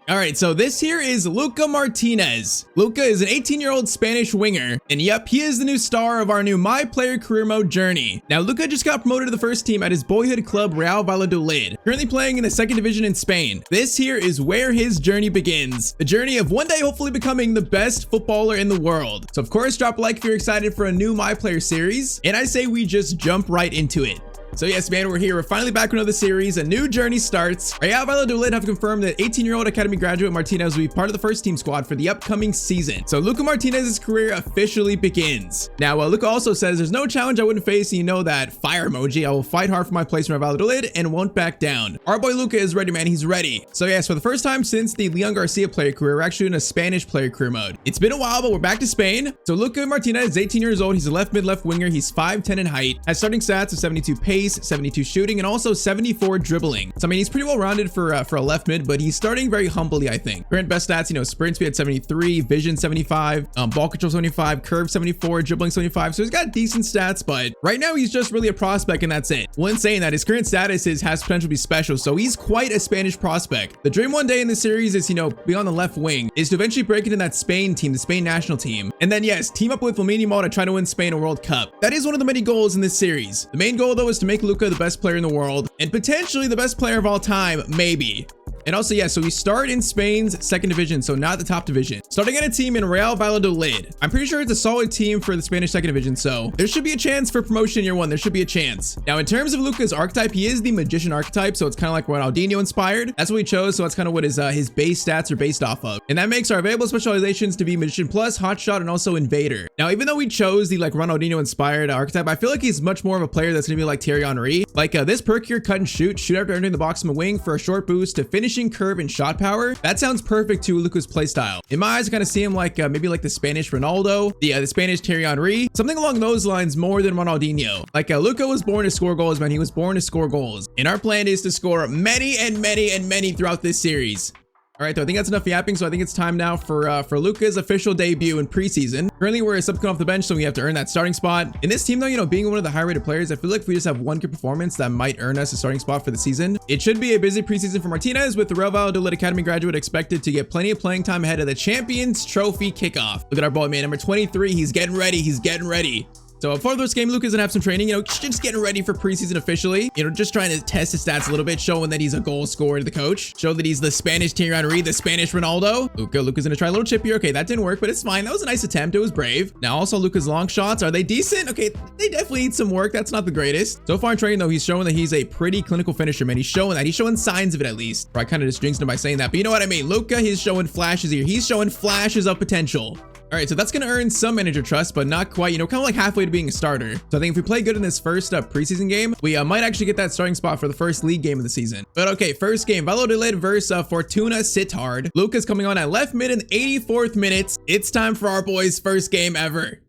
All right, so this here is Luka Martinez. Luka is an 18-year-old Spanish winger, and yep, he is the new star of our new My Player Career Mode journey. Now, Luka just got promoted to the first team at his boyhood club, Real Valladolid, currently playing in the second division in Spain. This here is where his journey begins. The journey of one day hopefully becoming the best footballer in the world. So of course, drop a like if you're excited for a new My Player series, and I say we just jump right into it. So yes, man, we're here. We're finally back with another series. A new journey starts. Real Valladolid have confirmed that 18-year-old academy graduate Martinez will be part of the first team squad for the upcoming season. So Luka Martinez's career officially begins. Now, Luka also says there's no challenge I wouldn't face, and you know that fire emoji. I will fight hard for my place in Real Valladolid and won't back down. Our boy Luka is ready, man. He's ready. So yes, for the first time since the Leon Garcia player career, we're actually in a Spanish player career mode. It's been a while, but we're back to Spain. So Luka Martinez is 18 years old. He's a left mid, left winger. He's 5'10" in height. Has starting stats of 72 pace, 72 shooting, and also 74 dribbling. So I mean, he's pretty well rounded for a left mid, but he's starting very humbly, I think. Current best stats, you know, sprint speed at 73, vision 75, ball control 75, curve 74, dribbling 75. So he's got decent stats, but right now he's just really a prospect, and that's it. When saying that, his current status has potential to be special, so he's quite a Spanish prospect. The dream one day in the series is, you know, be on the left wing, is to eventually break into that Spain team, the Spain national team, and then yes, team up with Lamine Yamal to try to win Spain a World Cup. That is one of the many goals in this series. The main goal though is to make Luka the best player in the world, and potentially the best player of all time, maybe. And also, yeah, so we start in Spain's second division, so not the top division. Starting on a team in Real Valladolid. I'm pretty sure it's a solid team for the Spanish second division, so there should be a chance for promotion in year one. There should be a chance. Now, in terms of Luka's archetype, he is the magician archetype, so it's kind of like Ronaldinho inspired. That's what we chose, so that's kind of what his base stats are based off of. And that makes our available specializations to be magician plus, hotshot, and also invader. Now, even though we chose the like Ronaldinho inspired archetype, I feel like he's much more of a player that's gonna be like Thierry Henry. Like this perk here, cut and shoot after entering the box from a wing for a short boost to finishing, curve, and shot power. That sounds perfect to Luka's playstyle. In my eyes, I kind of see him like maybe like the Spanish Ronaldo, the Spanish Thierry Henry, something along those lines more than Ronaldinho. Like Luka was born to score goals, man. He was born to score goals. And our plan is to score many and many and many throughout this series. All right, though, I think that's enough yapping, so I think it's time now for Luka's official debut in preseason. Currently, we're a sub coming off the bench, so we have to earn that starting spot. In this team, though, you know, being one of the high-rated players, I feel like if we just have one good performance, that might earn us a starting spot for the season. It should be a busy preseason for Martinez, with the Real Valladolid Academy graduate expected to get plenty of playing time ahead of the Champions Trophy kickoff. Look at our boy, man, number 23. He's getting ready. He's getting ready. So before this game, Luka's gonna have some training, you know, just getting ready for preseason officially. You know, just trying to test his stats a little bit, showing that he's a goal scorer to the coach. Show that he's the Spanish Thierry Henry, the Spanish Ronaldo. Luka's gonna try a little chip here. Okay, that didn't work, but it's fine. That was a nice attempt. It was brave. Now also Luka's long shots, are they decent? Okay, they definitely need some work. That's not the greatest. So far in training though, he's showing that he's a pretty clinical finisher, man. He's showing that. He's showing signs of it at least. Or I kind of just jinxed him by saying that, but you know what I mean. Luka, he's showing flashes here. He's showing flashes of potential. All right, so that's gonna earn some manager trust, but not quite, you know, kind of like halfway to being a starter. So I think if we play good in this first preseason game, we might actually get that starting spot for the first league game of the season. But okay, first game, Valladolid versus Fortuna Sittard. Luka's coming on at left mid in the 84th minute. It's time for our boys' first game ever.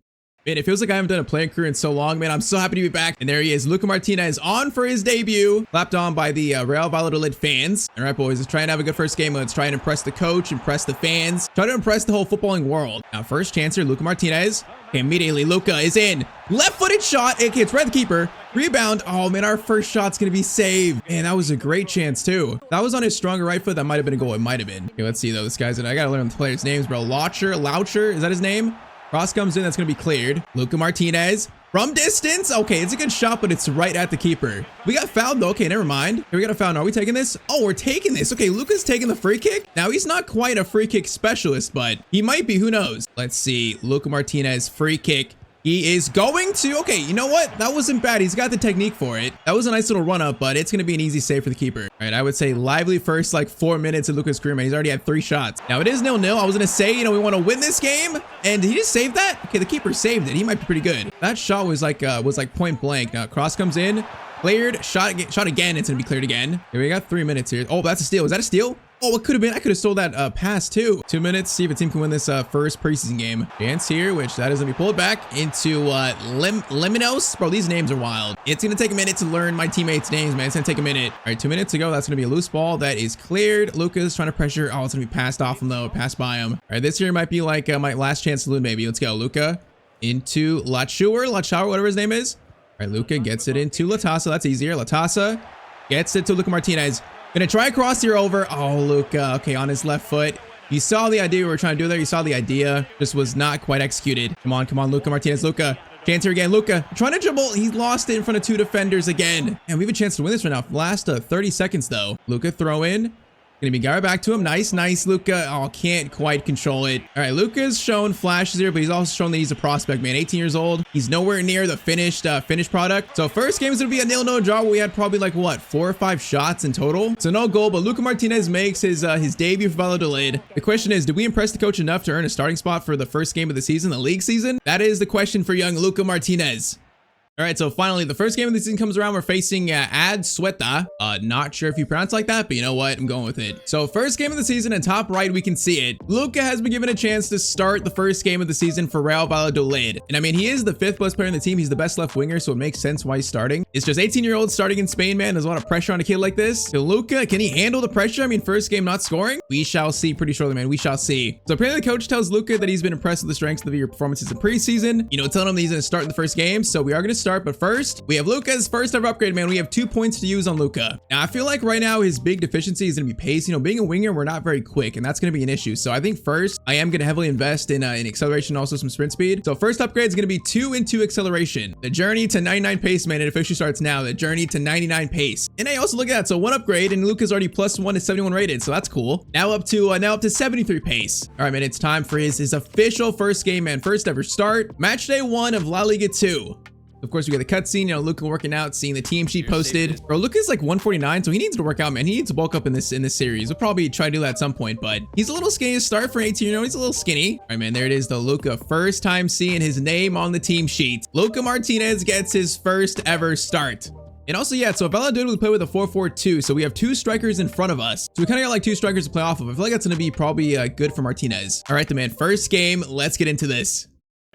Man, it feels like I haven't done a playing career in so long, man. I'm so happy to be back. And there he is, Luka Martinez on for his debut. Clapped on by the Real Valladolid fans. All right, boys, let's try and have a good first game. Let's try and impress the coach, impress the fans, try to impress the whole footballing world. Now, first chance here, Luka Martinez. Okay, immediately, Luka is in. Left-footed shot. Okay, it's right at the keeper. Rebound. Oh, man, our first shot's going to be saved. Man, that was a great chance, too. That was on his stronger right foot. That might have been a goal. It might have been. Okay, let's see, though. This guy's in. I got to learn the players' names, bro. Loucher. Is that his name? Cross comes in, that's gonna be cleared. Luka Martinez from distance. Okay, it's a good shot, but it's right at the keeper. We got fouled though. Okay, never mind. Here we got a foul. Are we taking this? Oh, we're taking this. Okay, Luka's taking the free kick. Now he's not quite a free kick specialist, but he might be. Who knows? Let's see. Luka Martinez free kick. He is going to, okay, you know what? That wasn't bad. He's got the technique for it. That was a nice little run up, but it's going to be an easy save for the keeper. All right, I would say lively first like 4 minutes of Luka's career, man. He's already had 3 shots. Now it is 0-0. I was going to say, you know, we want to win this game, and he just saved that. Okay, the keeper saved it. He might be pretty good. That shot was like point blank. Now cross comes in, cleared, shot again. It's going to be cleared again. Here we got 3 minutes here. Oh, that's a steal. Is that a steal? Oh, it could have been. I could have stole that pass too. 2 minutes. See if a team can win this first preseason game. Chance here, which that is going to be pulled back into Liminos. Bro, these names are wild. It's going to take a minute to learn my teammates' names, man. It's going to take a minute. All right, 2 minutes to go. That's going to be a loose ball. That is cleared. Luka's trying to pressure. Oh, it's going to be passed off him though. Passed by him. All right, this here might be like my last chance to lose maybe. Let's go. Luka into Lachauer, whatever his name is. All right, Luka gets it into Latasa. That's easier. Latasa gets it to Luka Martinez. Gonna try cross here over. Oh, Luka. Okay, on his left foot. You saw the idea we were trying to do there. You saw the idea. Just was not quite executed. Come on, Luka Martinez. Luka. Chance here again. Luka trying to dribble. He lost it in front of 2 defenders again. And we have a chance to win this right now. Last 30 seconds, though. Luka throw in. Gonna be guy back to him. Nice, Luka. Oh, can't quite control it. All right, Luka's shown flashes here, but he's also shown that he's a prospect, man. 18 years old. He's nowhere near the finished product. So first game is gonna be a 0-0 draw. We had probably like what, 4 or 5 shots in total. So no goal, but Luka Martinez makes his debut for Valladolid. The question is, did we impress the coach enough to earn a starting spot for the first game of the season, the league season? That is the question for young Luka Martinez. All right, so finally, the first game of the season comes around. We're facing Ad Sueta. Not sure if you pronounce like that, but you know what? I'm going with it. So first game of the season, and top right, we can see it. Luka has been given a chance to start the first game of the season for Real Valladolid. And I mean, he is the 5th best player in the team. He's the best left winger, so it makes sense why he's starting. It's just 18-year-old starting in Spain, man. There's a lot of pressure on a kid like this. So Luka, can he handle the pressure? I mean, first game not scoring? We shall see pretty shortly, man. We shall see. So apparently the coach tells Luka that he's been impressed with the strengths of your performances in preseason. You know, telling him that he's going to start in the first game. So we are going to start, but first, we have Luka's first ever upgrade, man. We have 2 points to use on Luka. Now, I feel like right now his big deficiency is going to be pace. You know, being a winger, we're not very quick, and that's going to be an issue. So I think first, I am going to heavily invest in acceleration and also some sprint speed. So first upgrade is going to be 2 in 2 acceleration. The journey to 99 pace, man, it officially starts now. The journey to 99 pace. And I also look at that. So 1 upgrade, and Luka's already +1 to 71 rated. So that's cool. Now up to 73 pace. All right, man, it's time for his official first game, man. First ever start. Match day 1 of La Liga 2. Of course, we got the cutscene, you know, Luka working out, seeing the team sheet posted. Bro, Luka's like 149, so he needs to work out, man. He needs to bulk up in this series. We'll probably try to do that at some point, but he's a little skinny to start for an 18-year-old. He's a little skinny. All right, man, there it is, the Luka. First time seeing his name on the team sheet. Luka Martinez gets his first ever start. And also, yeah, so Valladolid, we play with a 4-4-2, so we have 2 strikers in front of us. So we kind of got like 2 strikers to play off of. I feel like that's going to be probably good for Martinez. All right, then, man, first game. Let's get into this.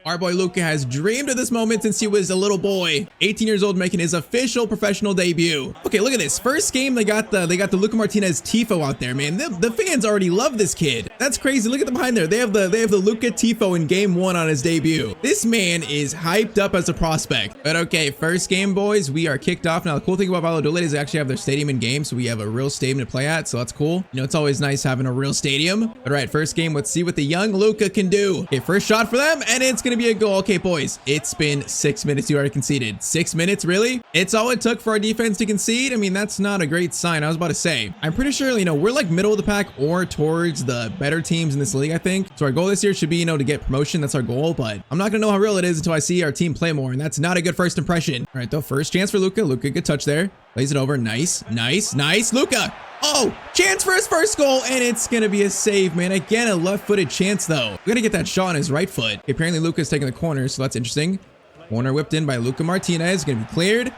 Our boy Luka has dreamed of this moment since he was a little boy. 18 years old, making his official professional debut. Okay, look at this. First game, they got the Luka Martinez tifo out there, man. The fans already love this kid. That's crazy. Look at them behind there. They have the Luka tifo in game 1 on his debut. This man is hyped up as a prospect. But okay, first game, boys, we are kicked off. Now, the cool thing about Valladolid is they actually have their stadium in game, so we have a real stadium to play at, so that's cool. You know, it's always nice having a real stadium. All right, first game, let's see what the young Luka can do. Okay, first shot for them, and it's gonna be a goal. Okay, boys, it's been 6 minutes. You already conceded. 6 minutes, really? It's all it took for our defense to concede? I mean, that's not a great sign. I was about to say, I'm pretty sure, you know, we're like middle of the pack or towards the better teams in this league, I think. So our goal this year should be, you know, to get promotion. That's our goal, but I'm not gonna know how real it is until I see our team play more, and that's not a good first impression. All right, though, first chance for Luka. Luka, good touch there. Plays it over. Nice. Luka. Oh, chance for his first goal, and it's gonna be a save, man. Again, a left-footed chance, though. We're gonna get that shot on his right foot. Okay, apparently Luka's taking the corner, so that's interesting. Corner whipped in by Luka Martinez. Gonna be cleared.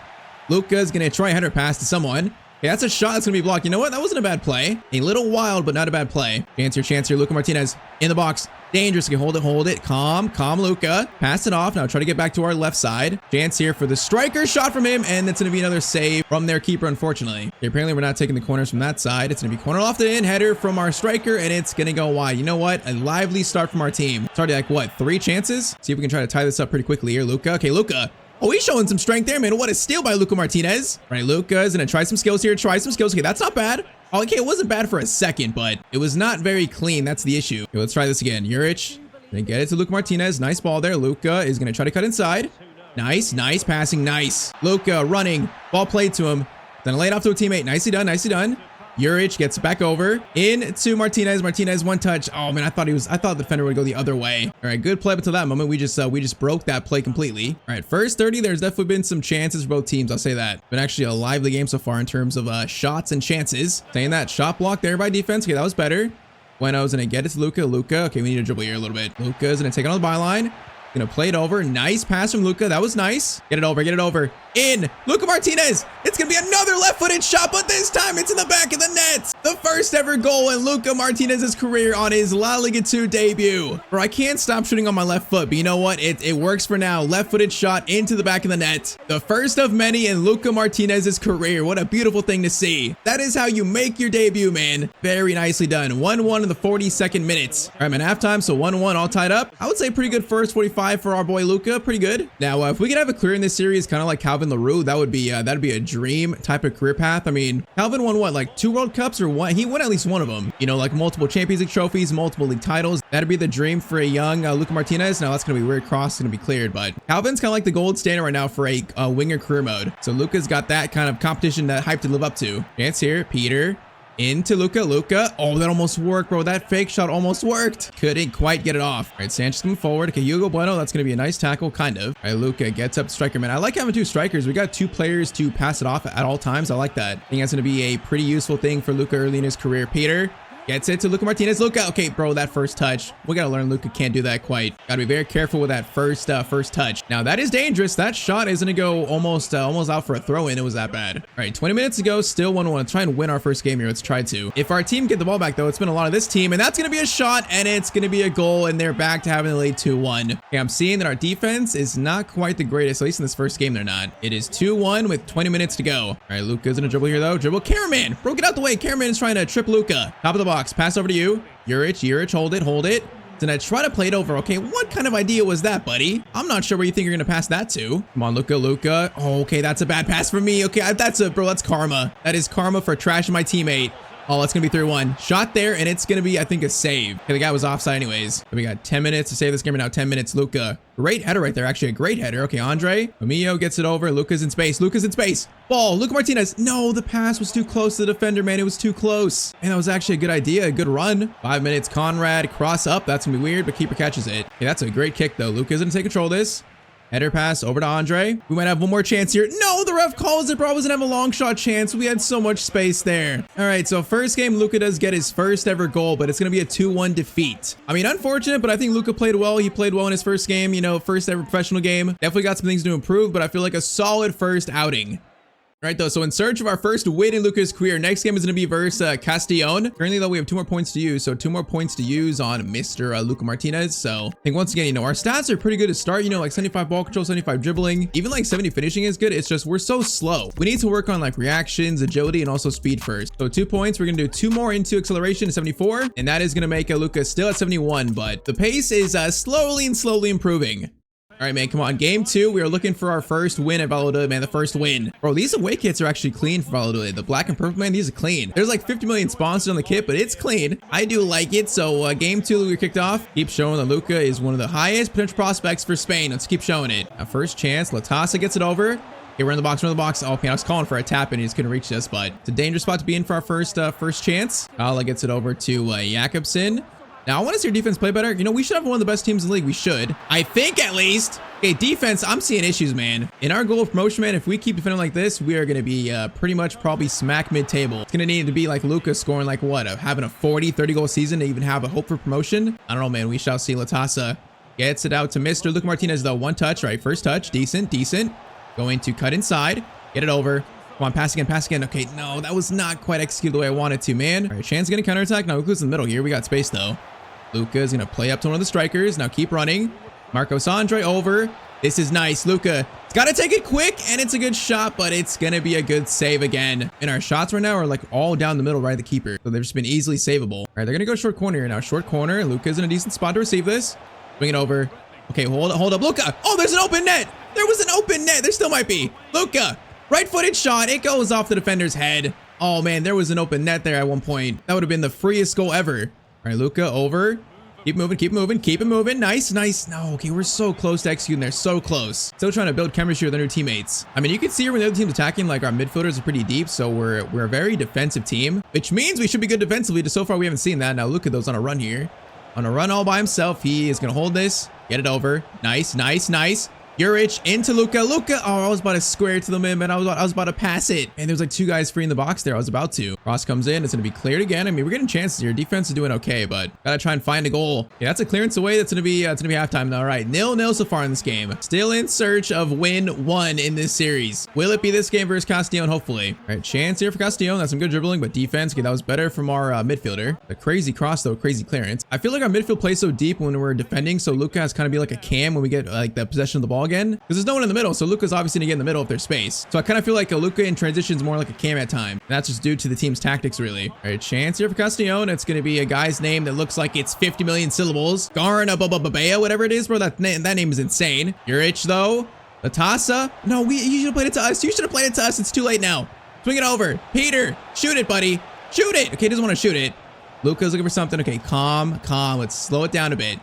Luka's gonna try a header pass to someone. Okay, that's a shot that's gonna be blocked. You know what? That wasn't a bad play. A little wild, but not a bad play. Chance here. Luka Martinez in the box. Dangerous. Okay, hold it. Calm, Luka. Pass it off. Now try to get back to our left side. Chance here for the striker. Shot from him, and it's going to be another save from their keeper, unfortunately. Okay, apparently, we're not taking the corners from that side. It's going to be corner lofted in, header from our striker, and it's going to go wide. You know what? A lively start from our team. It's already like, what, 3 chances? See if we can try to tie this up pretty quickly here. Luka. Okay, Luka. Oh, he's showing some strength there, man. What a steal by Luka Martinez. All right, Luka is going to try some skills here. Okay, that's not bad. Okay, it wasn't bad for a second, but it was not very clean. That's the issue. Okay, let's try this again. Juric. Then get it to Luka Martinez. Nice ball there. Luka is going to try to cut inside. Nice passing. Nice. Luka running. Ball played to him. Then lay it off to a teammate. Nicely done. Juric gets back over into Martinez. Martinez, one touch. Oh man, I thought the defender would go the other way. All right, good play up until that moment. We just broke that play completely. All right, first 30. There's definitely been some chances for both teams. I'll say that. Been actually a lively game so far in terms of shots and chances. Saying that, shot block there by defense. Okay, that was better. Bueno's gonna get it to Luka. Okay, we need to dribble here a little bit. Luka's gonna take it on the byline. Gonna play it over. Nice pass from Luka. That was nice. Get it over. In. Luka Martinez. It's gonna be another left-footed shot, but this time it's in the back of the net. The first ever goal in Luka Martinez's career on his La Liga 2 debut. Bro, I can't stop shooting on my left foot, but you know what? It works for now. Left-footed shot into the back of the net. The first of many in Luka Martinez's career. What a beautiful thing to see. That is how you make your debut, man. Very nicely done. 1-1 in the 42nd minutes. All right, man, halftime, so 1-1 all tied up. I would say pretty good first 45 25 for our boy Luka. Pretty good. Now, if we could have a career in this series, kind of like Calvin LaRue, that'd be a dream type of career path. I mean, Calvin won what, like 2 World Cups or what? He won at least one of them. You know, like multiple Champions League trophies, multiple league titles. That'd be the dream for a young Luka Martinez. Now, that's going to be weird. Cross is going to be cleared, but Calvin's kind of like the gold standard right now for a winger career mode. So Luka's got that kind of competition, that hype to live up to. Chance here, Peter. Into Luka. Oh, that almost worked, bro. That fake shot almost worked. Couldn't quite get it off. All right, Sanchez coming forward. Okay, Hugo Bueno. That's going to be a nice tackle, kind of. All right, Luka gets up striker, man. I like having 2 strikers. We got 2 players to pass it off at all times. I like that. I think that's going to be a pretty useful thing for Luka early in his career. Peter gets it to Luka Martinez. Luka. Okay, bro, that first touch. We got to learn Luka can't do that quite. Got to be very careful with that first touch. Now, that is dangerous. That shot is going to go almost out for a throw-in. It was that bad. All right, 20 minutes to go. Still 1-1. Let's try and win our first game here. Let's try to. If our team get the ball back, though, it's been a lot of this team, and that's going to be a shot, and it's going to be a goal, and they're back to having the lead 2-1. Okay, I'm seeing that our defense is not quite the greatest, at least in this first game, they're not. It is 2-1 with 20 minutes to go. All right, Luka's in a dribble here, though. Dribble. Cameraman. Bro, get out the way. Cameraman is trying to trip Luka. Top of the box. Pass over to you. Juric, hold it. Then I try to play it over. Okay, what kind of idea was that, buddy? I'm not sure where you think you're gonna pass that to. Come on, Luka. Oh, okay, that's a bad pass for me. Okay, that's karma. That is karma for trashing my teammate. Oh, it's gonna be 3-1. Shot there, and it's gonna be, I think, a save. Okay, the guy was offside anyways. We got 10 minutes to save this game right now. 10 minutes, Luka. Great header right there. Actually, a great header. Okay, Andre. Romeo gets it over. Luka's in space. Ball. Luka Martinez. No, the pass was too close to the defender, man. It was too close. And that was actually a good idea. A good run. 5 minutes. Conrad. Cross up. That's gonna be weird, but keeper catches it. Okay, that's a great kick, though. Luka's gonna take control of this. Header pass over to Andre. We might have one more chance here. No, the ref calls it, bro. Wasn't have a long shot chance. We had so much space there. All right, so first game, Luka does get his first ever goal, but it's going to be a 2-1 defeat. I mean, unfortunate, but I think Luka played well. He played well in his first game, you know, first ever professional game. Definitely got some things to improve, but I feel like a solid first outing. All right, though, so in search of our first win in Luka's career, next game is going to be versus Castellón. Currently, though, we have 2 more points to use, so 2 more points to use on Mr. Luka Martinez. So I think once again, you know, our stats are pretty good to start, you know, like 75 ball control, 75 dribbling, even like 70 finishing is good. It's just we're so slow. We need to work on like reactions, agility, and also speed first. So 2 points. We're going to do 2 more into acceleration to 74, and that is going to make Luka still at 71, but the pace is slowly improving. All right, man, come on. Game 2, we are looking for our first win at Valladolid, man. The first win. Bro, these away kits are actually clean for Valladolid. The black and purple, man, these are clean. There's like 50 million sponsors on the kit, but it's clean. I do like it. So game 2, we kicked off. Keep showing that Luka is one of the highest potential prospects for Spain. Let's keep showing it. First chance. Latasa gets it over. Okay, we're in the box. Oh, okay, I was calling for a tap and he's gonna reach this, but it's a dangerous spot to be in for our first chance. Kala gets it over to Jakobsen. Now, I want to see our defense play better. You know, we should have one of the best teams in the league. We should. I think, at least. Okay, defense, I'm seeing issues, man. In our goal of promotion, man, if we keep defending like this, we are going to be pretty much probably smack mid-table. It's going to need to be like Luka scoring like what? Having a 40, 30-goal season to even have a hope for promotion? I don't know, man. We shall see. Latasa gets it out to Mr. Luka Martinez, though. 1 touch, right? First touch. Decent. Going to cut inside. Get it over. Come on, pass again. Okay, no, that was not quite executed the way I wanted to, man. All right, chance getting counterattack. Now Luka's in the middle here. We got space, though. Luka is going to play up to one of the strikers. Now keep running. Marcos Andre over. This is nice. Luka, it's got to take it quick, and it's a good shot, but it's going to be a good save again. And our shots right now are like all down the middle, right at the keeper. So they've just been easily savable. All right, they're going to go short corner here now. Short corner. Luka's in a decent spot to receive this. Bring it over. Okay, hold up. Luka. Oh, there's an open net. There was an open net. There still might be. Luka, right-footed shot. It goes off the defender's head. Oh, man, there was an open net there at one point. That would have been the freest goal ever. All right, Luka over. Keep it moving. Nice. No, okay, we're so close to executing there. So close. Still trying to build chemistry with our new teammates. I mean, you can see when the other team's attacking, like our midfielders are pretty deep, so we're a very defensive team, which means we should be good defensively. Just so far, we haven't seen that. Now look at those on a run here. On a run all by himself. He is going to hold this. Get it over. Nice. Juric into Luka. Oh, I was about to square it to the mid, man. I was about to pass it. And there's like 2 guys free in the box there. I was about to. Cross comes in. It's going to be cleared again. I mean, we're getting chances here. Defense is doing okay, but gotta try and find a goal. Yeah, that's a clearance away. That's going to be halftime now. All right, 0-0 so far in this game. Still in search of win 1 in this series. Will it be this game versus Castellón? Hopefully. All right, chance here for Castellón. That's some good dribbling, but defense. Okay, that was better from our midfielder. The crazy cross though, crazy clearance. I feel like our midfield plays so deep when we're defending, so Luka has kind of be like a cam when we get like the possession of the ball. ball again because there's no one in the middle. So Luka's obviously gonna get in the middle of their space. So I kind of feel like a Luka in transition is more like a Cam at time. And that's just due to the team's tactics, really. All right, chance here for Castellón. It's gonna be a guy's name that looks like it's 50 million syllables. Garnababababea, whatever it is, bro. That name is insane. Juric though. Latasa. No, you should have played it to us. You should have played it to us. It's too late now. Swing it over. Peter, shoot it, buddy. Shoot it. Okay, he doesn't want to shoot it. Luka's looking for something. Okay, calm. Let's slow it down a bit.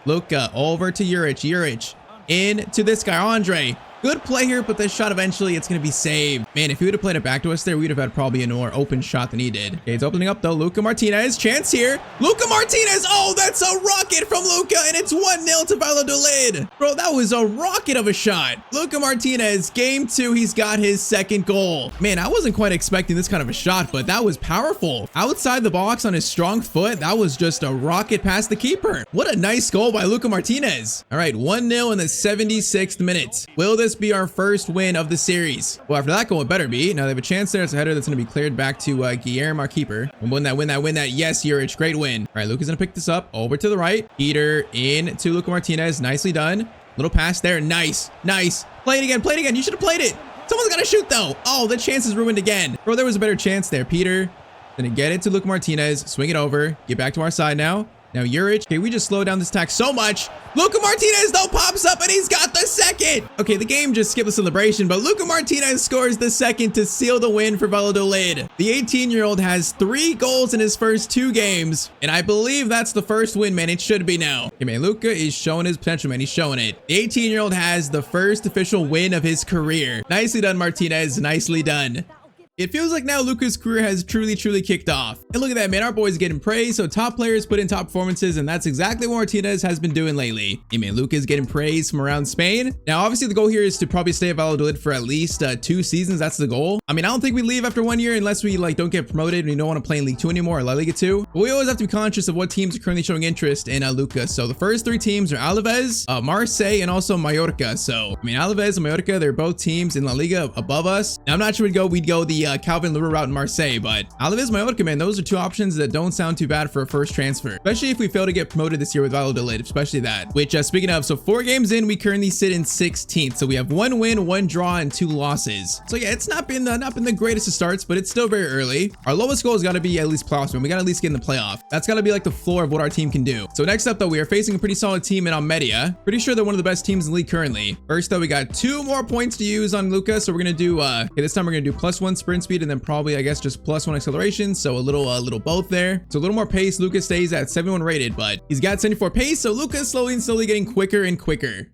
Luka over to Juric. Into this guy, Andre. Good play here, but this shot eventually, it's going to be saved. Man, if he would have played it back to us there, we'd have had probably a more open shot than he did. Okay, it's opening up though. Luka Martinez, chance here. Luka Martinez. Oh, that's a rocket from Luka, and it's 1-0 to Valladolid. Bro, that was a rocket of a shot. Luka Martinez, game 2, he's got his second goal. Man, I wasn't quite expecting this kind of a shot, but that was powerful. Outside the box on his strong foot, that was just a rocket past the keeper. What a nice goal by Luka Martinez. All right, 1-0 in the 76th minute. Will this be our first win of the series? Well, after that goal, it better be. Now they have a chance there. It's a header that's going to be cleared back to Guillermo, our keeper. And win that. Yes, Juric, great win. All right, Luka's going to pick this up over to the right. Peter in to Luka Martinez. Nicely done. Little pass there. Nice. Play it again. You should have played it. Someone's got to shoot though. Oh, the chance is ruined again. Bro, there was a better chance there. Peter going to get it to Luka Martinez. Swing it over. Get back to our side now. Now Juric, okay, we just slowed down this attack so much. Luka Martinez though pops up and he's got the second. Okay, the game just skipped the celebration, but Luka Martinez scores the second to seal the win for Valladolid. The 18-year-old has 3 goals in his first 2 games, and I believe that's the first win, man. It should be now. Okay, man, Luka is showing his potential, man. He's showing it. The 18-year-old has the first official win of his career. Nicely done, Martinez. Nicely done. It feels like now Luka's career has truly kicked off. And look at that, man. Our boy's getting praised. So top players put in top performances, and that's exactly what Martinez has been doing lately. Hey, man, Luka's getting praised from around Spain. Now, obviously, the goal here is to probably stay at Valladolid for at least 2 seasons. That's the goal. I mean, I don't think we leave after 1 year unless we don't get promoted and we don't want to play in League 2 anymore or La Liga 2. But we always have to be conscious of what teams are currently showing interest in Luka. So the first 3 teams are Alaves, Marseille, and also Mallorca. So, I mean, Alaves and Mallorca, they're both teams in La Liga above us. Now, I'm not sure we'd go the Calvin Leroux route in Marseille, but Alaves, Mallorca, man, those are 2 options that don't sound too bad for a first transfer, especially if we fail to get promoted this year with Valladolid, especially that. Which, speaking of, so 4 games in, we currently sit in 16th. So we have 1 win, 1 draw, and 2 losses. So yeah, it's not been the greatest of starts, but it's still very early. Our lowest goal has got to be at least playoffs, man. We got to at least get in the playoff. That's got to be like the floor of what our team can do. So next up, though, we are facing a pretty solid team in Almeria. Pretty sure they're one of the best teams in the league currently. First, though, we got 2 more points to use on Luka. So we're gonna do okay, this time we're gonna do +1 sprint speed and then probably, I guess, just +1 acceleration. So a little both there. So a little more pace. Luka stays at 71 rated, but he's got 74 pace. So Luka's slowly getting quicker and quicker.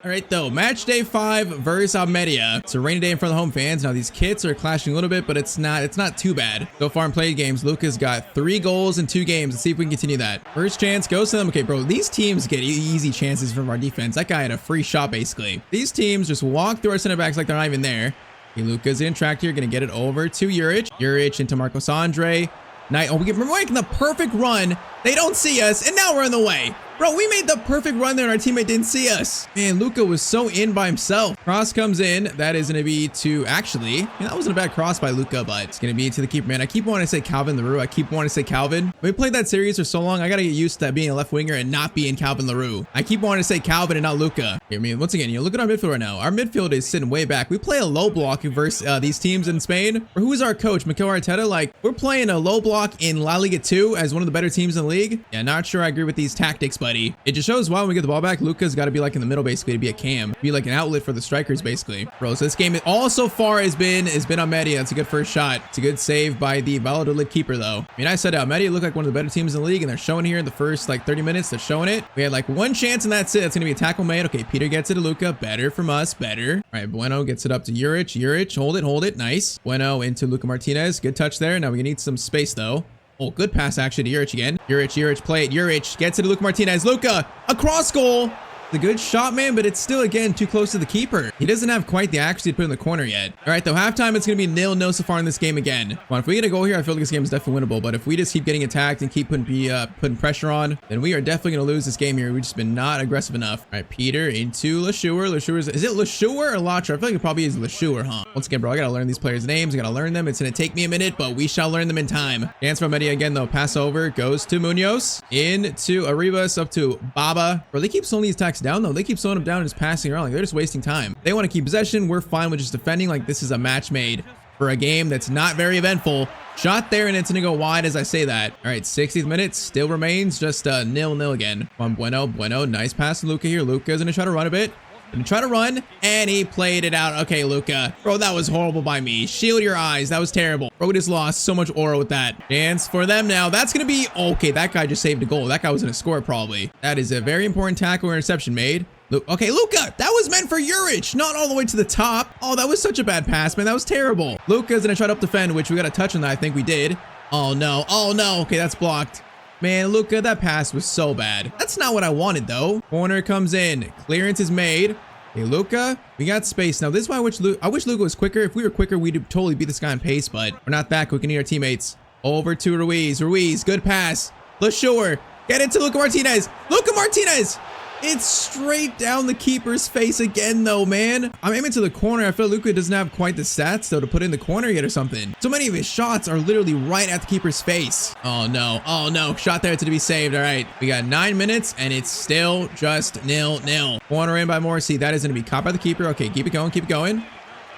All right, though, match day 5 versus Almeria. It's a rainy day in front of the home fans. Now these kits are clashing a little bit, but it's not too bad. So far in played games, Luka's got 3 goals in 2 games. Let's see if we can continue that. First chance goes to them. Okay, bro, these teams get easy chances from our defense. That guy had a free shot, basically. These teams just walk through our center backs like they're not even there. Okay, Luka's in track here, gonna get it over to Juric into Marcos Andre. We're making the perfect run. They don't see us, and now we're in the way. Bro, we made the perfect run there and our teammate didn't see us. Man, Luka was so in by himself. Cross comes in. That is going to be to that wasn't a bad cross by Luka, but it's going to be to the keeper, man. I keep wanting to say Calvin Leroux. I keep wanting to say Calvin. We played that series for so long. I got to get used to that being a left winger and not being Calvin Leroux. I keep wanting to say Calvin and not Luka. I mean, once again, look at our midfield right now. Our midfield is sitting way back. We play a low block versus these teams in Spain. Who is our coach, Mikel Arteta? We're playing a low block in La Liga 2 as one of the better teams in the league. Yeah, not sure I agree with these tactics, buddy. It just shows why when we get the ball back, Luka's got to be in the middle, basically, to be a cam, be like an outlet for the strikers, basically. Bro, so this game all so far has been Almeria. That's a good first shot. It's a good save by the Valladolid keeper, though. I mean, I said Almeria looked like one of the better teams in the league, and they're showing here in the first 30 minutes. They're showing it. We had 1 chance, and that's it. That's gonna be a tackle made. Okay, Peter gets it to Luka. Better from us. Better. All right, Bueno gets it up to Juric. Hold it. Nice. Bueno into Luka Martinez. Good touch there. Now we need some space, though. Oh, good pass actually to Juric again. Juric, play it. Juric gets it to Luka Martinez. Luka, a cross goal. It's a good shot, man, but it's still, again, too close to the keeper. He doesn't have quite the accuracy to put in the corner yet. All right, though, halftime, it's going to be 0-0 so far in this game again. Come on, if we get a goal here, I feel like this game is definitely winnable. But if we just keep getting attacked and keep putting pressure on, then we are definitely going to lose this game here. We've just been not aggressive enough. All right, Peter into Lashur. Is it Lashur or Latra? I feel like it probably is Lashur, huh? Once again, bro, I got to learn these players' names. I got to learn them. It's going to take me a minute, but we shall learn them in time. Chance from Media again, though. Pass over. Goes to Munoz. Into Arribas. Up to Baba. Bro, they keep slowing these attacks box down though. They keep slowing him down and just passing around. Like they're just wasting time. They want to keep possession. We're fine with just defending. Like this is a match made for a game that's not very eventful. Shot there and it's gonna go wide as I say that. All right, 60th minute still remains just 0-0 again. Bueno. Nice pass to Luka here. Luka's gonna try to run a bit. Gonna try to run, and he played it out. Okay, Luka. Bro, that was horrible by me. Shield your eyes. That was terrible. Bro, we just lost so much aura with that. Chance for them now. That's gonna be... Okay, that guy just saved a goal. That guy was gonna score probably. That is a very important tackle or interception made. Okay, Luka, that was meant for Juric, not all the way to the top. Oh, that was such a bad pass, man. That was terrible. Luka's gonna try to up defend, which we got a touch on that. I think we did. Oh, no. Oh, no. Okay, that's blocked. Man, Luka, that pass was so bad. That's not what I wanted, though. Corner comes in. Clearance is made. Hey, Luka, we got space. Now, this is why I wish Luka was quicker. If we were quicker, we'd totally beat this guy on pace, but we're not that quick. We need our teammates. Over to Ruiz. Ruiz, good pass. LeSure, get it to Luka Martinez. Luka Martinez! It's straight down the keeper's face again, though, man. I'm aiming to the corner. I feel Luka doesn't have quite the stats, though, to put in the corner yet or something. So many of his shots are literally right at the keeper's face. Oh, no. Oh, no. Shot there to be saved. All right. We got 9 minutes, and it's still just 0-0. Corner in by Morrissey. That is going to be caught by the keeper. Okay, keep it going. Keep it going.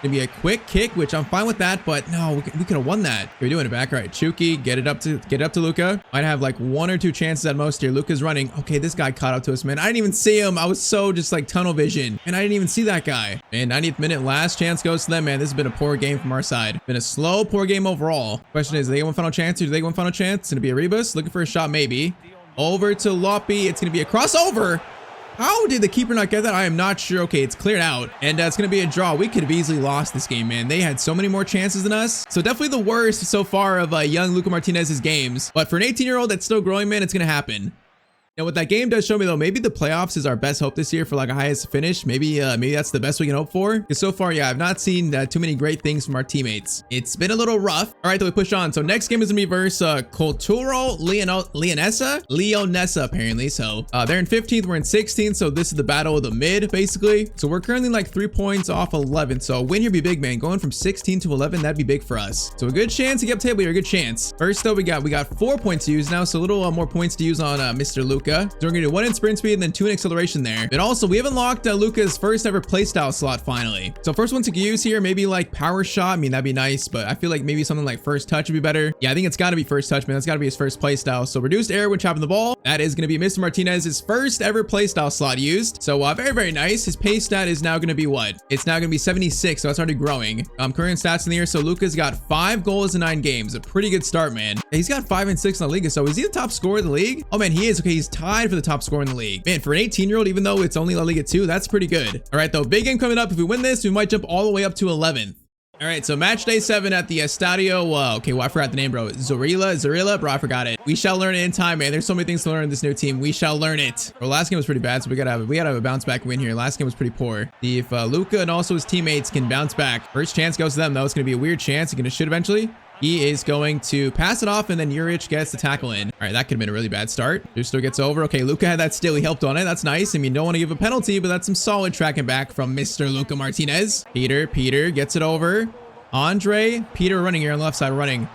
Gonna be a quick kick, which I'm fine with that, but no, we could have won that. We're doing it back. All right, Chucky, get it up to Luka. Might have like 1 or 2 chances at most here. Luka's running. Okay, this guy caught up to us, man. I didn't even see him. I was so just like tunnel vision, and I didn't even see that guy. And 90th minute, last chance goes to them, man. This has been a poor game from our side. Been a slow, poor game overall. Question is, do they get one final chance or do they get one final chance? It's gonna be a Rebus looking for a shot, maybe. Over to Loppy. It's gonna be a crossover. How did the keeper not get that? I am not sure. Okay, it's cleared out. And it's going to be a draw. We could have easily lost this game, man. They had so many more chances than us. So definitely the worst so far of young Luka Martinez's games. But for an 18-year-old that's still growing, man, it's going to happen. Now, what that game does show me, though, maybe the playoffs is our best hope this year for like a highest finish. Maybe that's the best we can hope for. Because so far, yeah, I've not seen too many great things from our teammates. It's been a little rough. All right, then we push on. So next game is gonna be versus Cultural Leonessa, apparently. So they're in 15th, we're in 16th. So this is the battle of the mid, basically. So we're currently like 3 points off 11. So a win here be big, man. Going from 16 to 11, that'd be big for us. So a good chance to get up table here, a good chance. First, though, we got 4 points to use now. So a little more points to use on Mr. Luka. So we're gonna do 1 in sprint speed and then 2 in acceleration there. And also, we have unlocked Luka's first ever playstyle slot finally. So first one to use here, maybe like power shot. I mean, that'd be nice, but I feel like maybe something like first touch would be better. Yeah, I think it's gotta be first touch, man. That's gotta be his first playstyle. So reduced air when chopping the ball. That is gonna be Mr. Martinez's first ever playstyle slot used. So very, very nice. His pace stat is now gonna be what? It's now gonna be 76, so that's already growing. Current stats in the year. So Luka's got 5 goals in 9 games. A pretty good start, man. He's got 5 and 6 in the league. So is he the top scorer in the league? Oh man, he is. Okay, he's tied for the top scorer in the league. Man, for an 18-year-old, even though it's only La Liga 2, that's pretty good. All right, though, big game coming up. If we win this, we might jump all the way up to 11th. All right, so match day 7 at the Estadio. Okay, well, I forgot the name, bro. Zorilla, bro, I forgot it. We shall learn it in time, man. There's so many things to learn in this new team. We shall learn it. Our last game was pretty bad, so we gotta have a bounce back win here. Last game was pretty poor. See if Luka and also his teammates can bounce back. First chance goes to them, though. It's gonna be a weird chance. He's gonna shoot eventually. He is going to pass it off, and then Juric gets the tackle in. All right, that could have been a really bad start. Justo gets over. Okay, Luka had that steal. He helped on it. That's nice. I mean, don't want to give a penalty, but that's some solid tracking back from Mr. Luka Martinez. Peter gets it over. Andre, Peter running here on the left side, running.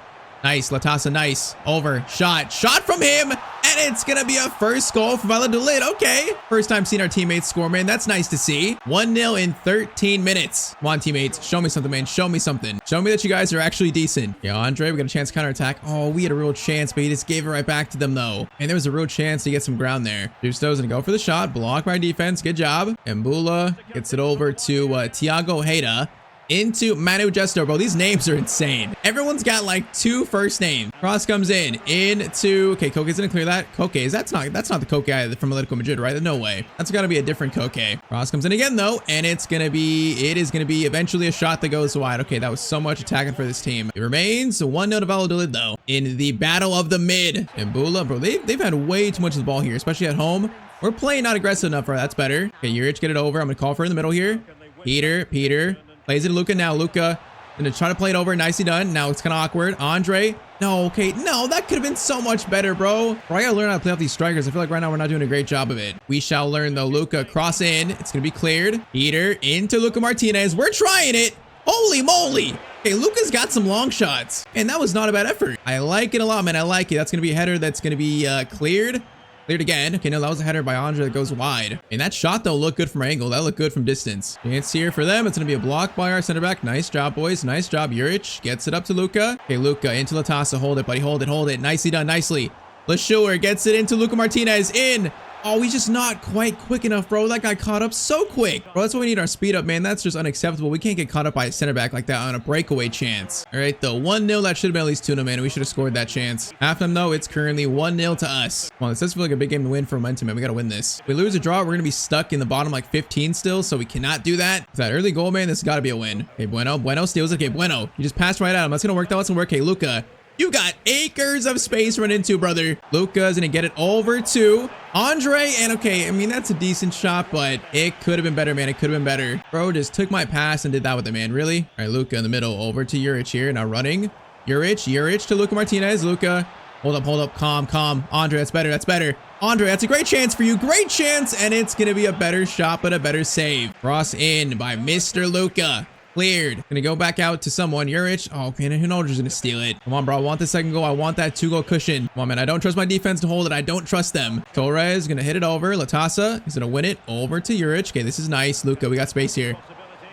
Nice, Latasa, nice. Over, shot from him, and it's gonna be a first goal for Valladolid. Okay, first time seeing our teammates score, man. That's nice to see. 1-0 in 13 minutes. Come on, teammates, show me something, man. Show me something. Show me that you guys are actually decent. Yeah, Andre, we got a chance to counterattack. Oh, we had a real chance, but he just gave it right back to them, though. And there was a real chance to get some ground there. Justo's gonna go for the shot, blocked by defense. Good job. Mbula gets it over to Thiago Heda. Into Manu Gesto, bro. These names are insane. Everyone's got like 2 first names. Cross comes into okay, Koke's gonna clear that. Koke, that's not the Koke from Atletico Madrid, right? No way. That's gotta be a different Koke. Cross comes in again though, and it is gonna be eventually a shot that goes wide. Okay, that was so much attacking for this team. It remains 1-0 to Valladolid though in the battle of the mid. And Bula, bro, they've had way too much of the ball here, especially at home. We're playing not aggressive enough, right? That's better. Okay, Juric, get it over. I'm gonna call for it in the middle here. Peter. Plays it to Luka now. Luka gonna try to play it over. Nicely done. Now it's kind of awkward. Andre. No, okay. No, that could have been so much better, bro. I gotta learn how to play off these strikers. I feel like right now we're not doing a great job of it. We shall learn though. Luka cross in. It's gonna be cleared. Peter into Luka Martinez. We're trying it. Holy moly. Okay, Luka's got some long shots. And that was not a bad effort. I like it a lot, man. I like it. That's gonna be a header that's gonna be cleared. Cleared again. Okay, no, that was a header by Andre that goes wide. And that shot, though, looked good from our angle. That looked good from distance. Chance here for them. It's going to be a block by our center back. Nice job, boys. Nice job. Juric gets it up to Luka. Okay, Luka into Latasa. Hold it, buddy. Hold it, hold it. Nicely done, nicely. LeSure gets it into Luka Martinez. In. Oh, he's just not quite quick enough, bro. That guy caught up so quick. Bro, that's why we need our speed up, man. That's just unacceptable. We can't get caught up by a center back like that on a breakaway chance. All right, though. 1-0. That should have been at least 2-0, man. We should have scored that chance. Halftime, though, it's currently 1-0 to us. Come on, this does feel like a big game to win for momentum, man. We got to win this. If we lose a draw, we're going to be stuck in the bottom like 15 still, so we cannot do that. That early goal, man, this has got to be a win. Okay, Bueno steals it. Okay, Bueno. You just passed right at him. That's going to work. That's going to work. Okay, Luka. You got acres of space to run into, brother. Luka's gonna get it over to Andre. And okay, I mean, that's a decent shot, but it could have been better, man. It could have been better. Bro just took my pass and did that with it, man. Really? All right, Luka in the middle over to Juric here. Now running. Juric to Luka Martinez. Luka, hold up. Calm. Andre, that's better. Andre, that's a great chance for you. Great chance. And it's gonna be a better shot, but a better save. Cross in by Mr. Luka. Cleared. Gonna go back out to someone. Juric. Oh, man, Ronaldo's gonna steal it. Come on, bro. I want the second goal. I want that 2-goal cushion. Come on, man. I don't trust my defense to hold it. I don't trust them. Torres gonna hit it over. Latasa is gonna win it over to Juric. Okay, this is nice. Luka, we got space here.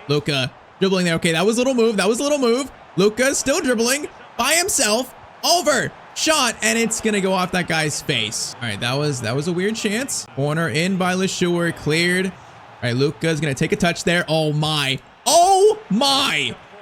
Luka dribbling there. Okay, that was a little move. Luka still dribbling by himself. Over. Shot, and it's gonna go off that guy's face. All right, that was a weird chance. Corner in by LeSure. Cleared. All right, Luka's gonna take a touch there. Oh my.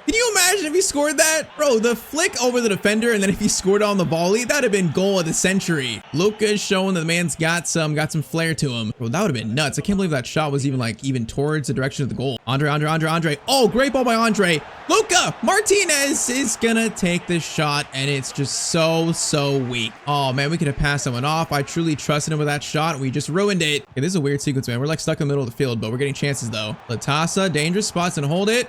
Can you imagine if he scored that? Bro, the flick over the defender, and then if he scored on the volley, that'd have been goal of the century. Luka's showing that the man's got some flair to him. Bro, that would have been nuts. I can't believe that shot was even towards the direction of the goal. Andre. Oh, great ball by Andre. Luka Martinez is gonna take this shot, and it's just so weak. Oh, man, we could have passed that one off. I truly trusted him with that shot. We just ruined it. Okay, this is a weird sequence, man. We're like stuck in the middle of the field, but we're getting chances, though. Latasa, dangerous spots, and hold it.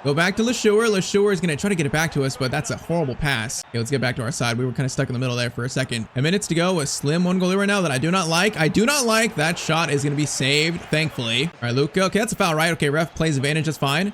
Go back to LeSure. LeSure is going to try to get it back to us, but that's a horrible pass. Okay, let's get back to our side. We were kind of stuck in the middle there for a second. 10 minutes to go. A slim 1 goal right now that I do not like. That shot is going to be saved, thankfully. All right, Luka. Okay, that's a foul, right? Okay, ref plays advantage. That's fine.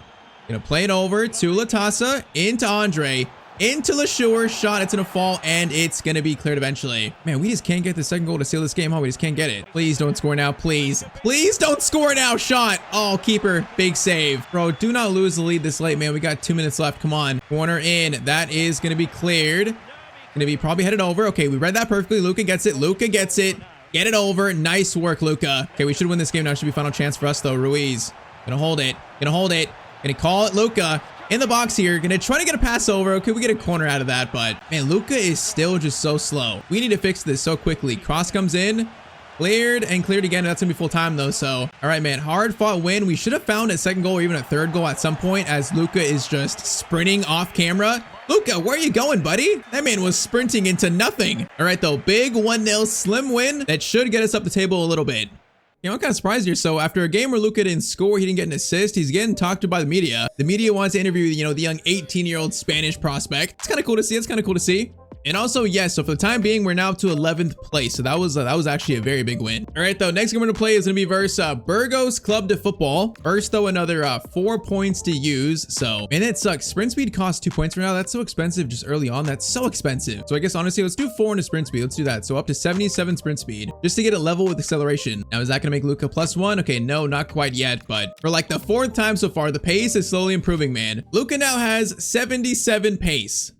Going to play it over to Latasa, into Andre, into LeSure. Shot. It's going to fall, and it's going to be cleared eventually. Man, we just can't get the second goal to seal this game, huh? We just can't get it. Please don't score now, please. Please don't score now. Shot. Oh, keeper. Big save. Bro, do not lose the lead this late, man. We got 2 minutes left. Come on. Corner in. That is going to be cleared. Going to be probably headed over. Okay, we read that perfectly. Luka gets it. Get it over. Nice work, Luka. Okay, we should win this game now. Should be final chance for us, though. Ruiz. Gonna hold it. Gonna call it Luka. In the box here, gonna try to get a pass over. Okay, we get a corner out of that, but man, Luka is still just so slow. We need to fix this so quickly. Cross comes in, cleared again. That's gonna be full time though. So, all right, man, hard fought win. We should have found a second goal or even a third goal at some point, as Luka is just sprinting off camera. Luka, where are you going, buddy? That man was sprinting into nothing. All right, though, big 1-0 slim win that should get us up the table a little bit. You know, I'm kind of surprised here. So after a game where Luka didn't score, he didn't get an assist, he's getting talked to by the media. The media wants to interview, you know, the young 18-year-old Spanish prospect. It's kind of cool to see. And also, yes, so for the time being, we're now up to 11th place. So that was actually a very big win. All right, though, next game we're going to play is going to be versus Burgos Club de Football. First, though, another 4 points to use. So, man, it sucks. Sprint speed costs 2 points for now. That's so expensive just early on. That's so expensive. So I guess, honestly, let's do 4 into sprint speed. Let's do that. So up to 77 sprint speed just to get it level with acceleration. Now, is that going to make Luka +1? Okay, no, not quite yet. But for like the 4th time so far, the pace is slowly improving, man. Luka now has 77 pace.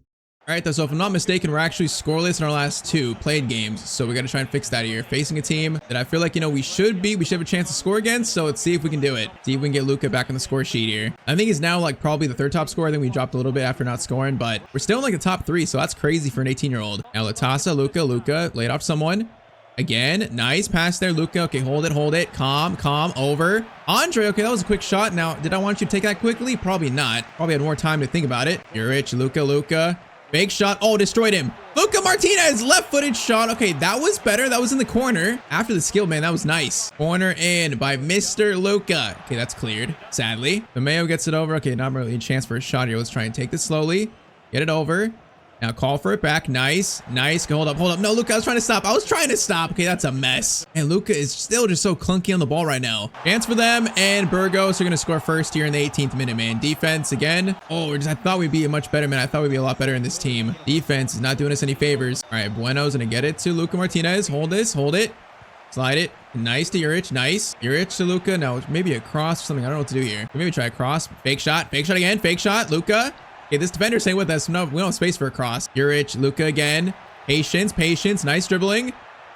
All right, though, so if I'm not mistaken, we're actually scoreless in our last 2 played games. So we got to try and fix that here. Facing a team that I feel like, you know, we should have a chance to score against. So let's see if we can do it. See if we can get Luka back on the score sheet here. I think he's now like probably the 3rd top scorer. I think we dropped a little bit after not scoring, but we're still in like the top 3. So that's crazy for an 18-year-old. Now Latasa, Luka, laid off someone. Again, nice pass there, Luka. Okay, hold it. Calm, over. Andre, okay, that was a quick shot. Now, did I want you to take that quickly? Probably not. Probably had more time to think about it. Juric, Luka. Big shot. Oh, destroyed him. Luka Martinez, left-footed shot. Okay, that was better. That was in the corner. After the skill, man, that was nice. Corner in by Mr. Luka. Okay, that's cleared, sadly. Mayo gets it over. Okay, not really a chance for a shot here. Let's try and take this slowly. Get it over. Now call for it back. Nice. Hold up. No, Luka, I was trying to stop. Okay, that's a mess. And Luka is still just so clunky on the ball right now. Chance for them, and Burgos are going to score first here in the 18th minute, man. Defense again. Oh, I thought we'd be much better, man. I thought we'd be a lot better in this team. Defense is not doing us any favors. All right, Bueno's going to get it to Luka Martinez. Hold it. Slide it. Nice to Juric. Nice. Juric to Luka. Now, maybe a cross or something. I don't know what to do here. Maybe try a cross. Fake shot. Fake shot again. Fake shot. Luka. Okay, this defender's staying with us. No, we don't have space for a cross. Juric. Luka again. Patience. Patience. Nice dribbling.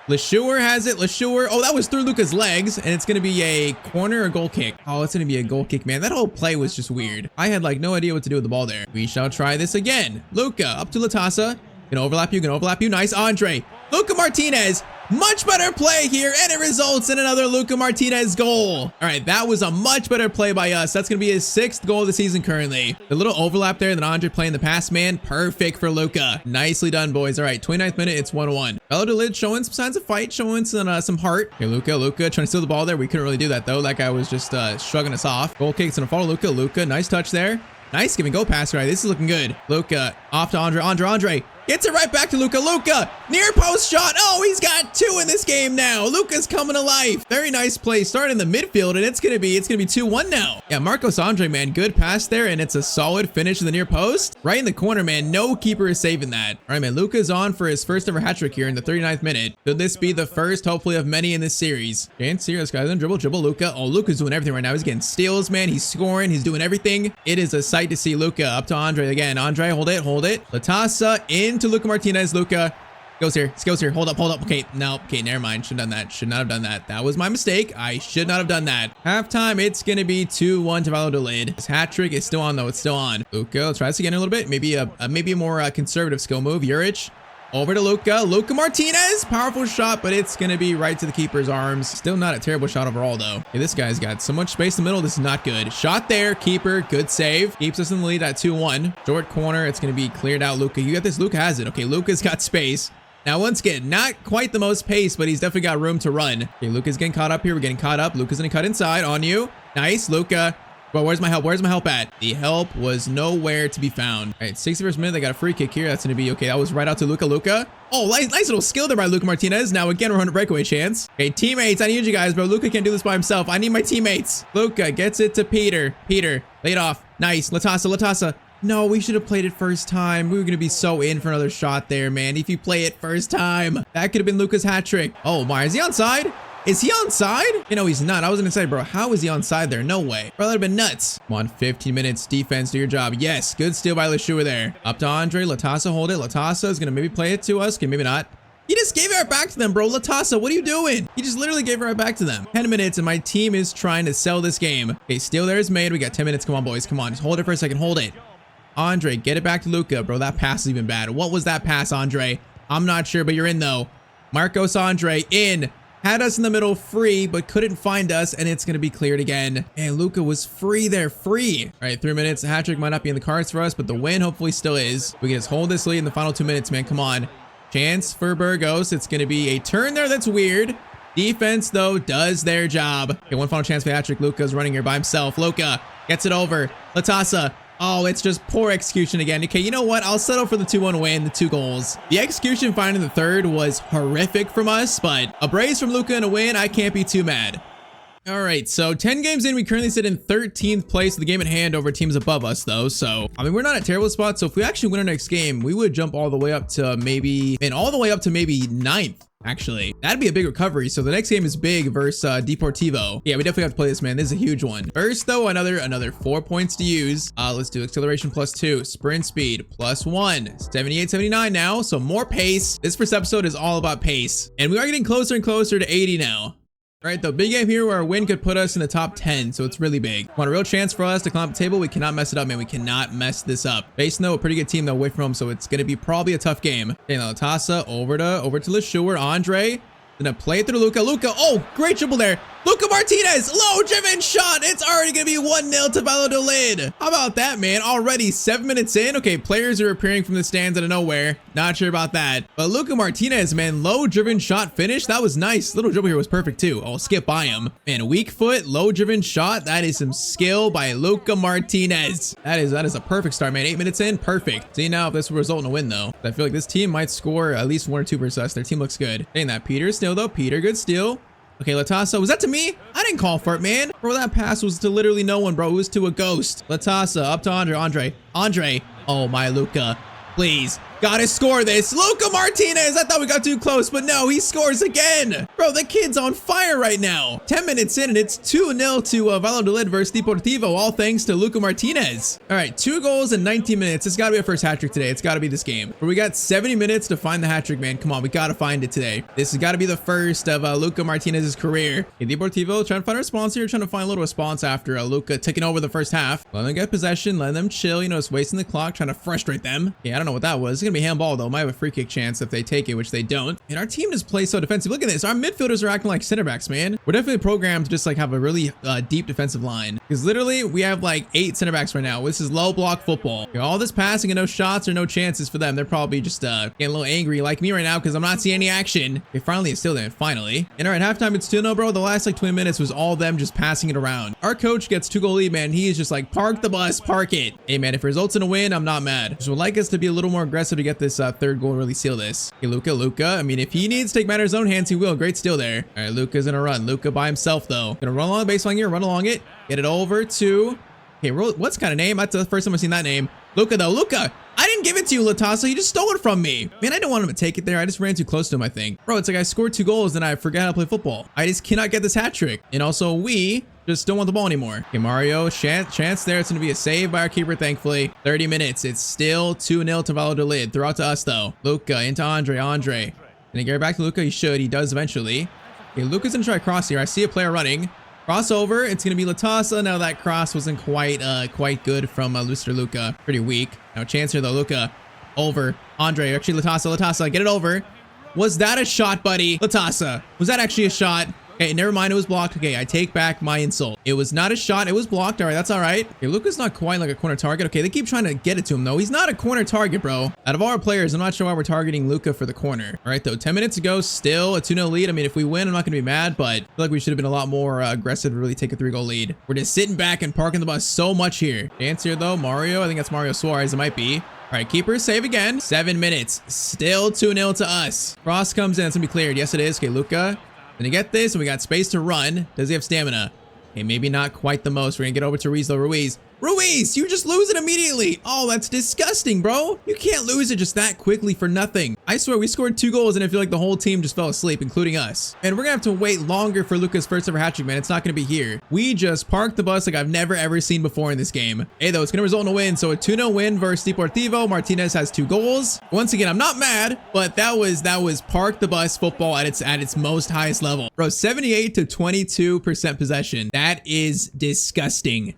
LeSure has it. LeSure. Oh, that was through Luka's legs. And it's going to be a corner or goal kick. Oh, it's going to be a goal kick, man. That whole play was just weird. I had like no idea what to do with the ball there. We shall try this again. Luka up to Latasa. Gonna overlap you. Gonna overlap you. Nice. Andre. Luka Martinez. Much better play here, and it results in another Luka Martinez goal. All right, that was a much better play by us. That's going to be his 6th goal of the season currently. The little overlap there, then Andre playing the pass, man. Perfect for Luka. Nicely done, boys. All right, 29th minute, it's 1-1. Valladolid showing some signs of fight, showing some heart. Okay, Luka trying to steal the ball there. We couldn't really do that, though. That guy was just shrugging us off. Goal kick's going to follow Luka. Luka, nice touch there. Nice give and go pass. All right, this is looking good. Luka off to Andre. Gets it right back to Luka. Luka, near post shot. Oh, he's got 2 in this game now. Luka's coming to life. Very nice play. Starting in the midfield, and it's gonna be 2-1 now. Yeah, Marcos Andre, man, good pass there, and it's a solid finish in the near post. Right in the corner, man. No keeper is saving that. All right, man. Luka's on for his first ever hat trick here in the 39th minute. Could this be the first, hopefully, of many in this series? Chance here. This guy's on dribble. Luka. Oh, Luka's doing everything right now. He's getting steals, man. He's scoring. He's doing everything. It is a sight to see. Luka up to Andre again. Andre, hold it. Latasa into Luka Martinez. Luka goes here. Hold up. Okay, no. Okay, never mind. Should have done that. Should not have done that. That was my mistake. I should not have done that. Halftime, it's going to be 2-1 to Valladolid. His hat trick is still on, though. It's still on. Luka, let's try this again a little bit. Maybe a more conservative skill move. Juric. Over to Luka. Luka Martinez. Powerful shot, but it's going to be right to the keeper's arms. Still not a terrible shot overall, though. Okay, this guy's got so much space in the middle. This is not good. Shot there. Keeper. Good save. Keeps us in the lead at 2-1. Short corner. It's going to be cleared out. Luka. You got this. Luka has it. Okay, Luka's got space. Now, once again, not quite the most pace, but he's definitely got room to run. Okay, Luka's getting caught up here. We're getting caught up. Luka's going to cut inside on you. Nice. Luka. But where's my help? Where's my help at? The help was nowhere to be found. All right, 61st minute. They got a free kick here. That's going to be okay. That was right out to Luka. Oh, nice little skill there by Luka Martinez. Now again, we're on a breakaway chance. Okay, teammates, I need you guys, bro. Luka can't do this by himself. I need my teammates. Luka gets it to Peter. Peter, laid off. Nice. Latasa. No, we should have played it first time. We were going to be so in for another shot there, man. If you play it first time, that could have been Luka's hat trick. Oh my, is he onside? Is he onside? You know, he's not. I wasn't inside, bro. How is he onside there? No way. Bro, that'd have been nuts. Come on, 15 minutes. Defense, do your job. Yes, good steal by LeSure there. Up to Andre. Latasa, hold it. Latasa is going to maybe play it to us. Okay, maybe not. He just gave it right back to them, bro. Latasa, what are you doing? He just literally gave it right back to them. 10 minutes, and my team is trying to sell this game. Okay, steal there is made. We got 10 minutes. Come on, boys. Come on. Just hold it for a second. Hold it. Andre, get it back to Luka. Bro, that pass is even bad. What was that pass, Andre? I'm not sure, but you're in, though. Marcos Andre in. Had us in the middle free, but couldn't find us, and it's going to be cleared again. And Luka was free there, free. All right, 3 minutes. A hat trick might not be in the cards for us, but the win hopefully still is. We can just hold this lead in the final 2 minutes, man. Come on. Chance for Burgos. It's going to be a turn there that's weird. Defense, though, does their job. Okay, one final chance for the hat trick. Luka's running here by himself. Luka gets it over. Latasa. Oh, it's just poor execution again. Okay, you know what? I'll settle for the 2-1 win, the 2 goals. The execution finding the third was horrific from us, but a brace from Luka and a win, I can't be too mad. All right, so 10 games in, we currently sit in 13th place of the game at hand over teams above us, though. So, I mean, we're not at a terrible spot. So if we actually win our next game, we would jump all the way up to maybe 9th. Actually, that'd be a big recovery. So the next game is big versus Deportivo. Yeah, we definitely have to play this, man. This is a huge one. First, though, another 4 points to use. Let's do acceleration +2, sprint speed +1, 78, 79 now. So more pace. This first episode is all about pace, and we are getting closer and closer to 80 now. All right, the big game here where a win could put us in the top 10, so it's really big. Want a real chance for us to climb up the table. We cannot mess it up, man. We cannot mess this up. Facing, though, a pretty good team, though, away from home, so it's going to be probably a tough game. Okay, now Latasa over to LeSure. Andre. Gonna play it through Luka. Oh, great dribble there. Luka Martinez, low driven shot. It's already gonna be 1-0 to Valladolid. How about that, man? Already 7 minutes in. Okay, players are appearing from the stands out of nowhere. Not sure about that. But Luka Martinez, man, low driven shot finish. That was nice. Little dribble here was perfect too. I'll skip by him. Man, weak foot, low driven shot. That is some skill by Luka Martinez. That is a perfect start, man. 8 minutes in, perfect. See now if this will result in a win though. I feel like this team might score at least 1 or 2 versus us. Their team looks good. Dang, that Peter still though. Peter, good steal. Okay, Latasa, was that to me? I didn't call for it, man. Bro, that pass was to literally no one, bro. It was to a ghost. Latasa, up to Andre. Oh, my Luka. Please. Gotta score this. Luka Martinez. I thought we got too close, but no, he scores again. Bro, the kid's on fire right now. 10 minutes in, and it's 2-0 to Valladolid versus Deportivo, all thanks to Luka Martinez. All right, 2 goals in 19 minutes. It's got to be our first hat trick today. It's got to be this game. But we got 70 minutes to find the hat trick, man. Come on, we got to find it today. This has got to be the first of Luka Martinez's career. Okay, Deportivo trying to find a response here, trying to find a little response after Luka taking over the first half. Let them get possession, let them chill. You know, it's wasting the clock, trying to frustrate them. Yeah, I don't know what that was. It's going to be handball, though. Might have a free kick chance if they take it, which they don't. And our team just plays so defensive. Look at this. Our midfielders are acting like center backs, man. We're definitely programmed to just like have a really deep defensive line. Because literally, we have like 8 center backs right now. This is low block football. Okay, all this passing and no shots or no chances for them. They're probably just getting a little angry like me right now because I'm not seeing any action. Okay, finally, it's still there. Finally. And all right, halftime, it's 2-0, bro. The last like 20 minutes was all them just passing it around. Our coach gets 2-goal lead, man. He is just like, park the bus, park it. Hey, man, if it results in a win, I'm not mad. Just would like us to be a little more aggressive to get this third goal and really seal this. Okay, Luka. I mean, if he needs to take matters in his own hands, he will. Great steal there. All right, Luka's gonna run. Luka by himself, though. Gonna run along the baseline here, run along it. Get it over to... Okay, what's kind of name? That's the first time I've seen that name. Luka, though. Luka, I didn't give it to you, Latasa. You just stole it from me. Man, I didn't want him to take it there. I just ran too close to him, I think. Bro, it's like I scored 2 goals and I forgot how to play football. I just cannot get this hat trick. And also, we just don't want the ball anymore. Okay, Mario, chance there. It's going to be a save by our keeper, thankfully. 30 minutes. It's still 2-0 to Valladolid. Throw out to us, though. Luka into Andre. Can he get it back to Luka? He should. He does eventually. Okay, Luka's going to try a cross here. I see a player running. Crossover, it's going to be Latasa. Now that cross wasn't quite good from Mr. Luka. Pretty weak. Now chance here though, Luka. Over. Andre, actually Latasa, get it over. Was that a shot, buddy? Latasa, was that actually a shot? Okay, never mind, it was blocked. Okay, I take back my insult. It was not a shot, it was blocked. All right, that's all right. Okay, Luka's not quite like a corner target. Okay, they keep trying to get it to him though. He's not a corner target, bro. Out of all our players, I'm not sure why we're targeting Luka for the corner. All right, though, 10 minutes ago, still a 2-0 lead. I mean, if we win, I'm not gonna be mad, but I feel like we should have been a lot more aggressive to really take a 3-goal lead. We're just sitting back and parking the bus so much here. Chance here though, Mario. I think that's Mario Suarez. It might be. All right, keeper save again. 7 minutes, still 2-0 to us. Cross comes in, it's gonna be cleared. Yes, it is. Okay, Luka. Gonna get this, and we got space to run. Does he have stamina? Okay, maybe not quite the most. We're gonna get over to Ruiz, though. Ruiz, you just lose it immediately. Oh, that's disgusting, bro. You can't lose it just that quickly for nothing. I swear, we scored 2 goals, and I feel like the whole team just fell asleep, including us. And we're gonna have to wait longer for Luka's first ever hat trick, man. It's not gonna be here. We just parked the bus like I've never ever seen before in this game. Hey, though, it's gonna result in a win. So a 2-0 win versus Deportivo. Martinez has 2 goals. Once again, I'm not mad, but that was park the bus football at its most highest level. Bro, 78 to 22% possession. That is disgusting.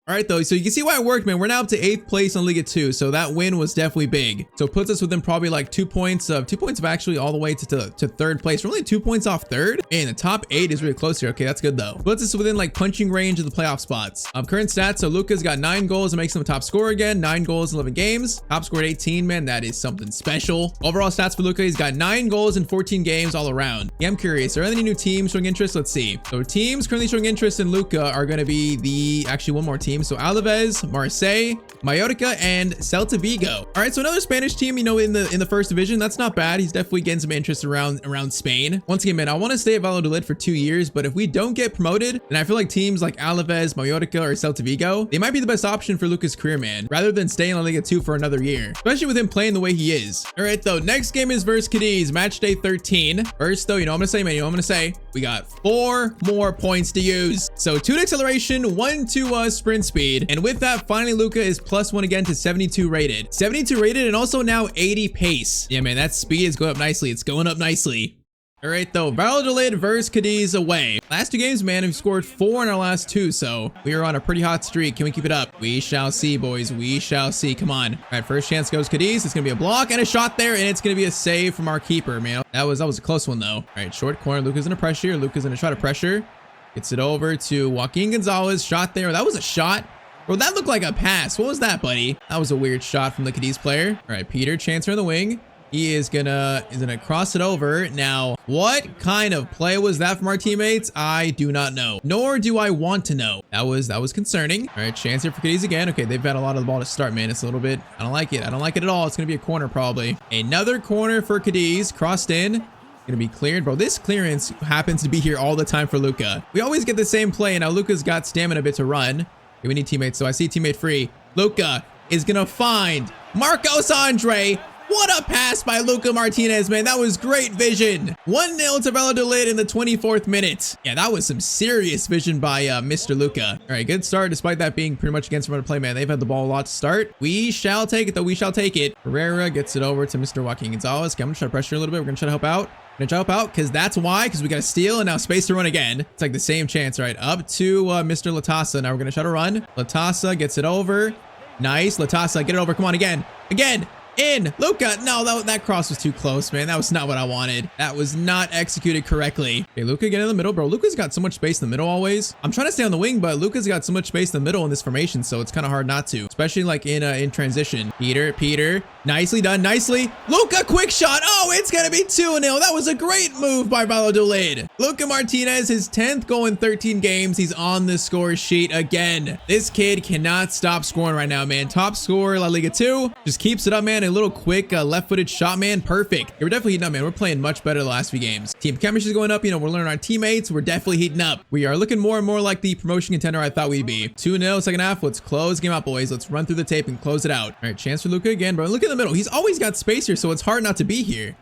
All right, though, so you can see why it worked, man. We're now up to 8th place on Liga 2, so that win was definitely big. So it puts us within probably like 2 points of actually all the way to 3rd place. We're only 2 points off 3rd. And the top 8 is really close here. Okay, that's good though. Puts us within like punching range of the playoff spots. Current stats, so Luka's got 9 goals and makes him a top scorer again. 9 goals in 11 games. Top scored 18, man. That is something special. Overall stats for Luka, he's got 9 goals in 14 games all around. Yeah, I'm curious. Are there any new teams showing interest? Let's see. So teams currently showing interest in Luka are going to be actually one more team. So Alaves, Marseille, Mallorca, and Celta Vigo. All right, so another Spanish team, you know, in the first division. That's not bad. He's definitely getting some interest around Spain. Once again, man, I want to stay at Valladolid for 2 years, but if we don't get promoted, then I feel like teams like Alaves, Mallorca, or Celta Vigo, they might be the best option for Luka's career, man, rather than staying on Liga 2 for another year, especially with him playing the way he is. All right, though, next game is versus Cadiz, match day 13. First, though, you know what I'm gonna say, man. You know what I'm gonna say? We got 4 more points to use. So 2 to acceleration, 1 to sprint speed, and with that, finally, Luka is +1 again to 72 rated. 72 rated, and also now 80 pace. Yeah, man, that speed is going up nicely. It's going up nicely. All right, though, Valladolid versus Cadiz away. Last 2 games, man, we've scored 4 in our last 2, so we are on a pretty hot streak. Can we keep it up? We shall see, boys. We shall see. Come on. All right, first chance goes Cadiz. It's gonna be a block and a shot there, and it's gonna be a save from our keeper, man. That was a close one, though. All right, short corner. Luka's gonna pressure. Luka's gonna try to pressure. Gets it over to Joaquin Gonzalez. Shot there. That was a shot. Bro, that looked like a pass. What was that, buddy? That was a weird shot from the Cadiz player. All right, Peter, chancer on the wing. He is gonna cross it over. Now, what kind of play was that from our teammates? I do not know, nor do I want to know. That was concerning. All right, chance here for Cadiz again. Okay, they've got a lot of the ball to start, man. It's a little bit, I don't like it. I don't like it at all. It's gonna be a corner probably. Another corner for Cadiz, crossed in. Gonna be cleared, bro. This clearance happens to be here all the time for Luka. We always get the same play, and now Luka's got stamina a bit to run. Okay, we need teammates, so I see teammate free. Luka is gonna find Marcos Andre. What a pass by Luka Martinez, man. That was great vision. 1-0 to Valladolid in the 24th minute. Yeah, that was some serious vision by Mr. Luka. All right, good start despite that being pretty much against run of play, man. They've had the ball a lot to start. We shall take it, though. We shall take it. Herrera gets it over to Mr. Joaquin Gonzalez. Okay, I'm going to try to pressure a little bit. We're going to try to help out. Gonna jump out because that's why, because we got a steal and now space to run again. It's like the same chance, right? Up to Mr. Latasa. Now we're gonna try to run. Latasa gets it over. Nice. Latasa, get it over. Come on, again. In. Luka. No, that cross was too close, man. That was not what I wanted. That was not executed correctly. Okay, Luka, get in the middle, bro. Luka's got so much space in the middle always. I'm trying to stay on the wing, but Luka's got so much space in the middle in this formation, so it's kind of hard not to, especially like in transition. Peter. Nicely done. Nicely. Luka, quick shot. Oh, it's going to be 2-0. That was a great move by Valladolid. Luka Martinez, his 10th goal in 13 games. He's on the score sheet again. This kid cannot stop scoring right now, man. Top scorer, La Liga 2. Just keeps it up, man. A little quick left-footed shot, man. Perfect. Yeah, we're definitely heating up, man. We're playing much better the last few games. Team chemistry is going up. You know, we're learning our teammates. We're definitely heating up. We are looking more and more like the promotion contender I thought we'd be. 2-0, second half. Let's close the game out, boys. Let's run through the tape and close it out. All right, chance for Luka again, bro. Look in the middle. He's always got space here, so it's hard not to be here.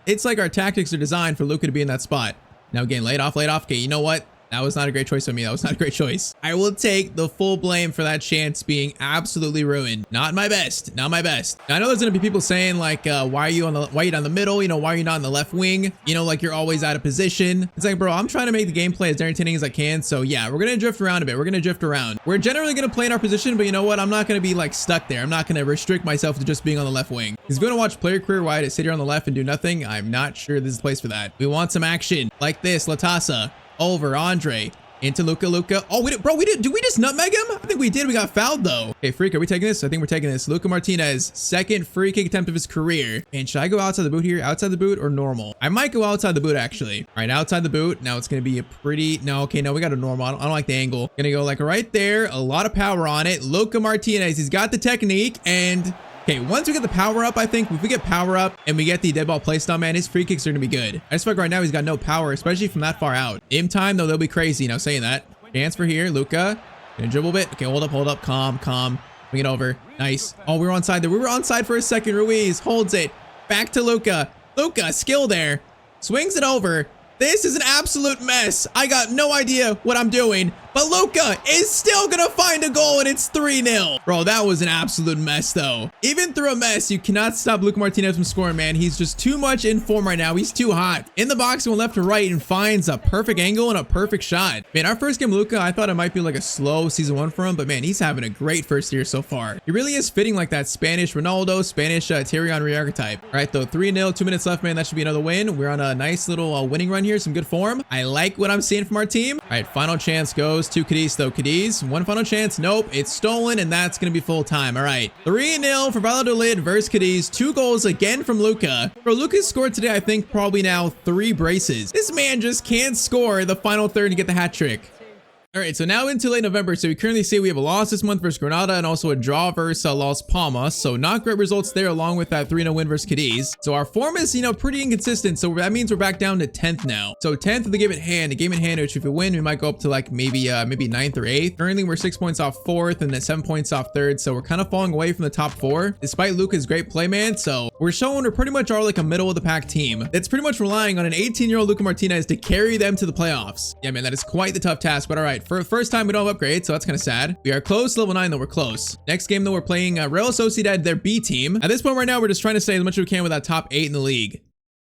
It's like our tactics are designed for Luka to be in that spot. Now again, laid off. Okay, you know what? That was not a great choice for me. That was not a great choice. I will take the full blame for that chance being absolutely ruined. Not my best. Not my best. Now, I know there's gonna be people saying like, why are you down the middle? You know, why are you not in the left wing? You know, like you're always out of position. It's like, bro, I'm trying to make the gameplay as entertaining as I can. So yeah, we're gonna drift around a bit. We're generally gonna play in our position, but you know what? I'm not gonna be like stuck there. I'm not gonna restrict myself to just being on the left wing. He's gonna watch player career wide to sit here on the left and do nothing. I'm not sure this is the place for that. We want some action like this. Latasa over Andre. Into Luka. Oh, did we just nutmeg him? I think we did. We got fouled though. Okay, freak, are we taking this? I think we're taking this. Luka Martinez, second free kick attempt of his career. And should I go outside the boot here? Outside the boot or normal? I might go outside the boot actually. All right, outside the boot. Now it's gonna be a pretty, no, okay, no, we got a normal. I don't like the angle. Gonna go like right there. A lot of power on it. Luka Martinez, he's got the technique and okay, once we get the power up, I think if we get power up and we get the dead ball placed on, man, his free kicks are gonna be good. I just feel like right now he's got no power, especially from that far out. In time though, they'll be crazy. Now saying that, chance for here, Luka, gonna dribble a bit. Okay, hold up, calm. Bring it over. Nice. Oh, we were onside there. We were onside for a second. Ruiz holds it. Back to Luka. Luka, skill there. Swings it over. This is an absolute mess. I got no idea what I'm doing, but Luka is still gonna find a goal and it's 3-0. Bro, that was an absolute mess though. Even through a mess, you cannot stop Luka Martinez from scoring, man. He's just too much in form right now. He's too hot. In the box, going left to right and finds a perfect angle and a perfect shot. Man, our first game, Luka, I thought it might be like a slow season 1 for him, but man, he's having a great first year so far. He really is fitting like that Spanish Ronaldo, Spanish Thierry Henry archetype. All right, though, 3-0, 2 minutes left, man. That should be another win. We're on a nice little winning run here. Some good form. I like what I'm seeing from our team. All right, final chance goes to Cadiz, though. Cadiz, one final chance. Nope, it's stolen, and that's going to be full time. All right, 3-0 for Valladolid versus Cadiz. 2 goals again from Luka. Bro, Luka scored today, I think, probably now 3 braces. This man just can't score the final third to get the hat trick. All right, so now into late November. So we currently see we have a loss this month versus Granada and also a draw versus Las Palmas. So not great results there along with that 3-0 win versus Cadiz. So our form is, you know, pretty inconsistent. So that means we're back down to 10th now. So 10th of the game at hand, which if we win, we might go up to like maybe 9th or 8th. Currently, we're 6 points off 4th and then 7 points off 3rd. So we're kind of falling away from the top 4 despite Luka's great play, man. So we're showing we pretty much are like a middle of the pack team that's pretty much relying on an 18-year-old Luka Martinez to carry them to the playoffs. Yeah, man, that is quite the tough task. But all right, for the first time, we don't have upgrades, so that's kind of sad. We are close to level 9, though. We're close. Next game, though, we're playing Real Sociedad, their B team. At this point right now, we're just trying to stay as much as we can with that top 8 in the league.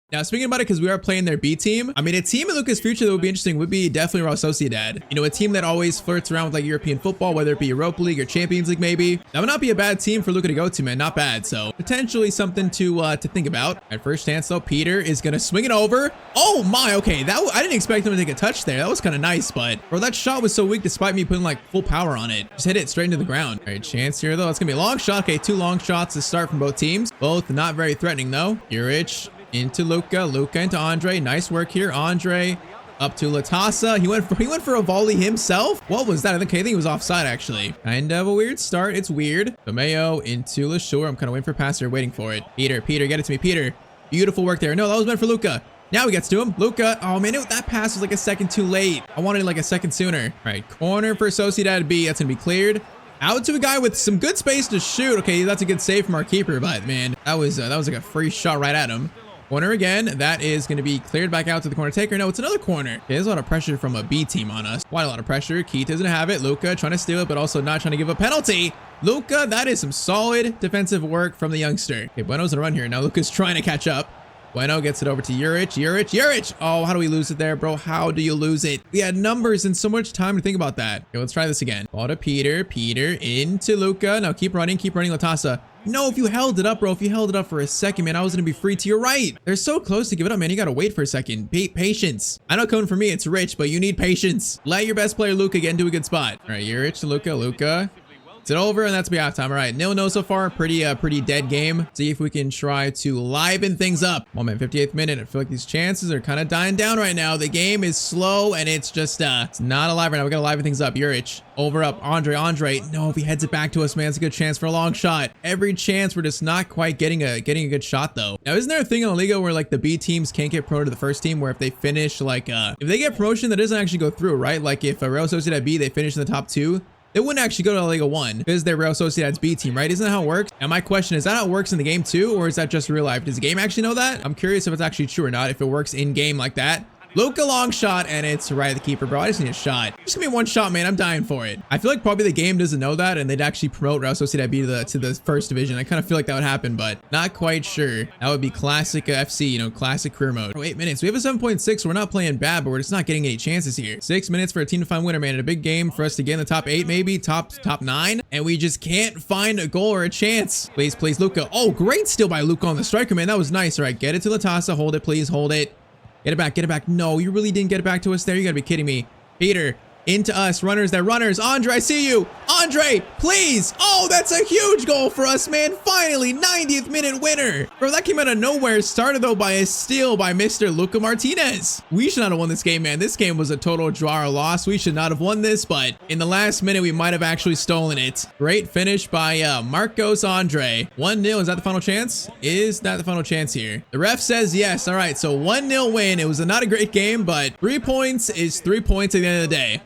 Now, speaking about it, because we are playing their B team, I mean, a team in Luka's future that would be interesting would be definitely Real Sociedad. You know, a team that always flirts around with like European football, whether it be Europa League or Champions League, maybe. That would not be a bad team for Luka to go to, man. Not bad. So potentially something to think about. At first chance, though, Peter is going to swing it over. Oh my, okay. I didn't expect him to take a touch there. That was kind of nice, but bro, that shot was so weak despite me putting like full power on it. Just hit it straight into the ground. All right, chance here, though. It's going to be a long shot. Okay, 2 long shots to start from both teams. Both not very threatening, though. Juric into Luka into Andre. Nice work here. Andre up to Latasa. He went for a volley himself. What was that? I think he was offside actually. Kind of a weird start. It's weird. Tomeo into LaSure. I'm kind of waiting for a pass here, waiting for it. Peter, get it to me. Peter, beautiful work there. No, that was meant for Luka. Now he gets to him. Luka. Oh man, that pass was like a second too late. I wanted like a second sooner. All right, corner for Sociedad B. That's gonna be cleared. Out to a guy with some good space to shoot. Okay, that's a good save from our keeper, but man, that was like a free shot right at him. Corner again. That is going to be cleared back out to the corner taker. No, it's another corner. Okay, there's a lot of pressure from a B team on us. Quite a lot of pressure. Keith doesn't have it. Luka trying to steal it, but also not trying to give a penalty. Luka, that is some solid defensive work from the youngster. Okay, Bueno's on a run here. Now Luka's trying to catch up. Bueno gets it over to Juric. Oh, how do we lose it there, bro? How do you lose it? We had numbers and so much time to think about that. Okay, let's try this again. Ball to Peter. Peter into Luka. Now keep running, Latasa. No, if you held it up, bro, if you held it up for a second, man, I was going to be free to your right. They're so close to give it up, man. You got to wait for a second. Patience. I know coming for me, it's Rich, but you need patience. Let your best player, Luka, get into a good spot. All right, Juric to Luka. It's over, and that's be halftime. All right, 0-0 so far. Pretty dead game. See if we can try to liven things up. Moment, 58th minute. I feel like these chances are kind of dying down right now. The game is slow, and it's just it's not alive right now. We gotta liven things up. Juric over up. Andre. No, if he heads it back to us, man, it's a good chance for a long shot. Every chance, we're just not quite getting a good shot though. Now, isn't there a thing in La Liga where like the B teams can't get promoted to the first team, where if they finish like if they get promotion, that doesn't actually go through, right? Like if Real Sociedad B they finish in the top 2. They wouldn't actually go to La Liga 1 because they're Real Sociedad's B team, right? Isn't that how it works? And my question is that how it works in the game too, or is that just real life? Does the game actually know that? I'm curious if it's actually true or not, if it works in game like that. Luka long shot, and it's right at the keeper, bro. I just need a shot. Just give me one shot, man. I'm dying for it. I feel like probably the game doesn't know that, and they'd actually promote Real Sociedad B to the first division. I kind of feel like that would happen, but not quite sure. That would be classic FC, you know, classic career mode. Oh, 8 minutes. We have a 7.6. So we're not playing bad, but we're just not getting any chances here. 6 minutes for a team to find winner, man. And a big game for us to get in the top 8, maybe top 9, and we just can't find a goal or a chance. Please, Luka. Oh, great steal by Luka on the striker, man. That was nice. All right, get it to Latasa. Hold it, please. Hold it. Get it back. No, you really didn't get it back to us there. You gotta be kidding me. Peter, into us. Runners. Andre, I see you. Andre, please. Oh, that's a huge goal for us, man. Finally, 90th minute winner. Bro, that came out of nowhere. Started, though, by a steal by Mr. Luka Martinez. We should not have won this game, man. This game was a total draw or loss. We should not have won this, but in the last minute, we might have actually stolen it. Great finish by Marcos Andre. 1-0. Is that the final chance? Is that the final chance here? The ref says yes. All right, so 1-0 win. It was not a great game, but 3 points is 3 points at the end of the day.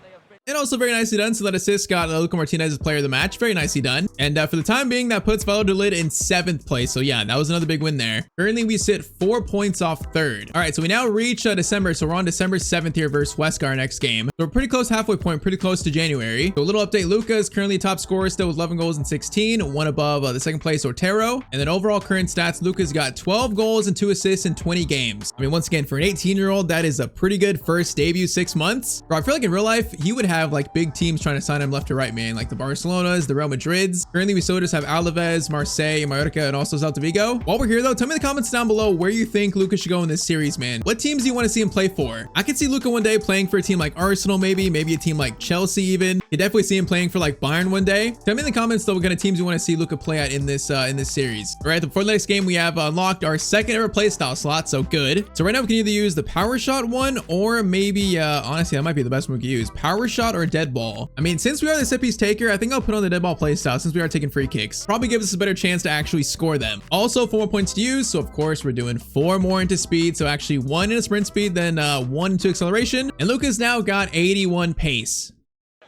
And also very nicely done. So that assist got Luka Martinez as player of the match. Very nicely done. And for the time being, that puts Valladolid in 7th place. So yeah, that was another big win there. Currently, we sit 4 points off 3rd. All right, so we now reach December. So we're on December 7th here versus Huesca next game. So we're pretty close halfway point, pretty close to January. So a little update. Luka is currently top scorer still with 11 goals and 16. One above the second place Otero. And then overall current stats, Luka's got 12 goals and 2 assists in 20 games. I mean, once again, for an 18-year-old, that is a pretty good first debut 6 months. Bro, I feel like in real life, he would have like big teams trying to sign him left to right, man, like the Barcelonas, the Real Madrids. Currently, we still just have Alaves, Marseille, Mallorca, and also Celta Vigo. While we're here, though, tell me in the comments down below where you think Luka should go in this series, man. What teams do you want to see him play for? I could see Luka one day playing for a team like Arsenal, maybe a team like Chelsea even. You definitely see him playing for like Bayern one day. Tell me in the comments, though, what kind of teams you want to see Luka play at in this series. All right, before the next game, we have unlocked our second ever playstyle slot, so good. So right now, we can either use the power shot one, or maybe, honestly, that might be the best one we could use. Power shot or dead ball. I mean, since we are the set piece taker, I think I'll put on the dead ball playstyle since we are taking free kicks. Probably gives us a better chance to actually score them. Also, 4 more points to use, so of course, we're doing 4 more into speed. So actually 1 into sprint speed, then 1 into acceleration. And Luka's now got 81 pace.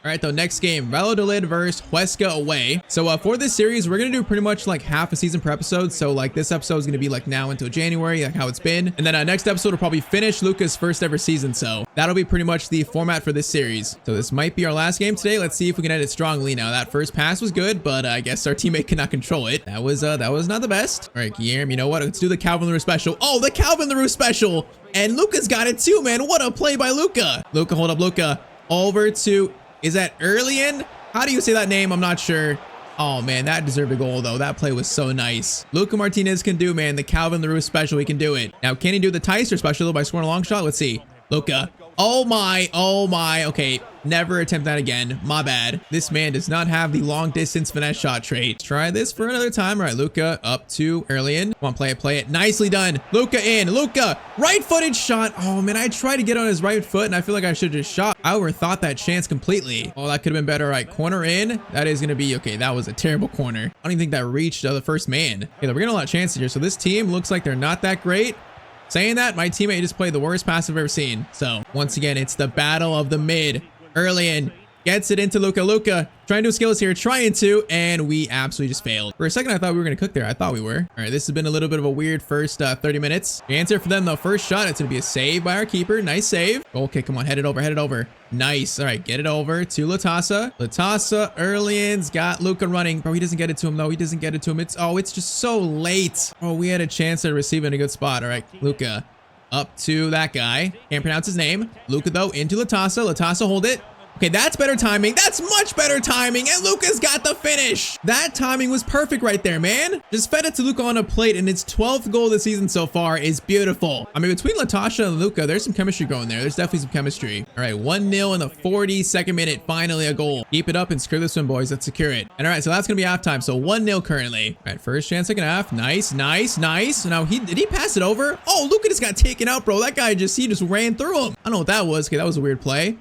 All right, though, next game, Valladolid versus Huesca away. So for this series, we're going to do pretty much like half a season per episode. So like this episode is going to be like now until January, like how it's been. And then next episode will probably finish Luka's first ever season. So that'll be pretty much the format for this series. So this might be our last game today. Let's see if we can end it strongly. Now that first pass was good, but I guess our teammate cannot control it. That was not the best. All right, Guillermo, you know what? Let's do the Calvin Leroux special. Oh, the Calvin Leroux special. And Luka's got it too, man. What a play by Luka. Luka, hold up, Luka. Over to... Is that Erlian? How do you say that name? I'm not sure. Oh, man, that deserved a goal, though. That play was so nice. Luka Martinez can do, man. The Calvin Leroux special, he can do it. Now, can he do the Tyztir special, though, by scoring a long shot? Let's see. Luka. Oh, my. Okay, never attempt that again. My bad. This man does not have the long-distance finesse shot trait. Let's try this for another time. All right, Luka up to Erlian. Come on, play it. Nicely done. Luka in. Luka. Right-footed shot. Oh, man, I tried to get on his right foot, and I feel like I should have just shot. I overthought that chance completely. Oh, that could have been better. All right, corner in. That is going to be... Okay, that was a terrible corner. I don't even think that reached the first man. Okay, we're getting a lot of chances here. So this team looks like they're not that great. Saying that, my teammate just played the worst pass I've ever seen. So, once again, it's the battle of the mid. Erlian Gets it into Luka. Luka trying to do skills here, and we absolutely just failed. For a second, I thought we were going to cook there. I thought we were. All right, this has been a little bit of a weird first 30 minutes. The answer for them, though, first shot, it's going to be a save by our keeper. Nice save. Okay, come on, head it over. Nice. All right, get it over to Latasa. Latasa, Erlian's got Luka running. Bro, he doesn't get it to him, though. It's just so late. Oh, we had a chance to receive it in a good spot. All right, Luka up to that guy. Can't pronounce his name. Luka, though, into Latasa. Latasa, hold it. Okay, that's better timing. That's much better timing. And Luka's got the finish. That timing was perfect right there, man. Just fed it to Luka on a plate, and his 12th goal of the season so far is beautiful. I mean, between Latasha and Luka, there's some chemistry going there. There's definitely some chemistry. All right, 1-0 in the 42nd minute. Finally a goal. Keep it up and screw this one, boys. Let's secure it. And all right, so that's going to be halftime. So 1-0 currently. All right, first chance, second half. Nice. Now, did he pass it over? Oh, Luka just got taken out, bro. That guy he just ran through him. I don't know what that was. Okay, that was a weird play.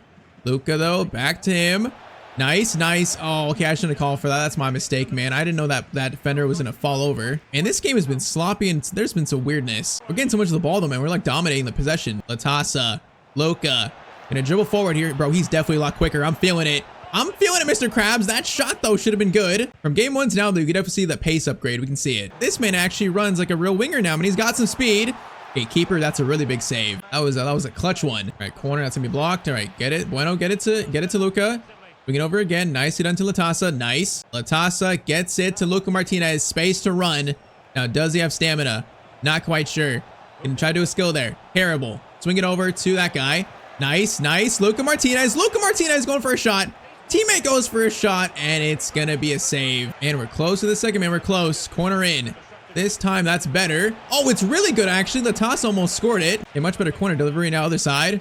Luka, though, back to him. Nice. Oh, okay, I shouldn't have called for that. That's my mistake, man. I didn't know that defender was going to fall over. And this game has been sloppy, and there's been some weirdness. We're getting so much of the ball, though, man. We're, like, dominating the possession. Latasa, Luka, gonna dribble forward here. Bro, he's definitely a lot quicker. I'm feeling it, Mr. Krabs. That shot, though, should have been good. From game 1 to now, though, you can definitely see the pace upgrade. We can see it. This man actually runs like a real winger now, and he's got some speed. Okay, keeper, that's a really big save. That was a clutch one. All right, corner, that's gonna be blocked. All right, get it. Bueno, get it to Luka. Bring it over again. Nicely done to Latasa. Nice. Latasa gets it to Luka Martinez. Space to run. Now, does he have stamina? Not quite sure. Can try to do a skill there. Terrible. Swing it over to that guy. Nice. Luka Martinez going for a shot. Teammate goes for a shot, and it's gonna be a save. And we're close to the second man. We're close. Corner in. This time, that's better. Oh, it's really good, actually. The toss almost scored it. A much better corner delivery now, other side.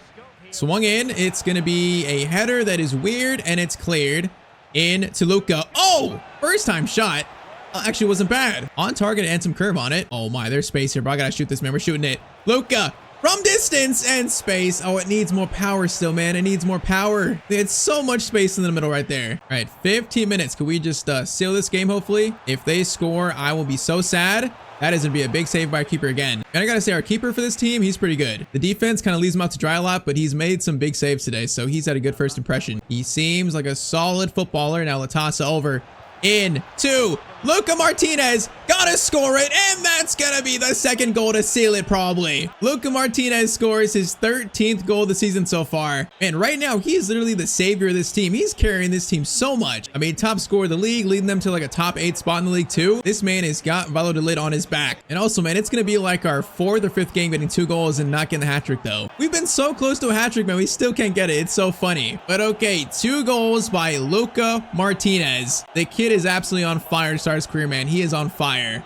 Swung in. It's going to be a header that is weird, and it's cleared in to Luka. Oh, first time shot. Actually, wasn't bad. On target and some curve on it. Oh, my, there's space here, bro. I got to shoot this, man. We're shooting it. Luka from distance and space. Oh, it needs more power still, man. It needs more power. They had so much space in the middle right there. All right, 15 minutes. Can we just seal this game, hopefully? If they score, I will be so sad. That is going to be a big save by our keeper again. And I got to say, our keeper for this team, he's pretty good. The defense kind of leaves him out to dry a lot, but he's made some big saves today, so he's had a good first impression. He seems like a solid footballer. Now Latasa over into Luka Martinez, gotta score it, and that's gonna be the second goal to seal it probably. Luka Martinez scores his 13th goal of the season so far, and right now he's literally the savior of this team. He's carrying this team so much. I mean, top scorer of the league, leading them to like a top 8 spot in the league too. This man has got Valladolid on his back. And also, man, it's gonna be like our 4th or 5th game getting 2 goals and not getting the hat trick though. We've been so close to a hat trick, man, we still can't get it. It's so funny. But okay, 2 goals by Luka Martinez. The kid is absolutely on fire to start his career, man. He is on fire.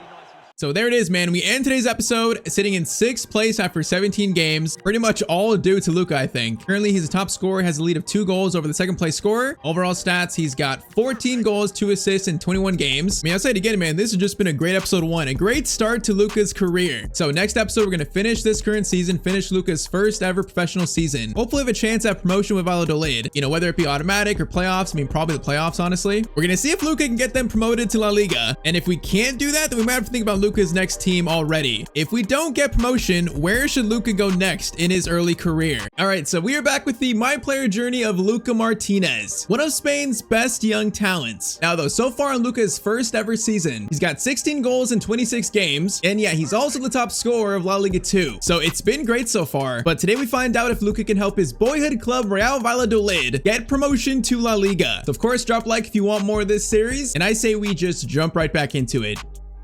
So there it is, man. We end today's episode sitting in 6th place after 17 games. Pretty much all due to Luka, I think. Currently, he's a top scorer, has a lead of 2 goals over the 2nd place scorer. Overall stats, he's got 14 goals, 2 assists in 21 games. I mean, I'll say it again, man. This has just been a great episode 1. A great start to Luka's career. So next episode, we're going to finish this current season, finish Luka's first ever professional season. Hopefully have a chance at promotion with Valladolid. You know, whether it be automatic or playoffs. I mean, probably the playoffs, honestly. We're going to see if Luka can get them promoted to La Liga. And if we can't do that, then we might have to think about Luka's next team already. If we don't get promotion, where should Luka go next in his early career? All right, so we are back with the My Player journey of Luka Martinez, one of Spain's best young talents. Now though, so far in Luka's first ever season, he's got 16 goals in 26 games, and yeah, he's also the top scorer of La Liga 2. So it's been great so far, but today we find out if Luka can help his boyhood club Real Valladolid get promotion to La Liga. So of course, drop a like if you want more of this series, and I say we just jump right back into it.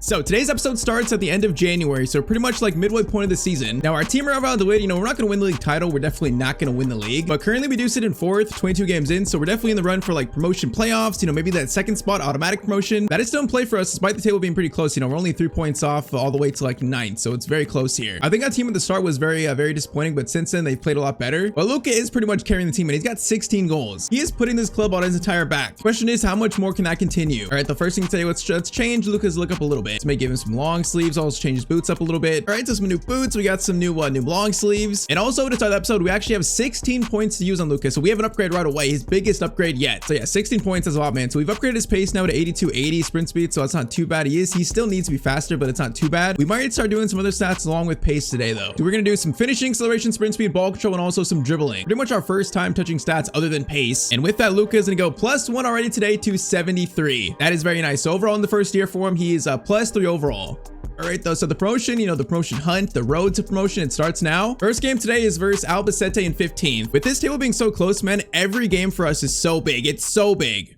So today's episode starts at the end of January, so pretty much like midway point of the season. Now our team Real Valladolid, you know, we're not going to win the league title. We're definitely not going to win the league, but currently we do sit in 4th, 22 games in. So we're definitely in the run for like promotion playoffs, you know, maybe that 2nd spot automatic promotion. That is still in play for us, despite the table being pretty close. You know, we're only 3 points off all the way to like 9th. So it's very close here. I think our team at the start was very disappointing, but since then they've played a lot better. But Luka is pretty much carrying the team, and he's got 16 goals. He is putting this club on his entire back. Question is, how much more can that continue? All right, the first thing to say, let's change Luka's look up a little bit. bit. So may give him some long sleeves, also change his boots up a little bit. All right, so some new boots. We got some new long sleeves. And also to start the episode, we actually have 16 points to use on Luka. So we have an upgrade right away, his biggest upgrade yet. So yeah, 16 points is a lot, man. So we've upgraded his pace now to 8280 sprint speed. So that's not too bad. He still needs to be faster, but it's not too bad. We might start doing some other stats along with pace today though. So we're going to do some finishing, acceleration, sprint speed, ball control, and also some dribbling. Pretty much our first time touching stats other than pace. And with that, Luka is going to go +1 already today to 73. That is very nice. So overall in the first year for him, he is +3 overall. All right, though, so the promotion, the promotion hunt, the road to promotion, it starts now. First game today is versus Albacete in 15th. With this table being so close, man, every game for us is so big. It's so big.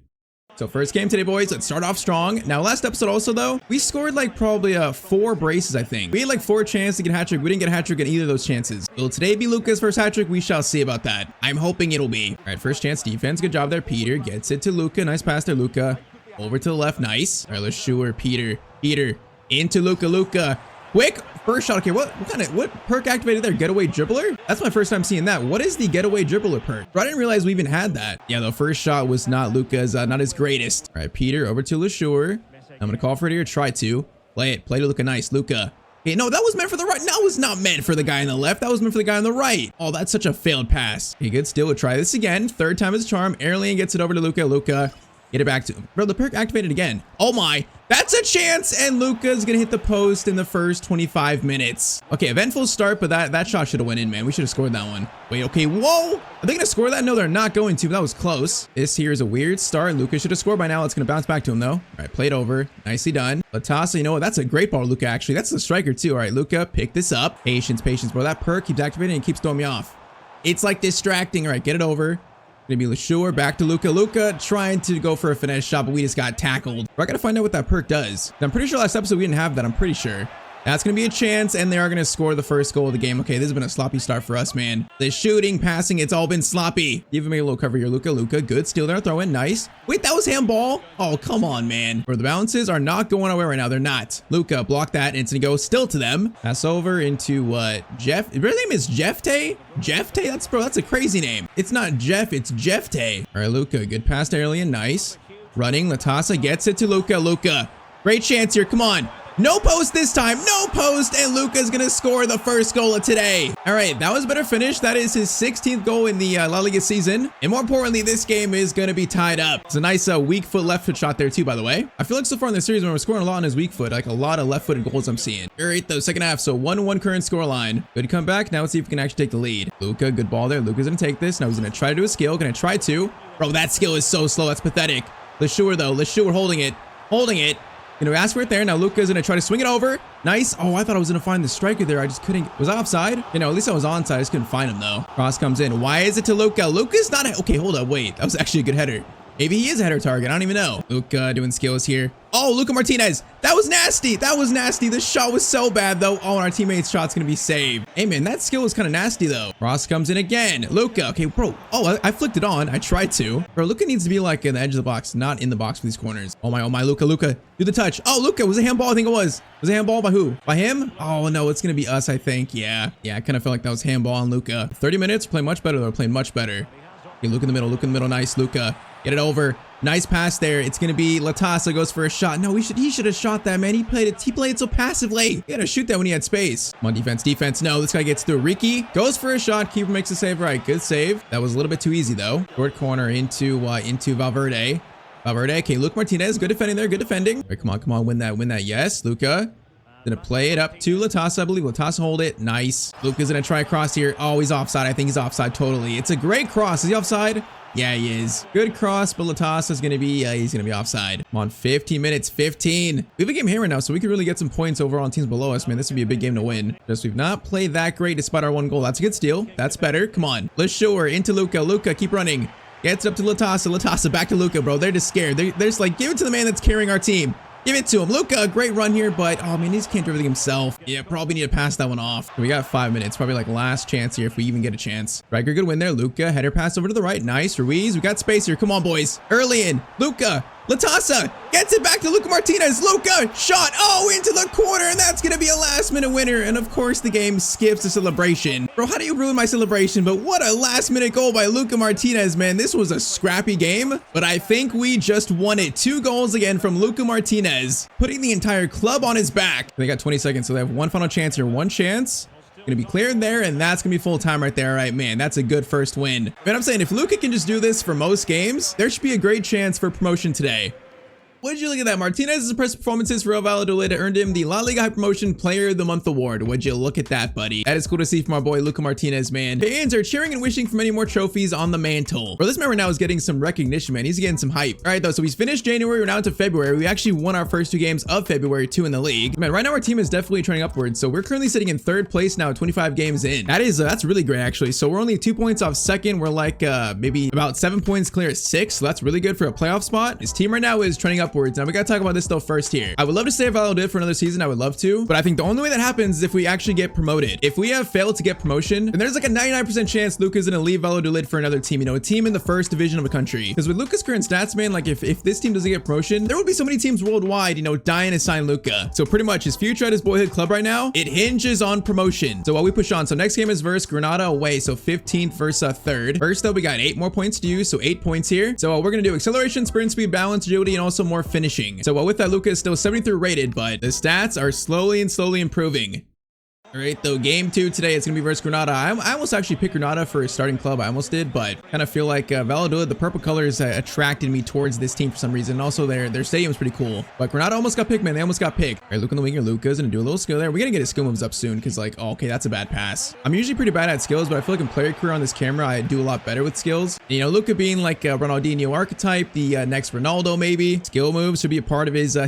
So first game today, boys. Let's start off strong. Now, last episode also, though, we scored like probably 4 braces, I think. We had like 4 chances to get a hat trick. We didn't get a hat trick in either of those chances. Will today be Luka's first hat trick? We shall see about that. I'm hoping it'll be. All right, first chance defense. Good job there. Peter gets it to Luka. Nice pass there, Luka. Over to the left. Nice. All right, let's shoot her. Peter into Luka. Quick first shot. Okay, what perk activated there? Getaway dribbler? That's my first time seeing that. What is the getaway dribbler perk? Bro, I didn't realize we even had that. Yeah, the first shot was not Luka's, not his greatest. All right, Peter over to LeSure. I'm gonna call for it here. Try to play to Luka. Nice, Luka. Okay, no, that was meant for the right. That was not meant for the guy on the left. That was meant for the guy on the right. Oh, that's such a failed pass. Okay, good steal. We'll try this again. Third time is a charm. Airlane gets it over to Luka. Luka, get it back to him. Bro, the perk activated again. Oh my. That's a chance, and Luka's gonna hit the post in the first 25 minutes. Okay, eventful start, but that shot should have went in, man. We should have scored that one. Wait, okay, whoa! Are they gonna score that? No, they're not going to, but that was close. This here is a weird start. Luka should have scored by now. It's gonna bounce back to him, though. All right, played over. Nicely done. Latasa, you know what? That's a great ball, Luka, actually. That's the striker, too. All right, Luka, pick this up. Patience, bro. That perk keeps activating and keeps throwing me off. It's like distracting. All right, get it over. Gonna be LeSure, back to Luka. Luka trying to go for a finesse shot, but we just got tackled. I gotta find out what that perk does. I'm pretty sure last episode we didn't have that. I'm pretty sure. That's gonna be a chance, and they are gonna score the first goal of the game. Okay, this has been a sloppy start for us, man. The shooting, passing, it's all been sloppy. Give me a little cover here, Luka. Good steal there, throw in, nice. Wait, that was handball? Oh, come on, man. Bro, the bounces are not going away right now. They're not. Luka, block that, and it's gonna go still to them. Pass over into Jeff. His real name is Jefte? Jefte? That's a crazy name. It's not Jeff, it's Jefte. All right, Luka, good pass to Alien, nice. Running, Latasa gets it to Luka. Great chance here, come on. No post this time, no post, and Luka's gonna score the first goal of today. All right, that was a better finish. That is his 16th goal in the La Liga season. And more importantly, this game is gonna be tied up. It's a nice weak foot left foot shot there too, by the way. I feel like so far in the series, when we're scoring a lot on his weak foot, like a lot of left footed goals I'm seeing. All right, though, second half, so 1-1 current score line. Good comeback. Now let's see if we can actually take the lead. Luka, good ball there. Luka's gonna take this. Now he's gonna try to do a skill. Gonna try to. Bro, that skill is so slow. That's pathetic. LeSure, though. LeSure holding it. Gonna ask for it there. Now Luka's gonna try to swing it over. Nice. Oh, I thought I was gonna find the striker there. I just couldn't. Was I offside? At least I was onside. I just couldn't find him though. Cross comes in. Why is it to Luka? Luka's not. Okay, hold up. Wait. That was actually a good header. Maybe he is a header target. I don't even know. Luka doing skills here. Oh, Luka Martinez. That was nasty. The shot was so bad though. Oh, and our teammate's shot's gonna be saved. Hey man, that skill was kind of nasty though. Cross comes in again. Luka. Okay, bro. Oh, I flicked it on. I tried to. Bro, Luka needs to be like in the edge of the box, not in the box for these corners. Oh my, Luka. Do the touch. Oh, Luka, was a handball. I think it was. Was a handball by who? By him? Oh no, it's gonna be us, I think. Yeah, I kind of felt like that was handball on Luka. 30 minutes, playing much better though. Playing much better. Okay, Luka in the middle. Nice, Luka. Get it over. Nice pass there. It's gonna be Latasa goes for a shot. No, he should have shot that, man. He played it so passively. He had to shoot that when he had space. Come on, defense. No, this guy gets through. Ricky goes for a shot. Keeper makes a save. Right, good save. That was a little bit too easy though. Short corner into Valverde. Okay, Luka Martinez, good defending there. Good defending. All right, come on, win that. Yes, Luka. Gonna play it up to Latasa, I believe. Latasa hold it. Nice. Luka's gonna try a cross here. Oh, he's offside. I think he's offside totally. It's a great cross. Is he offside? Yeah, he is. Good cross, but Latasa's gonna be, he's gonna be offside. Come on, 15 minutes, 15. We have a game here right now, so we can really get some points overall on teams below us, man. This would be a big game to win. Just we've not played that great despite our 1 goal. That's a good steal. That's better. Come on. LeSure into Luka. Luka, keep running. Gets it up to Latasa. Latasa back to Luka, bro. They're just scared. They're just like, give it to the man that's carrying our team. Give it to him. Luka, great run here, but oh man, he just can't do everything himself. Yeah, probably need to pass that one off. We got 5 minutes, probably like last chance here if we even get a chance. Striker, good win there. Luka, header pass over to the right. Nice. Ruiz, we got space here. Come on, boys. Early in. Luka. Latasa gets it back to Luka Martinez. Luka shot. Oh, into the corner. And that's going to be a last-minute winner. And of course, the game skips the celebration. Bro, how do you ruin my celebration? But what a last-minute goal by Luka Martinez, man. This was a scrappy game, but I think we just won it. 2 goals again from Luka Martinez, putting the entire club on his back. They got 20 seconds, so they have one final chance here. One chance. Gonna be cleared there, and that's gonna be full time right there. All right, man, that's a good first win. Man, I'm saying if Luka can just do this for most games, there should be a great chance for promotion today. What did you look at that? Martinez's impressive performances for Real Valladolid earned him the La Liga High Promotion Player of the Month award. Would you look at that, buddy? That is cool to see from our boy Luka Martinez, man. Fans are cheering and wishing for many more trophies on the mantle. Bro, this man right now is getting some recognition, man. He's getting some hype. All right, though, so he's finished January. We're now into February. We actually won our first 2 games of February, 2 in the league. Man, right now our team is definitely trending upwards. So we're currently sitting in 3rd place now, 25 games in. That's really great, actually. So we're only 2 points off second. We're like maybe about 7 points clear at 6th. So that's really good for a playoff spot. His team right now is trending upwards. Now we gotta talk about this though first here. I would love to stay at Valladolid for another season. I would love to, but I think the only way that happens is if we actually get promoted. If we have failed to get promotion, then there's like a 99% chance Luka's gonna leave Valladolid for another team, you know, a team in the 1st division of a country. Because with Luka's current stats, man, like if this team doesn't get promotion, there would be so many teams worldwide, you know, dying to sign Luka. So pretty much his future at his boyhood club right now, it hinges on promotion. So while we push on, so next game is versus Granada away, so 15th versus 3rd. First though, we got 8 more points to use, so 8 points here. So we're gonna do acceleration, sprint speed, balance, agility, and also more finishing. So with that, Luka is still 73 rated, but the stats are slowly improving. All right, though, game 2 today, it's gonna be versus Granada. I almost actually picked Granada for a starting club. I almost did, but kind of feel like Valladolid, the purple colors attracted me towards this team for some reason. And also their stadium's pretty cool. But Granada almost got picked, man. They almost got picked. All right, Luka on the winger. Luka's gonna do a little skill there. We're gonna get his skill moves up soon because like, oh, okay, that's a bad pass. I'm usually pretty bad at skills, but I feel like in player career on this camera, I do a lot better with skills. And, you know, Luka being like a Ronaldinho archetype, the next Ronaldo maybe. Skill moves should be a part of his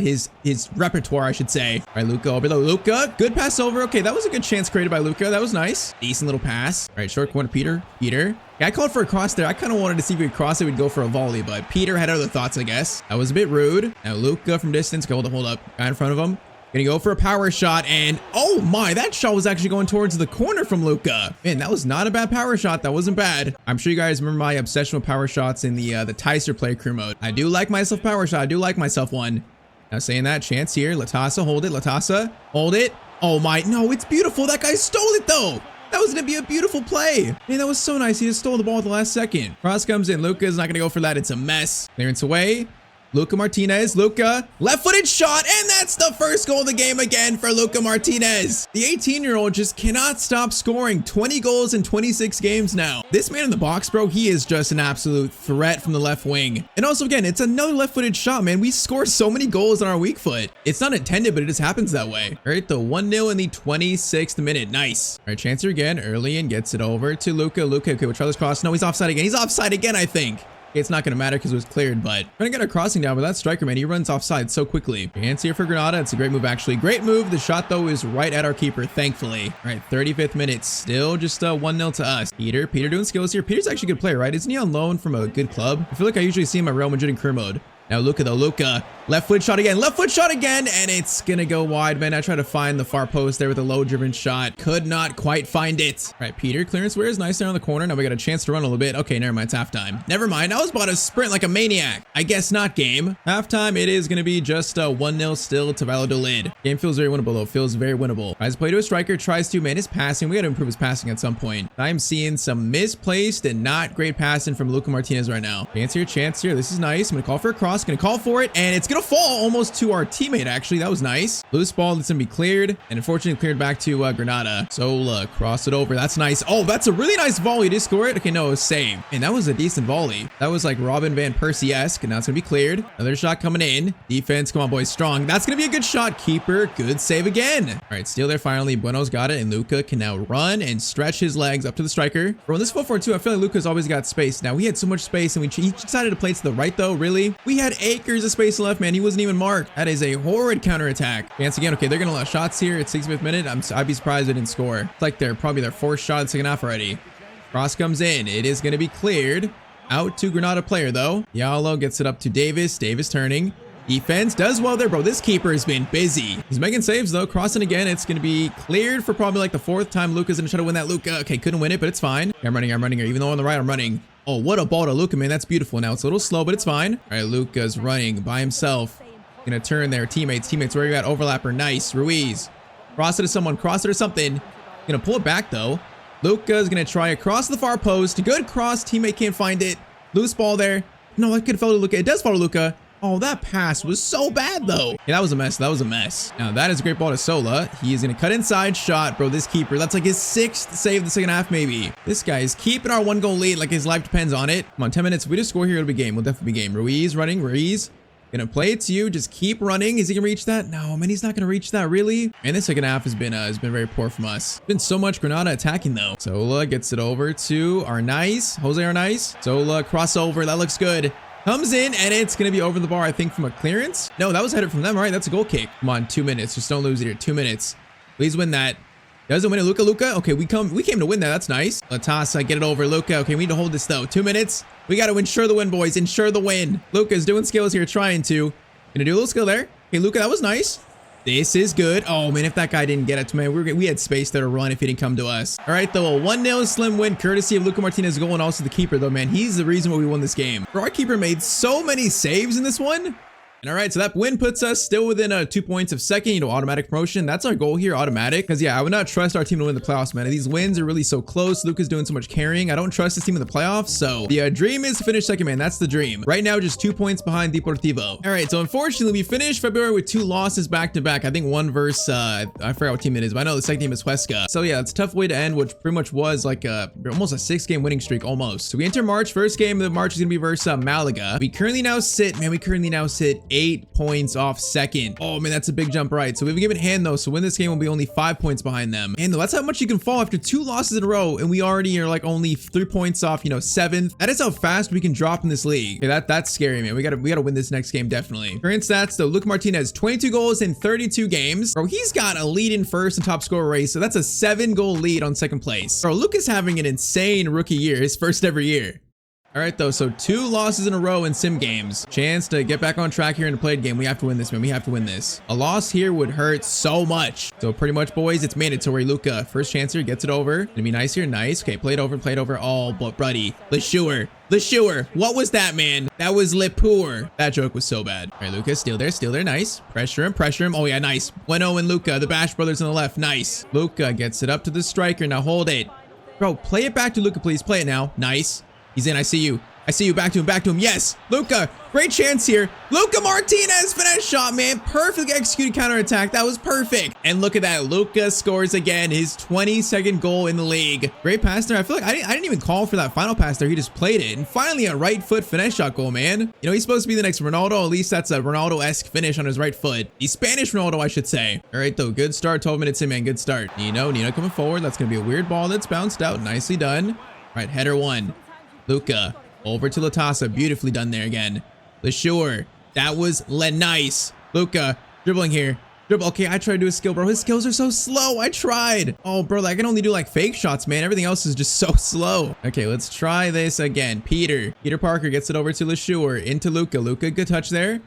repertoire, I should say. All right, Luka, over below. Luka, good pass over. Okay, that was a good chance created by Luka. That was nice. Decent little pass. All right, short corner, Peter. Yeah, I called for a cross there. I kind of wanted to see if we could cross it, we'd go for a volley, but Peter had other thoughts, I guess. That was a bit rude. Now Luka from distance. Hold up. Guy in front of him. Gonna go for a power shot, and oh my, that shot was actually going towards the corner from Luka. Man, that was not a bad power shot. That wasn't bad. I'm sure you guys remember my obsession with power shots in the Tyztir player crew mode. I do like myself power shot. I do like myself one. Now saying that, chance here. Latasa, hold it. Latasa, hold it. Oh my, no, it's beautiful. That guy stole it though. That was gonna be a beautiful play. Man, that was so nice. He just stole the ball at the last second. Cross comes in. Luka's not gonna go for that. It's a mess. Clearance away. Luka Martinez, Luka, left-footed shot, and that's the first goal of the game again for Luka Martinez. The 18-year-old just cannot stop scoring. 20 goals in 26 games now. This man in the box, bro, he is just an absolute threat from the left wing. And also, again, it's another left-footed shot, man. We score so many goals on our weak foot. It's not intended, but it just happens that way. All right, the 1-0 in the 26th minute. Nice. All right, chancer again, early, and gets it over to Luka. Luka, okay, we'll try this cross. No, he's offside again. He's offside again, I think. It's not going to matter because it was cleared, but we're going to get a crossing down, but that striker, man, he runs offside so quickly. Chance here for Granada. It's a great move, actually. Great move. The shot, though, is right at our keeper, thankfully. All right, 35th minute. Still just 1-0 to us. Peter doing skills here. Peter's actually a good player, right? Isn't he on loan from a good club? I feel like I usually see him at Real Madrid in career mode. Now Luka though, Luka, left foot shot again, and it's gonna go wide, man. I tried to find the far post there with a low driven shot. Could not quite find it. All right, Peter, clearance where is nice there on the corner. Now we got a chance to run a little bit. Okay, never mind, it's halftime. Never mind, I was about to sprint like a maniac. I guess not game. Halftime, it is gonna be just 1-0 still to Valladolid. Game feels very winnable though, feels very winnable. Tries to play to a striker, tries to, man, his passing. We gotta improve his passing at some point. I'm seeing some misplaced and not great passing from Luka Martinez right now. Chance here, this is nice. I'm gonna call for a cross. Gonna call for it, and it's gonna fall almost to our teammate, actually. That was nice. Loose ball that's gonna be cleared, and unfortunately cleared back to Granada. So cross it over. That's nice. Oh, that's a really nice volley. Did he score it? Okay, no, it was saved. And that was a decent volley. That was like Robin Van Persie-esque, and now it's gonna be cleared. Another shot coming in. Defense, come on, boys, strong. That's gonna be a good shot. Keeper, good save again. All right, steal there finally. Bueno's got it, and Luka can now run and stretch his legs up to the striker. Bro, in this 4-4-2, I feel like Luka's always got space. Now, we had so much space, and he decided to play to the right, though, really? We had acres of space left, man. He wasn't even marked. That is a horrid counterattack. Chance again. Okay, they're gonna allow shots here at 65th minute. I'd be surprised they didn't score. It's like they're probably their fourth shot in the second half already. Cross comes in. It is gonna be cleared. Out to Granada player, though. Yalo gets it up to Davis. Davis turning. Defense does well there, bro. This keeper has been busy. He's making saves, though. Crossing again. It's going to be cleared for probably like the fourth time. Luka's going to try to win that. Luka, okay, couldn't win it, but it's fine. I'm running here. Even though on the right, I'm running. Oh, what a ball to Luka, man. That's beautiful. Now it's a little slow, but it's fine. All right, Luka's running by himself. Gonna turn there. Teammates, where you at? Overlapper. Nice. Ruiz. Cross it to someone. Cross it or something. Gonna pull it back, though. Luka's gonna try across the far post. Good cross. Teammate can't find it. Loose ball there. No, that could fall to Luka. It does fall to Luka. Oh, that pass was so bad, though. Yeah, that was a mess. That was a mess. Now, that is a great ball to Sola. He is going to cut inside shot. Bro, this keeper, that's like his 6th save of the second half, maybe. This guy is keeping our 1-goal lead like his life depends on it. Come on, 10 minutes. If we just score here, it'll be game. We'll definitely be game. Ruiz running. Ruiz. Gonna play it to you. Just keep running. Is he gonna reach that? No, man, he's not gonna reach that, really. And the second half has been very poor from us. Been so much Granada attacking, though. Sola gets it over to Arnaiz. Jose Arnaiz. Sola crossover. That looks good. Comes in, and it's going to be over the bar, I think, from a clearance. No, that was headed from them. All right, that's a goal kick. Come on, 2 minutes. Just don't lose it here. 2 minutes. Please win that. Doesn't win it. Luka. Okay, we came to win that. That's nice. Latasa, get it over. Luka. Okay, we need to hold this, though. 2 minutes. We got to ensure the win, boys. Ensure the win. Luka's doing skills here, trying to. Gonna do a little skill there. Okay, Luka, that was nice. This is good. Oh, man, if that guy didn't get it to me, we had space there to run if he didn't come to us. All right, though, a 1-0 slim win courtesy of Luka Martinez goal and also the keeper, though, man. He's the reason why we won this game. Bro, our keeper made so many saves in this one. And all right, so that win puts us still within 2 points of second, automatic promotion. That's our goal here, automatic. Because, yeah, I would not trust our team to win the playoffs, man. These wins are really so close. Luka's doing so much carrying. I don't trust this team in the playoffs. So the dream is to finish second, man. That's the dream. Right now, just 2 points behind Deportivo. All right, so unfortunately, we finished February with 2 losses back-to-back. I think one versus, I forgot what team it is, but I know the second team is Huesca. So, yeah, it's a tough way to end, which pretty much was like almost a 6-game winning streak, almost. So we enter March. First game of March is going to be versus Malaga. We currently now sit 8 points off second. Oh man, that's a big jump, right? So we've given hand though, so win this game will be only 5 points behind them. And that's how much you can fall after 2 losses in a row, and we already are like only 3 points off, 7th. That is how fast we can drop in this league. Okay, that's scary, man. We gotta win this next game, definitely. Current stats though, Luka Martinez, 22 goals in 32 games. Bro, he's got a lead in first and top scorer race, so that's a 7-goal lead on second place. Bro, Luka's having an insane rookie year, his first ever year. All right, though, so 2 losses in a row in sim games. Chance to get back on track here in a played game. We have to win this, man. We have to win this. A loss here would hurt so much. So pretty much, boys, it's mandatory. Luka, first chance here, gets it over. Gonna be nice here. Nice. Okay, played over. Oh, but buddy. LeSure. What was that, man? That was Lepur. That joke was so bad. All right, Luka, still there. Nice. Pressure him. Oh, yeah, nice. Bueno and Luka, the Bash brothers on the left. Nice. Luka gets it up to the striker. Now hold it. Bro, play it back to Luka, please. Play it now. Nice. He's in. I see you. Back to him. Yes. Luka. Great chance here. Luka Martinez. Finesse shot, man. Perfect executed counterattack. That was perfect. And look at that. Luka scores again. His 22nd goal in the league. Great pass there. I feel like I didn't even call for that final pass there. He just played it. And finally, a right foot finesse shot goal, man. He's supposed to be the next Ronaldo. At least that's a Ronaldo-esque finish on his right foot. He's Spanish Ronaldo, I should say. All right, though. Good start. 12 minutes in, man. Good start. Nino coming forward. That's going to be a weird ball that's bounced out. Nicely done. All right, header 1. Luka. Over to Latasa. Beautifully done there again. LeSure. That was nice. Luka. Dribbling here. Okay, I tried to do a skill, bro. His skills are so slow. I tried. Oh, bro, I can only do like fake shots, man. Everything else is just so slow. Okay, let's try this again. Peter Parker gets it over to LeSure. Into Luka. Good touch there.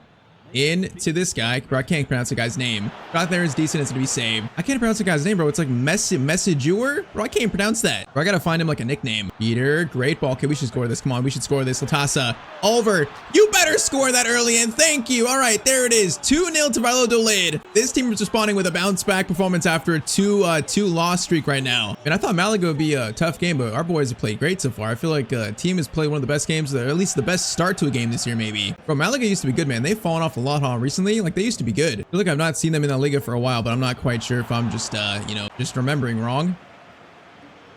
Into this guy. Bro, I can't pronounce the guy's name. Shot there is decent. It's going to be saved. I can't pronounce the guy's name, bro. It's like Messager? Bro, I can't pronounce that. Bro, I got to find him like a nickname. Peter, great ball. Okay, we should score this. Come on, we should score this. Latasa, over. You better score that early, and thank you. All right, there it is. 2-0 to Valladolid. This team is responding with a bounce-back performance after a 2-loss streak right now. And I thought Malaga would be a tough game, but our boys have played great so far. I feel like team has played one of the best games, or at least the best start to a game this year, maybe. Bro, Malaga used to be good, man. They've fallen off a lot, huh, recently. Like, they used to be good. I feel like I've not seen them in La Liga for a while, but I'm not quite sure if I'm just, just remembering wrong.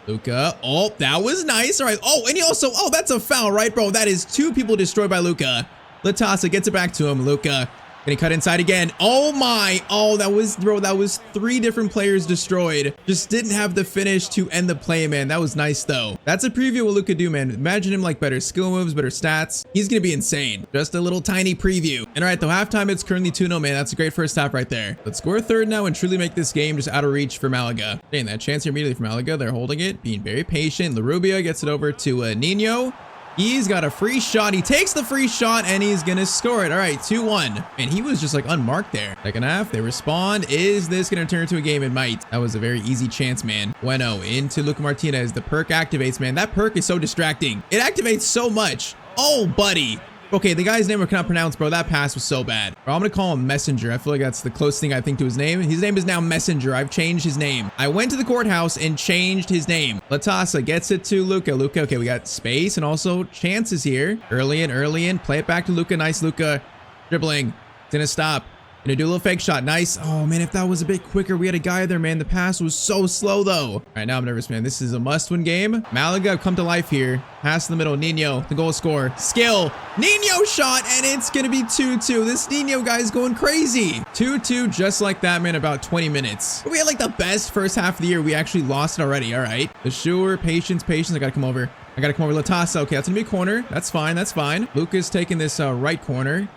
Luka. Oh, that was nice. All right. Oh, and he also, that's a foul, right, bro? That is 2 people destroyed by Luka. Latasa gets it back to him. Luka. Gonna cut inside again. Oh my. Oh, that was 3 different players destroyed. Just didn't have the finish to end the play, man. That was nice, though. That's a preview of what Luka do, man. Imagine him like better skill moves, better stats. He's gonna be insane. Just a little tiny preview. And all right, though, halftime, it's currently 2-0, man. That's a great first half right there. Let's score a third now and truly make this game just out of reach for Malaga. Dang, that chance here immediately for Malaga. They're holding it, being very patient. Larubia gets it over to Nino. He's got a free shot. He takes the free shot and he's gonna score it. All right, 2-1. And he was just like unmarked there. Second half, they respond. Is this gonna turn into a game? It might. That was a very easy chance, man. Bueno into Luka Martinez. The perk activates, man. That perk is so distracting. It activates so much. Oh, buddy. Okay, the guy's name I cannot pronounce, bro. That pass was so bad. Bro, I'm gonna call him Messenger. I feel like that's the closest thing I think to his name. His name is now Messenger. I've changed his name. I went to the courthouse and changed his name. Latasa gets it to Luka. Luka, okay, we got space and also chances here. Early in. Play it back to Luka. Nice, Luka. Dribbling. It's gonna stop. Gonna do a little fake shot. Nice. Oh, man, if that was a bit quicker, we had a guy there, man. The pass was so slow, though. All right, now I'm nervous, man. This is a must-win game. Malaga come to life here. Pass in the middle. Nino, the goal scorer. Skill. Nino shot, and it's gonna be 2-2. This Nino guy's going crazy. 2-2, just like that, man, about 20 minutes. We had, like, the best first half of the year. We actually lost it already. All right. The sure, patience. I gotta come over. Latasa. Okay, that's gonna be a corner. That's fine. Luka's taking this right corner.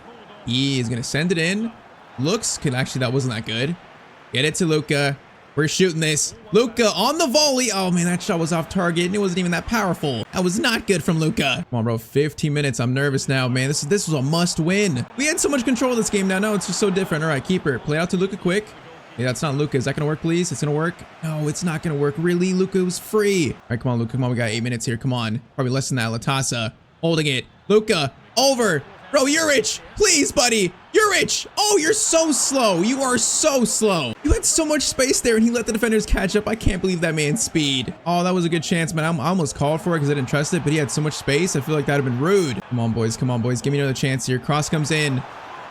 He is gonna send it in. Actually, that wasn't that good. Get it to Luka. We're shooting this. Luka on the volley. Oh, man, that shot was off target, and it wasn't even that powerful. That was not good from Luka. Come on, bro. 15 minutes. I'm nervous now, man. This was a must win. We had so much control of this game now. No, it's just so different. All right, keeper. Play out to Luka quick. Hey, that's not Luka. Is that going to work, please? It's going to work. No, it's not going to work. Really? Luka was free. All right, come on, Luka. Come on. We got 8 minutes here. Come on. Probably less than that. Latasa holding it. Luka over. Bro, Juric, please, buddy. Juric. Oh, you're so slow. You are so slow. You had so much space there, and he let the defenders catch up. I can't believe that man's speed. Oh, that was a good chance, man. I almost called for it because I didn't trust it, but he had so much space. I feel like that would have been rude. Come on, boys. Give me another chance here. Cross comes in.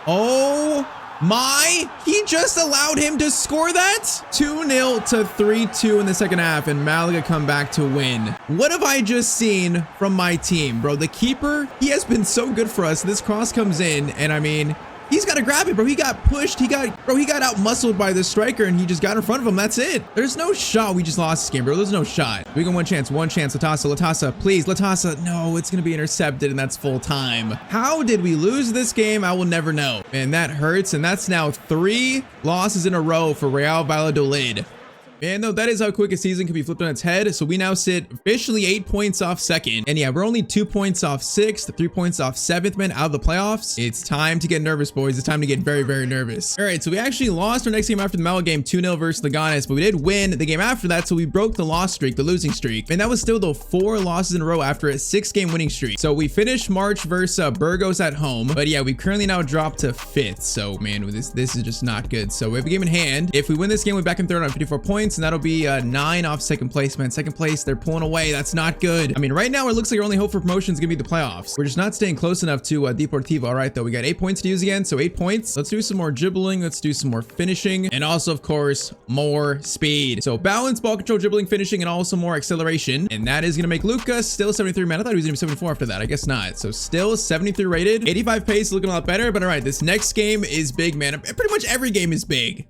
Oh, my. He just allowed him to score that? 2-0 to 3-2 in the second half, and Malaga come back to win. What have I just seen from my team, bro? The keeper, he has been so good for us. This cross comes in, and I mean, he's got to grab it, bro. He got pushed. He got out muscled by the striker, and he just got in front of him. That's it. There's no shot. We just lost this game, bro. There's no shot. We got one chance. Latasa, please. Latasa. No, it's going to be intercepted, and that's full time. How did we lose this game? I will never know. Man, that hurts, and that's now 3 losses in a row for Real Valladolid. Man, though, that is how quick a season can be flipped on its head. So we now sit officially 8 points off second. And yeah, we're only 2 points off 6th, 3 points off 7th, man, out of the playoffs. It's time to get nervous, boys. It's time to get very, very nervous. All right, so we actually lost our next game after the Malaga game 2-0 versus Leganes, but we did win the game after that. So we broke the loss streak, the losing streak. And that was still the 4 losses in a row after a 6-game winning streak. So we finished March versus Burgos at home. But yeah, we currently now dropped to 5th. So man, this is just not good. So we have a game in hand. If we win this game, we're back in third on 54 points. And that'll be 9 off second place, man. Second place, they're pulling away. That's not good. I mean, right now, it looks like our only hope for promotion is gonna be the playoffs. We're just not staying close enough to Deportivo. All right, though, we got 8 points to use again, so 8 points. Let's do some more dribbling. Let's do some more finishing, and also, of course, more speed. So balance, ball control, dribbling, finishing, and also more acceleration. And that is gonna make Luka still 73, man. I thought he was gonna be 74 after that. I guess not. So still 73 rated. 85 pace, looking a lot better. But all right, this next game is big, man. Pretty much every game is big.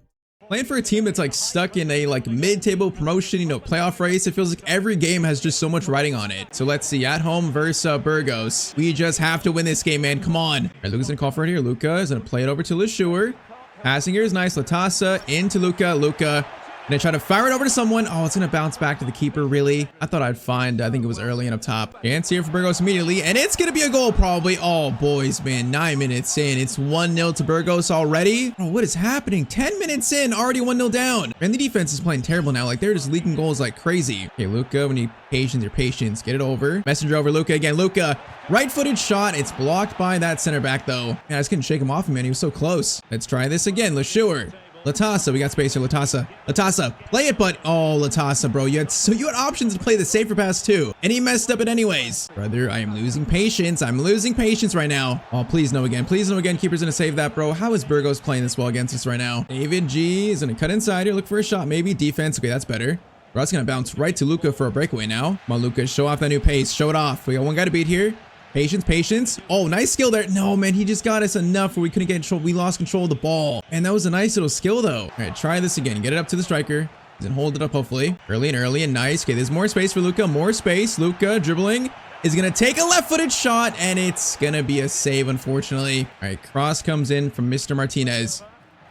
Playing for a team that's like stuck in a like mid-table promotion, you know, playoff race, it feels like every game has just so much riding on it. So let's see, at home versus Burgos. We just have to win this game, man. Come on. All right, Luka's gonna call for it here. Luka is gonna play it over to Leshure. Passing here is nice. Latasa into Luka. Gonna try to fire it over to someone. Oh, it's gonna bounce back to the keeper, really. I thought I'd find, I think it was early and up top. Chance here for Burgos immediately, and it's gonna be a goal probably. Oh, boys, man, 9 minutes in. It's 1-0 to Burgos already. Oh, what is happening? 10 minutes in, already 1-0 down. And the defense is playing terrible now. Like, they're just leaking goals like crazy. Okay, Luka, we need patience. Get it over. Messenger over Luka again. Luka, right-footed shot. It's blocked by that center back, though. Man, I just couldn't shake him off, man. He was so close. Let's try this again. Leshure. Latasa, we got space here. Latasa, play it, but oh, Latasa, bro, you had options to play the safer pass too, and he messed up it anyways. Brother, I am losing patience. I'm losing patience right now. Oh, please no again. Keeper's gonna save that, bro. How is Burgos playing this well against us right now? David G is gonna cut inside here, look for a shot, maybe defense. Okay, that's better. Bro, that's gonna bounce right to Luka for a breakaway now. Come on, Luka, show off that new pace. Show it off. We got one guy to beat here. Patience. Oh, nice skill there. No, man, he just got us enough where we couldn't get control. We lost control of the ball. And that was a nice little skill, though. All right, try this again. Get it up to the striker. Then hold it up, hopefully. Early and nice. Okay, there's more space for Luka. More space. Luka dribbling is going to take a left-footed shot, and it's going to be a save, unfortunately. All right, cross comes in from Mr. Martinez.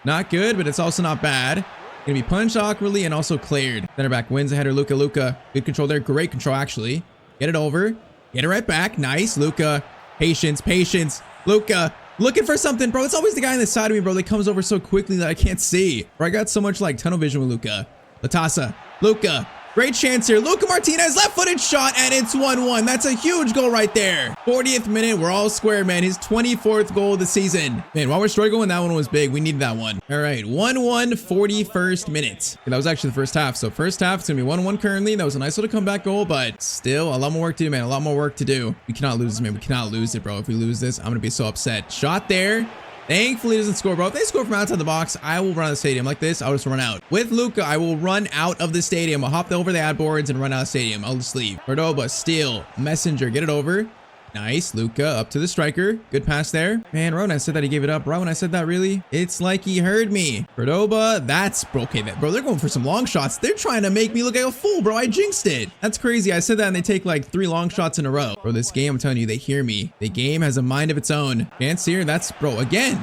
Not good, but it's also not bad. Going to be punched awkwardly and also cleared. Center back wins the header. Luka. Good control there. Great control, actually. Get it over. Get it right back. Nice. Luka. Patience. Patience. Luka. Looking for something, bro. It's always the guy on the side of me, bro, that comes over so quickly that I can't see. Bro, I got so much like tunnel vision with Luka. Latasa. Luka. Great chance here. Luka Martinez, left-footed shot, and it's 1-1. That's a huge goal right there. 40th minute, we're all square, man. His 24th goal of the season. Man, while we're struggling, that one was big. We needed that one. All right, 1-1, 41st minute. Okay, that was actually the first half. So first half, it's going to be 1-1 currently. That was a nice little comeback goal, but still a lot more work to do, man. A lot more work to do. We cannot lose this, man. We cannot lose it, bro. If we lose this, I'm going to be so upset. Shot there. Thankfully, it doesn't score, bro. If they score from outside the box, I will run out of the stadium like this. I'll just run out. With Luka, I will run out of the stadium. I'll hop over the ad boards and run out of the stadium. I'll just leave. Cordoba, steal. Messenger, get it over. Nice. Luka up to the striker. Good pass there. Man, Ron, I said that he gave it up. Right when I said that, really? It's like he heard me. Cordoba, that's okay. Bro, they're going for some long shots. They're trying to make me look like a fool, bro. I jinxed it. That's crazy. I said that and they take like 3 long shots in a row. Bro, this game, I'm telling you, they hear me. The game has a mind of its own. Fancier, that's, bro, again.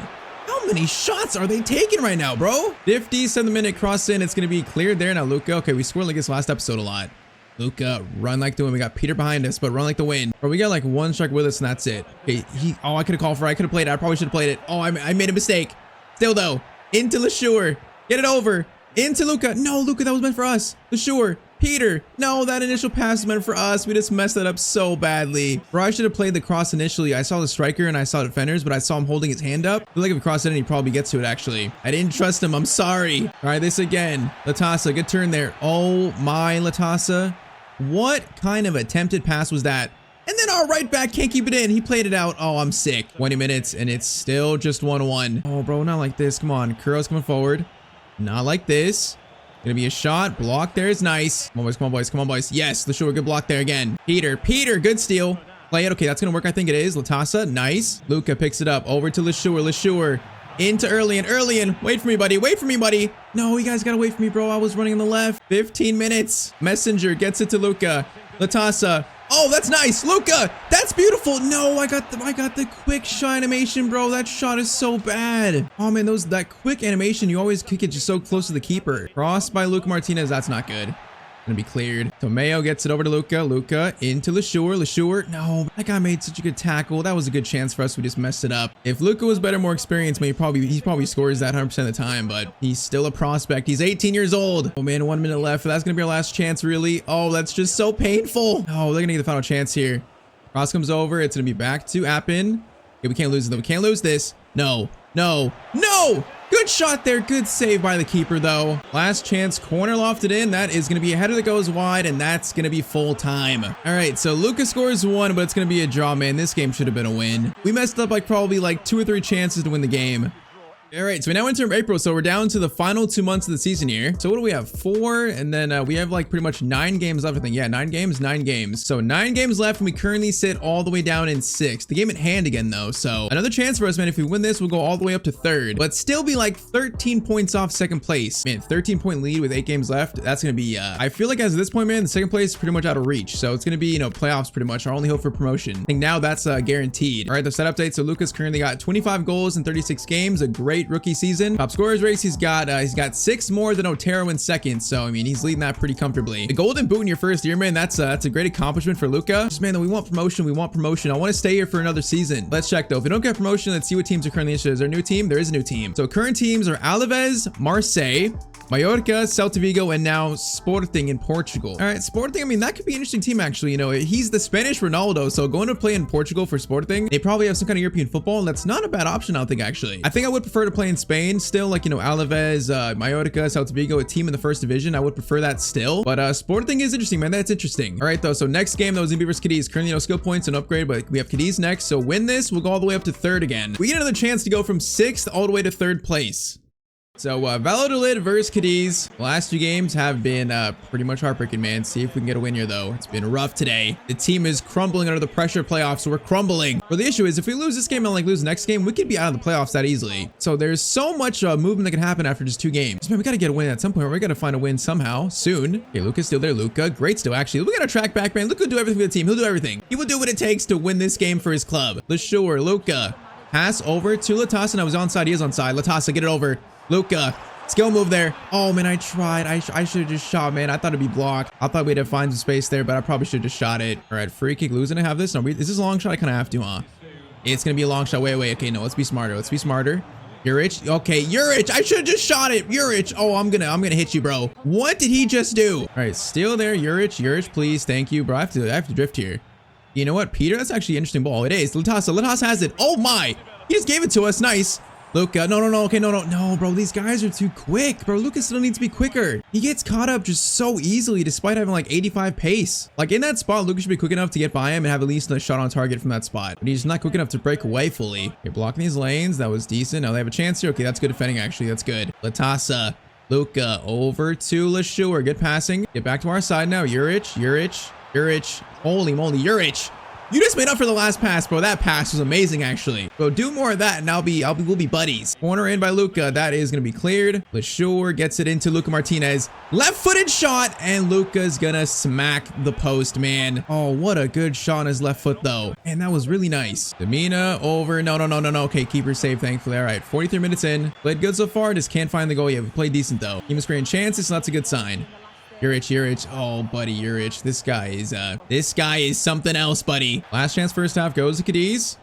How many shots are they taking right now, bro? 57th minute cross in. It's going to be cleared there. Now, Luka. Okay, we scored like this last episode a lot. Luka, run like the wind. We got Peter behind us, but run like the wind. Bro, we got like 1 strike with us, and that's it. Okay, oh, I could have called for it. I could have played it. I probably should have played it. Oh, I made a mistake. Still, though. Into LeSure. Get it over. Into Luka. No, Luka, that was meant for us. LeSure. Peter. No, that initial pass was meant for us. We just messed that up so badly. Bro, I should have played the cross initially. I saw the striker and I saw defenders, but I saw him holding his hand up. I feel like if he crossed it in, he probably gets to it, actually. I didn't trust him. I'm sorry. All right, this again. Latasa, good turn there. Oh, my Latasa. What kind of attempted pass was that? And then our right back can't keep it in. He played it out. Oh, I'm sick. 20 minutes, and it's still just 1-1. Oh, bro, not like this. Come on. Kuro's coming forward. Not like this. Gonna be a shot. Block there is nice. Come on, boys. Come on, boys. Come on, boys. Yes, LeSure, good block there again. Peter, good steal. Play it. Okay, that's gonna work. I think it is. Latasa, nice. Luka picks it up. Over to LeSure. Into Erlian. Wait for me, buddy. Wait for me, buddy. No, you guys gotta wait for me, bro. I was running on the left. 15 minutes. Messenger gets it to Luka. Latasa. Oh, that's nice. Luka, that's beautiful. No, I got the quick shot animation, bro. That shot is so bad. Oh man, that quick animation, you always kick it just so close to the keeper. Crossed by Luka Martinez. That's not good. Gonna be cleared. Tomeo gets it over to Luka. Luka into LeSure. No, that guy made such a good tackle. That was a good chance for us. We just messed it up. If Luka was better, more experienced, he probably scores that 100% of the time, but he's still a prospect. He's 18 years old. Oh man, 1 minute left. That's gonna be our last chance, really. Oh, that's just so painful. Oh, they're gonna get the final chance here. Cross comes over. It's gonna be back to Appin. Okay, we can't lose it though. We can't lose this. No. Good shot there. Good save by the keeper, though. Last chance. Corner lofted in. That is going to be a header that goes wide, and that's going to be full time. All right, so Luka scores 1, but it's going to be a draw, man. This game should have been a win. We messed up probably 2 or 3 chances to win the game. All right, so we now enter April, so we're down to the final 2 months of the season here. So what do we have? 4, and then we have pretty much 9 games left, I think. Yeah, 9 games. So 9 games left, and we currently sit all the way down in 6th. The game at hand again, though, so another chance for us, man. If we win this, we'll go all the way up to 3rd, but still be 13 points off 2nd place. Man, 13-point lead with 8 games left. That's gonna be, I feel like as of this point, man, the 2nd place is pretty much out of reach. So it's gonna be, playoffs pretty much. Our only hope for promotion. I think now that's guaranteed. All right, the set update. So Luka's currently got 25 goals in 36 games. A great rookie season. Top scorers race, he's got 6 more than Otero in 2nd. So I mean, he's leading that pretty comfortably. The golden boot in your 1st year, man. That's a great accomplishment for Luka. Just man, we want promotion. I want to stay here for another season. Let's check though. If we don't get promotion, let's see what teams are currently interested. Is there a new team? There is a new team. So current teams are Alaves, Marseille, Mallorca, Celta Vigo, and now Sporting in Portugal. All right, Sporting, I mean, that could be an interesting team, actually. He's the Spanish Ronaldo, so going to play in Portugal for Sporting, they probably have some kind of European football, and that's not a bad option, I don't think, actually. I think I would prefer to play in Spain still, Alaves, Mallorca, Celta Vigo, a team in the 1st division. I would prefer that still, but Sporting is interesting, man. That's interesting. All right, though, so next game, that was Invi versus Cadiz. Currently, no skill points and upgrade, but we have Cadiz next, so win this, we'll go all the way up to 3rd again. We get another chance to go from 6th all the way to 3rd place. So Valladolid versus Cadiz. The last 2 games have been pretty much heartbreaking, man. See if we can get a win here, though. It's been rough today. The team is crumbling under the pressure of playoffs, so we're crumbling. But the issue is, if we lose this game and lose the next game, we could be out of the playoffs that easily. So there's so much movement that can happen after just 2 games. Man, we got to get a win at some point. We got to find a win somehow soon. Okay, Luka's still there. Luka, great still, actually. We got to track back, man. Luka will do everything for the team. He'll do everything. He will do what it takes to win this game for his club. LeSure, Luka. Pass over to Latasa. Now he's onside. He is onside. Latasa, get it over. Luka. Skill move there. Oh, man, I tried. I should have just shot, man. I thought it'd be blocked. I thought we'd have find some space there, but I probably should have just shot it. All right, free kick. Lou's gonna have this. No, this is a long shot. I kind of have to, huh? It's gonna be a long shot. Wait. Okay, no, let's be smarter. Let's be smarter. Juric. Okay, Juric. I should have just shot it. Juric. Oh, I'm gonna hit you, bro. What did he just do? All right, still there. Juric, please. Thank you, bro. I have to drift here. You know what, Peter? That's actually an interesting ball. It is. Latasa has it. Oh my! He just gave it to us. Nice. Luka. No. Okay, no, bro. These guys are too quick, bro. Luka still needs to be quicker. He gets caught up just so easily despite having like 85 pace. Like in that spot, Luka should be quick enough to get by him and have at least a shot on target from that spot. But he's not quick enough to break away fully. Okay, blocking these lanes. That was decent. Now they have a chance here. Okay, that's good defending actually. That's good. Latasa. Luka over to Lashur. Good passing. Get back to our side now. Juric. Holy moly, Juric. You just made up for the last pass, bro. That pass was amazing, actually. Bro, do more of that, and we'll be buddies. Corner in by Luka. That is gonna be cleared. Lashur gets it into Luka Martinez. Left-footed shot, and Luka's gonna smack the post, man. Oh, what a good shot on his left foot, though. And that was really nice. Demina over. No. Okay, keeper save, thankfully. All right, 43 minutes in. Played good so far. Just can't find the goal yet. We played decent, though. Team is creating chances, so that's a good sign. Juric. Oh, buddy, Juric. This guy is something else, buddy. Last chance first half goes to Cadiz.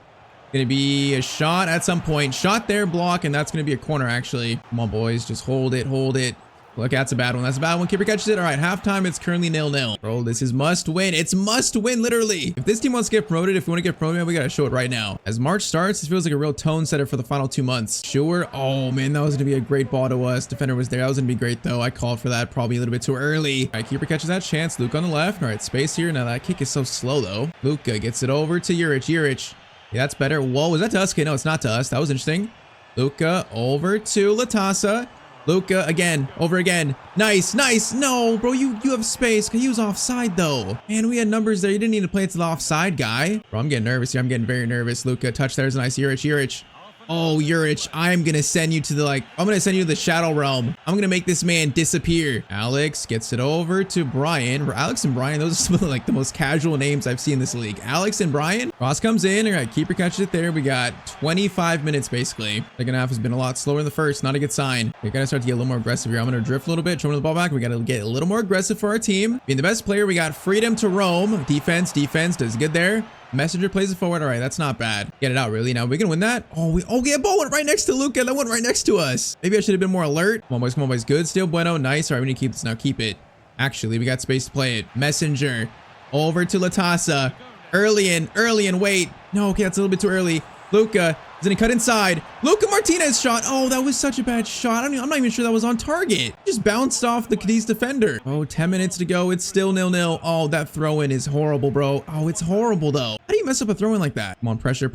Gonna be a shot at some point. Shot there, block, and that's gonna be a corner, actually. Come on, boys. Just hold it. Look, that's a bad one. Keeper catches it. All right, halftime, it's currently 0-0. Bro, this is must win. It's must win, literally. If this team wants to get promoted, if we want to get promoted, we got to show it right now. As March starts, this feels like a real tone setter for the final 2 months. Sure. Oh, man, that was going to be a great ball to us. Defender was there. That was going to be great, though. I called for that probably a little bit too early. All right, keeper catches that chance. Luke on the left. All right, space here. Now, that kick is so slow, though. Luka gets it over to Juric. Yeah, that's better. Whoa, was that to us? Okay, no, it's not to us. That was interesting. Luka over to Latasa. Luka again, over again. Nice. No, bro, you have space. He was offside, though. Man, we had numbers there. You didn't need to play it to the offside guy. Bro, I'm getting nervous here. I'm getting very nervous. Luka, touch there's nice. Juric. Oh, Juric, I'm gonna send you to the shadow realm. I'm gonna make this man disappear. Alex gets it over to Brian. Alex and Brian, those are some of like the most casual names I've seen in this league. Alex and Brian. Cross comes in. All right, keeper catches it there. We got 25 minutes basically. Second half has been a lot slower than the first. Not a good sign. We gotta start to get a little more aggressive here. I'm gonna drift a little bit, throw the ball back. We gotta get a little more aggressive for our team. Being the best player, we got freedom to roam. Defense does good there. Messenger plays it forward. All right, that's not bad. Get it out, really. Now we can win that. Oh, yeah, ball went right next to Luka. That went right next to us. Maybe I should have been more alert. Come on, boys. Good. Still bueno. Nice. All right, we need to keep this now. Keep it. Actually, we got space to play it. Messenger over to Latasa. Early in. Wait. No, okay, that's a little bit too early. Luka is gonna cut inside. Luka Martinez shot. Oh, that was such a bad shot. I'm not even sure that was on target. Just bounced off the Cadiz defender. Oh, 10 minutes to go. It's still 0-0. Oh, that throw-in is horrible, bro. Oh, it's horrible, though. How do you mess up a throw-in like that? Come on, pressure.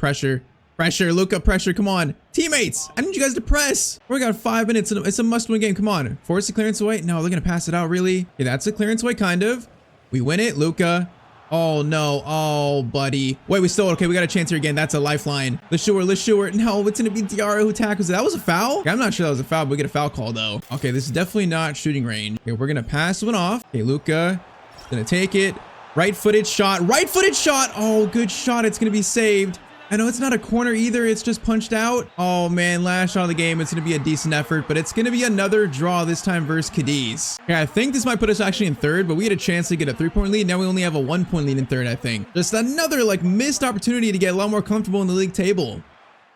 Luka, pressure. Come on. Teammates, I need you guys to press. We got 5 minutes. It's a must-win game. Come on. Force the clearance away. No, they're gonna pass it out, really? Yeah, that's a clearance away, kind of. We win it, Luka. Oh, no. Oh, buddy. Wait, okay, we got a chance here again. That's a lifeline. Lashur. No, it's going to be Diarra who tackles it. That was a foul? Okay, I'm not sure that was a foul, but we get a foul call, though. Okay, this is definitely not shooting range. Okay, we're going to pass one off. Okay, Luka is going to take it. Right-footed shot. Oh, good shot. It's going to be saved. I know it's not a corner either. It's just punched out. Oh, man. Last shot of the game. It's going to be a decent effort, but it's going to be another draw this time versus Cadiz. Okay, I think this might put us actually in third, but we had a chance to get a 3-point lead. Now we only have a 1-point lead in third, I think. Just another like missed opportunity to get a lot more comfortable in the league table.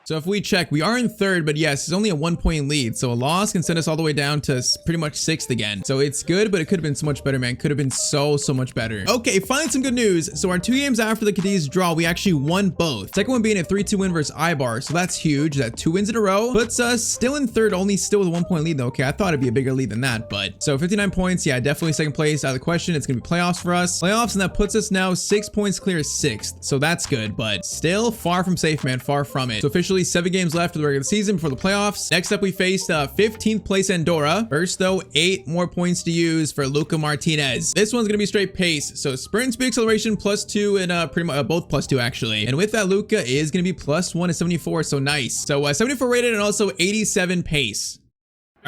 So if we check, we are in third, but yes, it's only a 1-point lead. So a loss can send us all the way down to pretty much 6th again. So it's good, but it could have been so much better, man. Could have been so much better. Okay, finally some good news. So our 2 games after the Cadiz draw, we actually won both. Second one being a 3-2 win versus Ibar. So that's huge. That 2 wins in a row puts us still in third, still with a 1-point lead though. Okay, I thought it'd be a bigger lead than that, but so 59 points. Yeah, definitely second place out of the question. It's gonna be playoffs for us. Playoffs, and that puts us now 6 points clear 6th. So that's good, but still far from safe, man. Far from it. So officially 7 games left of the regular season before the playoffs. Next up, we faced 15th place Andorra. First, though, 8 more points to use for Luka Martinez. This one's gonna be straight pace. So sprint, speed, acceleration +2, and pretty much both +2 actually. And with that, Luka is gonna be +1 to 74. So nice. So 74 rated and also 87 pace.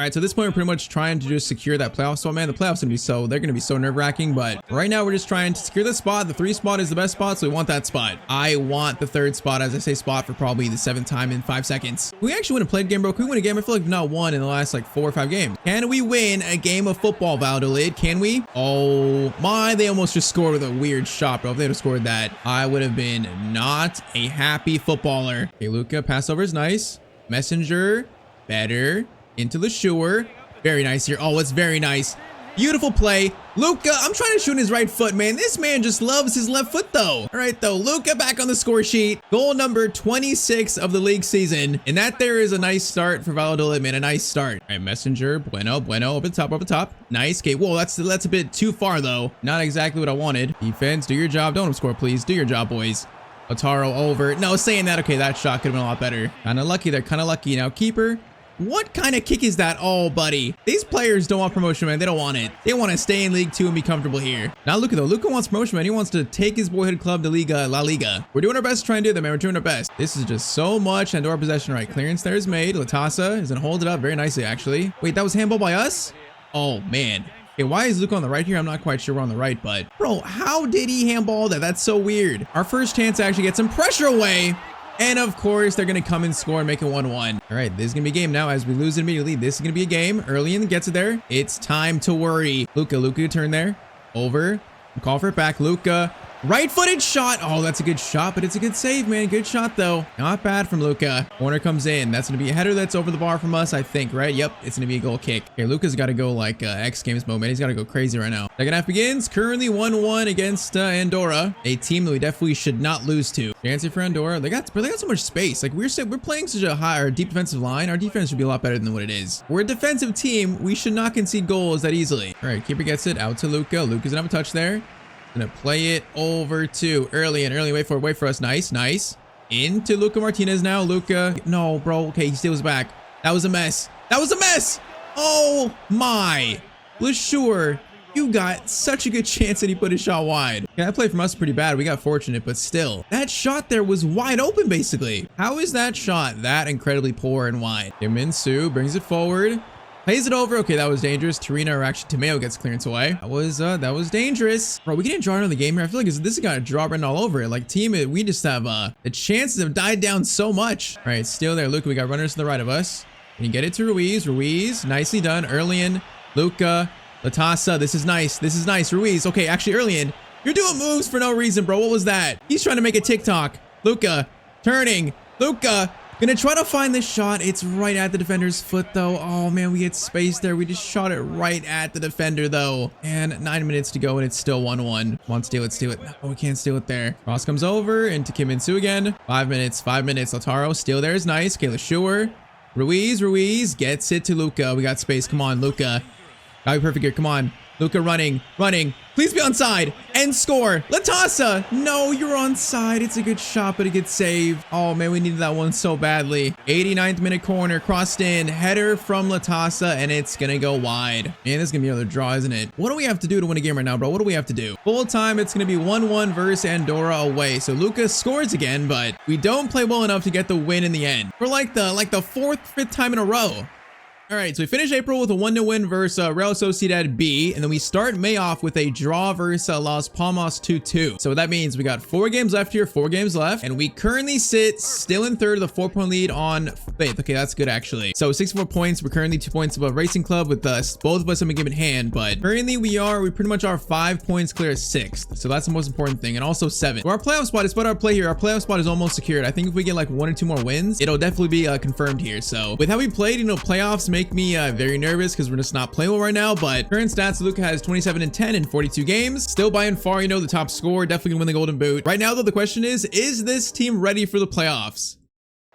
All right, so at this point, we're pretty much trying to just secure that playoff spot, man. The playoffs they're gonna be so nerve-wracking, but right now we're just trying to secure the spot. The 3 spot is the best spot, so we want that spot. I want the 3rd spot, as I say spot, for probably the 7th time in 5 seconds. We actually win a played game, bro. Can we win a game? I feel like we've not won in the last like 4 or 5 games. Can we win a game of football, Valladolid? Can we? Oh my, they almost just scored with a weird shot, bro. If they'd have scored that, I would have been not a happy footballer. Okay, Luka, pass over is nice. Messenger, better, into the shore. Very nice here. Oh, it's very nice. Beautiful play. Luka, I'm trying to shoot in his right foot, man. This man just loves his left foot, though. All right, though. Luka back on the score sheet. Goal number 26 of the league season. And that there is a nice start for Valladolid, man. A nice start. All right, Messenger. Bueno. Over the top. Nice. Okay, whoa, that's a bit too far, though. Not exactly what I wanted. Defense, do your job. Don't score, please. Do your job, boys. Lautaro over. No, saying that. Okay, that shot could have been a lot better. Kind of lucky there. Kind of lucky. Now, keeper. What kind of kick is that? Oh, buddy. These players don't want promotion, man. They don't want it. They want to stay in League 2 and be comfortable here. Now, Luka, though. Luka wants promotion, man. He wants to take his boyhood club to La Liga. We're doing our best to try and do that, man. We're doing our best. This is just so much Andorra possession, right? Clearance there is made. Latasa is going to hold it up very nicely, actually. Wait, that was handball by us? Oh, man. Okay, why is Luka on the right here? I'm not quite sure we're on the right, but... Bro, how did he handball that? That's so weird. Our first chance to actually get some pressure away. And of course, they're going to come and score and make it 1-1. All right, this is going to be a game now as we lose it immediately. This is going to be a game. Early in gets it there. It's time to worry. Luka, turn there. Over. Call for it back. Luka. Right-footed shot. Oh, that's a good shot, but it's a good save, man. Good shot, though. Not bad from Luka. Corner comes in. That's going to be a header that's over the bar from us, I think, right? Yep, it's going to be a goal kick. Okay, Luka's got to go like X Games mode, man. He's got to go crazy right now. Second half begins. Currently 1-1 against Andorra, a team that we definitely should not lose to. Chance for Andorra. They got so much space. Like, we're playing such a high or deep defensive line. Our defense should be a lot better than what it is. We're a defensive team. We should not concede goals that easily. All right, keeper gets it out to Luka. Luka's going to have a touch there. Gonna play it over to early. Wait for us. Nice. Into Luka Martinez now. Luka. No, bro. Okay, he steals back. That was a mess. Oh my. LeSure, you got such a good chance that he put his shot wide. Yeah, that play from us pretty bad. We got fortunate, but still. That shot there was wide open, basically. How is that shot that incredibly poor and wide? Minsu brings it forward. Plays it over. Okay, that was dangerous. Torino, or actually Tomeo, gets clearance away. That was dangerous. Bro, we can draw another game here. I feel like this has got a draw written all over it. Like, team, we just have the chances have died down so much. All right, still there. Luka, we got runners to the right of us. Can you get it to Ruiz? Nicely done. Erlian, Luka, Latasa. This is nice. Ruiz. Okay, actually, Erlian, you're doing moves for no reason, bro. What was that? He's trying to make a TikTok. Luka, turning. Luka. Gonna try to find this shot. It's right at the defender's foot, though. Oh, man, we had space there. We just shot it right at the defender, though. And 9 minutes to go, and it's still 1-1. Come on, steal it. No, we can't steal it there. Cross comes over into Kim Min-soo again. 5 minutes. Lautaro, still there is nice. Kayla Schuer. Ruiz gets it to Luka. We got space. Come on, Luka. Gotta be perfect here. Come on. Luka running. Please be onside and score. Latasa. No, you're onside. It's a good shot, but it gets saved. Oh, man, we needed that one so badly. 89th minute corner, crossed in, header from Latasa, and it's going to go wide. Man, this is going to be another draw, isn't it? What do we have to do to win a game right now, bro? What do we have to do? Full time, it's going to be 1-1 versus Andorra away. So Lucas scores again, but we don't play well enough to get the win in the end. For like the 4th, 5th time in a row. All right, so we finish April with a 1-0 win versus Real Sociedad B, and then we start May off with a draw versus Las Palmas 2-2. So what that means, we got 4 games left here, 4 games left, and we currently sit still in third with a 4-point lead on 5th. Okay, that's good, actually. So 64 points. We're currently 2 points above Racing Club with us. Both of us have a game in hand, but currently we pretty much are 5 points clear of 6th. So that's the most important thing, and also 7th. So our playoff spot is what our play here. Our playoff spot is almost secured. I think if we get like 1 or 2 more wins, it'll definitely be confirmed here. So with how we played, playoffs make me very nervous because we're just not playing well right now. But current stats, Luka has 27-10 in 42 games, still by and far the top scorer, definitely gonna win the golden boot. Right now though, the question is this team ready for the playoffs?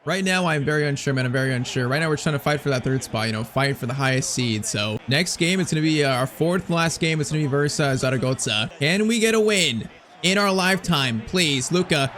Right now, I'm very unsure, man. I'm very unsure. Right now, we're trying to fight for that 3rd spot, fight for the highest seed. So next game, it's going to be our 4th and last game. It's going to be versus Zaragoza. Can we get a win? in our lifetime. Please, Luka.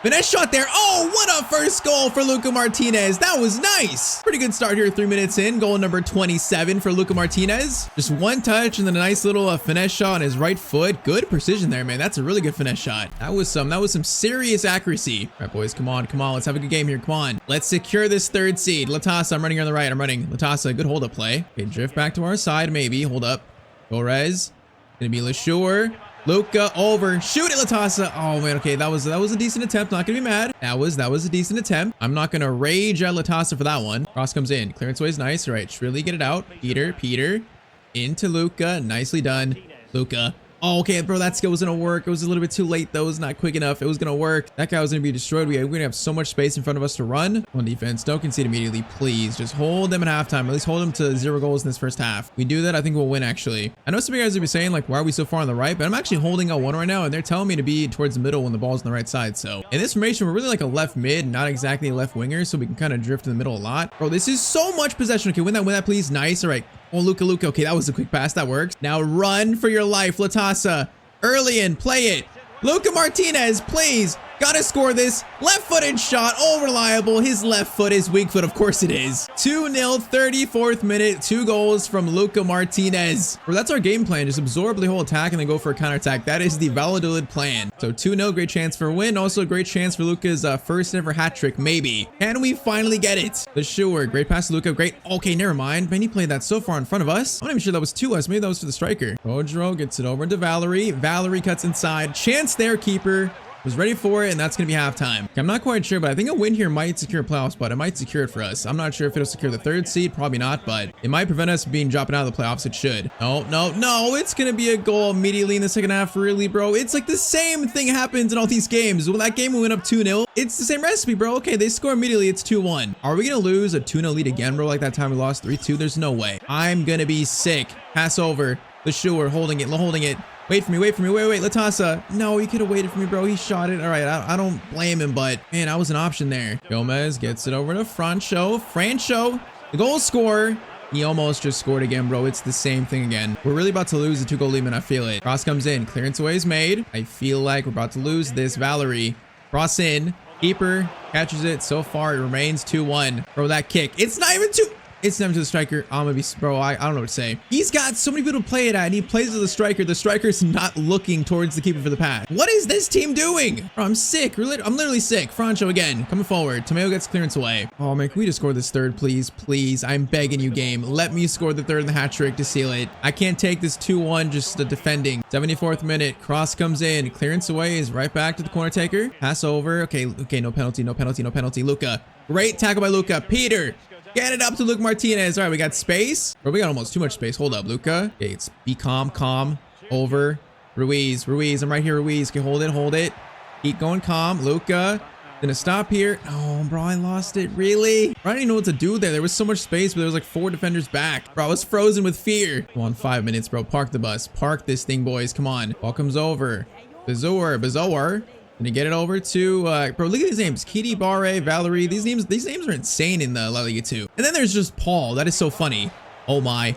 Finesse shot there. Oh, what a first goal for Luka Martinez. That was nice. Pretty good start here 3 minutes in. Goal number 27 for Luka Martinez. Just one touch and then a nice little finesse shot on his right foot. Good precision there, man. That's a really good finesse shot. That was some serious accuracy. All right, boys, come on. Let's have a good game here. Come on. Let's secure this third seed. Latasa, I'm running on the right. Latasa, good hold up play. Okay, drift back to our side, maybe. Hold up. Torres. Gonna be LeSure. Luka over. Shoot it, Latasa. Oh man, okay, that was a decent attempt. Not gonna be mad. That was a decent attempt. I'm not gonna rage at Latasa for that one. Cross comes in. Clearance away is nice. All right, Shrilly, get it out. Peter. Into Luka. Nicely done. Luka. Oh, okay, bro, that skill was gonna work. It was a little bit too late though. It was not quick enough. It was gonna work. That guy was gonna be destroyed. We're gonna have so much space in front of us to run. On defense, don't concede immediately, please. Just hold them at halftime. At least hold them to 0 goals in this first half. We do that, I think we'll win actually. I know some of you guys will be saying like, why are we so far on the right? But I'm actually holding L1 right now, and they're telling me to be towards the middle when the ball's on the right side. So in this formation, we're really like a left mid, not exactly a left winger, so we can kind of drift in the middle a lot. Bro, this is so much possession. Okay, win that, please. Nice. All right. Oh, Luka. Okay, that was a quick pass. That works. Now run for your life, Latasa. Early in, play it. Luka Martinez, please. Gotta score this. Left-footed shot, all reliable. His left foot is weak foot, of course it is. 2-0, 34th minute, 2 goals from Luka Martinez. Well, that's our game plan. Just absorb the whole attack and then go for a counterattack. That is the Valladolid plan. So 2-0, great chance for a win. Also a great chance for Luka's first ever hat trick, maybe. Can we finally get it? The sure, great pass to Luka, great. Okay, never mind. Man, he played that so far in front of us. I'm not even sure that was to us. Maybe that was for the striker. Ojiro gets it over to Valerie. Valerie cuts inside. Chance there, keeper. Was ready for it, and that's gonna be halftime. Okay, I'm not quite sure, but I think a win here might secure a playoff spot. It might secure it for us. I'm not sure if it'll secure the 3rd seed, probably not, but it might prevent us from being dropping out of the playoffs. It should. No, it's gonna be a goal immediately in the second half, really, bro. It's like the same thing happens in all these games. Well, that game we went up 2-0. It's the same recipe, bro. Okay, they score immediately. It's 2-1. Are we gonna lose a 2-0 lead again, bro? Like that time we lost 3-2? There's no way. I'm gonna be sick. Pass over. The sure, holding it. Wait for me. Wait, Latasa. No, he could have waited for me, bro. He shot it. All right, I don't blame him, but man, that was an option there. Gomez gets it over to Francho, the goal scorer. He almost just scored again, bro. It's the same thing again. We're really about to lose the 2-goal lead, man. I feel it. Cross comes in. Clearance away is made. I feel like we're about to lose this. Valerie. Cross in. Keeper catches it. So far, it remains 2-1. Bro, that kick. It's not even 2. It's them to the striker. I'm gonna be, bro, I don't know what to say. He's got so many people to play it at, and he plays with the striker. The striker's not looking towards the keeper for the pass. What is this team doing? Bro, I'm sick. I'm literally sick. Francho again, coming forward. Tomeo gets clearance away. Oh man, can we just score this 3rd, please? Please, I'm begging you, game. Let me score the 3rd in the hat trick to seal it. I can't take this 2-1 just defending. 74th minute, cross comes in. Clearance away is right back to the corner taker. Pass over. Okay, no penalty. Luka. Great tackle by Luka. Peter. Get it up to Luka Martinez. All right, we got space. Bro, we got almost too much space. Hold up, Luka. Okay, it's be calm. Over. Ruiz. I'm right here, Ruiz. Okay, hold it. Keep going calm. Luka. Gonna stop here. Oh, bro, I lost it. Really? I didn't even know what to do there. There was so much space, but there was like 4 defenders back. Bro, I was frozen with fear. Come on, 5 minutes, bro. Park the bus. Park this thing, boys. Come on. Ball comes over. Bazoer. Gonna get it over to, bro, look at these names. Kitty, Barre, Valerie. These names are insane in the La Liga 2. And then there's just Paul. That is so funny. Oh my.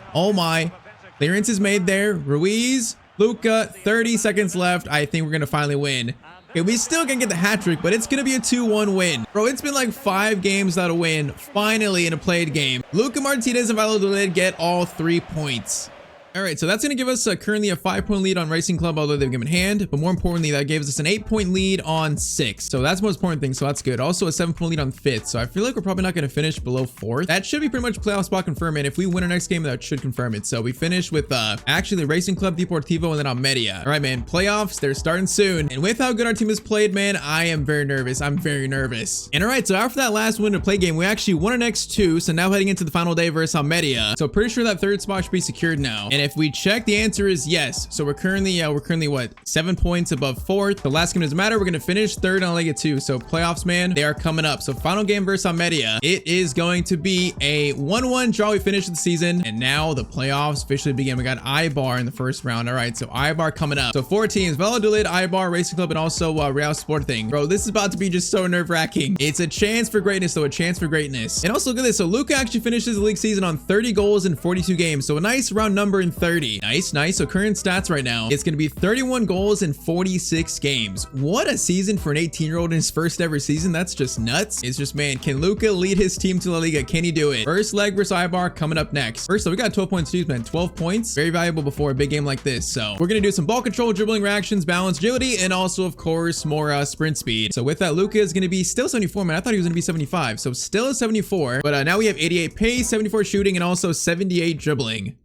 Clearance is made there. Ruiz, Luka, 30 seconds left. I think we're gonna finally win. Okay, we still can get the hat trick, but it's gonna be a 2-1 win. Bro, it's been like 5 games without a win. Finally in a played game. Luka Martinez and Valladolid get all 3 points. All right, so that's going to give us currently a 5-point lead on Racing Club, although they've given hand. But more importantly, that gives us an 8-point lead on 6th. So that's the most important thing. So that's good. Also a 7-point lead on 5th. So I feel like we're probably not going to finish below 4th. That should be pretty much playoff spot confirmed. And if we win our next game, that should confirm it. So we finish with actually Racing Club, Deportivo, and then Almeria. All right, man. Playoffs, they're starting soon. And with how good our team has played, man, I am very nervous. I'm very nervous. And all right, so after that last win to play game, we actually won our next 2. So now heading into the final day versus Almeria. So pretty sure that 3rd spot should be secured now. And if we check, the answer is yes. So we're currently what, 7 points above 4th. The last game doesn't matter. We're gonna finish 3rd on Liga 2. So playoffs, man, they are coming up. So final game versus Almeria. It is going to be a 1-1 draw. We finished the season, and now the playoffs officially begin. We got Ibar in the first round. All right, so Ibar coming up. So 4 teams: Valladolid, Ibar, Racing Club, and also Real Sporting. Bro, this is about to be just so nerve-wracking. It's a chance for greatness, though. A chance for greatness. And also look at this. So Luka actually finishes the league season on 30 goals in 42 games. So a nice round number in 30. Nice, nice. So current stats right now, it's going to be 31 goals in 46 games. What a season for an 18-year-old in his first ever season. That's just nuts. It's just, man, can Luka lead his team to La Liga? Can he do it? First leg versus Ibar coming up next. First, so we got 12 points, man. 12 points. Very valuable before a big game like this. So we're going to do some ball control, dribbling reactions, balance, agility, and also, of course, more sprint speed. So with that, Luka is going to be still 74, man. I thought he was going to be 75. So still 74. But now we have 88 pace, 74 shooting, and also 78 dribbling.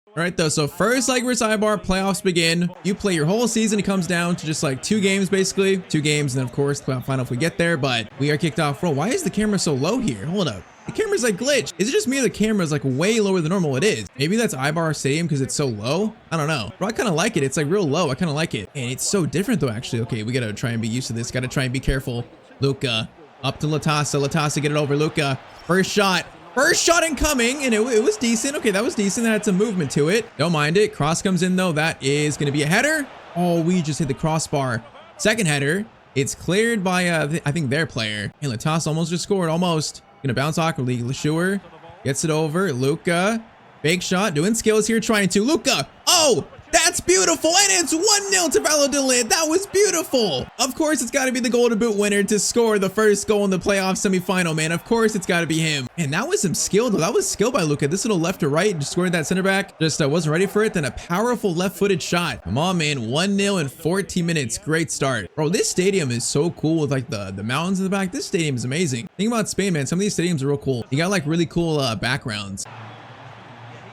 All right, though, so first leg versus Ibar, playoffs begin. You play your whole season. It comes down to just like 2 games, basically. 2 games, and then, of course, playoff final if we get there. But we are kicked off. Bro, why is the camera so low here? Hold up. The camera's like glitched. Is it just me or the camera's like way lower than normal? It is. Maybe that's Ibar Stadium because it's so low. I don't know. Bro, I kind of like it. It's like real low. I kind of like it. And it's so different, though, actually. Okay, we got to try and be used to this. Got to try and be careful. Luka up to Latasa. Latasa, get it over. Luka. First shot. First shot incoming, and it was decent. Okay, that was decent. That had some movement to it. Don't mind it. Cross comes in, though. That is going to be a header. Oh, we just hit the crossbar. Second header. It's cleared by, I think, their player. And Latas almost just scored. Almost. Going to bounce awkwardly. Lashur gets it over. Luka. Big shot. Doing skills here. Trying to. Luka. Oh! That's beautiful, and it's 1-0 to Valladolid. That was beautiful. Of course, it's got to be the Golden Boot winner to score the first goal in the playoff semifinal, man. Of course, it's got to be him. And that was some skill, though. That was skill by Luka. This little left to right, just scoring that center back. Just wasn't ready for it. Then a powerful left-footed shot. Come on, man. 1-0 in 14 minutes. Great start. Bro, this stadium is so cool with like the mountains in the back. This stadium is amazing. Think about Spain, man. Some of these stadiums are real cool. You got like really cool backgrounds.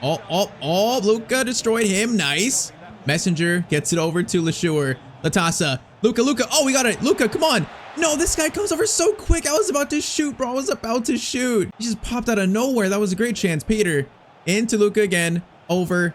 Oh, Luka destroyed him. Nice. Messenger gets it over to Lashur. Latasa. Luka. Oh, we got it. Luka, come on. No, this guy comes over so quick. I was about to shoot, bro. I was about to shoot. He just popped out of nowhere. That was a great chance. Peter into Luka again. Over.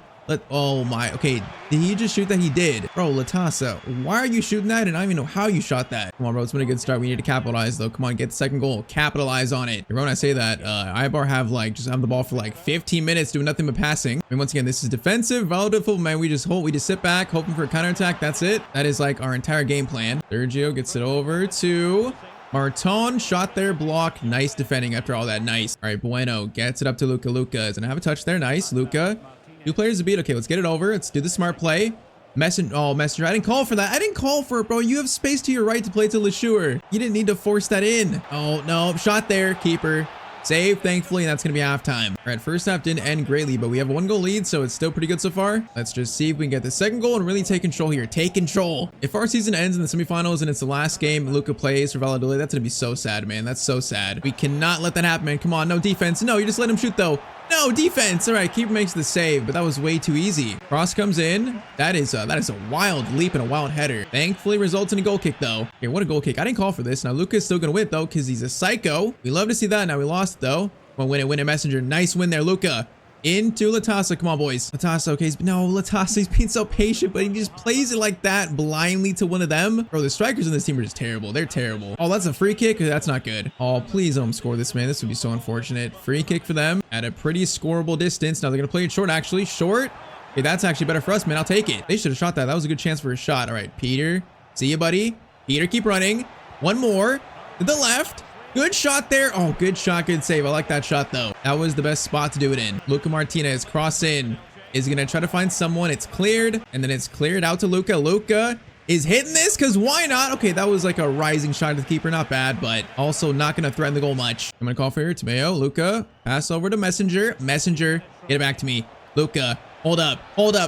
Oh my. Okay. Did he just shoot that? He did. Bro, Latasa, why are you shooting that? And I don't even know how you shot that. Come on, bro. It's been a good start. We need to capitalize, though. Come on, get the second goal. Capitalize on it. When I say that, Ibar have like just have the ball for like 15 minutes doing nothing but passing. And once again, this is defensive, relative football, man. We just sit back, hoping for a counterattack. That's it. That is like our entire game plan. Sergio gets it over to Marton. Shot there, block. Nice defending after all that. Nice. All right, Bueno gets it up to Luka. Luka is gonna have a touch there. Nice. Luka. 2 players to beat. Okay, let's get it over. Let's do the smart play. Messenger. I didn't call for that. I didn't call for it, bro. You have space to your right to play to Lashur. You didn't need to force that in. Oh, no. Shot there. Keeper. Save, thankfully, and that's going to be halftime. All right, first half didn't end greatly, but we have a 1-goal lead, so it's still pretty good so far. Let's just see if we can get the second goal and really take control here. Take control. If our season ends in the semifinals and it's the last game Luka plays for Valladolid, that's going to be so sad, man. That's so sad. We cannot let that happen, man. Come on, no defense. No, you just let him shoot, though. No defense. All right, keeper makes the save, but that was way too easy. Cross comes in. That is a wild leap and a wild header. Thankfully results in a goal kick, though. Okay, what a goal kick. I didn't call for this. Now Luka's still gonna win, though, because he's a psycho. We love to see that. Now we lost, though. Well, win it, Messenger. Nice win there, Luka. Into Latasa. Come on, boys. Latasa, okay. Latasa, he's being so patient, but he just plays it like that blindly to one of them. Bro, the strikers in this team are just terrible. They're terrible. Oh, that's a free kick. That's not good. Oh, please don't score this, man. This would be so unfortunate. Free kick for them at a pretty scoreable distance. Now they're going to play it short, actually. Short. Okay, that's actually better for us, man. I'll take it. They should have shot that. That was a good chance for a shot. All right, Peter. See you, buddy. Peter, keep running. One more. To the left. Good shot there. Oh, good shot, good save. I like that shot, though. That was the best spot to do it in. Luka Martinez, cross in. Is going to try to find someone. It's cleared, and then it's cleared out to Luka. Luka is hitting this, because why not? Okay, that was like a rising shot to the keeper. Not bad, but also not going to threaten the goal much. I'm going to call for here. Tomeo, Luka. Pass over to Messenger. Messenger, get it back to me. Luka, hold up.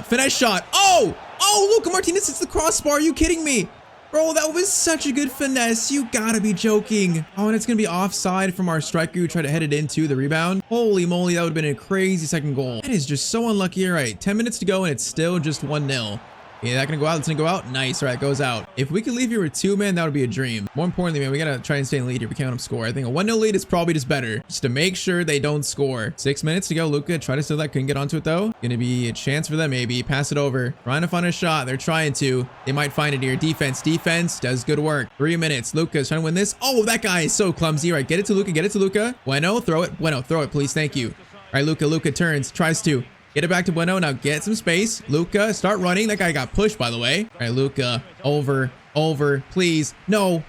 Finesse shot. Oh, Luka Martinez hits the crossbar. Are you kidding me? Bro, that was such a good finesse. You gotta be joking. Oh, and it's gonna be offside from our striker who tried to head it into the rebound. Holy moly, that would have been a crazy second goal. That is just so unlucky. All right, 10 minutes to go, and it's still just 1-0. Yeah, that gonna go out. It's gonna go out. Nice. All right, goes out. If we could leave here with 2, man, that would be a dream. More importantly, man, we gotta try and stay in the lead here. We can't let them score. I think a 1-0 lead is probably just better, just to make sure they don't score. 6 minutes to go. Luka try to steal that. Couldn't get onto it, though. Gonna be a chance for them, maybe. Pass it over. Trying to find a shot. They're trying to. They might find it here. Defense does good work. 3 minutes. Luka's trying to win this. Oh, that guy is so clumsy. All right, get it to Luka. Bueno, throw it. Bueno, throw it, please. Thank you. All right, Luka turns. Tries to. Get it back to Bueno. Now get some space. Luka, start running. That guy got pushed, by the way. All right, Luka. Over, please. No.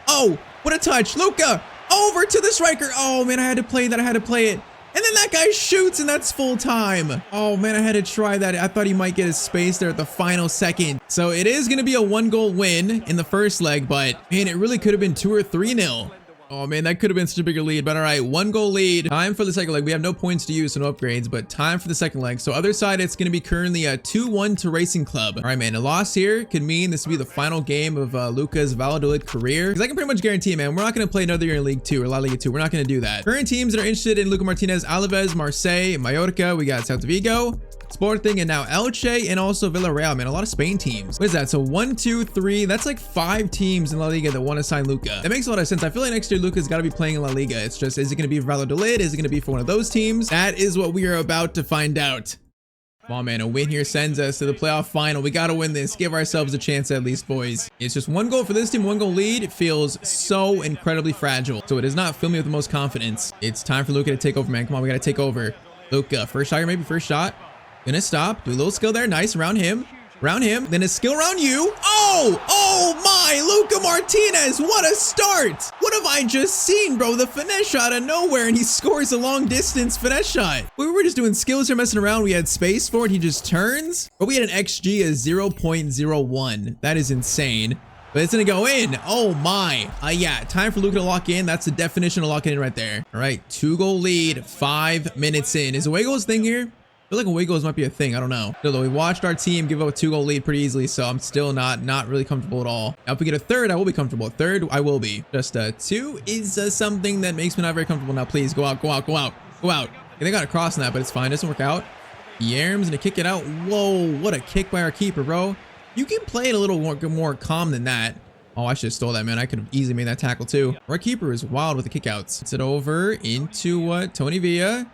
Oh, what a touch. Luka, over to the striker. Oh, man, I had to play that. And then that guy shoots, and that's full time. Oh man, I had to try that. I thought he might get his space there at the final second. So it is going to be a 1-goal win in the first leg, but man, it really could have been 2 or 3-0. Oh man, that could have been such a bigger lead, but all right, 1-goal lead. Time for the second leg. We have no points to use, so no upgrades, but time for the second leg. So other side, it's going to be currently a 2-1 to Racing Club. All right, man, a loss here could mean this will be the final game of Luka's Valladolid career. Because I can pretty much guarantee, man, we're not going to play another year in League 2 or La Liga 2. We're not going to do that. Current teams that are interested in Luka Martinez: Alaves, Marseille, Mallorca. We got Celta Vigo, Sporting, and now Elche, and also Villarreal, man. A lot of Spain teams. What is that? So 1, 2, 3. That's like 5 teams in La Liga that want to sign Luka. That makes a lot of sense. I feel like next year Luka's got to be playing in La Liga. It's just, is it going to be Valladolid? Is it going to be for one of those teams? That is what we are about to find out. Come on, man. A win here sends us to the playoff final. We got to win this. Give ourselves a chance at least, boys. It's just 1 goal for this team, 1-goal lead. It feels so incredibly fragile. So it does not fill me with the most confidence. It's time for Luka to take over, man. Come on, we got to take over. Luka, first shot here, maybe first shot. Gonna stop, do a little skill there, nice, around him, then a skill around you. Oh my, Luka Martinez, what a start. What have I just seen, bro? The finesse shot out of nowhere, and he scores a long distance finesse shot. We were just doing skills here, messing around. We had space for it, he just turns. But we had an XG of 0.01. That is insane. But it's gonna go in. Oh my. Yeah, time for Luka to lock in. That's the definition of locking in right there. All right, 2-goal lead, 5 minutes in. Is away goals thing here? I feel like away goals might be a thing. I don't know. Still though, we watched our team give up a 2-goal lead pretty easily, so I'm still not really comfortable at all. Now, if we get a third, I will be comfortable. A third, I will be. Just 2 is something that makes me not very comfortable. Now, please go out, go out, go out, go out. Okay, they got a cross in that, but it's fine. It doesn't work out. Yerm's gonna kick it out. Whoa, what a kick by our keeper, bro. You can play it a little more calm than that. Oh, I should have stole that, man. I could have easily made that tackle too. Our keeper is wild with the kickouts. It's it over into Tony Villa.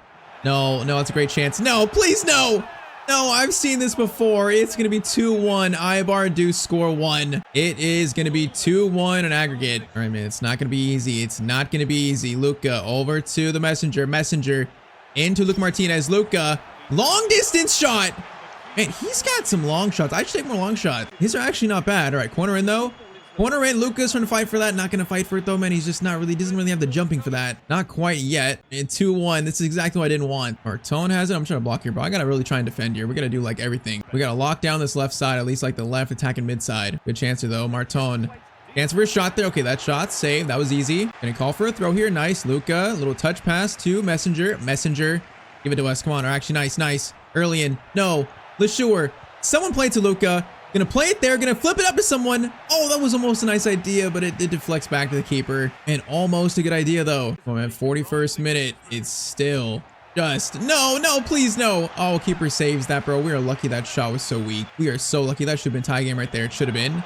No, it's a great chance. No, please, no. No, I've seen this before. It's going to be 2-1. Ibar do score 1. It is going to be 2-1 on aggregate. All right, man. It's not going to be easy. It's not going to be easy. Luka over to the messenger. Messenger into Luka Martinez. Luka, long distance shot. Man, he's got some long shots. I should take more long shots. These are actually not bad. All right, corner in though. Corner in. Luka's trying to fight for that. Not going to fight for it though, man. He's just doesn't really have the jumping for that. Not quite yet. And 2-1. This is exactly what I didn't want. Martone has it. I'm trying to block here, bro. I got to really try and defend here. We got to do like everything. We got to lock down this left side, at least like the left attack and mid side. Good chancer though. Martone. Chance for a shot there. Okay, that shot saved. That was easy. Gonna call for a throw here. Nice. Luka. Little touch pass to Messenger. Messenger. Give it to us. Come on. Actually, nice. Early in. No. LeSure. Someone play to Luka. Gonna play it there, gonna flip it up to someone. Oh, that was almost a nice idea, but it deflects back to the keeper. And almost a good idea though. Oh man, 41st minute, it's still just, no, please, no. Oh, keeper saves that, bro. We are lucky that shot was so weak. We are so lucky. That should have been tie game right there. It should have been.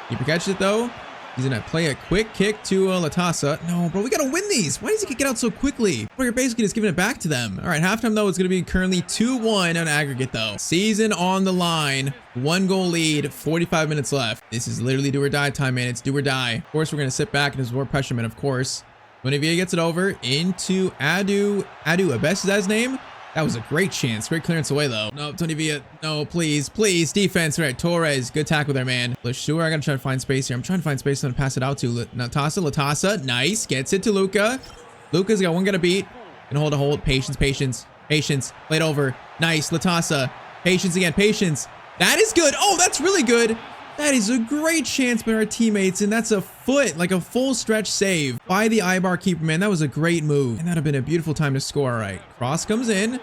Keeper catches it though. He's gonna play a quick kick to Latasa. No, bro, we gotta win these. Why does he kick it out so quickly? Bro, you're basically just giving it back to them. All right, halftime though, it's gonna be currently 2-1 on aggregate though. Season on the line. 1-goal lead, 45 minutes left. This is literally do or die time, man. It's do or die. Of course, we're gonna sit back and absorb pressure, man, of course. Bonavia gets it over into Adu. Abes is that his name? That was a great chance. Great clearance away, though. No, Tony Villa. No, please. Defense. Right. Torres. Good tackle there, man. LeSure, I gotta try to find space here. I'm trying to find space to pass it out to Latasa. Nice. Gets it to Luka. Luka's got one got to beat. Gonna hold. Patience. Played over. Nice. Latasa. Patience again. Patience. That is good. Oh, that's really good. That is a great chance by our teammates, and that's a foot, like a full stretch save by the Ibar keeper, man. That was a great move, and that would have been a beautiful time to score. All right, cross comes in.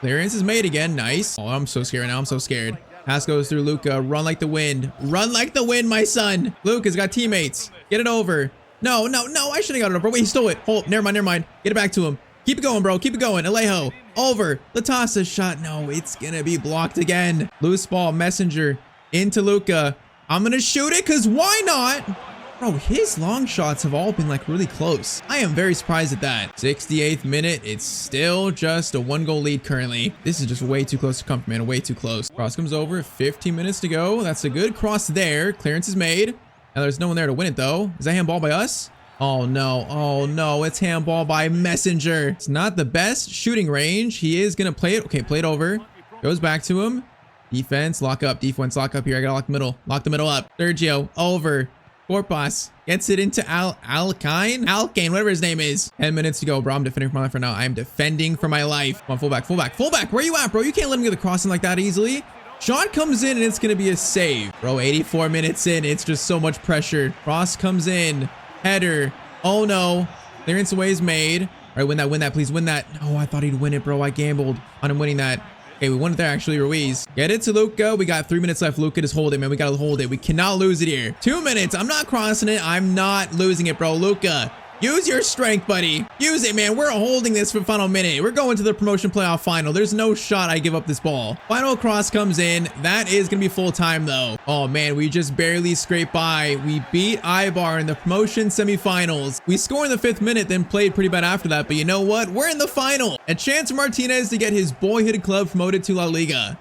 Clearance is made again. Nice. Oh, I'm so scared now. I'm so scared. Pass goes through Luka. Run like the wind. Run like the wind, my son. Luka's got teammates. Get it over. No. I should have got it over. Wait, he stole it. Oh, never mind. Get it back to him. Keep it going, bro. Keep it going. Alejo. Over. Latasa shot. No, it's going to be blocked again. Loose ball. Messenger. Into Luka. I'm going to shoot it because why not? Bro, his long shots have all been like really close. I am very surprised at that. 68th minute. It's still just a 1-goal lead currently. This is just way too close to comfort, man. Way too close. Cross comes over. 15 minutes to go. That's a good cross there. Clearance is made. Now there's no one there to win it though. Is that handball by us? Oh no. It's handball by Messenger. It's not the best shooting range. He is going to play it. Okay, play it over. Goes back to him. Defense, lock up. Defense, lock up here. I got to lock the middle. Lock the middle up. Sergio, over. Corpus gets it into Alkane, whatever his name is. 10 minutes to go, bro. I'm defending for my life right now. I am defending for my life. Come on, fullback, fullback, fullback. Where you at, bro? You can't let him get the crossing like that easily. Shot comes in and it's going to be a save. Bro, 84 minutes in. It's just so much pressure. Cross comes in. Header. Oh, no. Clearance away is made. All right, win that, please. Win that. Oh, I thought he'd win it, bro. I gambled on him winning that. Okay, we won it there, actually. Ruiz. Get it to Luka. We got 3 minutes left. Luka, just hold it, man. We got to hold it. We cannot lose it here. 2 minutes. I'm not crossing it. I'm not losing it, bro. Luka, use your strength, buddy. Use it, man. We're holding this for the final minute. We're going to the promotion playoff final. There's no shot I give up this ball. Final cross comes in. That is going to be full time, though. Oh, man. We just barely scraped by. We beat Ibar in the promotion semifinals. We scored in the 5th minute, then played pretty bad after that. But you know what? We're in the final. A chance for Martinez to get his boyhood club promoted to La Liga.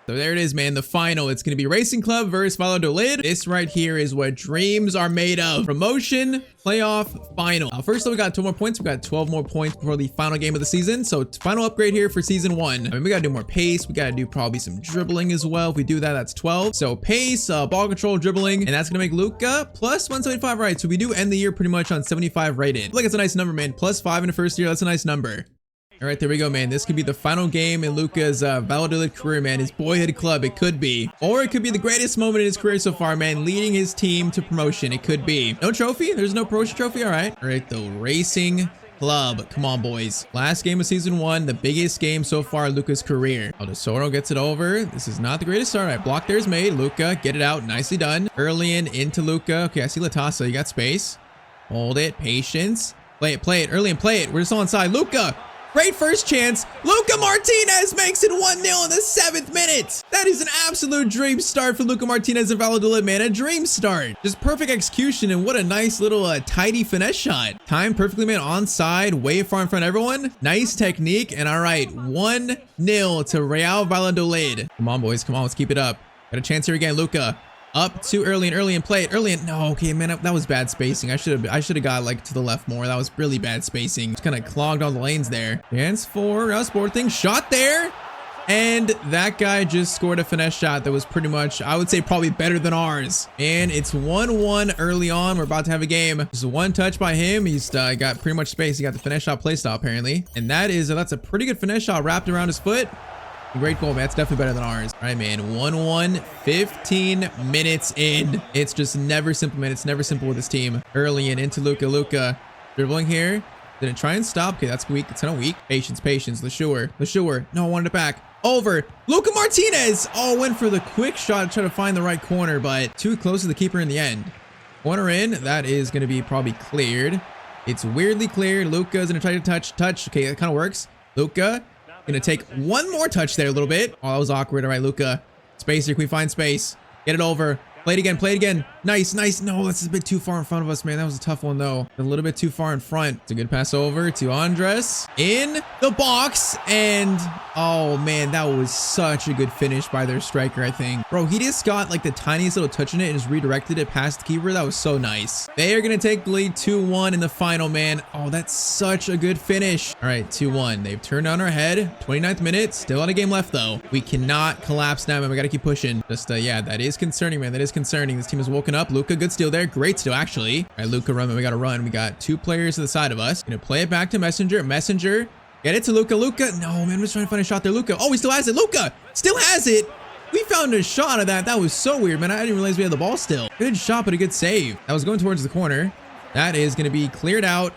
So there it is, man. The final. It's going to be Racing Club versus Valladolid. This right here is what dreams are made of. Promotion playoff final. First, we got 2 more points. We got 12 more points for the final game of the season. So final upgrade here for season 1. I mean, we got to do more pace. We got to do probably some dribbling as well. If we do that, that's 12. So pace, ball control, dribbling, and that's going to make Luka plus 175, right? So we do end the year pretty much on 75 rated. Like, it's a nice number, man. Plus 5 in the first year. That's a nice number. All right, there we go, man. This could be the final game in Luka's Valladolid career, man. His boyhood club, it could be. Or it could be the greatest moment in his career so far, man. Leading his team to promotion, it could be. No trophy? There's no promotion trophy? All right. All right, the Racing Club. Come on, boys. Last game of season 1, the biggest game so far in Luka's career. Aldesoro gets it over. This is not the greatest start. All right, block there is made. Luka, get it out. Nicely done. Early into Luka. Okay, I see Latasa. You got space. Hold it. Patience. Play it. Early and play it. We're just on side. Luka. Great first chance. Luka Martinez makes it 1-0 in the 7th minute. That is an absolute dream start for Luka Martinez and Valladolid, man. A dream start. Just perfect execution, and what a nice little tidy finesse shot. Timed perfectly, man. Onside, way far in front of everyone. Nice technique. And all right, 1-0 to Real Valladolid. Come on, boys. Come on, let's keep it up. Got a chance here again. Luka. Up too early and play it. No, okay, man, that was bad spacing. I should have got like to the left more. That was really bad spacing. Just kind of clogged all the lanes there. Chance for Real Sporting. Shot there. And that guy just scored a finesse shot that was pretty much, I would say, probably better than ours. And it's 1-1 early on. We're about to have a game. Just one touch by him. He's got pretty much space. He got the finesse shot playstyle, apparently. And that's a pretty good finesse shot wrapped around his foot. Great goal, man. That's definitely better than ours. All right, man. 1-1, 15 minutes in. It's just never simple, man. It's never simple with this team. Early and into Luka. Luka dribbling here. Didn't try and stop. Okay, that's weak. It's kind of weak. Patience. LeSure. No, I wanted it back. Over. Luka Martinez. Oh, went for the quick shot to try to find the right corner, but too close to the keeper in the end. Corner in. That is going to be probably cleared. It's weirdly cleared. Luka's going to try to touch. Okay, that kind of works. Luka. Gonna take one more touch there a little bit. Oh, that was awkward. All right, Luka. Space here. Can we find space? Get it over. Play it again. Nice. No, that's a bit too far in front of us, man. That was a tough one, though. A little bit too far in front. It's a good pass over to Andres. In the box. And, oh, man, that was such a good finish by their striker, I think. Bro, he just got, like, the tiniest little touch in it and just redirected it past the keeper. That was so nice. They are going to take the lead 2-1 in the final, man. Oh, that's such a good finish. All right, 2-1. They've turned on our head. 29th minute. Still on a game left, though. We cannot collapse now, man. We got to keep pushing. Just, yeah, that is concerning, man. That is concerning. This team has woken up. Luka, good steal there. Great steal, actually. All right, Luka, run, man. We got to run. We got 2 players to the side of us. Gonna play it back to Messenger. Get it to Luka. No, man, I'm just trying to find a shot there. Luka. Oh, he still has it. Luka still has it. We found a shot of that. That was so weird, man. I didn't realize we had the ball still. Good shot, but a good save. That was going towards the corner. That is going to be cleared out.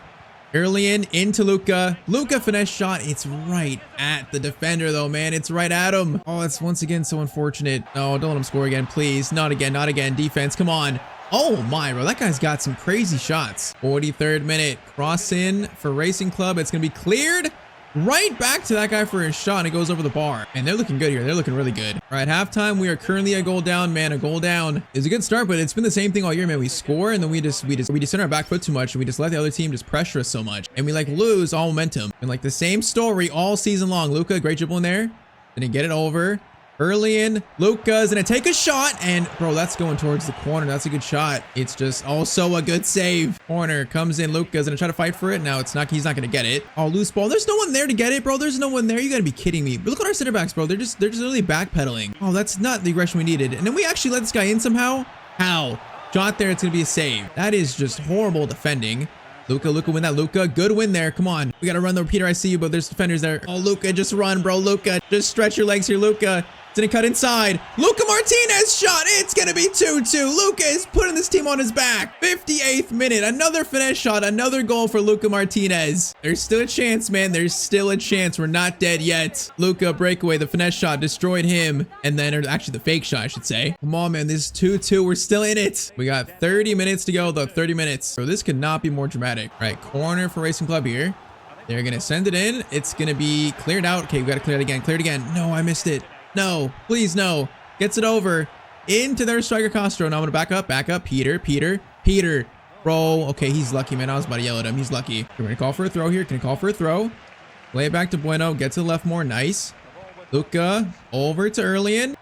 Early into Luka. Luka finesse shot. It's right at the defender, though, man. It's right at him. Oh, it's once again so unfortunate. No, don't let him score again, please. Not again. Defense, come on. Oh, my, bro. That guy's got some crazy shots. 43rd minute. Cross in for Racing Club. It's going to be cleared. Right back to that guy for his shot, and it goes over the bar. And they're looking good here. They're looking really good. All right, halftime, we are currently a goal down, man. A goal down is a good start, but it's been the same thing all year, man. We score, and then we just sit on our back foot too much, and we just let the other team just pressure us so much, and we like lose all momentum. And like the same story all season long. Luka, great dribble in there. Didn't get it over. Early in, Luka's gonna take a shot, and bro, that's going towards the corner. That's a good shot. It's just also a good save. Corner comes in, Luka's gonna try to fight for it. Now it's not, he's not gonna get it. Oh, loose ball. There's no one there to get it, bro. There's no one there. You gotta be kidding me. But look at our center backs, bro. They're just really backpedaling. Oh, that's not the aggression we needed. And then we actually let this guy in somehow. How? shot there. It's going to be a save. That is just horrible defending. Luka win that. Luka, good win there. Come on. We got to run though. Peter, I see you, but there's defenders there. Oh, Luka, just run, bro. Luka, just stretch your legs here, Luka. It's gonna cut inside. Luka Martinez shot. It's gonna be 2-2. Luka is putting this team on his back. 58th minute. Another finesse shot. Another goal for Luka Martinez. There's still a chance, man. There's still a chance. We're not dead yet. Luka breakaway. The finesse shot destroyed him. And then, or actually the fake shot, I should say. Come on, man. This is 2-2. We're still in it. We got 30 minutes to go, though. 30 minutes. So this could not be more dramatic. All right, corner for Racing Club here. They're gonna send it in. It's gonna be cleared out. Okay, we gotta clear it again. Clear it again. No, I missed it. No, please no. Gets it over into their striker Castro. Now I'm gonna back up. Peter. Bro, okay, he's lucky, man. I was about to yell at him. He's lucky. We're gonna call for a throw here. Can I call for a throw? Play it back to Bueno. Get to the left more. Nice. Luka over to Erlian.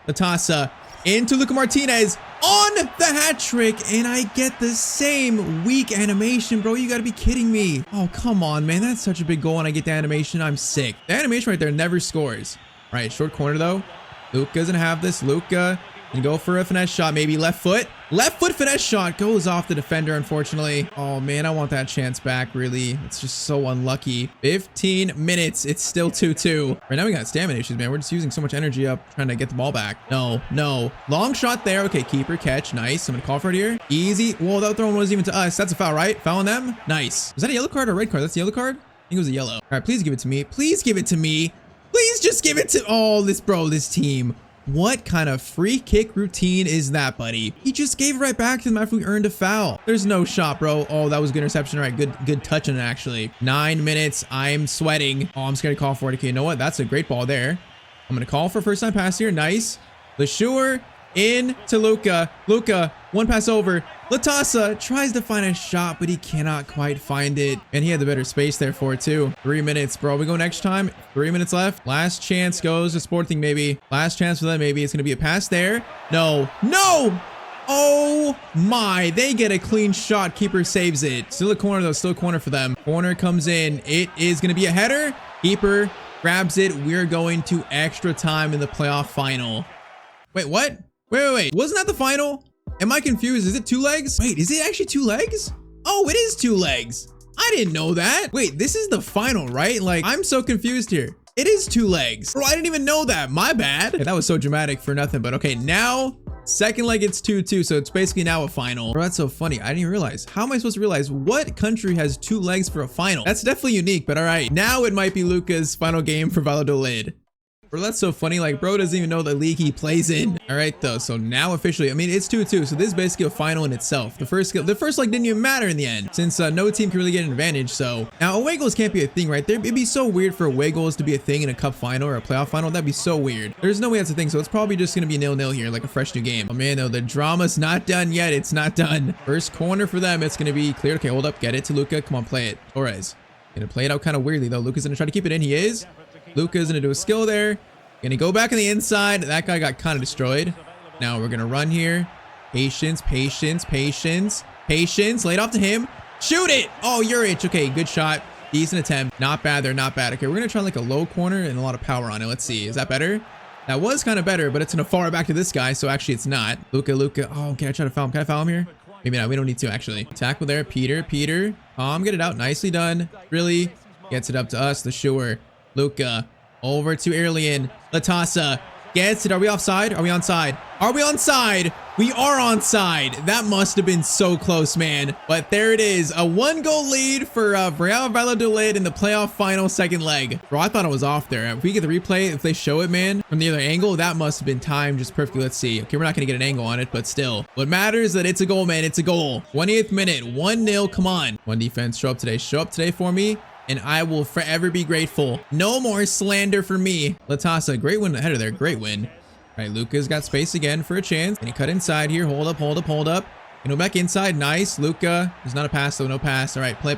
Latasa into Luka Martinez on the hat trick, and I get the same weak animation, bro. You gotta be kidding me. Oh, come on, man. That's such a big goal, and I get the animation. I'm sick. The animation right there never scores. All right, short corner though. Luka doesn't have this. Luka can go for a finesse shot, maybe left foot finesse shot goes off the defender, unfortunately. Oh man, I want that chance back, really. It's just so unlucky. 15 minutes. It's still 2-2. Right now we got stamina issues, man. We're just using so much energy up trying to get the ball back. No. Long shot there. Okay, keeper catch. Nice. I'm gonna call for it here. Easy. Whoa, that throw wasn't even to us. That's a foul, right? Foul on them. Nice. Was that a yellow card or a red card? That's a yellow card? I think it was a yellow. All right, please give it to me. Please give it to me. Please just give it to, oh, this team. What kind of free kick routine is that, buddy? He just gave it right back to them after we earned a foul. There's no shot, bro. Oh, that was a good interception. All right, good touch on it, actually. 9 minutes. I'm sweating. Oh, I'm scared to call for it. Okay, you know what? That's a great ball there. I'm going to call for first time pass here. Nice. LeSure in to Luka. Luka, one pass over. Latasa tries to find a shot, but he cannot quite find it. And he had the better space there for it too. 3 minutes, bro. We go next time. 3 minutes left. Last chance goes to Sporting, maybe. Last chance for them, maybe. It's going to be a pass there. No. Oh my. They get a clean shot. Keeper saves it. Still a corner though. Still a corner for them. Corner comes in. It is going to be a header. Keeper grabs it. We're going to extra time in the playoff final. Wait, what? Wait. Wasn't that the final? Am I confused? Is it 2 legs? Wait, is it actually 2 legs? Oh, it is 2 legs. I didn't know that. Wait, this is the final, right? Like, I'm so confused here. It is 2 legs. Bro, I didn't even know that. My bad. Okay, that was so dramatic for nothing. But okay, now second leg, it's 2-2. So it's basically now a final. Bro, that's so funny. I didn't even realize. How am I supposed to realize what country has 2 legs for a final? That's definitely unique, but all right. Now it might be Luka's final game for Valladolid. Bro, that's so funny. Like, bro doesn't even know the league he plays in. All right, though. So now officially, I mean, it's 2-2. So this is basically a final in itself. The first leg didn't even matter in the end, since no team can really get an advantage. So now away goals can't be a thing, right there. It'd be so weird for away goals to be a thing in a cup final or a playoff final. That'd be so weird. There's no way that's a thing. So it's probably just gonna be 0-0 here, like a fresh new game. Oh man, though, the drama's not done yet. It's not done. First corner for them. It's gonna be cleared. Okay, hold up. Get it to Luka. Come on, play it. Torres gonna play it out kind of weirdly though. Luka's gonna try to keep it in. He is. Luka's gonna do a skill there. Gonna go back on the inside. That guy got kind of destroyed. Now we're gonna run here. Patience. Lay it off to him. Shoot it. Oh, Juric. Okay, good shot. Decent attempt. Not bad there. Not bad. Okay, we're gonna try like a low corner and a lot of power on it. Let's see. Is that better? That was kind of better, but it's gonna far back to this guy. So actually it's not. Luka. Oh, can I try to foul him? Can I foul him here? Maybe not. We don't need to actually. Tackle there. Peter. Get it out. Nicely done. Really gets it up to us. The sure. Luka. Over to Erlian. Latasa gets it. Are we offside? Are we onside? We are onside. That must have been so close, man. But there it is. A 1-goal lead for Real Valladolid in the playoff final second leg. Bro, I thought it was off there. If we get the replay, if they show it, man, from the other angle, that must have been timed just perfectly. Let's see. Okay, we're not going to get an angle on it, but still. What matters is that it's a goal, man. It's a goal. 20th minute. 1-0. Come on. One defense. Show up today for me. And I will forever be grateful. No more slander for me. Latasa, great win header there. Great win. All right, Luka's got space again for a chance. And he cut inside here. Hold up. And go back inside. Nice. Luka. There's not a pass, though. No pass. All right, play it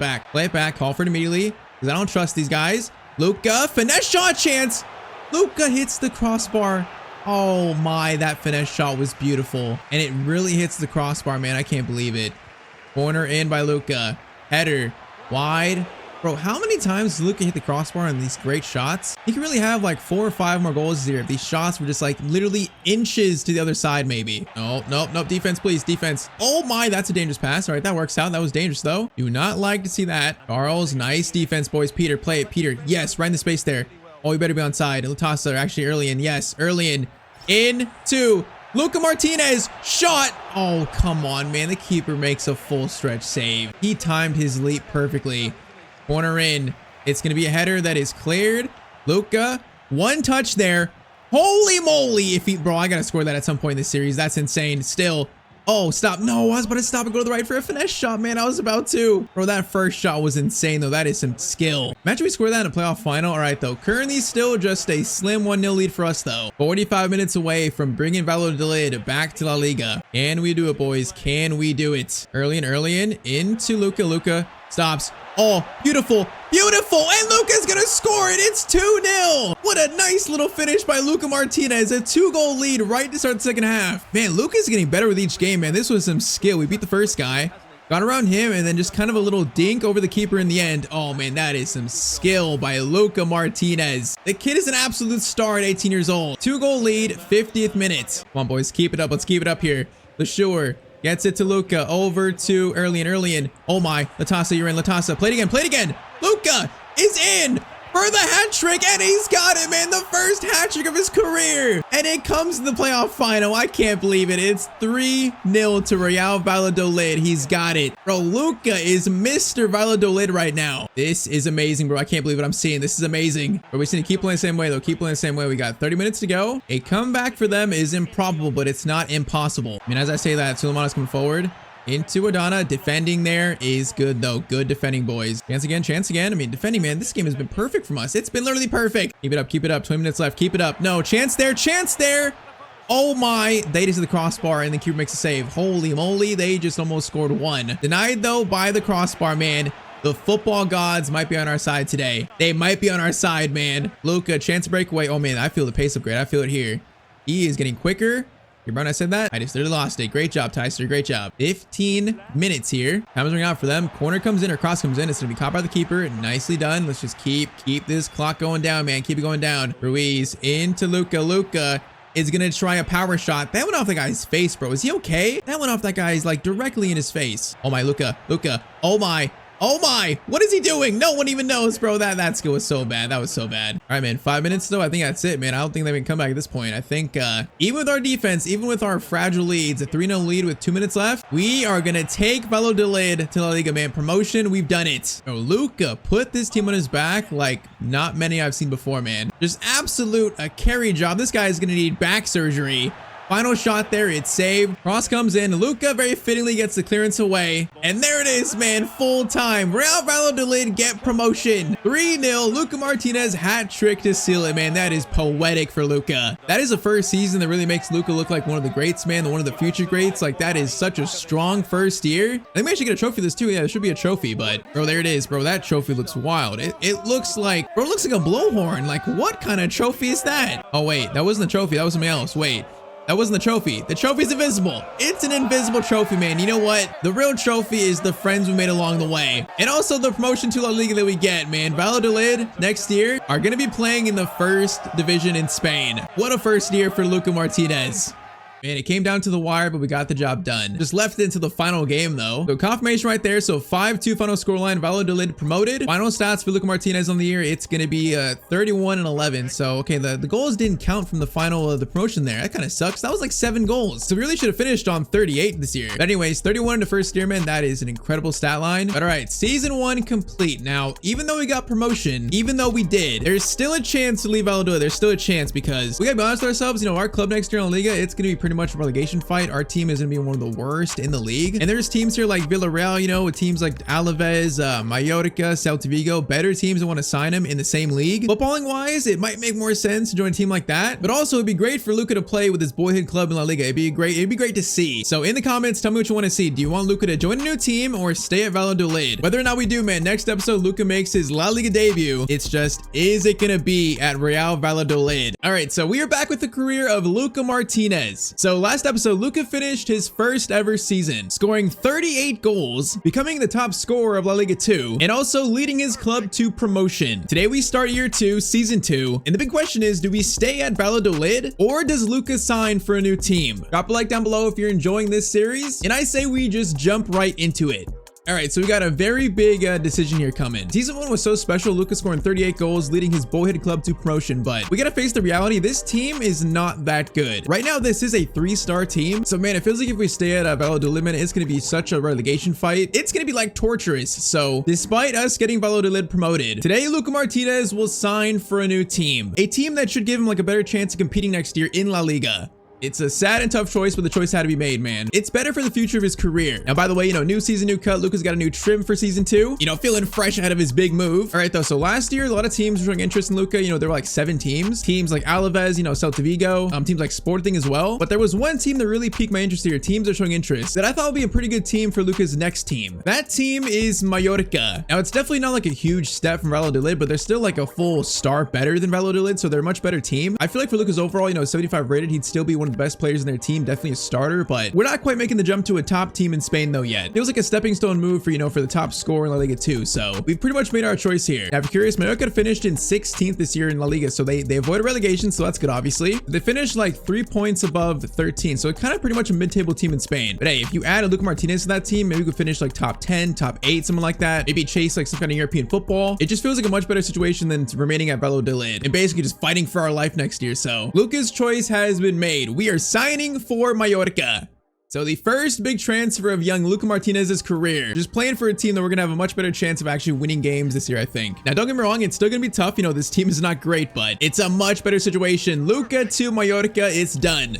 back. Call for it immediately. Because I don't trust these guys. Luka, finesse shot chance. Luka hits the crossbar. Oh my, that finesse shot was beautiful. And it really hits the crossbar, man. I can't believe it. Corner in by Luka. Header. Wide. Bro, how many times does Luka hit the crossbar on these great shots? He could really have like 4 or 5 more goals here if these shots were just like literally inches to the other side maybe. No, nope, nope. Defense, please. Defense. Oh my, that's a dangerous pass. All right, that works out. That was dangerous though. Do not like to see that. Charles, nice defense, boys. Peter, play it. Peter, yes, right in the space there. Oh, you better be on side. Latasa actually early in. Yes, early in. Into Luka Martinez. Shot. Oh, come on, man. The keeper makes a full stretch save. He timed his leap perfectly. Corner in. It's going to be a header that is cleared. Luka, one touch there. Holy moly. Bro, I got to score that at some point in this series. That's insane. Still. Oh, stop. No, I was about to stop and go to the right for a finesse shot, man. I was about to. Bro, that first shot was insane, though. That is some skill. Imagine we score that in a playoff final. All right, though. Currently still just a slim 1-0 lead for us, though. 45 minutes away from bringing Valladolid back to La Liga. Can we do it, boys? Can we do it? Early in. Into Luka. Luka stops. Oh, beautiful. Beautiful. And Luka's going to score it. It's 2-0. What a nice little finish by Luka Martinez. A 2-goal lead right to start the second half. Man, Luka's getting better with each game, man. This was some skill. We beat the first guy. Got around him and then just kind of a little dink over the keeper in the end. Oh, man, that is some skill by Luka Martinez. The kid is an absolute star at 18 years old. 2-goal lead, 50th minute. Come on, boys. Keep it up. Let's keep it up here. LeSure gets it to Luka. Over to early in. Oh my, Latasa, you're in. Latasa, play it again. Luka is in for the hat trick, and he's got it, man. The first hat trick of his career. And it comes to the playoff final. I can't believe it. It's 3-0 to Real Valladolid. He's got it. Bro, Luka is Mr. Valladolid right now. This is amazing, bro. I can't believe what I'm seeing. This is amazing. But we just need to keep playing the same way, though. Keep playing the same way. We got 30 minutes to go. A comeback for them is improbable, but it's not impossible. I mean, as I say that, Suleimana's coming forward. Into Adana. Defending there is good, though. Good defending, boys. Chance again. I mean, defending, man. This game has been perfect from us. It's been literally perfect. Keep it up. Keep it up. 20 minutes left. Keep it up. No, chance there. Chance there. Oh my. They just hit the crossbar and the keeper makes a save. Holy moly. They just almost scored one. Denied, though, by the crossbar, man. The football gods might be on our side today. They might be on our side, man. Luka, chance breakaway. Oh, man. I feel the pace upgrade. I feel it here. He is getting quicker. Your bro, I said that. I just literally lost it. Great job, Tyztir. Great job. 15 minutes here. Time is running out for them. Corner comes in or cross comes in. It's going to be caught by the keeper. Nicely done. Let's just keep this clock going down, man. Keep it going down. Ruiz into Luka. Luka is going to try a power shot. That went off the guy's face, bro. Is he okay? That went off that guy's like directly in his face. Oh my, Luka. Luka. Oh my. Oh my, what is he doing? No one even knows, bro. That skill was so bad. That was so bad. All right, man, 5 minutes though. I think that's it, man. I don't think they can come back at this point. I think even with our defense, even with our fragile leads, a 3-0 lead with 2 minutes left, we are going to take Valladolid to La Liga, man. Promotion, we've done it. Bro, Luka put this team on his back like not many I've seen before, man. Just absolute a carry job. This guy is going to need back surgery. Final shot there, it's saved. Cross comes in. Luka very fittingly gets the clearance away. And there it is, man. Full time. Real Valladolid get promotion. 3-0. Luka Martinez hat trick to seal it, man. That is poetic for Luka. That is the first season that really makes Luka look like one of the greats, man. One of the future greats. Like, that is such a strong first year. I think we actually get a trophy this too. Yeah, there should be a trophy, but bro, there it is, bro. That trophy looks wild. It looks like, bro, it looks like a blowhorn. Like, what kind of trophy is that? Oh, wait, that wasn't a trophy. That was something else. Wait. That wasn't the trophy. The trophy's invisible. It's an invisible trophy, man. You know what? The real trophy is the friends we made along the way. And also the promotion to La Liga that we get, man. Valladolid next year are going to be playing in the first division in Spain. What a first year for Luka Martinez. Man, it came down to the wire, but we got the job done. Just left it into the final game, though. So confirmation right there. So 5-2 final scoreline. Valladolid promoted. Final stats for Luka Martinez on the year. It's going to be 31-11. So, okay, the goals didn't count from the final of the promotion there. That kind of sucks. That was like 7 goals. So we really should have finished on 38 this year. But anyways, 31 in the first year, man. That is an incredible stat line. But all right, season 1 complete. Now, even though we got promotion, even though we did, there's still a chance to leave Valladolid. There's still a chance because we got to be honest with ourselves. You know, our club next year in La Liga, it's going to be pretty much a relegation fight. Our team is gonna be one of the worst in the league, and there's teams here like Villarreal, you know, with teams like Alaves, Mallorca, Celta Vigo, better teams that want to sign him in the same league. Footballing wise, it might make more sense to join a team like that, but also it'd be great for Luka to play with his boyhood club in La Liga. It'd be great to see. So in the comments, tell me what you want to see. Do you want Luka to join a new team or stay at Valladolid? Whether or not we do, man, next episode Luka makes his La Liga debut. It's just, is it gonna be at Real Valladolid? All right, so we are back with the career of Luka Martinez. So last episode, Luka finished his first ever season, scoring 38 goals, becoming the top scorer of La Liga 2, and also leading his club to promotion. Today we start year 2, season 2, and the big question is, do we stay at Valladolid, or does Luka sign for a new team? Drop a like down below if you're enjoying this series, and I say we just jump right into it. All right, so we got a very big decision here coming. Season 1 was so special, Luka scoring 38 goals, leading his boyhood club to promotion, but we gotta face the reality, this team is not that good. Right now, this is a 3-star team, so man, it feels like if we stay at Valladolid, man, it's gonna be such a relegation fight. It's gonna be like torturous, so despite us getting Valladolid promoted, today Luka Martinez will sign for a new team. A team that should give him like a better chance of competing next year in La Liga. It's a sad and tough choice, but the choice had to be made, man. It's better for the future of his career. Now, by the way, you know, new season, new cut. Luka's got a new trim for season 2. You know, feeling fresh ahead of his big move. All right, though. So last year, a lot of teams were showing interest in Luka. You know, there were like 7 teams. Teams like Alaves, you know, Celta Vigo, teams like Sporting as well. But there was one team that really piqued my interest here. Teams are showing interest that I thought would be a pretty good team for Luka's next team. That team is Mallorca. Now, it's definitely not like a huge step from Valladolid, but they're still like a full star better than Valladolid, so they're a much better team. I feel like for Luka's overall, you know, 75 rated, he'd still be one of the best players in their team. Definitely a starter, but we're not quite making the jump to a top team in Spain though yet. It was like a stepping stone move for, you know, for the top scorer in La Liga 2. So we've pretty much made our choice here. Now, if you're curious, Mallorca finished in 16th this year in La Liga, so they avoided relegation, so that's good, obviously. They finished like 3 points above 13, so it's kind of pretty much a mid-table team in Spain. But hey, if you add a Luka Martinez to that team, maybe we could finish like top 10, top 8, something like that. Maybe chase like some kind of European football. It just feels like a much better situation than remaining at Valladolid and basically just fighting for our life next year. So Luka's choice has been made. We are signing for Mallorca. So the first big transfer of young Luka Martinez's career, just playing for a team that we're gonna have a much better chance of actually winning games this year, I think. Now, don't get me wrong, it's still gonna be tough. You know, this team is not great, but it's a much better situation. Luka to Mallorca, it's done.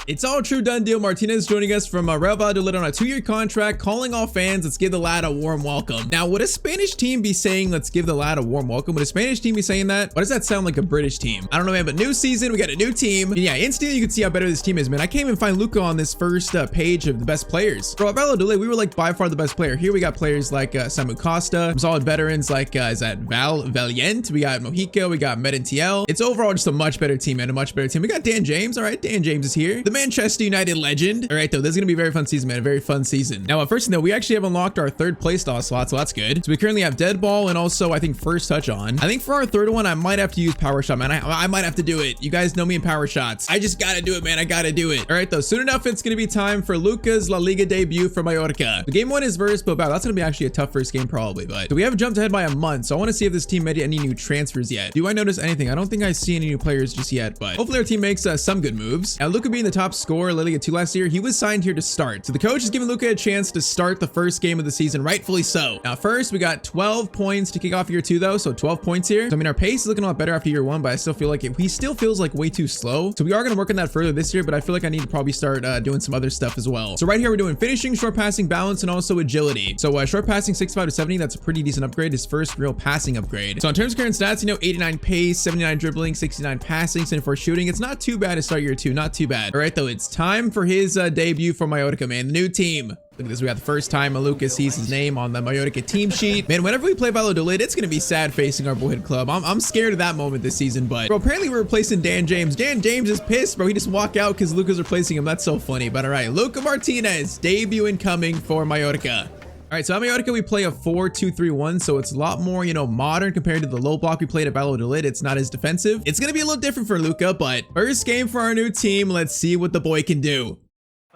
It's all true, done deal. Martinez joining us from Real Valladolid on a 2-year contract, calling all fans, let's give the lad a warm welcome. Now, would a Spanish team be saying, let's give the lad a warm welcome? Would a Spanish team be saying that? Why does that sound like a British team? I don't know, man, but new season, we got a new team. And yeah, instantly you can see how better this team is, man. I can't even find Luka on this first page of the best players. For Valladolid, we were like by far the best player. Here we got players like Samu Costa, solid veterans like, is that Valiant? We got Mojica, we got Medintiel. It's overall just a much better team, man, a much better team. We got Dan James, all right, Dan James is here. The Manchester United legend. All right, though, this is gonna be a very fun season, man. A very fun season. Now, first thing though, we actually have unlocked our 3rd playstyle slot, so that's good. So we currently have dead ball and also I think first touch on. I think for our 3rd one, I might have to use power shot, man. I might have to do it. You guys know me in power shots. I just gotta do it, man. I gotta do it. All right, though, soon enough, it's gonna be time for Luka's La Liga debut for Mallorca. The game 1 is versus Bilbao. That's gonna be actually a tough first game probably, but so we have jumped ahead by a month. So I want to see if this team made any new transfers yet. Do I notice anything? I don't think I see any new players just yet, but hopefully our team makes some good moves. Now, Luka being the top scorer in La Liga 2 last year, he was signed here to start. So the coach is giving Luka a chance to start the first game of the season, rightfully so. Now, first, we got 12 points to kick off year 2 though, so 12 points here. So I mean, our pace is looking a lot better after year 1, but I still feel like he still feels like way too slow. So we are going to work on that further this year, but I feel like I need to probably start doing some other stuff as well. So right here, we're doing finishing, short passing, balance, and also agility. So short passing 65 to 70, that's a pretty decent upgrade. His first real passing upgrade. So in terms of current stats, you know, 89 pace, 79 dribbling, 69 passing, 74 shooting. It's not too bad to start year 2, not too bad. All right, though, it's time for his debut for Mallorca, man. The new team. Look at this. We got the first time Luka sees his name on the Mallorca team sheet. Man, whenever we play Valladolid, it's going to be sad facing our boyhood club. I'm scared of that moment this season, but bro, apparently we're replacing Dan James. Dan James is pissed, bro. He just walked out because Luka's replacing him. That's so funny. But all right, Luka Martinez, debut incoming for Mallorca. All right, so at Mallorca, we play a 4-2-3-1, so it's a lot more, you know, modern compared to the low block we played at Valladolid. It's not as defensive. It's going to be a little different for Luka, but first game for our new team. Let's see what the boy can do.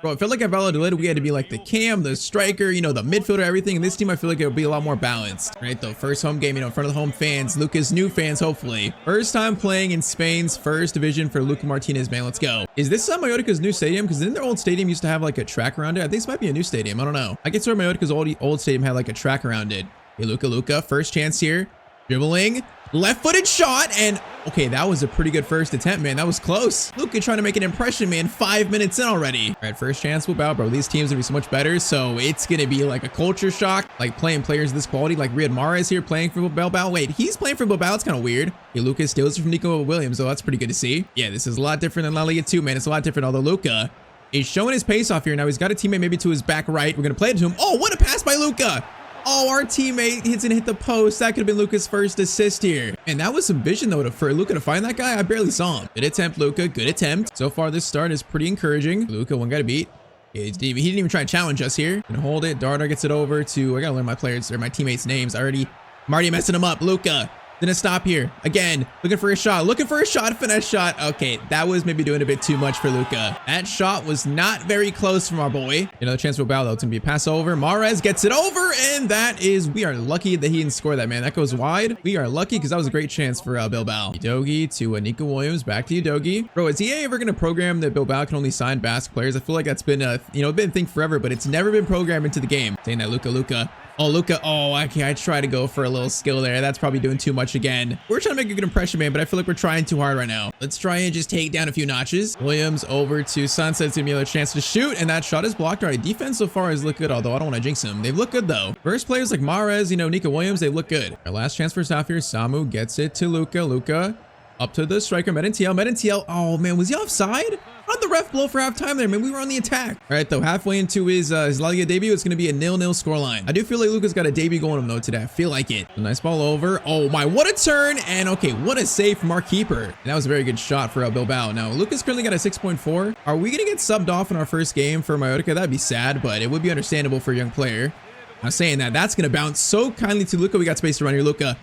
Bro, I feel like at Valladolid, we had to be like the cam, the striker, you know, the midfielder, everything. And this team, I feel like it'll be a lot more balanced. Right, though, first home game, you know, in front of the home fans, Luka's new fans, hopefully. First time playing in Spain's first division for Luka Martinez, man. Let's go. Is this Mallorca's new stadium? Because didn't their old stadium used to have like a track around it? I think this might be a new stadium. I don't know. I guess Mallorca's old stadium had like a track around it. Hey, Luka, first chance here. Dribbling, left-footed shot, and okay, that was a pretty good first attempt, man. That was close. Luka trying to make an impression, man. 5 minutes in already. All right, first chance, Bilbao, bro. These teams are gonna be so much better, so it's gonna be like a culture shock, like playing players of this quality, like Riyad Mahrez here playing for Bilbao. Wait, he's playing for Bilbao. It's kind of weird. Hey, Luka steals it from Nico Williams, so that's pretty good to see. Yeah, this is a lot different than La Liga 2, man. It's a lot different, although Luka is showing his pace off here. Now he's got a teammate maybe to his back right. We're gonna play it to him. Oh, what a pass by Luka. Oh, our teammate hit the post. That could have been Luka's first assist here. And that was some vision, though, for Luka to find that guy. I barely saw him. Good attempt, Luka. Good attempt. So far, this start is pretty encouraging. Luka, one guy to beat. He didn't even try and challenge us here. Gonna hold it. Darter gets it over to... I gotta learn my players or my teammates' names. I'm already messing them up. Luka. Didn't stop here. Again, looking for a shot. Looking for a shot. Finesse shot. Okay, that was maybe doing a bit too much for Luka. That shot was not very close from our boy. Another chance for Bilbao, though. It's going to be a pass over. Mahrez gets it over, and that is... We are lucky that he didn't score that, man. That goes wide. We are lucky because that was a great chance for Bilbao. Udogie to Nico Williams. Back to Udogie. Bro, is EA ever going to program that Bilbao can only sign basque players? I feel like that's been a, been a thing forever, but it's never been programmed into the game. Saying that Luka. Oh, Luka. Oh, okay. I try to go for a little skill there. That's probably doing too much again. We're trying to make a good impression, man, but I feel like we're trying too hard right now. Let's try and just take down a few notches. Williams over to Sunset's gonna be another chance to shoot, and that shot is blocked. All right, defense so far has looked good, although I don't want to jinx them. They've looked good, though. First players like Mahrez, Nico Williams, they look good. Our last chance for South here. Samu gets it to Luka. Luka up to the striker, Medintiel. Oh, man, was he offside? How'd the ref blow for halftime there, man? We were on the attack. All right, though, halfway into his La Liga debut, it's going to be a 0-0 scoreline. I do feel like Luka's got a debut going on him, though, today. I feel like it. A nice ball over. Oh, my, what a turn. And, okay, what a save from our keeper. And that was a very good shot for Bilbao. Now, Luka's currently got a 6.4. Are we going to get subbed off in our first game for Mallorca? That'd be sad, but it would be understandable for a young player. I'm saying that. That's going to bounce so kindly to Luka. We got space to run here. Luka.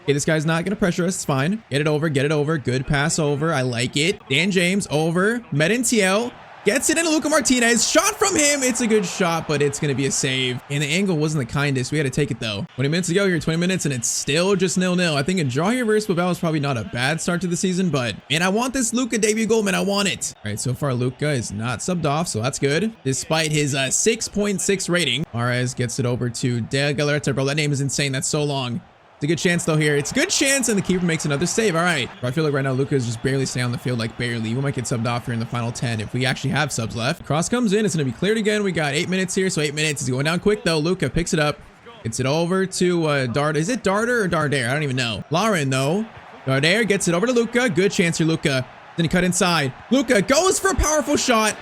Okay, this guy's not going to pressure us. It's fine. Get it over. Good pass over. I like it. Dan James over. Medintiel gets it into Luka Martinez. Shot from him. It's a good shot, but it's going to be a save. And the angle wasn't the kindest. We had to take it, though. 20 minutes to go here. 20 minutes, and it's still just 0-0. I think a draw here versus Bilbao is probably not a bad start to the season, but, man, I want this Luka debut goal, man. I want it. All right, so far, Luka is not subbed off, so that's good. Despite his 6.6 rating. Mahrez gets it over to De Galerta. Bro, that name is insane. That's so long. It's a good chance, though, here. It's a good chance, and the keeper makes another save. All right. I feel like right now Luka is just barely staying on the field, like barely. We might get subbed off here in the final 10 if we actually have subs left. Cross comes in. It's going to be cleared again. We got 8 minutes here, so 8 minutes is going down quick, though. Luka picks it up. Gets it over to Dart. Is it Darter or Darder? I don't even know. Lauren, though. Darder gets it over to Luka. Good chance here, Luka. Then he cut inside. Luka goes for a powerful shot.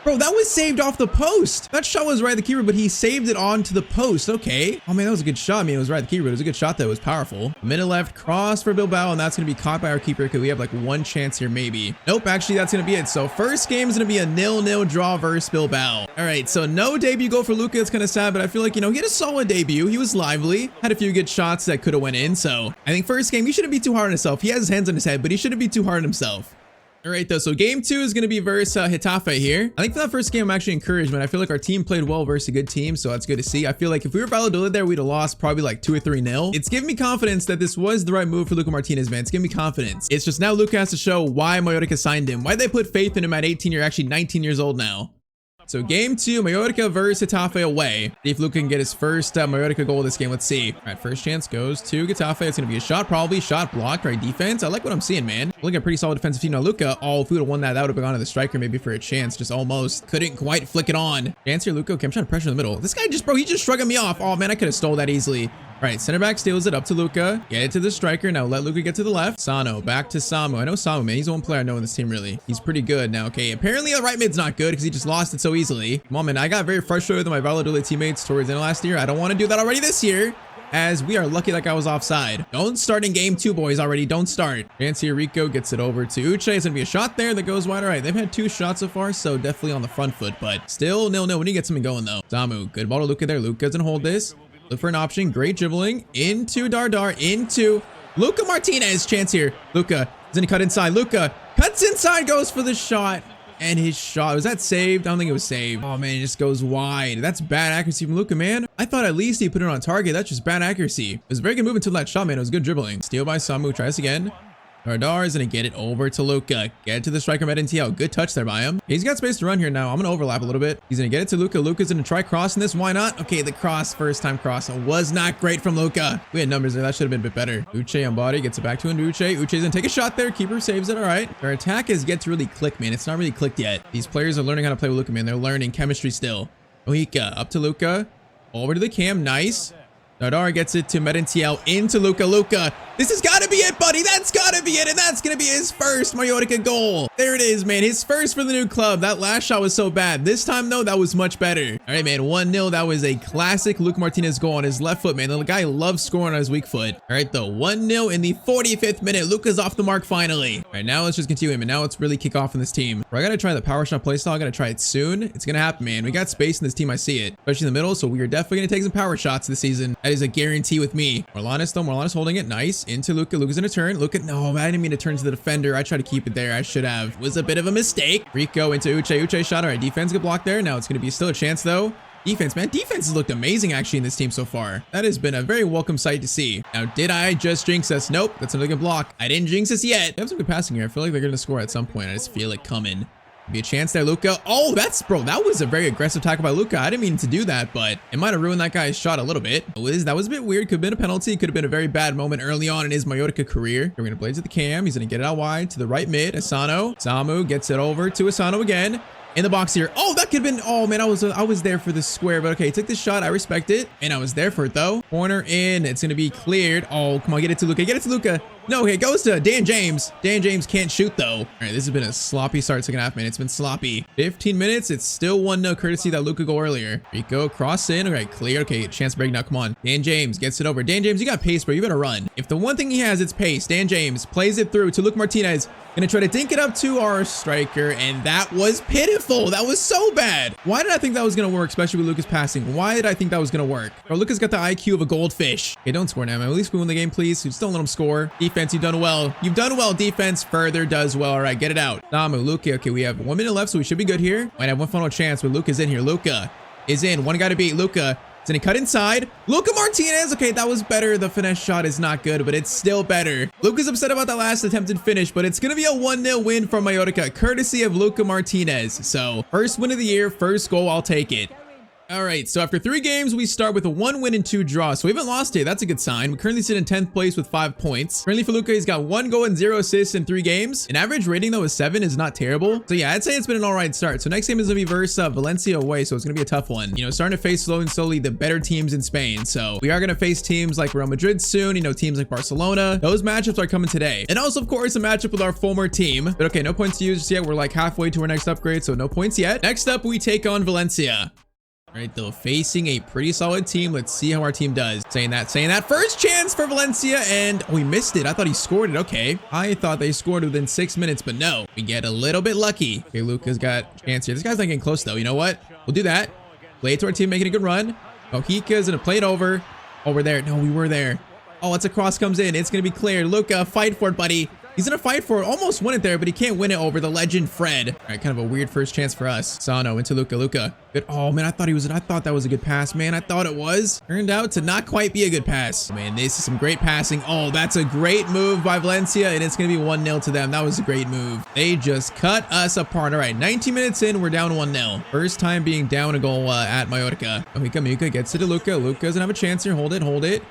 Bro, that was saved off the post. That shot was right at the keeper, but he saved it onto the post. Okay. Oh, man, that was a good shot. I mean, it was right at the keeper, but it was a good shot, though. It was powerful. Minute left. Cross for Bilbao, and that's going to be caught by our keeper because we have, like, one chance here, maybe. Nope, actually, that's going to be it. So, first game is going to be a 0-0 draw versus Bilbao. All right, so no debut goal for Luka. It's kind of sad, but I feel like, he had a solid debut. He was lively. Had a few good shots that could have went in. So, I think first game, he shouldn't be too hard on himself. He has his hands on his head, but he shouldn't be too hard on himself. All right, though, so game 2 is going to be versus Getafe here. I think for that first game, I'm actually encouraged, man. I feel like our team played well versus a good team, so that's good to see. I feel like if we were Valladolid there, we'd have lost probably like 2 or 3-0. It's giving me confidence that this was the right move for Luka Martinez, man. It's giving me confidence. It's just now Luka has to show why Mallorca signed him. Why they put faith in him at 18. You're actually 19 years old now. So game 2, Mallorca versus Getafe away. See if Luka can get his first Mallorca goal this game. Let's see. All right, first chance goes to Getafe. It's going to be a shot, probably. Shot blocked. Right, defense. I like what I'm seeing, man. Looking at a pretty solid defensive team. Now, Luka, if we would have won that, that would have gone to the striker maybe for a chance. Just almost. Couldn't quite flick it on. Chance here, Luka. Okay, I'm trying to pressure in the middle. This guy just, bro, he just shrugging me off. Oh, man, I could have stole that easily. All right, center back steals it up to Luka. Get it to the striker. Now let Luka get to the left. Sano, back to Samu. I know Samu, man. He's the one player I know in this team, really. He's pretty good. Now, okay, apparently the right mid's not good because he just lost it so easily. Come on, man. I got very frustrated with my Valladolid teammates towards the end of last year. I don't want to do that already this year, as we are lucky that guy was offside. Don't start in game 2, boys, already. Don't start. Chance here, Rico gets it over to Uche. It's going to be a shot there that goes wide. All right, they've had 2 shots so far, so definitely on the front foot, but still 0-0. We need to get something going, though. Samu, good ball to Luka there. Luka doesn't hold this. Look for an option. Great dribbling. Into Dardar. Into Luka Martinez. Chance here. Luka. Then he cut inside. Luka cuts inside. Goes for the shot. And his shot. Was that saved? I don't think it was saved. Oh, man. It just goes wide. That's bad accuracy from Luka, man. I thought at least he put it on target. That's just bad accuracy. It was a very good move until that shot, man. It was good dribbling. Steal by Samu. Tries again. Dardar is going to get it over to Luka. Get it to the striker, Medintiel. Good touch there by him. He's got space to run here now. I'm going to overlap a little bit. He's going to get it to Luka. Luka's going to try crossing this. Why not? Okay, the cross, first time cross was not great from Luka. We had numbers there. That should have been a bit better. Uche on body. Gets it back to Uche. Uche's going to take a shot there. Keeper saves it. All right. Our attack is yet to really click, man. It's not really clicked yet. These players are learning how to play with Luka, man. They're learning chemistry still. Ohika up to Luka. Over to the cam. Nice. Dardar gets it to Medintiel into Luka. Luka This has got to be it, buddy. That's got to be it. And that's going to be his first Mallorca goal. There it is, man. His first for the new club. That last shot was so bad. This time, though, that was much better. All right, man. 1-0. That was a classic Luka Martinez goal on his left foot, man. The guy loves scoring on his weak foot. All right, though. 1-0 in the 45th minute. Luka's off the mark finally. All right, now let's just continue him. And now let's really kick off in this team. I got to try the power shot playstyle. I got to try it soon. It's going to happen, man. We got space in this team. I see it, especially in the middle. So we are definitely going to take some power shots this season. That is a guarantee with me. Marlanes, though. Marlanes holding it. Nice. Into Luka. Luka's in a turn. Look at, no, I didn't mean to turn to the defender. I tried to keep it there. I should have. It was a bit of a mistake. Rico into Uche. Uche shot. All right, defense get blocked there. Now it's going to be still a chance though. Defense, man. Defense has looked amazing actually in this team so far. That has been a very welcome sight to see. Now, did I just jinx us? Nope. That's another good block. I didn't jinx us yet. They have some good passing here. I feel like they're going to score at some point. I just feel it coming. Be a chance there, Luka. Oh, bro, that was a very aggressive tackle by Luka. I didn't mean to do that, but it might have ruined that guy's shot a little bit. That was a bit weird. Could have been a penalty. Could have been a very bad moment early on in his Mallorca career. We're going to blaze at the cam. He's going to get it out wide to the right mid. Asano. Samu gets it over to Asano again. In the box here. Oh, that could have been, oh man, I was there for the square, but okay, took the shot. I respect it. And I was there for it though. Corner in. It's going to be cleared. Oh, come on, get it to Luka. Get it to Luka. No, okay, it goes to Dan James. Dan James can't shoot though. All right, this has been a sloppy start second half, man. It's been sloppy. 15 minutes. It's still 1-0 courtesy that Luka goal earlier. Rico cross in. All right, clear. Okay, chance break now. Come on. Dan James gets it over. Dan James, you got pace, bro. You better run. If the one thing he has, it's pace. Dan James plays it through to Luka Martinez. Gonna try to dink it up to our striker, and that was pitiful. That was so bad. Why did I think that was gonna work, especially with Luka's passing? Why did I think that was gonna work? Bro, Luka's got the IQ of a goldfish. Okay, don't score now, man. At least we win the game, please. Just don't let him score. Defense, you've done well. You've done well, defense. Further does well. All right, get it out. Samu, Luka. Okay, we have 1 minute left, so we should be good here. Might have one final chance, but Luka's in here. Luka is in. One guy to beat. Luka. It's gonna cut inside. Luka Martinez. Okay, that was better. The finesse shot is not good, but it's still better. Luka's upset about that last attempted finish, but it's gonna be a 1-0 win for Mallorca, courtesy of Luka Martinez. So, first win of the year, first goal, I'll take it. All right, so after 3 games, we start with a 1 win and 2 draws. So we haven't lost it. That's a good sign. We currently sit in 10th place with 5 points. Currently for Luka, he's got 1 goal and 0 assists in 3 games. An average rating though of 7 is not terrible. So yeah, I'd say it's been an all right start. So next game is gonna be versus Valencia away. So it's gonna be a tough one. You know, starting to face slowly the better teams in Spain. So we are gonna face teams like Real Madrid soon. You know, teams like Barcelona. Those matchups are coming today. And also, of course, a matchup with our former team. But okay, no points to use just yet. We're like halfway to our next upgrade, so no points yet. Next up, we take on Valencia. All right, though, facing a pretty solid team. Let's see how our team does. Saying that. First chance for Valencia, and oh, he missed it. I thought he scored it. Okay. I thought they scored within 6 minutes, but no. We get a little bit lucky. Okay, Luka's got a chance here. This guy's not getting close, though. You know what? We'll do that. Play it to our team, making a good run. Mohika's going to play it over. Oh, we're there. No, we were there. Oh, it's a cross comes in. It's going to be cleared. Luka, fight for it, buddy. He's gonna fight for it. Almost won it there, but he can't win it over the legend Fred. All right, kind of a weird first chance for us. Sano into Luka. Luka. Good. Oh man, I thought that was a good pass, man. I thought it was. Turned out to not quite be a good pass. Oh, man, this is some great passing. Oh, that's a great move by Valencia, and it's gonna be 1-0 to them. That was a great move. They just cut us apart. All right, 19 minutes in, we're down 1-0. First time being down a goal at Mallorca. Mohika gets it to Luka. Luka doesn't have a chance here. Hold it.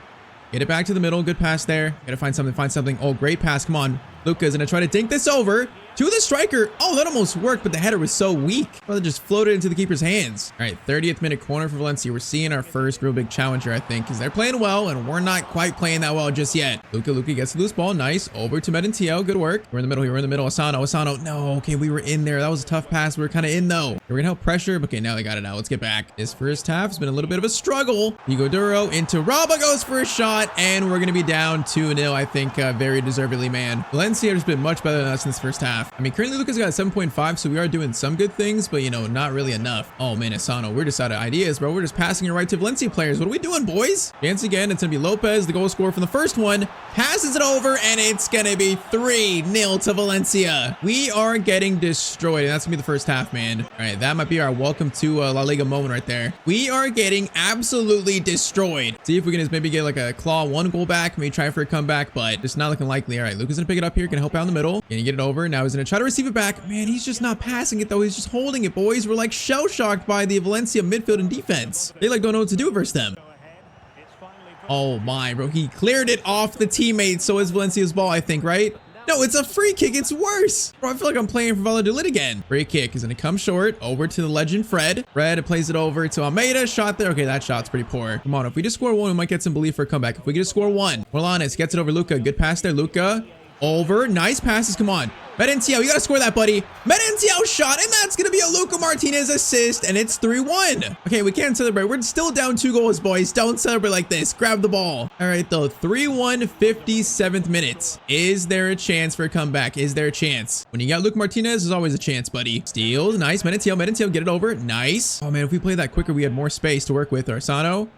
Get it back to the middle. Good pass there. Gotta find something. Oh, great pass. Come on. Luka's gonna try to dink this over to the striker. Oh, that almost worked, but the header was so weak. Well, it just floated into the keeper's hands. All right, 30th minute corner for Valencia. We're seeing our first real big challenger, I think, because they're playing well, and we're not quite playing that well just yet. Luka gets the loose ball. Nice. Over to Medintio. Good work. We're in the middle here. We're in the middle. Asano. No, okay, we were in there. That was a tough pass. We were kind of in, though. We're gonna help pressure. Okay, now they got it out. Let's get back. This first half has been a little bit of a struggle. Hugo Duro into Raba goes for a shot, and we're gonna be down 2-0, I think, very deservedly, man. Valencia has been much better than us in this first half. I mean, currently Luka's got a 7.5, so we are doing some good things, but, you know, not really enough. Oh, man, Asano, we're just out of ideas, bro. We're just passing it right to Valencia players. What are we doing, boys? Chance again. It's going to be Lopez, the goal scorer from the first one. Passes it over, and it's going to be 3-0 to Valencia. We are getting destroyed, and that's going to be the first half, man. All right, that might be our welcome to La Liga moment right there. We are getting absolutely destroyed. See if we can just maybe get like a claw 1 goal back, maybe try for a comeback, but it's not looking likely. All right, Luka's going to pick it up here, going to help out in the middle. Gonna get it over. Now he's gonna try to receive it back. Man, he's just not passing it though. He's just holding it, boys. We're like shell-shocked by the Valencia midfield and defense. They like don't know what to do versus them. Oh my, bro. He cleared it off the teammate. So is Valencia's ball, I think, right? No, it's a free kick. It's worse. Bro, I feel like I'm playing for Valladolid again. Free kick is going to come short. Over to the legend, Fred. Fred plays it over to Almeida. Shot there. Okay, that shot's pretty poor. Come on, if we just score one, we might get some belief for a comeback. If we can just score one. Morlanes gets it over Luka. Good pass there, Luka. Over. Nice passes. Come on. Medenciel, you got to score that, buddy. Medenciel shot, and that's going to be a Luka Martinez assist, and it's 3-1. Okay, we can't celebrate. We're still down 2 goals, boys. Don't celebrate like this. Grab the ball. All right, though. 3-1, 57th minute. Is there a chance for a comeback? Is there a chance? When you got Luka Martinez, there's always a chance, buddy. Steal. Nice. Medenciel, get it over. Nice. Oh, man, if we play that quicker, we had more space to work with. Arsano.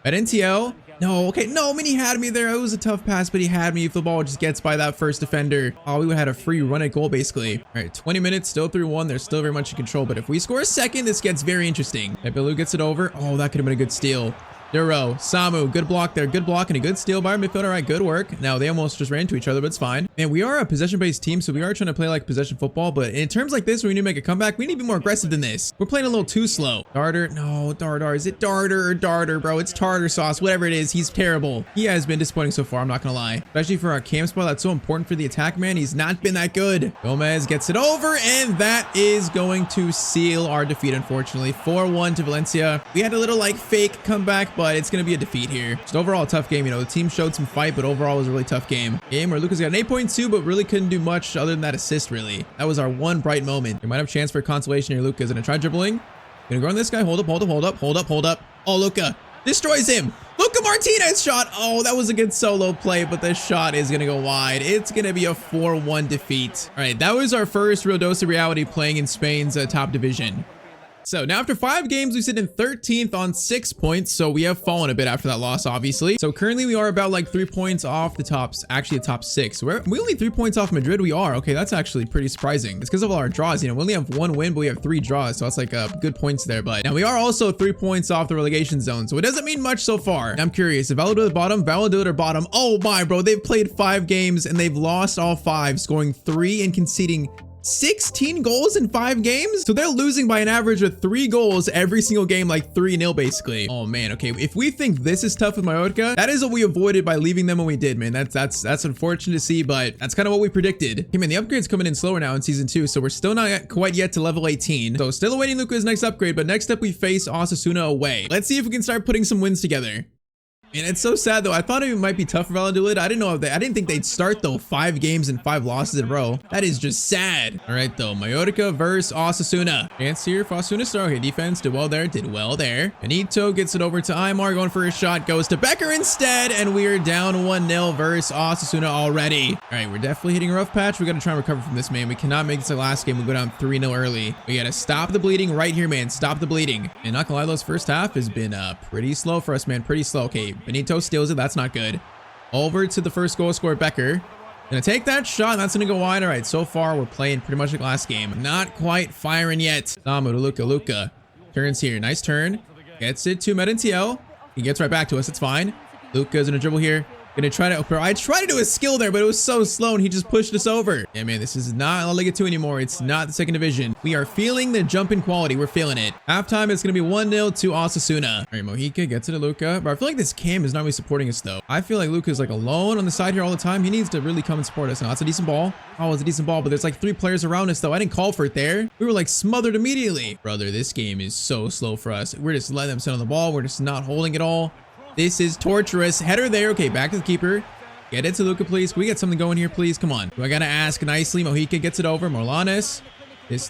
Medenciel. No, okay, no, I mean, he had me there. It was a tough pass, but he had me if the ball just gets by that first defender. Oh, we would have had a free run at goal, basically. All right, 20 minutes, still 3-1. They're still very much in control, but if we score a second, this gets very interesting. Epilu gets it over. Oh, that could have been a good steal. Duro, Samu, good block there. Good block and a good steal by our midfielder. All right, good work. Now, they almost just ran into each other, but it's fine. And we are a possession-based team, so we are trying to play like possession football. But in terms like this, where we need to make a comeback, we need to be more aggressive than this. We're playing a little too slow. Darter, no, Darter. Is it Darter or Darter, bro? It's tartar sauce, whatever it is. He's terrible. He has been disappointing so far, I'm not gonna lie. Especially for our cam spot, that's so important for the attack, man. He's not been that good. Gomez gets it over, and that is going to seal our defeat, unfortunately. 4-1 to Valencia. We had a little like fake comeback, but it's gonna be a defeat here. Just overall a tough game. You know, the team showed some fight, but overall it was a really tough game. Game where Lucas got an 8.2, but really couldn't do much other than that assist, really. That was our one bright moment. We might have a chance for a consolation here. Lucas gonna try dribbling. Gonna go on this guy. Hold up. Oh, Luka destroys him. Luka Martinez shot. Oh, that was a good solo play, but the shot is gonna go wide. It's gonna be a 4-1 defeat. All right, that was our first real dose of reality playing in Spain's top division. So now after 5 games, we sit in 13th on 6 points. So we have fallen a bit after that loss, obviously. So currently we are about like 3 points off the tops, actually the top 6. We only 3 points off Madrid. We are. Okay, that's actually pretty surprising. It's because of all our draws. You know, we only have 1 win, but we have 3 draws. So that's like good points there. But now we are also 3 points off the relegation zone. So it doesn't mean much so far. I'm curious. If Valladolid are bottom. Oh my, bro. They've played 5 games and they've lost all 5, scoring 3 and conceding 16 goals in 5 games. So they're losing by an average of 3 goals every single game, like 3-0 basically. Oh man, okay, if we think this is tough with Mallorca, that is what we avoided by leaving them when we did, man. That's unfortunate to see, but that's kind of what we predicted. Okay, man, the upgrade's coming in slower now in season 2, so we're still not quite yet to level 18. So still awaiting Luka's next upgrade, but next up we face Osasuna away. Let's see if we can start putting some wins together. And it's so sad though. I thought it might be tough for Valladolid. I didn't think they'd start though 5 games and 5 losses in a row. That is just sad. All right though, Mallorca versus Osasuna. Chance here for Osasuna star. Okay, defense did well there. Benito gets it over to Aymar, going for a shot, goes to Becker instead, and we are down 1-0 versus Osasuna already. All right, we're definitely hitting a rough patch. We got to try and recover from this, man. We cannot make this the last game. We go down 3-0 early. We got to stop the bleeding right here, man. Stop the bleeding. And not gonna lie, those first half has been pretty slow for us, man. Pretty slow. Okay, Benito steals it. That's not good. Over to the first goal scorer, Becker. Gonna take that shot. That's gonna go wide. All right, so far we're playing pretty much like last game. Not quite firing yet. Samu to Luka. Turns here. Nice turn. Gets it to Medenciel. He gets right back to us. It's fine. Luka's gonna dribble here. Gonna try to, bro, I tried to do a skill there, but it was so slow and he just pushed us over. Yeah, man, this is not La Liga 2 anymore. It's not the second division. We are feeling the jump in quality. We're feeling it. Halftime, it's gonna be 1-0 to Osasuna. All right, Mojica gets it to Luka. But I feel like this cam is not really supporting us though. I feel like Luka is like alone on the side here all the time. He needs to really come and support us. Now, that's a decent ball. Oh, it's a decent ball, but there's like 3 players around us though. I didn't call for it there. We were like smothered immediately. Brother, this game is so slow for us. We're just letting them sit on the ball. We're just not holding it all. This is torturous. Header there. Okay, back to the keeper. Get it to Luka, please. Can we get something going here, please? Come on. I gotta ask nicely. Mojica gets it over. Morlanes.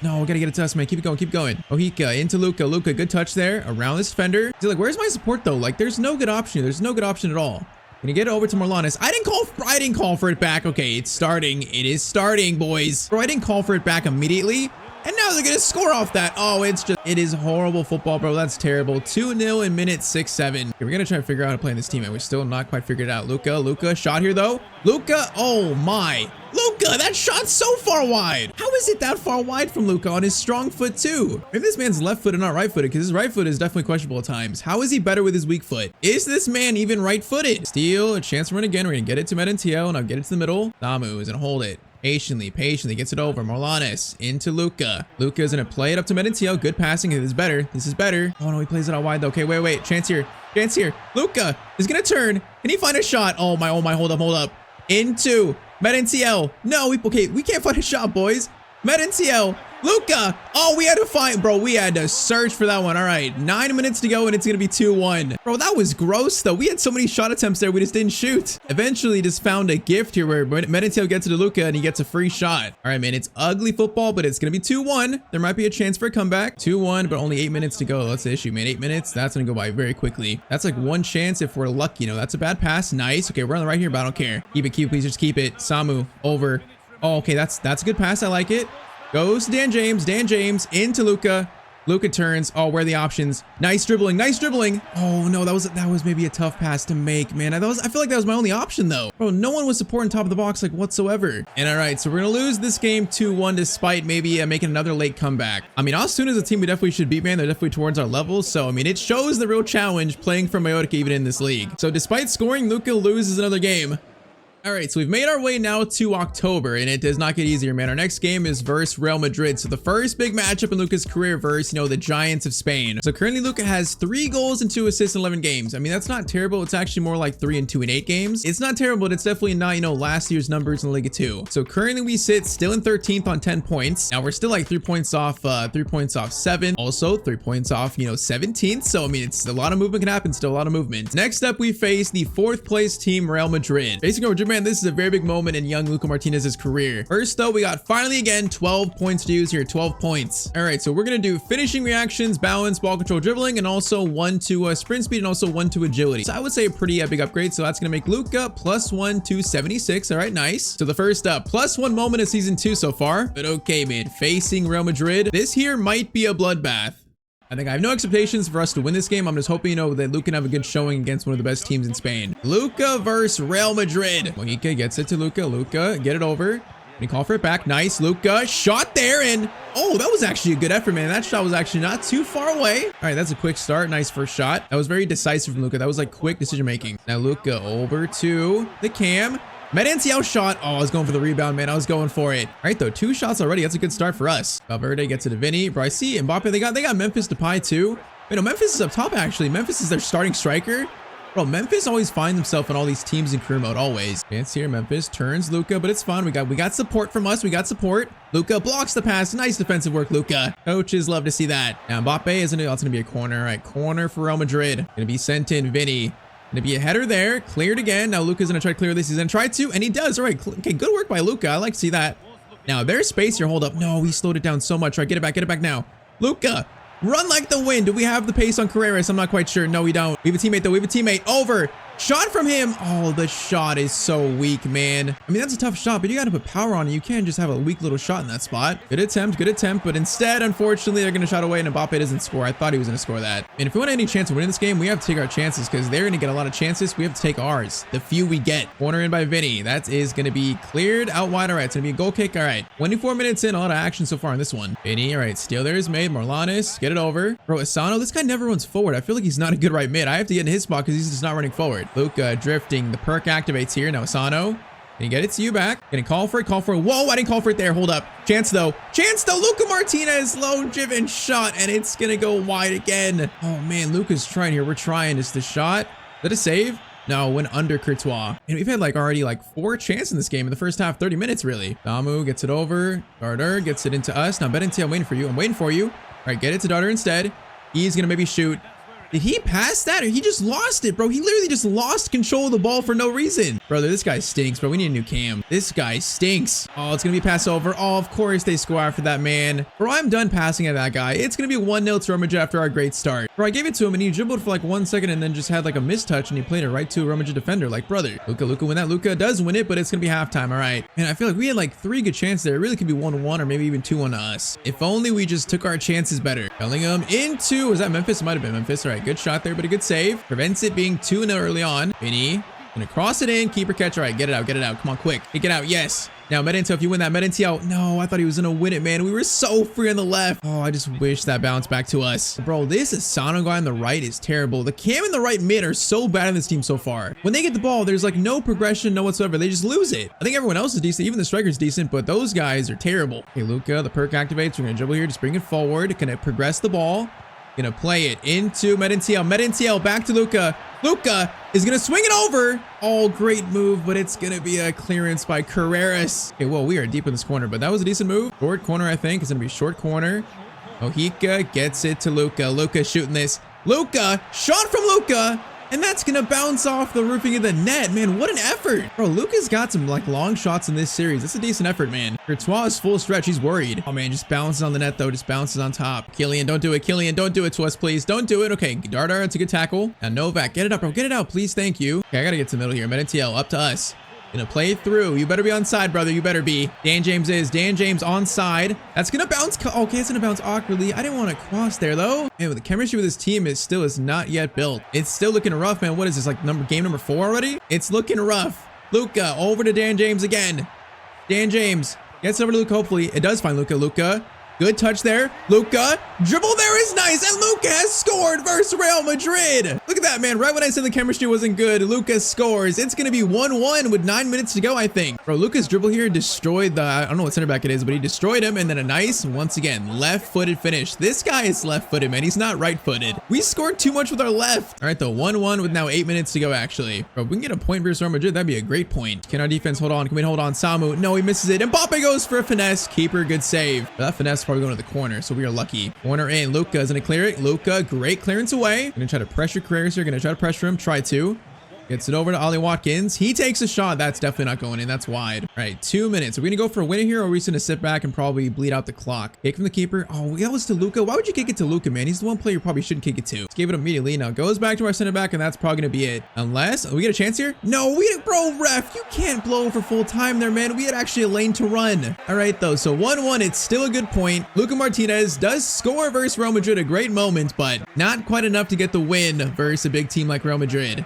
No, we gotta get it to us, man. Keep it going. Mojica into Luka. Luka, good touch there. Around this defender. He's like, where's my support, though? Like, there's no good option. There's no good option at all. Can you get it over to Morlanes? I didn't call for it back. Okay, it's starting. It is starting, boys. Bro, I didn't call for it back immediately. And now they're going to score off that. Oh, it is horrible football, bro. That's terrible. 2-0 in minute 6-7. Okay, we're going to try to figure out how to play in this team, and we're still not quite figured it out. Luka, shot here, though. Luka, oh my. Luka, that shot's so far wide. How is it that far wide from Luka on his strong foot, too? Maybe this man's left foot and not right footed, because his right foot is definitely questionable at times. How is he better with his weak foot? Is this man even right footed? Steal, a chance to run again. We're going to get it to Medenciel, and I'll get it to the middle. Samu is going to hold it. Patiently gets it over. Morlanes into Luka. Luka is going to play it up to Medenciel. Good passing. This is better. Oh no, he plays it out wide though. Okay, wait. Chance here. Luka is going to turn. Can he find a shot? Oh my, hold up. into Martinez. No, we can't find a shot, boys. Martinez. Luka. Oh, we had to find, bro. We had to search for that one. All right, 9 minutes to go, and it's gonna be 2-1. Bro, that was gross though. We had so many shot attempts there, we just didn't shoot. Eventually, just found a gift here where Martinez gets to Luka and he gets a free shot. All right, man. It's ugly football, but it's gonna be 2-1. There might be a chance for a comeback. 2-1, but only 8 minutes to go. That's the issue, man. 8 minutes. That's gonna go by very quickly. That's like one chance if we're lucky. You know, that's a bad pass. Nice. Okay, we're on the right here, but I don't care. Keep it, please. Just keep it. Samu over. Oh, okay. That's a good pass. I like it. Goes to Dan James into Luka. Luka turns. Oh, where are the options? Nice dribbling. Oh no, that was maybe a tough pass to make, man. I feel like that was my only option though. Bro, no one was supporting top of the box like whatsoever. And all right, so we're gonna lose this game 2-1 despite maybe making another late comeback. I mean, as soon as a team we definitely should beat, man. They're definitely towards our level. So I mean, it shows the real challenge playing for Mallorca even in this league. So despite scoring, Luka loses another game. All right, so we've made our way now to October, and it does not get easier, man. Our next game is versus Real Madrid. So the first big matchup in Luka's career versus, the Giants of Spain. So currently Luka has 3 goals and 2 assists in 11 games. I mean, that's not terrible. It's actually more like 3 and 2 in 8 games. It's not terrible, but it's definitely not, last year's numbers in Liga 2. So currently we sit still in 13th on 10 points. Now we're still like 3 points off 7. Also 3 points off, 17th. So I mean, it's a lot of movement can happen, still a lot of movement. Next up, we face the 4th place team, Real Madrid. Basically, Madrid, man, this is a very big moment in young Luka Martinez's career. First though, we got finally again 12 points to use here. 12 points. All right, so we're gonna do finishing reactions, balance, ball control, dribbling, and also 1 to sprint speed, and also 1 to agility. So I would say a pretty big upgrade. So that's gonna make Luka +1 to 76. All right, nice. So the first +1 moment of season 2 so far. But okay, man, facing Real Madrid, this here might be a bloodbath. I think I have no expectations for us to win this game. I'm just hoping, that Luka can have a good showing against one of the best teams in Spain. Luka versus Real Madrid. Mojica gets it to Luka. Luka, get it over. And he call for it back. Nice. Luka, shot there. And oh, that was actually a good effort, man. That shot was actually not too far away. All right, that's a quick start. Nice first shot. That was very decisive from Luka. That was like quick decision making. Now Luka over to the cam. Martinez shot. Oh, I was going for the rebound, man. I was going for it. All right, though, 2 shots already. That's a good start for us. Valverde gets it to Vinny. Bro, I see Mbappe. They got Memphis Depay too. Memphis is up top actually. Memphis is their starting striker. Bro, Memphis always finds himself in all these teams in career mode, always. Chance here, Memphis turns Luka, but it's fine. We got support from us. We got support. Luka blocks the pass. Nice defensive work, Luka. Coaches love to see that. Now Mbappe isn't it? That's gonna be a corner. All right, corner for Real Madrid. Gonna be sent in. Vinny. Gonna be a header there, cleared again. Now Luka's gonna try to clear this. He's gonna try to, and he does. All right, okay, good work by Luka. I like to see that. Now there's space here. Hold up. No, he slowed it down so much. All right, get it back now. Luka, run like the wind. Do we have the pace on Carreras? I'm not quite sure. No, we don't. We have a teammate though. We have a teammate. Over. Shot from him. Oh, the shot is so weak, man. I mean, that's a tough shot, but you got to put power on it. You can't just have a weak little shot in that spot. Good attempt, but instead, unfortunately, they're going to shot away and Mbappe doesn't score. I thought he was going to score that. And if we want any chance of winning this game, we have to take our chances because they're going to get a lot of chances. We have to take ours, the few we get. Corner in by Vinny. That is going to be cleared out wide. All right, it's going to be a goal kick. All right, 24 minutes in, a lot of action so far in this one. Vinny, all right, steal there is made. Morlanes, get it over. Bro, Asano, this guy never runs forward. I feel like he's not a good right mid. I have to get in his spot because he's just not running forward. Luka drifting. The perk activates here. Now Asano. Can you get it to you back? Gonna call for it. Whoa, I didn't call for it there. Hold up. Chance though. Luka Martinez, low driven shot, and it's gonna go wide again. Oh man, Luka's trying here. We're trying. Is the shot? Is that a save? No, went under Courtois. And we've had already 4 chances in this game in the first half, 30 minutes really. Damu gets it over. Darder gets it into us. Now Benenti, I'm waiting for you. All right, get it to Darder instead. He's gonna maybe shoot. Did he pass that or he just lost it, bro? He literally just lost control of the ball for no reason. Brother, this guy stinks, bro. We need a new cam. This guy stinks. Oh, it's going to be passed over. Oh, of course they score after that, man. Bro, I'm done passing at that guy. It's going to be 1-0 to Real Madrid after our great start. Bro, I gave it to him and he dribbled for 1 second and then just had a mistouch and he played it right to a Real Madrid defender. Brother. Luka win that. Luka does win it, but it's going to be halftime. All right. And I feel like we had 3 good chances there. It really could be 1-1 or maybe even 2-1 to us. If only we just took our chances better. Bellingham into, was that Memphis? It might have been Memphis. All right. Good shot there, but a good save. Prevents it being 2-0 early on. Vinny gonna cross it in. Keeper catch. All right, get it out. Come on, quick. Kick it out. Yes. Now, Medinto, if you win that, Medinto. No, I thought he was gonna win it, man. We were so free on the left. Oh, I just wish that bounced back to us. Bro, this Asano guy on the right is terrible. The cam and the right mid are so bad in this team so far. When they get the ball, there's no progression, no whatsoever. They just lose it. I think everyone else is decent. Even the striker's decent, but those guys are terrible. Okay, Luka, the perk activates. We're gonna dribble here. Just bring it forward. Can it progress the ball? Gonna play it into Medintiel. Medintiel back to Luka. Luka is gonna swing it over. Oh, great move, but it's gonna be a clearance by Carreras. Okay, well, we are deep in this corner, but that was a decent move. Short corner, I think. It's gonna be short corner. Mojica gets it to Luka. Luka shooting this. Luka, shot from Luka. And that's gonna bounce off the roofing of the net. Man, what an effort. Bro, Luka's got some like long shots in this series. That's a decent effort, man. Courtois is full stretch. He's worried. Oh man, just bounces on the net though. Just bounces on top. Killian, don't do it. Killian, don't do it to us, please. Don't do it. Okay, Dardar, it's a good tackle. Now Novak, get it up, bro. Get it out, please. Thank you. Okay, I gotta get to the middle here. Medintiel, up to us. Gonna play it through. You better be on side, brother. You better be. Dan James on side. That's gonna bounce. Okay, it's gonna bounce awkwardly. I didn't want to cross there though. Man, the chemistry with this team is not yet built. It's still looking rough, man. What is this, like game number 4 already? It's looking rough. Luka over to Dan James again. Dan James gets over to Luka. Hopefully it does find Luka. Luka. Good touch there. Luka. Dribble there is nice. And Luka has scored versus Real Madrid. Look at that, man. Right when I said the chemistry wasn't good, Luka scores. It's going to be 1-1 with 9 minutes to go, I think. Bro, Luka's dribble here destroyed I don't know what center back it is, but he destroyed him. And then a nice, once again, left-footed finish. This guy is left-footed, man. He's not right-footed. We scored too much with our left. All right, though. 1-1 with now 8 minutes to go, actually. Bro, if we can get a point versus Real Madrid, that'd be a great point. Can our defense hold on? Can we hold on? Samu. No, he misses it. Mbappe goes for a finesse. Keeper, good save. But that finesse probably going to the corner, so we are lucky. Corner in. Luka is gonna clear it. Luka, great clearance away. Gonna try to pressure Carreras here. Gonna try to pressure him. Try to. Gets it over to Ollie Watkins. He takes a shot. That's definitely not going in. That's wide. All right, 2 minutes. Are we gonna go for a winner here, or are we just gonna sit back and probably bleed out the clock? Kick from the keeper. Oh, that was to Luka. Why would you kick it to Luka, man? He's the one player you probably shouldn't kick it to. Let's give it immediately. Now goes back to our center back, and that's probably gonna be it. Unless we get a chance here. No, bro, ref, you can't blow for full time there, man. We had actually a lane to run. All right, though. So 1-1. It's still a good point. Luka Martinez does score versus Real Madrid. A great moment, but not quite enough to get the win versus a big team like Real Madrid.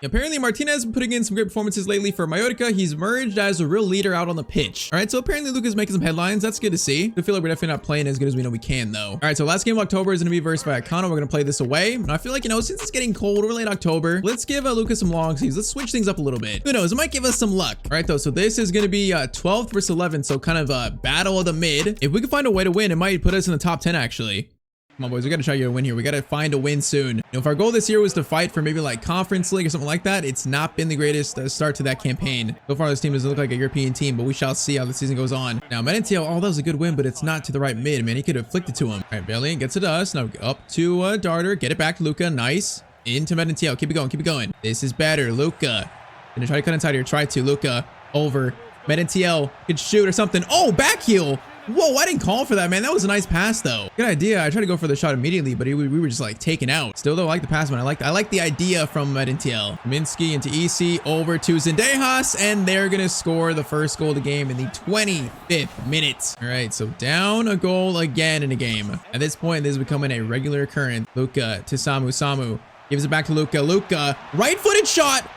Apparently, Martinez has been putting in some great performances lately for Mallorca. He's emerged as a real leader out on the pitch. All right, so apparently Luka's making some headlines. That's good to see. I feel like we're definitely not playing as good as we know we can, though. All right, so last game of October is going to be versus Vallecano. We're going to play this away. And I feel like, since it's getting cold, we're late October, let's give Luka some long sleeves. Let's switch things up a little bit. Who knows? It might give us some luck. All right, though, so this is going to be 12th versus 11th, so kind of a battle of the mid. If we can find a way to win, it might put us in the top 10, actually. Come on, boys. We got to try to get a win here. We got to find a win soon. If our goal this year was to fight for maybe like Conference League or something like that, it's not been the greatest start to that campaign. So far, this team doesn't look like a European team, but we shall see how the season goes on. Now, Medintiel, that was a good win, but it's not to the right mid, man. He could have flicked it to him. All right, Bellion gets it to us. Now up to Darter. Get it back to Luka. Nice. Into Medintiel. Keep it going. Keep it going. This is better. Luka. Gonna try to cut inside here. Try to. Luka. Over. Medintiel could shoot or something. Oh, back heel. Whoa, I didn't call for that, man. That was a nice pass, though. Good idea. I tried to go for the shot immediately, but we were just like taken out. Still, though, I like the pass, man. I like the idea from Medintiel. Minsky into EC over to Zendejas, and they're gonna score the first goal of the game in the 25th minute. All right, so down a goal again in a game. At this point, this is becoming a regular occurrence. Luka to Samu. Samu gives it back to Luka. Luka, right-footed shot.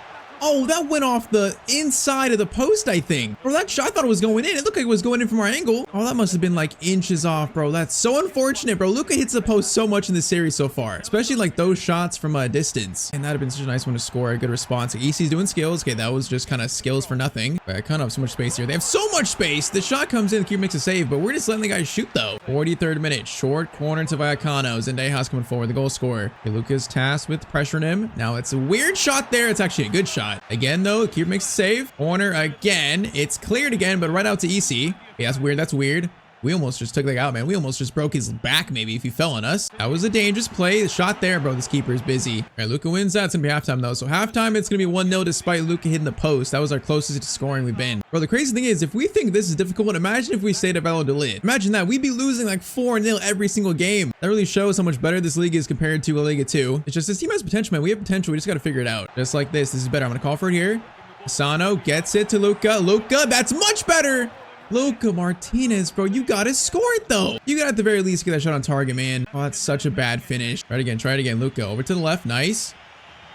Oh, that went off the inside of the post, I think. Bro, that shot, I thought it was going in. It looked like it was going in from our angle. Oh, that must have been like inches off, bro. That's so unfortunate, bro. Luka hits the post so much in this series so far, especially like those shots from a distance. And that'd have been such a nice one to score. A good response. EC's doing skills. Okay, that was just kind of skills for nothing. But I kind of have so much space here. They have so much space. The shot comes in, the keeper makes a save, but we're just letting the guys shoot, though. 43rd minute. Short corner to Vallecano. Zendejas coming forward, the goal scorer. Okay, Luka's tasked with pressuring him. Now, it's a weird shot there. It's actually a good shot. Again, though, keeper makes a save. Corner again. It's cleared again, but right out to EC. Yeah, that's weird. That's weird. We almost just took that out, man. We almost just broke his back, maybe, if he fell on us. That was a dangerous play. The shot there, bro. This keeper is busy. All right, Luka wins that. It's going to be halftime, though. So halftime, it's going to be 1-0 despite Luka hitting the post. That was our closest to scoring we've been. Bro, the crazy thing is, if we think this is difficult, imagine if we stayed at Valladolid. Imagine that. We'd be losing like 4-0 every single game. That really shows how much better this league is compared to La Liga 2. It's just this team has potential, man. We have potential. We just got to figure it out. Just like this. This is better. I'm going to call for it here. Asano gets it to Luka. Luka, that's much better. Luka Martinez, bro, you gotta score it, though. You gotta at the very least get that shot on target, man. Oh, that's such a bad finish. Try it again. Try it again. Luka over to the left. Nice.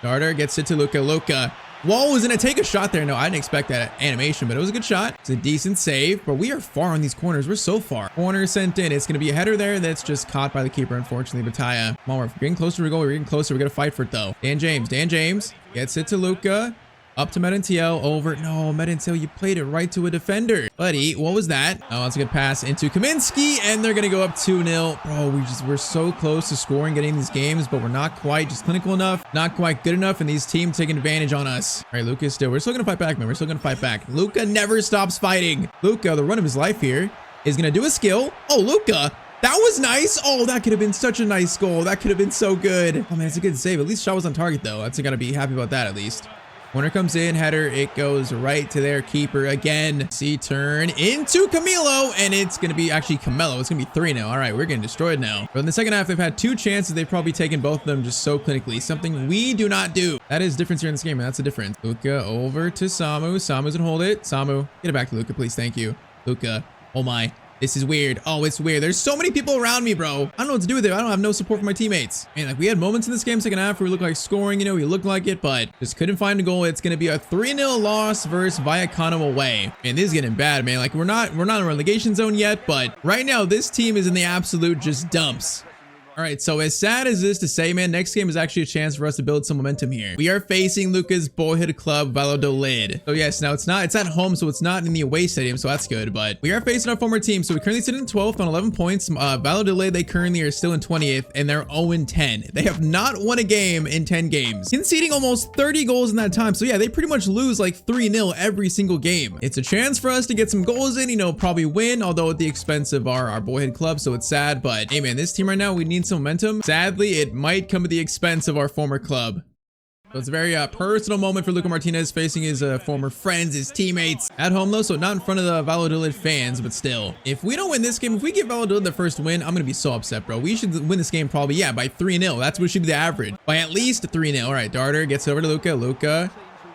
Darter gets it to Luka. Luka. Whoa, was gonna take a shot there. No, I didn't expect that animation, but it was a good shot. It's a decent save, but we are far on these corners. We're so far. Corner sent in. It's gonna be a header there that's just caught by the keeper, unfortunately. Bataya. Come on, we're getting closer to a goal. We're getting closer. We're gonna fight for it, though. Dan James. Dan James gets it to Luka. Up to Medintiel, over. No, Medintiel, you played it right to a defender. Buddy, what was that? Oh, that's a good pass into Kaminsky, and they're going to go up 2-0. Bro, we're so close to scoring, getting these games, but we're not quite just clinical enough, not quite good enough, and these teams taking advantage on us. All right, Luka's still. We're still going to fight back, man. We're still going to fight back. Luka never stops fighting. Luka, the run of his life here, is going to do a skill. Oh, Luka. That was nice. Oh, that could have been such a nice goal. That could have been so good. Oh, man, it's a good save. At least shot was on target, though. That's got to be happy about that, at least. Corner comes in, header. It goes right to their keeper again. See, turn into Camilo, and it's going to be actually Camelo. It's going to be 3-0. All right, we're getting destroyed now. But in the second half, they've had 2 chances. They've probably taken both of them just so clinically. Something we do not do. That is difference here in this game, and that's the difference. Luka over to Samu. Samu's going to hold it. Samu, get it back to Luka, please. Thank you. Luka. Oh, my. This is weird. Oh, it's weird. There's so many people around me, bro. I don't know what to do with it. I don't have no support from my teammates. Man, like we had moments in this game second half where we looked like scoring, you know, we looked like it, but just couldn't find a goal. It's going to be a 3-0 loss versus Vallecano away. Man, this is getting bad, man. Like we're not in a relegation zone yet, but right now this team is in the absolute just dumps. All right, so as sad as this to say, man, next game is actually a chance for us to build some momentum here. We are facing Luka's boyhood club, Valladolid. So yes, now it's at home, so it's not in the away stadium, so that's good. But we are facing our former team, so we currently sit in 12th on 11 points. Valladolid, they currently are still in 20th, and they're 0-10. They have not won a game in 10 games, conceding almost 30 goals in that time. So yeah, they pretty much lose like 3-0 every single game. It's a chance for us to get some goals in, you know, probably win, although at the expense of our boyhood club, so it's sad. But hey, man, this team right now, we need some momentum. Sadly, it might come at the expense of our former club. So it's a very personal moment for Luka Martinez facing his former friends, his teammates at home though, so not in front of the Valladolid fans, but still. If we don't win this game, if we give Valladolid the first win, I'm going to be so upset, bro. We should win this game probably, yeah, by 3-0. That's what should be the average. By at least 3-0. All right, Darter gets over to Luka. Luka,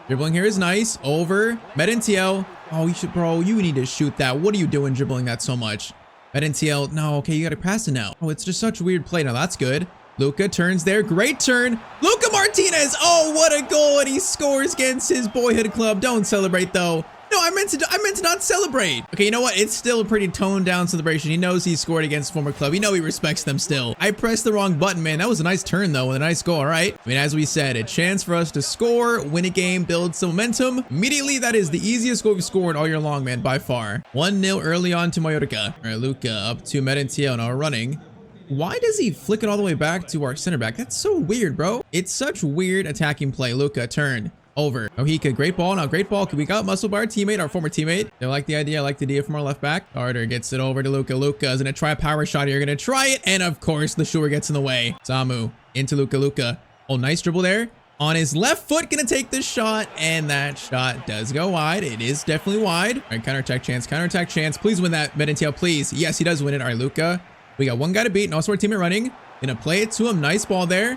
dribbling here is nice. Over. Medintiel. Oh, bro, you need to shoot that. What are you doing dribbling that so much? Medintiel, no, okay, you gotta pass it now. Oh, it's just such a weird play. Now that's good. Luka turns there, great turn. Luka Martinez, oh, what a goal, and he scores against his boyhood club. Don't celebrate though. No, I meant to not celebrate. Okay, you know what? It's still a pretty toned down celebration. He knows he scored against former club. You know he respects them still. I pressed the wrong button, man. That was a nice turn though, and a nice goal, all right? I mean, as we said, a chance for us to score, win a game, build some momentum. Immediately, that is the easiest goal we've scored all year long, man, by far. 1-0 early on to Mallorca. All right, Luka up to Medintiel, now running. Why does he flick it all the way back to our center back? That's so weird, bro. It's such weird attacking play. Luka, turn. Over. Ohika, great ball. Now, great ball. We got muscle by our teammate, our former teammate. I like the idea. I like the idea from our left back. Carter gets it over to Luka. Luka is going to try a power shot here. Going to try it. And of course, the shore gets in the way. Samu into Luka. Luka. Oh, nice dribble there. On his left foot, going to take the shot. And that shot does go wide. It is definitely wide. All right, counterattack chance. Counterattack chance. Please win that, Medintiel, please. Yes, he does win it. All right, Luka. We got one guy to beat. And also our teammate running. Going to play it to him. Nice ball there.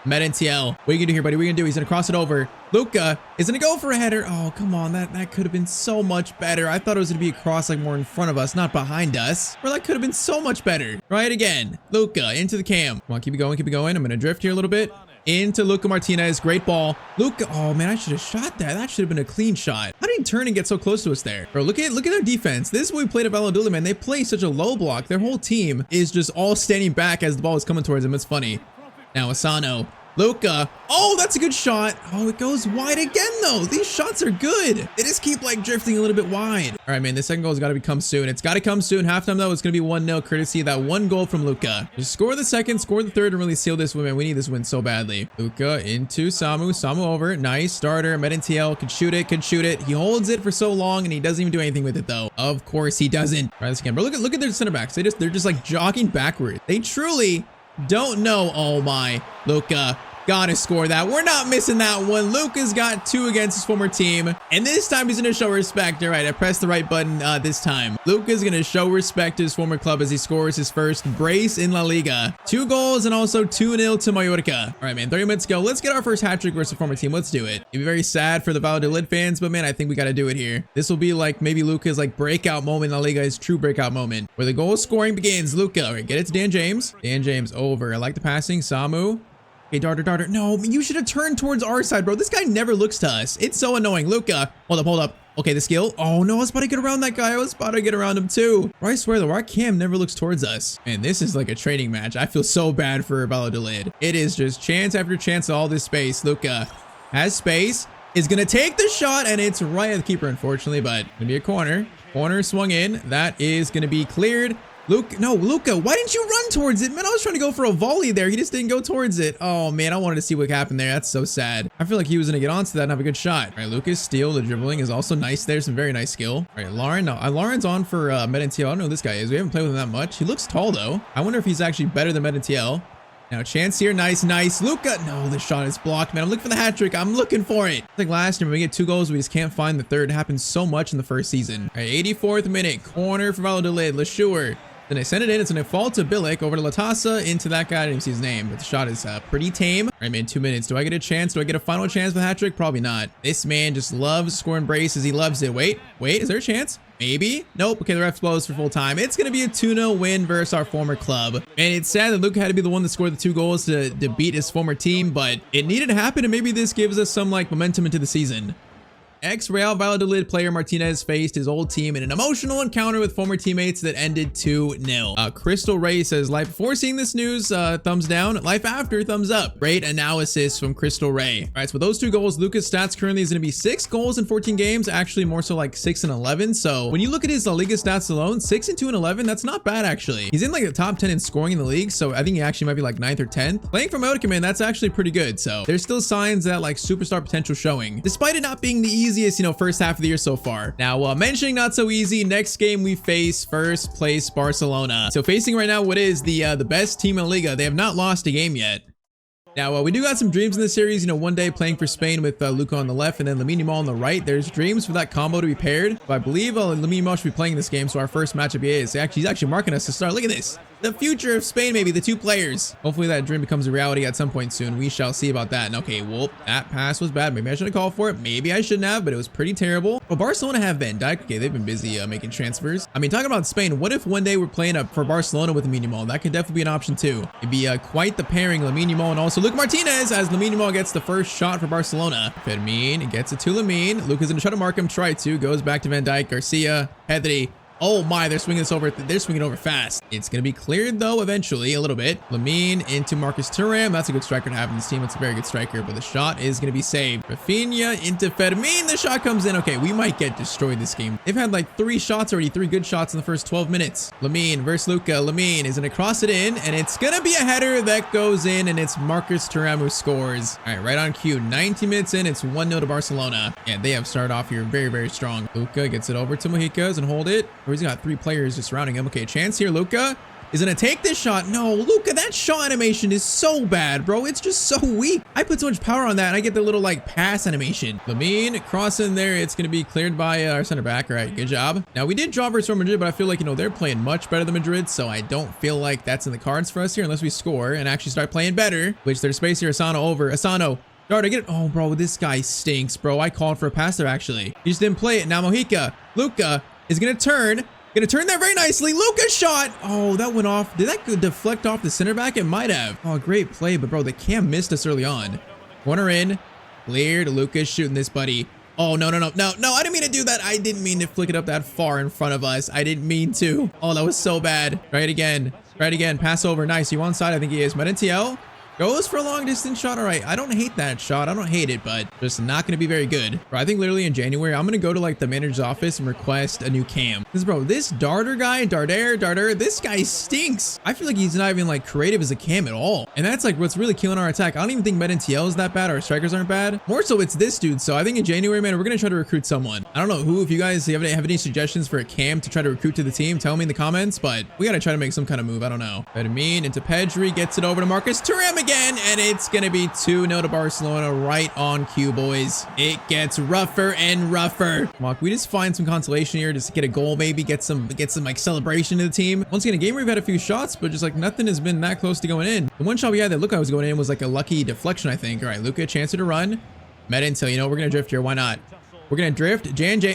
Medintiel. What are you gonna do here, buddy? What are you gonna do? He's gonna cross it over. Luka is gonna go for a header. Oh, come on. That could have been so much better. I thought it was gonna be a cross like more in front of us, not behind us. Or that could have been so much better. Try it again. Luka into the cam. Come on, keep it going, keep it going. I'm gonna drift here a little bit. Into Luka Martinez. Great ball. Luka. Oh, man, I should have shot that. That should have been a clean shot. How did he turn and get so close to us there? Bro, look at their defense. This is what we played at Valladolid, man. They play such a low block. Their whole team is just all standing back as the ball is coming towards them. It's funny. Now, Asano. Luka. Oh, that's a good shot. Oh, it goes wide again, though. These shots are good. They just keep, like, drifting a little bit wide. All right, man, the second goal has got to come soon. It's got to come soon. Halftime, though, it's going to be 1-0, courtesy of that one goal from Luka. Just score the second, score the third, and really seal this win, man. We need this win so badly. Luka into Samu. Samu over. Nice starter. Medintiel can shoot it, can shoot it. He holds it for so long, and he doesn't even do anything with it, though. Of course, he doesn't. All right, let's again. Bro, look at their center backs. They're just like jogging backward. They truly don't know. Oh, my. Luka. Gotta score that. We're not missing that one. Luka's got 2 against his former team. And this time he's going to show respect. All right, I pressed the right button this time. Luka's going to show respect to his former club as he scores his first brace in La Liga. 2 goals and also 2-0 to Mallorca. All right, man, 30 minutes ago. Let's get our first hat trick versus the former team. Let's do it. It'd be very sad for the Valladolid fans, but man, I think we got to do it here. This will be like maybe Luka's like breakout moment in La Liga, his true breakout moment where the goal scoring begins. Luka, all right, get it to Dan James. Dan James over. I like the passing. Samu. Okay, Darter. No, you should have turned towards our side, bro. This guy never looks to us. It's so annoying. Luka, hold up. Okay, the skill. Oh, no, I was about to get around that guy. I was about to get around him, too. Bro, I swear, though, our cam never looks towards us. Man, this is like a training match. I feel so bad for Valladolid. It is just chance after chance, all this space. Luka has space. is going to take the shot, and it's right at the keeper, unfortunately, but going to be a corner. Corner swung in. That is going to be cleared. Luka, why didn't you run towards it? Man, I was trying to go for a volley there. He just didn't go towards it. Oh, man, I wanted to see what happened there. That's so sad. I feel like he was going to get onto that and have a good shot. All right, Lucas steal. The dribbling is also nice there. Some very nice skill. All right, Lauren. No, Lauren's on for Medintiel. I don't know who this guy is. We haven't played with him that much. He looks tall, though. I wonder if he's actually better than Medintiel. Now, chance here. Nice. Luka. No, the shot is blocked, man. I'm looking for the hat trick. I'm looking for it. I think last year when we get 2 goals, we just can't find the third. It happened so much in the first season. All right, 84th minute. Corner for Valladolid. LeSure. Then they send it in. It's going to fall to Bilic over to Latasa into that guy. I didn't even see his name, but the shot is pretty tame. All right, man, 2 minutes. Do I get a chance? Do I get a final chance for the hat trick? Probably not. This man just loves scoring braces. He loves it. Wait, is there a chance? Maybe. Nope. Okay, the ref blows for full time. It's going to be a 2-0 win versus our former club. And it's sad that Luka had to be the one that scored the 2 goals to beat his former team, but it needed to happen, and maybe this gives us some like momentum into the season. Ex-Real Valladolid player Martinez faced his old team in an emotional encounter with former teammates that ended 2-0. Crystal Ray says, life before seeing this news, thumbs down. Life after, thumbs up. Great analysis from Crystal Ray. All right, so with those 2 goals, Luka's stats currently is going to be 6 goals in 14 games. Actually, more so like 6 and 11. So when you look at his La Liga stats alone, 6 and 2 and 11, that's not bad, actually. He's in like the top 10 in scoring in the league. So I think he actually might be like 9th or 10th. Playing for Mallorca, man, that's actually pretty good. So there's still signs that like superstar potential showing, despite it not being the easiest, you know, first half of the year so far. Now, mentioning not so easy, next game we face first place Barcelona. So facing right now what is the best team in Liga. They have not lost a game yet. Now, we do got some dreams in this series, you know, one day playing for Spain with Luka on the left and then Lamine Yamal on the right. There's dreams for that combo to be paired. But I believe Lamine Yamal should be playing this game, so our first matchup is. He's actually marking us to start. Look at this. The future of Spain, maybe, the 2 players. Hopefully that dream becomes a reality at some point soon. We shall see about that. And okay, well, that pass was bad. Maybe I should have called for it. Maybe I shouldn't have, but it was pretty terrible. Well, Barcelona have Van Dijk. Okay, they've been busy making transfers. I mean, talking about Spain, what if one day we're playing up for Barcelona with Lamine Yamal? That could definitely be an option too. It'd be quite the pairing, Lamine Yamal and also Luka Martinez, as Lamine Yamal gets the first shot for Barcelona. Fermin gets it to Lamine. Luka's gonna try to mark him, try to. Goes back to Van Dijk, Garcia, Pedri. Oh my, they're swinging this over. They're swinging over fast. It's going to be cleared though, eventually, a little bit. Lamine into Marcus Thuram. That's a good striker to have in this team. It's a very good striker, but the shot is going to be saved. Rafinha into Fermin. The shot comes in. Okay, we might get destroyed this game. They've had like 3 shots already, 3 good shots in the first 12 minutes. Lamine versus Luka. Lamine is going to cross it in, and it's going to be a header that goes in, and it's Marcus Thuram who scores. All right, right on cue. 90 minutes in, it's 1-0 to Barcelona. And they have started off here very, very strong. Luka gets it over to Mojica and hold it. Or he's got 3 players just surrounding him. Okay, chance here. Luka is gonna take this shot. No, Luka, that shot animation is so bad, bro. It's just so weak. I put so much power on that, and I get the little like pass animation. Lamine crossing there. It's gonna be cleared by our center back. All right, good job. Now we did draw versus Real Madrid, but I feel like, you know, they're playing much better than Madrid, so I don't feel like that's in the cards for us here unless we score and actually start playing better. Which there's space here. Asano over. Asano. Dart, I get it. Oh, bro, this guy stinks, bro. I called for a pass there actually. He just didn't play it. Now Mojica. Luka is gonna turn. Gonna turn that very nicely. Luka shot. Oh, that went off. Did that deflect off the center back? It might have. Oh, great play. But bro, the cam missed us early on. Corner in. Cleared. Luka's shooting this, buddy. Oh, no. I didn't mean to do that. I didn't mean to flick it up that far in front of us. I didn't mean to. Oh, that was so bad. Try it again. Pass over. Nice. You onside. I think he is. Medintiel goes for a long distance shot. All right, I don't hate that shot. I don't hate it, but just not going to be very good. Bro, I think literally in January, I'm going to go to like the manager's office and request a new cam. Because bro, this Darter guy, Darter, this guy stinks. I feel like he's not even like creative as a cam at all. And that's like what's really killing our attack. I don't even think Medintiel is that bad. Our strikers aren't bad. More so it's this dude. So I think in January, man, we're going to try to recruit someone. I don't know who. If you guys have any suggestions for a cam to try to recruit to the team, tell me in the comments. But we got to try to make some kind of move. I don't know. Fermin into Pedri, gets it over to Marcus Thuram again, and it's gonna be 2-0 to Barcelona right on cue, boys. It gets rougher and rougher. Come on, we just find some consolation here, just get a goal, maybe get some like celebration to the team. Once again, a game where we've had a few shots, but just like nothing has been that close to going in. The one shot we had that Luka was going in was like a lucky deflection, I think. All right, Luka, chance to run. Medintiel, you know, we're gonna drift here. Why not? We're gonna drift.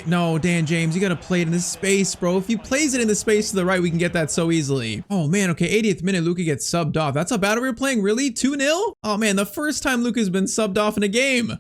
No, Dan James, you gotta play it in the space, bro. If he plays it in the space to the right, we can get that so easily. Oh man, okay, 80th minute, Luka gets subbed off. That's how bad we were playing, really? 2-0? Oh man, the first time Luka's been subbed off in a game.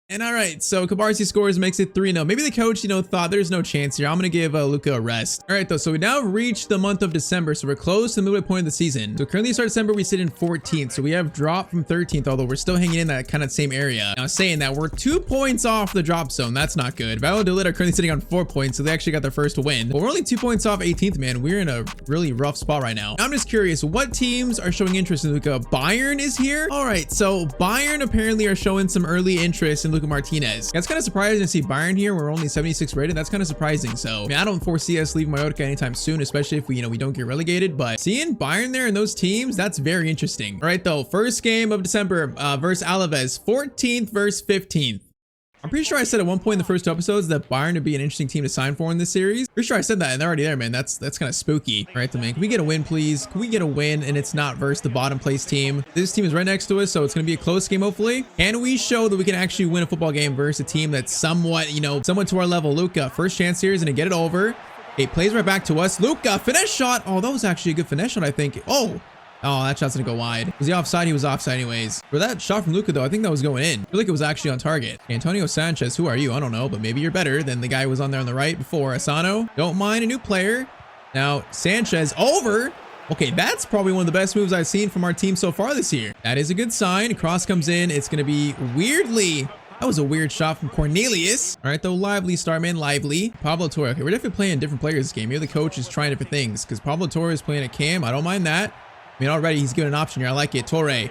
And all right, so Kabarsi scores, makes it 3-0. Maybe the coach, thought there's no chance here. I'm going to give Luka a rest. All right, though, so we now reached the month of December, so we're close to the midway point of the season. So currently start December, we sit in 14th, so we have dropped from 13th, although we're still hanging in that kind of same area. Now, saying that, we're 2 points off the drop zone. That's not good. Valladolid are currently sitting on 4 points, so they actually got their first win. But we're only 2 points off 18th, man. We're in a really rough spot right now. I'm just curious, what teams are showing interest in Luka? Bayern is here? All right, so Bayern apparently are showing some early interest in Luka Martinez. That's kind of surprising to see Bayern here. We're only 76 rated. That's kind of surprising. So, I mean, I don't foresee us leaving Mallorca anytime soon, especially if we don't get relegated. But seeing Bayern there in those teams, that's very interesting. All right, though, first game of December versus Alaves, 14th versus 15th. I'm pretty sure I said at one point in the first 2 episodes that Bayern would be an interesting team to sign for in this series. Pretty sure I said that, and they're already there, man. That's kind of spooky. All right, then, man, can we get a win, please? Can we get a win, and it's not versus the bottom place team? This team is right next to us, so it's going to be a close game, hopefully. Can we show that we can actually win a football game versus a team that's somewhat, somewhat to our level? Luka, first chance here is going to get it over. It plays right back to us. Luka, finesse shot. Oh, that was actually a good finesse shot, I think. Oh, that shot's gonna go wide. Was he offside? He was offside anyways. For that shot from Luka, though, I think that was going in. I feel like it was actually on target. Antonio Sanchez, who are you? I don't know, but maybe you're better than the guy who was on there on the right before. Asano, don't mind a new player. Now, Sanchez over. Okay, that's probably one of the best moves I've seen from our team so far this year. That is a good sign. Cross comes in. It's gonna be weirdly... That was a weird shot from Cornelius. All right, though, lively start, man, lively. Pablo Torre. Okay, we're definitely playing different players this game. Here the coach is trying different things because Pablo Torre is playing a cam. I don't mind that. I mean, already he's given an option here. I like it. Torre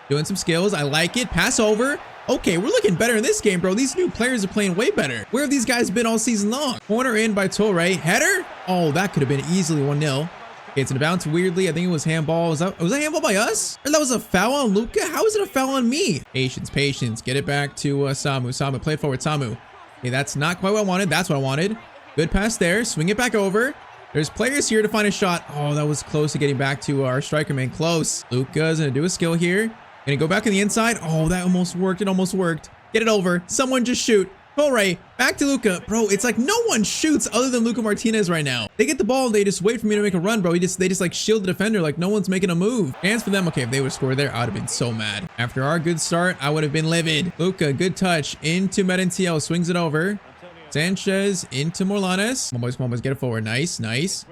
doing some skills. I like it. Pass over. Okay, we're looking better in this game, bro. These new players are playing way better. Where have these guys been all season long? Corner in by Torre. Header. Oh, that could have been easily 1-0. Okay, it's gonna bounce weirdly. I think it was handball. Was that handball by us? Or that was a foul on Luka? How is it a foul on me? Patience, patience. Get it back to Samu. Samu, play it forward. Samu. Okay, that's not quite what I wanted. That's what I wanted. Good pass there. Swing it back over. There's players here to find a shot. Oh, that was close to getting back to our striker, man. Close. Luka's gonna do a skill here. Gonna go back on the inside. Oh, that almost worked. It almost worked. Get it over. Someone just shoot. Torre, back to Luka. Bro, it's like no one shoots other than Luka Martinez right now. They get the ball, they just wait for me to make a run, bro. They just like shield the defender like no one's making a move. Chance for them. Okay, if they would have scored there, I would have been so mad. After our good start, I would have been livid. Luka, good touch into Merentiel. Swings it over. Sanchez into Morlanes. Come on, boys, get it forward. Nice, nice.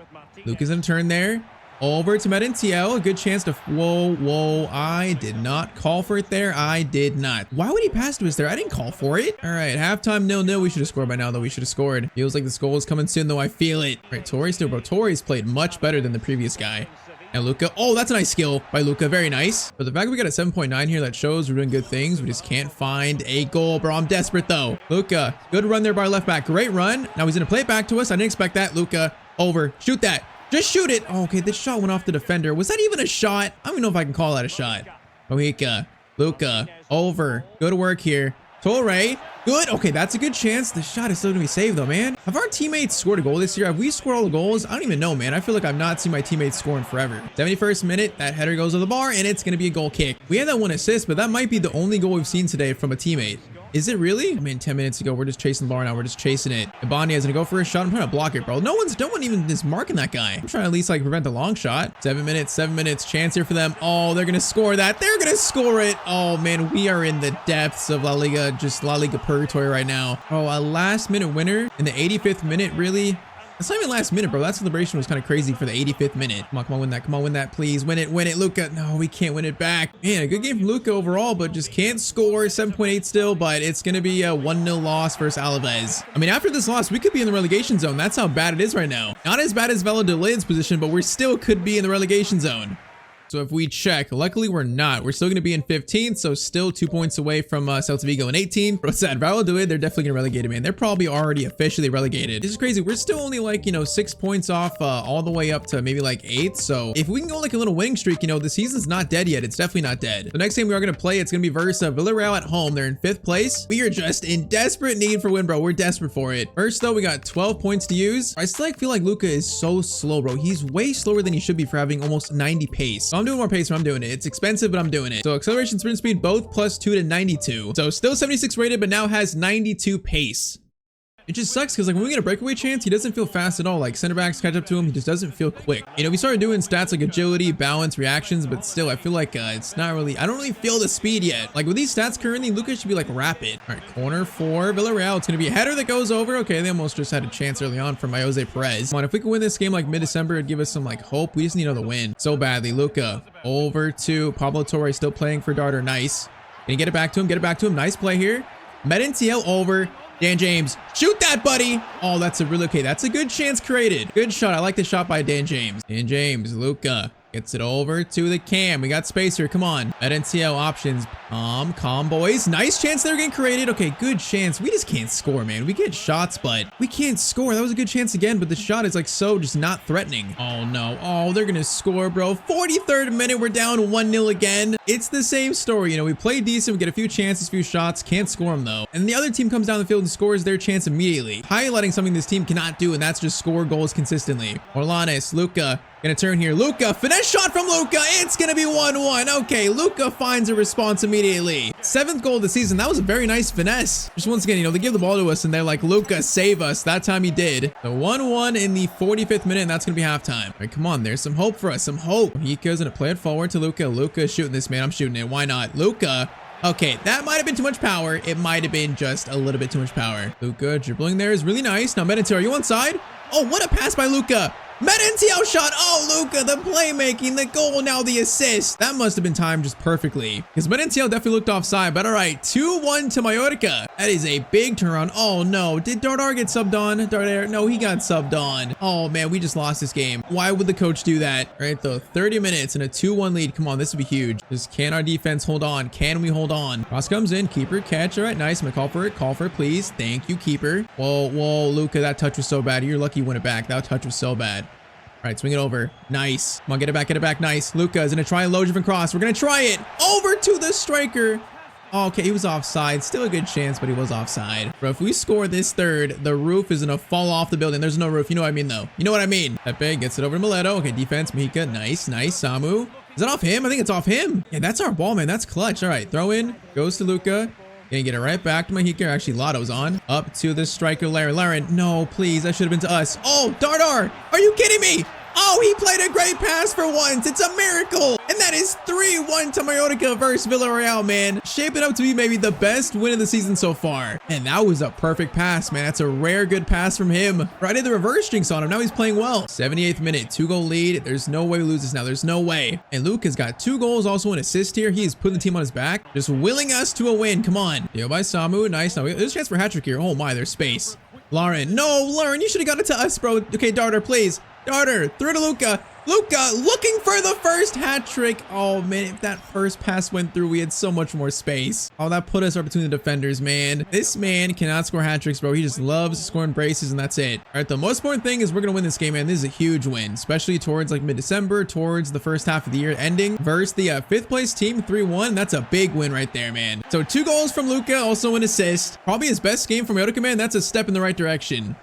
Luka's in a turn there. Over to Merentiel. A good chance to... Whoa. I did not call for it there. I did not. Why would he pass to us there? I didn't call for it. All right, halftime 0-0. We should have scored by now, though. We should have scored. Feels like this goal is coming soon, though. I feel it. All right, Torre still, bro. Torre's played much better than the previous guy. And Luka. Oh, that's a nice skill by Luka. Very nice. But the fact that we got a 7.9 here, that shows we're doing good things. We just can't find a goal, bro. I'm desperate, though. Luka. Good run there by left back. Great run. Now he's going to play it back to us. I didn't expect that. Luka. Over. Shoot that. Just shoot it. Oh, okay, this shot went off the defender. Was that even a shot? I don't even know if I can call that a shot. Mojica. Luka. Over. Go to work here. Torre. Good. Okay, that's a good chance. The shot is still going to be saved, though, man. Have our teammates scored a goal this year? Have we scored all the goals? I don't even know, man. I feel like I've not seen my teammates scoring forever. 71st minute. That header goes to the bar, and it's going to be a goal kick. We had that 1 assist, but that might be the only goal we've seen today from a teammate. Is it really? I mean, 10 minutes ago, we're just chasing the bar now. We're just chasing it. Ibani is going to go for a shot. I'm trying to block it, bro. No one even is marking that guy. I'm trying to at least like prevent the long shot. 7 minutes. Chance here for them. Oh, they're going to score that. They're going to score it. Oh, man, we are in the depths of La Liga, just La Liga purgatory right now. Oh, a last minute winner in the 85th minute, really? That's not even last minute, bro. That celebration was kind of crazy for the 85th minute. Come on, win that. Come on, win that, please. Win it, Luka. No, we can't win it back. Man, a good game from Luka overall, but just can't score. 7.8 still, but it's going to be a 1-0 loss versus Alaves. I mean, after this loss, we could be in the relegation zone. That's how bad it is right now. Not as bad as Valladolid's position, but we still could be in the relegation zone. So if we check, luckily we're not. We're still going to be in 15th, so still 2 points away from Celta Vigo in 18th. But what's that? Valladolid, they're definitely going to relegate it, man. They're probably already officially relegated. This is crazy. We're still only like, 6 points off all the way up to maybe like 8th. So if we can go like a little winning streak, the season's not dead yet. It's definitely not dead. The next game we are going to play, it's going to be versus Villarreal at home. They're in 5th place. We are just in desperate need for win, bro. We're desperate for it. First, though, we got 12 points to use. I still feel like Luka is so slow, bro. He's way slower than he should be for having almost 90 pace. So I'm doing more pace when I'm doing it. It's expensive, but I'm doing it. So acceleration, sprint speed, both +2 to 92. So still 76 rated, but now has 92 pace. It just sucks because like when we get a breakaway chance, he doesn't feel fast at all. Like center backs catch up to him, he just doesn't feel quick. You know, we started doing stats like agility, balance, reactions, but still, I feel like it's not really, I don't really feel the speed yet. Like with these stats currently, Luka should be like rapid. All right, corner for Villarreal. It's going to be a header that goes over. Okay, they almost just had a chance early on from Jose Perez. Come on, if we could win this game like mid-December, it'd give us some like hope. We just need another win so badly. Luka over to Pablo Torre, still playing for Darter. Nice. Can you get it back to him? Get it back to him. Nice play here. Medintiel over. Dan James, shoot that, buddy. Oh, that's a really, okay, that's a good chance created. Good shot. I like the shot by Dan James. Dan James, Luka gets it over to the cam. We got space here. Come on. Medintiel options. Calm, boys. Nice chance they're getting created. Okay, good chance. We just can't score, man. We get shots, but we can't score. That was a good chance again, but the shot is like so just not threatening. Oh, no. Oh, they're going to score, bro. 43rd minute. We're down 1-0 again. It's the same story. You know, we play decent. We get a few chances, a few shots. Can't score them, though. And the other team comes down the field and scores their chance immediately, highlighting something this team cannot do, and that's just score goals consistently. Orlanes, Luka. Gonna turn here. Luka, finesse shot from Luka. It's gonna be 1-1. Okay, Luka finds a response immediately. 7th goal of the season. That was a very nice finesse. Just once again, you know, they give the ball to us and they're like, Luka, save us. That time he did. The 1-1 in the 45th minute, and that's gonna be halftime. All right, come on. There's some hope for us. Some hope. Hika's gonna play it forward to Luka. Luka's shooting this, man. I'm shooting it. Why not? Luka. Okay, that might have been too much power. It might have been just a little bit too much power. Luka dribbling there is really nice. Now, Medintiel, are you onside? Oh, what a pass by Luka. Medintiel shot. Oh, Luka, the playmaking, the goal, now the assist. That must have been timed just perfectly because Medintiel definitely looked offside. But all right, 2-1 to Mallorca. That is a big turnaround. Oh, no. Did Darder get subbed on? Darder, no, he got subbed on. Oh, man, we just lost this game. Why would the coach do that? All right, though, 30 minutes and a 2-1 lead. Come on, this would be huge. Just can our defense hold on? Can we hold on? Cross comes in. Keeper, catch. All right, nice. I'm going to call for it. Call for it, please. Thank you, keeper. Whoa, Luka, that touch was so bad. You're lucky you win it back. That touch was so bad. All right, swing it over. Nice. Come on, get it back. Nice. Luka is going to try a low different cross. We're going to try it. Over to the striker. Oh, okay, he was offside. Still a good chance, but he was offside. Bro, if we score this third, the roof is going to fall off the building. There's no roof. You know what I mean, though. You know what I mean. Pepe gets it over to Mileto. Okay, defense, Mika. Nice. Samu. Is that off him? I think it's off him. Yeah, that's our ball, man. That's clutch. All right, throw in. Goes to Luka. Gonna get it right back to Mahika. Actually, Lotto's on. Up to the striker, Laren. No, please. That should have been to us. Oh, Darder. Are you kidding me? Oh, he played a great pass for once. It's a miracle. And that is 3-1 to Mallorca versus Villarreal, man. Shaping up to be maybe the best win of the season so far. And that was a perfect pass, man. That's a rare good pass from him. Right, I did the reverse jinx on him. Now he's playing well. 78th minute, 2-goal lead. There's no way we lose this now. There's no way. And Luka's got 2 goals, also an assist here. He is putting the team on his back, just willing us to a win. Come on. Yo, by Samu. Nice. Now there's a chance for a hat trick here. Oh my, there's space. Lauren. No, Lauren, you should have got it to us, bro. Okay, Darder, please. Darder, through to Luka. Luka looking for the first hat trick. Oh, man, if that first pass went through, we had so much more space. Oh, that put us right between the defenders, man. This man cannot score hat tricks, bro. He just loves scoring braces, and that's it. All right, the most important thing is we're going to win this game, man. This is a huge win, especially towards like mid-December, towards the first half of the year ending versus the 5th place team, 3-1. That's a big win right there, man. So 2 goals from Luka, also an assist. Probably his best game from Mallorca, man. That's a step in the right direction.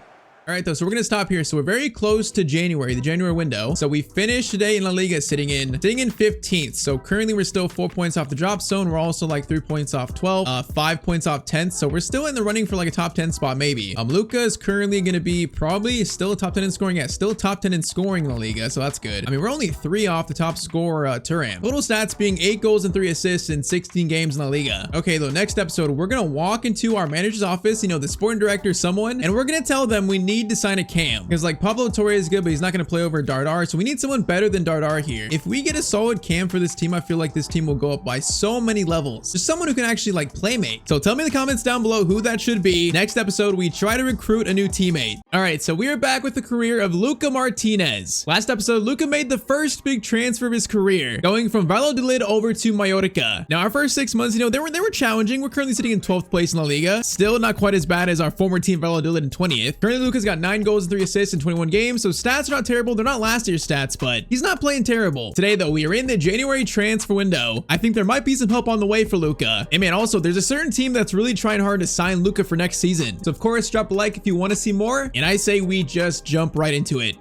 All right, though, so we're going to stop here. So we're very close to January, the January window. So we finished today in La Liga sitting in 15th. So currently we're still 4 points off the drop zone. We're also like 3 points off 12, 5 points off 10th. So we're still in the running for like a top 10 spot, maybe. Luka is currently going to be probably still a top 10 in scoring. Yeah, still top 10 in scoring in La Liga. So that's good. I mean, we're only 3 off the top scorer, Thuram. Total stats being 8 goals and 3 assists in 16 games in La Liga. Okay, though, next episode, we're going to walk into our manager's office, you know, the sporting director, someone, and we're going to tell them we need to sign a cam. Because like Pablo Torre is good, but he's not going to play over Darder. So we need someone better than Darder here. If we get a solid cam for this team, I feel like this team will go up by so many levels. Just someone who can actually like playmate. So tell me in the comments down below who that should be. Next episode, we try to recruit a new teammate. All right, so we are back with the career of Luka Martinez. Last episode, Luka made the first big transfer of his career, going from Valladolid over to Mallorca. Now, our first 6 months, you know, they were challenging. We're currently sitting in 12th place in La Liga. Still not quite as bad as our former team Valladolid in 20th. Currently, Luka's got 9 goals and 3 assists in 21 games, so stats are not terrible. They're not last year's stats, but he's not playing terrible. Today, though, we are in the January transfer window. I think there might be some help on the way for Luka. And man, also, there's a certain team that's really trying hard to sign Luka for next season. So, of course, drop a like if you want to see more. And I say we just jump right into it.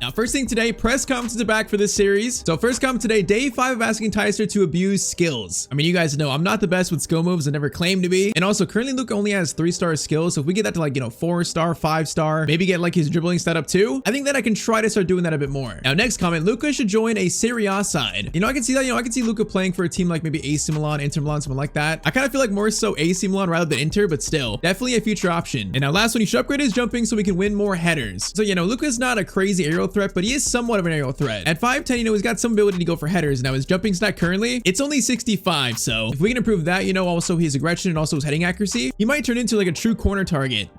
Now, first thing today, press conferences are back for this series. So first comment today, day 5 of asking Tyztir to abuse skills. I mean, you guys know I'm not the best with skill moves. I never claimed to be. And also currently Luka only has 3-star skills. So if we get that to like, 4-star, 5-star, maybe get like his dribbling stat up too, I think that I can try to start doing that a bit more. Now, next comment, Luka should join a Serie A side. I can see that, I can see Luka playing for a team like maybe AC Milan, Inter Milan, something like that. I kind of feel like more so AC Milan rather than Inter, but still, definitely a future option. And now last one, you should upgrade his jumping so we can win more headers. So, Luka's not a crazy aerial threat, but he is somewhat of an aerial threat. At 5'10", he's got some ability to go for headers. Now his jumping stat currently, it's only 65. So if we can improve that, also his aggression and also his heading accuracy, he might turn into like a true corner target.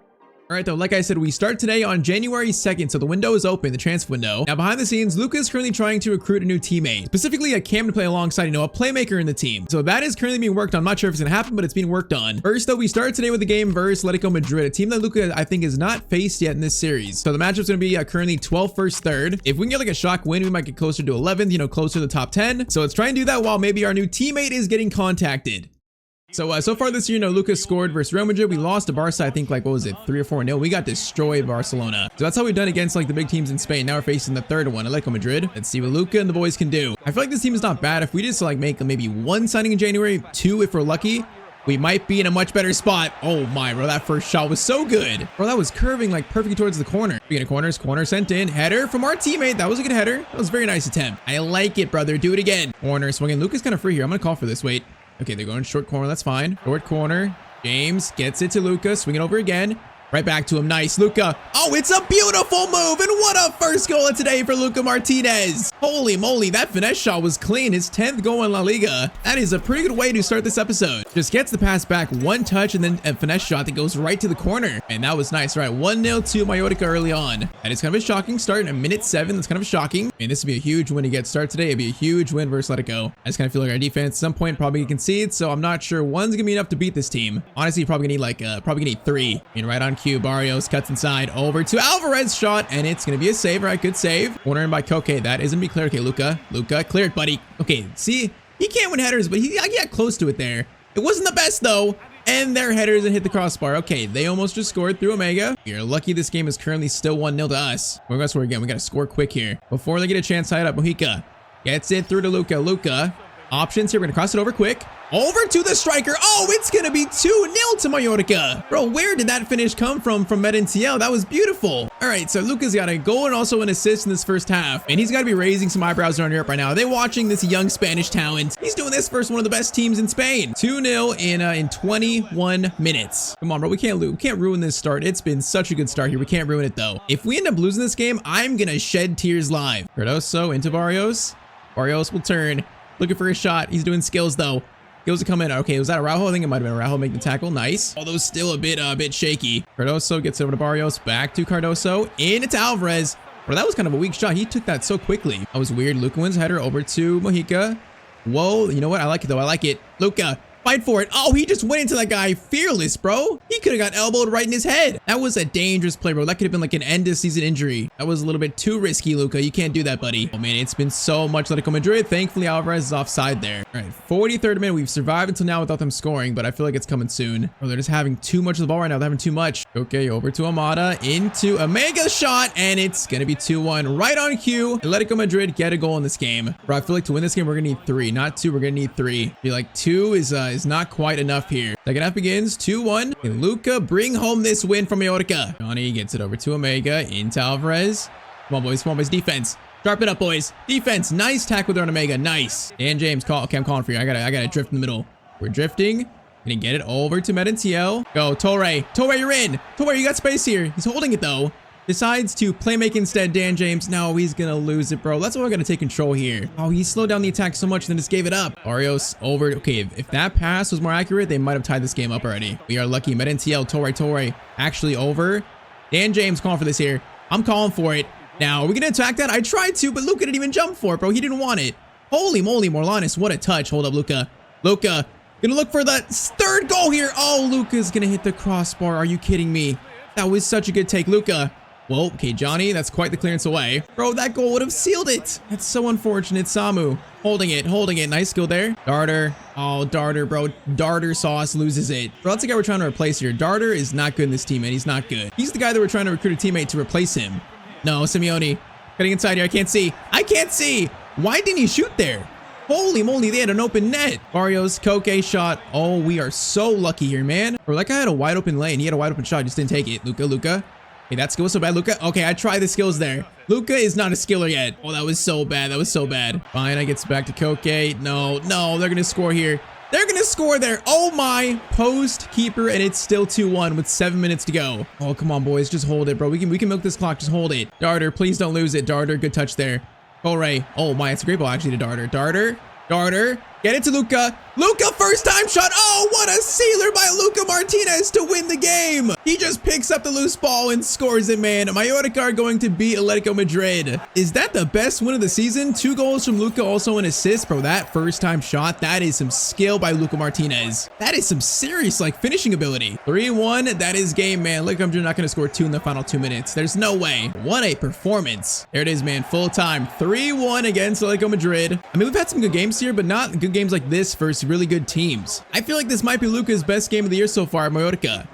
All right, though, like I said, we start today on January 2nd, so the window is open, the transfer window. Now, behind the scenes, Luka is currently trying to recruit a new teammate, specifically a cam to play alongside, a playmaker in the team. So that is currently being worked on. I'm not sure if it's gonna happen, but it's being worked on. First, though, we start today with the game versus Atletico Madrid, a team that Luka, I think, is not faced yet in this series. So the matchup's gonna be currently 12th versus 3rd. If we can get like a shock win, we might get closer to 11th, closer to the top 10. So let's try and do that while maybe our new teammate is getting contacted. So far this year, Luka scored versus Real Madrid. We lost to Barca, I think, like, what was it, 3 or 4-0. We got destroyed Barcelona. So that's how we've done against, like, the big teams in Spain. Now we're facing the third one, Atletico Madrid. Let's see what Luka and the boys can do. I feel like this team is not bad. If we just, like, make maybe 1 signing in January, 2 if we're lucky, we might be in a much better spot. Oh my, bro, that first shot was so good. Bro, that was curving, like, perfectly towards the corner. Speaking of corner sent in. Header from our teammate. That was a good header. That was a very nice attempt. I like it, brother. Do it again. Corner swinging. Luka's kind of free here. I'm gonna call for this. Wait. Okay, they're going short corner. That's fine. Short corner. James gets it to Luka. Swing it over again. Right back to him. Nice. Luka. Oh, it's a beautiful move. And what a first goal of today for Luka Martinez. Holy moly. That finesse shot was clean. His 10th goal in La Liga. That is a pretty good way to start this episode. Just gets the pass back, 1 touch, and then a finesse shot that goes right to the corner. And that was nice. All right, 1-0 to Mallorca early on. That is kind of a shocking start in minute 7. That's kind of shocking. And this would be a huge win to get started today. It'd be a huge win versus Atletico. I just kind of feel like our defense at some point probably concede. So I'm not sure one's gonna be enough to beat this team. Honestly, probably gonna need probably gonna need 3. And right on cue, Barrios cuts inside over to Alvarez shot, and it's gonna be a save. All right, good save. Corner in by Koke. That isn't be cleared. Okay, Luka, cleared, buddy. Okay, see, he can't win headers, but he got close to it there. It wasn't the best though. And their headers and hit the crossbar. Okay, they almost just scored through Omega. You're lucky this game is currently still 1-0 to us. We're gonna score again. We gotta score quick here before they get a chance to tie it up. Mojica gets it through to Luka. Luka, options here. We're gonna cross it over quick. Over to the striker. Oh, it's gonna be 2-0 to Mallorca. Bro, where did that finish come from Merentiel? That was beautiful. All right, so Luka's got a goal and also an assist in this first half. And he's got to be raising some eyebrows around Europe right now. Are they watching this young Spanish talent? He's doing this versus one of the best teams in Spain. 2-0 in 21 minutes. Come on, bro. We can't ruin this start. It's been such a good start here. We can't ruin it, though. If we end up losing this game, I'm going to shed tears live. Cardoso into Barrios. Barrios will turn. Looking for a shot. He's doing skills, though. Skills to come in. Okay, was that Araujo? I think it might have been Araujo making the tackle. Nice. Although still a bit shaky. Cardoso gets over to Barrios. Back to Cardoso. In it's Alvarez. Bro, that was kind of a weak shot. He took that so quickly. That was weird. Luka wins header over to Mojica. Whoa, you know what? I like it, though. I like it. Luka. Fight for it. Oh, he just went into that guy fearless, bro. He could have got elbowed right in his head. That was a dangerous play, bro. That could have been like an end of season injury. That was a little bit too risky, Luka. You can't do that, buddy. Oh, man, it's been so much Atletico Madrid. Thankfully, Alvarez is offside there. All right, 43rd minute. We've survived until now without them scoring, but I feel like it's coming soon. Bro, they're just having too much of the ball right now. They're having too much. Okay, over to Amada. Into a mega shot, and it's going to be 2-1. Right on cue. Atletico Madrid get a goal in this game. Bro, I feel like to win this game, we're going to need 3. Not 2. We're going to need 3. I feel like 2 is not quite enough here. Second half begins 2-1. Can Luka bring home this win from Mallorca? Johnny gets it over to Omega. Into Alvarez. Come on, boys. Come on, boys. Defense. Sharpen up, boys. Defense. Nice tackle there on Omega. Nice. Dan James, call. Okay, I'm calling for you. I gotta drift in the middle. We're drifting. Gonna get it over to Merentiel. Go, Torre. Torre, you're in. Torre, you got space here. He's holding it, though. Decides to play make instead. Dan James. No, he's gonna lose it, bro. That's why we're gonna take control here. Oh, he slowed down the attack so much and then just gave it up. Barrios over. Okay, if that pass was more accurate, they might have tied this game up already. We are lucky. Merentiel, Torre actually over. Dan James calling for this here. I'm calling for it. Now, are we gonna attack that? I tried to, but Luka didn't even jump for it, bro. He didn't want it. Holy moly, Morlanes. What a touch. Hold up, Luka. Luka gonna look for the 3rd goal here. Oh, Luka's gonna hit the crossbar. Are you kidding me? That was such a good take, Luka. Well, okay, Johnny, that's quite the clearance away. Bro, that goal would have sealed it. That's so unfortunate. Samu holding it. Nice skill there. Darter. Oh, Darter, bro. Darter sauce loses it. Bro, that's the guy we're trying to replace here. Darter is not good in this team, man. He's not good. He's the guy that we're trying to recruit a teammate to replace him. No, Simeone. Getting inside here. I can't see. I can't see. Why didn't he shoot there? Holy moly, they had an open net. Barrios, Koke shot. Oh, we are so lucky here, man. Or like I had a wide open lane. He had a wide open shot. Just didn't take it. Luka. Hey, that skill was so bad, Luka. Okay, I tried the skills there. Luka is not a skiller yet. Oh, that was so bad. That was so bad. Fine, I gets back to Koke. No, they're going to score here. They're going to score there. Oh my, post keeper, and it's still 2-1 with 7 minutes to go. Oh, come on, boys. Just hold it, bro. We can milk this clock. Just hold it. Darter, please don't lose it. Darter, good touch there. Ray. Oh my, it's a great ball actually to Darter. Darter. Get it to Luka. Luka, first time shot. Oh, what a sealer by Luka Martinez to win the game. He just picks up the loose ball and scores it, man. Mallorca going to beat Atletico Madrid. Is that the best win of the season? 2 goals from Luka, also an assist. Bro, that first time shot, that is some skill by Luka Martinez. That is some serious, like, finishing ability. 3-1, that is game, man. Look, I'm just not going to score 2 in the final 2 minutes. There's no way. What a performance. There it is, man. Full time. 3-1 against Atletico Madrid. I mean, we've had some good games here, but not good games like this versus really good teams. I feel like this might be Luka's best game of the year so far at Mallorca.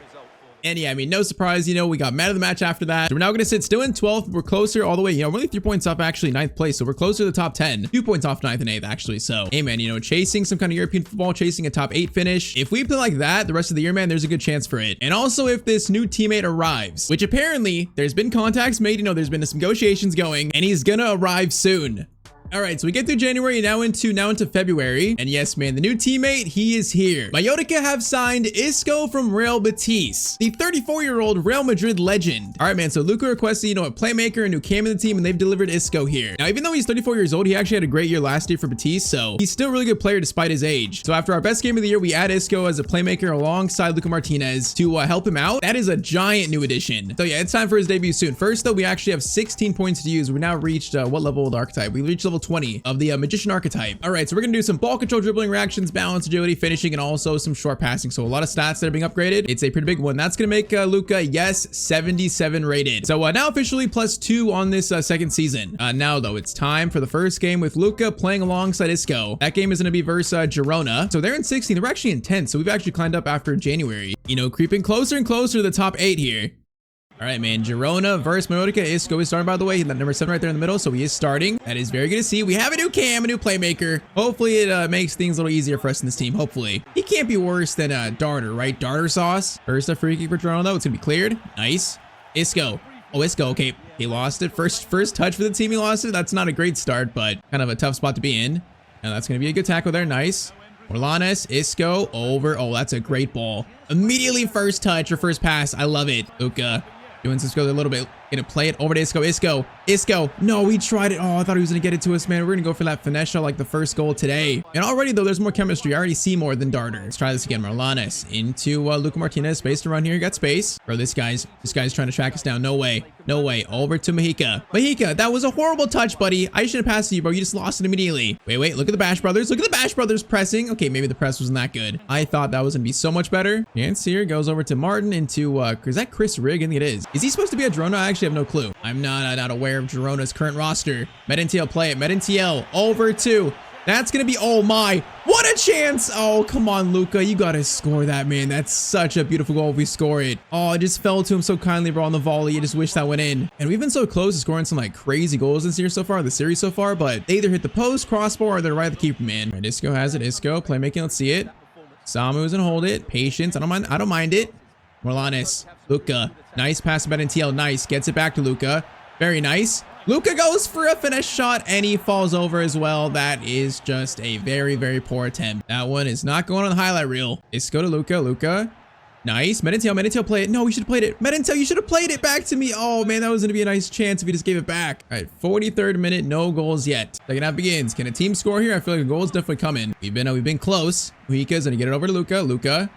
And yeah, I mean, no surprise, you know, we got man of the match after that. So we're now going to sit still in 12th. We're closer all the way, you know, we're only 3 points off actually 9th place. So we're closer to the top 10, 2 points off 9th and 8th actually. So, hey man, you know, chasing some kind of European football, chasing a top 8 finish. If we play like that the rest of the year, man, there's a good chance for it. And also if this new teammate arrives, which apparently there's been contacts made, you know, there's been some negotiations going and he's gonna arrive soon. All right, so we get through January, now into February. And yes, man, the new teammate, he is here. Mallorca have signed Isco from Real Betis, the 34-year-old Real Madrid legend. All right, man, so Luka requested, you know, a playmaker and who came in the team, and they've delivered Isco here. Now, even though he's 34 years old, he actually had a great year last year for Betis, so he's still a really good player despite his age. So after our best game of the year, we add Isco as a playmaker alongside Luka Martinez to help him out. That is a giant new addition. So yeah, it's time for his debut soon. First, though, we actually have 16 points to use. We now reached, what level of the archetype? We reached level 20 of the magician archetype. All right, so we're gonna do some ball control, dribbling, reactions, balance, agility, finishing, and also some short passing. So a lot of stats that are being upgraded. It's a pretty big one. That's gonna make Luka, yes, 77 rated. So now officially +2 on this second season. Now though, it's time for the first game with Luka playing alongside Isco. That game is gonna be versus Girona. So they're in 16. They're actually in 10. So we've actually climbed up after January. You know, creeping closer and closer to the top 8 here. All right, man. Girona versus Mallorca. Isco is starting, by the way. That number 7 right there in the middle, so he is starting. That is very good to see. We have a new cam, a new playmaker. Hopefully, it makes things a little easier for us in this team. Hopefully. He can't be worse than Darter, right? Darter sauce. First, a free kick for Girona, though. It's going to be cleared. Nice. Isco. Oh, Isco. Okay, he lost it. First touch for the team, he lost it. That's not a great start, but kind of a tough spot to be in. Now, that's going to be a good tackle there. Nice. Orlanes, Isco, over. Oh, that's a great ball. Immediately first touch or first pass. I love it. Luka. Doing some skill a little bit. Gonna play it over to Isco. No, he tried it. Oh, I thought he was gonna get it to us, man. We're gonna go for that finesse shot like the first goal today. And already, though, there's more chemistry. I already see more than Darter. Let's try this again. Marlanes into Luka Martinez. Space to run here. Got space. Bro, this guy's trying to track us down. No way. Over to Mahika. That was a horrible touch, buddy. I should have passed to you, bro. You just lost it immediately. Wait. Look at the Bash Brothers. Look at the Bash Brothers pressing. Okay, maybe the press wasn't that good. I thought that was gonna be so much better. Tyztir goes over to Martin into, is that Chris Rigg? I think it is. Is he supposed to be a Girona? I actually have no clue. I'm not aware of Girona's current roster. Medintiel, play it. Medintiel over to. That's going to be, oh my, what a chance. Oh, come on, Luka. You got to score that, man. That's such a beautiful goal if we score it. Oh, it just fell to him so kindly, bro, on the volley. I just wish that went in. And we've been so close to scoring some like crazy goals this year so far, the series so far, but they either hit the post, crossbar, or they're right at the keeper, man. Right, Isco has it. Isco, playmaking. Let's see it. Samu's gonna hold it. Patience. I don't mind it. Morlanes. Luka. Nice pass to Medintiel. Nice. Gets it back to Luka. Very nice. Luka goes for a finesse shot and he falls over as well. That is just a very, very poor attempt. That one is not going on the highlight reel. Isco to Luka. Nice. Medintiel, play it. No, we should have played it. Medintiel, you should have played it back to me. Oh, man, that was going to be a nice chance if he just gave it back. All right, 43rd minute, no goals yet. Second half begins. Can a team score here? I feel like a goal is definitely coming. We've been close. Mujica's going to get it over to Luka. All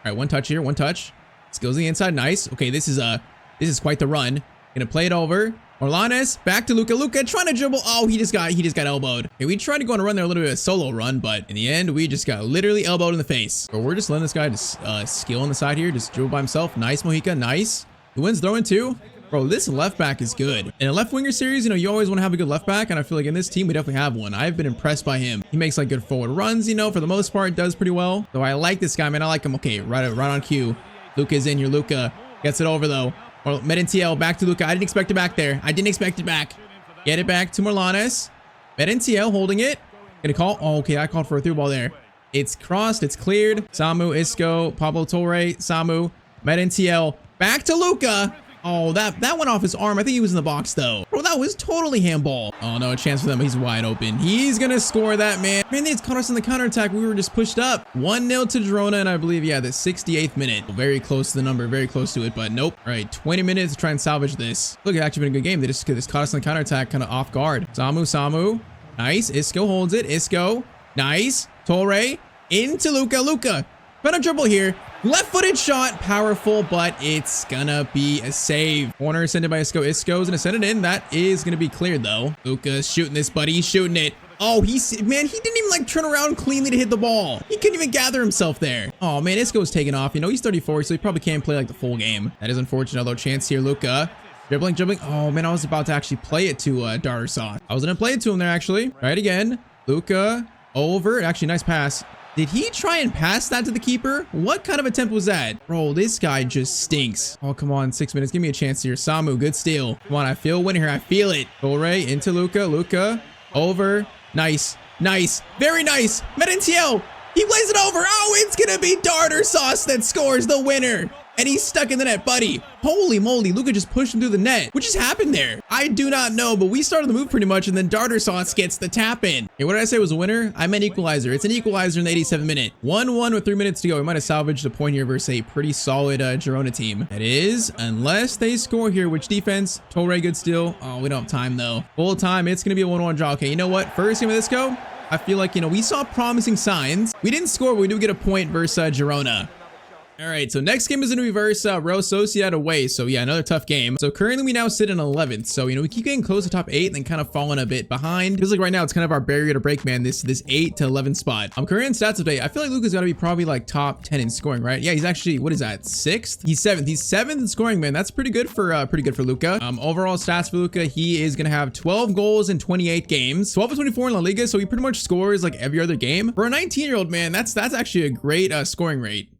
right, one touch here, one touch. Skills on the inside. Nice. Okay, this is quite the run. Going to play it over. Orlanes, back to Luka. Luka trying to dribble. Oh, he just got elbowed. Okay, we tried to go on a run there, a little bit of a solo run, but in the end, we just got literally elbowed in the face. But we're just letting this guy just skill on the side here, just dribble by himself. Nice, Mojica. Nice. Who wins throwing too? Bro, this left back is good. In a left winger series, you know, you always want to have a good left back, and I feel like in this team, we definitely have one. I've been impressed by him. He makes like good forward runs, you know, for the most part, does pretty well. So I like this guy, man. I like him. Okay, right on cue. Luka's in here. Luka gets it over though. Or Medintiel back to Luka. I didn't expect it back there. I didn't expect it back. Get it back to Morlanes. Merentiel holding it. Gonna call. Oh, okay, I called for a through ball there. It's crossed. It's cleared. Samu, Isco, Pablo Torre, Samu, Merentiel. Back to Luka. Oh, that went off his arm. I think he was in the box, though. Bro, that was totally handball. Oh, no, a chance for them. He's wide open. He's going to score that, man. Man, they just caught us in the counterattack. We were just pushed up. 1-0 to Girona, and I believe, yeah, the 68th minute. Very close to the number. Very close to it, but nope. All right, 20 minutes to try and salvage this. Look, it's actually been a good game. They just caught us in the counterattack, kind of off guard. Samu. Nice. Isco holds it. Isco. Nice. Torre. Into Luka. Luka. Gonna dribble here. Left-footed shot, powerful, but it's gonna be a save. Corner sent it by Isco. Isco's gonna send it in. That is gonna be cleared though. Luka's shooting this, buddy. He's shooting it. Oh, man, he didn't even like turn around cleanly to hit the ball. He couldn't even gather himself there. Oh man, Isco's taking off. You know, he's 34, so he probably can't play like the full game. That is unfortunate, although chance here. Luka. Dribbling. Oh man, I was about to actually play it to Darsaw. I was gonna play it to him there actually. Right again. Luka over. Actually, nice pass. Did he try and pass that to the keeper? What kind of attempt was that? Bro, this guy just stinks. Oh, come on. 6 minutes. Give me a chance here. Samu, good steal. Come on, I feel a win here. I feel it. Torre into Luka. Luka over. Nice. Nice. Very nice. Merentiel. He plays it over. Oh, it's going to be Darter Sauce that scores the winner. And he's stuck in the net, buddy. Holy moly, Luka just pushed him through the net. What just happened there? I do not know, but we started the move pretty much, and then Darter Sauce gets the tap in. Hey, what did I say was a winner? I meant equalizer. It's an equalizer in the 87th minute. 1-1 with 3 minutes to go. We might have salvaged a point here versus a pretty solid Girona team. That is, unless they score here, which defense? Torre, good steal. Oh, we don't have time, though. Full time, it's going to be a 1-1 draw. Okay, you know what? First game of this go, I feel like, you know, we saw promising signs. We didn't score, but we do get a point versus Girona. All right, so next game is going to be versus Real Sociedad away. So yeah, another tough game. So currently we now sit in 11th. So, you know, we keep getting close to top 8 and then kind of falling a bit behind. Feels like right now it's kind of our barrier to break, man. This 8 to 11 spot. I'm currently in stats update. I feel like Luka's got to be probably like top 10 in scoring, right? Yeah, he's actually, what is that? 6th? He's 7th. He's 7th in scoring, man. That's pretty good for Luka. Overall stats for Luka, he is going to have 12 goals in 28 games, 12 of 24 in La Liga. So he pretty much scores like every other game. For a 19-year-old, man, that's actually a great scoring rate.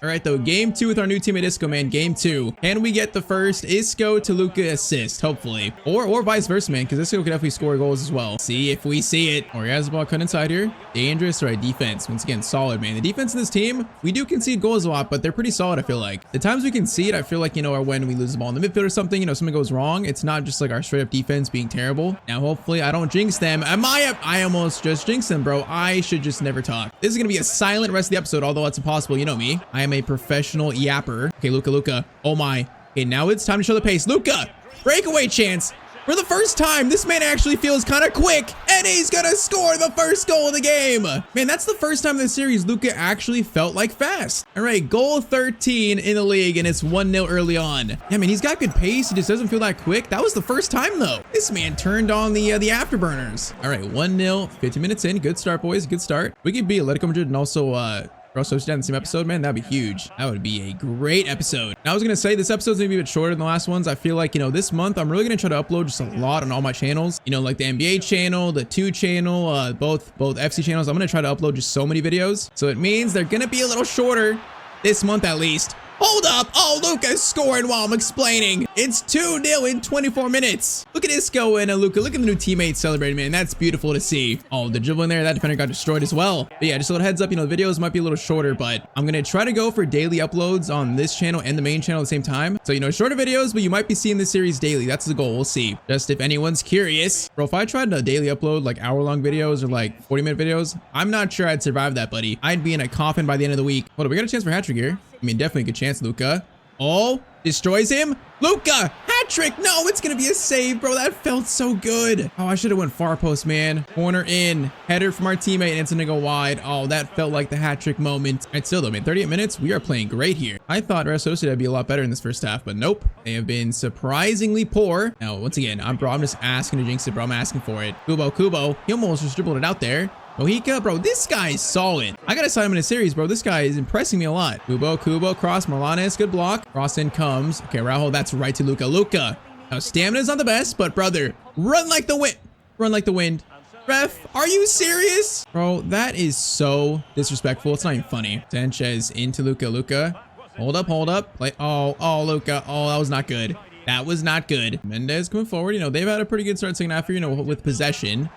All right, though, game 2 with our new teammate Isco, man. Game 2. Can we get the first Isco to Luka assist? Hopefully. Or vice versa, man, because Isco could definitely score goals as well. See if we see it. Or he has the ball cut inside here. Dangerous. All right, defense. Once again, solid, man. The defense in this team, we do concede goals a lot, but they're pretty solid, I feel like. The times we concede, I feel like, you know, are when we lose the ball in the midfield or something, you know, something goes wrong. It's not just like our straight up defense being terrible. Now, hopefully, I don't jinx them. I almost just jinxed them, bro. I should just never talk. This is going to be a silent rest of the episode, although it's impossible. You know me. I am a professional yapper. Okay, Luka. Oh my. Okay, now it's time to show the pace. Luka, breakaway chance. For the first time, this man actually feels kind of quick, and he's gonna score the first goal of the game. Man, that's the first time in the series Luka actually felt like fast. All right, goal 13 in the league, and it's 1-0 early on. Yeah, man, he's got good pace. He just doesn't feel that quick. That was the first time, though. This man turned on the afterburners. All right, 1-0, 15 minutes in. Good start, boys. Good start. We could beat Atletico Madrid and also Real Sociedad in the same episode, man. That'd be huge. That would be a great episode. Now, I was gonna say this episode's gonna be a bit shorter than the last ones. I feel like, you know, this month I'm really gonna try to upload just a lot on all my channels. You know, like the NBA channel, the 2 channel, both FC channels. I'm gonna try to upload just so many videos. So it means they're gonna be a little shorter this month at least. Hold up. Oh, Luka's scoring while I'm explaining. It's 2-0 in 24 minutes. Look at Isco and Luka. Look at the new teammates celebrating, man. That's beautiful to see. Oh, the dribble in there. That defender got destroyed as well. But yeah, just a little heads up. You know, the videos might be a little shorter, but I'm going to try to go for daily uploads on this channel and the main channel at the same time. So, you know, shorter videos, but you might be seeing this series daily. That's the goal. We'll see. Just if anyone's curious. Bro, if I tried to daily upload like hour-long videos or like 40-minute videos, I'm not sure I'd survive that, buddy. I'd be in a coffin by the end of the week. Hold on, we got a chance for hat-trick here. I mean, definitely a good chance, Luka. Oh, destroys him. Luka, hat trick. No, it's going to be a save, bro. That felt so good. Oh, I should have went far post, man. Corner in. Header from our teammate, and it's going to go wide. Oh, that felt like the hat trick moment. All right, still though, man, 38 minutes. We are playing great here. I thought Real Sociedad would be a lot better in this first half, but nope. They have been surprisingly poor. Now, once again, I'm just asking to jinx it, bro. I'm asking for it. Kubo. He almost just dribbled it out there. Mojica, bro, this guy is solid. I gotta sign him in a series, bro. This guy is impressing me a lot. Kubo, cross, Morlanes, good block. Cross in comes. Okay, Raul, that's right to Luka. Luka. Now, stamina's not the best, but brother, run like the wind. Run like the wind. Ref, are you serious? Bro, that is so disrespectful. It's not even funny. Sanchez into Luka. Hold up. Play. Oh, Luka. Oh, that was not good. That was not good. Mendez coming forward. You know, they've had a pretty good start second half here, you know, with possession.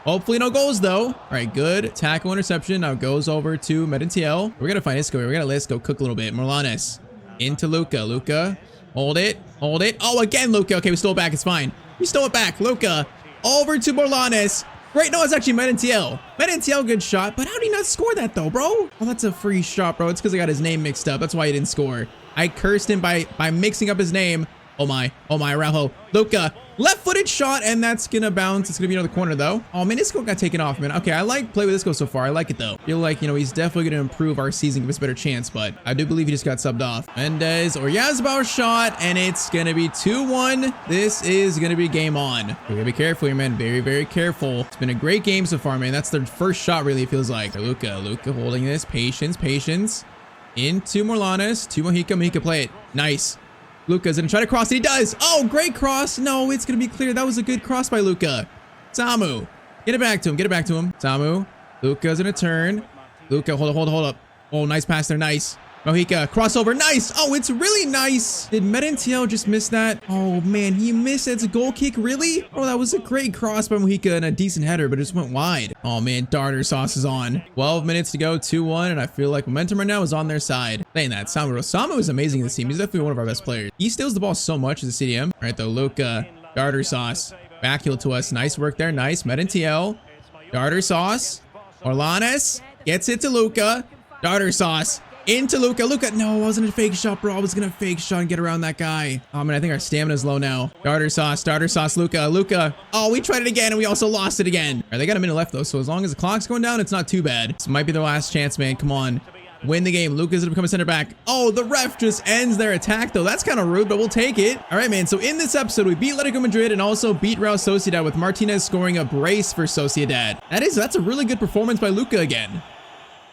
Hopefully no goals though. All right, good. Tackle interception. Now goes over to Medintiel. We're going to find Isco here. We're going to let Isco cook a little bit. Morlanes into Luka. Luka, hold it. Hold it. Oh, again, Luka. Okay, we stole it back. It's fine. We stole it back. Luka over to Morlanes. Great. No, it's actually Medintiel. Medintiel, good shot. But how did he not score that though, bro? Oh, that's a free shot, bro. It's because I got his name mixed up. That's why he didn't score. I cursed him by mixing up his name. Oh my, Araujo. Luka, left-footed shot, and that's gonna bounce. It's gonna be another corner though. Oh man, Isco got taken off, man. Okay, I like play with Isco so far. I like it though. Feel like, you know, he's definitely gonna improve our season, give us a better chance, but I do believe he just got subbed off. Mendez or Yazbao shot, and it's gonna be 2-1. This is gonna be game on. We're gonna be careful here, man. Very, very careful. It's been a great game so far, man. That's their first shot, really, it feels like. Luka holding this. Patience. Into Morlanes, to Mojica. Mojica, play it. Nice. Luka's gonna try to cross. He does. Oh, great cross. No, it's gonna be clear. That was a good cross by Luka. Samu, get it back to him. Samu. Luka's gonna turn. Luka, hold up. Oh, nice pass there. Nice. Mojica, crossover. Nice. Oh, it's really nice. Did Medintiel just miss that? Oh man, he missed it. It's a goal kick. Really? Oh, that was a great cross by Mojica and a decent header, but it just went wide. Oh man, Tartar sauce is on. 12 minutes to go, 2-1, and I feel like momentum right now is on their side. Saying that, Samu is amazing in this team. He's definitely one of our best players. He steals the ball so much as a CDM. All right, though, Luka, Tartar sauce, backheel to us. Nice work there. Nice. Medintiel, Tartar sauce, Morlanes gets it to Luka, Tartar sauce. Into Luka. No, it wasn't a fake shot, bro. I was gonna fake shot and get around that guy. Oh man, I think our stamina's low now. Tartar sauce, Luka. Oh, we tried it again and we also lost it again. All right, they got a minute left though, so as long as the clock's going down, it's not too bad. This might be their last chance, man. Come on. Win the game. Luka's gonna become a center back. Oh, the ref just ends their attack though. That's kind of rude, but we'll take it. All right, man. So in this episode, we beat Atletico Madrid and also beat Real Sociedad with Martinez scoring a brace for Sociedad. That's a really good performance by Luka again.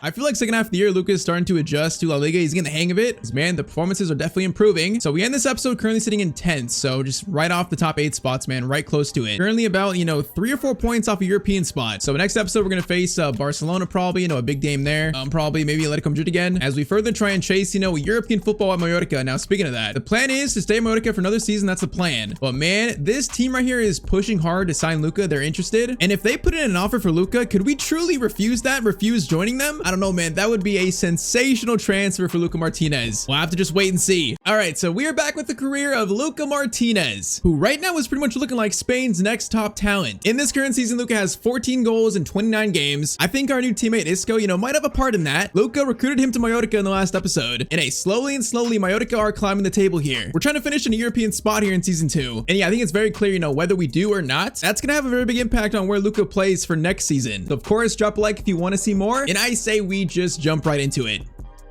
I feel like second half of the year, Luka is starting to adjust to La Liga. He's getting the hang of it. 'Cause, man, the performances are definitely improving. So we end this episode currently sitting in 10th. So just right off the top 8 spots, man, right close to it. Currently about, 3 or 4 points off a European spot. So next episode, we're going to face Barcelona probably, a big game there. Probably maybe Atletico Madrid again as we further try and chase, European football at Mallorca. Now, speaking of that, the plan is to stay at Mallorca for another season. That's the plan. But man, this team right here is pushing hard to sign Luka. They're interested. And if they put in an offer for Luka, could we truly refuse joining them? I don't know, man. That would be a sensational transfer for Luka Martinez. We'll have to just wait and see. All right, so we are back with the career of Luka Martinez, who right now is pretty much looking like Spain's next top talent. In this current season, Luka has 14 goals in 29 games. I think our new teammate Isco, might have a part in that. Luka recruited him to Mallorca in the last episode. And slowly, Mallorca are climbing the table here. We're trying to finish in a European spot here in season 2. And yeah, I think it's very clear, whether we do or not, that's gonna have a very big impact on where Luka plays for next season. So of course, drop a like if you want to see more. And I say we just jump right into it.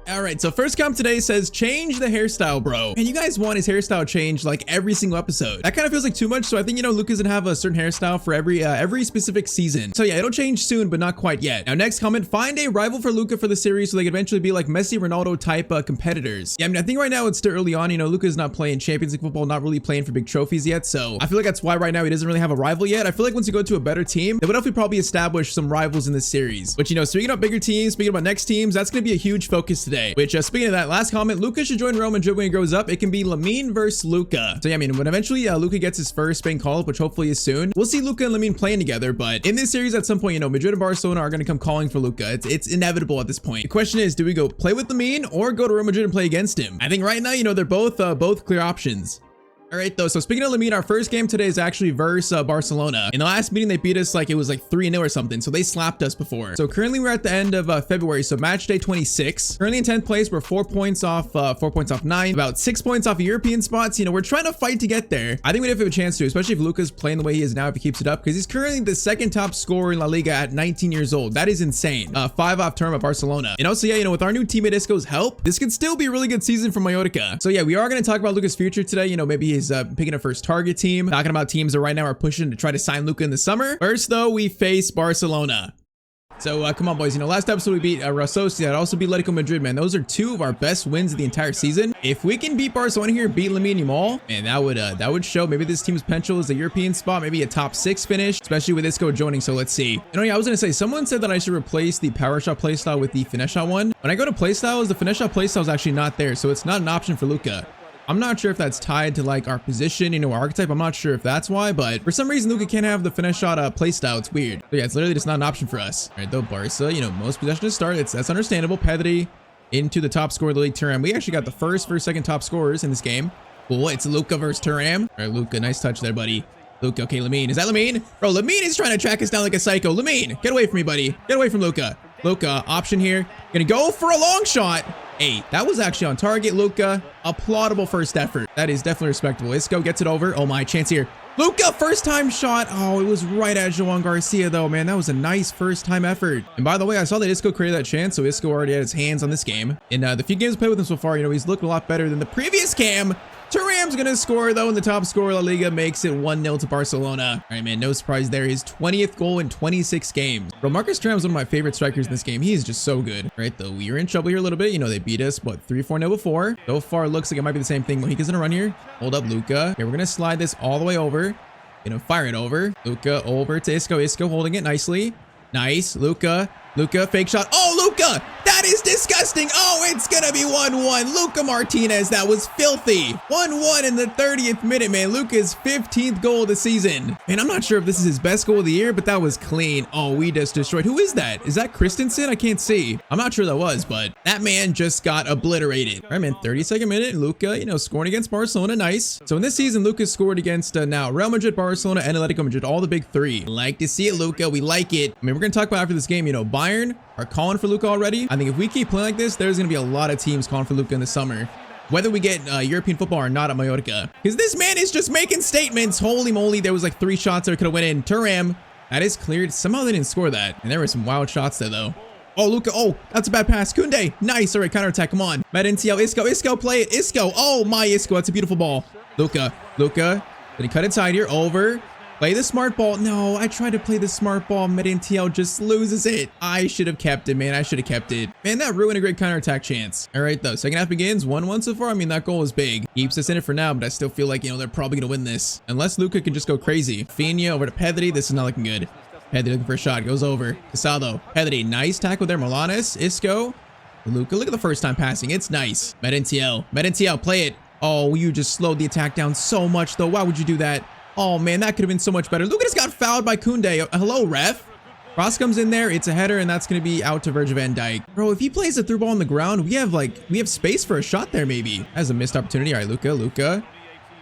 All right, so first comment today says change the hairstyle, bro. And you guys want his hairstyle changed like every single episode. That kind of feels like too much. So I think, Luka's gonna have a certain hairstyle for every specific season. So yeah, it'll change soon, but not quite yet. Now, next comment, find a rival for Luka for the series so they could eventually be like Messi, Ronaldo type competitors. Yeah, I mean, I think right now it's still early on. Luka's not playing Champions League football, not really playing for big trophies yet. So I feel like that's why right now he doesn't really have a rival yet. I feel like once you go to a better team, they would definitely probably establish some rivals in this series. Which, speaking about bigger teams, speaking about next teams, that's gonna be a huge focus today. Which, speaking of that, last comment, Luka should join Real Madrid when he grows up. It can be Lamine versus Luka. So yeah, I mean, when eventually Luka gets his first Spain call-up, which hopefully is soon, we'll see Luka and Lamine playing together. But in this series, at some point, Madrid and Barcelona are going to come calling for Luka. It's inevitable at this point. The question is, do we go play with Lamine or go to Real Madrid and play against him? I think right now, they're both clear options. All right, though. So speaking of Lamine, our first game today is actually versus Barcelona. In the last meeting, they beat us like it was like 3-0 or something. So they slapped us before. So currently we're at the end of February. So match day 26. Currently in 10th place. We're 4 points off 9. About 6 points off of European spots. We're trying to fight to get there. I think we definitely have a chance to, especially if Luka's playing the way he is now, if he keeps it up, because he's currently the second top scorer in La Liga at 19 years old. That is insane. 5 off term at Barcelona. And also, yeah, with our new teammate Isco's help, this could still be a really good season for Mallorca. So yeah, we are going to talk about Luka's future today. Maybe he's picking up first target team, talking about teams that right now are pushing to try to sign Luka in the summer. First though, we face Barcelona. So come on, boys. Last episode we beat Real Sociedad, also beat Atletico Madrid, man. Those are 2 of our best wins of the entire season. If we can beat Barcelona here, beat Lamine Yamal, man, that would show maybe this team's potential is a European spot, maybe a top 6 finish, especially with Isco joining. So let's see. Yeah, I was gonna say, someone said that I should replace the power shot playstyle with the finesse shot one. When I go to playstyles, the finesse shot playstyle is actually not there, so it's not an option for Luka. I'm not sure if that's tied to like our position, our archetype. I'm not sure if that's why, but for some reason, Luka can't have the finesse shot playstyle. It's weird. But yeah, it's literally just not an option for us. All right, though, Barca, most possession to start. That's understandable. Pedri into the top scorer of the league, Thuram. We actually got the first second top scorers in this game. Cool, it's Luka versus Thuram. All right, Luka, nice touch there, buddy. Luka, okay, Lamine. Is that Lamine? Bro, Lamine is trying to track us down like a psycho. Lamine, get away from me, buddy. Get away from Luka. Luka, option here. Gonna go for a long shot. Hey, that was actually on target, Luka. Applaudable first effort. That is definitely respectable. Isco gets it over. Oh my, chance here. Luka, first time shot. Oh, it was right at Joan Garcia though, man. That was a nice first time effort. And by the way, I saw that Isco created that chance, so Isco already had his hands on this game. In the few games I played with him so far, he's looked a lot better than the previous cam. Thuram's gonna score though, and the top scorer La Liga makes it 1-0 to Barcelona. All right, man, no surprise there. His 20th goal in 26 games. Bro, Marcus Thuram's one of my favorite strikers in this game. He is just so good. All right, though, we are in trouble here a little bit. They beat us, what, 3-4-0 before. So far, looks like it might be the same thing. Mojica's gonna run here. Hold up, Luka. Okay, we're gonna slide this all the way over. Fire it over. Luka over to Isco. Isco holding it nicely. Nice. Luka, fake shot. Oh, Luka! That is disgusting. Oh, it's gonna be 1-1. Luka Martinez, that was filthy. 1-1 in the 30th minute, man. Luka's 15th goal of the season. Man, I'm not sure if this is his best goal of the year, but that was clean. Oh, we just destroyed. Who is that? Is that Christensen? I can't see. I'm not sure that was, but that man just got obliterated. All right, man, 32nd minute. Luka, scoring against Barcelona. Nice. So in this season, Luka scored against now Real Madrid, Barcelona, and Atletico Madrid, all the big three. Like to see it, Luka. We like it. I mean, we're gonna talk about after this game, Bayern are calling for Luka already. I think if we keep playing like this, there's going to be a lot of teams calling for Luka in the summer, whether we get European football or not at Mallorca, because this man is just making statements. Holy moly, there was like 3 shots that could have went in. Thuram, that is cleared. Somehow they didn't score that, and there were some wild shots there though. Oh, Luka, oh, that's a bad pass. Kunde, nice. All right, counterattack, come on. Medincial, Isco, play it. Isco, oh my, Isco, that's a beautiful ball. Luka, did he cut inside here? Over. Play the smart ball. No, I tried to play the smart ball. Medincial just loses it. I should have kept it, man. I should have kept it. Man, that ruined a great counterattack chance. All right, though. Second half begins. 1-1 so far. I mean, that goal is big. Keeps us in it for now, but I still feel like, they're probably going to win this. Unless Luka can just go crazy. Fina over to Pedri. This is not looking good. Pedri looking for a shot. Goes over. Casado. Pedri. Nice tackle there. Morlanes. Isco. Luka. Look at the first time passing. It's nice. Medincial. Play it. Oh, you just slowed the attack down so much, though. Why would you do that? Oh, man, that could have been so much better. Luka just got fouled by Kunde. Hello, ref. Cross comes in there. It's a header, and that's going to be out to Virgil van Dijk. Bro, if he plays a through ball on the ground, we have space for a shot there, maybe. That's a missed opportunity. All right, Luka.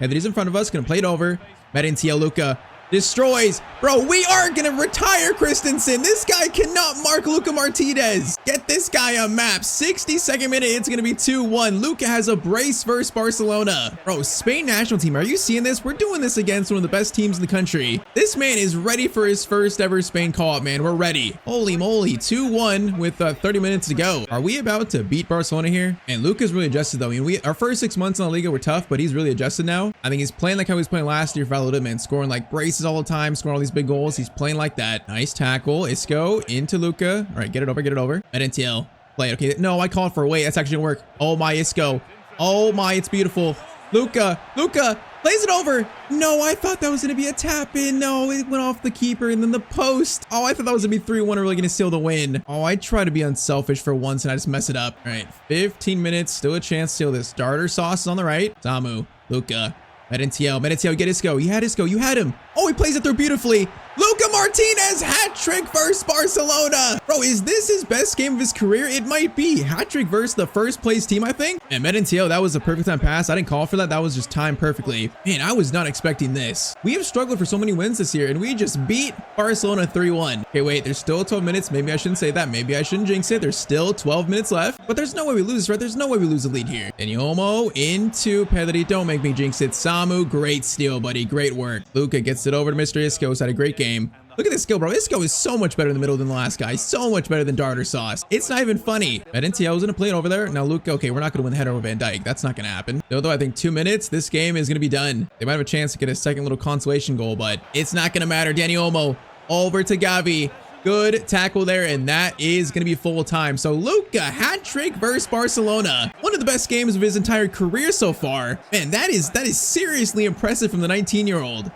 Pedri's in front of us. Going to play it over. Medincial, Luka. Destroys. Bro, we are going to retire Christensen. This guy cannot mark Luka Martinez. Get this guy a map. 62nd minute, it's going to be 2-1. Luka has a brace versus Barcelona. Bro, Spain national team, are you seeing this? We're doing this against one of the best teams in the country. This man is ready for his first ever Spain call-up, man. We're ready. Holy moly, 2-1 with 30 minutes to go. Are we about to beat Barcelona here? And Luka's really adjusted, though. I mean, our first 6 months in La Liga were tough, but he's really adjusted now. I think he's playing like how he was playing last year for Valladolid, man, scoring like braces all the time, scoring all these big goals. He's playing like that. Nice tackle. Isco into Luka. All right, get it over. Medincial. Play it. Okay, no, I called for a wait. That's actually gonna work. Oh my, Isco. Oh my, it's beautiful. Luka plays it over. No, I thought that was gonna be a tap in. No, it went off the keeper and then the post. Oh, I thought that was gonna be 3-1, really gonna seal the win. Oh, I try to be unselfish for once and I just mess it up. All right, 15 minutes, still a chance to seal this. Starter sauce is on the right. Samu, Luka. Medincial, get Isco. You had Isco. You had him. Oh, he plays it through beautifully. Luka Martinez, hat trick versus Barcelona. Bro, is this his best game of his career? It might be. Hat trick versus the first place team, I think. And Medincial, that was a perfect time pass. I didn't call for that. That was just timed perfectly. Man, I was not expecting this. We have struggled for so many wins this year, and we just beat Barcelona 3-1. Okay, wait, there's still 12 minutes. Maybe I shouldn't say that. Maybe I shouldn't jinx it. There's still 12 minutes left, but there's no way we lose, right? There's no way we lose the lead here. Danielmo into Pedri. Don't make me jinx it. Samu, great steal, buddy. Great work. Luka gets it over to Mr. Isco. He's had a great game. Look at this skill, bro. Isco is so much better in the middle than the last guy. So much better than Darter Sauce. It's not even funny. Medincial's gonna play it over there. Now, Luka, okay, we're not gonna win the header over Van Dijk. That's not gonna happen. Though I think 2 minutes, this game is gonna be done. They might have a chance to get a second little consolation goal, but it's not gonna matter. Dani Olmo over to Gavi. Good tackle there, and that is going to be full time. So Luka, hat trick versus Barcelona. One of the best games of his entire career so far. Man, that is seriously impressive from the 19-year-old.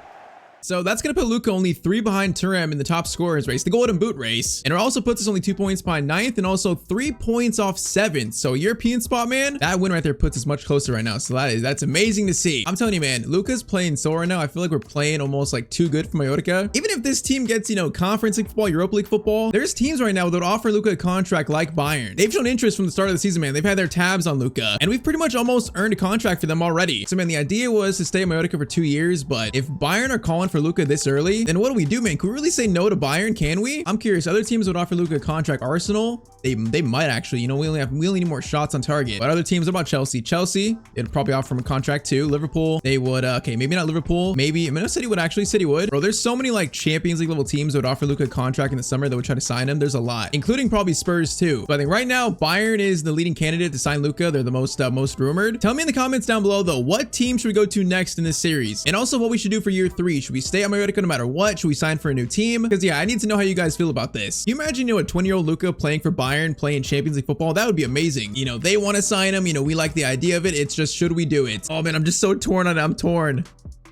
So that's going to put Luka only 3 behind Thuram in the top scorers race, the Golden Boot race. And it also puts us only 2 points behind 9th and also 3 points off 7th. So European spot, man, that win right there puts us much closer right now. So that's amazing to see. I'm telling you, man, Luka's playing so right now. I feel like we're playing almost like too good for Mallorca. Even if this team gets, you know, Conference League football, Europa League football, there's teams right now that would offer Luka a contract like Bayern. They've shown interest from the start of the season, man. They've had their tabs on Luka, and we've pretty much almost earned a contract for them already. So, man, the idea was to stay at Mallorca for 2 years, but if Bayern are calling for Luka this early, then what do we do, man? Can we really say no to Bayern? Can we? I'm curious. Other teams would offer Luka a contract. Arsenal, they might actually. You know, we only need more shots on target. But other teams, what about Chelsea? Chelsea, it'd probably offer him a contract too. Liverpool, they would. Okay, maybe not Liverpool. Maybe Man City would actually. City would. Bro, there's so many like Champions League level teams that would offer Luka a contract in the summer that would try to sign him. There's a lot, including probably Spurs too. But I think right now Bayern is the leading candidate to sign Luka. They're the most rumored. Tell me in the comments down below though, what team should we go to next in this series, and also what we should do for year 3. Should we stay at Mallorca no matter what? Should we sign for a new team? Because yeah, I need to know how you guys feel about this. Can you imagine, you know, a 20-year-old Luka playing for Bayern, playing Champions League football? That would be amazing. You know, they want to sign him. You know, we like the idea of it. It's just, should we do it? Oh man, I'm just so torn on it. I'm torn.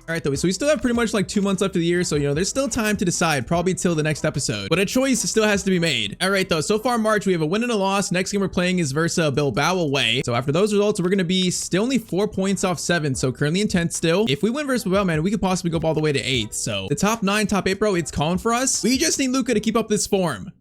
All right, though, so we still have pretty much like 2 months left of the year, so you know there's still time to decide, probably till the next episode, but a choice still has to be made. All right, though, so far March we have a win and a loss. Next game we're playing is versus Bilbao away. So after those results, we're gonna be still only 4 points off 7, so currently in 10th still. If we win versus Bilbao, man, we could possibly go all the way to 8th. So the top 9, top 8, bro, it's calling for us. We just need Luka to keep up this form.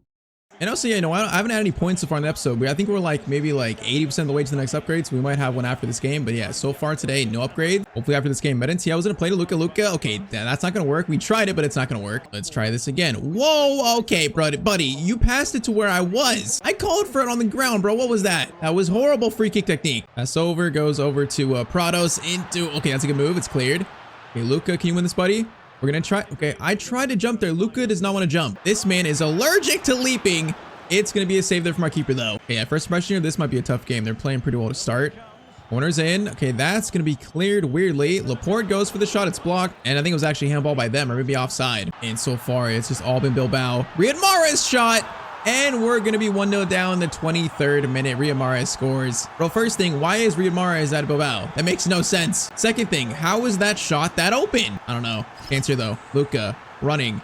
And also, yeah, you know, I haven't had any points so far in the episode, but I think we're like maybe like 80% of the way to the next upgrade, so we might have one after this game. But yeah, so far today, no upgrade. Hopefully after this game, Medentia was gonna play to Luka. Okay, that's not gonna work. We tried it, but it's not gonna work. Let's try this again. Whoa, okay, buddy, you passed it to where I was. I called for it on the ground, bro. What was that? That was horrible free kick technique. Pass over, goes over to Prados into, okay, that's a good move. It's cleared. Okay, Luka, can you win this, buddy? We're gonna try. Okay, I tried to jump there. Luka does not want to jump. This man is allergic to leaping. It's going to be a save there from our keeper, though. Okay, at first impression here, this might be a tough game. They're playing pretty well to start. Corner's in. Okay, that's going to be cleared weirdly. Laporte goes for the shot. It's blocked. And I think it was actually handball by them or maybe offside. And so far, it's just all been Bilbao. Riyad Mahrez shot. And we're going to be 1-0 down in the 23rd minute. Riyad Mahrez scores. Bro, first thing, why is Riyad Mahrez at Bilbao? That makes no sense. Second thing, how is that shot that open? I don't know. Answer, though. Luka running.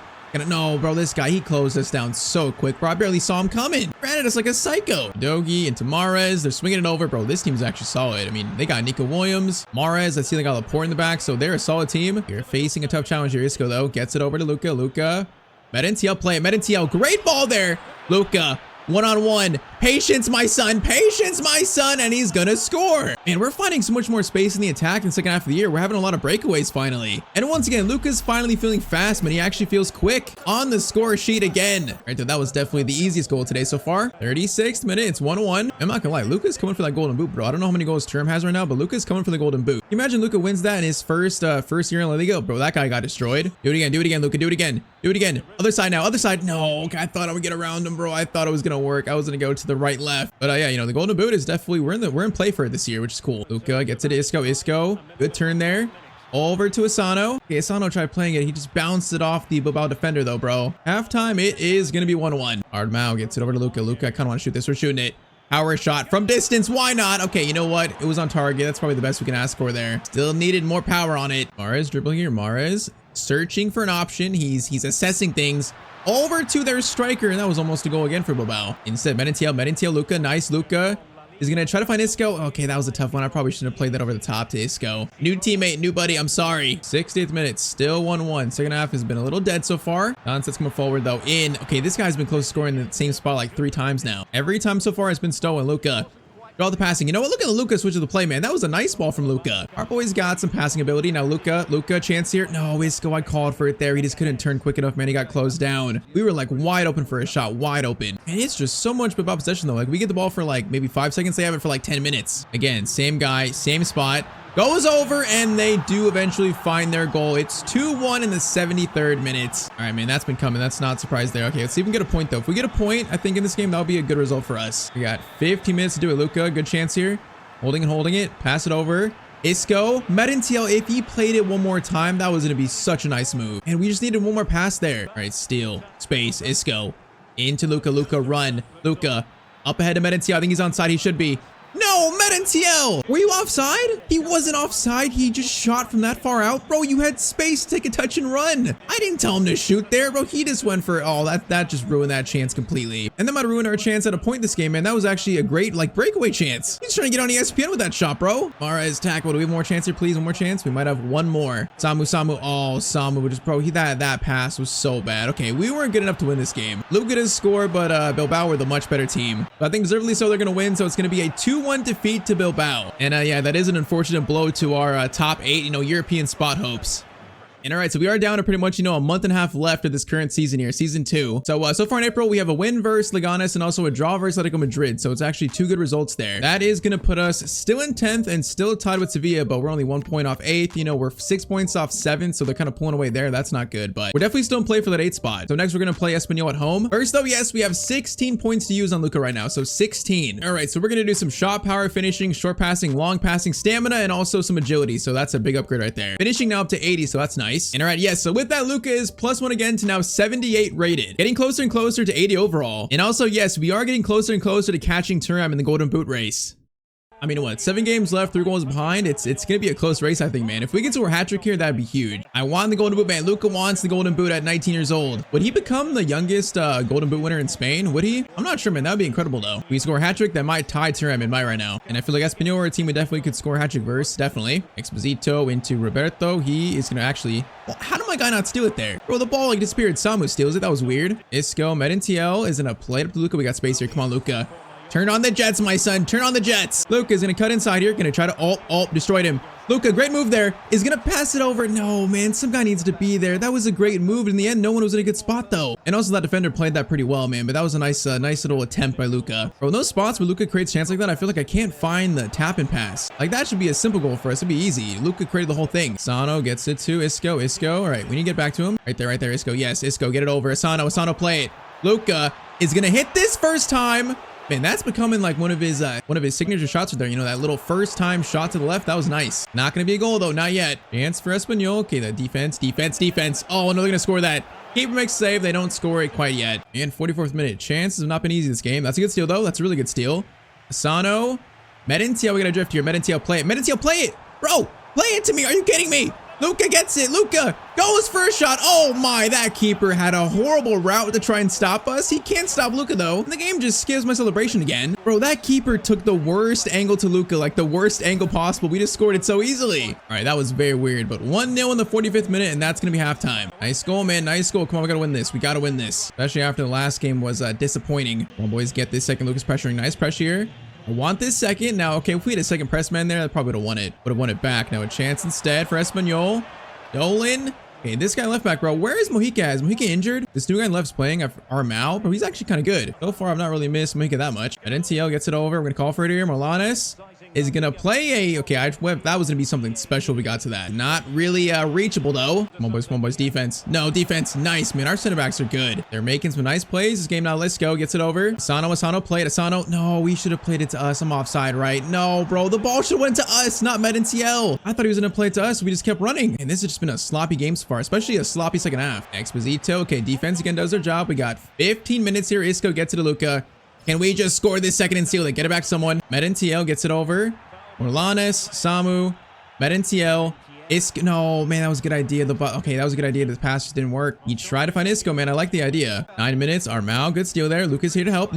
No, bro, this guy, he closed us down so quick, bro. I barely saw him coming. Ran at us like a psycho. Dogi into Mahrez. They're swinging it over. Bro, this team's actually solid. I mean, they got Nico Williams, Mahrez. I see they got Laporte in the back, so they're a solid team. You're facing a tough challenge here. Isco, though, gets it over to Luka. Luka. Medentia play. Medentia, great ball there. Luka. One-on-one. Patience, my son. Patience, my son. And he's gonna score. Man, we're finding so much more space in the attack in the second half of the year. We're having a lot of breakaways finally. And once again, Luka's finally feeling fast, but he actually feels quick on the score sheet again. All right, that was definitely the easiest goal today so far. 36th minute. It's 1-1. I'm not gonna lie. Luka's coming for that golden boot, bro. I don't know how many goals Thuram has right now, but Luka's coming for the golden boot. Can you imagine Luka wins that in his first year in La Liga? Bro, that guy got destroyed. Do it again. Do it again, Luka. Do it again. Do it again. Other side now. Other side. No, okay, I thought I would get around him, bro. I thought it was gonna work. I was gonna go to the right, left. But yeah, you know, the golden boot is definitely, we're in play for it this year, which is cool. Luka gets it to Isco. Isco, good turn there. Over to Asano. Okay, Asano tried playing it. He just bounced it off the Bilbao defender, though, bro. Halftime, it is gonna be 1-1. Ardmao gets it over to Luka. Luka, I kind of want to shoot this. We're shooting it. Power shot from distance. Why not? Okay, you know what? It was on target. That's probably the best we can ask for there. Still needed more power on it. Mahrez dribbling here. Mahrez searching for an option. He's assessing things. Over to their striker, and that was almost a goal again for Bilbao. Instead, Medentia, Luka, nice. Luka is gonna try to find Isco. Okay, that was a tough one. I probably shouldn't have played that over the top to Isco. New teammate, new buddy, I'm sorry. 60th minute, still 1-1. Second half has been a little dead so far. Nonsense coming forward though. Okay, this guy's been close to scoring in the same spot like 3 times now. Every time so far has been stolen. Luka. Draw the passing. You know what? Look at Luka switch of the play, man. That was a nice ball from Luka. Our boy's got some passing ability. Now Luka, chance here. No, Isco, I called for it there. He just couldn't turn quick enough, man. He got closed down. We were like wide open for a shot, wide open. And it's just so much Bilbao possession though. Like we get the ball for like maybe 5 seconds. They have it for like 10 minutes. Again, same guy, same spot. Goes over, and they do eventually find their goal. It's 2-1 in the 73rd minute. All right, man, that's been coming. That's not surprised there. Okay, let's see if we can get a point, though. If we get a point, I think in this game, that'll be a good result for us. We got 15 minutes to do it. Luka, good chance here. Holding it. Pass it over. Isco. Medentia, if he played it one more time, that was going to be such a nice move. And we just needed one more pass there. All right, steal. Space. Isco. Into Luka. Luka, run. Luka. Up ahead to Medentia. I think he's onside. He should be. No, No, Medintiel! Were you offside? He wasn't offside. He just shot from that far out. Bro, you had space to take a touch and run. I didn't tell him to shoot there, bro. He just went for, oh, that just ruined that chance completely. And that might have ruined our chance at a point this game, man. That was actually a great, like, breakaway chance. He's trying to get on ESPN with that shot, bro. Mahrez tackle. Do we have more chance here, please? One more chance? We might have one more. Samu. Oh, Samu just, bro, that pass was so bad. Okay, we weren't good enough to win this game. Luka did score, but Bilbao were the much better team. But I think deservedly so they're going to win, so it's going to be a 2-1 defeat to Bilbao. And yeah, that is an unfortunate blow to our top 8, European spot hopes. And all right, so we are down to pretty much, a month and a half left of this current season here, season 2. So far in April, we have a win versus Leganes and also a draw versus Atletico Madrid. So it's actually 2 good results there. That is going to put us still in 10th and still tied with Sevilla, but we're only 1 point off 8th. We're 6 points off 7th, so they're kind of pulling away there. That's not good, but we're definitely still in play for that 8th spot. So next, we're going to play Espanyol at home. First, though, yes, we have 16 points to use on Luka right now, so 16. All right, so we're going to do some shot power, finishing, short passing, long passing, stamina, and also some agility. So that's a big upgrade right there. Finishing now up to 80, so that's nice. And all right, yes, so with that, Luka is +1 again to now 78 rated, getting closer and closer to 80 overall. And also, yes, we are getting closer and closer to catching Thuram in the Golden Boot race. I mean, what, 7 games left, 3 goals behind. It's gonna be a close race, I think, man. If we get to a hat trick here, that'd be huge. I want the Golden Boot, man. Luka wants the Golden Boot at 19 years old. Would he become the youngest Golden Boot winner in Spain? Would he? I'm not sure, man. That'd be incredible, though. We score a hat trick, that might tie Thuram in my right now. And I feel like Espanyol are a team we definitely could score a hat trick versus. Definitely. Exposito into Roberto. He is gonna actually. Well, how did my guy not steal it there? Bro, the ball like disappeared. Samu steals it. That was weird. Isco, Medintiel is gonna play it up to Luka. We got space here. Come on, Luka. Turn on the Jets, my son. Turn on the Jets. Luka is going to cut inside here. Going to try to destroyed him. Luka, great move there. Is going to pass it over. No, man. Some guy needs to be there. That was a great move. In the end, no one was in a good spot, though. And also, that defender played that pretty well, man. But that was a nice little attempt by Luka. Bro, in those spots where Luka creates chance like that, I feel like I can't find the tap and pass. Like, that should be a simple goal for us. It'd be easy. Luka created the whole thing. Sano gets it to Isco. All right, we need to get back to him. Right there, Isco. Yes, Isco, get it over. Asano, play it. Luka is going to hit this first time. Man, that's becoming like one of his signature shots right there. That little first time shot to the left. That was nice. Not going to be a goal, though. Not yet. Chance for Espanyol. Okay, the defense. Oh, no, they're going to score that. Keeper makes a save. They don't score it quite yet. And 44th minute. Chances have not been easy this game. That's a good steal, though. That's a really good steal. Asano. Medintiel, we got to drift here. Medintiel, play it. Medintiel, play it. Bro, play it to me. Are you kidding me? Luka gets it. Luka goes for a shot. Oh my, that keeper had a horrible route to try and stop us. He can't stop Luka though. And the game just skips my celebration again. Bro, that keeper took the worst angle to Luka, like the worst angle possible. We just scored it so easily. All right, that was very weird, but 1-0 in the 45th minute, and that's going to be halftime. Nice goal, man. Nice goal. Come on, we got to win this. We got to win this, especially after the last game was disappointing. Come on, boys, get this second. Luka's pressuring. Nice pressure here. I want this second. Now, okay, if we had a second press man there, that probably would have won it. Would have won it back. Now a chance instead for Espanyol. Dolan. Okay, this guy left back, bro. Where is Mojica? Is Mojica injured? This new guy left's playing Armao, bro. He's actually kind of good. So far, I've not really missed Mojica that much. NTL gets it over. We're going to call for it here. Morlanes is going to play a... Okay, that was going to be something special we got to that. Not really reachable, though. Come on, boys. Defense. No, defense. Nice, man. Our center backs are good. They're making some nice plays. This game now, let's go. Gets it over. Asano, play it. Asano. No, we should have played it to us. I'm offside, right? No, bro. The ball should have went to us, not Medintiel. I thought he was going to play it to us. We just kept running. And this has just been a sloppy game so far, especially a sloppy second half. Exposito. Okay, defense again does their job. We got 15 minutes here. Isco gets it to Luka. Can we just score this second and seal it? Get it back to someone. Medintiel gets it over. Morlanes, Samu, Medintiel, Isco. No, man, that was a good idea. Okay, that was a good idea. The pass just didn't work. You try to find Isco, man. I like the idea. 9 minutes. Armao, good steal there. Luka's here to help.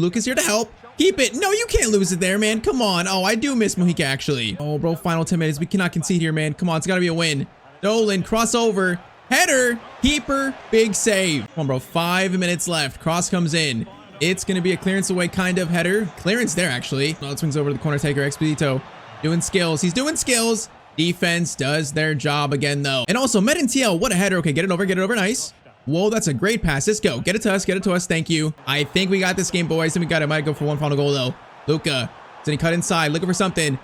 Keep it. No, you can't lose it there, man. Come on. Oh, I do miss Mojica, actually. Oh, bro, final 10 minutes. We cannot concede here, man. Come on, it's got to be a win. Dolan, crossover. Header, keeper, big save. Come on, bro. 5 minutes left. Cross comes in. It's going to be a clearance away kind of header. Clearance there, actually. No, it swings over to the corner taker. Exposito doing skills. He's doing skills. Defense does their job again, though. And also, Medintiel, what a header. Okay, get it over. Nice. Whoa, that's a great pass. Let's go. Get it to us. Thank you. I think we got this game, boys. And we got it. Might go for one final goal, though. Luka. Then he cut inside. Looking for something.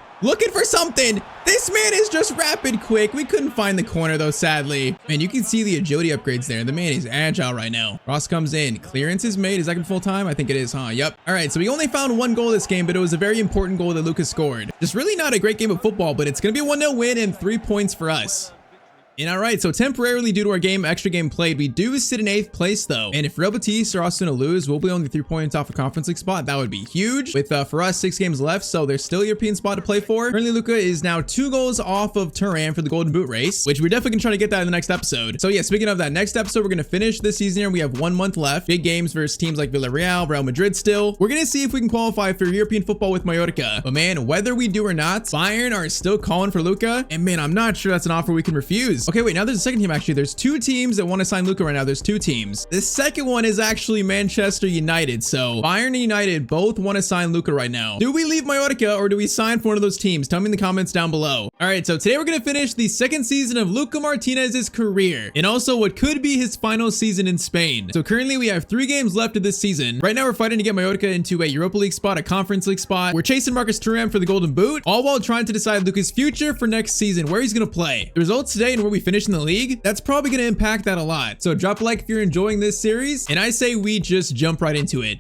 This man is just rapid quick. We couldn't find the corner, though, sadly. Man, you can see the agility upgrades there. The man is agile right now. Ross comes in. Clearance is made. Is that going to full time? I think it is, huh? Yep. All right, so we only found 1 goal this game, but it was a very important goal that Luka scored. Just really not a great game of football, but it's going to be a 1-0 win and 3 points for us. And all right, so temporarily due to our extra game played, we do sit in 8th place though. And if Real Betis are also gonna lose, we'll be only 3 points off a Conference League spot. That would be huge. With for us 6 games left, so there's still a European spot to play for. Currently, Luka is now 2 goals off of Turan for the Golden Boot race, which we're definitely gonna try to get that in the next episode. So yeah, speaking of that, next episode we're gonna finish this season here. We have 1 month left. Big games versus teams like Villarreal, Real Madrid. Still, we're gonna see if we can qualify for European football with Mallorca. But man, whether we do or not, Bayern are still calling for Luka, and man, I'm not sure that's an offer we can refuse. Okay, wait, now there's a second team. Actually, there's 2 teams that want to sign Luka right now. There's 2 teams. The second one is actually Manchester United. So Bayern and United both want to sign Luka right now. Do we leave Mallorca or do we sign for one of those teams? Tell me in the comments down below. All right, so today we're gonna finish the 2nd season of Luka Martinez's career, and also what could be his final season in Spain. So currently we have 3 games left of this season. Right now we're fighting to get Mallorca into a Europa League spot, a Conference League spot. We're chasing Marcus Thuram for the Golden Boot, all while trying to decide Luka's future for next season, where he's gonna play. The results today and where we finish in the league, that's probably going to impact that a lot. So drop a like if you're enjoying this series, and I say we just jump right into it.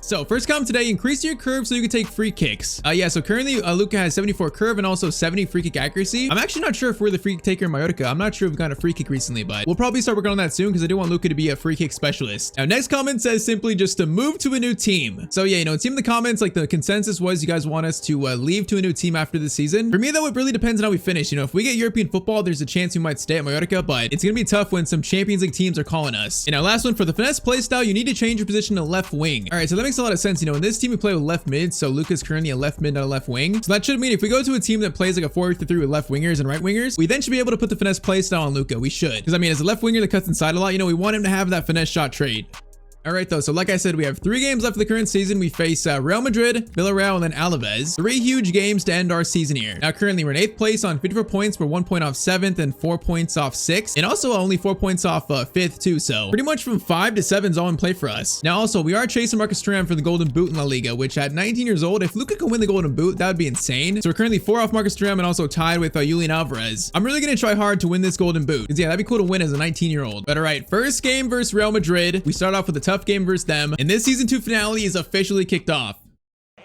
So first comment today, increase your curve so you can take free kicks. Yeah, so currently Luka has 74 curve and also 70 free kick accuracy. I'm actually not sure if we're the free kick taker in Mallorca. I'm not sure if we've gotten a free kick recently, but we'll probably start working on that soon because I do want Luka to be a free kick specialist. Now, next comment says simply just to move to a new team. So yeah, team in the comments, like the consensus was you guys want us to leave to a new team after the season. For me though, it really depends on how we finish. If we get European football, there's a chance we might stay at Mallorca, but it's going to be tough when some Champions League teams are calling us. And our last one, for the finesse playstyle, you need to change your position to left wing. All right, so that makes a lot of sense. In this team we play with left mid, so Luka's currently a left mid, not a left wing. So that should mean if we go to a team that plays like a 4-3 with left wingers and right wingers, we then should be able to put the finesse play style on Luka. We should, because I mean, as a left winger that cuts inside a lot, we want him to have that finesse shot trait. All right, though. So like I said, we have 3 games left of the current season. We face Real Madrid, Villarreal, and then Alaves. 3 huge games to end our season here. Now, currently, we're in 8th place on 54 points. We're 1 point off 7th and 4 points off 6th. And also only 4 points off 5th, too. So pretty much from 5 to 7 is all in play for us. Now, also, we are chasing Marcus Thuram for the Golden Boot in La Liga, which at 19 years old, if Luka can win the Golden Boot, that would be insane. So we're currently 4 off Marcus Thuram and also tied with Julian Alvarez. I'm really going to try hard to win this Golden Boot, because yeah, that'd be cool to win as a 19-year-old. But all right, first game versus Real Madrid. We start off with a tough game versus them. And this season 2 finale is officially kicked off.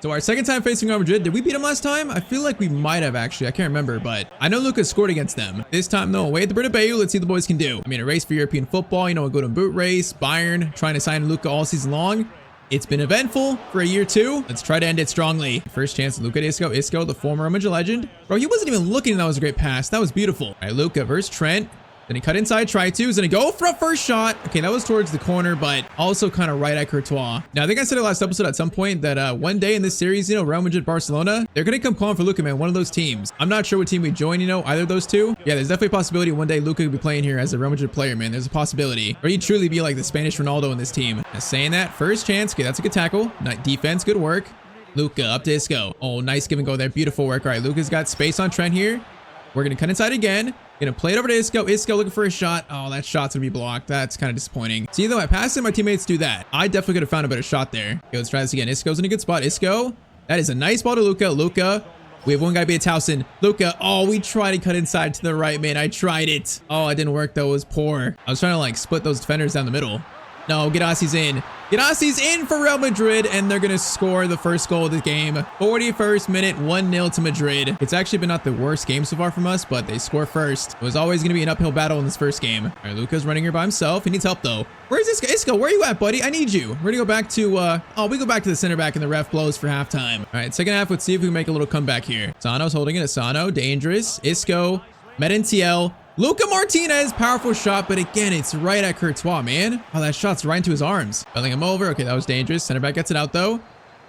So our second time facing Real Madrid, did we beat them last time? I feel like we might have actually. I can't remember, but I know Luka scored against them. This time, though, away at the Bernabeu. Let's see what the boys can do. I mean, a race for European football, a Golden Boot race, Bayern trying to sign Luka all season long. It's been eventful for a year 2. Let's try to end it strongly. First chance, Luka Isco, the former Real Madrid legend. Bro, he wasn't even looking, and that was a great pass. That was beautiful. All right, Luka versus Trent. Then he cut inside, try to. He's gonna go for a first shot. Okay, that was towards the corner, but also kind of right at Courtois. Now, I think I said it last episode at some point that one day in this series, Real Madrid, Barcelona, they're gonna come calling for Luka, man, one of those teams. I'm not sure what team we join, either of those two. Yeah, there's definitely a possibility one day Luka could be playing here as a Real Madrid player, man. There's a possibility. Or he'd truly be like the Spanish Ronaldo in this team. Now, saying that, first chance. Okay, that's a good tackle. Nice defense, good work. Luka up to Isco. Oh, nice give and go there. Beautiful work. All right, Luka's got space on Trent here. We're gonna cut inside again. Gonna play it over to Isco. Isco looking for a shot. Oh, that shot's gonna be blocked. That's kind of disappointing. See, though, I passed it, my teammates do that. I definitely could have found a better shot there. Okay, let's try this again. Isco's in a good spot. Isco. That is a nice ball to Luka. Luka. We have one guy beat Towson. Luka. Oh, we tried to cut inside to the right, man. I tried it. Oh, it didn't work, though. It was poor. I was trying to, split those defenders down the middle. No, Guirassi's in. Guirassi's in for Real Madrid, and they're going to score the first goal of the game. 41st minute, 1-0 to Madrid. It's actually been not the worst game so far from us, but they score first. It was always going to be an uphill battle in this first game. All right, Luka's running here by himself. He needs help, though. Where's Isco? Isco, where are you at, buddy? I need you. We're going to go back to, we go back to the center back, and the ref blows for halftime. All right, second half, let's see if we can make a little comeback here. Sano's holding it. Sano, dangerous. Isco, Merentiel. Luka Martinez, powerful shot, but again, it's right at Courtois, man. Oh, that shot's right into his arms. Filling him over. Okay, that was dangerous. Center back gets it out, though.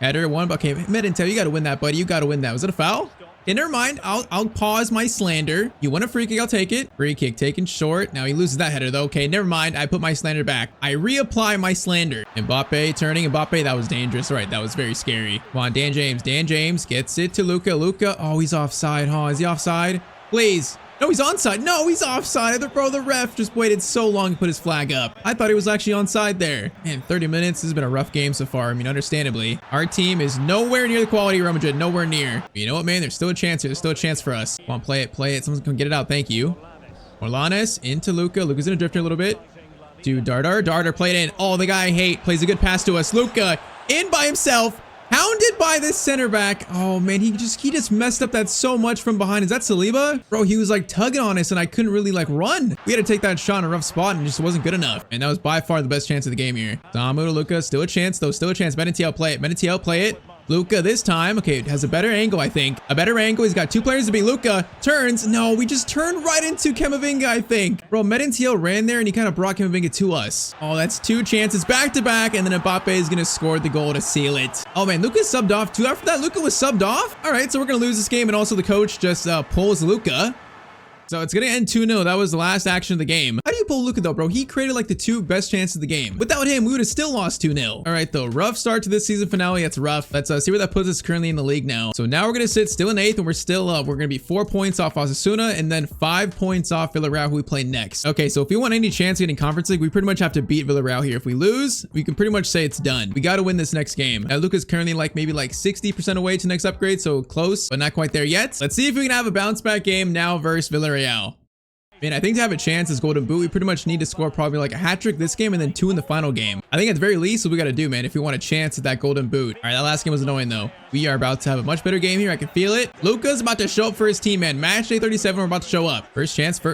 Header, one. Okay, Merentiel, you got to win that, buddy. You got to win that. Was it a foul? Okay, never mind. I'll pause my slander. You want a free kick, I'll take it. Free kick taken short. Now he loses that header, though. Okay, never mind. I put my slander back. I reapply my slander. Mbappe turning. Mbappe, that was dangerous. All right, that was very scary. Come on, Dan James. Dan James gets it to Luka. Luka. Oh, he's offside, huh? Is he offside? Please. No, he's onside. No, he's offside. Bro, the ref just waited so long to put his flag up. I thought he was actually onside there. Man, 30 minutes. This has been a rough game so far. I mean, understandably. Our team is nowhere near the quality of Real Madrid. Nowhere near. But you know what, man? There's still a chance here. There's still a chance for us. Come on, play it. Play it. Someone's going to get it out. Thank you. Morlanes into Luka. Luka's going to drift here a little bit. To Darder. Darder played in. Oh, the guy I hate plays a good pass to us. Luka in by himself. How surrounded by this center back. Oh man, he just messed up that so much from behind. Is that Saliba? Bro, he was like tugging on us and I couldn't really like run. We had to take that shot in a rough spot and it just wasn't good enough. And that was by far the best chance of the game here. Samu to Luka, still a chance though, still a chance. Menentiel play it, Menentiel play it. Luka this time, okay, has a better angle, I think. A better angle. He's got two players to beat. Luka turns. No, we just turned right into Camavinga, I think. Bro, Menentiel ran there and he kind of brought Camavinga to us. Oh, that's two chances back to back. And then Mbappe is going to score the goal to seal it. Oh man, Luka subbed off too. After that, Luka was subbed off. All right, so we're going to lose this game. And also the coach just pulls Luka. So it's going to end 2-0. That was the last action of the game. How do you pull Luka though, bro? He created like the two best chances of the game. Without him, we would have still lost 2-0. All right, though. Rough start to this season finale. That's rough. Let's see where that puts us currently in the league now. So now we're going to sit still in 8th and we're still up. We're going to be 4 points off Osasuna and then 5 points off Villarreal, who we play next. Okay, so if we want any chance of getting Conference League, we pretty much have to beat Villarreal here. If we lose, we can pretty much say it's done. We got to win this next game. Now, Luka's currently maybe 60% away to next upgrade, so close, but not quite there yet. Let's see if we can have a bounce back game now versus Villarreal. Man, I think to have a chance as Golden Boot, we pretty much need to score probably like a hat trick this game and then 2 in the final game. I think at the very least, what we got to do, man, if we want a chance at that Golden Boot. All right, that last game was annoying though. We are about to have a much better game here. I can feel it. Luka's about to show up for his team, man. Match day 37, we're about to show up. First chance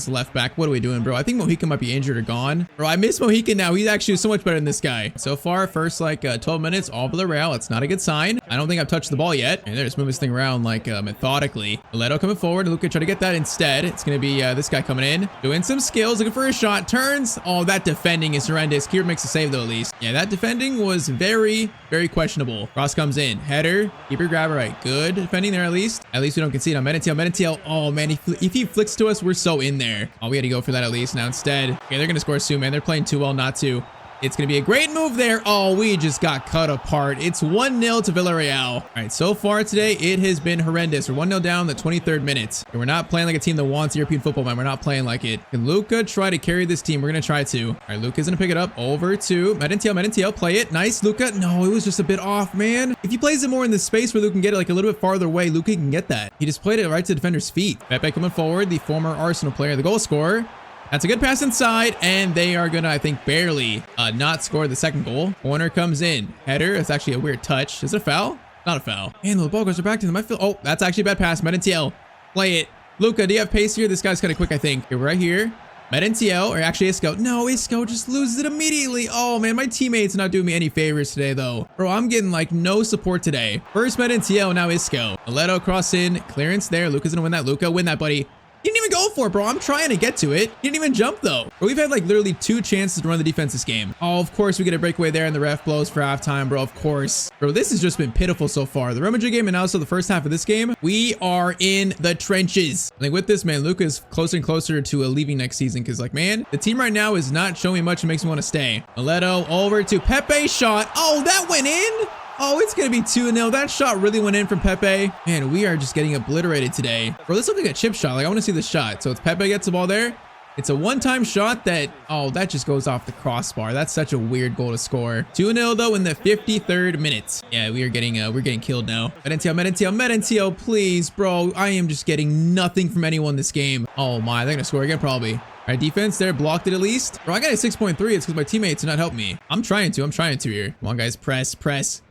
left back. What are we doing, bro? I think Mohican might be injured or gone. Bro, I miss Mohican now. He's actually so much better than this guy. So far, first 12 minutes, all Villarreal. It's not a good sign. I don't think I've touched the ball yet. And they're just moving this thing around methodically. Leto coming forward. Luka try to get that instead. It's going to be this guy coming in. Doing some skills, looking for a shot, turns. Oh, that defending is horrendous. Keeper makes a save though, at least. Yeah, that defending was very, very questionable. Cross comes in, header, keeper grab, right. Good defending there at least. At least we don't concede on Menentiel. Oh man, if he flicks to us, we're so in there. Oh, we had to go for that at least. Now instead, okay, they're gonna score soon, man. They're playing too well not to. It's going to be a great move there. Oh, we just got cut apart. It's 1-0 to Villarreal. All right, so far today, it has been horrendous. We're 1-0 down in the 23rd minute. And we're not playing like a team that wants European football, man. We're not playing like it. Can Luka try to carry this team? We're going to try to. All right, Luka's going to pick it up over to Menentiel. Play it. Nice, Luka. No, it was just a bit off, man. If he plays it more in the space where Luka can get it like a little bit farther away, Luka can get that. He just played it right to the defender's feet. Pepe coming forward, the former Arsenal player, the goal scorer. That's a good pass inside, and they are gonna, I think, barely not score the second goal. Corner comes in. Header. That's actually a weird touch. Is it a foul? Not a foul. And the ball goes back to them. I feel. Oh, that's actually a bad pass. Menentiel, play it. Luka, do you have pace here? This guy's kind of quick, I think. Here, right here. Menentiel, or actually Isco. No, Isco just loses it immediately. Oh man, my teammates not doing me any favors today though. Bro, I'm getting like no support today. First Menentiel, now Isco. Leto cross in, clearance there. Luka's gonna win that. Luka, win that, buddy. He didn't even go for it, bro. I'm trying to get to it. He didn't even jump, though. Bro, we've had, like, literally 2 chances to run the defense this game. Oh, of course, we get a breakaway there, and the ref blows for halftime, bro. Of course. Bro, this has just been pitiful so far. The Real Madrid game and also the first half of this game, we are in the trenches. Like, with this, man, Luka is closer and closer to leaving next season because, like, man, the team right now is not showing much and makes me want to stay. Leto over to Pepe shot. Oh, that went in. Oh, it's going to be 2-0. That shot really went in from Pepe. Man, we are just getting obliterated today. Bro, this looks like a chip shot. Like, I want to see the shot. So it's Pepe gets the ball there. It's a one-time shot that, oh, that just goes off the crossbar. That's such a weird goal to score. 2-0 though in the 53rd minute. Yeah, we're getting killed now. Menentiel, please, bro. I am just getting nothing from anyone this game. Oh my, they're going to score again probably. All right, defense there, blocked it at least. Bro, I got a 6.3. It's because my teammates did not help me. I'm trying to here. Come on, guys, press.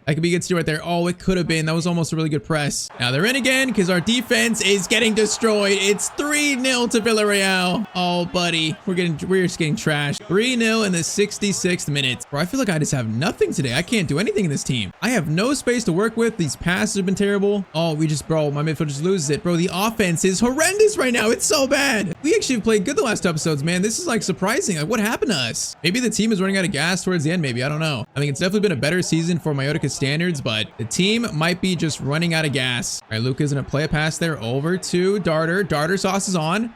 That could be a good steal right there. Oh, it could have been. That was almost a really good press. Now they're in again because our defense is getting destroyed. It's 3-0 to Villarreal. Oh, buddy. We're just getting trashed. 3-0 in the 66th minute. Bro, I feel like I just have nothing today. I can't do anything in this team. I have no space to work with. These passes have been terrible. Oh, bro, my midfield just loses it. Bro, the offense is horrendous right now. It's so bad. We actually played good the last episodes, man. This is like surprising. Like, what happened to us? Maybe the team is running out of gas towards the end, maybe. I don't know. I think it's definitely been a better season for Mallorca standards, but the team might be just running out of gas. All right, Luka's gonna play a pass there over to Darter. Darter sauce is on.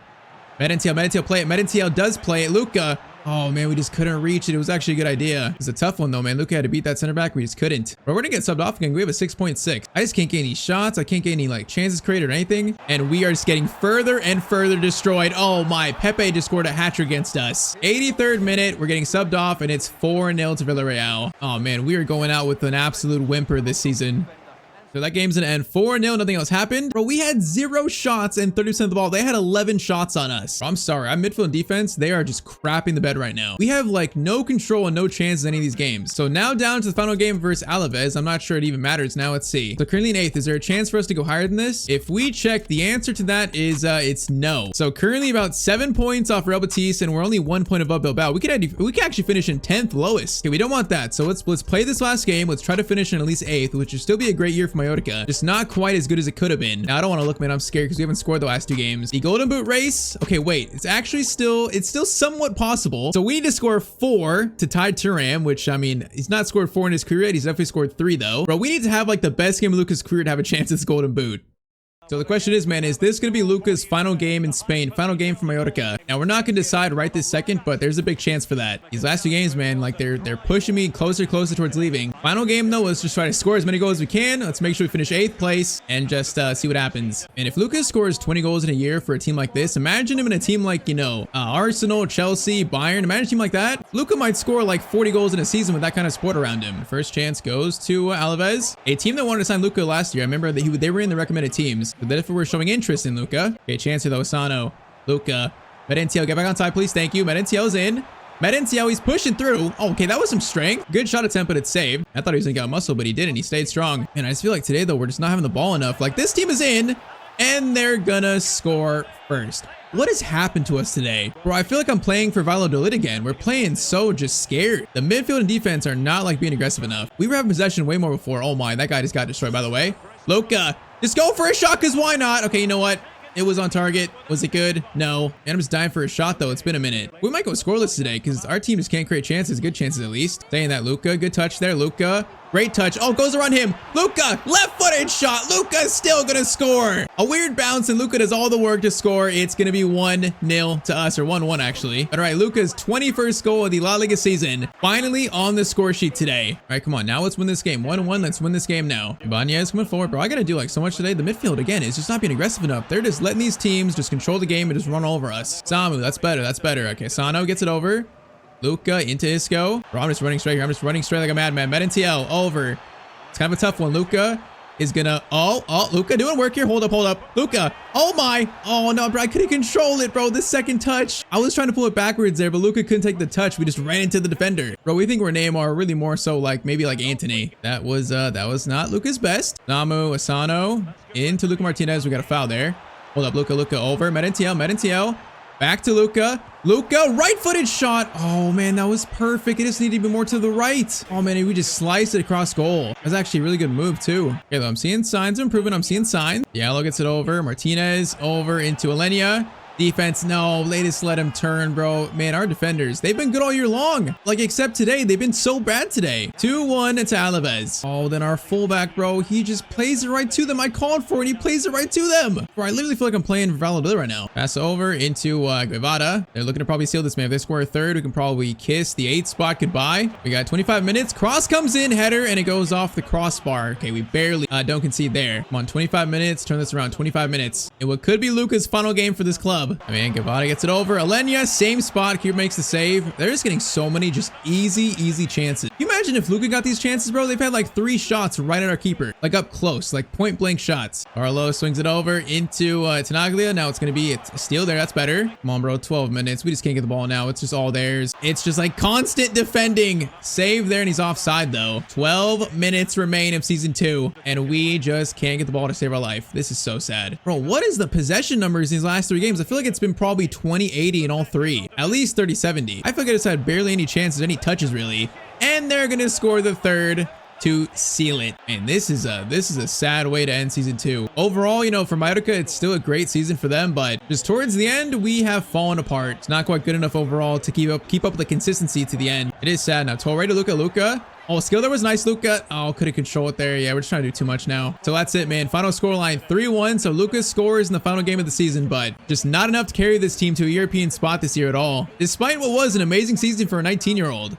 Menentiel play it. Menentiel does play it. Luka. Oh man, we just couldn't reach it. It was actually a good idea. It's a tough one though, man. Luka had to beat that center back. We just couldn't. But we're gonna get subbed off again. We have a 6.6. I just can't get any shots. I can't get any like chances created or anything. And we are just getting further and further destroyed. Oh my, Pepe just scored a hat trick against us. 83rd minute, we're getting subbed off and it's 4-0 to Villarreal. Oh man, we are going out with an absolute whimper this season. So that game's gonna end 4-0. Nothing else happened. Bro, we had 0 shots and 30% of the ball. They had 11 shots on us. Bro, I'm sorry. Our midfield and defense, they are just crapping the bed right now. We have like no control and no chances in any of these games. So now down to the final game versus Alaves. I'm not sure it even matters now. Let's see. So currently in 8th. Is there a chance for us to go higher than this? If we check, the answer to that is it's no. So currently about 7 points off Real Betis, and we're only 1 point above Bilbao. We could actually finish in 10th lowest. Okay, we don't want that. So let's play this last game. Let's try to finish in at least 8th, which would still be a great year for Mallorca. Just not quite as good as it could have been. Now I don't want to look, man. I'm scared because we haven't scored the last 2 games. The Golden Boot race. Okay, wait. It's actually still somewhat possible. So we need to score 4 to Tyztir, which I mean, he's not scored 4 in his career yet. He's definitely scored 3 though. Bro, we need to have like the best game of Luka's career to have a chance at this Golden Boot. So the question is, man, is this going to be Luka's final game in Spain? Final game for Mallorca? Now, we're not going to decide right this second, but there's a big chance for that. These last 2 games, man, like they're pushing me closer towards leaving. Final game, though, let's just try to score as many goals as we can. Let's make sure we finish 8th place and just see what happens. And if Luka scores 20 goals in a year for a team like this, imagine him in a team like, you know, Arsenal, Chelsea, Bayern. Imagine a team like that. Luka might score like 40 goals in a season with that kind of support around him. First chance goes to Alaves, a team that wanted to sign Luka last year. I remember that they were in the recommended teams. But if we're showing interest in Luka. Okay, chance here though. Asano, Luka, Medenciel, get back on side, please. Thank you. Medenciel's in. Medenciel, he's pushing through. Oh, okay, that was some strength. Good shot attempt, but it's saved. I thought he was gonna get muscle, but he didn't. He stayed strong. And I just feel like today though, we're just not having the ball enough. Like this team is in, and they're gonna score first. What has happened to us today? Bro, I feel like I'm playing for Valladolid again. We're playing so just scared. The midfield and defense are not like being aggressive enough. We were having possession way more before. Oh my, that guy just got destroyed, by the way. Luka, just go for a shot, because why not? Okay, you know what? It was on target. Was it good? No. And I'm just dying for a shot, though. It's been a minute. We might go scoreless today, because our team just can't create chances. Good chances, at least. Saying that, Luka. Good touch there, Luka. Great touch. Oh, goes around him. Luka, left-footed shot. Luka's still going to score. A weird bounce, and Luka does all the work to score. It's going to be 1-0 to us, or 1-1, actually. All right, Luka's 21st goal of the La Liga season. Finally on the score sheet today. All right, come on. Now let's win this game. 1-1. Let's win this game now. Ibanez coming forward. Bro, I got to do like so much today. The midfield, again, is just not being aggressive enough. They're just letting these teams just control the game and just run all over us. Samu, that's better. That's better. Okay, Sano gets it over. Luka into Isco. Bro, I'm just running straight here. I'm just running straight like a madman. Medenciel over. It's kind of a tough one. Luka is gonna. Oh, Luka doing work here. Hold up. Luka. Oh my. Oh no, bro. I couldn't control it, bro. This second touch. I was trying to pull it backwards there, but Luka couldn't take the touch. We just ran into the defender. Bro, we think we're Neymar, really more so like maybe like Anthony. That was not Luka's best. Namu, Asano into Luka Martinez. We got a foul there. Hold up, Luka over. Medenciel. Back to Luka. Luka, right-footed shot. Oh, man, that was perfect. It just needed to be more to the right. Oh, man, we just sliced it across goal. That was actually a really good move, too. Okay, though, I'm seeing signs of improvement. I'm seeing signs. Diallo gets it over. Martinez over into Alenia. Defense, no, they just let him turn, bro. Man, our defenders, they've been good all year long. Like, except today, they've been so bad today. 2-1 to Alaves. Oh, then our fullback, bro, he just plays it right to them. I called for it, and he plays it right to them. Bro, I literally feel like I'm playing for Valladolid right now. Pass over into Guevara. They're looking to probably steal this, man. If they score a third, we can probably kiss the 8th spot goodbye. We got 25 minutes. Cross comes in, header, and it goes off the crossbar. Okay, we barely don't concede there. Come on, 25 minutes. Turn this around. 25 minutes. And what could be Luka's final game for this club. I mean, Guevara gets it over. Alenia, same spot. Here makes the save. They're just getting so many just easy chances. Can you imagine if Luka got these chances, bro? They've had like 3 shots right at our keeper. Like up close, like point blank shots. Carlo swings it over into Tenaglia. Now it's going to be a steal there. That's better. Come on, bro. 12 minutes. We just can't get the ball now. It's just all theirs. It's just like constant defending. Save there, and he's offside though. 12 minutes remain of season 2, and we just can't get the ball to save our life. This is so sad. Bro, what is the possession numbers in these last 3 games? I feel like it's been probably 20-80 in all 3. At least 30-70. I feel like I just had barely any chances, any touches really. And they're going to score the 3rd to seal it. And this is a sad way to end season 2. Overall, you know, for Mallorca, it's still a great season for them, but just towards the end, we have fallen apart. It's not quite good enough overall to keep up the consistency to the end. It is sad. Now, Torre to Luka. Oh, skill there was nice, Luka. Oh, couldn't control it there. Yeah, we're just trying to do too much now. So that's it, man. Final scoreline 3-1. So Luka scores in the final game of the season, but just not enough to carry this team to a European spot this year at all, despite what was an amazing season for a 19-year-old.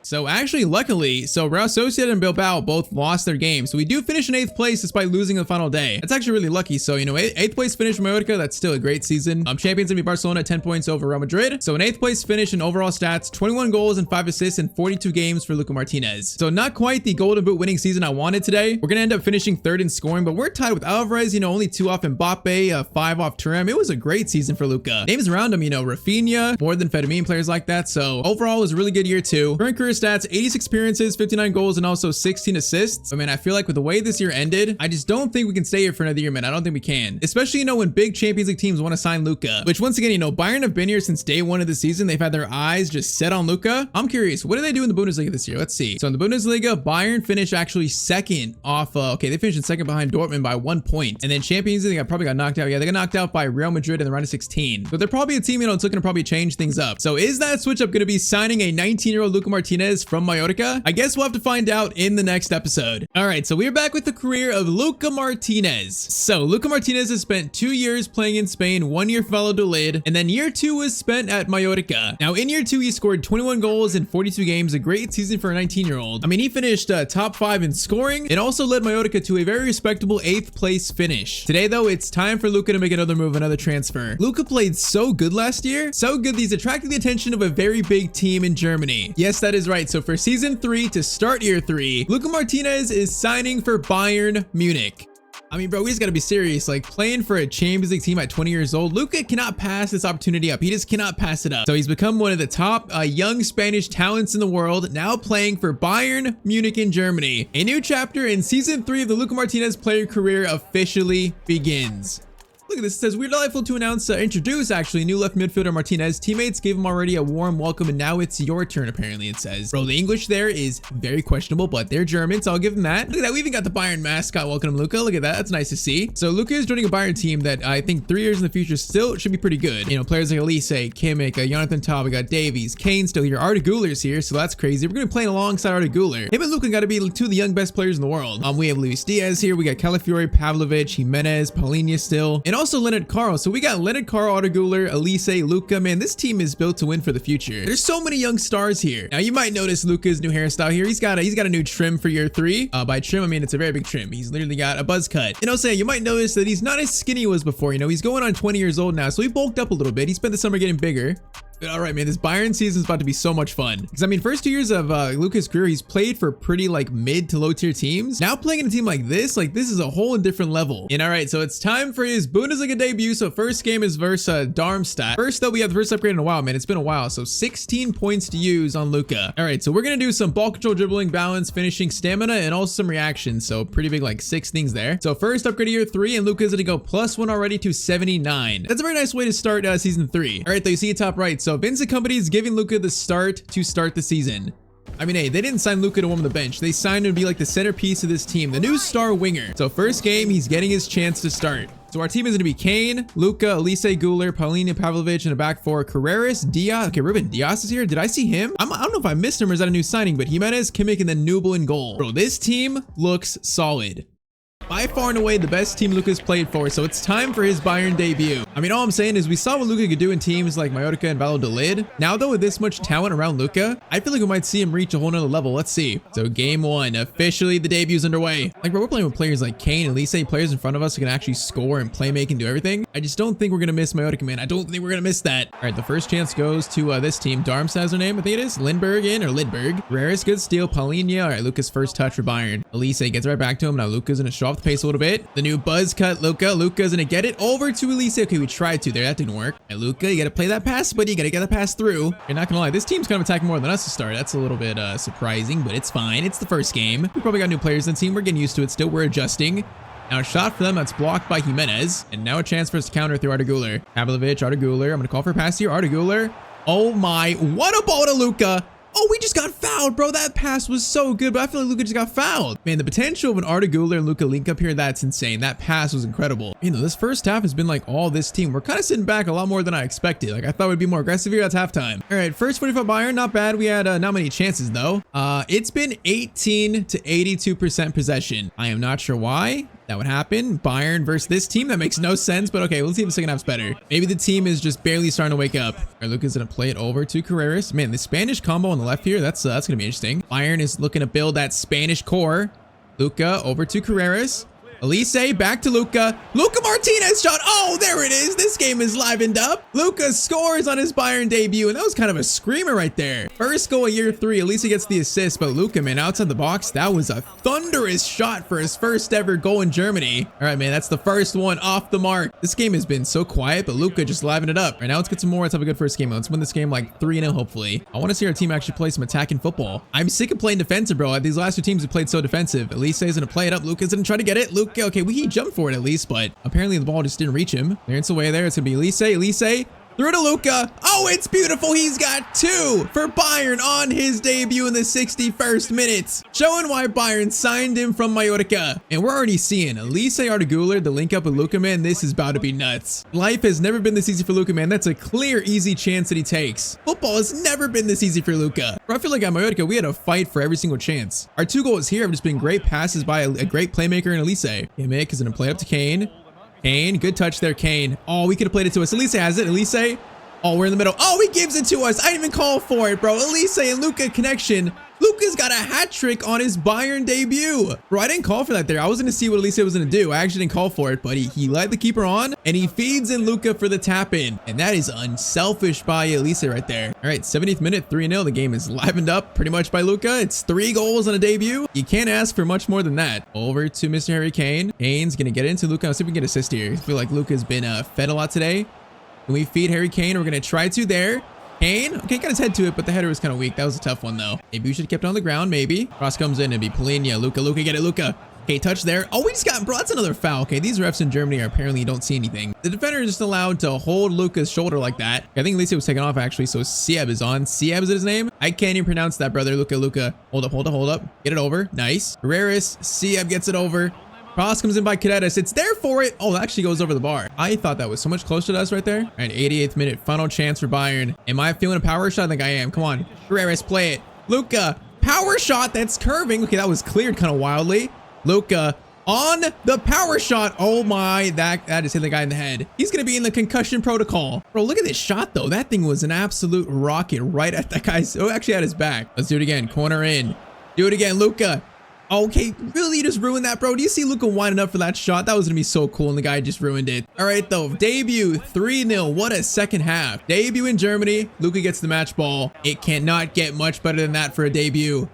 So actually, luckily, so Real Sociedad and Bilbao both lost their games. So we do finish in 8th place despite losing the final day. That's actually really lucky. So, you know, 8th place finish for Mallorca, that's still a great season. Champions gonna be Barcelona, 10 points over Real Madrid. So an 8th place finish in overall stats, 21 goals and 5 assists in 42 games for Luka Martinez. So not quite the Golden Boot winning season I wanted today. We're gonna end up finishing 3rd in scoring, but we're tied with Alvarez, you know, only 2 off Mbappe, 5 off Thuram. It was a great season for Luka. Names around him, you know, Rafinha, more than Fedamine, players like that. So overall, it was a really good year too. Current career stats, 86 appearances, 59 goals, and also 16 assists. I mean, I feel like with the way this year ended, I just don't think we can stay here for another year, man. I don't think we can. Especially, you know, when big Champions League teams want to sign Luka, which once again, you know, Bayern have been here since day 1 of the season. They've had their eyes just set on Luka. I'm curious, what do they do in the Bundesliga this year? Let's see. So in the Bundesliga, Bayern finished actually 2nd off, okay, they finished in 2nd behind Dortmund by 1 point. And then Champions League, they probably got knocked out. Yeah, they got knocked out by Real Madrid in the round of 16. But they're probably a team, you know, it's looking to probably change things up. So is that switch up going to be signing a 19-year-old Luka Martinez from Mallorca? I guess we'll have to find out in the next episode. All right, so we're back with the career of Luka Martinez. So Luka Martinez has spent 2 years playing in Spain, 1 year for Valladolid, and then year 2 was spent at Mallorca. Now in year 2, he scored 21 goals in 42 games, a great season for a 19-year-old. I mean, he finished top 5 in scoring and also led Mallorca to a very respectable 8th place finish. Today though, it's time for Luka to make another move, another transfer. Luka played so good last year, so good that he's attracting the attention of a very big team in Germany. Yes, that is right. So for season 3 to start year 3, Luka Martinez is signing for Bayern Munich. I mean, bro, we just gotta be serious. Like, playing for a Champions League team at 20 years old, Luka cannot pass this opportunity up. He just cannot pass it up. So he's become one of the top young Spanish talents in the world, now playing for Bayern Munich in Germany. A new chapter in season 3 of the Luka Martinez player career officially begins. Look at this. It says, we're delightful to introduce actually new left midfielder Martinez. Teammates gave him already a warm welcome and now it's your turn, apparently it says. Bro, the English there is very questionable, but they're German, so I'll give them that. Look at that. We even got the Bayern mascot welcome Luka. Look at that. That's nice to see. So Luka is joining a Bayern team that I think 3 years in the future still should be pretty good. You know, players like Elise, Kimmich, Jonathan Tah, we got Davies, Kane still here. Arda Güler's here, so that's crazy. We're going to be playing alongside Arda Güler. Him and Luka got to be 2 of the young best players in the world. We have Luis Diaz here. We got Calafiori, Pavlovic, Jimenez, Paulinho still, and also Leonard Carl. So we got Leonard Carl, Arda Güler, Elise, Luka. Man, this team is built to win for the future. There's so many young stars here. Now you might notice Luka's new hairstyle here. He's got a new trim for year 3. By trim, I mean it's a very big trim. He's literally got a buzz cut. And also, you might notice that he's not as skinny he was before. You know, he's going on 20 years old now, so he bulked up a little bit. He spent the summer getting bigger. But all right, man, this Bayern season is about to be so much fun. Because I mean, first 2 years of Luka's career, he's played for pretty like mid to low tier teams. Now playing in a team like this is a whole different level. And all right, so it's time for his Bundesliga debut. So first game is versus Darmstadt. First though, we have the first upgrade in a while, man. It's been a while. So 16 points to use on Luka. All right, so we're gonna do some ball control, dribbling, balance, finishing, stamina, and also some reactions. So pretty big, like 6 things there. So first upgrade of year 3, and Luka's gonna go +1 already to 79. That's a very nice way to start season 3. All right, though, you see it top right. So Vincent Company is giving Luka the start to start the season. I mean, hey, they didn't sign Luka to warm the bench. They signed him to be like the centerpiece of this team, the new star winger. So first game, he's getting his chance to start. So our team is going to be Kane, Luka, Elise, Güler, Paulinho, Pavlovic, and a back 4, Carreras, Diaz. Okay, Ruben Diaz is here. Did I see him? I don't know if I missed him or is that a new signing, but Jimenez, Kimmich, and then Nubel in goal. Bro, this team looks solid. By far and away the best team Luka's played for, so it's time for his Bayern debut. I mean, all I'm saying is we saw what Luka could do in teams like Mallorca and Valladolid. Now though, with this much talent around Luka, I feel like we might see him reach a whole nother level. Let's see. So game 1, officially the debut's underway. Like, bro, we're playing with players like Kane and Elise, players in front of us who can actually score and play make and do everything. I just don't think we're gonna miss Mallorca, man. I don't think we're gonna miss that. All right, the first chance goes to this team. Darmstadt is their name, I think it is. Lindbergh, Raris, good steal. Paulinho. All right, Luka's first touch for Bayern. Elise gets right back to him. Now Luka's gonna show off the pace a little bit. The new buzz cut, Luka. Luka's gonna get it over to Elise. Okay, we tried to there. That didn't work. Hey, Luka, you gotta play that pass, but you gotta get the pass through. You're not gonna lie. This team's kind of attacking more than us to start. That's a little bit surprising, but it's fine. It's the first game. We probably got new players in the team. We're getting used to it still. We're adjusting. Now a shot for them that's blocked by Jimenez. And now a chance for us to counter through Arda Güler. Pavlovic, Arda Güler. I'm gonna call for a pass here. Arda Güler. Oh my, what a ball to Luka. Oh, we just got fouled, bro. That pass was so good, but I feel like Luka just got fouled. Man, the potential of an Arda Güler and Luka link up here, that's insane. That pass was incredible. You know, this first half has been like all this team. We're kind of sitting back a lot more than I expected. Like, I thought we'd be more aggressive here. That's halftime. All right, first 45 Bayern, not bad. We had not many chances, though. It's been 18 to 82% possession. I am not sure why. That would happen. Bayern versus this team. That makes no sense, but okay, let's see if the second half's better. Maybe the team is just barely starting to wake up. All right, Luka's gonna play it over to Carreras. Man, the Spanish combo on the left here, that's gonna be interesting. Bayern is looking to build that Spanish core. Luka over to Carreras. Elise back to Luka. Luka Martinez shot. Oh, there it is. This game is livened up. Luka scores on his Bayern debut, and that was kind of a screamer right there. First goal of year 3. Elise gets the assist, but Luka, man, outside the box, that was a thunderous shot for his first ever goal in Germany. All right, man, that's the first one off the mark. This game has been so quiet, but Luka just livened it up. All right, now let's get some more. Let's have a good first game. Let's win this game like 3-0, hopefully. I want to see our team actually play some attacking football. I'm sick of playing defensive, bro. These last 2 teams have played so defensive. Elise is going to play it up. Luka's going to try to get it. Luka, okay, he jumped for it at least, but apparently the ball just didn't reach him. There's away there. It's gonna be Elise. Through to Luka. Oh, it's beautiful. He's got 2 for Bayern on his debut in the 61st minute. Showing why Bayern signed him from Mallorca. And we're already seeing Elise Arda the link up with Luka, man. This is about to be nuts. Life has never been this easy for Luka, man. That's a clear, easy chance that he takes. Football has never been this easy for Luka. I feel like at Mallorca, we had to fight for every single chance. Our 2 goals here have just been great passes by a great playmaker in Elise. Mick is going to play up to Kane. Kane, good touch there, Kane. Oh, we could have played it to us. Elise has it. Elise. Oh, we're in the middle. Oh, he gives it to us. I didn't even call for it, bro. Elise and Luka connection. Luka's got a hat trick on his Bayern debut. Bro, I didn't call for that there. I was going to see what Elise was going to do. I actually didn't call for it, but he led the keeper on, and he feeds in Luka for the tap in. And that is unselfish by Elise right there. All right, 70th minute, 3-0. The game is livened up pretty much by Luka. It's 3 goals on a debut. You can't ask for much more than that. Over to Mr. Harry Kane. Kane's going to get into Luka. Let's see if we can get assist here. I feel like Luka's been fed a lot today. Can we feed Harry Kane? We're going to try to there. Kane, okay, got his head to it, but the header was kind of weak. That was a tough one, though. Maybe we should have kept it on the ground, maybe. Cross comes in and be Polina. Luka, get it, Luka. Okay, touch there. Oh, we just got, bro, that's another foul. Okay, these refs in Germany are apparently don't see anything. The defender is just allowed to hold Luka's shoulder like that. I think Elise was taken off, actually, so Sieb is on. Sieb is his name? I can't even pronounce that, brother. Luka. Hold up. Get it over. Nice. Carreras, Sieb gets it over. Cross comes in by Cadetas. It's there for it. Oh, that actually goes over the bar. I thought that was so much closer to us right there. All right, 88th minute, final chance for Bayern. Am I feeling a power shot? I think I am. Come on. Carreras, play it. Luka, power shot. That's curving. Okay, that was cleared kind of wildly. Luka on the power shot. Oh my, that just hit the guy in the head. He's going to be in the concussion protocol. Bro, look at this shot though. That thing was an absolute rocket right at that guy's, oh, actually at his back. Let's do it again. Corner in. Do it again, Luka. Okay, really, you just ruined that, bro. Do you see Luka winding up for that shot? That was gonna be so cool, and the guy just ruined it. All right, though, debut 3-0. What a second half. Debut in Germany. Luka gets the match ball. It cannot get much better than that for a debut.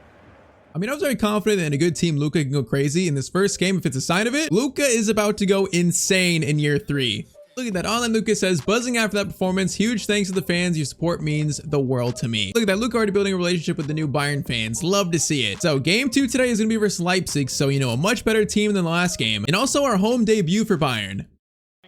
I mean, I was very confident that in a good team, Luka can go crazy. In this first game, if it's a sign of it, Luka is about to go insane in year 3. Look at that. Online Luka says, buzzing after that performance. Huge thanks to the fans. Your support means the world to me. Look at that. Luka already building a relationship with the new Bayern fans. Love to see it. So game 2 today is going to be versus Leipzig. So, you know, a much better team than the last game. And also our home debut for Bayern.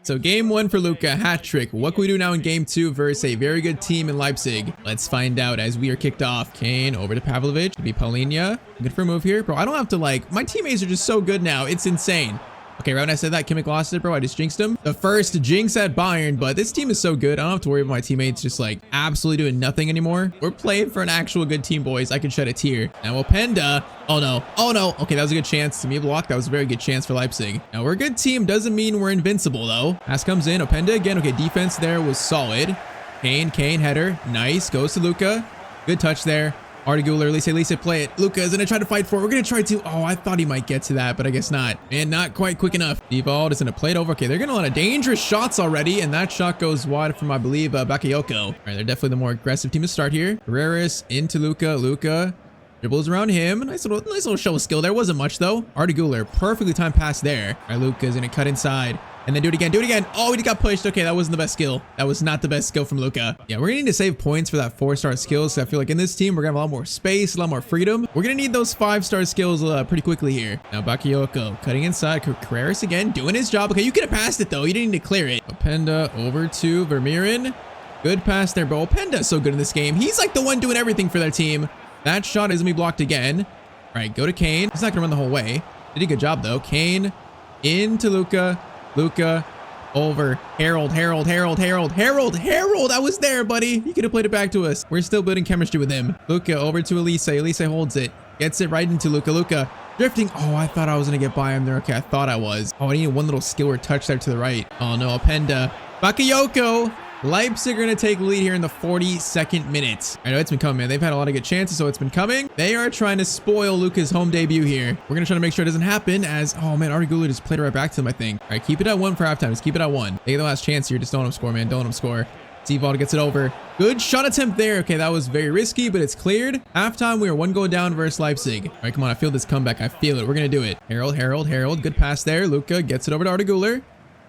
So game 1 for Luka, hat trick. What can we do now in game 2 versus a very good team in Leipzig? Let's find out as we are kicked off. Kane over to Pavlovic. It'll be Polina. Good for a move here. Bro, I don't have to like, my teammates are just so good now. It's insane. Okay, right when I said that, Kimmich lost it, bro. I just jinxed him. The first jinx at Bayern, but this team is so good. I don't have to worry about my teammates just like absolutely doing nothing anymore. We're playing for an actual good team, boys. I can shed a tear. Now, Openda. Oh, no. Oh, no. Okay, that was a good chance. To me, block. That was a very good chance for Leipzig. Now, we're a good team. Doesn't mean we're invincible, though. Pass comes in. Openda again. Okay, defense there was solid. Kane, header. Nice. Goes to Luka. Good touch there. Arda Elise, play it. Luka is going to try to fight for it. We're going to try to. Oh, I thought he might get to that, but I guess not. And not quite quick enough. Devald is going to play it over. Okay, they're getting a lot of dangerous shots already, and that shot goes wide from, I believe, Bakayoko. All right, they're definitely the more aggressive team to start here. Carreras into Luka. Luka dribbles around him. Nice little show of skill there. Wasn't much, though. Arda perfectly timed pass there. All right, Luka is going to cut inside. And then do it again. Oh, he got pushed. Okay, that wasn't the best skill. That was not the best skill from Luka. Yeah, we're gonna need to save points for that 4-star skill. So I feel like in this team, we're gonna have a lot more space, a lot more freedom. We're gonna need those 5-star skills pretty quickly here. Now Bakayoko cutting inside. Carreras again, doing his job. Okay, you could have passed it though. You didn't need to clear it. Openda over to Vermeeren. Good pass there, bro. Openda's so good in this game. He's like the one doing everything for their team. That shot is gonna be blocked again. All right, go to Kane. He's not gonna run the whole way. Did a good job though. Kane into Luka. Luka over. Harold. I was there, buddy. You could have played it back to us. We're still building chemistry with him. Luka over to Elise. Elise holds it. Gets it right into Luka. Luka Drifting. Oh, I thought I was going to get by him there. Okay, I thought I was. Oh, I needed one little skillward touch there to the right. Oh, no. Openda. Bakayoko. Leipzig are going to take lead here in the 42nd minute. I know it's been coming, man. They've had a lot of good chances, so it's been coming. They are trying to spoil Luka's home debut here. We're going to try to make sure it doesn't happen as, oh man, Arda Güler just played it right back to them, I think. All right, keep it at 1 for halftime. Just keep it at 1. They get the last chance here. Just don't let them score, man. Don't let them score. Seevalda gets it over. Good shot attempt there. Okay, that was very risky, but it's cleared. Halftime, we are 1 goal down versus Leipzig. All right, come on. I feel this comeback. I feel it. We're going to do it. Harold. Good pass there. Luka gets it over to Arda Güler.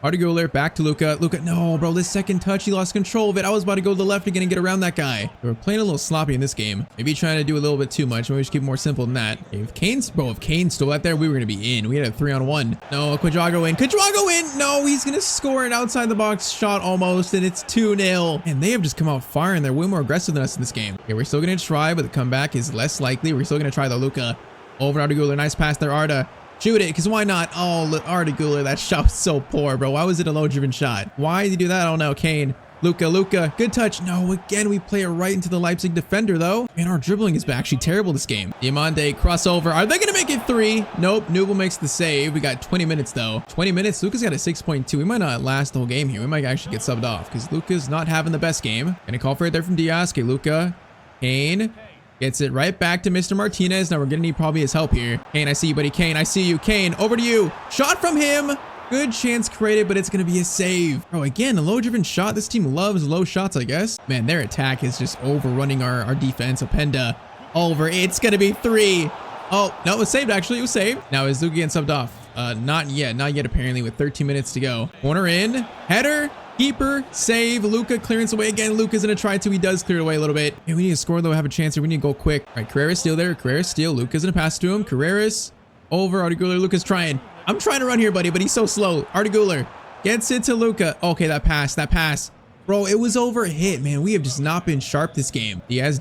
Arda Güler back to Luka. No, bro, this second touch, he lost control of it. I was about to go to the left again and get around that guy. They were playing a little sloppy in this game. Maybe trying to do a little bit too much. Maybe we should keep it more simple than that. If Kane stole that there, we were going to be in. We had a 3-on-1. No, Quadrago in. No, he's going to score an outside the box shot almost, and it's 2-0. And they have just come out firing. They're way more aggressive than us in this game. Okay, we're still going to try, but the comeback is less likely. We're still going to try the Luka over Arda Güler. Nice pass there, Arda. Shoot it, because why not? Oh, Arda Güler, that shot was so poor, bro. Why was it a low-driven shot? Why did he do that? I don't know. Kane. Luka. Good touch. No, again, we play it right into the Leipzig defender, though. Man, our dribbling is actually terrible this game. Diamande, crossover. Are they going to make it 3? Nope. Nubel makes the save. We got 20 minutes, though. 20 minutes. Luka's got a 6.2. We might not last the whole game here. We might actually get subbed off, because Luka's not having the best game. Gonna call for it there from Diaz. Okay, Luka. Kane. Gets it right back to Mr. Martinez. Now we're going to need probably his help here. Kane, I see you, buddy. Kane, I see you. Kane, over to you. Shot from him. Good chance created, but it's going to be a save. Oh, again, a low-driven shot. This team loves low shots, I guess. Man, their attack is just overrunning our defense. Openda over. It's going to be 3. Oh, no, it was saved, actually. It was saved. Now, is Luka getting subbed off? Not yet, apparently, with 13 minutes to go. Corner in. Header. Keeper, save, Luka clearance away again. Luka's gonna try to. He does clear it away a little bit. Hey, we need to score though. Have a chance here. We need to go quick. All right, Carreras still there. Carreras still. Luka's gonna pass to him. Carreras over Arda Güler. Luka's trying. I'm trying to run here, buddy, but he's so slow. Arda Güler gets it to Luka. Okay, that pass. Bro, it was overhit, man. We have just not been sharp this game. Luis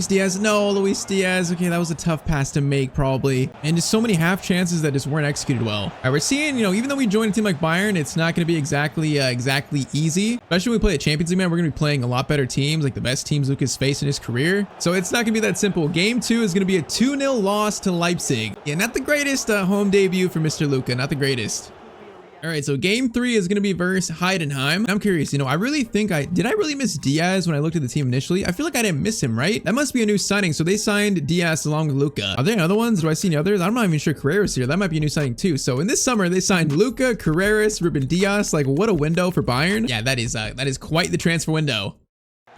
Diaz. No, Luis Diaz. Okay, that was a tough pass to make, probably. And just so many half chances that just weren't executed well. All right, we're seeing, even though we joined a team like Bayern, it's not going to be exactly easy. Especially when we play at Champions League, man. We're going to be playing a lot better teams, like the best teams Luka's faced in his career. So it's not going to be that simple. Game 2 is going to be a 2-0 loss to Leipzig. Yeah, not the greatest home debut for Mr. Luka. Not the greatest. All right, so game 3 is going to be versus Heidenheim. I'm curious, I really think did I really miss Diaz when I looked at the team initially? I feel like I didn't miss him, right? That must be a new signing. So they signed Diaz along with Luka. Are there any other ones? Do I see any others? I'm not even sure Carreras here. That might be a new signing too. So in this summer, they signed Luka, Carreras, Ruben Diaz. Like, what a window for Bayern. Yeah, that is quite the transfer window.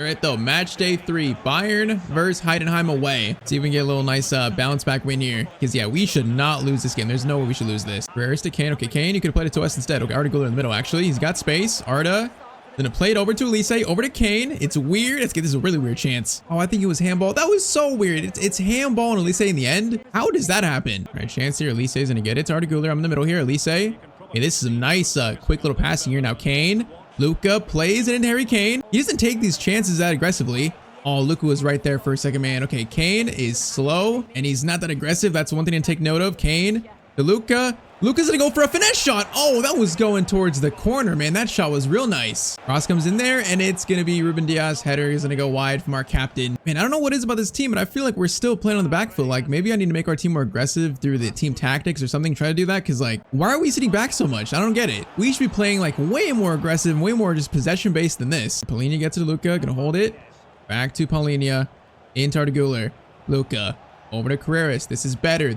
All right, though, match day 3, Bayern versus Heidenheim away. See if we can get a little nice bounce back win here. Because, yeah, we should not lose this game. There's no way we should lose this. Carreras to Kane. Okay, Kane, you could have played it to us instead. Okay, Arda Güler in the middle, actually. He's got space. Arda. Then it played over to Elise, over to Kane. It's weird. This is a really weird chance. Oh, I think it was handball. That was so weird. It's handball and Elise in the end. How does that happen? All right, chance here. Elise is going to get it. It's Arda Güler. I'm in the middle here. Elise. Okay, this is a nice, quick little passing here. Now, Kane. Luka plays it into Harry Kane. He doesn't take these chances that aggressively. Oh, Luka was right there for a second, man. Okay, Kane is slow, and he's not that aggressive. That's one thing to take note of. Kane to Luka. Luka's gonna go for a finesse shot. Oh, that was going towards the corner, man. That shot was real nice. Cross comes in there, and it's gonna be Ruben Diaz. Header is gonna go wide from our captain. Man, I don't know what it is about this team, but I feel like we're still playing on the back foot. Like, maybe I need to make our team more aggressive through the team tactics or something. Try to do that, because, like, why are we sitting back so much? I don't get it. We should be playing, like, way more aggressive, way more just possession-based than this. Paulinho gets it to Luka, gonna hold it. Back to Paulinho. Into Arda Güler. Luka. Over to Carreras. This is better.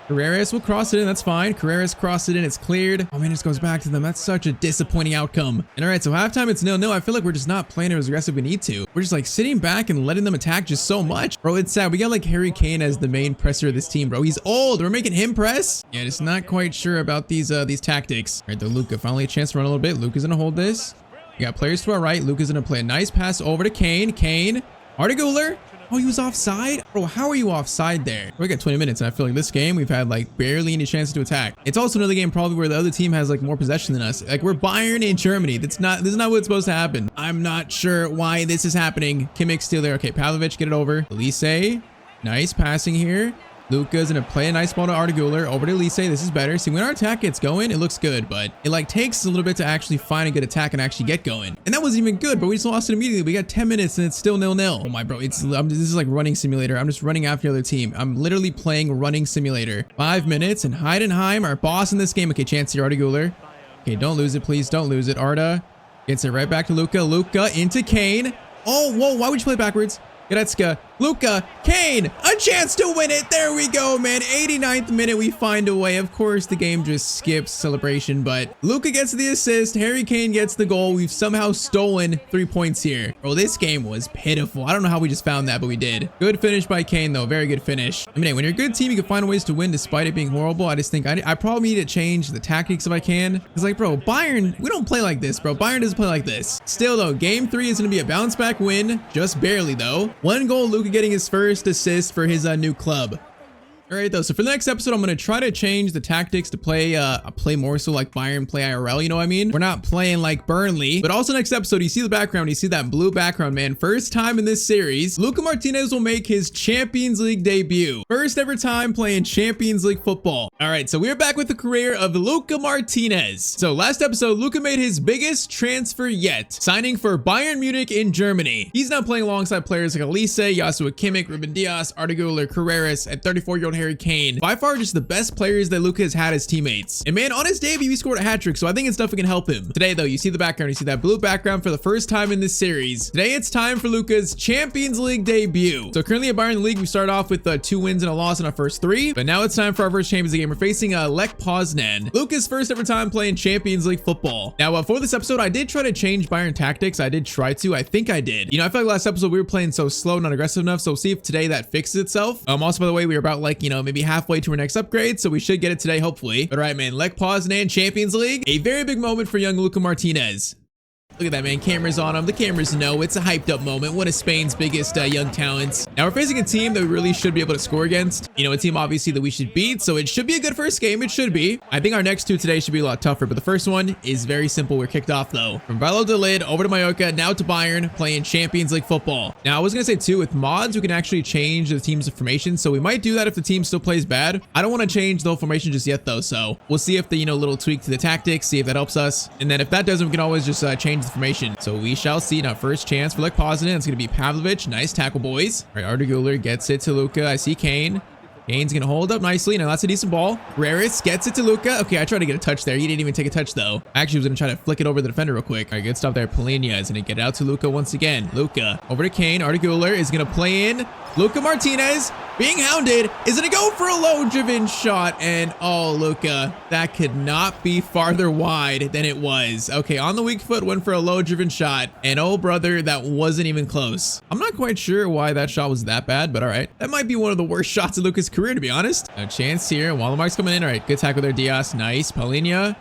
Carreras will cross it in. That's fine. Carreras crossed it in. It's cleared. Oh, man, it just goes back to them. That's such a disappointing outcome. And all right, so halftime, it's 0-0. I feel like we're just not playing as aggressive as we need to. We're just like sitting back and letting them attack just so much. Bro, it's sad. We got like Harry Kane as the main presser of this team, bro. He's old. We're making him press. Yeah, just not quite sure about these tactics. All right, though, Luka finally a chance to run a little bit. Luka's gonna hold this. We got players to our right. Luka's gonna play a nice pass over to Kane. Arda Güler. Oh, he was offside? Bro, how are you offside there? We got 20 minutes, and I feel like this game, we've had like barely any chances to attack. It's also another game probably where the other team has like more possession than us. Like, we're Bayern in Germany. This is not what's supposed to happen. I'm not sure why this is happening. Kimmich's still there. Okay, Pavlovic, get it over. Elise. Nice passing here. Luka's gonna play a nice ball to Arda Güler. Over to Elise. This is better. See, when our attack gets going, it looks good, but it like takes a little bit to actually find a good attack and actually get going. And that wasn't even good, but we just lost it immediately. We got 10 minutes and it's still 0-0. Oh my bro, this is like running simulator. I'm just running after the other team. I'm literally playing running simulator. 5 minutes and Heidenheim, our boss in this game. Okay, chance here, Arda Güler. Okay, don't lose it, please. Don't lose it. Arda gets it right back to Luka. Luka into Kane. Oh, whoa, why would you play backwards? Goretzka, Luka, Kane, a chance to win it. There we go, man. 89th minute, we find a way. Of course, the game just skips celebration, but Luka gets the assist. Harry Kane gets the goal. We've somehow stolen 3 points here. Bro, this game was pitiful. I don't know how we just found that, but we did. Good finish by Kane, though. Very good finish. I mean, hey, when you're a good team, you can find ways to win despite it being horrible. I just think I probably need to change the tactics if I can. Because, like, bro, Bayern, we don't play like this, bro. Bayern doesn't play like this. Still, though, game 3 is going to be a bounce back win. Just barely, though. 1 goal, Luka getting his first assist for his new club. All right, though, so for the next episode, I'm going to try to change the tactics to play more so like Bayern play IRL, you know what I mean? We're not playing like Burnley. But also next episode, you see the background, you see that blue background, man. First time in this series, Luka Martinez will make his Champions League debut. First ever time playing Champions League football. All right, so we're back with the career of Luka Martinez. So last episode, Luka made his biggest transfer yet, signing for Bayern Munich in Germany. He's now playing alongside players like Elise, Joshua Kimmich, Ruben Dias, Arda Güler, Carreras, and 34-year-old Harry Kane. By far just the best players that Luka has had as teammates. And man, on his debut, he scored a hat-trick, so I think it's definitely gonna help him. Today though, you see the background, you see that blue background for the first time in this series. Today it's time for Luka's Champions League debut. So currently at Bayern League, we started off with 2 wins and a loss in our first 3, but now it's time for our first Champions League game. We're facing Lech Poznan. Luka's first ever time playing Champions League football. Now for this episode, I did try to change Bayern tactics. I think I did. You know, I feel like last episode we were playing so slow, not aggressive enough, so we'll see if today that fixes itself. Also, by the way, we were about like, you know, maybe halfway to our next upgrade, so we should get it today, hopefully. But all right, man, Lech Poznan Champions League, a very big moment for young Luka Martinez. Look at that, man. Cameras on him. The cameras know it's a hyped up moment. One of Spain's biggest young talents. Now we're facing a team that we really should be able to score against. You know, a team obviously that we should beat. So it should be a good first game. It should be. I think our next 2 today should be a lot tougher. But the first one is very simple. We're kicked off though. From Vallo de Lid over to Mallorca, now to Bayern, playing Champions League football. Now I was gonna say too, with mods, we can actually change the team's formation. So we might do that if the team still plays bad. I don't want to change the whole formation just yet though. So we'll see if the, you know, little tweak to the tactics, see if that helps us. And then if that doesn't, we can always just change the formation. So we shall see. Now first chance for Lech Poznan. It's going to be Pavlovic. Nice tackle, boys. All right, Arda Güler gets it to Luka. I see Kane. Kane's going to hold up nicely. Now that's a decent ball. Carreras gets it to Luka. Okay, I tried to get a touch there. He didn't even take a touch though. I actually was going to try to flick it over the defender real quick. All right, good stuff there. Polina is going to get it out to Luka once again. Luka over to Kane. Arda Güler is going to play in. Luka Martinez being hounded is going to go for a low driven shot. And oh, Luka, that could not be farther wide than it was. Okay, on the weak foot, went for a low driven shot. And oh, brother, that wasn't even close. I'm not quite sure why that shot was that bad, but all right. That might be one of the worst shots of Luka's career, to be honest. A chance here. Wallenmark's coming in. All right, good tackle there, Diaz. Nice. Polina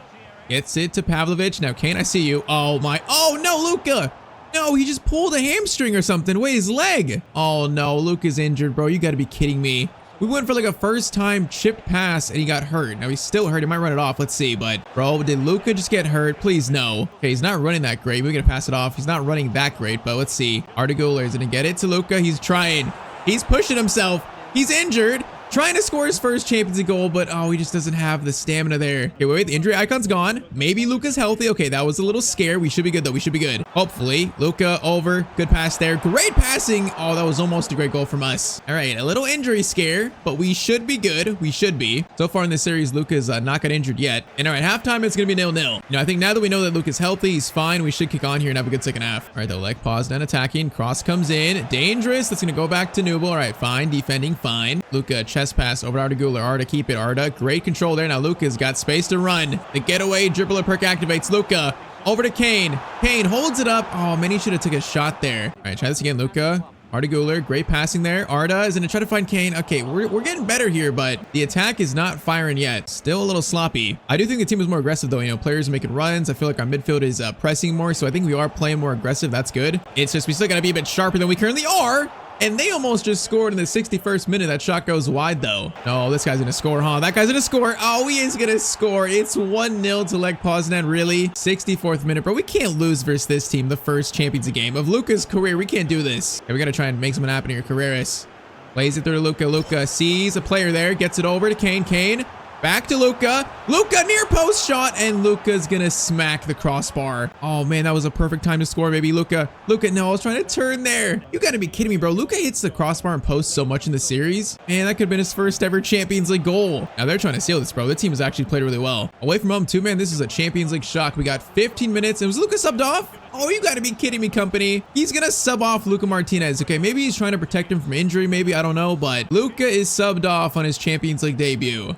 gets it to Pavlovic. Now, Kane, I see you. Oh, my. Oh, no, Luka. No, he just pulled a hamstring or something. Wait, his leg. Oh, no, Luka's injured, bro. You got to be kidding me. We went for like a first time chipped pass and he got hurt. Now he's still hurt. He might run it off. Let's see. But bro, did Luka just get hurt? Please no. Okay, he's not running that great. We're going to pass it off. He's not running that great, but let's see. Arda Güler is going to get it to Luka. He's trying. He's pushing himself. He's injured. Trying to score his first Champions League goal, but oh, he just doesn't have the stamina there. Okay, wait, the injury icon's gone. Maybe Luka's healthy. Okay, that was a little scare. We should be good though. We should be good. Hopefully. Luka over. Good pass there. Great passing. Oh, that was almost a great goal from us. All right, a little injury scare, but we should be good. We should be. So far in this series, Luka's not got injured yet. And all right, halftime, it's going to be 0-0. You know, I think now that we know that Luka's healthy, he's fine. We should kick on here and have a good second half. All right, the Lech Poznan attacking. Cross comes in. Dangerous. That's going to go back to Nubel. All right, fine. Defending, fine. Luka, chest pass over to Arda Güler. Arda, keep it. Arda, great control there. Now Luka's got space to run. The getaway dribbler perk activates. Luka over to Kane. Kane holds it up. Oh, man, he should have took a shot there. All right, try this again, Luka. Arda Güler, great passing there. Arda is going to try to find Kane. Okay, we're getting better here, but the attack is not firing yet. Still a little sloppy. I do think the team is more aggressive, though. You know, players are making runs. I feel like our midfield is pressing more, so I think we are playing more aggressive. That's good. It's just we still got to be a bit sharper than we currently are. And they almost just scored in the 61st minute. That shot goes wide, though. No, this guy's going to score, huh? That guy's going to score. Oh, he is going to score. It's 1-0 to Lech Poznan, really? 64th minute, bro. We can't lose versus this team, the first Champions League game of Luka's career. We can't do this. Okay, we got to try and make something happen here. Carreras. Plays it through to Luka. Luka sees a player there. Gets it over to Kane. Kane. Back to Luka. Luka near post shot, and Luka's gonna smack the crossbar. Oh man, that was a perfect time to score, baby. Luka. Luka, no, I was trying to turn there. You gotta be kidding me, bro. Luka hits the crossbar and post so much in the series. Man, that could have been his first ever Champions League goal. Now they're trying to seal this, bro. The team has actually played really well. Away from home too, man. This is a Champions League shock. We got 15 minutes. And was Luka subbed off? Oh, you gotta be kidding me, company. He's gonna sub off Luka Martinez. Okay, maybe he's trying to protect him from injury. Maybe, I don't know. But Luka is subbed off on his Champions League debut.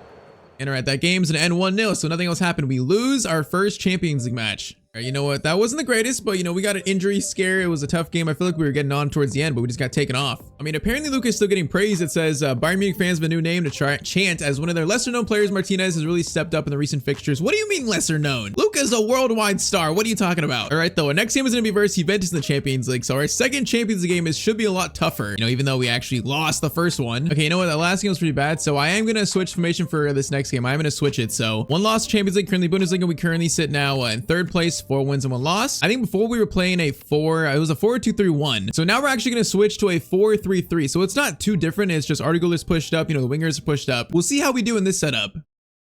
And all right, that game's gonna end 1-0, so nothing else happened. We lose our first Champions League match. All right, you know what? That wasn't the greatest, but you know, we got an injury scare. It was a tough game. I feel like we were getting on towards the end, but we just got taken off. I mean, apparently Luka is still getting praise. It says Bayern Munich fans have a new name to chant as one of their lesser known players. Martinez has really stepped up in the recent fixtures. What do you mean lesser known? Luka is a worldwide star. What are you talking about? All right, though, our next game is gonna be versus Juventus in the Champions League. So our second Champions League game should be a lot tougher. You know, even though we actually lost the first one. Okay, you know what? The last game was pretty bad. So I am gonna switch formation for this next game. I'm gonna switch it. So 1 loss Champions League, currently Bundesliga. We currently sit now in 3rd place, 4 wins and 1 loss. I think before we were playing it was a 4-2-3-1. So now we're actually going to switch to a 4-3-3. So it's not too different. It's just Article is pushed up. You know, the wingers are pushed up. We'll see how we do in this setup.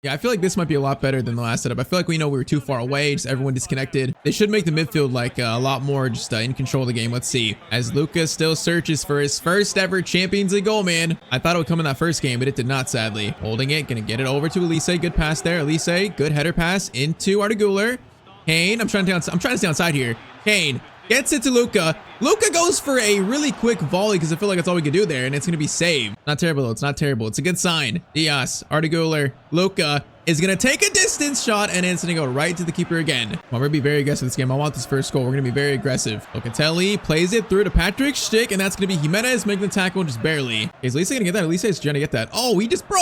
Yeah, I feel like this might be a lot better than the last setup. I feel like we were too far away, just everyone disconnected. They should make the midfield like a lot more just in control of the game. Let's see. As Luka still searches for his first ever Champions League goal, man. I thought it would come in that first game, but it did not, sadly. Holding it, gonna get it over to Elise. Good pass there. Elise, good header pass into Articular. Kane, I'm trying to stay on side here. Kane gets it to Luka. Luka goes for a really quick volley because I feel like that's all we can do there, and it's going to be saved. Not terrible, though. It's not terrible. It's a good sign. Diaz, Articular, Luka is going to take a distance shot, and it's going to go right to the keeper again. We're going to be very aggressive this game. I want this first goal. We're going to be very aggressive. Locatelli plays it through to Patrick Schick, and that's going to be Jimenez making the tackle just barely. Is Elise going to get that? Elise is trying to get that. Oh,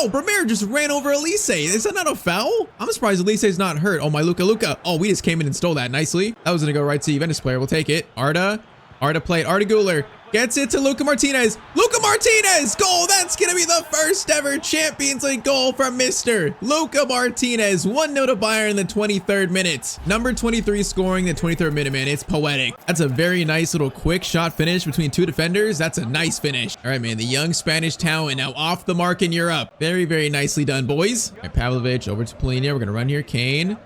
Bremer just ran over Elise. Is that not a foul? I'm surprised Elise is not hurt. Oh, my Luka. Oh, we just came in and stole that nicely. That was going to go right to the Juventus player. We'll take it. Arda played. Articular gets it to Luka Martinez. Luka Martinez! Goal! That's going to be the first ever Champions League goal from Mr. Luka Martinez. 1-0 to Bayern in the 23rd minute. Number 23 scoring the 23rd minute, man. It's poetic. That's a very nice little quick shot finish between 2 defenders. That's a nice finish. All right, man. The young Spanish talent now off the mark in Europe. Very, very nicely done, boys. All right, Pavlovic over to Polina. We're going to run here. Kane.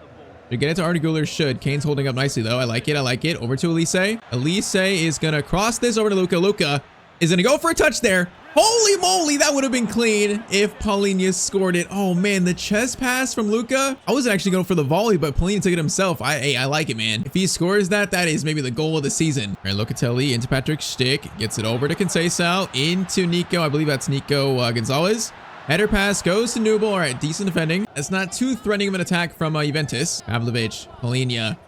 To get it to Articular should. Kane's holding up nicely, though. I like it. Over to Elise. Elise is going to cross this over to Luka. Luka is going to go for a touch there. Holy moly, that would have been clean if Paulinho scored it. Oh, man, the chest pass from Luka. I wasn't actually going for the volley, but Paulinho took it himself. I like it, man. If he scores that, that is maybe the goal of the season. All right, Locatelli into Patrick Schick. Gets it over to Conceição. Into Nico. I believe that's Nico Gonzalez. Header pass goes to Nubel. All right, decent defending. That's not too threatening of an attack from Juventus. Pavlovic, Polina,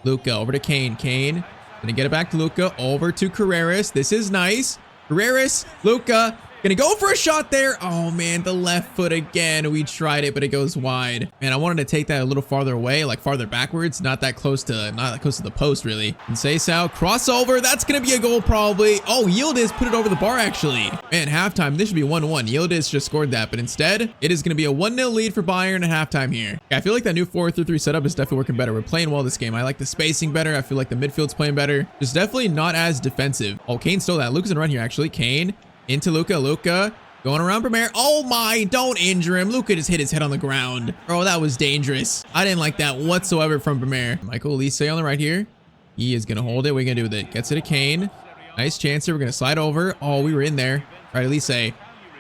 Luka over to Kane. Kane gonna get it back to Luka. Over to Carreras. This is nice. Carreras, Luka gonna go for a shot there. Oh man, the left foot again. We tried it, but it goes wide. Man, I wanted to take that a little farther away, like farther backwards, not that close to the post, really. And Conceição crossover. That's gonna be a goal probably. Oh, Yildiz put it over the bar actually. Man, halftime. This should be 1-1. Yildiz just scored that, but instead, it is gonna be a 1-0 lead for Bayern at halftime here. Yeah, I feel like that new 4-3-3 setup is definitely working better. We're playing well this game. I like the spacing better. I feel like the midfield's playing better. Just definitely not as defensive. Oh, Kane stole that. Luka's gonna run here actually. Kane into Luka. Luka going around Bremer. Oh my, don't injure him. Luka just hit his head on the ground. Bro, that was dangerous. I didn't like that whatsoever from Bremer. Michael Elise on the right here. He is going to hold it. What are you going to do with it? Gets it to Kane. Nice chance here. We're going to slide over. Oh, we were in there. All right, Elise. Going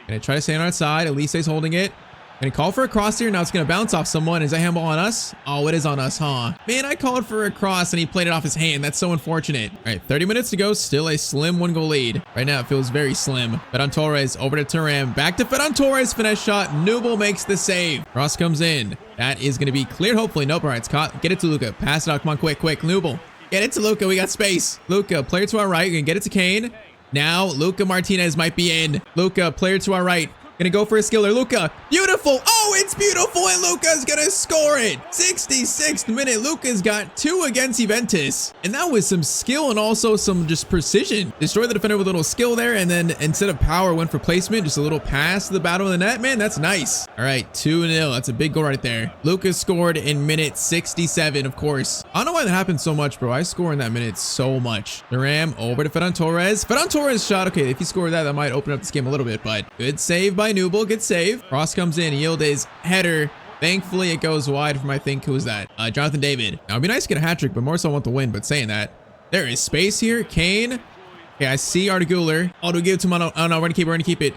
to try to stay on our side. Elise's holding it. Gonna call for a cross here. Now it's gonna bounce off someone. Is that handball on us? Oh, it is on us, huh? Man, I called for a cross and he played it off his hand. That's so unfortunate. All right, 30 minutes to go. Still a slim 1-goal lead. Right now, it feels very slim. Ferran Torres over to Thuram. Back to Ferran Torres. Finesse shot. Nubel makes the save. Cross comes in. That is gonna be cleared. Hopefully, nope. All right, it's caught. Get it to Luka. Pass it out. Come on, quick. Nubel. Get it to Luka. We got space. Luka, player to our right. We can get it to Kane. Now, Luka Martinez might be in. Luka, player to our right. Gonna go for a skiller. Luka, beautiful. Oh, it's beautiful, and Luka's gonna score it. 66th minute. Luka's got 2 against Juventus, and that was some skill and also some just precision. Destroy the defender with a little skill there, and then instead of power, went for placement. Just a little pass to the bottom of the net. Man, that's nice. All right, 2-0. That's a big goal right there. Luka scored in minute 67, of course. I don't know why that happened so much, bro. I score in that minute so much. Thuram over to Ferran Torres. Ferran Torres shot. Okay, if he scored that, that might open up this game a little bit, but good save by Nubel. Good save. Cross comes in. Yildiz header. Thankfully, it goes wide from, I think, who was that? Jonathan David. Now, it'd be nice to get a hat trick, but more so I want the win. But saying that, there is space here. Kane. Okay, I see Arda Güler. Oh, do we give it to him? Oh, no, we're going to keep it.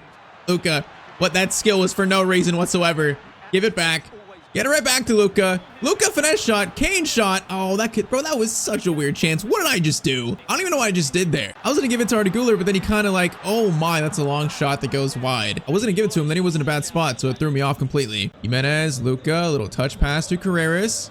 Luka. What that skill was for no reason whatsoever. Give it back. Get it right back to Luka. Luka finesse shot. Kane shot. Oh, bro, that was such a weird chance. What did I just do? I don't even know what I just did there. I was going to give it to Arda Güler, but then he kind of like, oh my, that's a long shot that goes wide. I wasn't going to give it to him. Then he was in a bad spot, so it threw me off completely. Jimenez, Luka, a little touch pass to Carreras.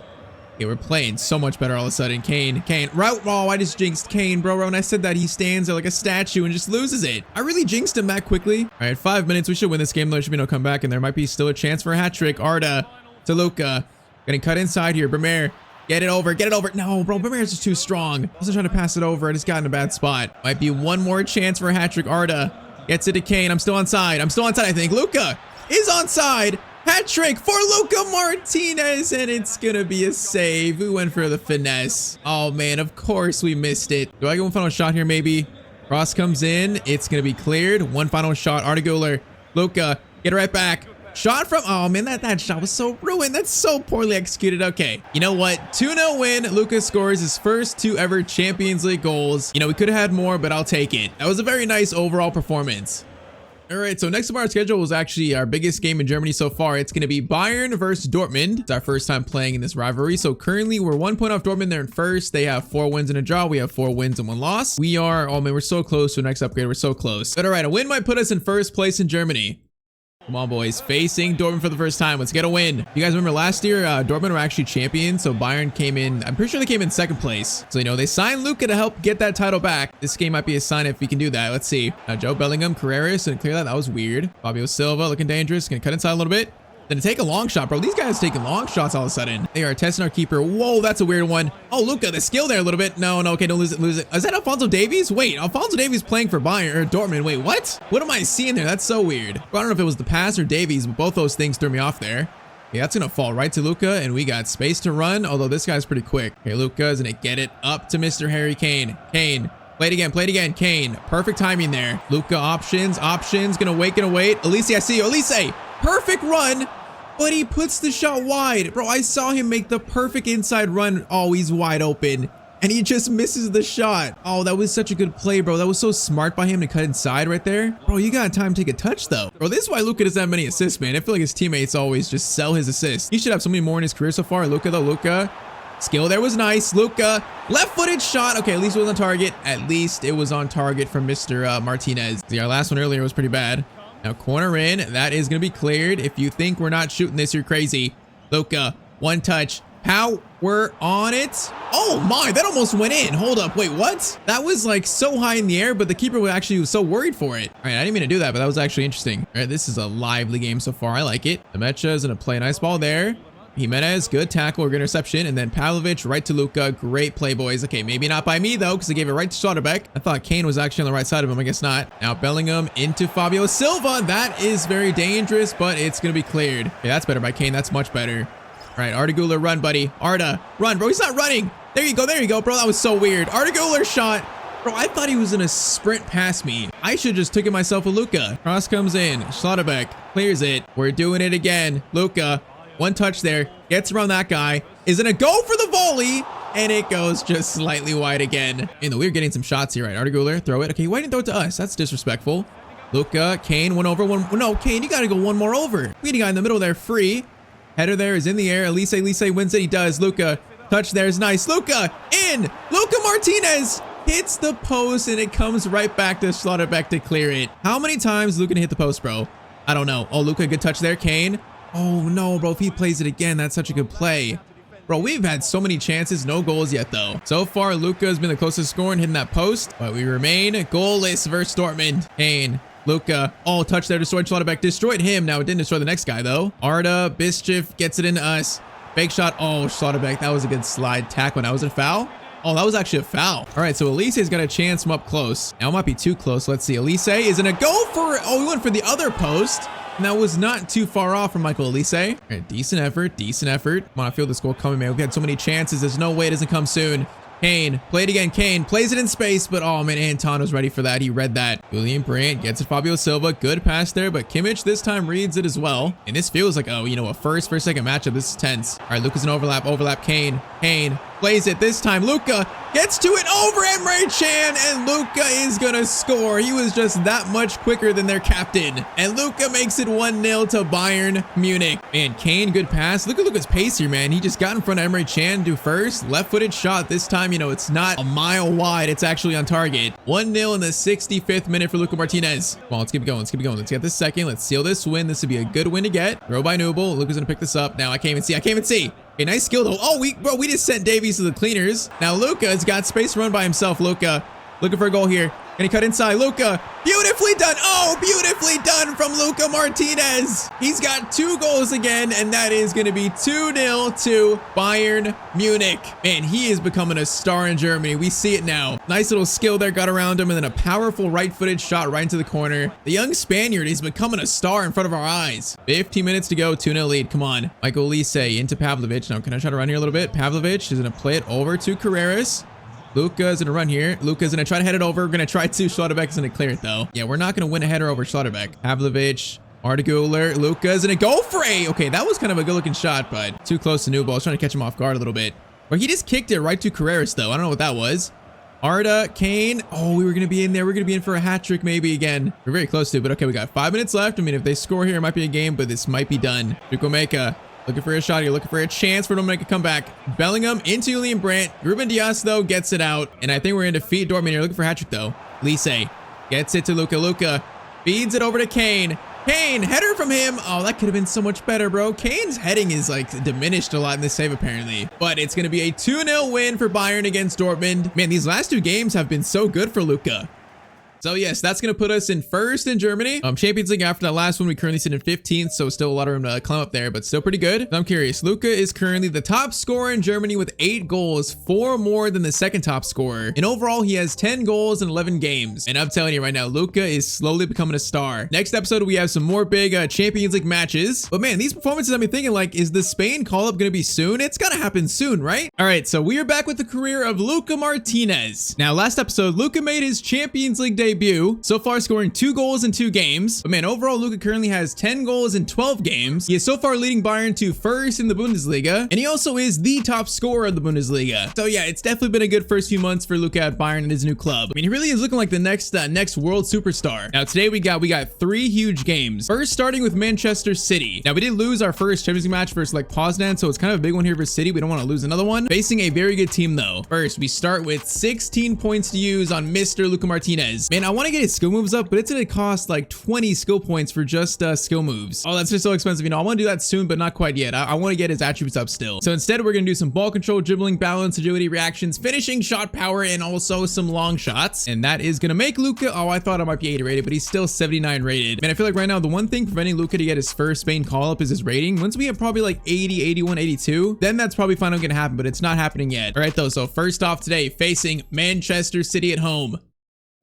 Okay, we're playing so much better all of a sudden. Kane, right? Oh, I just jinxed Kane, bro. When I said that, he stands there like a statue and just loses it. I really jinxed him that quickly. All right, 5 minutes. We should win this game. There should be no comeback, and there might be still a chance for a hat trick. Arda to Luka. Gonna cut inside here. Bremer. Get it over. Get it over. No, bro. Bremer's just too strong. I wasn't trying to pass it over. I just got in a bad spot. Might be one more chance for a hat trick. Arda gets it to Kane. I'm still onside. I think. Luka is onside. Hat trick for Luka Martinez, and it's gonna be a save. We went for the finesse. Oh, man. Of course we missed it. Do I get one final shot here, maybe? Cross comes in. It's gonna be cleared. One final shot. Arda Güler. Luka. Get it right back. Shot from, oh man, that shot was so ruined. That's so poorly executed. Okay, you know what? 2-0 win. Luka scores his first 2 ever Champions League goals. You know, we could have had more, but I'll take it. That was a very nice overall performance. All right, so next up on our schedule was actually our biggest game in Germany so far. It's going to be Bayern versus Dortmund. It's our first time playing in this rivalry. So currently we're 1 point off Dortmund. They're in first. They have 4 wins and a draw. We have 4 wins and 1 loss. We are, oh man, we're so close to the next upgrade. We're so close. But all right, a win might put us in first place in Germany. Come on, boys. Facing Dortmund for the first time. Let's get a win. You guys remember last year, Dortmund were actually champions. So Bayern came in, I'm pretty sure they came in 2nd place. So, you know, they signed Luka to help get that title back. This game might be a sign if we can do that. Let's see. Joe Bellingham, Carreras, and clear that. That was weird. Fabio Silva looking dangerous. Gonna cut inside a little bit. Then to take a long shot, bro. These guys taking long shots all of a sudden. They are testing our keeper. Whoa, that's a weird one. Oh, Luka, the skill there a little bit. No, okay, don't lose it, lose it. Is that Alphonso Davies? Wait, Alphonso Davies playing for Bayern or Dortmund. Wait, what? What am I seeing there? That's so weird. Bro, I don't know if it was the pass or Davies, but both those things threw me off there. Yeah, that's gonna fall right to Luka, and we got space to run, although this guy's pretty quick. Okay, Luka's gonna get it up to Mr. Harry Kane. Kane. Play it again. Kane. Perfect timing there. Luka options. Gonna wait. Elise, I see you. Elise. Perfect run. But he puts the shot wide. Bro, I saw him make the perfect inside run. Oh, he's wide open. And he just misses the shot. Oh, that was such a good play, bro. That was so smart by him to cut inside right there. Bro, you got time to take a touch, though. Bro, this is why Luka doesn't have many assists, man. I feel like his teammates always just sell his assists. He should have so many more in his career so far. Luka, though. Luka. Skill there was nice. Luka. Left-footed shot. Okay, at least it was on target. At least it was on target from Mr. Martinez. See, our last one earlier was pretty bad. Now corner in, that is going to be cleared. If you think we're not shooting this, you're crazy. Luka, one touch, power on it. Oh my, that almost went in. Hold up, wait, what? That was like so high in the air, but the keeper was so worried for it. All right, I didn't mean to do that, but that was actually interesting. All right, this is a lively game so far. I like it. Demecha is going to play a nice ball there. Jimenez, good tackle or good interception. And then Pavlovic right to Luka. Great play, boys. Okay, maybe not by me, though, because they gave it right to Schlotterbeck. I thought Kane was actually on the right side of him. I guess not. Now Bellingham into Fabio Silva. That is very dangerous, but it's going to be cleared. Okay, that's better by Kane. That's much better. All right, Arda Güler, run, buddy. Arda, run, bro. He's not running. There you go, bro. That was so weird. Arda Güler shot. Bro, I thought he was going to sprint past me. I should just took it myself with Luka. Cross comes in. Schlotterbeck clears it. We're doing it again. Luka. One touch there, gets around that guy, is gonna go for the volley, and it goes just slightly wide again. We're getting some shots here, right? Arda Güler, throw it. Okay, why didn't throw it to us? That's disrespectful. Luka, Kane, one over, one. No, Kane, you gotta go one more over. We had a guy in the middle there, free. Header there is in the air. Elise wins it. He does. Luka, touch there is nice. Luka, in. Luka Martinez hits the post, and it comes right back to Schlotterbeck to clear it. How many times Luka can hit the post, bro? I don't know. Oh, Luka, good touch there. Kane. Oh no, bro, if he plays it again, that's such a good play. Bro, we've had so many chances, no goals yet though. So far, Luka has been the closest scorer in hitting that post, but we remain goalless versus Dortmund. Kane, Luka. Oh, touch there. Destroyed Schlotterbeck. Destroyed him. Now it didn't destroy the next guy, though. Arda. Bischoff gets it into us. Fake shot. Oh, Schlotterbeck. That was a good slide tackle. Now was it a foul? Oh, that was actually a foul. All right, so Elise's got a chance from up close. Now it might be too close. Let's see. Elise is going to go for... Oh, he went for the other post. And that was not too far off from Michael Elise. All right, decent effort. Decent effort. Come on, I feel this goal coming, man. We've had so many chances. There's no way it doesn't come soon. Kane, play it again. Kane plays it in space, but oh man, Anton was ready for that. He read that. William Brandt gets it. Fabio Silva, good pass there, but Kimmich this time reads it as well. And this feels like, oh, you know, a first second matchup. This is tense. All right, Luka's an overlap. Kane plays it this time. Luka gets to it over Emre Can, and Luka is gonna score. He was just that much quicker than their captain. And Luka makes it 1-0 to Bayern Munich. Man, Kane, good pass. Look at Luka's pace here, man. He just got in front of Emre Can, do first. Left-footed shot. This time, you know, it's not a mile wide. It's actually on target. 1-0 in the 65th minute for Luka Martinez. Come on, let's keep it going. Let's get this second. Let's seal this win. This would be a good win to get. Throw by Nubel. Luka's gonna pick this up. Now I can't even see. Okay, nice skill though. Oh, we just sent Davies to the cleaners. Now Luka's got space to run by himself. Luka looking for a goal here. Can he cut inside? Luka, beautifully done. Oh, beautifully done from Luka Martinez. He's got 2 goals again, and that is going to be 2-0 to Bayern Munich. Man, he is becoming a star in Germany. We see it now. Nice little skill there, got around him, and then a powerful right-footed shot right into the corner. The young Spaniard is becoming a star in front of our eyes. 15 minutes to go, 2-0 lead. Come on. Michael Elise into Pavlovic. Now, can I try to run here a little bit? Pavlovic is going to play it over to Carreras. Luka's gonna run here. Luka's gonna try to head it over. We're gonna try to. Schlotterbeck is gonna clear it though. Yeah, we're not gonna win a header over Schlotterbeck. Pavlovic, Arda Güler, Luka's gonna go for a. Okay, that was kind of a good looking shot, but too close to Nubel. I was trying to catch him off guard a little bit. But he just kicked it right to Carreras though. I don't know what that was. Arda, Kane. Oh, we were gonna be in there. We're gonna be in for a hat trick maybe again. We're very close to it, but okay, we got 5 minutes left. I mean, if they score here, it might be a game, but this might be done. Chukwuemeka. Looking for a shot here, looking for a chance for them to make a comeback. Bellingham into Julian Brandt. Ruben Dias, though, gets it out. And I think we're going to defeat Dortmund here. Looking for a hat trick, though. Lise gets it to Luka. Luka feeds it over to Kane. Kane, header from him. Oh, that could have been so much better, bro. Kane's heading is, like, diminished a lot in this save, apparently. But it's going to be a 2-0 win for Bayern against Dortmund. Man, these last 2 games have been so good for Luka. So yes, that's going to put us in first in Germany. Champions League after that last one, we currently sit in 15th, so still a lot of room to climb up there, but still pretty good. So I'm curious, Luka is currently the top scorer in Germany with 8 goals, 4 more than the second top scorer. And overall, he has 10 goals in 11 games. And I'm telling you right now, Luka is slowly becoming a star. Next episode, we have some more big Champions League matches. But man, these performances, I've been thinking like, is the Spain call-up going to be soon? It's got to happen soon, right? All right, so we are back with the career of Luka Martinez. Now, last episode, Luka made his Champions League debut. So far scoring 2 goals in 2 games. But man, overall, Luka currently has 10 goals in 12 games. He is so far leading Bayern to first in the Bundesliga. And he also is the top scorer of the Bundesliga. So yeah, it's definitely been a good first few months for Luka at Bayern and his new club. I mean, he really is looking like the next world superstar. Now today we got 3 huge games. First, starting with Manchester City. Now we did lose our first Champions League match versus like Poznan, so it's kind of a big one here for City. We don't want to lose another one. Facing a very good team though. First, we start with 16 points to use on Mr. Luka Martinez. Man, I want to get his skill moves up, but it's gonna cost like 20 skill points for just skill moves. Oh, that's just so expensive. You know, I want to do that soon, but not quite yet. I want to get his attributes up still. So instead, we're gonna do some ball control, dribbling, balance, agility, reactions, finishing, shot power, and also some long shots. And that is gonna make Luka, oh, I thought I might be 80 rated, but he's still 79 rated. Man, I feel like right now, the one thing preventing Luka to get his first Spain call-up is his rating. Once we have probably like 80, 81, 82, then that's probably finally gonna happen, but it's not happening yet. All right, though, so first off today, facing Manchester City at home.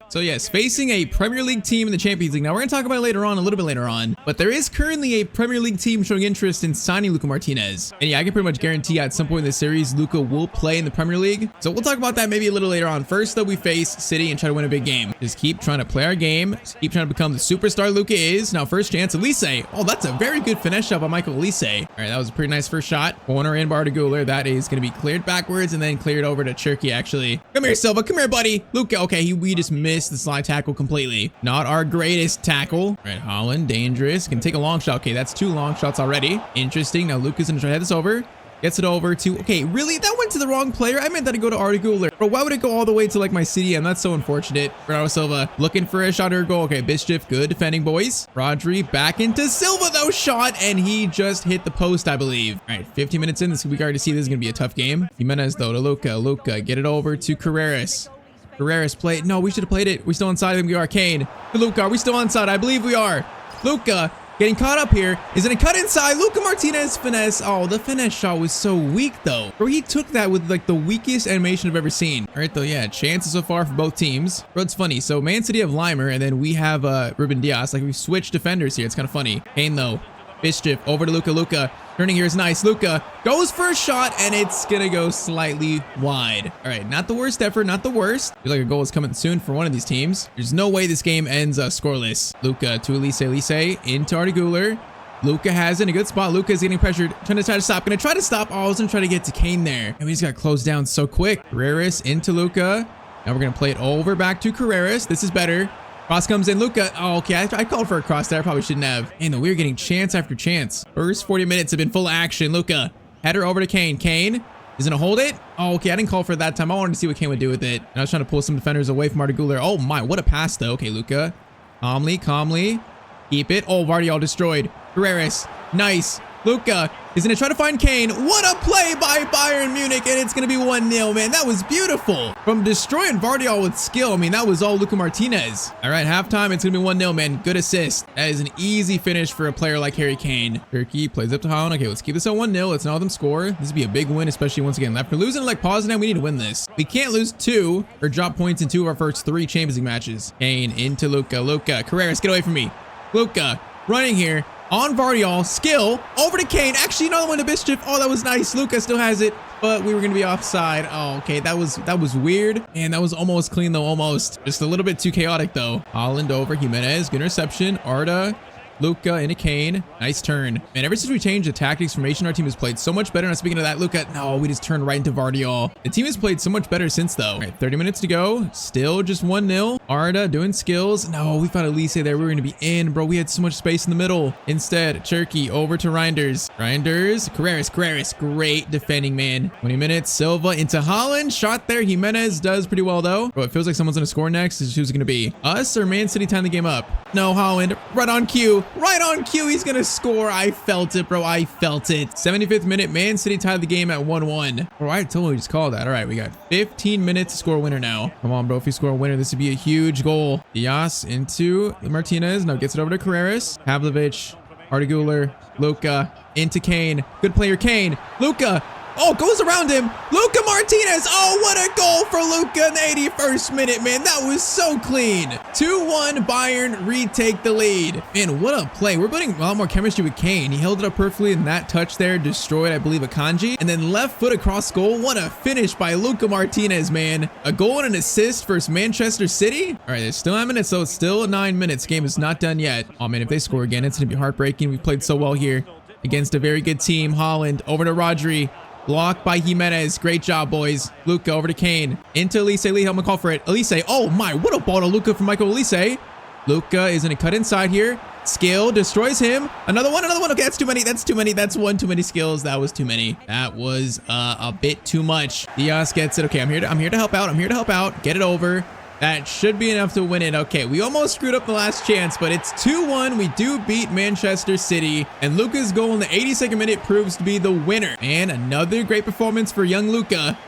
So yes, facing a Premier League team in the Champions League. Now we're gonna talk about it later on, a little bit later on, but there is currently a Premier League team showing interest in signing Luka Martinez. And yeah, I can pretty much guarantee at some point in the series, Luka will play in the Premier League. So we'll talk about that maybe a little later on. First though, we face City and try to win a big game. Just keep trying to play our game. Just keep trying to become the superstar Luka is. Now first chance, Elise. Oh, that's a very good finesse shot by Michael Elise. All right, that was a pretty nice first shot. Corner in bar to Güler. That is gonna be cleared backwards and then cleared over to Cherky actually. Come here, Silva. Come here, buddy. Luka, okay, we just missed the slide tackle completely. Not our greatest tackle. All right, Holland, dangerous. Can take a long shot. Okay, that's 2 long shots already. Interesting. Now Luka's gonna try to head this over. Gets it over to, okay, really? That went to the wrong player. I meant that to go to Arda Güler. Bro, why would it go all the way to like my CDM? That's so unfortunate. Bernardo Silva looking for a shot or a goal. Okay, Bischoff, good defending, boys. Rodri back into Silva, though, shot, and he just hit the post, I believe. All right, 15 minutes in. We can already see this is gonna be a tough game. Jimenez, though, to Luka. Luka, get it over to Carreras. Carreras play. No, we should have played it. We're still onside. I think we are. Kane. Luka, are we still onside? I believe we are. Luka getting caught up here. Is it a cut inside? Luka Martinez finesse. Oh, the finesse shot was so weak though. Bro, he took that with like the weakest animation I've ever seen. All right though, yeah, chances so far for both teams. Bro, it's funny. So Man City have Limer and then we have Ruben Diaz. Like we switched defenders here. It's kind of funny. Kane though. Mischief over to Luka. Luka turning here is nice. Luka goes for a shot and it's gonna go slightly wide. All right, not the worst effort, not the worst. Feels like a goal is coming soon for one of these teams. There's no way this game ends scoreless. Luka to Elise. Elise into Arda Güler. Luka has it in a good spot. Luka is getting pressured. Trying to stop. Gonna try to stop. Oh, I was gonna try to get to Kane there. And we just got closed down so quick. Carreras into Luka. Now we're gonna play it over back to Carreras. This is better. Cross comes in. Luka. Oh, okay. I called for a cross there. I probably shouldn't have. And we were getting chance after chance. First 40 minutes have been full of action. Luka. Header over to Kane. Kane is going to hold it. Oh, okay. I didn't call for it that time. I wanted to see what Kane would do with it. And I was trying to pull some defenders away from Arda Güler. Oh, my. What a pass, though. Okay, Luka. Calmly. Keep it. Oh, Vardy all destroyed. Carreras. Nice. Luka is going to try to find Kane. What a play by Bayern Munich, and it's going to be 1-0, man. That was beautiful. From destroying Vardy with skill, I mean, that was all Luka Martinez. All right, halftime, it's going to be 1-0, man. Good assist. That is an easy finish for a player like Harry Kane. Turkey plays up to Haaland. Okay, let's keep this at 1-0. Let's not let them score. This would be a big win, especially once again. After losing like pause now, we need to win this. We can't lose 2 or drop points in 2 of our first 3 Champions League matches. Kane into Luka. Luka. Carreras, get away from me. Luka running here. On Vardy, skill over to Kane. Actually, another one to Mischief. Oh, that was nice. Luka still has it, but we were gonna be offside. Oh, okay, that was weird, and that was almost clean though. Almost, just a little bit too chaotic though. Haaland over Jimenez, good interception. Arda. Luka into Kane. Nice turn. Man, ever since we changed the tactics formation, our team has played so much better. Now, speaking of that, Luka, no, we just turned right into Vardy. The team has played so much better since, though. All right, 30 minutes to go. Still just 1-0. Arda doing skills. No, we found Elise there. We were going to be in, bro. We had so much space in the middle. Instead, Turkey over to Reinders. Carreras. Great defending, man. 20 minutes. Silva into Haaland. Shot there. Jimenez does pretty well, though. Bro, it feels like someone's going to score next. Who's it going to be? Us or Man City tying the game up? No, Haaland. Right on cue. Right on cue, he's gonna score. I felt it, bro. I felt it. 75th minute, Man City tied the game at 1-1. Bro, I totally just called that. All right, we got 15 minutes to score a winner now. Come on, bro. If we score a winner, this would be a huge goal. Diaz into Martinez. Now gets it over to Carreras. Pavlovic, Arda Güler, Luka into Kane. Good player, Kane. Luka. Oh, goes around him. Luka Martinez. Oh, what a goal for Luka in the 81st minute, man. That was so clean. 2-1 Bayern retake the lead. Man, what a play. We're building a lot more chemistry with Kane. He held it up perfectly in that touch there. Destroyed, I believe, Akanji. And then left foot across goal. What a finish by Luka Martinez, man. A goal and an assist versus Manchester City. All right, there's still 9 minutes, so it's still 9 minutes. Game is not done yet. Oh, man, if they score again, it's going to be heartbreaking. We played so well here against a very good team. Haaland over to Rodri. Blocked by Jimenez. Great job, boys. Luka over to Kane. Into Elise. Lee, help me call for it. Elise. Oh, my. What a ball to Luka from Michael Elise. Luka is going to cut inside here. Skill destroys him. Another one. Okay, that's too many. That's one too many skills. That was too many. That was a bit too much. Diaz gets it. Okay, I'm here to help out. Get it over. That should be enough to win it. Okay, we almost screwed up the last chance, but it's 2-1. We do beat Manchester City, and Luka's goal in the 82nd minute proves to be the winner. And another great performance for young Luka.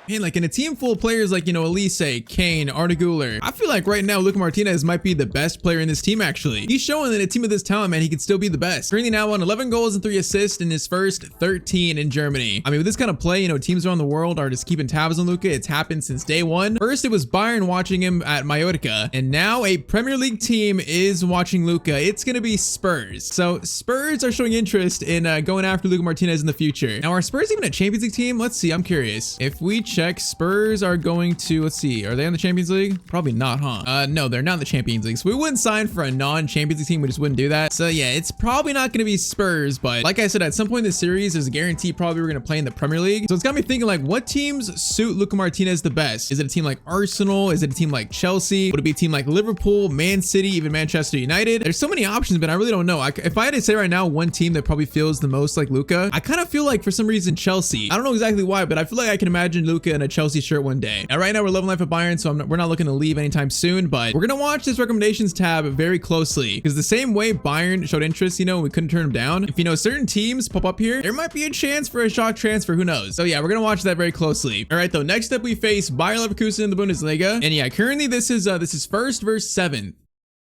Man, like in a team full of players like, Elise, Kane, Arda Güler, I feel like right now Luka Martinez might be the best player in this team, actually. He's showing that a team of this talent, man, he could still be the best. Currently now on 11 goals and 3 assists in his first 13 in Germany. I mean, with this kind of play, teams around the world are just keeping tabs on Luka. It's happened since day one. First, it was Bayern watching him at Mallorca, and now a Premier League team is watching Luka. It's going to be Spurs. So Spurs are showing interest in going after Luka Martinez in the future. Now, are Spurs even a Champions League team? Let's see. I'm curious. If we check, Spurs are going to, let's see, are they in the Champions League? Probably not, huh? No, they're not in the Champions League. So we wouldn't sign for a non-Champions League team. We just wouldn't do that. So yeah, it's probably not going to be Spurs, but like I said, at some point in the series, there's a guarantee probably we're going to play in the Premier League. So it's got me thinking, like, what teams suit Luka Martinez the best? Is it a team like Arsenal? Is it a team like Chelsea? Would it be a team like Liverpool, Man City, even Manchester United? There's so many options, but I really don't know. If I had to say right now, one team that probably feels the most like Luka, I kind of feel like for some reason Chelsea. I don't know exactly why, but I feel like I can imagine Luka Luka in a Chelsea shirt one day. Now, right now we're loving life at Bayern, so we're not looking to leave anytime soon, but we're gonna watch this recommendations tab very closely because the same way Bayern showed interest, you know, we couldn't turn them down. If you know certain teams pop up here, there might be a chance for a shock transfer. Who knows? So yeah, we're gonna watch that very closely. All right, though. Next up, we face Bayer Leverkusen in the Bundesliga, and yeah, currently this is first versus seventh.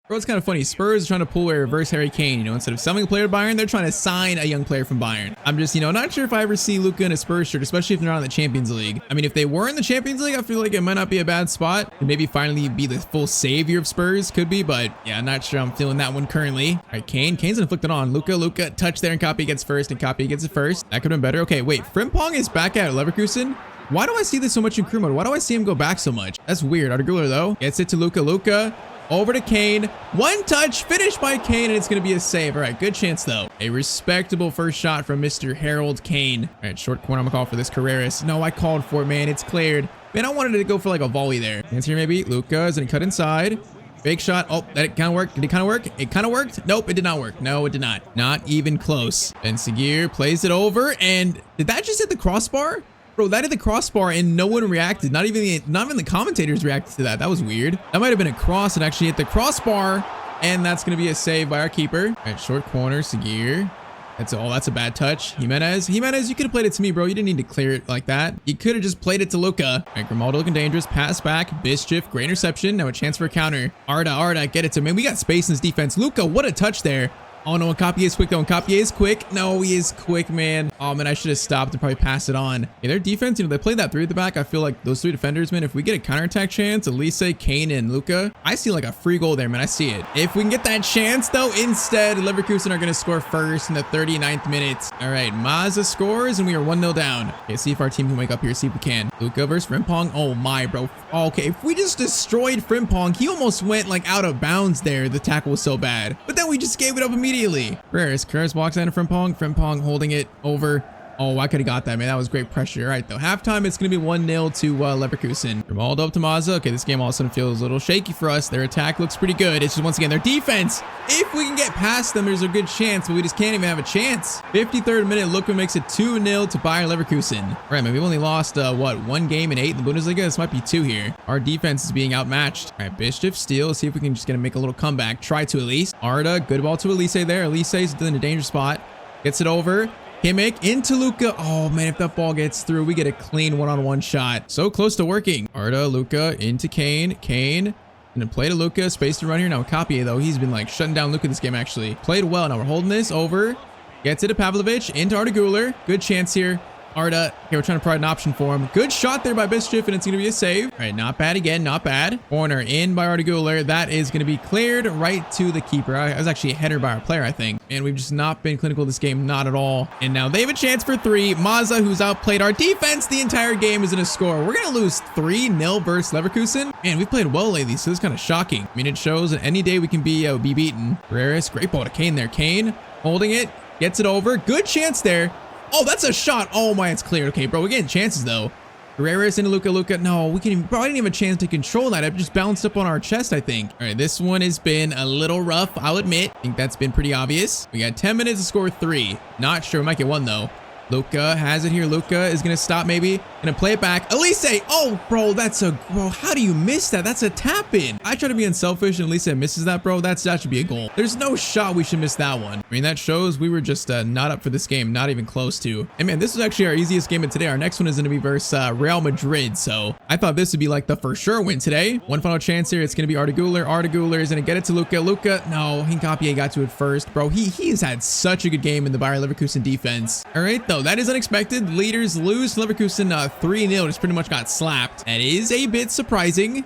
Bro, it's kind of funny. Spurs are trying to pull a reverse Harry Kane, you know, instead of selling a player to Bayern, they're trying to sign a young player from Bayern. I'm just, you know, not sure if I ever see Luka in a Spurs shirt, especially if they're not in the Champions League. I mean, if they were in the Champions League, I feel like it might not be a bad spot to maybe finally be the full savior of Spurs. Could be, but yeah, I'm not sure I'm feeling that one currently. All right, Kane's gonna flick it on. Luka, touch there, and Copy gets first, and Copy gets it first. That could have been better. Okay, wait, Frimpong is back at Leverkusen. Why do I see this so much in crew mode? Why do I see him go back so much? That's weird. Arda Güler, though, gets it to Luka. Over to Kane. One touch, finished by Kane, and it's going to be a save. All right, good chance, though. A respectable first shot from Mr. Harold Kane. All right, short corner. I'm going to call for this. Carreras. No, I called for it, man. It's cleared. Man, I wanted to go for like a volley there. Chance here, maybe. Luka is going to cut inside. Fake shot. Oh, that kind of worked. Did it kind of work? It kind of worked. Nope, it did not work. No, it did not. Not even close. Ben Seguir plays it over, and did that just hit the crossbar? Bro, that hit the crossbar and no one reacted. Not even the commentators reacted to that. That was weird. That might have been a cross and actually hit the crossbar. And that's going to be a save by our keeper. All right, short corner, Seguir. That's a bad touch. Jimenez, you could have played it to me, bro. You didn't need to clear it like that. You could have just played it to Luka. All right, Ronaldo looking dangerous. Pass back. Bischoff, great interception. Now a chance for a counter. Arda, get it to him. Man, we got space in this defense. Luka, what a touch there. Oh no, Nkapie is quick though. Nkapie is quick. No, he is quick, man. Oh man, I should have stopped and probably passed it on. Yeah, their defense, you know, they played that three at the back. I feel like those three defenders, man, if we get a counterattack chance, Elise, Kane, and Luka, I see like a free goal there, man. I see it. If we can get that chance though, instead, Leverkusen are going to score first in the 39th minute. All right, Mazza scores and we are 1-0 down. Okay, see if our team can wake up here. See if we can. Luka versus Frimpong. Oh my, bro. Okay, if we just destroyed Frimpong, he almost went like out of bounds there. The tackle was so bad. But then we just gave it up immediately. Carreras walks out of Frimpong holding it over. Oh, I could have got that, man. That was great pressure. All right, though. Halftime, it's going to be 1-0 to Leverkusen. Ronaldo up to Mazza. Okay, this game all of a sudden feels a little shaky for us. Their attack looks pretty good. It's just, once again, their defense. If we can get past them, there's a good chance, but we just can't even have a chance. 53rd minute, Luka makes it 2-0 to Bayer Leverkusen. All right, man, we've only lost, one game in 8 in the Bundesliga. This might be 2 here. Our defense is being outmatched. All right, Bischoff steal. See if we can just get make a little comeback. Try to Elise. Arda, good ball to Elise there. Elise is in a dangerous spot. Gets it over. Kimmich into Luka. Oh man, if that ball gets through, we get a clean one-on-one shot. So close to working. Arda, Luka into Kane. And then play to Luka. Space to run here. Now Copy though. He's been like shutting down Luka this game actually. Played well. Now we're holding this over. Gets it to Pavlovic. Into Arda Güler. Good chance here. Arda. Okay, we're trying to provide an option for him. Good shot there by Bischoff, and it's going to be a save. All right, not bad again. Not bad. Corner in by Arda Güler. That is going to be cleared right to the keeper. That was actually a header by our player, I think. And we've just not been clinical this game. Not at all. And now they have a chance for 3. Mazza, who's outplayed our defense the entire game, is going to score. We're going to lose 3-0 versus Leverkusen. Man, we've played well lately, so this is kind of shocking. I mean, it shows that any day we can be beaten. Carreras, great ball to Kane there. Kane holding it. Gets it over. Good chance there. Oh, that's a shot. Oh my, it's cleared. Okay, bro, we're getting chances though. Carreras into Luka. No, we probably didn't have a chance to control that. It just bounced up on our chest, I think. All right, this one has been a little rough, I'll admit. I think that's been pretty obvious. We got 10 minutes to score 3. Not sure, we might get 1 though. Luka has it here. Luka is going to stop maybe. Going to play it back. Elise! Oh, bro, bro, how do you miss that? That's a tap in. I try to be unselfish and Elise misses that, bro. That should be a goal. There's no shot we should miss that one. I mean, that shows we were just not up for this game. Not even close to. And man, this is actually our easiest game of today. Our next one is going to be versus Real Madrid. So I thought this would be like the for sure win today. One final chance here. It's going to be Arda Güler. Arda Güler is going to get it to Luka. No, Nkapie got to it first. Bro, he has had such a good game in the Bayer Leverkusen defense. All right, though, that is unexpected. Leaders lose. Leverkusen 3-0. Just pretty much got slapped. That is a bit surprising.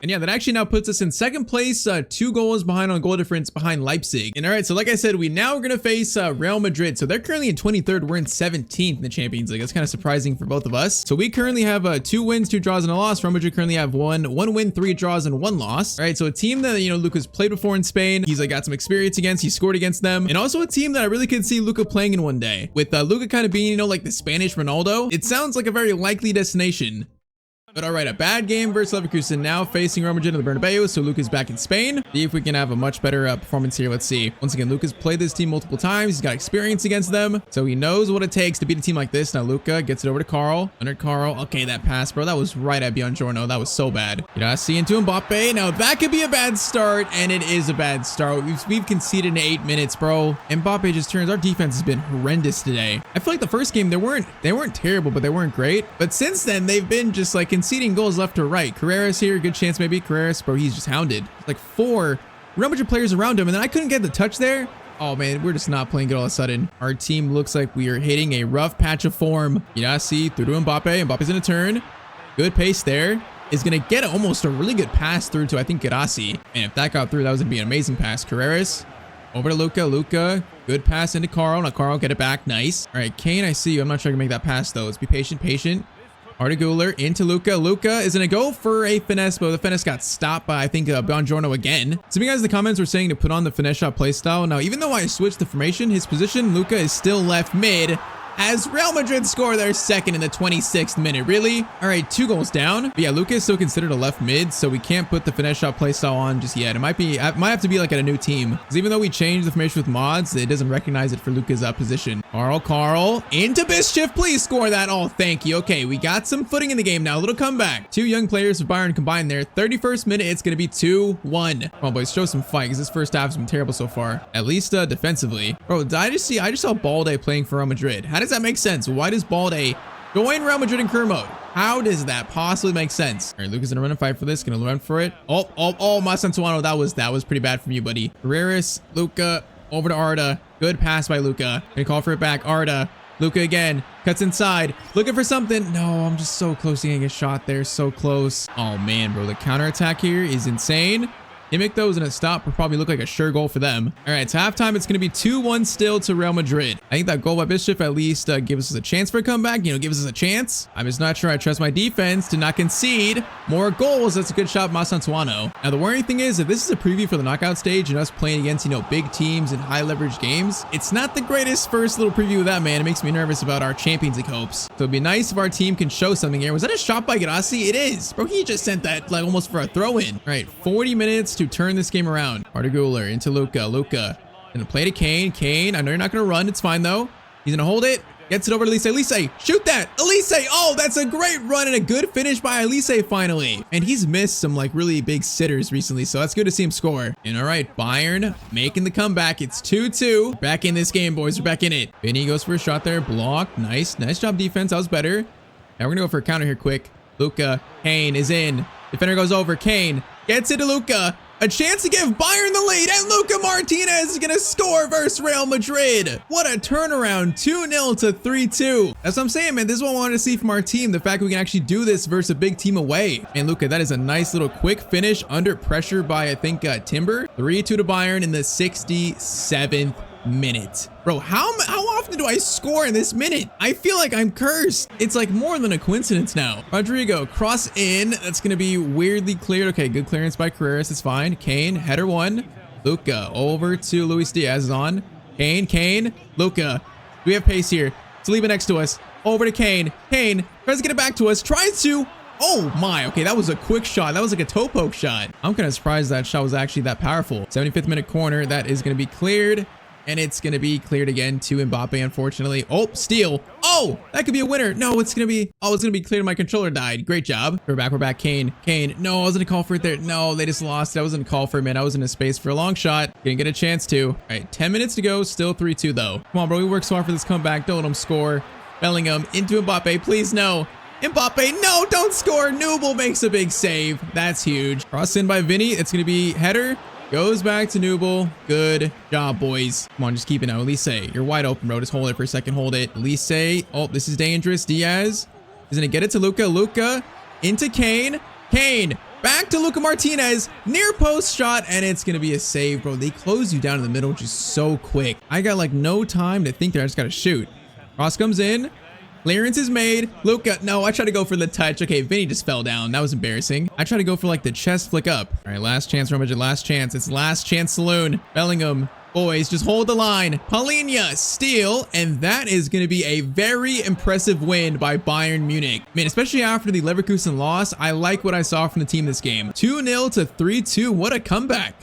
And yeah, that actually now puts us in second place, 2 goals behind on goal difference behind Leipzig. And all right, so like I said, we now are going to face Real Madrid. So they're currently in 23rd. We're in 17th in the Champions League. That's kind of surprising for both of us. So we currently have 2 wins, 2 draws, and a loss. Real Madrid currently have 1 win, 3 draws, and 1 loss. All right, so a team that, you know, Luka's played before in Spain. He's got some experience against. He scored against them. And also a team that I really could see Luka playing in one day. With Luka kind of being, you know, like the Spanish Ronaldo. It sounds like a very likely destination. But all right, a bad game versus Leverkusen, now facing Real Madrid in the Bernabeu. So Luka's back in Spain. See if we can have a much better performance here. Let's see. Once again, Luka's played this team multiple times. He's got experience against them, so he knows what it takes to beat a team like this. Now Luka gets it over to Carl. Under Carl. Okay, that pass, bro. That was right at Buongiorno. That was so bad. You know, see into Mbappe. Now that could be a bad start, and it is a bad start. We've conceded in 8 minutes, bro. Mbappe just turns. Our defense has been horrendous today. I feel like the first game they weren't terrible, but they weren't great. But since then, they've been just like conceding goals left to right. Carreras here, good chance maybe. Carreras, bro, he's just hounded. Like 4 Real Madrid players around him, and then I couldn't get the touch there. Oh man, we're just not playing good all of a sudden. Our team looks like we are hitting a rough patch of form. Yeah, see, through to Mbappe. Mbappe's in a turn. Good pace there. Is going to get almost a really good pass through to, I think, Gerasi. And if that got through, that was going to be an amazing pass. Carreras. Over to Luka. Luka. Good pass into Carl. Now Carl, get it back. Nice. All right, Kane, I see you. I'm not sure I can make that pass, though. Let's be patient, patient. Arda Güler into Luka. Luka is going to go for a finesse, but the finesse got stopped by, I think, Buongiorno again. Some of you guys in the comments were saying to put on the finesse shot playstyle. Now, even though I switched the formation, his position, Luka is still left mid, as Real Madrid score their second in the 26th minute. Really? All right, 2 goals down. But yeah, Luka is still considered a left mid, so we can't put the finesse shot playstyle on just yet. It might have to be like at a new team, because even though we changed the formation with mods, it doesn't recognize it for Luka's position. Carl into Bischoff. Please score that. Oh, thank you. Okay, we got some footing in the game now. A little comeback. 2 young players of Bayern combined there. 31st minute, it's gonna be 2-1. Come on, boys, show some fight, because this first half has been terrible so far. At least defensively. Bro, I just saw Balde playing for Real Madrid. How does that make sense? Why does Balde join Real Madrid in career mode? How does that possibly make sense? All right, Luka's gonna run and fight for this. Gonna run for it. Oh, Masantuano, that was pretty bad from you, buddy. Carreras, Luka, over to Arda. Good pass by Luka. Gonna call for it back. Arda. Luka again. Cuts inside. Looking for something. No, I'm just so close to getting a shot there. So close. Oh, man, bro. The counterattack here is insane. Kimmich, though, is going to stop. Will probably look like a sure goal for them. All right, it's halftime. It's going to be 2-1 still to Real Madrid. I think that goal by Bischoff at least gives us a chance for a comeback. You know, gives us a chance. I'm just not sure I trust my defense to not concede more goals. That's a good shot, Masantuano. Now, the worrying thing is, if this is a preview for the knockout stage and us playing against, you know, big teams and high leverage games, it's not the greatest first little preview of that, man. It makes me nervous about our Champions League hopes. So it'd be nice if our team can show something here. Was that a shot by Gerasi? It is. Bro, he just sent that like almost for a throw-in. All right, 40 minutes to turn this game around. Arda Güler into Luka. Luka gonna play to Kane. Kane, I know you're not gonna run. It's fine though. He's gonna hold it. Gets it over to Elise. Elise, shoot that. Elise. Oh, that's a great run and a good finish by Elise finally. And he's missed some like really big sitters recently, so that's good to see him score. And all right, Bayern making the comeback. It's 2-2. Back in this game, boys. We're back in it. Vinny goes for a shot there. Blocked. Nice job defense. That was better. Now we're gonna go for a counter here quick. Luka. Kane is in. Defender goes over. Kane gets it to Luka. A chance to give Bayern the lead, and Luka Martinez is going to score versus Real Madrid. What a turnaround, 2-0 to 3-2. That's what I'm saying, man. This is what I wanted to see from our team, the fact we can actually do this versus a big team away. And Luka, that is a nice little quick finish under pressure by, I think, Timber. 3-2 to Bayern in the 67th minute. Bro, how often do I score in this minute? I feel like I'm cursed. It's like more than a coincidence now. Rodrigo, cross in. That's going to be weirdly cleared. Okay, good clearance by Carreras. It's fine. Kane, header 1. Luka, over to Luis Diaz is on. Kane, Luka. We have pace here. To leave it next to us. Over to Kane. Kane tries to get it back to us. Tries to. Oh my, okay, that was a quick shot. That was like a toe poke shot. I'm kind of surprised that shot was actually that powerful. 75th minute corner. That is going to be cleared. And it's going to be cleared again to Mbappe, unfortunately. Oh, steal. Oh, that could be a winner. No, it's going to be, cleared. My controller died. Great job. We're back. Kane. No, I wasn't going to call for it there. No, they just lost. I wasn't a call for it, man. I was in a space for a long shot. Didn't get a chance to. All right, 10 minutes to go. Still 3-2 though. Come on, bro. We worked so hard for this comeback. Don't let him score. Bellingham into Mbappe. Please, no. Mbappe, no, don't score. Nubel makes a big save. That's huge. Cross in by Vinny. It's going to be header. Goes back to Nubel. Good job, boys. Come on, just keep it now. Elise, you're wide open, bro. Just hold it for a second. Hold it. Elise. Oh, this is dangerous. Diaz is going to get it to Luka. Luka into Kane. Kane back to Luka Martinez. Near post shot, and it's going to be a save, bro. They close you down in the middle just so quick. I got like no time to think there. I just got to shoot. Cross comes in. Clearance is made. Luka, no, I tried to go for the touch. Okay, Vinny just fell down. That was embarrassing. I tried to go for like the chest flick up. All right, last chance, Real Madrid, last chance. It's last chance saloon. Bellingham Boys, just hold the line. Palhinha, steal, and that is going to be a very impressive win by Bayern Munich. Man, especially after the Leverkusen loss, I like what I saw from the team this game. 2-0 to 3-2. What a comeback.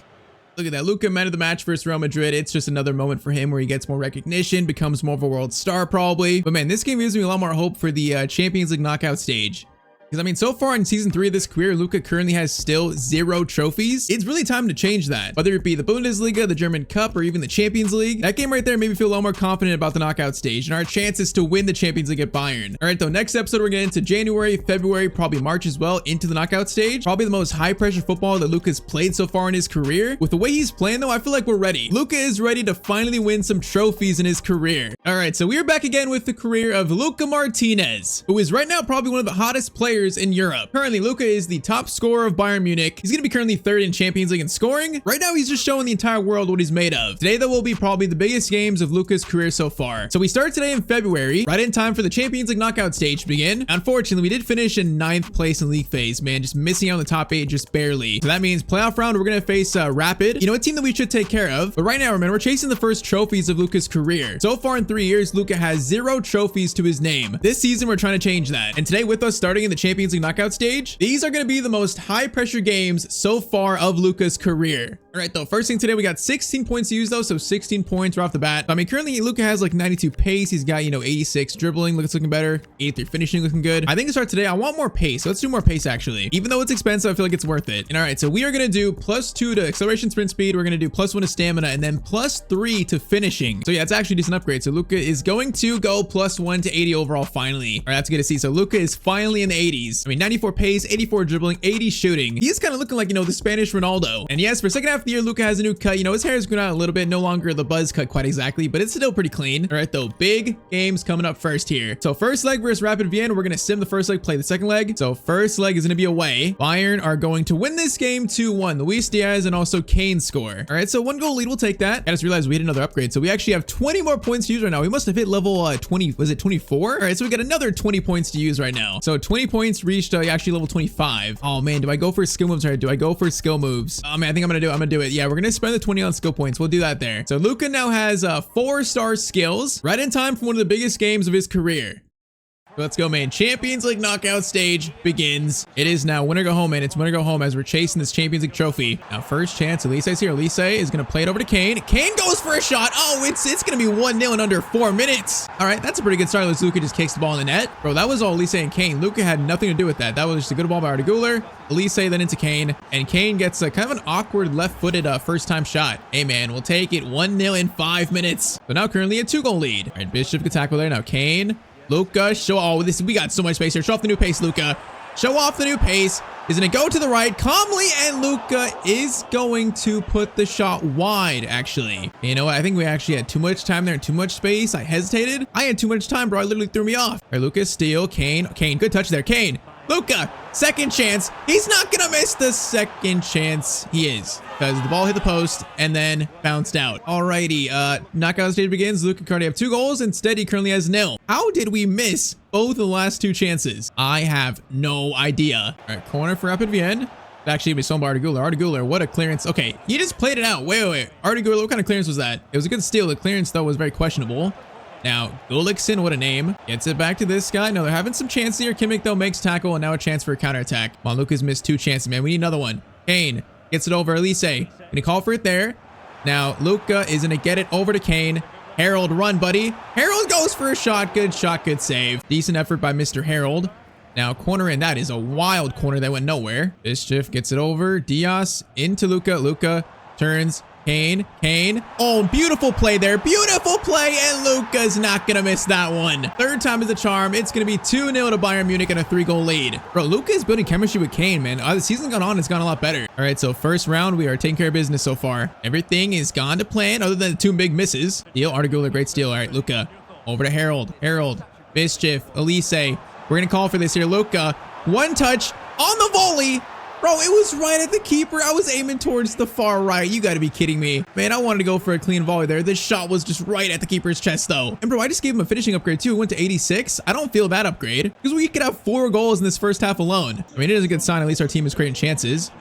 Look at that. Luka, man of the match versus Real Madrid. It's just another moment for him where he gets more recognition, becomes more of a world star probably. But man, this game gives me a lot more hope for the Champions League knockout stage. Because, I mean, so far in season 3 of this career, Luka currently has still 0 trophies. It's really time to change that. Whether it be the Bundesliga, the German Cup, or even the Champions League. That game right there made me feel a lot more confident about the knockout stage and our chances to win the Champions League at Bayern. All right, though, next episode, we're getting into January, February, probably March as well, into the knockout stage. Probably the most high-pressure football that Luka's played so far in his career. With the way he's playing, though, I feel like we're ready. Luka is ready to finally win some trophies in his career. All right, so we're back again with the career of Luka Martinez, who is right now probably one of the hottest players in Europe. Currently, Luka is the top scorer of Bayern Munich. He's going to be currently 3rd in Champions League in scoring. Right now, he's just showing the entire world what he's made of. Today, though, will be probably the biggest games of Luka's career so far. So we start today in February, right in time for the Champions League knockout stage to begin. Unfortunately, we did finish in 9th place in league phase, man, just missing out on the top 8 just barely. So that means playoff round, we're going to face Rapid, you know, a team that we should take care of. But right now, remember, we're chasing the first trophies of Luka's career. So far in 3 years, Luka has 0 trophies to his name. This season, we're trying to change that. And today with us starting in the Champions League knockout stage, these are going to be the most high pressure games so far of Luka's career. All right, though, first thing today, we got 16 points to use, though, so 16 points right off the bat. I mean, currently, Luka has like 92 pace. He's got, you know, 86 dribbling. Looks looking better. 83 finishing looking good. I think to start today, I want more pace. So let's do more pace, actually. Even though it's expensive, I feel like it's worth it. And all right, so we are going to do +2 to acceleration sprint speed. We're going to do +1 to stamina, and then +3 to finishing. So yeah, it's actually a decent upgrade. So Luka is going to go +1 to 80 overall finally. All right, that's good to see. So Luka is finally in the 80s. I mean, 94 pace, 84 dribbling, 80 shooting. He's kind of looking like, you know, the Spanish Ronaldo. And yes, for second half of the year, Luka has a new cut. You know, his hair has grown out a little bit, no longer the buzz cut quite exactly, but it's still pretty clean. All right, though, big games coming up first here. So first leg versus Rapid Vienna, we're going to sim the first leg, play the second leg. So first leg is going to be away. Bayern are going to win this game 2-1. Luis Diaz and also Kane score. All right, so 1 goal lead, we'll take that. I just realized we hit another upgrade. So we actually have 20 more points to use right now. We must have hit level 20, was it 24? All right, so we got another 20 points to use right now. So 20 points reached actually level 25. Oh man, do I go for skill moves or do I go for skill moves? Oh man, I think I'm gonna do it. Yeah, we're gonna spend the 20 on skill points. We'll do that there. So Luka now has 4-star skills, right in time for one of the biggest games of his career. Let's go, man. Champions League knockout stage begins. It is now winner go home, man. It's winner go home as we're chasing this Champions League trophy. Now, first chance. Elise's here. Elise is going to play it over to Kane. Kane goes for a shot. Oh, it's going to be 1-0 in under 4 minutes. All right, that's a pretty good start. Luka just kicks the ball in the net. Bro, that was all Elise and Kane. Luka had nothing to do with that. That was just a good ball by Arda Güler. Elise then into Kane. And Kane gets a kind of an awkward left-footed first-time shot. Hey, man, we'll take it 1-0 in 5 minutes. So now currently a 2-goal lead. All right, Bishop can tackle there. Now Kane. Luka, we got so much space here. Show off the new pace, Luka. Show off the new pace. He's going to go to the right calmly, and Luka is going to put the shot wide, actually. You know what? I think we actually had too much time there and too much space. I hesitated. I had too much time, bro. I literally threw me off. All right, Luka, steal. Kane, good touch there. Kane, Luka, second chance. He's not going to miss the second chance. He is. Because the ball hit the post and then bounced out. Alrighty, knockout stage begins. Luka currently have 2 goals. Instead, he currently has 0. How did we miss both of the last 2 chances? I have no idea. All right, corner for Rapid Vienna. Actually, we saw Arda Güler. Arda Güler, what a clearance. Okay, he just played it out. Wait. Arda Güler, what kind of clearance was that? It was a good steal. The clearance, though, was very questionable. Now, Gullikson, what a name. Gets it back to this guy. No, they're having some chances here. Kimmich, though, makes tackle, and now a chance for a counterattack. Come on, Luka's missed 2 chances, man. We need another one. Kane gets it over. Elise, gonna call for it there. Now, Luka is gonna get it over to Kane. Harold, run, buddy. Harold goes for a shot. Good shot, good save. Decent effort by Mr. Harold. Now, corner in. That is a wild corner that went nowhere. Bishop gets it over. Diaz into Luka. Luka turns. Kane. Oh, beautiful play there. Beautiful play, and Luka's not going to miss that one. 3rd time is a charm. It's going to be 2-0 to Bayern Munich and a 3-goal lead. Bro, Luka is building chemistry with Kane, man. The season's gone on. It's gone a lot better. All right, so first round, we are taking care of business so far. Everything is gone to plan other than the 2 big misses. Steal, Arda Güler, great steal. All right, Luka over to Harold. Bishop, Elise. We're going to call for this here. Luka, 1 touch on the volley. Bro, it was right at the keeper. I was aiming towards the far right. You got to be kidding me. Man, I wanted to go for a clean volley there. This shot was just right at the keeper's chest, though. And bro, I just gave him a finishing upgrade, too. It went to 86. I don't feel that upgrade because we could have 4 goals in this first half alone. I mean, it is a good sign. At least our team is creating chances.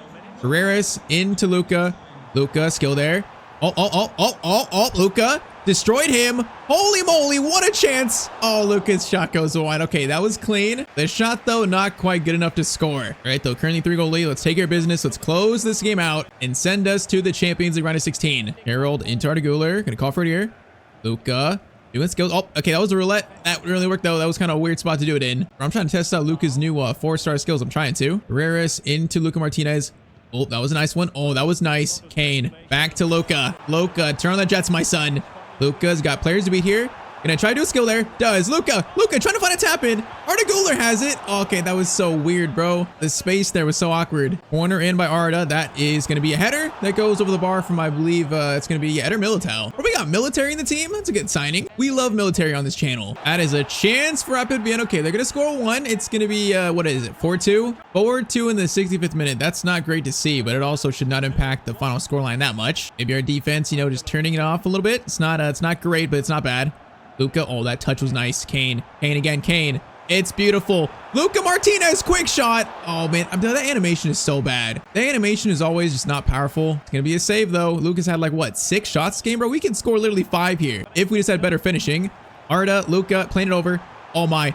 Ferreras into Luka. Luka, skill there. Luka destroyed him. Holy moly, what a chance. Oh, Luka's shot goes wide. Okay, that was clean. The shot, though, not quite good enough to score. All right, though, currently 3-goal lead. Let's take care of business. Let's close this game out and send us to the Champions League round of 16. Harold into Arda Güler. Gonna call for it here. Luka doing skills. Oh, okay, that was a roulette. That really worked, though. That was kind of a weird spot to do it in. I'm trying to test out Luka's new 4-star skills. I'm trying to. Herreras into Luka Martinez. Oh, that was a nice one. Oh, that was nice. Kane, back to Luka. Luka, turn on the jets, my son. Luka's got players to beat here. Gonna try to do a skill there. Does. Luka trying to find a tap in. Arda Güler has it. Okay, that was so weird, bro. The space there was so awkward. Corner in by Arda. That is gonna be a header that goes over the bar from, I believe, it's gonna be Eder Militao. Oh, we got military in the team. That's a good signing. We love military on this channel. That is a chance for Rapid Vienna. Okay, they're gonna score one. It's gonna be, what is it? 4-2? 4-2 in the 65th minute. That's not great to see, but it also should not impact the final scoreline that much. Maybe our defense, you know, just turning it off a little bit. It's not great, but it's not bad. Luka, oh, that touch was nice. Kane again, Kane. It's beautiful. Luka Martinez, quick shot. Oh, man, that animation is so bad. The animation is always just not powerful. It's going to be a save, though. Luka's had, like, what, 6 shots this game, bro? We can score literally 5 here if we just had better finishing. Arda, Luka, playing it over. Oh, my,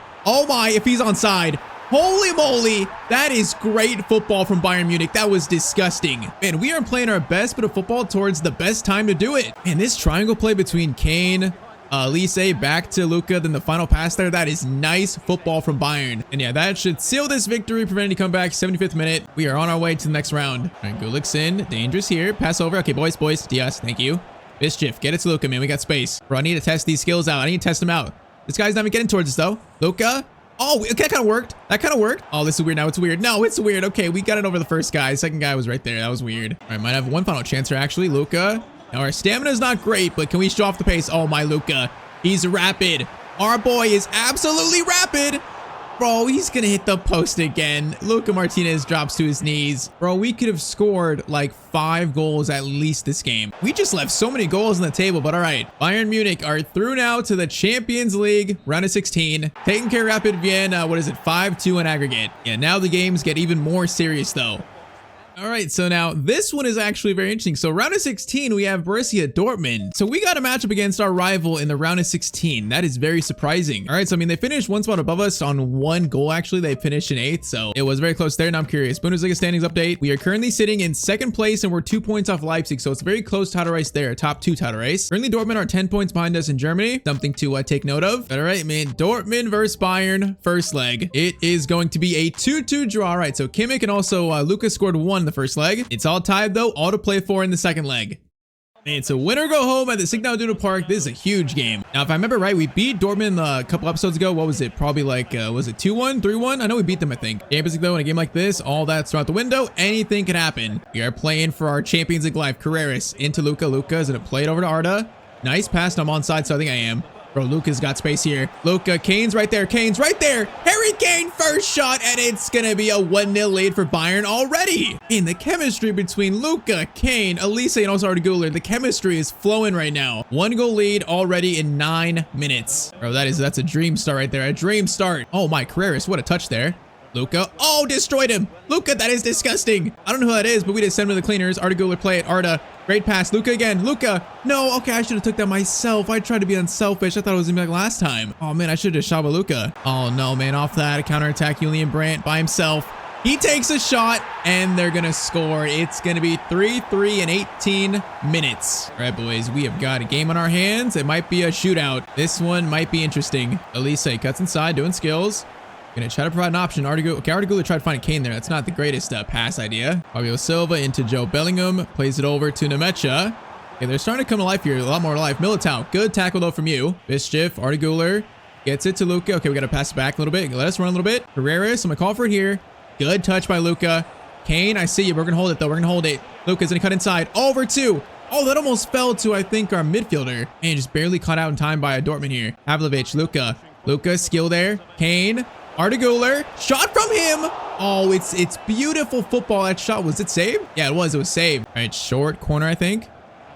if he's onside. Holy moly, that is great football from Bayern Munich. That was disgusting. Man, we are playing our best bit of football towards the best time to do it. And this triangle play between Kane, Lise back to Luka, then the final pass there. That is nice football from Bayern. And yeah, that should seal this victory, prevent any comeback. 75th minute. We are on our way to the next round. All right, Gulik's in. Dangerous here. Pass over. Okay, boys. Diaz, thank you. Mischief, get it to Luka, man. We got space. Bro, I need to test these skills out. I need to test them out. This guy's not even getting towards us, though. Luka. Oh, okay, that kind of worked. Oh, this is weird now. It's weird. No, it's weird. Okay, we got it over the first guy. Second guy was right there. That was weird. All right, might have one final chance here, actually. Luka. Now, our stamina is not great, but can we show off the pace? Oh, my Luka. He's rapid. Our boy is absolutely rapid. Bro, he's going to hit the post again. Luka Martinez drops to his knees. Bro, we could have scored like 5 goals at least this game. We just left so many goals on the table, but all right. Bayern Munich are through now to the Champions League round of 16. Taking care of Rapid Vienna. What is it? 5-2 in aggregate. Yeah, now the games get even more serious, though. All right, so now this one is actually very interesting. So round of 16, we have Borussia Dortmund. So we got a matchup against our rival in the round of 16. That is very surprising. All right, so I mean, they finished one spot above us on 1 goal, actually. They finished in 8th, so it was very close there. Now I'm curious. Bundesliga standings update. We are currently sitting in 2nd place, and we're 2 points off Leipzig, so it's a very close title race there. Top 2 title race. Currently, Dortmund are 10 points behind us in Germany. Something to take note of. All right, man. Dortmund versus Bayern, first leg. It is going to be a 2-2 draw. All right, so Kimmich and also Lucas scored 1 in the first leg. It's all tied, though. All to play for in the second leg. Man, so win or go home at the Signal Iduna Park. This is a huge game. Now, if I remember right, we beat Dortmund a couple episodes ago. What was it? Probably like, was it 2-1, 3-1? I know we beat them, I think. Champions League, though, in a game like this, all that's throughout the window. Anything can happen. We are playing for our Champions League life. Carreras into Luka. Luka is going to play it over to Arda. Nice pass. I'm onside, so I think I am. Bro, Luka's got space here. Luka, Kane's right there. Harry Kane, first shot, and it's going to be a 1-0 lead for Bayern already. In the chemistry between Luka, Kane, Elise, and also Arda Güler, the chemistry is flowing right now. 1-goal lead already in 9 minutes. Bro, that's a dream start right there. A dream start. Oh, my, Carreras, what a touch there. Luka. Oh, destroyed him. Luka, that is disgusting. I don't know who that is, but we just send him to the cleaners. Arda Güler, play it. Arda. Great pass. Luka again. Luka. No. Okay, I should have took that myself. I tried to be unselfish. I thought it was going to be like last time. Oh, man, I should have just shot with Luka. Oh, no, man. Off that. A counterattack. Julian Brandt by himself. He takes a shot, and they're going to score. It's going to be 3-3 in 18 minutes. All right, boys. We have got a game on our hands. It might be a shootout. This one might be interesting. Elise cuts inside, doing skills. Gonna try to provide an option. Arda Güler tried to find Kane there. That's not the greatest pass idea. Fabio Silva into Joe Bellingham. Plays it over to Nemecha. Okay, they're starting to come to life here. A lot more life. Militao. Good tackle, though, from you. Mischief. Arda Güler gets it to Luka. Okay, we got to pass it back a little bit. Let us run a little bit. Carreras. I'm going to call for it here. Good touch by Luka. Kane, I see you. We're going to hold it, though. We're going to hold it. Luka's going to cut inside. Over 2. Oh, that almost fell to, I think, our midfielder. And just barely caught out in time by a Dortmund here. Pavlovic. Luka, skill there. Kane. Arda Güler, shot from him. Oh, it's beautiful football. That shot, was it saved? Yeah, it was saved. All right, short corner, I think.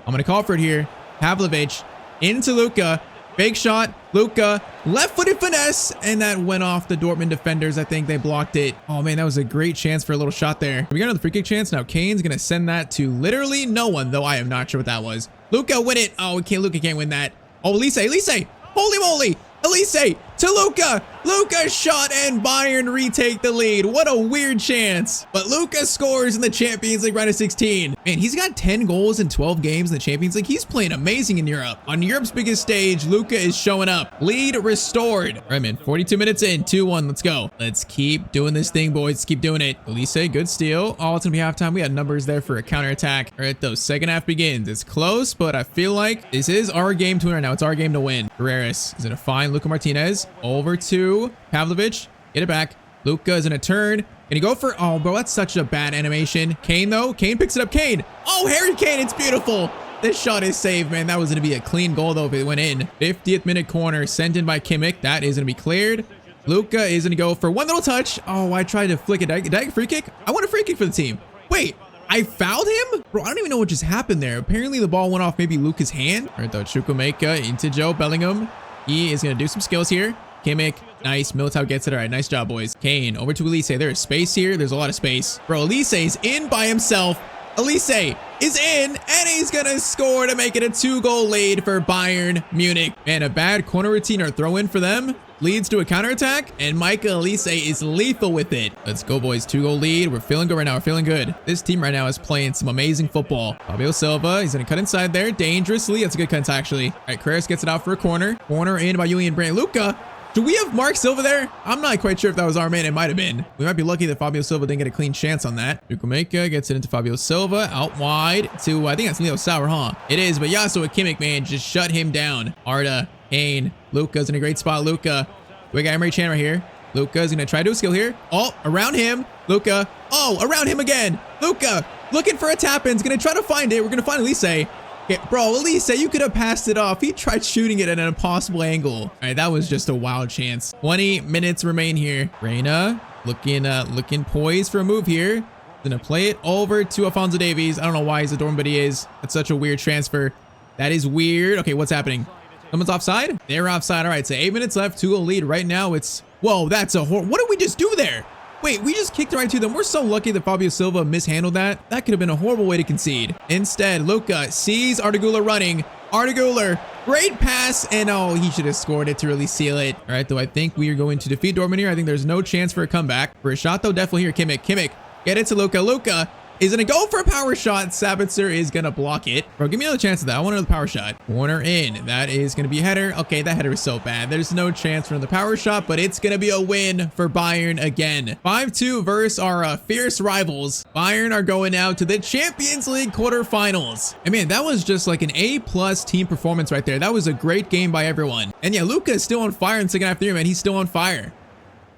I'm gonna call for it here. Pavlovic into Luka. Fake shot. Luka, left-footed finesse, and that went off the Dortmund defenders. I think they blocked it. Oh man, that was a great chance for a little shot there. We got another free kick chance. Now Kane's gonna send that to literally no one, though I am not sure what that was. Luka, win it. Oh, Luka can't win that. Oh, Elise. Holy moly. Elise to Luka. Luka shot and Bayern retake the lead. What a weird chance. But Luka scores in the Champions League round of 16. Man, he's got 10 goals in 12 games in the Champions League. He's playing amazing in Europe. On Europe's biggest stage, Luka is showing up. Lead restored. All right, man, 42 minutes in, 2-1. Let's go. Let's keep doing this thing, boys. Let's keep doing it. Elise, good steal. Oh, it's gonna be halftime. We had numbers there for a counterattack. All right, though, second half begins. It's close, but I feel like this is our game to win right now. It's our game to win. Guerreras is gonna find Luka Martinez. Over to Pavlovic, get it back. Luka is in a turn. Can he go for, oh, bro, that's such a bad animation. Kane, though. Kane picks it up. Kane. Oh, Harry Kane, it's beautiful. This shot is saved, man. That was going to be a clean goal, though, if it went in. 50th minute corner sent in by Kimmich. That is going to be cleared. Luka is going to go for one little touch. Oh, I tried to flick it. Did I get a free kick? I want a free kick for the team. Wait, I fouled him? Bro, I don't even know what just happened there. Apparently, the ball went off maybe Luka's hand. All right, though, Chukwuemeka into Joe Bellingham. He is going to do some skills here. Kimmich, nice. Militao gets it. All right, nice job, boys. Kane, over to Elise. There is space here. There's a lot of space. Bro, Elise is in by himself. Elise is in, and he's going to score to make it a 2-goal lead for Bayern Munich. Man, a bad corner routine or throw-in for them leads to a counterattack, and Micah Elise is lethal with it. Let's go, boys. 2-goal lead. We're feeling good right now. We're feeling good. This team right now is playing some amazing football. Fabio Silva, he's going to cut inside there dangerously. That's a good cut, actually. All right, Carreras gets it out for a corner. Corner in by Julian Brandt. Luka. Do we have Mark Silva there? I'm not quite sure if that was our man. It might have been. We might be lucky that Fabio Silva didn't get a clean chance on that. Chukwuemeka gets it into Fabio Silva. Out wide to, I think that's Leo Sauer, huh? It is, but Yasuo Kimmich, man, just shut him down. Arda, Kane, Luka's in a great spot. Luka. We got Emery Chan right here. Luka's going to try to do a skill here. Oh, around him. Luka. Oh, around him again. Luka looking for a tap-in. He's going to try to find it. We're going to find Elise. Okay, bro, Elise, you could have passed it off. He tried shooting it at an impossible angle. All right, that was just a wild chance. 20 minutes remain here. Reina looking poised for a move here. Gonna play it over to Alphonso Davies. I don't know why he's a dorm, but he is. That's such a weird transfer. That is weird. Okay, what's happening? Someone's offside? They're offside. All right, so 8 minutes left, 2-goal lead. Right now, it's... Whoa, that's a what did we just do there? Wait, we just kicked it right to them. We're so lucky that Fabio Silva mishandled that. That could have been a horrible way to concede. Instead, Luka sees Arda Güler running. Arda Güler, great pass, and oh, he should have scored it to really seal it. All right, though, I think we are going to defeat Dortmund here. I think there's no chance for a comeback. For a shot, though, definitely here. Kimmich, get it to Luka. Luka is going to go for a power shot. Sabitzer is going to block it. Bro, give me another chance of that. I want another power shot. Corner in. That is going to be a header. Okay, that header is so bad. There's no chance for the power shot, but it's going to be a win for Bayern again. 5-2 versus our fierce rivals. Bayern are going out to the Champions League quarterfinals. And man, that was just like an A+ team performance right there. That was a great game by everyone. And yeah, Luka is still on fire in second half there, man. He's still on fire.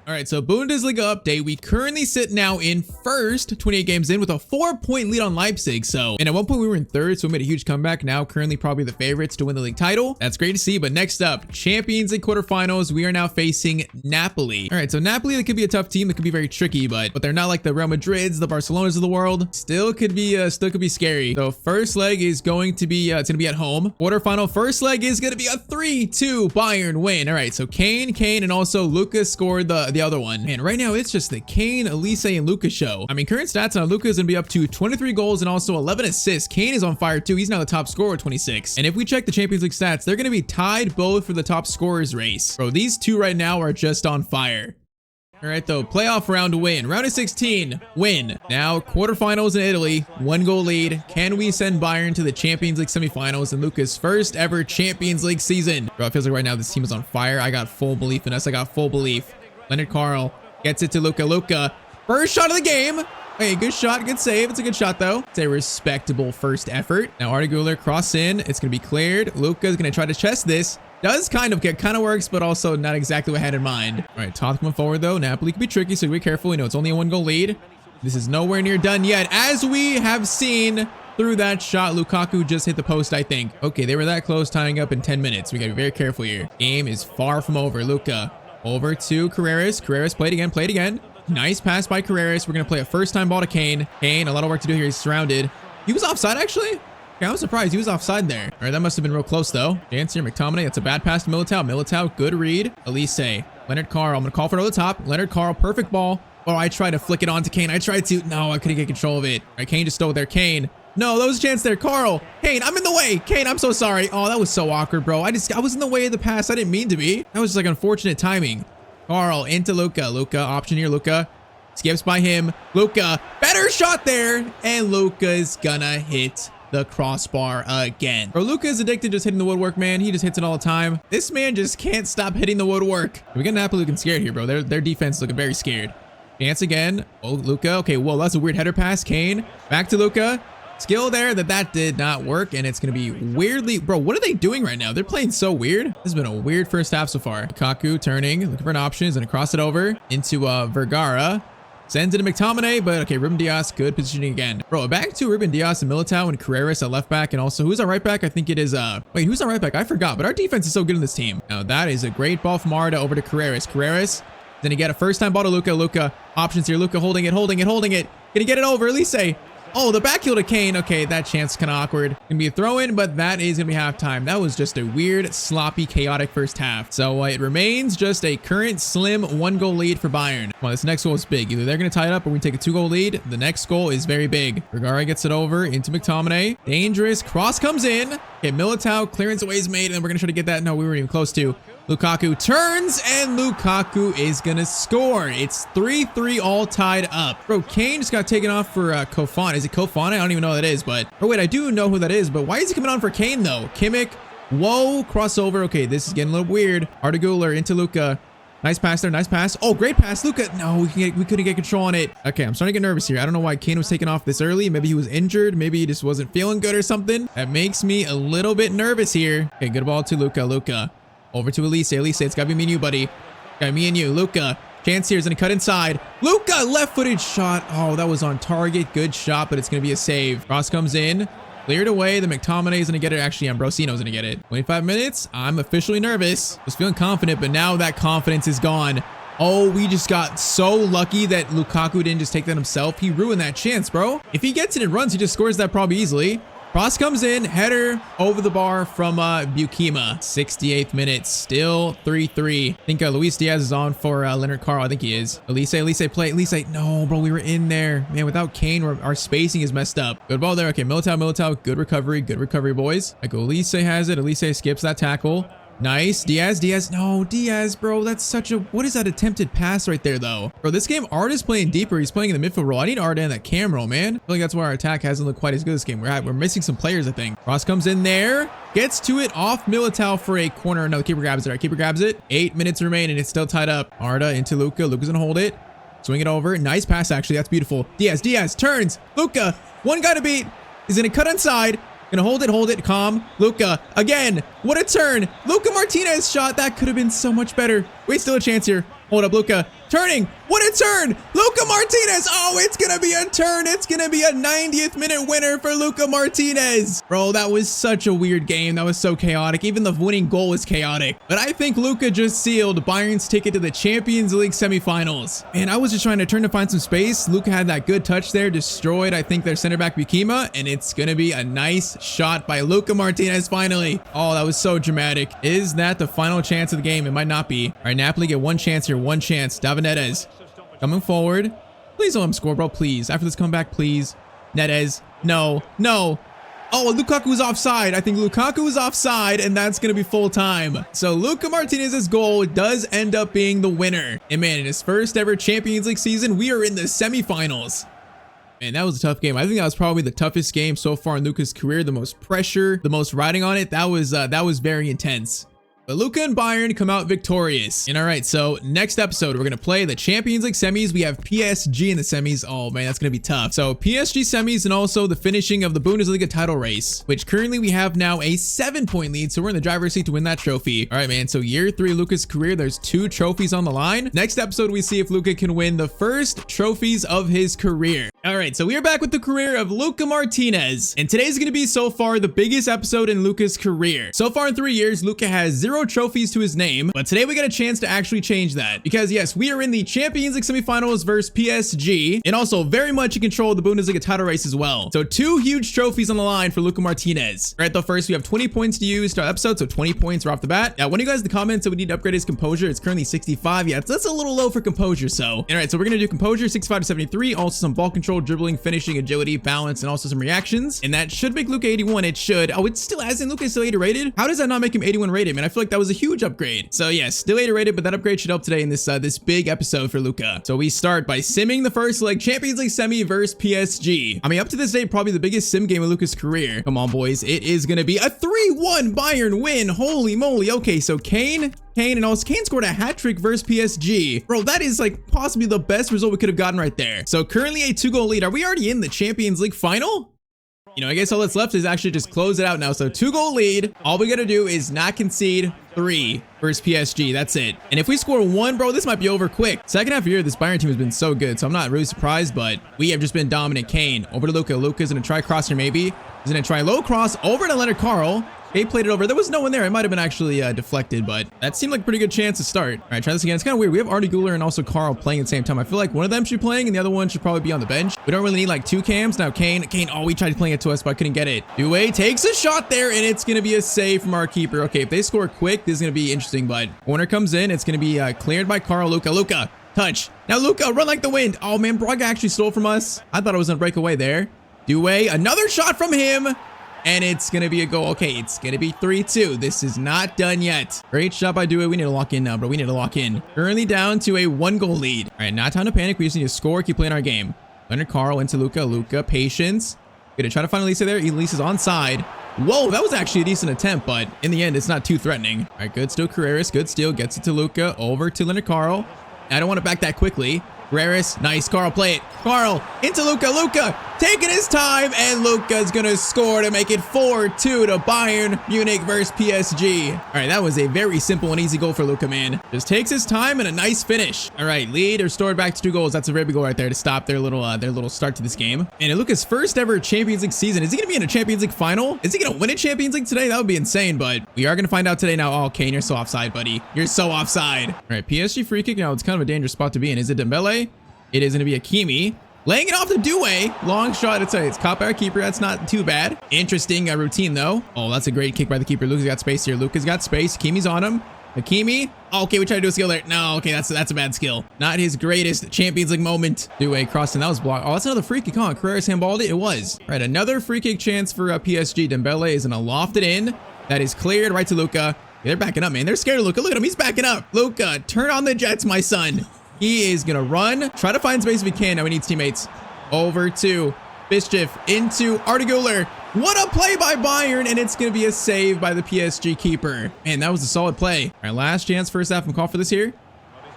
All right, so Bundesliga update. We currently sit now in first, 28 games in, with a 4-point lead on Leipzig. So, and at one point we were in third, so we made a huge comeback. Now currently probably the favorites to win the league title. That's great to see. But next up, Champions League quarterfinals. We are now facing Napoli. All right, so Napoli, they could be a tough team. That could be very tricky, but they're not like the Real Madrids, the Barcelonas of the world. Still could be scary. So first leg is going to be it's gonna be at home. Quarterfinal first leg is gonna be a 3-2 Bayern win. All right, so Kane, and also Luka scored the other one. And right now it's just the Kane, Elise, and Luka show. I mean, current stats on Luka is gonna be up to 23 goals and also 11 assists. Kane is on fire too. He's now the top scorer with 26. And if we check the Champions League stats, they're gonna be tied both for the top scorers race. Bro, these two right now are just on fire. All right, though, playoff round win. Round of 16, win. Now, quarterfinals in Italy, 1-goal lead. Can we send Bayern to the Champions League semifinals in Luka's first ever Champions League season? Bro, it feels like right now this team is on fire. I got full belief in us. I got full belief. Leonard Carl gets it to Luka. Luka, first shot of the game. Hey, good shot, good save. It's a good shot, though. It's a respectable first effort. Now, Arda Güler cross in. It's going to be cleared. Luka's going to try to chest this. Does kind of works, but also not exactly what I had in mind. All right, Toth coming forward, though. Napoli can be tricky, so be careful. We know it's only a 1-goal lead. This is nowhere near done yet. As we have seen through that shot, Lukaku just hit the post, I think. Okay, they were that close, tying up in 10 minutes. We got to be very careful here. Game is far from over. Luka over to Carreras. Carreras played again. Nice pass by Carreras. We're going to play a first-time ball to Kane. Kane, a lot of work to do here. He's surrounded. He was offside, actually? Okay, I was surprised he was offside there. All right, that must have been real close, though. Tyztir, McTominay. That's a bad pass to Militao. Militao, good read. Elise. Leonard Carl. I'm going to call for it over the top. Leonard Carl, perfect ball. Oh, I tried to flick it onto Kane. No, I couldn't get control of it. All right, Kane just stole there. Kane No, there was a chance there. Carl, Kane, I'm in the way. Kane, I'm so sorry. Oh, that was so awkward, bro. I was in the way of the pass. I didn't mean to be. That was just like unfortunate timing. Carl into Luka. Luka, option here. Luka skips by him. Luka, better shot there. And Luka's gonna hit the crossbar again. Bro, Luka is addicted to just hitting the woodwork, man. He just hits it all the time. This man just can't stop hitting the woodwork. We got Napoli looking scared here, bro. Their defense is looking very scared. Chance again. Oh, Luka. Okay, well, that's a weird header pass. Kane, back to Luka. Skill there that did not work, and it's going to be weirdly... Bro, what are they doing right now? They're playing so weird. This has been a weird first half so far. Lukaku turning, looking for an option. He's going to cross it over into Vergara. Sends it to McTominay, but okay, Ruben Dias, good positioning again. Bro, back to Ruben Dias and Militao and Carreras at left back, and also, who's our right back? I think it is, wait, who's our right back? I forgot, but our defense is so good in this team. Now, that is a great ball from Arda over to Carreras. Carreras, then he get a first-time ball to Luka. Luka, options here. Luka holding it. Gonna get it over, Elise. Oh, the back heel to Kane. Okay, that chance is kind of awkward. Gonna be a throw-in, but that is gonna be halftime. That was just a weird, sloppy, chaotic first half. So it remains just a current slim 1-goal lead for Bayern. Well, this next goal is big. Either they're gonna tie it up or we take a 2-goal lead. The next goal is very big. Vergara gets it over into McTominay. Dangerous. Cross comes in. Okay, Militao, clearance away is made, and we're gonna try to get that. No, we weren't even close to. Lukaku turns, and Lukaku is gonna score. It's 3-3 all tied up. Bro, Kane just got taken off for Kofan. Is it Kofan? I don't even know who that is, but... Oh, wait, I do know who that is, but why is he coming on for Kane, though? Kimmich, whoa, crossover. Okay, this is getting a little weird. Arda Güler into Luka. Nice pass there, nice pass. Oh, great pass, Luka. No, we couldn't get control on it. Okay, I'm starting to get nervous here. I don't know why Kane was taken off this early. Maybe he was injured. Maybe he just wasn't feeling good or something. That makes me a little bit nervous here. Okay, good ball to Luka. Luka. Over to Elise. Elise, it's got to be me and you, buddy. Got me and you. Luka. Chance here is going to cut inside. Luka, left-footed shot. Oh, that was on target. Good shot, but it's going to be a save. Cross comes in. Cleared away. The McTominay is going to get it. Actually, Ambrosino's going to get it. 25 minutes. I'm officially nervous. Was feeling confident, but now that confidence is gone. Oh, we just got so lucky that Lukaku didn't just take that himself. He ruined that chance, bro. If he gets it and runs, he just scores that probably easily. Cross comes in, header over the bar from Bukima. 68th minute, still 3-3. I think Luis Diaz is on for Leonard Carl. I think he is. Elise play. Elise, no, bro, we were in there. Man, without Kane, our spacing is messed up. Good ball there. Okay, Militao. Good recovery, boys. Like Elise has it. Elise skips that tackle. Nice. Diaz. No, Diaz, bro. That's such a... What is that attempted pass right there, though? Bro, this game, Arda's playing deeper. He's playing in the midfield role. I need Arda in that cam role, man. I feel like that's why our attack hasn't looked quite as good this game. We're missing some players, I think. Cross comes in there. Gets to it off Militao for a corner. No, the keeper grabs it. All right, keeper grabs it. 8 minutes remain, and it's still tied up. Arda into Luka. Luka's gonna hold it. Swing it over. Nice pass, actually. That's beautiful. Diaz turns. Luka. One guy to beat. He's gonna cut inside. Gonna hold it, calm. Luka, again, what a turn. Luka Martinez shot, that could have been so much better. Wait, still a chance here. Hold up, Luka, turning, what a turn. Luka Martinez, oh, it's gonna be a turn. It's gonna be a 90th minute winner for Luka Martinez. Bro, that was such a weird game. That was so chaotic. Even the winning goal was chaotic. But I think Luka just sealed Bayern's ticket to the Champions League semifinals. Man, I was just trying to turn to find some space. Luka had that good touch there, destroyed, I think, their center back Bukima, and it's gonna be a nice shot by Luka Martinez finally. Oh, that was so dramatic. Is that the final chance of the game? It might not be. All right, Napoli get one chance here, one chance. David Neres coming forward. Please don't let him score, bro, please. After this comeback, please. Neres, no. Oh, Lukaku was offside. I think Lukaku was offside, and that's going to be full time. So Luka Martinez's goal does end up being the winner. And man, in his first ever Champions League season, we are in the semifinals. Man, that was a tough game. I think that was probably the toughest game so far in Luka's career. The most pressure, the most riding on it. That was very intense. But Luka and Bayern come out victorious. And all right, so next episode, we're going to play the Champions League semis. We have PSG in the semis. Oh man, that's going to be tough. So PSG semis and also the finishing of the Bundesliga title race, which currently we have now a 7-point lead. So we're in the driver's seat to win that trophy. All right, man. So year 3 Luka's career, there's 2 trophies on the line. Next episode, we see if Luka can win the first trophies of his career. All right, so we are back with the career of Luka Martinez. And today's going to be so far the biggest episode in Luka's career. So far in 3 years, Luka has 0 0 trophies to his name. But today we got a chance to actually change that because yes, we are in the Champions League semifinals versus PSG and also very much in control of the Bundesliga title race as well. So 2 huge trophies on the line for Luka Martinez. All right, though, first we have 20 points to use to our episode, so 20 points right off the bat. Now, one of you guys in the comments said we need to upgrade his composure. It's currently 65. Yeah, that's a little low for composure. So, all right, so we're gonna do composure 65 to 73. Also some ball control, dribbling, finishing, agility, balance, and also some reactions. And that should make Luka 81. It should. Oh, it still hasn't. Luka is still 80 rated. How does that not make him 81 rated, man? I feel like that was a huge upgrade. So yes, still 80 rated, but that upgrade should help today in this this big episode for Luka. So we start by simming the first leg, Champions League semi versus PSG. I mean, up to this day, probably the biggest sim game of Luka's career. Come on, boys. It is gonna be a 3-1 Bayern win. Holy moly. Okay, so Kane, and also Kane scored a hat trick versus PSG. Bro, that is like possibly the best result we could have gotten right there. So currently a 2-goal lead. Are we already in the Champions League final? You know, I guess all that's left is actually just close it out now. So 2-goal lead. All we gotta do is not concede 3 versus PSG. That's it. And if we score 1, bro, this might be over quick. Second half of the year, this Bayern team has been so good. So I'm not really surprised, but we have just been dominant. Kane over to Luka. Luka's gonna try cross here maybe. He's gonna try low cross over to Leonard Carl. They played it over. There was no one there. It might have been actually deflected, but that seemed like a pretty good chance to start. All right, try this again. It's kind of weird. We have Arda Güler and also Carl playing at the same time. I feel like one of them should be playing and the other one should probably be on the bench. We don't really need like 2 cams. Now Kane, oh, he tried playing it to us, but I couldn't get it. Due takes a shot there and it's going to be a save from our keeper. Okay, if they score quick, this is going to be interesting, but corner comes in. It's going to be cleared by Carl. Luka, touch. Now Luka, run like the wind. Oh man, Braga actually stole from us. I thought it was going to break away there. Due, another shot from him. And it's going to be a goal. Okay, it's going to be 3-2. This is not done yet. Great shot by Due. We need to lock in now, bro. We need to lock in. Currently down to a 1-goal lead. All right, not time to panic. We just need to score. Keep playing our game. Leonard Carl into Luka. Luka, patience. Gonna try to find Elisa there. Elisa's onside. Whoa, that was actually a decent attempt, but in the end, it's not too threatening. All right, good steal, Carreras. Good steal. Gets it to Luka. Over to Leonard Carl. I don't want to back that quickly. Carreras, nice. Carl, play it. Carl, into Luka. Luka, taking his time, and Luka's gonna score to make it 4-2 to Bayern Munich versus PSG. All right, that was a very simple and easy goal for Luka, man. Just takes his time and a nice finish. All right, lead restored back to 2 goals. That's a very big goal right there to stop their little start to this game. And in Luka's first ever Champions League season, is he gonna be in a Champions League final? Is he gonna win a Champions League today? That would be insane, but we are gonna find out today now. Oh, Kane, you're so offside, buddy. You're so offside. All right, PSG free kick. Now it's kind of a dangerous spot to be in. Is it Dembele? It is going to be Hakimi. Laying it off to Due. Long shot. It's caught by our keeper. That's not too bad. Interesting routine, though. Oh, that's a great kick by the keeper. Luka's got space here. Luka's got space. Hakimi's on him. Hakimi. Oh, okay, we tried to do a skill there. No, okay, that's a bad skill. Not his greatest Champions League moment. Due crossing. That was blocked. Oh, that's another free kick, huh? Carreras handballed it. It was. All right, another free kick chance for PSG. Dembele is going to loft it in. That is cleared right to Luka. They're backing up, man. They're scared of Luka. Look at him. He's backing up. Luka, turn on the jets, my son. He is going to run. Try to find space if he can. Now he needs teammates. Over to Bischef. Into Arda Güler. What a play by Bayern. And it's going to be a save by the PSG keeper. Man, that was a solid play. All right, last chance first half. I'm call for this here.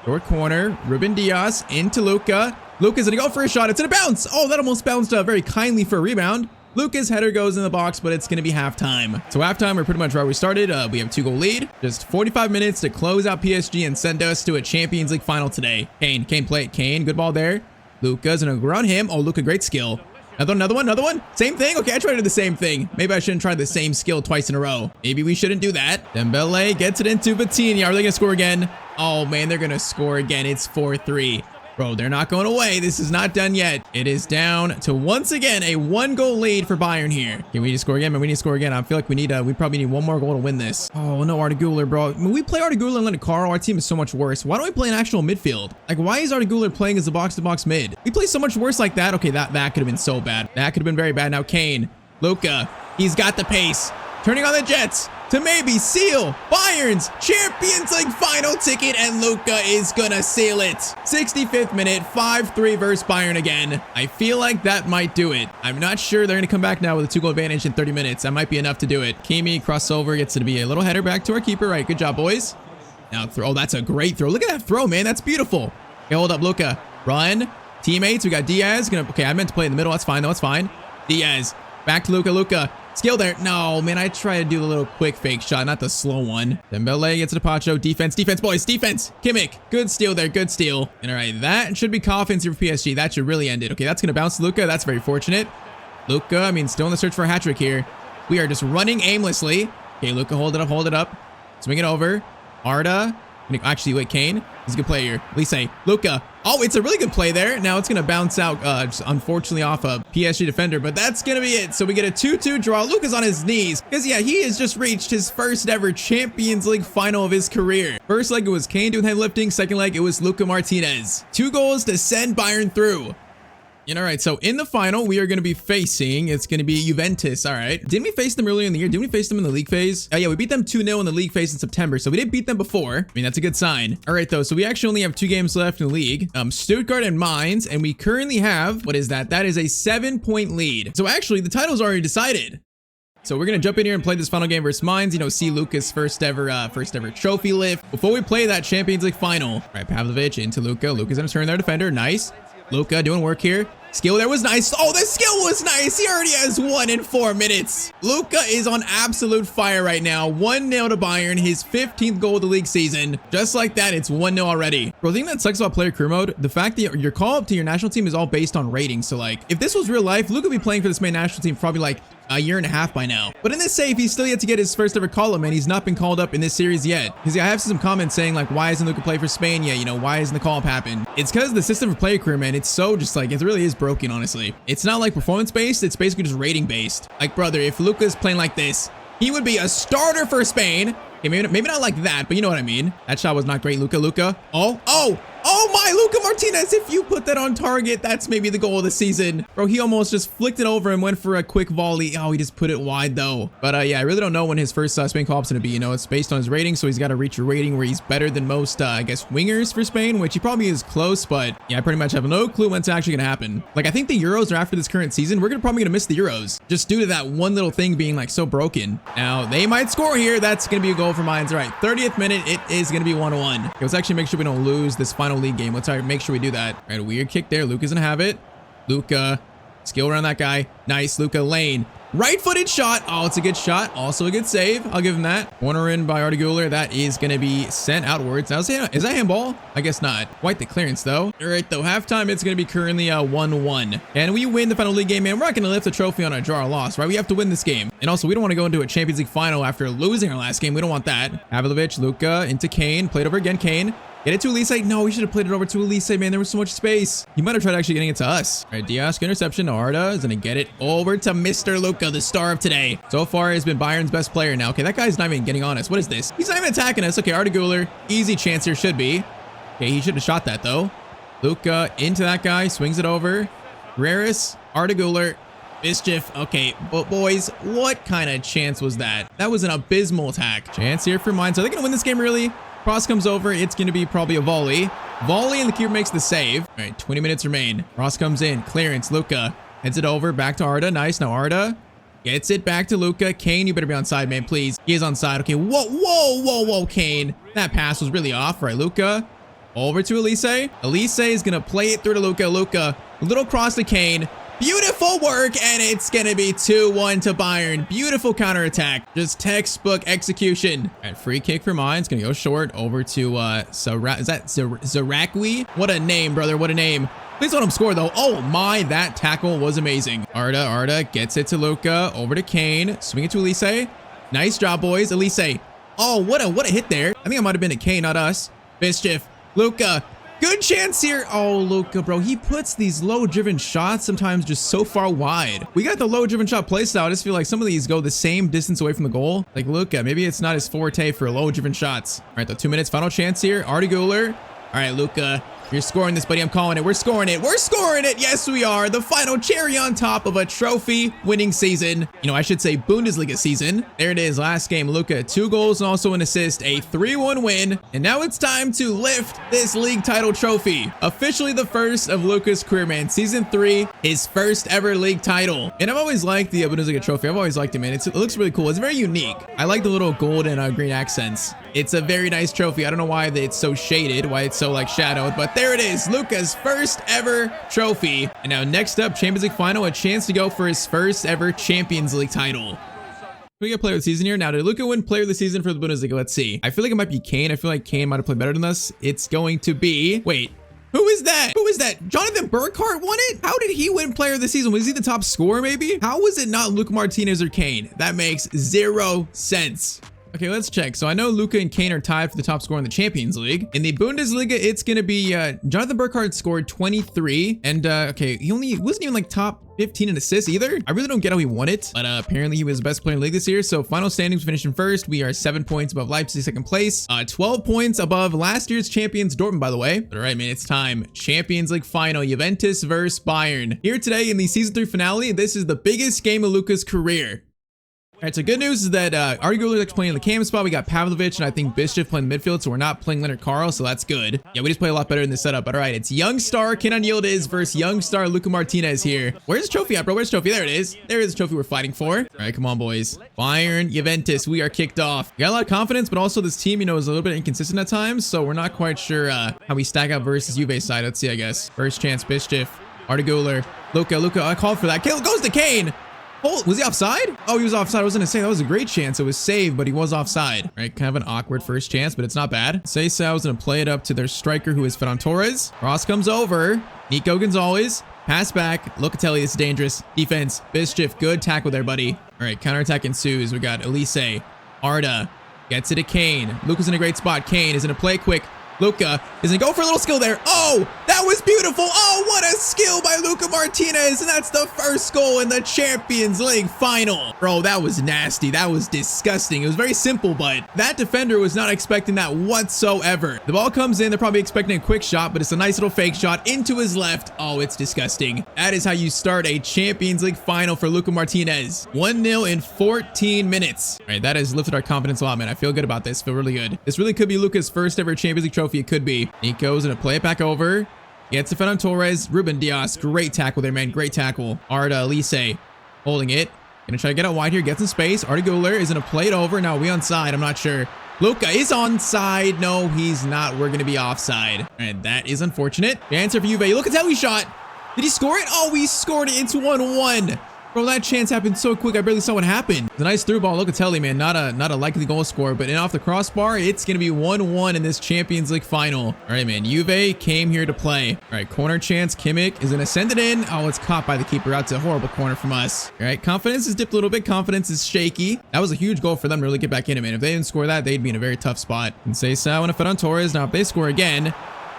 Short corner. Ruben Diaz into Luka. Luka's going to go for a shot. It's going to bounce. Oh, that almost bounced very kindly for a rebound. Luka's header goes in the box, but it's going to be halftime. So halftime, we're pretty much where we started. We have 2-goal lead. Just 45 minutes to close out PSG and send us to a Champions League final today. Kane play it. Kane, good ball there. Luka's going to go around him. Oh, Luka, great skill. Another one. Same thing. Okay, I tried to do the same thing. Maybe I shouldn't try the same skill twice in a row. Maybe we shouldn't do that. Dembele gets it into Vitinha. Are they going to score again? Oh, man, they're going to score again. It's 4-3. Bro, they're not going away. This is not done yet. It is down to once again a 1-goal lead for Bayern here. Okay, we need to score again, man. We need to score again. I feel like we probably need 1 more goal to win this. Oh no, Arda Güler, bro. When we play Arda Güler and Leonard Carl, our team is so much worse. Why don't we play an actual midfield? Like, why is Arda Güler playing as a box-to-box mid? We play so much worse like that. Okay, that could have been so bad. That could have been very bad. Now Kane, Luka, he's got the pace. Turning on the jets to maybe seal Bayern's Champions League final ticket, and Luka is gonna seal it. 65th minute, 5-3 versus Bayern again. I feel like that might do it. I'm not sure. They're gonna come back now with a 2-goal advantage in 30 minutes. That might be enough to do it. Kimi crossover, gets it to be a little header back to our keeper. Right, good job, boys. Now throw. Oh, that's a great throw. Look at that throw, man. That's beautiful. Okay, hold up, Luka. Run. Teammates, we got Diaz. Okay, I meant to play in the middle. That's fine, though. That's fine. Diaz. Back to Luka. Luka. Skill there. No, man, I try to do the little quick fake shot, not the slow one. Dembele gets to Pacho. Defense, boys. Defense. Kimmich. Good steal there. Good steal. And all right, that should be confidence for PSG. That should really end it. Okay, that's going to bounce to Luka. That's very fortunate. Luka, I mean, still in the search for a hat trick here. We are just running aimlessly. Okay, Luka, hold it up. Swing it over. Arda. Actually, wait, Kane. He's a good player. Lise. Luka. Oh, it's a really good play there. Now it's going to bounce out, just unfortunately, off a PSG defender, but that's going to be it. So we get a 2-2 draw. Luka's on his knees because, yeah, he has just reached his first ever Champions League final of his career. First leg, it was Kane doing heavy lifting. Second leg, it was Luka Martinez. 2 goals to send Bayern through. All right, so in the final, we are going to be facing, it's going to be Juventus. All right. Didn't we face them earlier in the year? Didn't we face them in the league phase? Oh, yeah, we beat them 2-0 in the league phase in September. So we did beat them before. I mean, that's a good sign. All right, though. So we actually only have 2 games left in the league. Stuttgart and Mainz. And we currently have, what is that? That is a 7-point lead. So actually, the title's already decided. So we're going to jump in here and play this final game versus Mainz. You know, see Luka's first ever trophy lift. Before we play that Champions League final. All right, Pavlovic into Luka. Luka's going to turn their defender. Nice. Luka doing work here. Skill there was nice. Oh, the skill was nice. He already has 1 in 4 minutes. Luka is on absolute fire right now. 1-0 to Bayern, his 15th goal of the league season. Just like that, it's 1-0 already. Bro, the thing that sucks about player career mode, the fact that your call up to your national team is all based on ratings. So like, if this was real life, Luka would be playing for this main national team for probably like a year and a half by now. But in this save, he's still yet to get his first ever call up, and he's not been called up in this series yet. Because I have some comments saying like, why isn't Luka play for Spain yet? You know, why isn't the call up happen? It's because the system for player career, man, it's so just like, it really is broken, honestly. It's not like performance based, it's basically just rating based. Like, brother, if Luka's playing like this, he would be a starter for Spain. Okay, maybe not like that, but you know what I mean. That shot was not great, Luka. Oh my, Luka Martinez, if you put that on target, that's maybe the goal of the season. Bro, he almost just flicked it over and went for a quick volley. Oh, he just put it wide though. But yeah, I really don't know when his first Spain call-up's gonna be. You know, it's based on his rating, so he's got to reach a rating where he's better than most, I guess, wingers for Spain, which he probably is close, but yeah, I pretty much have no clue when it's actually gonna happen. Like, I think the Euros are after this current season. We're probably gonna miss the Euros just due to that one little thing being like so broken. Now, they might score here. That's gonna be a goal for Mainz. All right, 30th minute, it is gonna be 1-1. Okay, let's actually make sure we don't lose this final league game. Let's make sure we do that. All right, a weird kick there. Luka's gonna have it. Luka, skill around that guy. Nice, Luka lane. Right-footed shot. Oh, it's a good shot. Also a good save. I'll give him that. Corner in by Arda Güler. That is going to be sent outwards. Now, is that handball? I guess not. Quite the clearance, though. All right, though. Halftime, it's going to be currently 1-1. And we win the final league game, man. We're not going to lift the trophy on a draw or loss, right? We have to win this game. And also, we don't want to go into a Champions League final after losing our last game. We don't want that. Pavlovic, Luka into Kane. Played over again, Kane. Get it to Elise. No, we should have played it over to Elise, man. There was so much space. He might have tried actually getting it to us. All right, Diaz, interception. Arda is going to get it over to Mr. Luka, the star of today. So far, he's been Bayern's best player now. Okay, that guy's not even getting on us. What is this? He's not even attacking us. Okay, Arda Güler. Easy chance here should be. Okay, he should have shot that, though. Luka into that guy. Swings it over. Raris, Arda Güler. Mischief. Okay, but boys, what kind of chance was that? That was an abysmal attack. Chance here for Mainz. Are they going to win this game, really? Cross comes over. It's going to be probably a volley. Volley, and the keeper makes the save. All right, 20 minutes remain. Cross comes in. Clearance. Luka heads it over. Back to Arda. Nice. Now Arda gets it back to Luka. Kane, you better be on side, man, please. He is on side. Okay, whoa, Kane. That pass was really off. All right, Luka over to Elise. Elise is going to play it through to Luka. Luka, a little cross to Kane. Beautiful work, and it's going to be 2-1 to Bayern. Beautiful counterattack. Just textbook execution. All right, free kick for Mainz. Going to go short over to, Zarakwi? What a name, brother. What a name. Please let him score, though. Oh, my. That tackle was amazing. Arda gets it to Luka. Over to Kane. Swing it to Elise. Nice job, boys. Elise. Oh, what a hit there. I think it might have been a Kane, not us. Mischief. Luka. Good chance here. Oh, Luka, bro. He puts these low-driven shots sometimes just so far wide. We got the low-driven shot playstyle. I just feel like some of these go the same distance away from the goal. Like Luka, maybe it's not his forte for low-driven shots. All right, the 2 minutes. Final chance here. Arda Güler. All right, Luka. You're scoring this, buddy. I'm calling it. We're scoring it. We're scoring it. Yes, we are. The final cherry on top of a trophy-winning season. You know, I should say Bundesliga season. There it is. Last game, Luka, 2 goals and also an assist. A 3-1 win. And now it's time to lift this league title trophy. Officially the first of Luka's career, man. Season 3, his first ever league title. And I've always liked the Bundesliga trophy. I've always liked it, man. It looks really cool. It's very unique. I like the little gold and green accents. It's a very nice trophy. I don't know why it's so shaded, why it's so like shadowed, but there it is. Luka's first ever trophy. And now next up, Champions League final, a chance to go for his first ever Champions League title. We get player of the season here. Now, did Luka win player of the season for the Bundesliga? Let's see. I feel like it might be Kane. I feel like Kane might have played better than us. It's going to be, wait, who is that? Who is that? Jonathan Burkhart won it? How did he win player of the season? Was he the top scorer maybe? How was it not Luka Martinez or Kane? That makes 0 sense. Okay, let's check. So I know Luka and Kane are tied for the top scorer in the Champions League. In the Bundesliga, it's going to be Jonathan Burkhardt scored 23. And okay, he wasn't even like top 15 in assists either. I really don't get how he won it, but apparently he was the best player in the league this year. So final standings finishing first. We are 7 points above Leipzig, second place. 12 points above last year's champions Dortmund, by the way. But all right, man, it's time. Champions League final, Juventus versus Bayern. Here today in the season 3 finale, this is the biggest game of Luka's career. All right, so good news is that Arda Güler's playing in the cam spot. We got Pavlovic and I think Bišćev playing the midfield, so we're not playing Leonard Carl, so that's good. Yeah, we just play a lot better in this setup. But all right, it's young star Kenan Yildiz versus young star Luka Martinez here. Where's the trophy at, bro? Where's the trophy? There it is. There is the trophy we're fighting for. All right, come on, boys. Bayern, Juventus, we are kicked off. We got a lot of confidence, but also this team, you know, is a little bit inconsistent at times, so we're not quite sure how we stack up versus Juve's side. Let's see, I guess. First chance, Bišćev, Arda Güler, Luka, I called for that. Kill goes to Kane. Oh, was he offside? Oh, he was offside. I was gonna say that was a great chance. It was saved, but he was offside. Right, kind of an awkward first chance, but it's not bad. Seisao's gonna play it up to their striker, who is Ferran Torres. Cross comes over. Nico Gonzalez. Pass back. Locatelli, this is dangerous. Defense. Bišćev, good tackle there, buddy. All right, counterattack ensues. We got Elise. Arda gets it to Kane. Luka's in a great spot. Kane is gonna play quick. Luka is gonna go for a little skill there. Oh, that was beautiful. Oh, what a skill by Luka Martinez. And that's the first goal in the Champions League final. Bro, that was nasty. That was disgusting. It was very simple, but that defender was not expecting that whatsoever. The ball comes in. They're probably expecting a quick shot, but it's a nice little fake shot into his left. Oh, it's disgusting. That is how you start a Champions League final for Luka Martinez. 1-0 in 14 minutes. All right, that has lifted our confidence a lot, man. I feel good about this. Feel really good. This really could be Luka's first ever Champions League trophy. It could be. Nico's gonna play it back over. Gets to Ferran Torres. Ruben Dias. Great tackle there, man. Great tackle. Arda Elise holding it. Gonna try to get out wide here. Get some space. Arda Güler is gonna play it over. Now, are we onside? I'm not sure. Luka is onside. No, he's not. We're gonna be offside. And that is unfortunate. The answer for Juve. Look at how he shot. Did he score it? Oh, he scored it. It's 1-1. Bro, that chance happened so quick. I barely saw what happened. It's a nice through ball. Locatelli, man. Not a likely goal scorer, but in off the crossbar, it's going to be 1-1 in this Champions League final. All right, man. Juve came here to play. All right, corner chance. Kimmich is going to send it in. Oh, it's caught by the keeper. That's a horrible corner from us. All right, confidence has dipped a little bit. Confidence is shaky. That was a huge goal for them to really get back in it, man. If they didn't score that, they'd be in a very tough spot. And Seisao and Ferran Torres. Now, if they score again,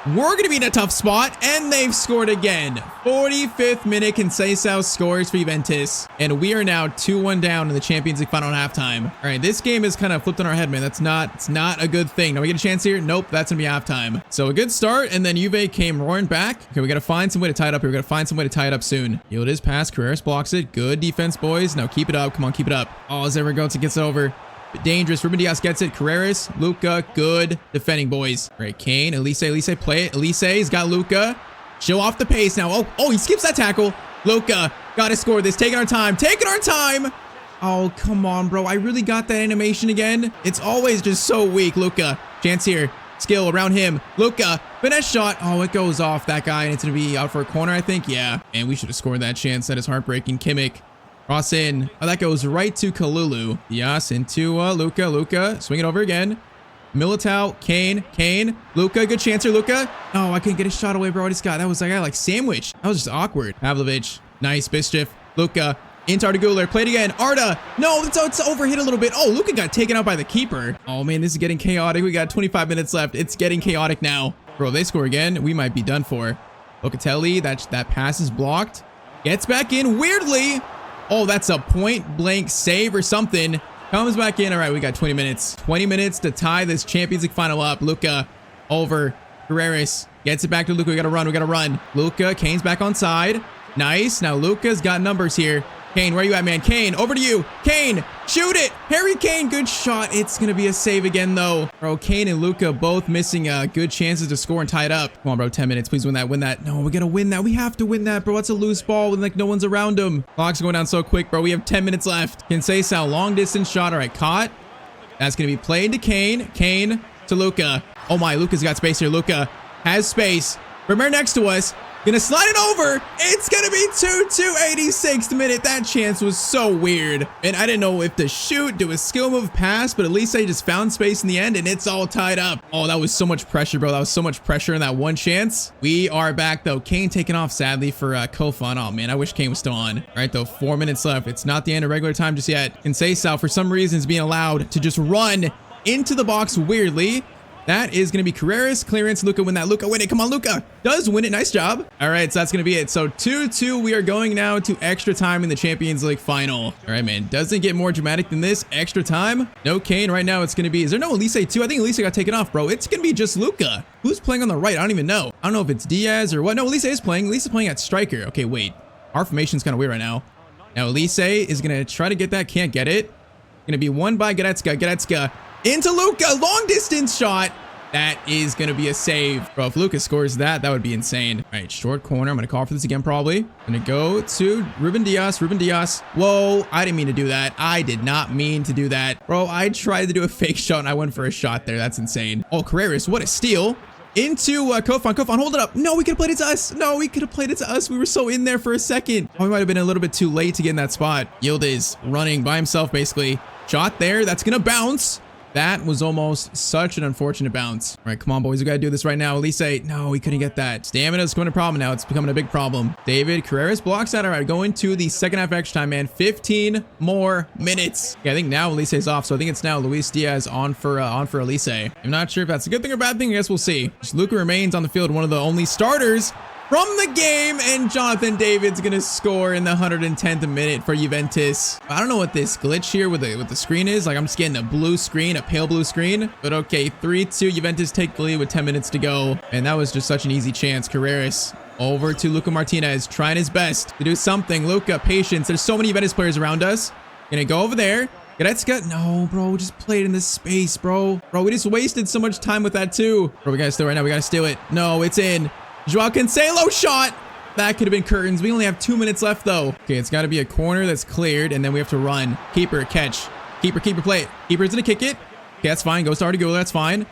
we're going to be in a tough spot, and they've scored again. 45th minute, Conceição scores for Juventus, and we are now 2-1 down in the Champions League final at halftime. All right, this game is kind of flipped on our head, man. It's not a good thing. Now we get a chance here. Nope, that's going to be halftime. So a good start, and then Juve came roaring back. Okay, we got to find some way to tie it up here. We got to find some way to tie it up soon. Yildiz pass. Carreras blocks it. Good defense, boys. Now keep it up. Come on, keep it up. Oh, Zerrigosa gets it over. Dangerous. Ruben Dias gets it. Carreras, Luka, good defending, boys. All right, Kane, Elise, play it. Elise's got Luka. Show off the pace now. Oh, he skips that tackle. Luka, gotta score this. Taking our time. Oh, come on, bro. I really got that animation again. It's always just so weak. Luka, chance here. Skill around him. Luka, finesse shot. Oh, it goes off that guy, and it's gonna be out for a corner, I think. Yeah, and we should have scored that chance. That is heartbreaking. Kimmich. Cross in. Oh, that goes right to Kalulu. Dias into Luka. Luka, swing it over again. Militao, Kane, Luka, good chance here, Luka. Oh, I couldn't get a shot away, bro. I just got, that was like sandwiched. That was just awkward. Pavlovic, nice. Bišćev, Luka, into Arda Güler, played again. Arda, no, it's overhit a little bit. Oh, Luka got taken out by the keeper. Oh man, this is getting chaotic. We got 25 minutes left. It's getting chaotic now. Bro, they score again. We might be done for. Locatelli, that pass is blocked. Gets back in weirdly. Oh, that's a point blank save or something. Comes back in. All right, we got 20 minutes. 20 minutes to tie this Champions League final up. Luka over. Carreras gets it back to Luka. We got to run. Luka, Kane's back on side. Nice. Now Luka's got numbers here. Kane, where you at, man? Kane, over to you. Kane, shoot it. Harry Kane, good shot. It's going to be a save again, though. Bro, Kane and Luka both missing good chances to score and tie it up. Come on, bro, 10 minutes. Please win that. No, we got to win that. We have to win that, bro. That's a loose ball when, like, no one's around him. Clock's going down so quick, bro. We have 10 minutes left. Conceição, long distance shot. All right, caught. That's going to be played to Kane. Kane to Luka. Oh, my. Luka's got space here. Luka has space. Vermeer next to us. Gonna slide it over. It's gonna be 2-2, 86th minute. That chance was so weird. And I didn't know if to shoot, do a skill move pass, but at least I just found space in the end and it's all tied up. Oh, that was so much pressure, bro. That was so much pressure in that one chance. We are back though. Kane taken off sadly for Kofan. Oh man, I wish Kane was still on. All right though, 4 minutes left. It's not the end of regular time just yet. Conceição for some reason is being allowed to just run into the box weirdly. That is going to be Carreras. Clearance. Luka win that. Luka win it. Come on, Luka. Does win it. Nice job. All right, so that's going to be it. So 2-2. We are going now to extra time in the Champions League final. All right, man. Doesn't get more dramatic than this. Extra time. No Kane. Right now, it's going to be... Is there no Elise too? I think Elise got taken off, bro. It's going to be just Luka. Who's playing on the right? I don't even know. I don't know if it's Diaz or what. No, Elise is playing. Elise is playing at striker. Okay, wait. Our formation's kind of weird right now. Now, Elise is going to try to get that. Can't get it. Going to be won by Goretzka. Goretzka into Luka. Long distance shot. That is going to be a save. Bro, if Lucas scores that, that would be insane. All right, short corner. I'm going to call for this again, probably. I'm going to go to Ruben Diaz. Ruben Diaz. Whoa, I didn't mean to do that. I did not mean to do that. Bro, I tried to do a fake shot, and I went for a shot there. That's insane. Oh, Carreras, what a steal. Into Kofan. Kofan, hold it up. No, we could have played it to us. No, we could have played it to us. We were so in there for a second. Oh, we might have been a little bit too late to get in that spot. Yildiz running by himself, basically. Shot there. That's going to bounce. That was almost such an unfortunate bounce. All right, come on, boys. We got to do this right now. Elise, no, we couldn't get that. Stamina's becoming a problem now. It's becoming a big problem. David Carreras blocks that. All right, going to the second half extra time, man. 15 more minutes. Yeah, I think now Elise's off, so I think it's now Luis Diaz on for Elise. I'm not sure if that's a good thing or bad thing. I guess we'll see. Just Luka remains on the field, one of the only starters from the game, and Jonathan David's gonna score in the 110th minute for Juventus. I don't know what this glitch here with the screen is. Like, I'm just getting a blue screen, a pale blue screen. But okay, 3-2, Juventus take the lead with 10 minutes to go. And that was just such an easy chance. Carreras over to Luka Martinez, trying his best to do something. Luka, patience. There's so many Juventus players around us. Gonna go over there. Goretzka, no, bro, just play it in this space, bro. Bro, we just wasted so much time with that too. Bro, we gotta steal right now. We gotta steal it. No, it's in. Joao Cancelo shot. That could have been curtains. We only have 2 minutes left, though. Okay, it's got to be a corner that's cleared, and then we have to run. Keeper, catch. Keeper, play it. Keeper's going to kick it. Okay, that's fine. Goes to Arda Güler. That's fine.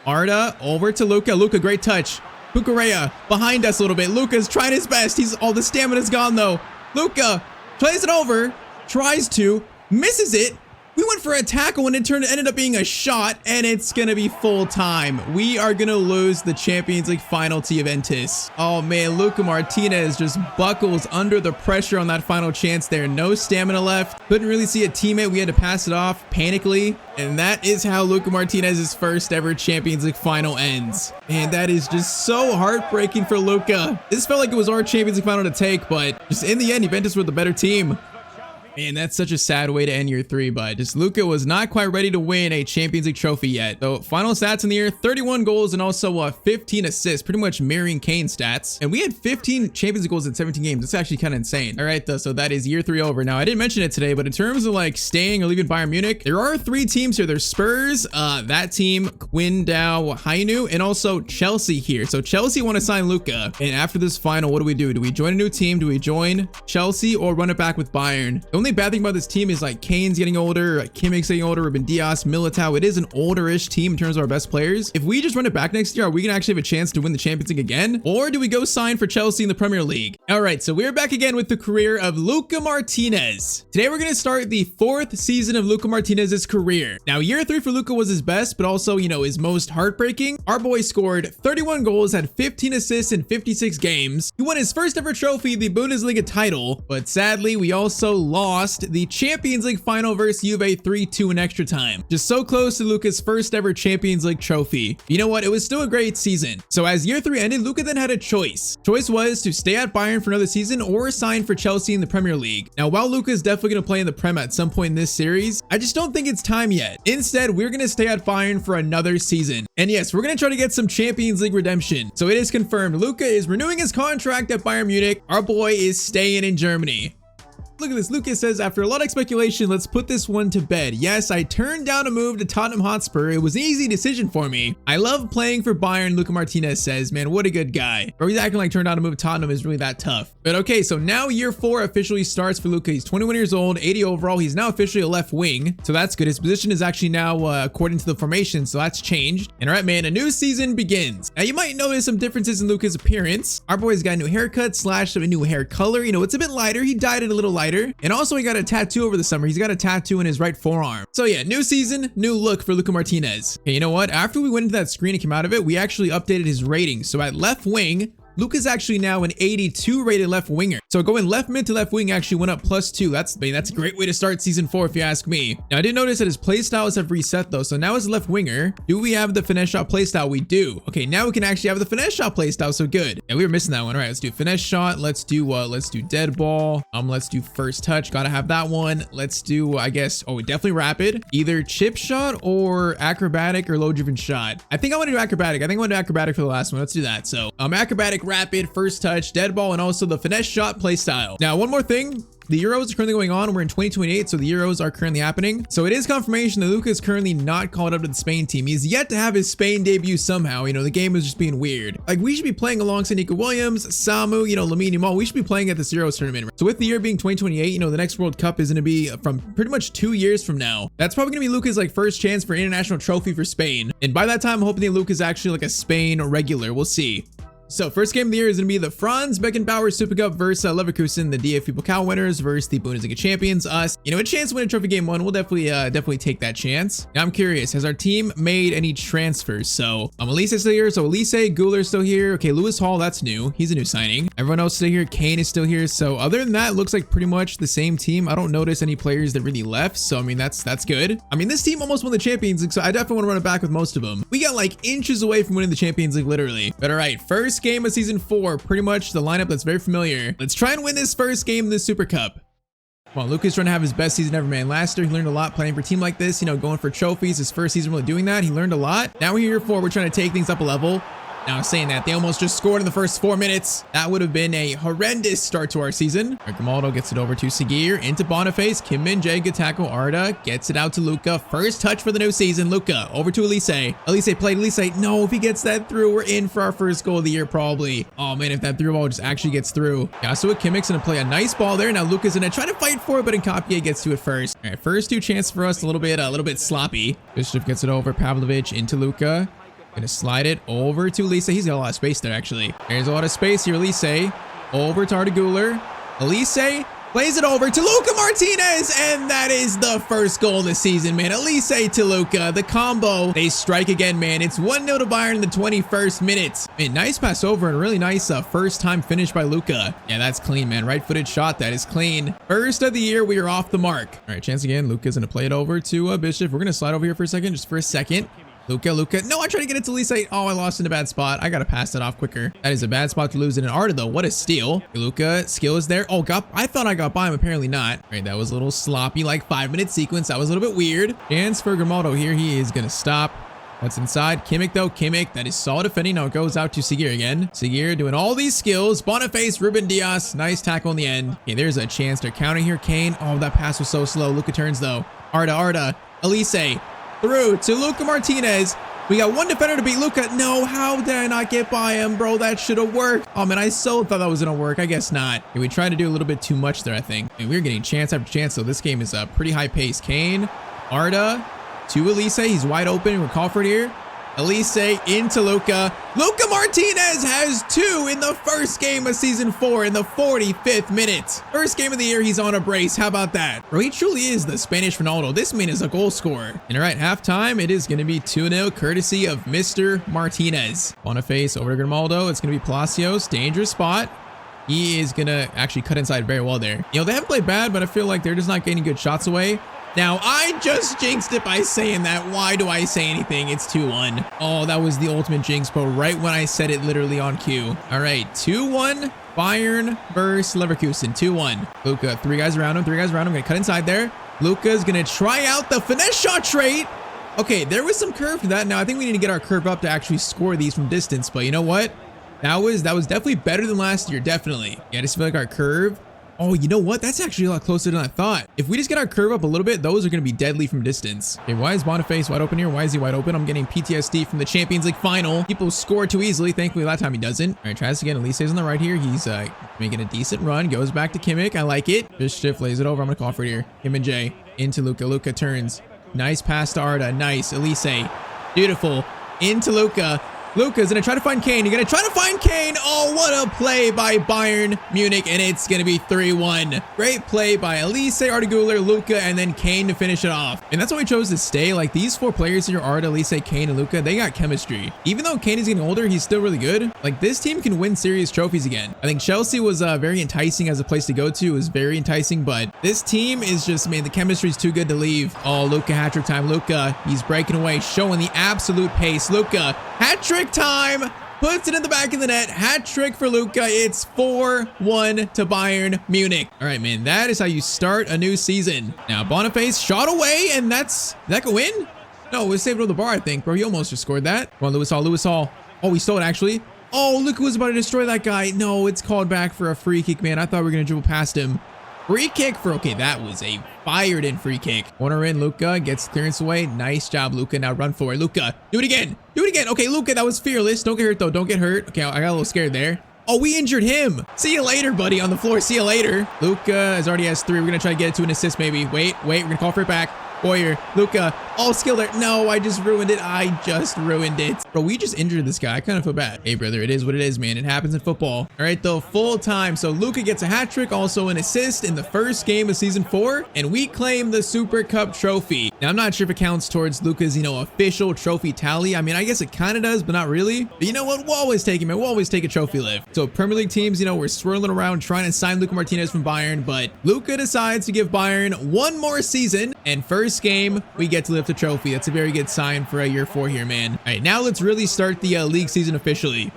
Arda over to Luka. Luka, great touch. Cucurella behind us a little bit. Luka's trying his best. All the stamina's gone, though. Luka plays it over. Tries to. Misses it. We went for a tackle and it ended up being a shot, and it's going to be full time. We are going to lose the Champions League final to Juventus. Oh man, Luka Martinez just buckles under the pressure on that final chance there. No stamina left. Couldn't really see a teammate. We had to pass it off panically. And that is how Luka Martinez's first ever Champions League final ends. And that is just so heartbreaking for Luka. This felt like it was our Champions League final to take, but just in the end, Juventus were the better team. Man, that's such a sad way to end year 3, but just Luka was not quite ready to win a Champions League trophy yet. So final stats in the year, 31 goals and also 15 assists, pretty much mirroring Kane's stats. And we had 15 Champions League goals in 17 games. That's actually kind of insane. All right, though, so that is year 3 over. Now, I didn't mention it today, but in terms of like staying or leaving Bayern Munich, there are 3 teams here. There's Spurs, that team, Qingdao Hainu, and also Chelsea here. So Chelsea want to sign Luka. And after this final, what do? Do we join a new team? Do we join Chelsea or run it back with Bayern? The only bad thing about this team is like Kane's getting older, Kimmich's getting older, Ruben Diaz, Militao. It is an older-ish team in terms of our best players. If we just run it back next year, are we gonna actually have a chance to win the Champions League again? Or do we go sign for Chelsea in the Premier League? All right, so we're back again with the career of Luka Martinez. Today we're gonna start the 4th season of Luka Martinez's career. Now, year 3 for Luka was his best, but also, you know, his most heartbreaking. Our boy scored 31 goals, had 15 assists in 56 games. He won his first ever trophy, the Bundesliga title, but sadly, we also lost the Champions League final versus Juve 3-2 in extra time. Just so close to Luka's first ever Champions League trophy. You know what? It was still a great season. So as year 3 ended, Luka then had a choice. Choice was to stay at Bayern for another season or sign for Chelsea in the Premier League. Now, while Luka is definitely going to play in the Prem at some point in this series, I just don't think it's time yet. Instead, we're going to stay at Bayern for another season. And yes, we're going to try to get some Champions League redemption. So it is confirmed. Luka is renewing his contract at Bayern Munich. Our boy is staying in Germany. Look at this. Lucas says, after a lot of speculation, let's put this one to bed. Yes, I turned down a move to Tottenham Hotspur. It was an easy decision for me. I love playing for Bayern, Luka Martinez says. Man, what a good guy. Bro, he's acting like turn down a move to Tottenham is really that tough. But okay, so now year 4 officially starts for Luka. He's 21 years old, 80 overall. He's now officially a left wing. So that's good. His position is actually now according to the formation. So that's changed. And all right, man, a new season begins. Now you might notice some differences in Luka's appearance. Our boy's got a new haircut / a new hair color. You know, it's a bit lighter. He dyed it a little lighter. And also he got a tattoo over the summer. He's got a tattoo in his right forearm. So yeah, new season, new look for Luka Martinez. Okay, you know what? After we went into that screen and came out of it, we actually updated his rating. So at left wing, Luka's actually now an 82 rated left winger. So going left mid to left wing actually went up +2. That's a great way to start season 4 if you ask me. Now I did notice that his play styles have reset though. So now as a left winger, do we have the finesse shot play style? We do. Okay, now we can actually have the finesse shot play style. So good. Yeah, we were missing that one. All right, let's do finesse shot. Let's do dead ball. Let's do first touch. Gotta have that one. Let's do, I guess, definitely rapid. Either chip shot or acrobatic or low driven shot. I think I want to do acrobatic. I think I want to do acrobatic for the last one. Let's do that. So acrobatic, rapid, first touch, dead ball, and also the finesse shot play style. Now, one more thing. The Euros are currently going on. We're in 2028, so the Euros are currently happening. So it is confirmation that Luka is currently not called up to the Spain team. He's yet to have his Spain debut somehow. You know, the game is just being weird. Like, we should be playing alongside Nico Williams, Samu, you know, Lamine Yamal. We should be playing at this Euros tournament. So with the year being 2028, you know, the next World Cup is going to be from pretty much 2 years from now. That's probably going to be Luka's like first chance for international trophy for Spain. And by that time, I'm hoping that Luka's actually like a Spain regular. We'll see. So first game of the year is going to be the Franz Beckenbauer Super Cup versus Leverkusen, the DFB Pokal winners versus the Bundesliga champions, us. You know, a chance to win a trophy game 1. We'll definitely take that chance. Now I'm curious, has our team made any transfers? So Elise is still here. So Elise, Guler's still here. Okay, Lewis Hall, that's new. He's a new signing. Everyone else is still here. Kane is still here. So other than that, it looks like pretty much the same team. I don't notice any players that really left. So I mean, that's good. I mean, this team almost won the Champions League, so I definitely want to run it back with most of them. We got like inches away from winning the Champions League, literally. But all right, first game of season 4, pretty much the lineup that's very familiar. Let's try and win this first game in the Super Cup. Well, Luka's trying to have his best season ever, man. Last year, he learned a lot playing for a team like this, you know, going for trophies. His first season really doing that. He learned a lot. Now we're here for, we're trying to take things up a level. Now, saying that, they almost just scored in the first 4 minutes. That would have been a horrendous start to our season. Ronaldo gets it over to Tyztir, into Boniface. Kim Min-jae, good tackle. Arda gets it out to Luka. First touch for the new season. Luka over to Elise. Elise played. Elise, no, if he gets that through, we're in for our first goal of the year, probably. Oh, man, if that through ball just actually gets through. Yasuo Kimmich's going to play a nice ball there. Now, Luka's going to try to fight for it, but Nkapie gets to it first. All right, first 2 chances for us, a little bit sloppy. Bishop gets it over. Pavlovic into Luka. Gonna slide it over to Elise. He's got a lot of space there, actually. There's a lot of space here. Elise over to Arda Guler. Elise plays it over to Luka Martinez, and that is the first goal of the season, man. Elise to Luka, the combo. They strike again, man. It's 1-0 to Bayern in the 21st minute. Man, nice pass over and really nice first time finish by Luka. Yeah, that's clean, man. Right-footed shot. That is clean. First of the year, we are off the mark. All right, chance again. Luka's gonna play it over to Bishop. We're gonna slide over here for a second, just for a second. Luka. No, I tried to get it to Elise. Oh, I lost in a bad spot. I got to pass that off quicker. That is a bad spot to lose in an Arda, though. What a steal. Luka, skill is there. Oh, I thought I got by him. Apparently not. All right, that was a little sloppy, like 5-minute sequence. That was a little bit weird. Chance for Ronaldo here. He is going to stop. That's inside. Kimmich, though. Kimmich, that is solid defending. Now it goes out to Tyztir again. Tyztir doing all these skills. Boniface, Ruben Dias. Nice tackle in the end. Okay, there's a chance. They're countering here. Kane. Oh, that pass was so slow. Luka turns, though. Arda. Elise. Through to Luka Martinez. We got one defender to beat Luka. No, how did I not get by him, bro? That should have worked. Oh, man, I so thought that was going to work. I guess not. Okay, we tried to do a little bit too much there, I think. And we're getting chance after chance, so this game is pretty high pace. Kane, Arda, to Elise. He's wide open. We're Crawford here. Elise into Luka. Luka Martinez has 2 in the first game of season 4 in the 45th minute. First game of the year, he's on a brace. How about that? Bro, he truly is the Spanish Ronaldo. This man is a goal scorer. And all right, halftime, it is going to be 2-0 courtesy of Mr. Martinez. Boniface over to Ronaldo. It's going to be Palacios. Dangerous spot. He is going to actually cut inside very well there. You know, they haven't played bad, but I feel like they're just not getting good shots away. Now, I just jinxed it by saying that. Why do I say anything? It's 2-1. Oh, that was the ultimate jinx, bro. Right when I said it literally on cue. All right, 2-1. Bayern versus Leverkusen. 2-1. Luka, 3 guys around him. Gonna cut inside there. Luka's gonna try out the finesse shot trait. Okay, there was some curve to that. Now, I think we need to get our curve up to actually score these from distance. But you know what? That was definitely better than last year. Definitely. Yeah, I just feel like our curve Oh, you know what? That's actually a lot closer than I thought. If we just get our curve up a little bit, those are going to be deadly from distance. Okay, why is Boniface wide open here? Why is he wide open? I'm getting PTSD from the Champions League final. People score too easily. Thankfully, that time he doesn't. All right, tries again. Elise's on the right here. He's making a decent run. Goes back to Kimmich. I like it. Just shift, lays it over. I'm going to call for it here. Kim and Jay into Luka. Luka turns. Nice pass to Arda. Nice. Elise. Beautiful. Into Luka. Luka's gonna try to find Kane. You're gonna try to find Kane. Oh, what a play by Bayern Munich, and it's gonna be 3-1. Great play by Elise, Arda Güler, Luka, and then Kane to finish it off. And that's why we chose to stay. Like, these four players here, Arda, Elise, Kane, and Luka, they got chemistry. Even though Kane is getting older, he's still really good. Like, this team can win serious trophies again. I think Chelsea was very enticing as a place to go to. It was very enticing, but this team is just, man, the chemistry is too good to leave. Oh, Luka hat-trick time. Luka, he's breaking away, showing the absolute pace. Luka, hat-trick time, puts it in the back of the net. Hat trick for Luka. It's 4-1 to Bayern Munich. All right, man, that is how you start a new season. Now Boniface shot away, and that could win. No, it was saved over the bar, I think, bro. He almost just scored that. Come on, Lewis Hall. Oh, he stole it actually. Oh, Luka was about to destroy that guy. No, it's called back for a free kick, man. I thought we were gonna dribble past him. Free kick for, okay, that was a fired in free kick. Corner in, Luka gets clearance away. Nice job, Luka. Now run for it. Luka, do it again. Do it again. Okay, Luka, that was fearless. Don't get hurt though. Don't get hurt. Okay, I got a little scared there. Oh, we injured him. See you later, buddy, on the floor. See you later. Luka already has 3. We're gonna try to get it to an assist maybe. Wait, we're gonna call for it back. Boyer, Luka, all skill there. No, I just ruined it. Bro, we just injured this guy. I kind of feel bad. Hey, brother, it is what it is, man. It happens in football. All right, though, full time. So Luka gets a hat trick, also an assist in the first game of season 4, and we claim the Super Cup trophy. Now, I'm not sure if it counts towards Luka's, official trophy tally. I mean, I guess it kind of does, but not really. But you know what? We'll always take him, man. We'll always take a trophy lift. So Premier League teams, we're swirling around trying to sign Luka Martinez from Bayern, but Luka decides to give Bayern one more season, and first game, we get to lift a trophy. That's a very good sign for year 4 here, man. All right, now let's really start the league season officially.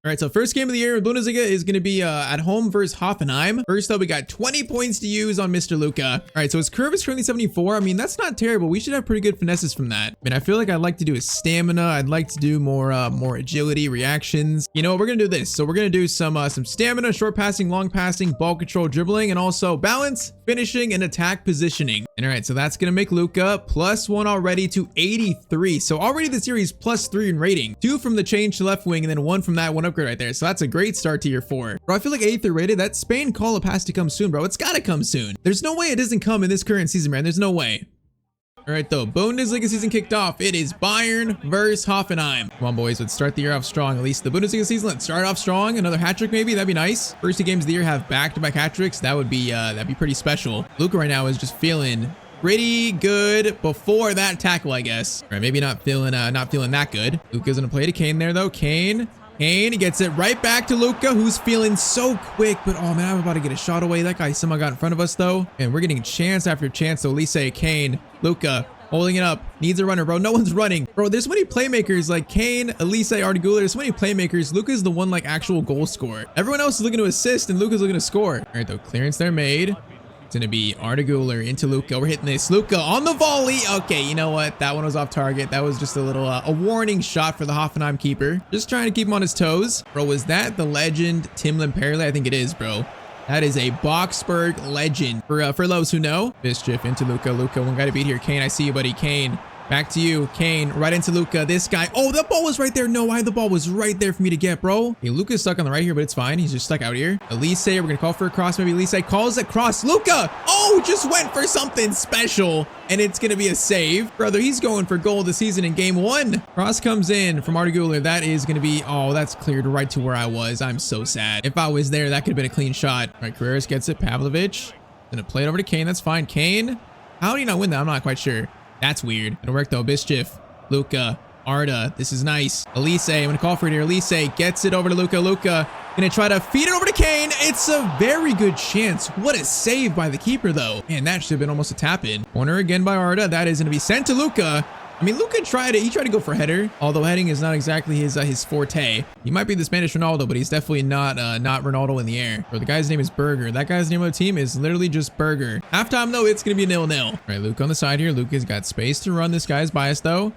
All right, so first game of the year in Bundesliga is going to be at home versus Hoffenheim. First up, we got 20 points to use on Mr. Luka. All right, so his curve is currently 74. I mean, that's not terrible. We should have pretty good finesses from that. I mean, I feel like I'd like to do his stamina. I'd like to do more agility, reactions. You know what? We're going to do this. So we're going to do some stamina, short passing, long passing, ball control, dribbling, and also balance, finishing, and attack positioning. And all right, so that's going to make Luka +1 already to 83. So already this year he's +3 in rating. 2 from the change to left wing, and then 1 from that one upgrade right there. So that's a great start to year 4. Bro, I feel like 83 rated. That Spain call-up has to come soon, bro. It's got to come soon. There's no way it doesn't come in this current season, man. There's no way. All right, though, Bundesliga season kicked off. It is Bayern versus Hoffenheim. Come on, boys. Let's start the year off strong. At least the Bundesliga season. Let's start off strong. Another hat trick, maybe. That'd be nice. First 2 games of the year have back-to-back hat tricks. That'd be pretty special. Luka right now is just feeling pretty good before that tackle, I guess. All right, maybe not feeling that good. Luka's gonna play to Kane there, though. Kane, he gets it right back to Luka, who's feeling so quick, but oh man, I'm about to get a shot away. That guy somehow got in front of us though, and we're getting chance after chance. So Elise, Kane, Luka holding it up, needs a runner, bro. No one's running, bro. There's so many playmakers like Kane, Elise, Arda Güler. There's so many playmakers. Luka's the one like actual goal scorer. Everyone else is looking to assist, and Luka's looking to score. All right, though, clearance there made. It's gonna be Arda Güler into Luka. We're hitting this. Luka on the volley. Okay, you know what? That one was off target. That was just a little a warning shot for the Hoffenheim keeper. Just trying to keep him on his toes. Bro, was that the legend Tim Lamperle? I think it is, bro. That is a Boxberg legend. For those who know. Mischief into Luka. Luka, one guy to beat here. Kane, I see you, buddy. Kane. Back to you, Kane, right into Luka. This guy, oh, the ball was right there. No, why the ball was right there for me to get, bro. Okay, Luka's stuck on the right here, but it's fine. He's just stuck out here. Elise, we're gonna call for a cross. Maybe Elise calls it cross. Luka, oh, just went for something special, and it's gonna be a save. Brother, he's going for goal this season in game 1. Cross comes in from Arda Güler. That is gonna be, oh, that's cleared right to where I was. I'm so sad. If I was there, that could have been a clean shot. All right, Carreras gets it. Pavlovich, gonna play it over to Kane. That's fine. Kane, how did he not win that? I'm not quite sure. That's weird. It'll work though. Mischief, Luka, Arda. This is nice. Elise, I'm gonna call for it here. Elise gets it over to Luka. Luka gonna try to feed it over to Kane. It's a very good chance. What a save by the keeper though. Man, that should have been almost a tap in. Corner again by Arda. That is gonna be sent to Luka. I mean, Luka tried to go for header, although heading is not exactly his forte. He might be the Spanish Ronaldo, but he's definitely not Ronaldo in the air. Or the guy's name is Burger. That guy's name of the team is literally just Burger. Halftime though, it's gonna be 0-0. All right, Luka on the side here. Luka's got space to run. This guy's biased though. All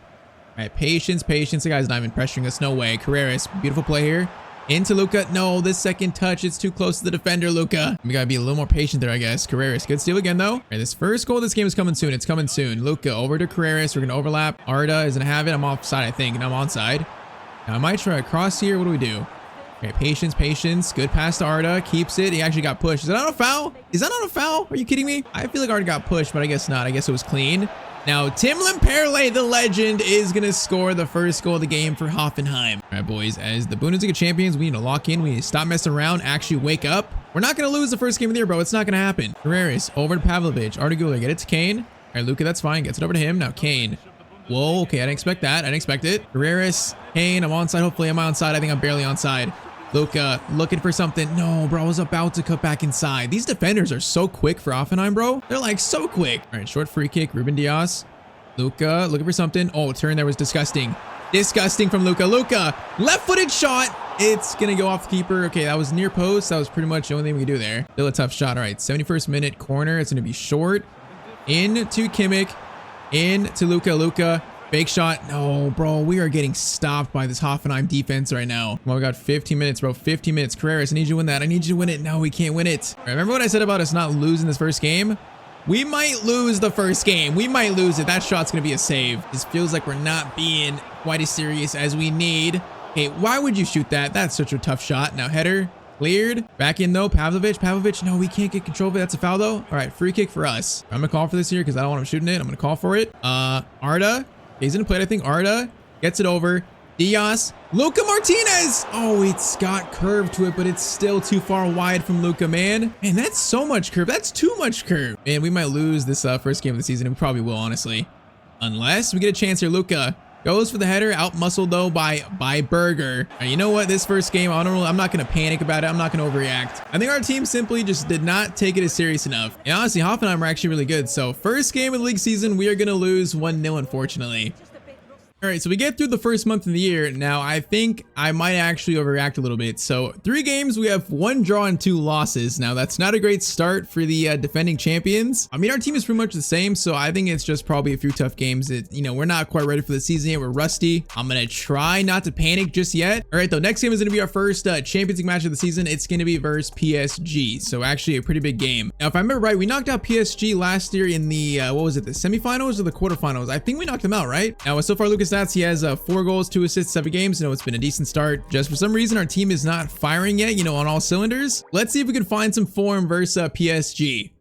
right, patience. The guy's not even pressuring us. No way. Carreras, beautiful play here. Into Luka. No, this second touch, it's too close to the defender, Luka. We gotta be a little more patient there, I guess. Carreras, good steal again, though. All right, this first goal of this game is coming soon. It's coming soon. Luka over to Carreras. We're gonna overlap. Arda is gonna have it. I'm offside, I think, and I'm onside. Now, I might try a cross here. What do we do? Okay, patience, patience. Good pass to Arda. Keeps it. He actually got pushed. Is that not a foul? Is that not a foul? Are you kidding me? I feel like Arda got pushed, but I guess not. I guess it was clean. Now, Tim Lemperle, the legend, is going to score the first goal of the game for Hoffenheim. All right, boys, as the Bundesliga champions, we need to lock in. We need to stop messing around, actually wake up. We're not going to lose the first game of the year, bro. It's not going to happen. Carreras, over to Pavlovic. Arda Güler, get it to Kane. All right, Luka, that's fine. Gets it over to him. Now, Kane. Whoa, okay, I didn't expect that. I didn't expect it. Carreras, Kane, I'm onside. Hopefully, I'm onside. I think I'm barely onside. Luka looking for something. No, bro, I was about to cut back inside. These defenders are so quick for Hoffenheim, bro. They're like so quick. All right, short free kick. Ruben Dias. Luka looking for something. Oh, turn there was disgusting. Disgusting from Luka. Luka, left-footed shot. It's going to go off the keeper. Okay, that was near post. That was pretty much the only thing we could do there. Still a tough shot. All right, 71st minute corner. It's going to be short. Into Kimmich. Into Luka. Luka. Fake shot. No, bro, we are getting stopped by this Hoffenheim defense right now. Well, we got 15 minutes, bro. 15 minutes. Carreras, I need you to win that. I need you to win it. No, we can't win it. All right, remember what I said about us not losing this first game? We might lose the first game. We might lose it. That shot's going to be a save. This feels like we're not being quite as serious as we need. Okay, why would you shoot that? That's such a tough shot. Now, header. Cleared. Back in, though. Pavlovic. Pavlovic. No, we can't get control of it. That's a foul, though. All right, free kick for us. I'm going to call for this here because I don't want him shooting it. I'm going to call for it. Arda. He's going to play it, I think. Arda gets it over. Dias. Luka Martinez. Oh, it's got curve to it, but it's still too far wide from Luka, man. Man, that's so much curve. That's too much curve. Man, we might lose this first game of the season. And we probably will, honestly. Unless we get a chance here. Luka goes for the header. Out-muscled, though, by Berger. You know what? This first game, I'm not going to panic about it. I'm not going to overreact. I think our team simply just did not take it as serious enough. And honestly, Hoffenheim are actually really good. So first game of the league season, we are going to lose 1-0, unfortunately. All right, so we get through the first month of the year. Now, I think I might actually overreact a little bit. So 3 games, we have 1 draw and 2 losses. Now, that's not a great start for the defending champions. I mean, our team is pretty much the same, so I think it's just probably a few tough games. We're not quite ready for the season yet. We're rusty. I'm going to try not to panic just yet. All right, though, next game is going to be our first Champions League match of the season. It's going to be versus PSG, so actually a pretty big game. Now, if I remember right, we knocked out PSG last year in the, what was it, the semifinals or the quarterfinals? I think we knocked them out, right? Now, so far, Lucas stats, he has 4 goals, 2 assists, 7 games. It's been a decent start. Just for some reason, our team is not firing yet, on all cylinders. Let's see if we can find some form versus PSG.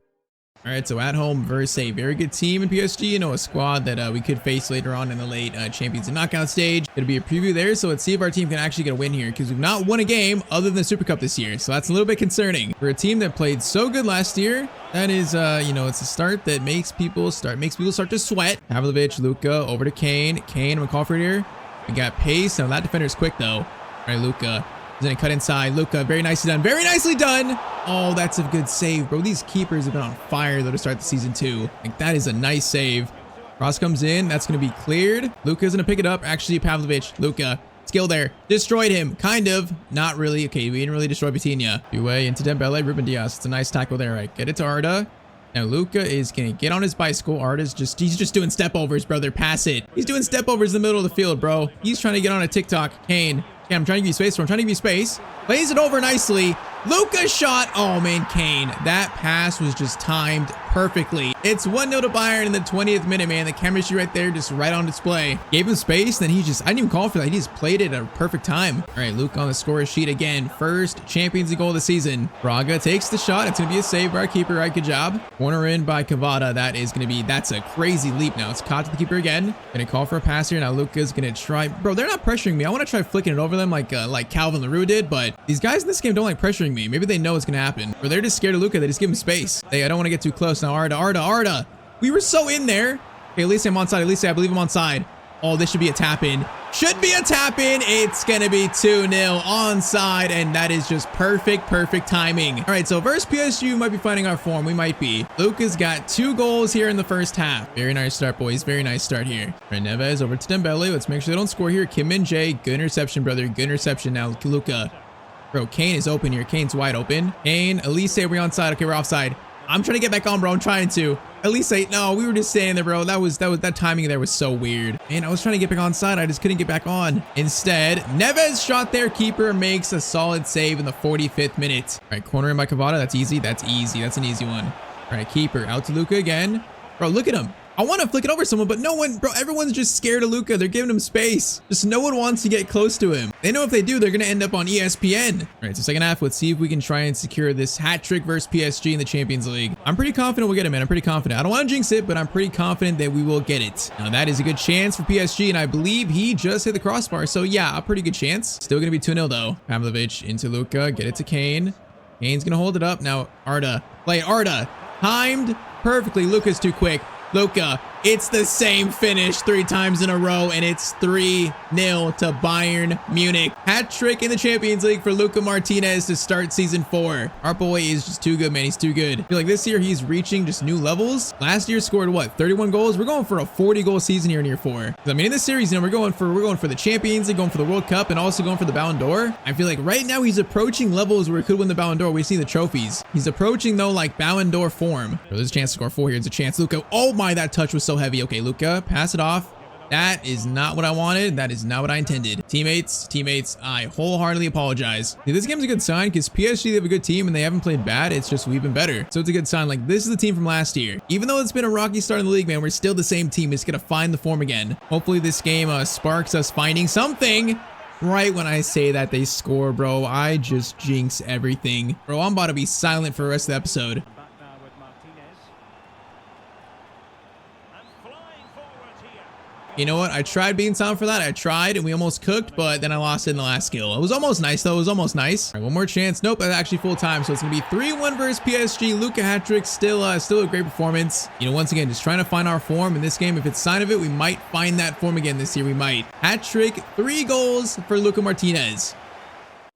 All right, so at home versus a very good team in PSG, a squad that we could face later on in the late Champions and knockout stage. It'll be a preview there, so let's see if our team can actually get a win here, because we've not won a game other than the Super Cup this year, so that's a little bit concerning. For a team that played so good last year, that is, it's a start that makes people start to sweat. Pavlovic, Luka, over to Kane. Kane, I'm gonna call for it here. We got pace. Now that defender's quick though. All right, Luka. He's gonna cut inside. Luka, very nicely done. Very nicely done. Oh, that's a good save, bro. These keepers have been on fire though to start the season 2. Like, that is a nice save. Cross comes in. That's gonna be cleared. Luka's gonna pick it up. Actually, Pavlovic. Luka. Skill there. Destroyed him. Kind of. Not really. Okay, we didn't really destroy Vitinha. Away into Dembele. Ruben Dias. It's a nice tackle there. All right, get it to Arda. Now Luka is gonna get on his bicycle. Arda's he's just doing step overs, brother. Pass it. He's doing step overs in the middle of the field, bro. He's trying to get on a TikTok. Kane. Okay, I'm trying to give you space. I'm trying to give you space. Plays it over nicely. Luka's shot. Oh man, Kane. That pass was just timed perfectly. It's 1-0 to Bayern in the 20th minute, man. The chemistry right there, just right on display. Gave him space, then I didn't even call for that. He just played it at a perfect time. All right, Luka on the score sheet again. First Champions League goal of the season. Braga takes the shot. It's gonna be a save by our keeper. Right, good job. Corner in by Cavada. That's a crazy leap now. It's caught to the keeper again. Gonna call for a pass here. Now Luka's gonna try. Bro, they're not pressuring me. I want to try flicking it over them like Calvin LaRue did, but these guys in this game don't like pressuring me. Maybe they know it's gonna happen. Or they're just scared of Luka. They just give him space. I don't want to get too close. Now Arda. We were so in there. Okay, at least I'm onside. At least I believe I'm onside. Oh, this should be a tap in. Should be a tap in. It's gonna be 2-0 onside, and that is just perfect timing. All right, so versus PSG, we might be finding our form. We might be. Luka's got 2 goals here in the first half. Very nice start, boys. Very nice start here. All right, Neves over to Dembele. Let's make sure they don't score here. Kim Min-jae, good interception, brother. Good interception. Now Luka. Bro, Kane is open here. Kane's wide open. Kane, Elise, we're onside. Okay, we're offside. I'm trying to get back on, bro. I'm trying to. At least no, we were just standing there, bro. That timing there was so weird. Man, I was trying to get back on side. I just couldn't get back on. Instead, Neves shot there. Keeper makes a solid save in the 45th minute. All right, corner in by Cavada. That's easy. That's easy. That's an easy one. All right, keeper out to Luka again. Bro, look at him. I want to flick it over someone, but no one, bro, everyone's just scared of Luka. They're giving him space. Just no one wants to get close to him. They know if they do, they're going to end up on ESPN. All right, so second half, let's see if we can try and secure this hat trick versus PSG in the Champions League. I'm pretty confident we'll get it, man. I'm pretty confident. I don't want to jinx it, but I'm pretty confident that we will get it. Now, that is a good chance for PSG, and I believe he just hit the crossbar. So, yeah, a pretty good chance. Still going to be 2-0, though. Pavlovic into Luka. Get it to Kane. Kane's going to hold it up. Now, Arda. Play Arda. Timed perfectly. Luka's too quick. Luka, it's the same finish 3 times in a row, and it's 3-0 to Bayern Munich. Hat trick in the Champions League for Luka Martinez to start season 4. Our boy is just too good, man. He's too good. I feel like this year he's reaching just new levels. Last year scored what, 31 goals? We're going for a 40-goal season here in year 4. I mean, in this series, we're going for the Champions League, going for the World Cup, and also going for the Ballon d'Or. I feel like right now he's approaching levels where he could win the Ballon d'Or. We see the trophies. He's approaching though like Ballon d'Or form. There's a chance to score 4 here. There's a chance. Luka. Oh my, that touch was so heavy. Okay, Luka, pass it off. That is not what I wanted. That is not what I intended. Teammates, I wholeheartedly apologize. Dude, this game's a good sign because PSG, they have a good team and they haven't played bad. It's just we've been better. So it's a good sign. Like, this is the team from last year. Even though it's been a rocky start in the league, man, we're still the same team. It's going to find the form again. Hopefully this game sparks us finding something. Right when I say that they score, bro, I just jinx everything. Bro, I'm about to be silent for the rest of the episode. You know what? I tried being silent for that. I tried and we almost cooked, but then I lost it in the last skill. It was almost nice though. It was almost nice. All right, one more chance. Nope, that's actually full time. So it's gonna be 3-1 versus PSG. Luka hat trick. Still a great performance. You know, once again, just trying to find our form in this game. If it's a sign of it, we might find that form again this year. We might. Hat trick, 3 goals for Luka Martinez.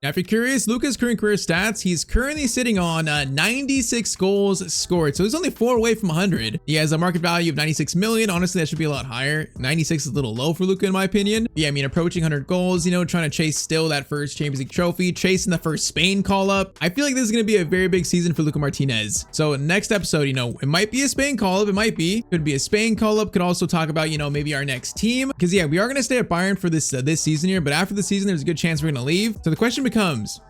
Now, if you're curious, Luka's current career stats, he's currently sitting on 96 goals scored. So he's only 4 away from 100. He has a market value of 96 million. Honestly, that should be a lot higher. 96 is a little low for Luka, in my opinion. Yeah, I mean, approaching 100 goals, you know, trying to chase still that first Champions League trophy, chasing the first Spain call-up. I feel like this is going to be a very big season for Luka Martinez. So next episode, you know, it might be a Spain call-up. It might be. Could be a Spain call-up. Could also talk about, you know, maybe our next team. Because, yeah, we are going to stay at Bayern for this season here. But after the season, there's a good chance we're going to leave. So the question becomes,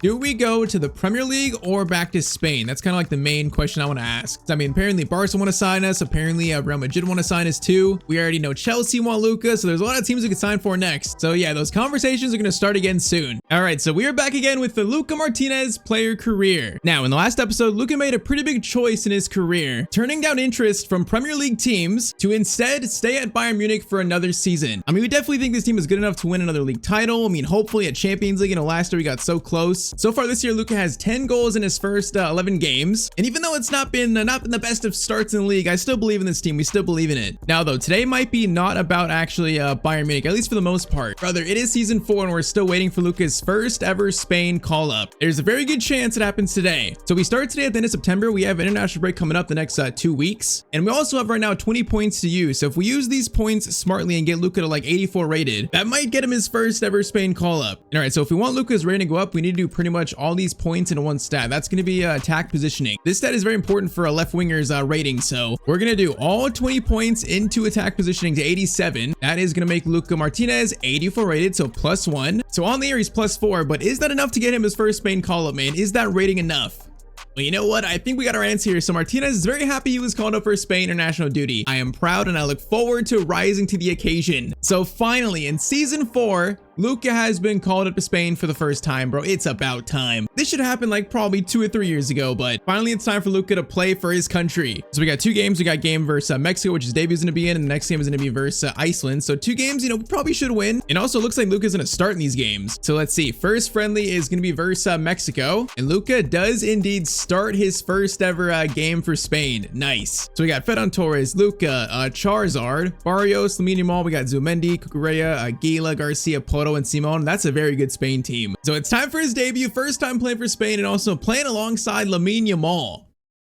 do we go to the Premier League or back to Spain? That's kind of like the main question I want to ask. I mean, apparently Barca want to sign us. Apparently Real Madrid want to sign us too. We already know Chelsea want Luka. So there's a lot of teams we could sign for next. So yeah, those conversations are going to start again soon. All right, so we are back again with the Luka Martinez player career. Now, in the last episode, Luka made a pretty big choice in his career, turning down interest from Premier League teams to instead stay at Bayern Munich for another season. I mean, we definitely think this team is good enough to win another league title. I mean, hopefully a Champions League. You know, last year we got so close. So far this year, Luka has 10 goals in his first 11 games. And even though it's not been the best of starts in the league, I still believe in this team. We still believe in it. Now, though, today might be not about actually Bayern Munich, at least for the most part. Rather, it is season 4 and we're still waiting for Luka's first ever Spain call-up. There's a very good chance it happens today. So we start today at the end of September. We have an international break coming up the next 2 weeks. And we also have right now 20 points to use. So if we use these points smartly and get Luka to like 84 rated, that might get him his first ever Spain call-up. All right, so if we want Luka's rating to go up, we need to do pretty much all these points in one stat. That's going to be attack positioning. This stat is very important for a left winger's rating. So we're going to do all 20 points into attack positioning to 87. That is going to make Luka Martinez 84 rated. So +1. So on the year, he's +4. But is that enough to get him his first Spain call-up, man? Is that rating enough? Well, you know what? I think we got our answer here. So Martinez is very happy he was called up for Spain international duty. I am proud and I look forward to rising to the occasion. So finally, in season 4, Luka has been called up to Spain for the first time, bro. It's about time. This should happen like probably 2 or 3 years ago, but finally it's time for Luka to play for his country. So we got 2 games. We got game versus Mexico, which his debut is going to be in, and the next game is going to be versus Iceland. So 2 games, you know, we probably should win. And also looks like Luka's going to start in these games. So let's see. First friendly is going to be versus Mexico, and Luka does indeed start his first ever game for Spain. Nice. So we got Ferran Torres, Luka, Charizard, Barrios, Lamine Yamal. We got Zumendi, Cucurella, Aguila, Garcia, Poto, and Simon. That's a very good Spain team. So it's time for his debut. First time playing for Spain and also playing alongside Lamine Yamal.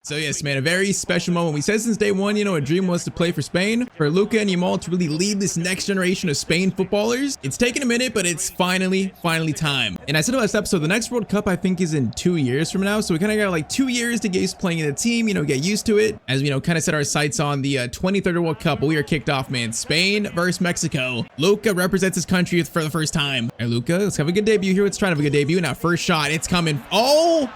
So yes, man, a very special moment. We said since day one, you know, a dream was to play for Spain, for Luka and Yamal to really lead this next generation of Spain footballers. It's taken a minute, but it's finally time. And I said last episode, the next World Cup I think is in 2 years from now. So we kind of got like 2 years to get used to playing in the team, you know, get used to it. As we, you know, kind of set our sights on the 2030 World Cup, but we are kicked off, man. Spain versus Mexico. Luka represents his country for the first time. All right, Luka, let's have a good debut here. Let's try to have a good debut. Now, first shot, it's coming. Oh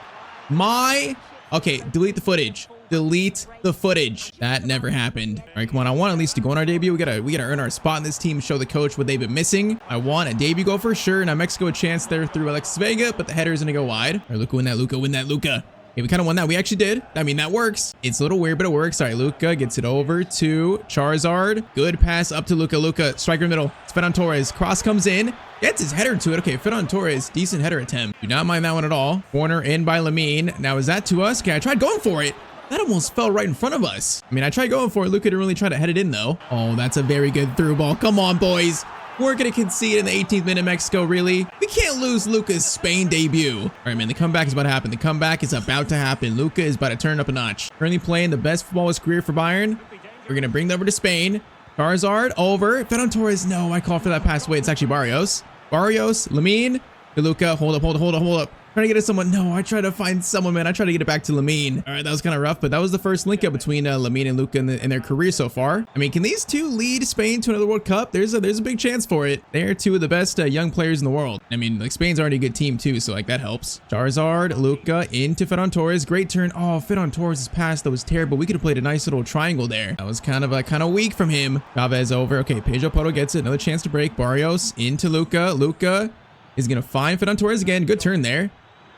my. Okay, delete the footage. Delete the footage. That never happened. All right, come on. I want at least to go on our debut. We gotta earn our spot in this team, show the coach what they've been missing. I want a debut goal for sure. Now Mexico a chance there through Alexis Vega, but the header is gonna go wide. All right, Luka, win that, Luka, win that, Luka. Okay, we kind of won that. We actually did. I mean, that works. It's a little weird, but it works. All right, Luka gets it over to Charizard. Good pass up to Luka. Luka, striker middle. It's Ferran Torres. Cross comes in. Gets his header to it. Okay, Ferran Torres, decent header attempt. Do not mind that one at all. Corner in by Lamine. Now, is that to us? Okay, I tried going for it. That almost fell right in front of us. I mean, I tried going for it. Luka didn't really try to head it in, though. Oh, that's a very good through ball. Come on, boys. We're going to concede in the 18th minute, Mexico, really? We can't lose Luka's Spain debut. All right, man, the comeback is about to happen. The comeback is about to happen. Luka is about to turn up a notch. Currently playing the best football of his career for Bayern. We're going to bring that over to Spain. Charizard, over. Ferran Torres, no, I called for that pass away. It's actually Barrios. Barrios, Lamine. Luka, hold up. Trying to get it to someone. No, I tried to find someone, man. I tried to get it back to Lamine. All right, that was kind of rough, but that was the first link up between Lamine and Luka in their career so far. I mean, can these two lead Spain to another World Cup? There's a big chance for it. They're two of the best young players in the world. I mean, like Spain's already a good team too, so like that helps. Charizard, Luka into Ferran Torres. Great turn. Oh, Ferran Torres' pass that was terrible. We could have played a nice little triangle there. That was kind of weak from him. Chavez over. Okay, Pedro Porro gets it. Another chance to break. Barrios into Luka. Luka is gonna find Ferran Torres again. Good turn there.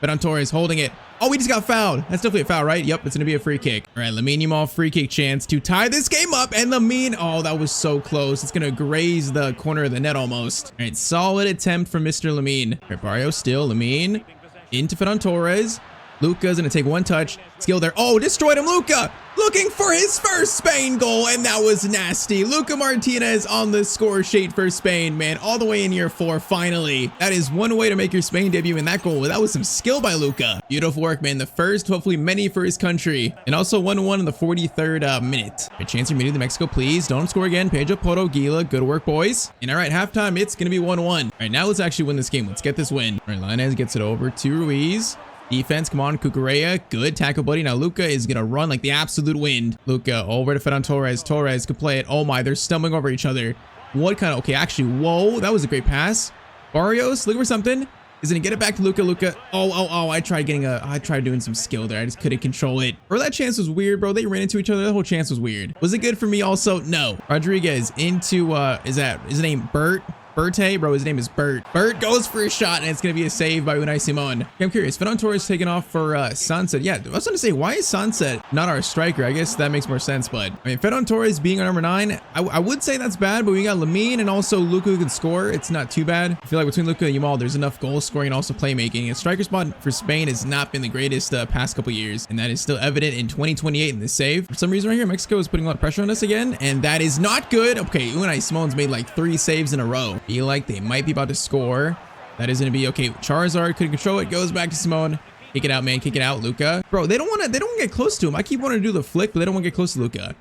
Ferran Torres holding it. Oh, we just got fouled. That's definitely a foul, right? Yep, it's going to be a free kick. All right, Lamine Yamal free kick chance to tie this game up. And Lamine, oh, that was so close. It's going to graze the corner of the net almost. All right, solid attempt from Mr. Lamine. All right, Barrio still. Lamine into Ferran Torres. Luka's going to take one touch. Skill there. Oh, destroyed him. Luka looking for his first Spain goal. And that was nasty. Luka Martinez on the score sheet for Spain, man. All the way in year 4, finally. That is one way to make your Spain debut in that goal. That was some skill by Luka. Beautiful work, man. The first, hopefully many for his country. And also 1-1 in the 43rd minute. A chance for me to Mexico, please. Don't score again. Pedro Porro, Gila. Good work, boys. And all right, halftime, it's going to be 1-1. All right, now let's actually win this game. Let's get this win. All right, Linez gets it over to Ruiz. Defense, come on, Cucurella. Good tackle, buddy. Now Luka is going to run like the absolute wind. Luka over to Ferran Torres. Torres could play it. Oh my, they're stumbling over each other. What kind of, okay, actually, whoa, that was a great pass. Barrios, looking for something. Is going to get it back to Luka. Luka, oh, I tried doing some skill there. I just couldn't control it. Bro, that chance was weird, bro. They ran into each other. The whole chance was weird. Was it good for me also? No. Rodriguez into, is his name Bert? Bertay, bro, his name is Bert. Bert goes for a shot, and it's going to be a save by Unai Simon. Okay, I'm curious. Ferran Torres taking off for Sunset. Yeah, I was going to say, why is Sunset not our striker? I guess that makes more sense, but I mean, Ferran Torres being our number 9, I would say that's bad, but we got Lamine and also Luka who can score. It's not too bad. I feel like between Luka and Yamal, there's enough goal scoring and also playmaking. A striker spot for Spain has not been the greatest past couple years, and that is still evident in 2028 in this save. For some reason right here, Mexico is putting a lot of pressure on us again, and that is not good. Okay, Unai Simon's made like 3 saves in a row. Feel like they might be about to score. That is going to be okay. Charizard couldn't control it. Goes back to Simone. Kick it out, man. Kick it out, Luka. Bro, they don't want to get close to him. I keep wanting to do the flick, but they don't want to get close to Luka.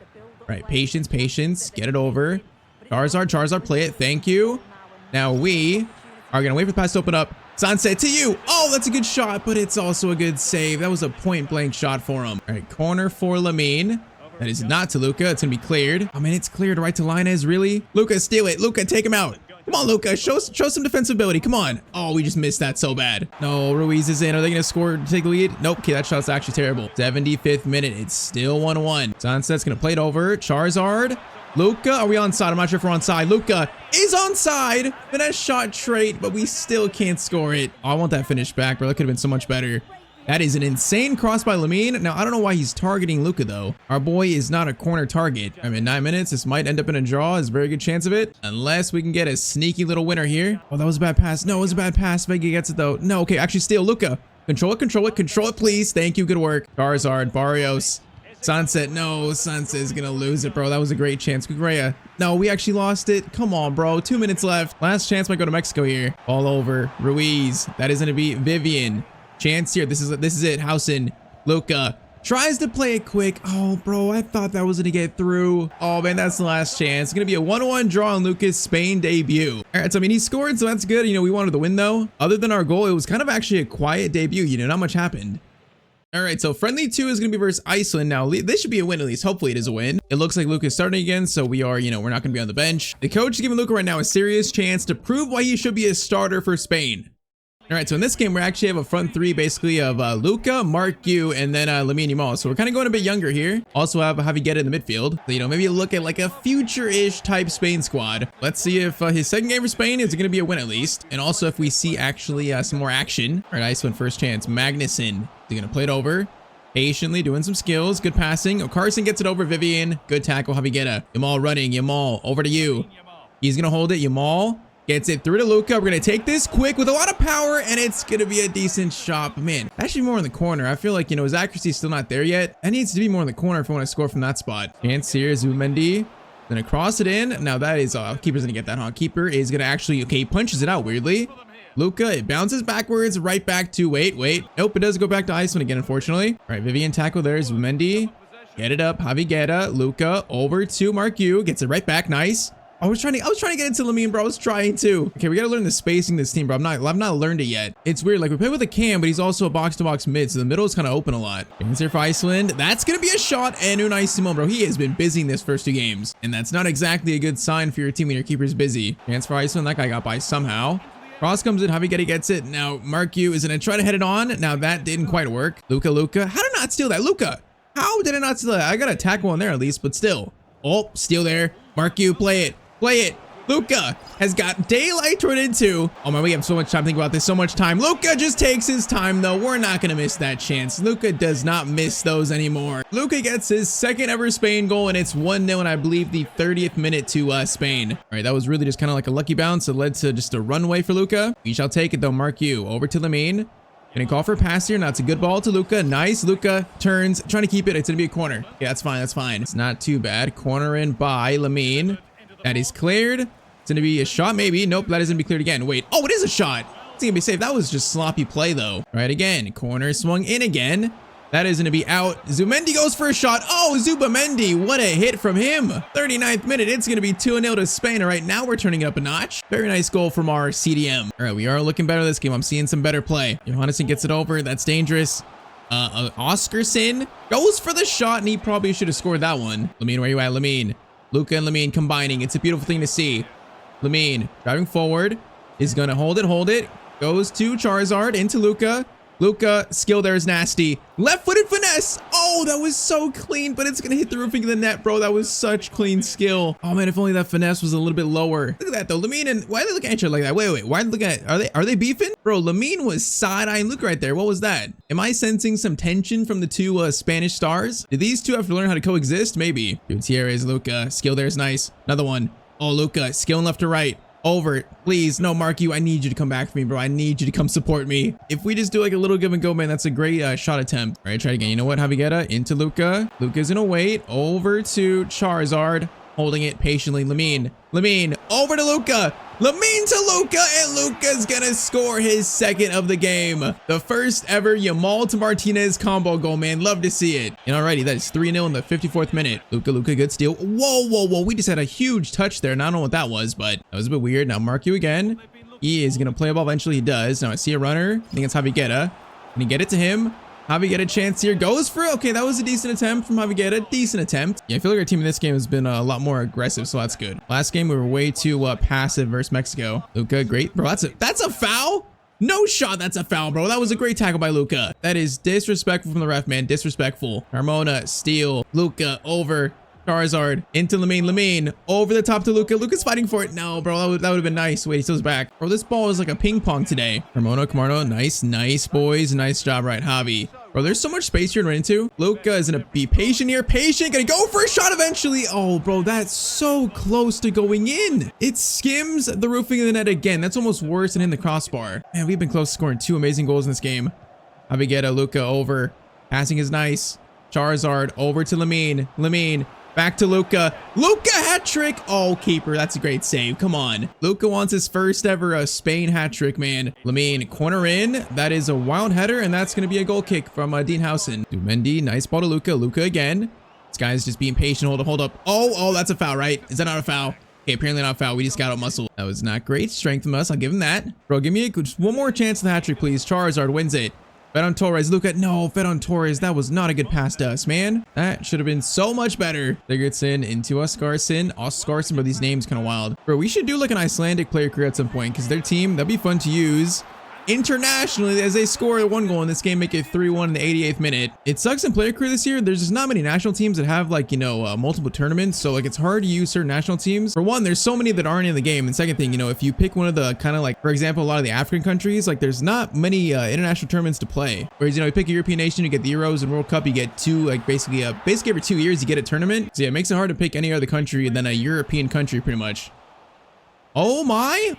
Right, patience. Get it over. Charizard, play it. Thank you. Now we are going to wait for the pass to open up. Sunset to you. Oh, that's a good shot, but it's also a good save. That was a point blank shot for him. All right, corner for Lamine. That is not to Luka. It's going to be cleared. Oh, man, it's cleared right to Linez. Really? Luka, steal it. Luka, take him out. Come on, Luka. Show some defensibility. Come on. Oh, we just missed that so bad. No, Ruiz is in. Are they going to score to take the lead? Nope. Okay, that shot's actually terrible. 75th minute. It's still 1-1. Sunset's going to play it over. Charizard. Luka, are we onside? I'm not sure if we're onside. Luka is onside. Finesse shot trait, but we still can't score it. Oh, I want that finish back, bro. That could have been so much better. That is an insane cross by Lamine. Now, I don't know why he's targeting Luka, though. Our boy is not a corner target. I mean, 9 minutes. This might end up in a draw. There's a very good chance of it. Unless we can get a sneaky little winner here. Oh, that was a bad pass. No, it was a bad pass. Vega gets it, though. No, okay. Actually, steal Luka. Control it, please. Thank you. Good work. Charizard, Barrios. Sunset. No, Sunset's going to lose it, bro. That was a great chance. Cucurella. No, we actually lost it. Come on, bro. 2 minutes left. Last chance might go to Mexico here. All over. Ruiz. That is going to be Vivian. Chance here. This is it. Housen. Luka. Tries to play it quick. Oh, bro, I thought that was going to get through. Oh, man, that's the last chance. It's going to be a 1-1 draw on Luka's Spain debut. All right, so, I mean, he scored, so that's good. You know, we wanted the win, though. Other than our goal, it was kind of actually a quiet debut. You know, not much happened. All right, so friendly 2 is going to be versus Iceland. Now, this should be a win at least. Hopefully, it is a win. It looks like Luka's starting again, so we are, you know, we're not going to be on the bench. The coach is giving Luka right now a serious chance to prove why he should be a starter for Spain. All right, so in this game, we actually have a front 3 basically of Luka, Mark-Yu, and then Lamine Yamal. So we're kind of going a bit younger here. Also have Javi in the midfield. So, you know, maybe look at like a future-ish type Spain squad. Let's see if his second game for Spain is going to be a win at least. And also if we see actually some more action. All right, Iceland first chance. Magnussen. He's going to play it over. Patiently doing some skills. Good passing. Oh, Carson gets it over Vivian. Good tackle, Javi. Yamal running. Yamal, over to you. He's going to hold it. Yamal gets it through to Luka. We're going to take this quick with a lot of power, and it's going to be a decent shot. Man, actually more in the corner. I feel like, you know, his accuracy is still not there yet. That needs to be more in the corner if I want to score from that spot. Chance here, Zubimendi. Gonna cross it in. Now that is, keeper's going to get that, huh? Keeper is going to actually, okay, he punches it out weirdly. Luka, it bounces backwards, right back to, wait. Nope, it does go back to Iceland again, unfortunately. All right, Vivian tackle there, Zubimendi. Get it up, Javi. Luka, over to Mark-Yu. Gets it right back, nice. I was trying to get into Lamine, bro. I was trying to. Okay, we gotta learn the spacing this team, bro. I've not learned it yet. It's weird. Like we play with a Cam, but he's also a box-to-box mid, so the middle is kind of open a lot. Chance here for Iceland. That's gonna be a shot. And Unai Simon, bro. He has been busy in this first 2 games, and that's not exactly a good sign for your team when your keeper's busy. Chance for Iceland. That guy got by somehow. Cross comes in. Javi gets it. Now Mark-Yu is gonna try to head it on. Now that didn't quite work. Luka. How did I not steal that? Luka. How did I not steal that? I got a tackle on there at least, but still. Oh, steal there. Mark-Yu, play it. Luka has got daylight turned into. Oh man, we have so much time thinking about this. So much time. Luka just takes his time though. We're not going to miss that chance. Luka does not miss those anymore. Luka gets his second ever Spain goal, and it's 1-0 and I believe the 30th minute to Spain. All right, that was really just kind of like a lucky bounce. It led to just a runway for Luka. We shall take it though. Mark-Yu over to Lamine. Gonna call for a pass here. Now it's a good ball to Luka. Nice. Luka turns, trying to keep it. It's gonna be a corner. Yeah, that's fine. It's not too bad. Corner in by Lamine. That is cleared. It's going to be a shot, maybe. Nope, that is going to be cleared again. Wait. Oh, it is a shot. It's going to be safe. That was just sloppy play, though. All right, again. Corner swung in again. That is going to be out. Zubimendi goes for a shot. Oh, Zubimendi. What a hit from him. 39th minute. It's going to be 2-0 to Spain. All right, now we're turning it up a notch. Very nice goal from our CDM. All right, we are looking better this game. I'm seeing some better play. Johannesson gets it over. That's dangerous. Oscarson goes for the shot, and he probably should have scored that one. Lamine, where you at, Lamine? Luka and Lamine combining. It's a beautiful thing to see. Lamine driving forward is going to hold it. Goes to Charizard into Luka. Luka, skill there is nasty. Left-footed finesse. Oh, that was so clean, but it's going to hit the roofing of the net, bro. That was such clean skill. Oh, man, if only that finesse was a little bit lower. Look at that, though. Lamine and... Why are they looking at each other like that? Wait. Why are they looking at... Are they beefing? Bro, Lamine was side-eyeing Luka right there. What was that? Am I sensing some tension from the 2 Spanish stars? Did these 2 have to learn how to coexist? Maybe. Gutierrez, Luka. Skill there is nice. Another one. Oh, Luka. Skill left to right. Over. Please. No, Mark-Yu. I need you to come back for me, bro. I need you to come support me. If we just do like a little give and go, man, that's a great shot attempt. All right, try it again. You know what? Javi into Luka. Luka's gonna wait. Over to Charizard. Holding it patiently. Lamine. Over to Luka. Lamine to Luka, and Luka's gonna score his second of the game. The first ever Yamal to Martinez combo goal, man. Love to see it. And alrighty, that is 3-0 in the 54th minute. Luka, good steal. Whoa. We just had a huge touch there, and I don't know what that was, but that was a bit weird. Now Mark-Yu again. He is gonna play a ball. Eventually he does. Now I see a runner. I think it's Javi. Can he get it to him? Javi a chance here. Goes for it. Okay, that was a decent attempt from Javi. Decent attempt. Yeah, I feel like our team in this game has been a lot more aggressive, so that's good. Last game, we were way too passive versus Mexico. Luka, great. Bro, that's a foul? No shot. That's a foul, bro. That was a great tackle by Luka. That is disrespectful from the ref, man. Disrespectful. Carmona, steal. Luka, over. Charizard into Lamine over the top to Luka. Luka's fighting for it. No, bro, that would have been nice. Wait, he still's back. Bro, this ball is like a ping pong today. Carmona, nice boys. Nice job, right, Javi. Bro, there's so much space here to run into. Luka is gonna be patient here. Gonna go for a shot eventually. Oh, bro, that's so close to going in. It skims the roofing of the net again. That's almost worse than in the crossbar. Man, we've been close to scoring 2 amazing goals in this game. Javi, Luka over. Passing is nice. Charizard over to Lamine. Back to Luka. Luka hat trick. Oh, keeper. That's a great save. Come on. Luka wants his first ever Spain hat trick, man. Lamine corner in. That is a wild header, and that's going to be a goal kick from Dean Housen. Mendy, nice ball to Luka. Luka again. This guy's just being patient. Hold up. Oh, that's a foul, right? Is that not a foul? Okay, apparently not a foul. We just got out muscle. That was not great strength from us. I'll give him that. Bro, give me just one more chance of the hat trick, please. Charizard wins it. Ferran Torres, Luka. No, Ferran Torres. That was not a good pass to us, man. That should have been so much better. Sigurdsson into Oscarsson, but these names kind of wild. Bro, we should do like an Icelandic player career at some point because their team, that'd be fun to use internationally as they score one goal in this game, make it 3-1 in the 88th minute. It sucks in player career this year. There's just not many national teams that have like, multiple tournaments. So like it's hard to use certain national teams. For one, there's so many that aren't in the game. And second thing, if you pick one of the kind of like, for example, a lot of the African countries, like there's not many international tournaments to play. Whereas, you pick a European nation, you get the Euros and World Cup, you get two, like basically every 2 years you get a tournament. So yeah, it makes it hard to pick any other country than a European country pretty much. Oh my,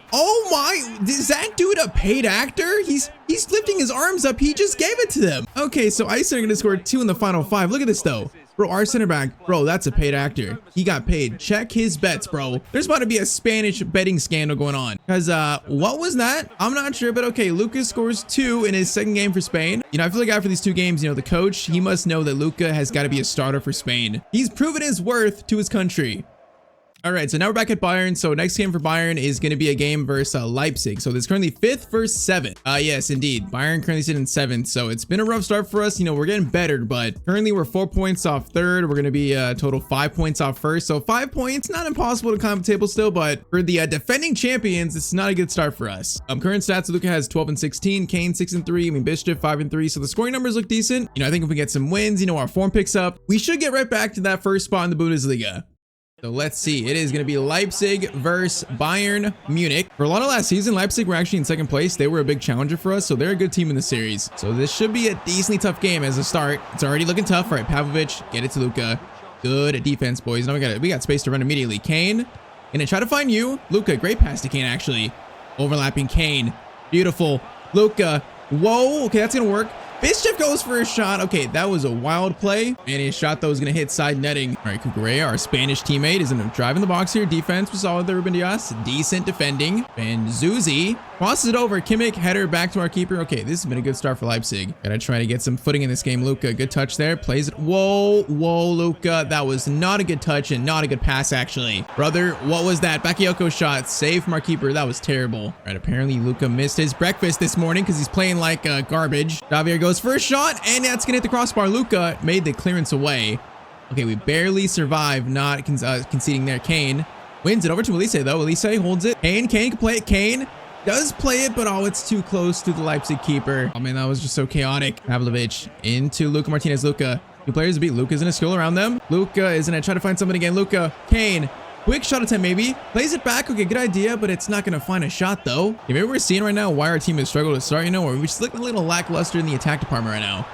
is that dude a paid actor? He's lifting his arms up. He just gave it to them. Okay, so Iceland are gonna score 2 in the final 5. Look at this though. Bro, our center back, bro, that's a paid actor. He got paid. Check his bets, bro. There's about to be a Spanish betting scandal going on. Because, what was that? I'm not sure, but okay, Lucas scores 2 in his second game for Spain. I feel like after these 2 games, the coach, he must know that Luka has got to be a starter for Spain. He's proven his worth to his country. All right, so now we're back at Bayern. So next game for Bayern is going to be a game versus Leipzig. So there's currently 5th versus 7th. Yes, indeed. Bayern currently sitting in 7th. So it's been a rough start for us. We're getting better, but currently we're 4 points off 3rd. We're going to be total 5 points off 1st. So 5 points, not impossible to climb the table still, but for the defending champions, it's not a good start for us. Current stats, Luka has 12 and 16, Kane 6 and 3, Bišćev 5 and 3. So the scoring numbers look decent. I think if we get some wins, our form picks up, we should get right back to that first spot in the Bundesliga. So let's see. It is going to be Leipzig versus Bayern Munich. For a lot of last season, Leipzig were actually in 2nd place. They were a big challenger for us, so they're a good team in the series. So this should be a decently tough game as a start. It's already looking tough. All right, Pavlovic, get it to Luka. Good defense, boys. Now we got space to run immediately. Kane, gonna try to find you. Luka, great pass to Kane, actually. Overlapping Kane. Beautiful. Luka. Whoa. Okay, that's gonna work. Bišćev goes for a shot. Okay, that was a wild play. And his shot, though, is going to hit side netting. All right, Cucurella, our Spanish teammate, is going to drive in the box here. Defense was solid there, Ruben Dias. Decent defending. Benzouzi crosses it over. Kimmich, header back to our keeper. Okay, this has been a good start for Leipzig. Gotta try to get some footing in this game. Luka, good touch there. Plays it. Whoa, Luka. That was not a good touch and not a good pass, actually. Brother, what was that? Bakayoko shot. Save from our keeper. That was terrible. All right, apparently Luka missed his breakfast this morning because he's playing like garbage. Javier goes for a shot, and that's gonna hit the crossbar. Luka made the clearance away. Okay, we barely survived not conceding there. Kane wins it over to Elise, though. Elise holds it. Kane can play it. Kane does play it, but it's too close to the Leipzig keeper. Oh man, that was just so chaotic. Pavlovic into Luka Martinez. Luka, 2 players to beat. Luka's gonna skill around them. Luka is gonna try to find something again. Luka, Kane, quick shot attempt maybe. Plays it back. Okay, good idea, but it's not gonna find a shot though. Okay, maybe we're seeing right now why our team has struggled to start. Or we just look a little lackluster in the attack department right now.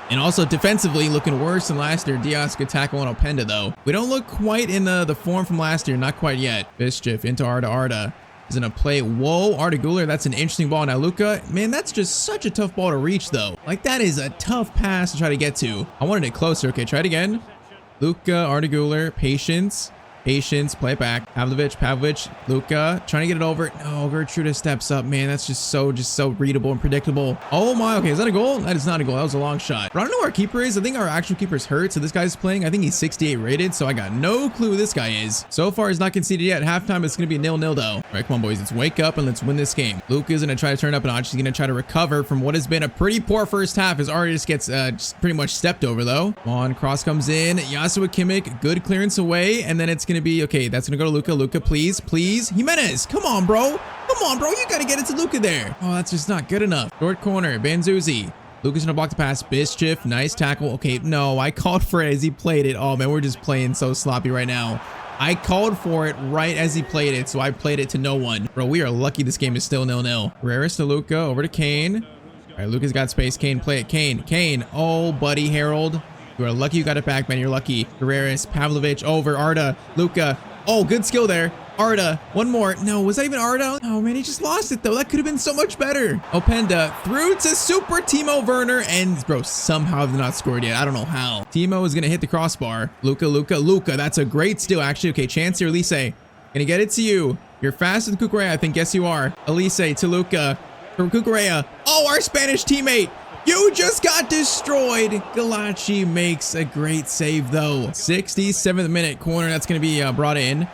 And also defensively looking worse than last year. Diaz could tackle on Openda though. We don't look quite in the form from last year. Not quite yet. Bišćev into Arda. Is gonna play. Whoa, Arda Güler. That's an interesting ball. Now Luka, man, that's just such a tough ball to reach though. Like that is a tough pass to try to get to. I wanted it closer. Okay, try it again. Luka, Arda Güler, patience, play it back. Pavlovic, Luka, trying to get it over. No, Gertrude steps up, man. That's just so readable and predictable. Oh my, okay, is that a goal? That is not a goal. That was a long shot. But I don't know where our keeper is. I think our actual keeper's hurt, so this guy's playing. I think he's 68 rated, so I got no clue who this guy is. So far, he's not conceded yet. Halftime, it's gonna be 0-0 though. All right, come on, boys. Let's wake up and let's win this game. Luka's gonna try to turn up a notch. He's gonna try to recover from what has been a pretty poor first half. His already just gets just pretty much stepped over though. Come on, cross comes in. Joshua Kimmich, good clearance away, and then it's gonna be, okay, that's gonna go to Luka. Luka, please. Jimenez, come on, bro. You gotta get it to Luka there. Oh, that's just not good enough. Short corner, Benzouzi. Luka's gonna block the pass. Bišćev, nice tackle. Okay, no, I called for it as he played it. Oh man, we're just playing so sloppy right now. I called for it right as he played it, so I played it to no one. Bro, we are lucky this game is still 0-0. Guerreras to Luka, over to Kane. All right, Luka's got space. Kane, play it. Kane. Oh, buddy, Harold. You are lucky you got it back, man. You're lucky. Guerreras, Pavlovic, over. Arda, Luka. Oh, good skill there. Arda, one more. No, was that even Arda? Oh man, he just lost it though. That could have been so much better. Openda through to Super Timo Werner, and bro, somehow have not scored yet. I don't know how. Timo is gonna hit the crossbar. Luka. That's a great steal, actually. Okay, chance here, Elise. Gonna get it to you. You're faster than Cucurella, I think. Yes, you are. Elise to Luka. From Cucurella. Oh, our Spanish teammate. You just got destroyed. Galachi makes a great save though. 67th minute corner. That's going to be brought in.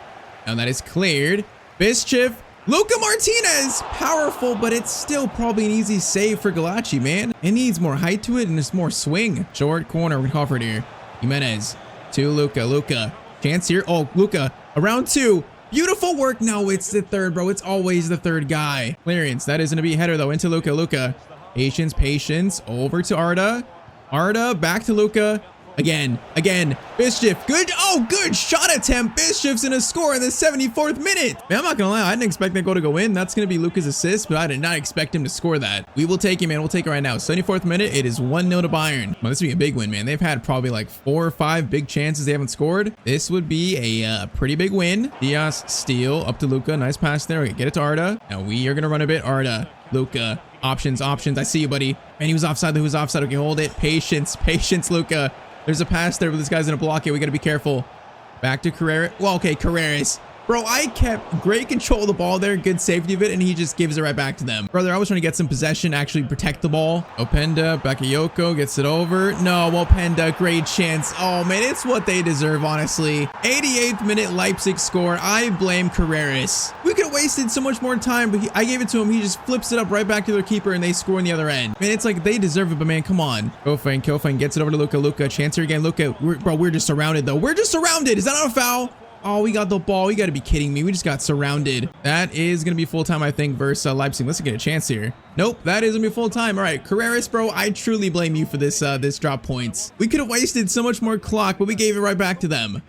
Now that is cleared. Bischiff. Luka Martinez. Powerful, but it's still probably an easy save for Galachi, man. It needs more height to it and just more swing. Short corner. We're going to call for it here. Jimenez to Luka. Chance here. Oh, Luka. Around two. Beautiful work. No, it's the third, bro. It's always the third guy. Clearance. That is going to be a header though into Luka. Patience. Over to Arda. Back to Luka. Again. Bischiff. Good shot attempt. Bischiff's gonna score in the 74th minute. Man, I'm not gonna lie. I didn't expect that goal to go in. That's gonna be Luka's assist, but I did not expect him to score that. We will take it, man. We'll take it right now. 74th minute. It is 1-0 to Bayern. Well, this would be a big win, man. They've had probably like 4 or 5 big chances they haven't scored. This would be a pretty big win. Diaz steal up to Luka. Nice pass there. Okay, get it to Arda. Now we are gonna run a bit. Arda. Luka. Options. I see you, buddy. Man, he was offside. Okay, hold it. Patience, Luka. There's a pass there, but this guy's gonna block it. We gotta be careful. Back to Carrera. Well, okay, Carreras. Bro, I kept great control of the ball there, good safety of it, and he just gives it right back to them. Brother, I was trying to get some possession, actually protect the ball. Openda, Bakayoko gets it over. No, Openda, great chance. Oh man, it's what they deserve, honestly. 88th minute Leipzig score. I blame Carreras. We could have wasted so much more time, but I gave it to him. He just flips it up right back to their keeper, and they score on the other end. Man, it's like they deserve it, but man, come on. Kofang gets it over to Luka. Chance here again. Luka, we're just surrounded though. We're just surrounded. Is that not a foul? Oh, we got the ball. You got to be kidding me. We just got surrounded. That is going to be full time, I think, versus Leipzig. Let's get a chance here. Nope, that is going to be full time. All right, Carreras, bro, I truly blame you for this drop points. We could have wasted so much more clock, but we gave it right back to them.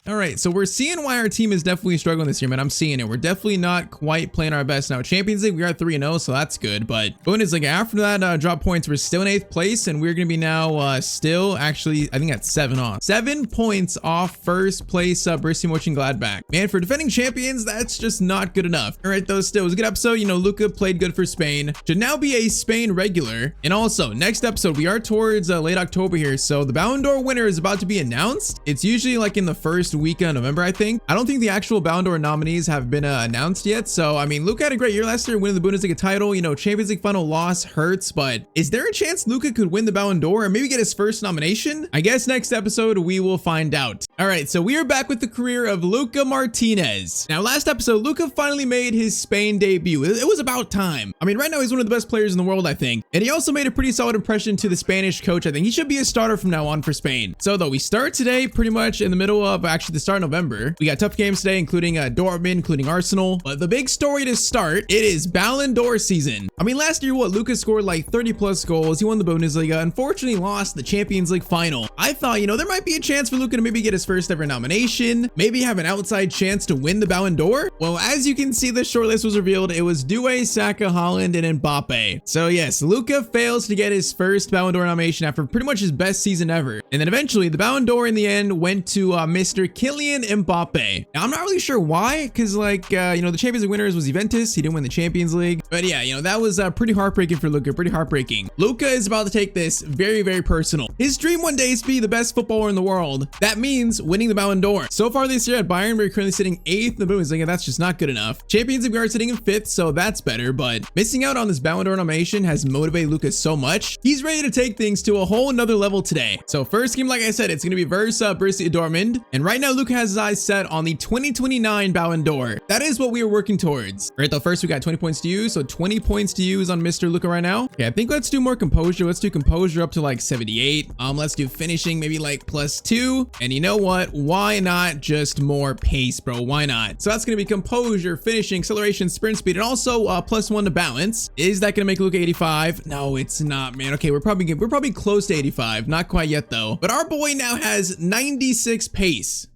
All right, so we're seeing why our team is definitely struggling this year, man. I'm seeing it. We're definitely not quite playing our best now. Champions League, we are 3-0, so that's good. But Bundesliga, after that drop points, we're still in 8th place, and we're going to be now still, actually, I think that's 7 off. 7 points off first place Borussia Mönchengladbach. Man, for defending champions, that's just not good enough. All right, though, still, it was a good episode. You know, Luka played good for Spain. Should now be a Spain regular. And also, next episode, we are towards late October here, so the Ballon d'Or winner is about to be announced. It's usually like in the first week of November, I think. I don't think the actual Ballon d'Or nominees have been announced yet. So, I mean, Luka had a great year last year, winning the Bundesliga title. You know, Champions League final loss hurts, but is there a chance Luka could win the Ballon d'Or and maybe get his first nomination? I guess next episode we will find out. All right, so we are back with the career of Luka Martinez. Now, last episode, Luka finally made his Spain debut. It was about time. I mean, right now he's one of the best players in the world, I think. And he also made a pretty solid impression to the Spanish coach. I think he should be a starter from now on for Spain. So though, we start today pretty much in the middle of actually the start of November. We got tough games today, including Dortmund, including Arsenal. But the big story to start, it is Ballon d'Or season. I mean, last year, Luka scored like 30 plus goals. He won the Bundesliga, unfortunately lost the Champions League final. I thought, you know, there might be a chance for Luka to maybe get his first ever nomination, maybe have an outside chance to win the Ballon d'Or. Well, as you can see, the shortlist was revealed. It was Doué, Saka, Haaland, and Mbappe. So yes, Luka fails to get his first Ballon d'Or nomination after pretty much his best season ever. And then eventually, the Ballon d'Or in the end went to Mr. Kylian Mbappe. Now, I'm not really sure why, because like, you know, the Champions League winners was Juventus. He didn't win the Champions League. But yeah, you know, that was pretty heartbreaking for Luka, pretty heartbreaking. Luka is about to take this very, very personal. His dream one day is to be the best footballer in the world. That means winning the Ballon d'Or. So far this year at Bayern, we're currently sitting 8th in the Bundesliga. That's just not good enough. Champions League, we are sitting in 5th, so that's better. But missing out on this Ballon d'Or nomination has motivated Luka so much. He's ready to take things to a whole nother level today. So first game, like I said, it's going to be versus Borussia Dortmund. And right now, Luka has his eyes set on the 2029 Ballon d'Or. That is what we are working towards. All right, though, first we got 20 points to use. So 20 points to use on Mr. Luka right now. Okay, I think let's do more composure. Let's do composure up to like 78. Let's do finishing maybe like +2. And you know what? Why not just more pace, bro? Why not? So that's going to be composure, finishing, acceleration, sprint speed, and also +1 to balance. Is that going to make Luka 85? No, it's not, man. Okay, we're probably close to 85. Not quite yet though. But our boy now has 96 pace.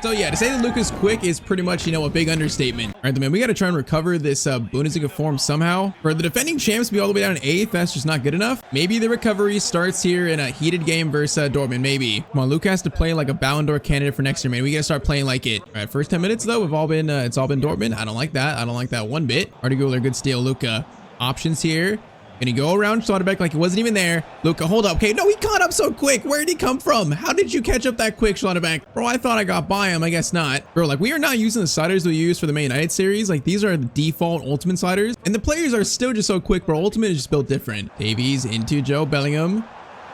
So yeah, to say that Luka's quick is pretty much, a big understatement. All right, then, man, we got to try and recover this Bundesliga form somehow. For the defending champs to be all the way down in 8th, that's just not good enough. Maybe the recovery starts here in a heated game versus Dortmund, maybe. Come on, Luka has to play like a Ballon d'Or candidate for next year, man. We got to start playing like it. All right, first 10 minutes, though, it's all been Dortmund. I don't like that. I don't like that one bit. Artie Guler, good steal, Luka. Options here. Gonna go around Schlotterbeck like he wasn't even there. Luka, hold up. Okay, no, he caught up so quick. Where did he come from? How did you catch up that quick, Schlotterbeck? Bro, I thought I got by him. I guess not. Bro, like, we are not using the sliders we use for the Man United series. Like, these are the default Ultimate sliders. And the players are still just so quick, bro. Ultimate is just built different. Davies into Joe Bellingham.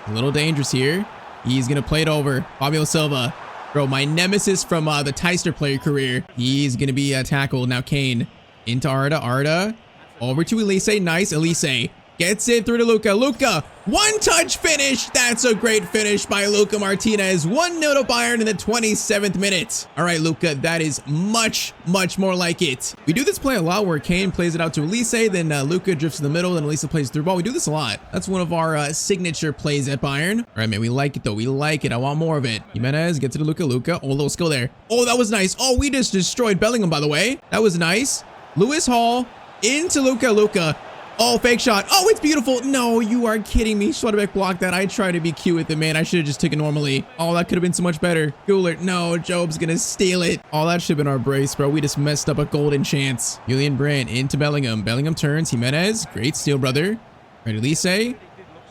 A little dangerous here. He's gonna play it over. Fabio Silva. Bro, my nemesis from the Tyztir player career. He's gonna be tackled. Now Kane into Arda. Arda. Over to Elise. Nice. Elise. Gets it through to Luka. Luka, one-touch finish. That's a great finish by Luka Martinez. 1-0 to Bayern in the 27th minute. All right, Luka, that is much, much more like it. We do this play a lot where Kane plays it out to Elise, then Luka drifts in the middle, then Elise plays through ball. We do this a lot. That's one of our signature plays at Bayern. All right, man, we like it, though. We like it. I want more of it. Jimenez gets it to Luka. Luka, oh, a little skill there. Oh, that was nice. Oh, we just destroyed Bellingham, by the way. That was nice. Lewis Hall into Luka. Luka. Oh, fake shot. Oh, it's beautiful. No, you are kidding me. Schlotterbeck blocked that. I tried to be cute with it, man. I should have just taken it normally. Oh, that could have been so much better. Guler. No, Job's going to steal it. Oh, that should have been our brace, bro. We just messed up a golden chance. Julian Brandt into Bellingham. Bellingham turns. Jimenez. Great steal, brother. Right, Elise.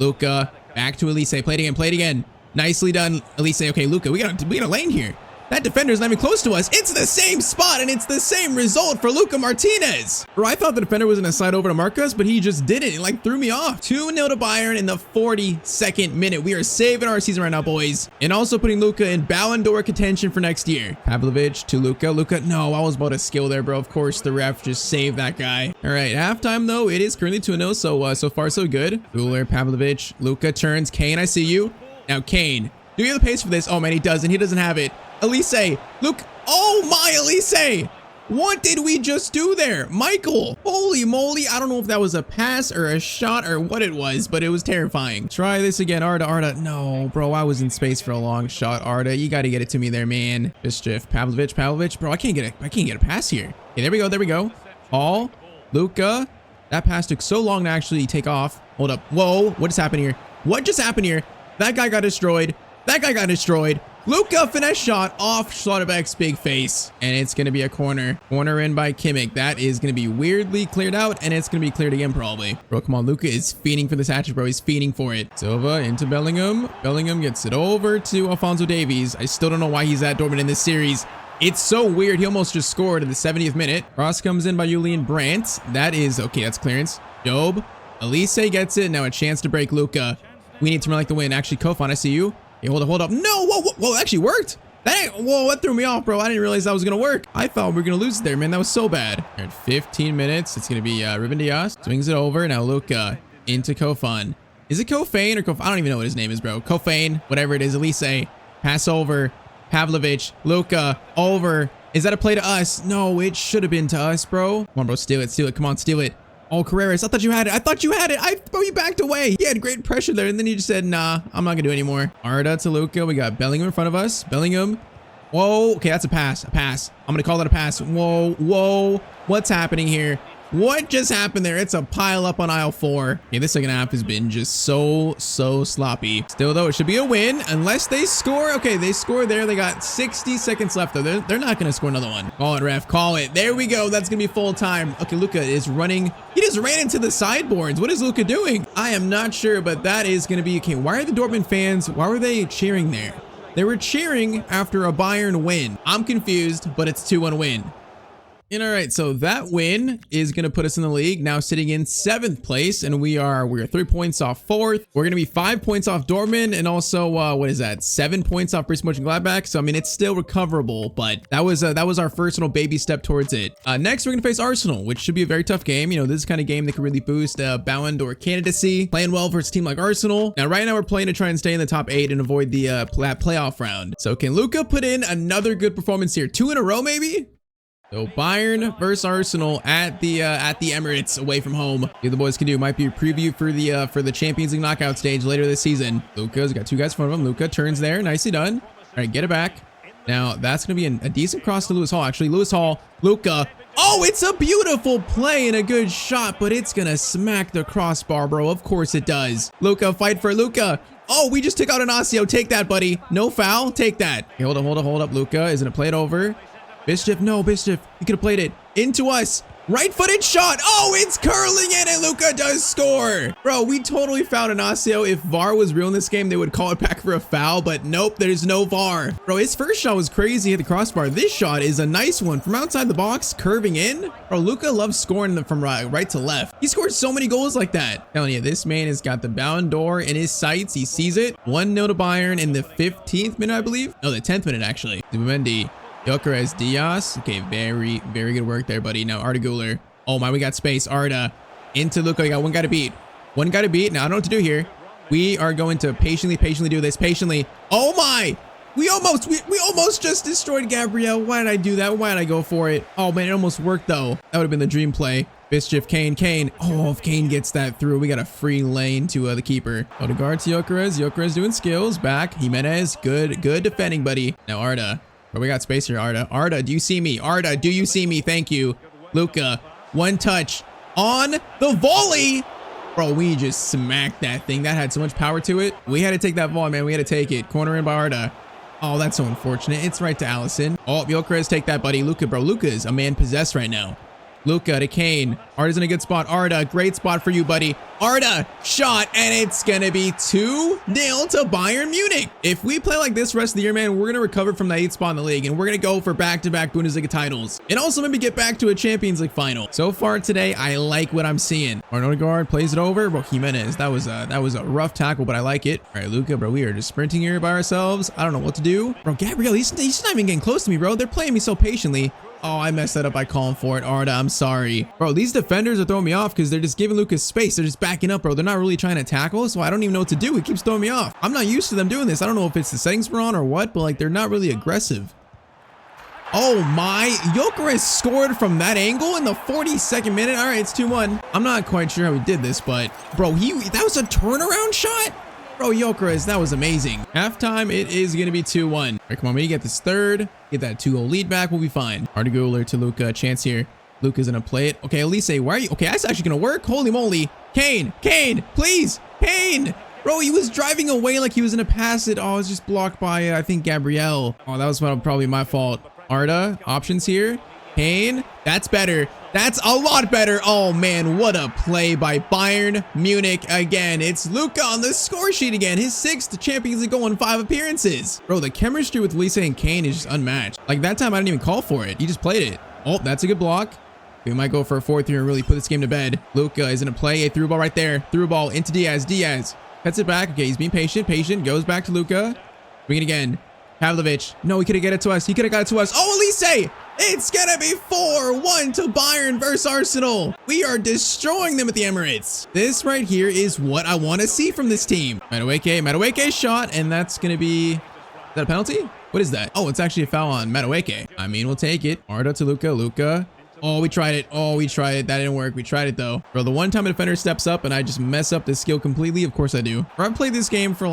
Luka. Back to Elise. Play it again. Play it again. Nicely done, Elise. Okay, Luka, we got a lane here. That defender's not even close to us. It's the same spot, and it's the same result for Luka Martinez. Bro, I thought the defender was going to slide over to Marcus, but he just didn't. It, like, threw me off. 2-0 to Bayern in the 42nd minute. We are saving our season right now, boys. And also putting Luka in Ballon d'Or contention for next year. Pavlovic to Luka. Luka, no, I was about to skill there, bro. Of course, the ref just saved that guy. All right, halftime, though, it is currently 2-0, so far, so good. Guler, Pavlovic, Luka turns. Kane, I see you. Now, Kane. Do you have the pace for this? Oh, man, he doesn't. He doesn't have it. Elise, look. Oh my, Elise. What did we just do there? Michael, holy moly. I don't know if that was a pass or a shot or what it was, but it was terrifying. Try this again, Arda. No, bro, I was in space for a long shot. Arda, you got to get it to me there, man. Just drift. Pavlovic. Bro, I can't get a pass here. Okay, there we go. Hall, Luka. That pass took so long to actually take off. Hold up. Whoa, what just happened here? What just happened here? That guy got destroyed. Luka finesse shot off Schlotterbeck's big face, and it's going to be a corner. Corner in by Kimmich. That is going to be weirdly cleared out, and it's going to be cleared again probably. Bro, come on. Luka is fiending for this hatchet, bro. He's fiending for it. Silva into Bellingham. Bellingham gets it over to Alphonso Davies. I still don't know why he's at Dortmund in this series. It's so weird. He almost just scored in the 70th minute. Cross comes in by Julian Brandt. That is, okay, that's clearance. Job. Elise gets it. Now a chance to break Luka. We need to run like the win. Actually, Kofan, I see you. Hey, hold up. No, whoa, it actually worked. That threw me off, bro. I didn't realize that was going to work. I thought we were going to lose there, man. That was so bad. All right, 15 minutes. It's going to be Ruben Dias. Swings it over. Now Luka into Kofan. Is it Kofane or I don't even know what his name is, bro. Kofane, whatever it is. Elise. Pass over. Pavlovic. Luka. Over. Is that a play to us? No, it should have been to us, bro. Come on, bro. Steal it. Come on, steal it. Oh, Carreras, I thought you had it. Bro, you backed away. He had great pressure there, and then he just said, nah, I'm not going to do it anymore. Arda to Luka. We got Bellingham in front of us. Bellingham. Whoa. Okay, that's a pass. I'm going to call that a pass. Whoa. What's happening here? What just happened there? It's a pile up on aisle 4. Okay, this second half has been just so sloppy. Still, though, it should be a win unless they score. Okay, they score there. They got 60 seconds left, though. They're not going to score another one. Call it, ref. Call it. There we go. That's going to be full time. Okay, Luka is running. He just ran into the sideboards. What is Luka doing? I am not sure, but that is going to be okay. Why are the Dortmund fans, why were they cheering there? They were cheering after a Bayern win. I'm confused, but it's 2-1 win. And all right, so that win is going to put us in the league now sitting in 7th place, and we're 3 points off 4th. We're going to be 5 points off Dortmund, and also what is that? 7 points off Borussia Mönchengladbach. So I mean, it's still recoverable, but that was our first little baby step towards it. Next, we're going to face Arsenal, which should be a very tough game. You know, this is the kind of game that could really boost Ballon d'Or candidacy. Playing well versus a team like Arsenal. Now, right now, we're playing to try and stay in the top 8 and avoid the playoff round. So can Luka put in another good performance here? 2 in a row, maybe? So Bayern versus Arsenal at the Emirates away from home. See what the boys can do. Might be a preview for the Champions League knockout stage later this season. Luka's got 2 guys in front of him. Luka turns there. Nicely done. All right, get it back. Now, that's going to be a decent cross to Lewis Hall. Actually, Lewis Hall, Luka. Oh, it's a beautiful play and a good shot, but it's going to smack the crossbar, bro. Of course it does. Luka, fight for Luka. Oh, we just took out Inacio. Take that, buddy. No foul. Take that. Okay, hold up. Luka is going to play it over. Bishop, no, Bishop. You could have played it into us. Right-footed shot. Oh, it's curling in and Luka does score. Bro, we totally found Inacio. If VAR was real in this game, they would call it back for a foul, but nope, there's no VAR. Bro, his first shot was crazy, hit the crossbar. This shot is a nice one from outside the box, curving in. Bro, Luka loves scoring them from right to left. He scored so many goals like that. Telling you, this man has got the Ballon d'Or in his sights. He sees it. 1-0 to Bayern in the 15th minute, I believe. No, the 10th minute, actually. Zubimendi. Gyökeres Diaz. Okay, very good work there, buddy. Now Arda Güler. Oh my, we got space. Arda into Luka. We got one guy to beat. Now I don't know what to do here. We are going to patiently do this. Patiently. Oh my! We almost just destroyed Gabriel. Why did I do that? Why did I go for it? Oh man, it almost worked though. That would have been the dream play. Mischief, Kane. Oh, if Kane gets that through, we got a free lane to the keeper. Odegaard to Gyökeres. Gyökeres doing skills. Back. Jimenez. Good defending, buddy. Now Arda. But we got space here, Arda. Arda, do you see me? Arda, do you see me? Thank you. Luka, one touch on the volley. Bro, we just smacked that thing. That had so much power to it. We had to take that volley, man. We had to take it. Corner in by Arda. Oh, that's so unfortunate. It's right to Allison. Oh, Gyökeres, take that, buddy. Luka, bro. Luka is a man possessed right now. Luka to Kane. Arda's in a good spot. Arda, great spot for you, buddy. Arda, shot, and it's gonna be 2-0 to Bayern Munich. If we play like this the rest of the year, man, we're gonna recover from that 8th spot in the league, and we're gonna go for back-to-back Bundesliga titles, and also maybe get back to a Champions League final. So far today, I like what I'm seeing. Odegaard plays it over. Bro, Jimenez, that was a rough tackle, but I like it. All right, Luka, bro, we are just sprinting here by ourselves. I don't know what to do. Bro, Gabriel, he's not even getting close to me, bro. They're playing me so patiently. Oh, I messed that up by calling for it. Arda, I'm sorry. Bro, these defenders are throwing me off because they're just giving Lucas space. They're just backing up, bro. They're not really trying to tackle, so I don't even know what to do. It keeps throwing me off. I'm not used to them doing this. I don't know if it's the settings we're on or what, but like they're not really aggressive. Oh my, Gyökeres scored from that angle in the 42nd minute. All right, it's 2-1. I'm not quite sure how he did this, but bro, that was a turnaround shot? Bro, Gyökeres, that was amazing. Halftime, it is going to be 2-1. All right, come on, we get this third. Get that 2-goal lead back. We'll be fine. Arda Güler to Luka. Chance here. Luka's going to play it. Okay, Elise, why are you? Okay, that's actually going to work. Holy moly. Kane, please. Kane. Bro, he was driving away like he was going to pass it. Oh, it's just blocked by, I think, Gabriel. Oh, that was probably my fault. Arda, options here. Kane, that's better. That's a lot better. Oh man, what a play by Bayern Munich again. It's Luka on the score sheet again. His 6th Champions League goal in 5 appearances. Bro, the chemistry with Elise and Kane is just unmatched. Like that time I didn't even call for it. He just played it. Oh, that's a good block. We might go for a 4th here and really put this game to bed. Luka is going to play a through ball right there. Through ball into Diaz. Diaz cuts it back. Okay, he's being patient. Goes back to Luka. Bring it again. Pavlovic. No, he could have got it to us. Oh, Elise! It's gonna be 4-1 to Bayern versus Arsenal. We are destroying them at the Emirates. This right here is what I want to see from this team. Madueke shot, and that's gonna be... Is that a penalty? What is that? Oh, it's actually a foul on Madueke. I mean, we'll take it. Arda to Luka. Oh, we tried it. That didn't work. We tried it though. Bro, the one time a defender steps up and I just mess up this skill completely, of course I do. Bro, I've played this game for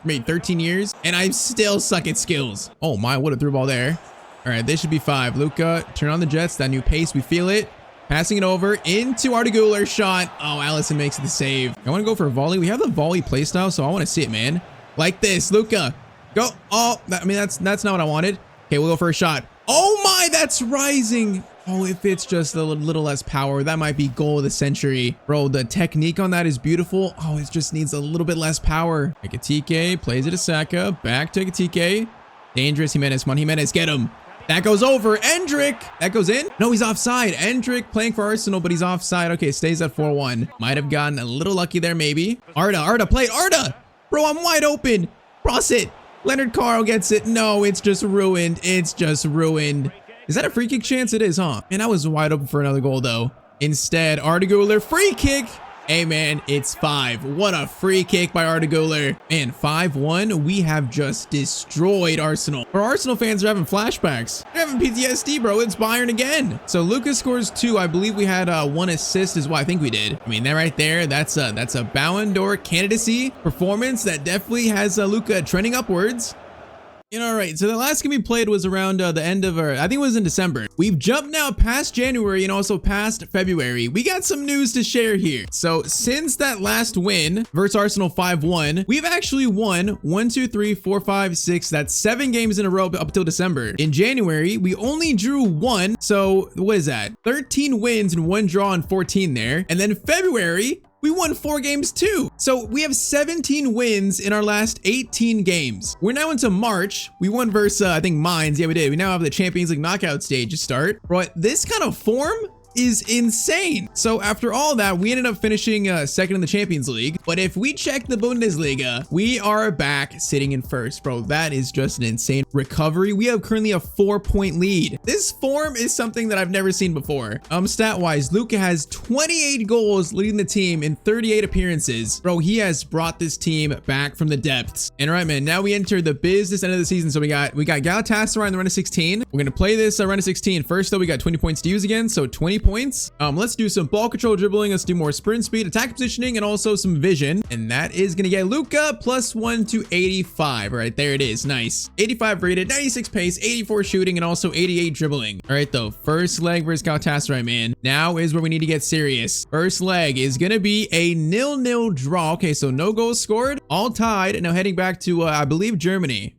maybe 13 years, and I still suck at skills. Oh my, what a through ball there. All right, this should be 5. Luka, turn on the Jets. That new pace, we feel it. Passing it over into Arda Güler. Shot. Oh, Allison makes the save. I want to go for a volley. We have the volley playstyle, so I want to see it, man. Like this, Luka. Go. Oh, I mean, that's not what I wanted. Okay, we'll go for a shot. Oh my, that's rising. Oh, if it's just a little less power, that might be goal of the century. Bro, the technique on that is beautiful. Oh, it just needs a little bit less power. Ekitike plays it to Saka. Back to Ekitike. Dangerous Jimenez. Come on, Jimenez, get him. That goes over. Endrick. That goes in. No, he's offside. Endrick playing for Arsenal, but he's offside. Okay, stays at 4-1. Might have gotten a little lucky there, maybe. Arda, play it. Arda. Bro, I'm wide open. Cross it. Leonard Carl gets it. No, it's just ruined. Is that a free kick chance? It is, huh? Man, I was wide open for another goal, though. Instead, Arda Güler, free kick. Hey, man, it's 5. What a free kick by Arda Güler. Man, 5-1. We have just destroyed Arsenal. Our Arsenal fans are having flashbacks. They're having PTSD, bro. It's Bayern again. So Lucas scores 2. I believe we had 1 assist as well. I think we did. I mean, that right there, that's a Ballon d'Or candidacy performance that definitely has Luka trending upwards. All right, so the last game we played was around the end of I think it was in December. We've jumped now past January and also past February. We got some news to share here. So since that last win versus Arsenal 5-1, we've actually won 1, 2, 3, 4, 5, 6. That's 7 games in a row up until December. In January, we only drew 1. So what is that? 13 wins and 1 draw and 14 there. And then February, we won 4 games too. So we have 17 wins in our last 18 games. We're now into March. We won versus, I think Mines. Yeah, we did. We now have the Champions League knockout stage to start. But this kind of form is insane. So after all that, we ended up finishing second in the Champions League. But if we check the Bundesliga, we are back sitting in first, bro. That is just an insane recovery. We have currently a 4-point lead. This form is something that I've never seen before. Stat wise, Luka has 28 goals leading the team in 38 appearances. Bro, he has brought this team back from the depths. And all right, man, now we enter the business end of the season. So we got Galatasaray in the run of 16. We're gonna play this run of 16 first, though. We got 20 points to use again, so 20 points. Let's do some ball control, dribbling. Let's do more sprint speed, attack positioning, and also some vision. And that is gonna get Luka +1 to 85. All right, there it is. Nice. 85 rated, 96 pace, 84 shooting, and also 88 dribbling. All right, though. First leg versus Galatasaray, man. Now is where we need to get serious. First leg is gonna be a 0-0 draw. Okay, so no goals scored, all tied, and now heading back to I believe Germany.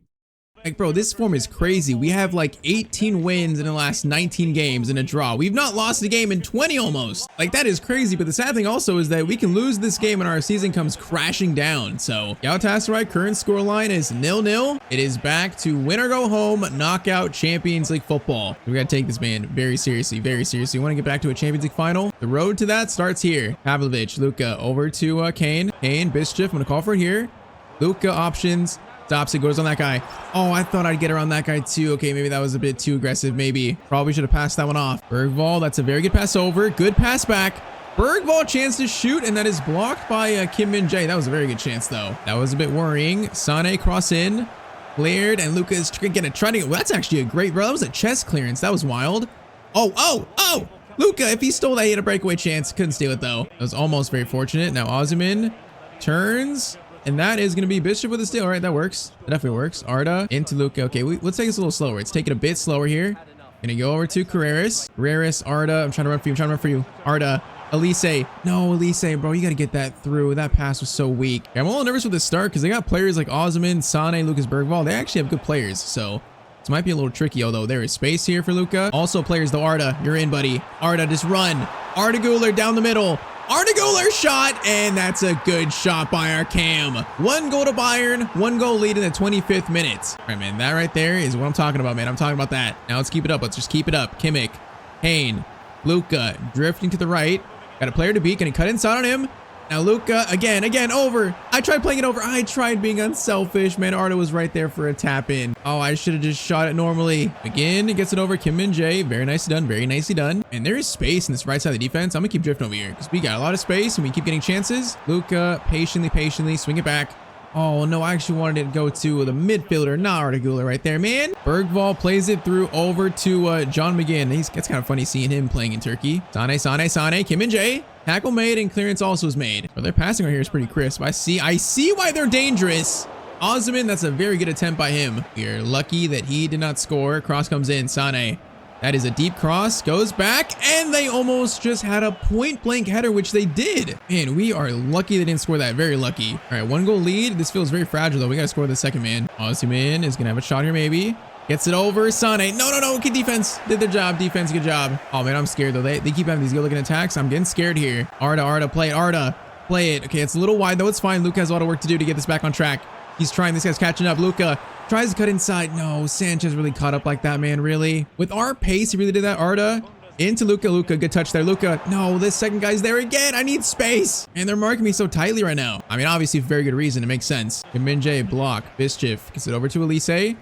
Like, bro, this form is crazy. We have like 18 wins in the last 19 games and a draw. We've not lost a game in 20 almost. Like, that is crazy. But the sad thing also is that we can lose this game and our season comes crashing down. So Galatasaray current scoreline is 0-0. It is back to win or go home knockout Champions League football. We got to take this, man, very seriously, very seriously. We want to get back to a Champions League final. The road to that starts here. Pavlovic, Luka over to Kane. Kane, Bischoff, I'm going to call for it here. Luka options. Stops it, goes on that guy. Oh, I thought I'd get around that guy too. Okay, maybe that was a bit too aggressive. Maybe. Probably should have passed that one off. Bergvall, that's a very good pass over. Good pass back. Bergvall chance to shoot, and that is blocked by Kim Min-jae. That was a very good chance, though. That was a bit worrying. Sane cross in. Cleared, and Luka is trying to get... Well, that's actually a great... Bro, that was a chest clearance. That was wild. Oh! Luka, if he stole that, he had a breakaway chance. Couldn't steal it, though. That was almost very fortunate. Now, Osimhen turns... And that is going to be Bishop with a steal. All right, that works. That definitely works. Arda into Luka. Okay, let's take this a little slower. Let's take it a bit slower here. Gonna go over to Carreras. Arda. I'm trying to run for you. Arda. Elise. No, Elise, bro. You got to get that through. That pass was so weak. Okay, I'm a little nervous with the start because they got players like Osimhen, Sane, Lucas Bergvall. They actually have good players. So this might be a little tricky, although there is space here for Luka. Also players though. Arda, you're in, buddy. Arda, just run. Arda Güler down the middle. Arda Güler shot, and that's a good shot by our Cam. 1 goal to Bayern, 1 goal lead in the 25th minute. All right, man, that right there is what I'm talking about, man. I'm talking about that. Now let's keep it up. Let's just keep it up. Kimmich, Kane, Luka drifting to the right. Got a player to beat. Can he cut inside on him? Now Luka, again, over. I tried playing it over. I tried being unselfish. Man, Arda was right there for a tap in. Oh, I should have just shot it normally. Again, it gets it over Kim Min-jae. Very nicely done. Very nicely done. And there is space in this right side of the defense. I'm going to keep drifting over here because we got a lot of space and we keep getting chances. Luka, patiently, swing it back. Oh, no, I actually wanted it to go to the midfielder, not Arda Güler right there, man. Bergvall plays it through over to John McGinn. It's kind of funny seeing him playing in Turkey. Sane, Kim Min-jae. Tackle made and clearance also is made. But their passing right here is pretty crisp. I see why they're dangerous. Osimhen, that's a very good attempt by him. We're lucky that he did not score. Cross comes in. Sane. That is a deep cross. Goes back. And they almost just had a point-blank header, which they did. Man, we are lucky they didn't score that. Very lucky. All right, 1 goal lead. This feels very fragile, though. We got to score the second, man. Osimhen is going to have a shot here, maybe. Gets it over. Sane. No. Good defense. Did their job. Defense, good job. Oh, man, I'm scared, though. They keep having these good-looking attacks. I'm getting scared here. Arda, play it. Arda, play it. Okay, it's a little wide, though. It's fine. Luka has a lot of work to do to get this back on track. He's trying. This guy's catching up. Luka tries to cut inside. No, Sanchez really caught up like that, man. Really? With our pace, he really did that. Arda into Luka. Good touch there. Luka. No, this second guy's there again. I need space. And they're marking me so tightly right now. I mean, obviously, for very good reason. It makes sense. Min-jae block. Bischoff gets it over to Elise.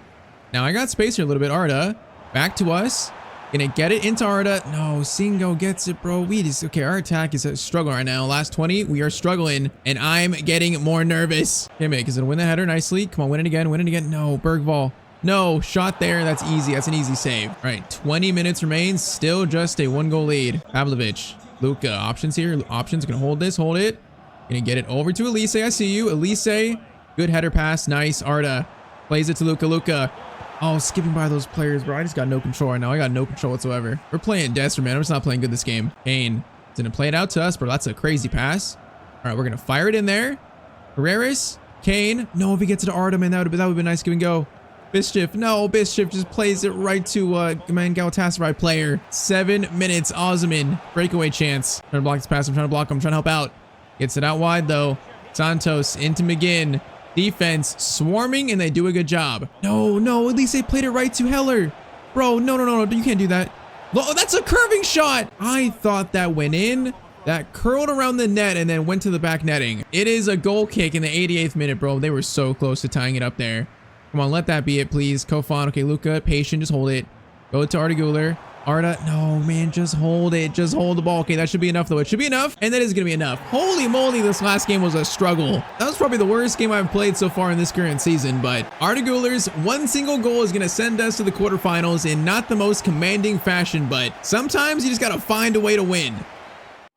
Now I got space here a little bit. Arda back to us. Gonna get it into Arda. No, Singo gets it, bro. Okay, our attack is a struggle right now. Last 20, we are struggling, and I'm getting more nervous. Kimmich is gonna win the header nicely. Come on, win it again. No, Bergvall. No, shot there. That's easy. That's an easy save. All right, 20 minutes remains. Still just a 1 goal lead. Pavlovic, Luka, options here. Options, gonna hold this, hold it. Gonna get it over to Elise. I see you. Elise, good header pass. Nice. Arda. Plays it to Luka. Luka. Oh, skipping by those players, bro. I just got no control right now. I got no control whatsoever. We're playing desperate, man. I'm just not playing good this game. Kane didn't play it out to us, bro. That's a crazy pass. All right, we're going to fire it in there. Herreras. Kane. No, if he gets it to Arda, man, that would have been nice. Give and go. Bischoff. No, Bischoff just plays it right to man, Galatasaray player. 7 minutes. Osman. Breakaway chance. Trying to block this pass. I'm trying to block him. I'm trying to help out. Gets it out wide, though. Santos into McGinn. Defense swarming, and they do a good job. No, at least they played it right to Heller. Bro, no. You can't do that. Oh, that's a curving shot. I thought that went in. That curled around the net and then went to the back netting. It is a goal kick in the 88th minute, bro. They were so close to tying it up there. Come on, let that be it, please. Kofan. Okay, Luka, patient. Just hold it. Go to Arda Güler. Arda, no, man, just hold it. Just hold the ball. Okay, that should be enough, though. It should be enough, and that is going to be enough. Holy moly, this last game was a struggle. That was probably the worst game I've played so far in this current season, but Arda Güler's one single goal is going to send us to the quarterfinals in not the most commanding fashion, but sometimes you just got to find a way to win.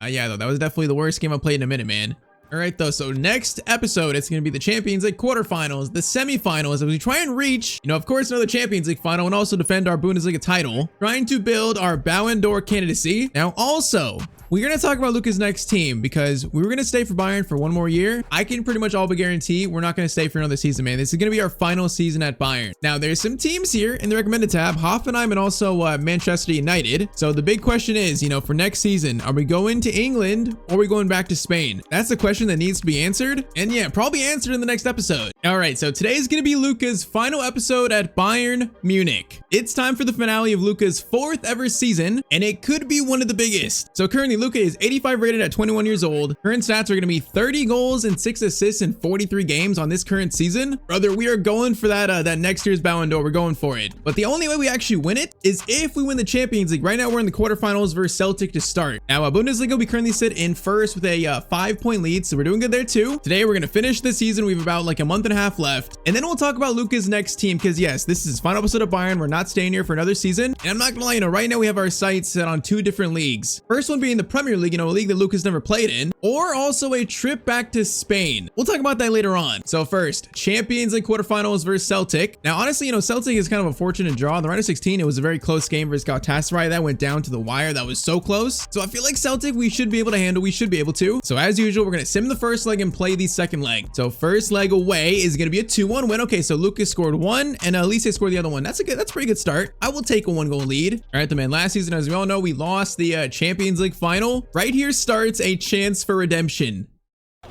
Yeah, though, that was definitely the worst game I've played in a minute, man. All right, though, so next episode, it's going to be the Champions League quarterfinals, the semifinals, as we try and reach, of course, another Champions League final and also defend our Bundesliga title, trying to build our Ballon d'Or candidacy. Now, also, we're going to talk about Luka's next team because we were going to stay for Bayern for one more year. I can pretty much all but guarantee we're not going to stay for another season, man. This is going to be our final season at Bayern. Now, there's some teams here in the recommended tab, Hoffenheim and also Manchester United. So the big question is, for next season, are we going to England or are we going back to Spain? That's the question that needs to be answered. And yeah, probably answered in the next episode. All right, so today is going to be Luka's final episode at Bayern Munich. It's time for the finale of Luka's 4th ever season, and it could be one of the biggest. So currently, Luka is 85 rated at 21 years old. Current stats are going to be 30 goals and 6 assists in 43 games on this current season. Brother, we are going for that next year's Ballon d'Or. We're going for it. But the only way we actually win it is if we win the Champions League. Right now, we're in the quarterfinals versus Celtic to start. Now, Bundesliga, we currently sit in first with a 5-point lead, so we're doing good there too. Today, we're going to finish the season. We have about like a month and a half left. And then we'll talk about Luka's next team because yes, this is his final episode of Bayern. We're not staying here for another season. And I'm not going to lie, right now we have our sights set on 2 different leagues. First one being the Premier League, a league that Luka's never played in, or also a trip back to Spain. We'll talk about that later on. So first, Champions League quarterfinals versus Celtic. Now, honestly, Celtic is kind of a fortunate draw. In the round of 16, it was a very close game versus Galatasaray. That went down to the wire. That was so close. So I feel like Celtic, we should be able to handle. We should be able to. So as usual, we're going to sim the first leg and play the second leg. So first leg away is going to be a 2-1 win. Okay, so Luka scored 1 and Elise scored the other one. That's a pretty good start. I will take a 1-goal lead. All right, the man, last season, as we all know, we lost the Champions League final. Right here starts a chance for redemption.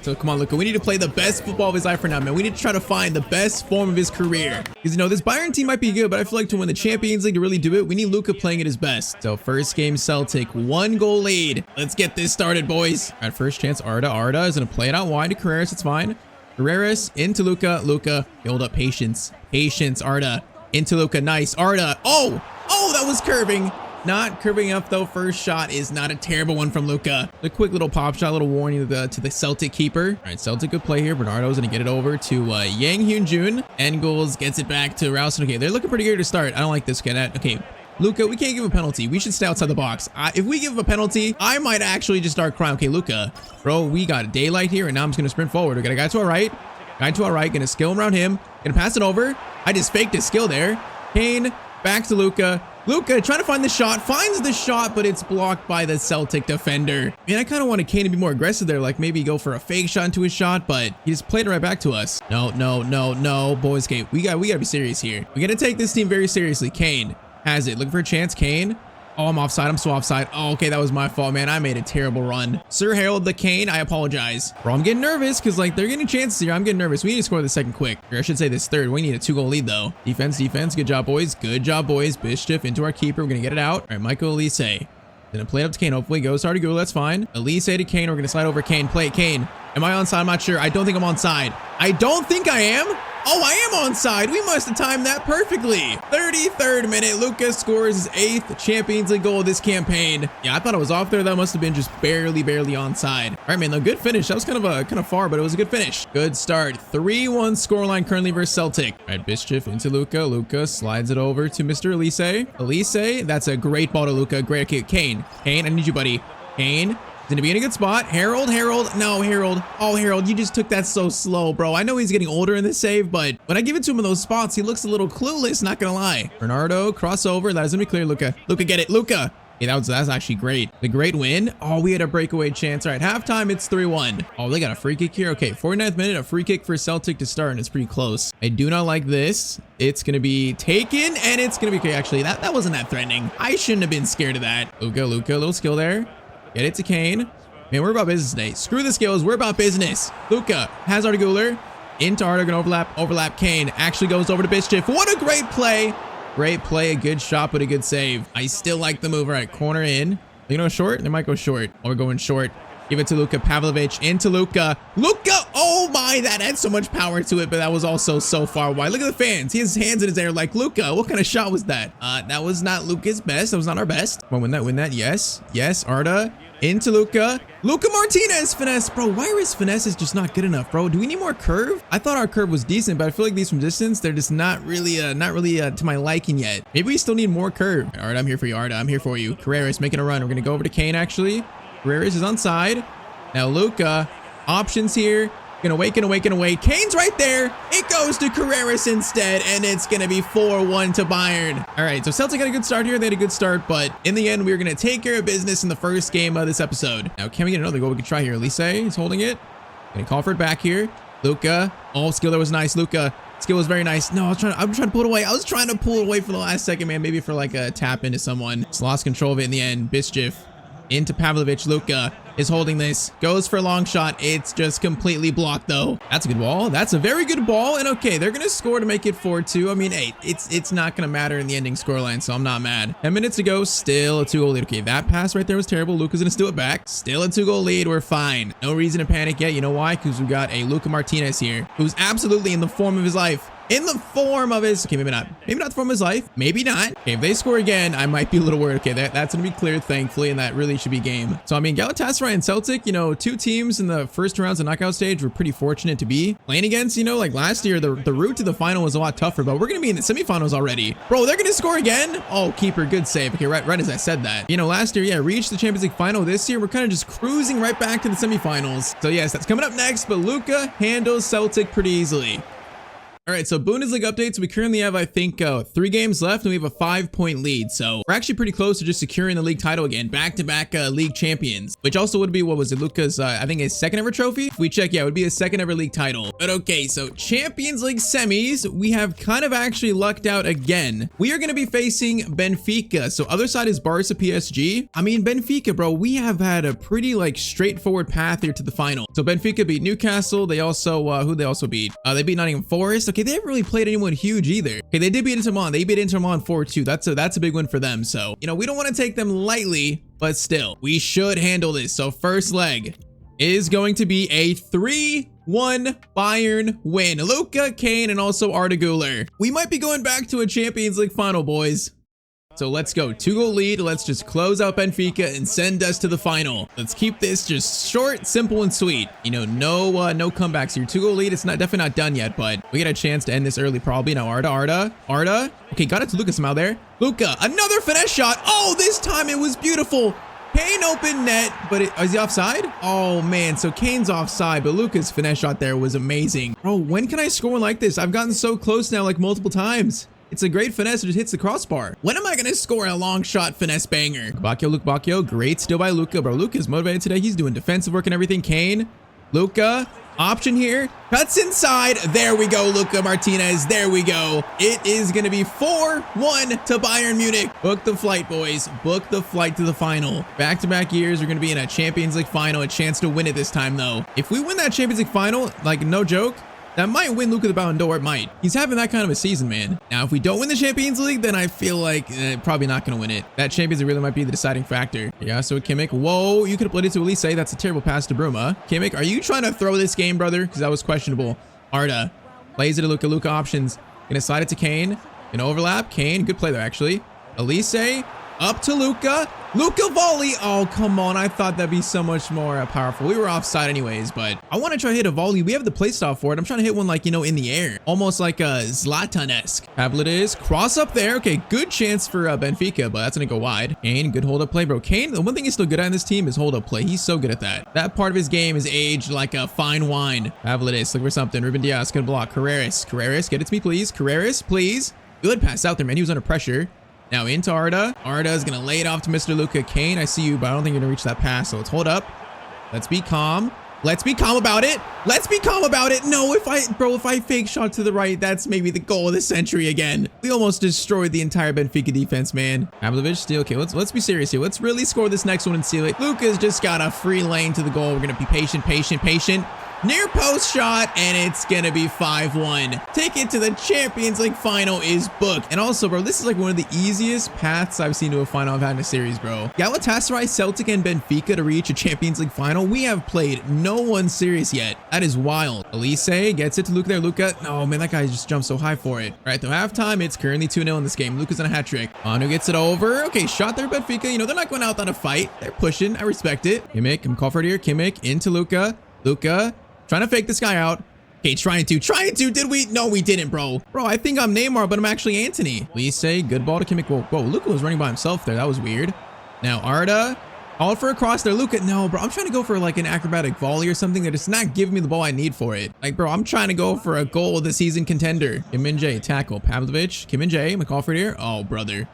So come on, Luka, we need to play the best football of his life right now, man. We need to try to find the best form of his career. Because, this Bayern team might be good, but I feel like to win the Champions League, to really do it, we need Luka playing at his best. So first game, Celtic, 1-goal lead. Let's get this started, boys. All right, first chance, Arda. Arda is going to play it out wide to Carreras. It's fine. Carreras into Luka. Luka, build up patience. Patience, Arda. Into Luka. Nice. Arda. Oh, that was curving. Not curving up though. First shot is not a terrible one from Luka. A quick little pop shot, little warning to the Celtic keeper. All right, Celtic good play here. Bernardo's gonna get it over to Yang Hyun-jun. Engels gets it back to Ralston. Okay, they're looking pretty good to start. I don't like this kid. Okay, Luka, we can't give a penalty. We should stay outside the box. If we give a penalty, I might actually just start crying. Okay, Luka, bro, we got daylight here, and now I'm just gonna sprint forward. We got a guy to our right. Guy to our right. Gonna skill him around him. Gonna pass it over. I just faked a skill there. Kane back to Luka. Luka trying to find the shot, finds the shot, but it's blocked by the Celtic defender. Man, I kind of wanted Kane to be more aggressive there, like maybe go for a fake shot into his shot, but he just played it right back to us. No, boys, Kane, we gotta be serious here. We gotta take this team very seriously. Kane has it, looking for a chance. Kane. Oh, I'm offside. I'm so offside. Oh, okay, that was my fault, man. I made a terrible run. Sir Harold the Kane, I apologize. Bro, I'm getting nervous because, they're getting chances here. I'm getting nervous. We need to score the second quick. Or I should say this third. We need a 2-goal lead, though. Defense. Good job, boys. Good job, boys. Bischoff into our keeper. We're going to get it out. All right, Michael Elise. Gonna play it up to Kane. Hopefully goes hard to go. That's fine. Elise to Kane. We're going to slide over Kane. Play it, Kane. Am I onside? I'm not sure. I don't think I'm onside. I don't think I am. Oh, I am onside. We must have timed that perfectly. 33rd minute. Luka scores his 8th Champions League goal of this campaign. Yeah, I thought it was off there. That must have been just barely onside. All right, man. Good finish. That was kind of far, but it was a good finish. Good start. 3-1 scoreline currently versus Celtic. All right, Bischoff into Luka. Luka slides it over to Mr. Elise. Elise, that's a great ball to Luka. Great kick. Kane, I need you, buddy. Kane. gonna be in a good spot. Harold. No, Harold. Oh, Harold, you just took that so slow, bro. I know he's getting older in this save, but when I give it to him in those spots, he looks a little clueless, not gonna lie. Bernardo, crossover. That is gonna be clear, Luka. Luka, get it, Luka. Hey, that's actually great. The great win. Oh, we had a breakaway chance. All right, halftime, it's 3-1. Oh, they got a free kick here. Okay, 49th minute, a free kick for Celtic to start, and it's pretty close. I do not like this. It's going to be taken, and it's going to be okay. Actually, that wasn't that threatening. I shouldn't have been scared of that. Luka, a little skill there. Get it to Kane. Man, we're about business today. Screw the skills. We're about business. Luka has Arda Güler. Into Arda, gonna overlap Kane. Actually goes over to Bischef. What a great play. Great play, a good shot, but a good save. I still like the move. All right, corner in. You know, short? They might go short. Oh, we're going short. Give it to Luka. Pavlovic into Luka. Luka! Oh my, that had so much power to it, but that was also so far wide. Look at the fans. He has his hands in his air like, Luka, what kind of shot was that? That was not Luka's best. That was not our best. Come on, win that. Yes. Arda. Into Luka. Luka Martinez finesse. Bro, why is finesse just not good enough, bro? Do we need more curve? I thought our curve was decent, but I feel like these from distance, they're just not really to my liking yet. Maybe we still need more curve. Arda, I'm here for you, Arda. I'm here for you. Carreras making a run. We're going to go over to Kane, actually. Carreras is on side. Now Luka. Options here. Gonna wait. Kane's right there. It goes to Carreras instead, and it's gonna be 4-1 to Bayern. All right, so Celtic got a good start here. They had a good start, but in the end, we were gonna take care of business in the first game of this episode. Now, can we get another goal? We can try here. Elise is holding it. Gonna call for it back here. Luka. Oh, skill that was nice. Luka. Skill was very nice. No, I'm trying to pull it away. I was trying to pull it away for the last second, man. Maybe for like a tap into someone. Just lost control of it in the end. Bischef. Into Pavlovic. Luka is holding this. Goes for a long shot. It's just completely blocked, though. That's a good ball. That's a very good ball. And okay, they're going to score to make it 4-2. I mean, hey, it's not going to matter in the ending scoreline, so I'm not mad. 10 minutes to go. Still a 2-goal lead. Okay, that pass right there was terrible. Luka's going to steal it back. Still a 2-goal lead. We're fine. No reason to panic yet. You know why? Because we got a Luka Martinez here, who's absolutely in the form of his life. In the form of his, okay, maybe not the form of his life, maybe not. Okay, if they score again, I might be a little worried. Okay, that's gonna be clear, thankfully, and that really should be game. So I mean, Galatasaray and Celtic, you know, two teams in the first rounds of knockout stage were pretty fortunate to be playing against. You know, like last year, the route to the final was a lot tougher, but we're gonna be in the semifinals already. Bro, they're gonna score again. Oh, keeper, good save. Okay, right as I said that. You know, last year, yeah, reached the Champions League final. This year, we're kind of just cruising right back to the semifinals. So yes, that's coming up next, but Luka handles Celtic pretty easily. All right, so Bundesliga updates. We currently have, I think, 3 games left, and we have a 5-point lead. So we're actually pretty close to just securing the league title again. Back-to-back league champions, which also would be, what was it, Luka's, I think, his second ever trophy? If we check, yeah, it would be his second ever league title. But okay, so Champions League semis, we have kind of actually lucked out again. We are going to be facing Benfica. So other side is Barca PSG. I mean, Benfica, bro, we have had a pretty, like, straightforward path here to the final. So Benfica beat Newcastle. They also, who they also beat? They beat Nottingham Forest. Okay, they haven't really played anyone huge either. Okay, they did beat Inter Milan. They beat Inter Milan 4-2. That's a big win for them. So, you know, we don't want to take them lightly, but still, we should handle this. So first leg is going to be a 3-1 Bayern win. Luka, Kane, and also Arda Güler. We might be going back to a Champions League final, boys. So let's go. 2-goal lead. Let's just close out Benfica and send us to the final. Let's keep this just short, simple, and sweet. You know, no comebacks here. 2-goal lead. It's definitely not done yet, but we get a chance to end this early probably. Now Arda. Okay, got it to Luka somehow there. Luka, another finesse shot. Oh, this time it was beautiful. Kane open net, but is he offside? Oh man, so Kane's offside, but Luka's finesse shot there was amazing. Bro, when can I score one like this? I've gotten so close now, like multiple times. It's a great finesse. It just hits the crossbar. When am I going to score a long shot finesse banger? Luke Bacchio. Great steal by Luka. Bro, Luka's motivated today. He's doing defensive work and everything. Kane. Luka. Option here. Cuts inside. There we go, Luka Martinez. There we go. It is going to be 4-1 to Bayern Munich. Book the flight, boys. Book the flight to the final. Back-to-back years, we're going to be in a Champions League final. A chance to win it this time, though. If we win that Champions League final, like, no joke, that might win Luka the Ballon d'Or. It might. He's having that kind of a season, man. Now, if we don't win the Champions League, then I feel like probably not going to win it. That Champions League really might be the deciding factor. Yeah, so Kimmich. Whoa, you could have played it to Elise. That's a terrible pass to Bruma. Kimmich, are you trying to throw this game, brother? Because that was questionable. Arda plays it to Luka. Luka options. Gonna slide it to Kane. Gonna overlap. Kane, good play there, actually. Elise. Up to Luka. Luka volley. Oh, come on. I thought that'd be so much more powerful. We were offside anyways, but I want to try to hit a volley. We have the play style for it. I'm trying to hit one like, you know, in the air. Almost like a Zlatan-esque. Pavlidis, cross up there. Okay, good chance for Benfica, but that's going to go wide. Kane, good hold up play, bro. Kane, the one thing he's still good at in this team is hold up play. He's so good at that. That part of his game is aged like a fine wine. Pavlidis, look for something. Ruben Diaz, good block. Carreras, get it to me, please. Carreras, please. Good pass out there, man. He was under pressure. Now into Arda. Arda is going to lay it off to Mr. Luka. Kane, I see you, but I don't think you're going to reach that pass. So let's hold up. Let's be calm. Let's be calm about it. Let's be calm about it. No, if I fake shot to the right, that's maybe the goal of the century again. We almost destroyed the entire Benfica defense, man. Pavlovic still. Okay, let's be serious here. Let's really score this next one and seal it. Luka's just got a free lane to the goal. We're going to be patient. Near post shot, and it's gonna be 5-1. Ticket to the Champions League final is booked. And also, bro, this is like one of the easiest paths I've seen to a final I've had in a series, bro. Galatasaray, Celtic, and Benfica to reach a Champions League final. We have played no one serious yet. That is wild. Elise gets it to Luka there. Luka, oh man, that guy just jumped so high for it. All right, though halftime, it's currently 2-0 in this game. Luka's on a hat trick. Manu gets it over. Okay, shot there, Benfica. You know, they're not going out without a fight. They're pushing. I respect it. Kimmich, I'm called for it here. Kimmich into Luka. Luka. Trying to fake this guy out. Okay, trying to. Did we? No, we didn't, bro. Bro, I think I'm Neymar, but I'm actually Anthony. Lise, good ball to Kimmich. Whoa, Luka was running by himself there. That was weird. Now, Arda. Called for a cross there. Luka, no, bro. I'm trying to go for like an acrobatic volley or something that is not giving me the ball I need for it. Like, bro, I'm trying to go for a goal of the season contender. Kim Min-jae, tackle. Pavlovic, Kim Min-jae. I'm call for it here. Oh, brother.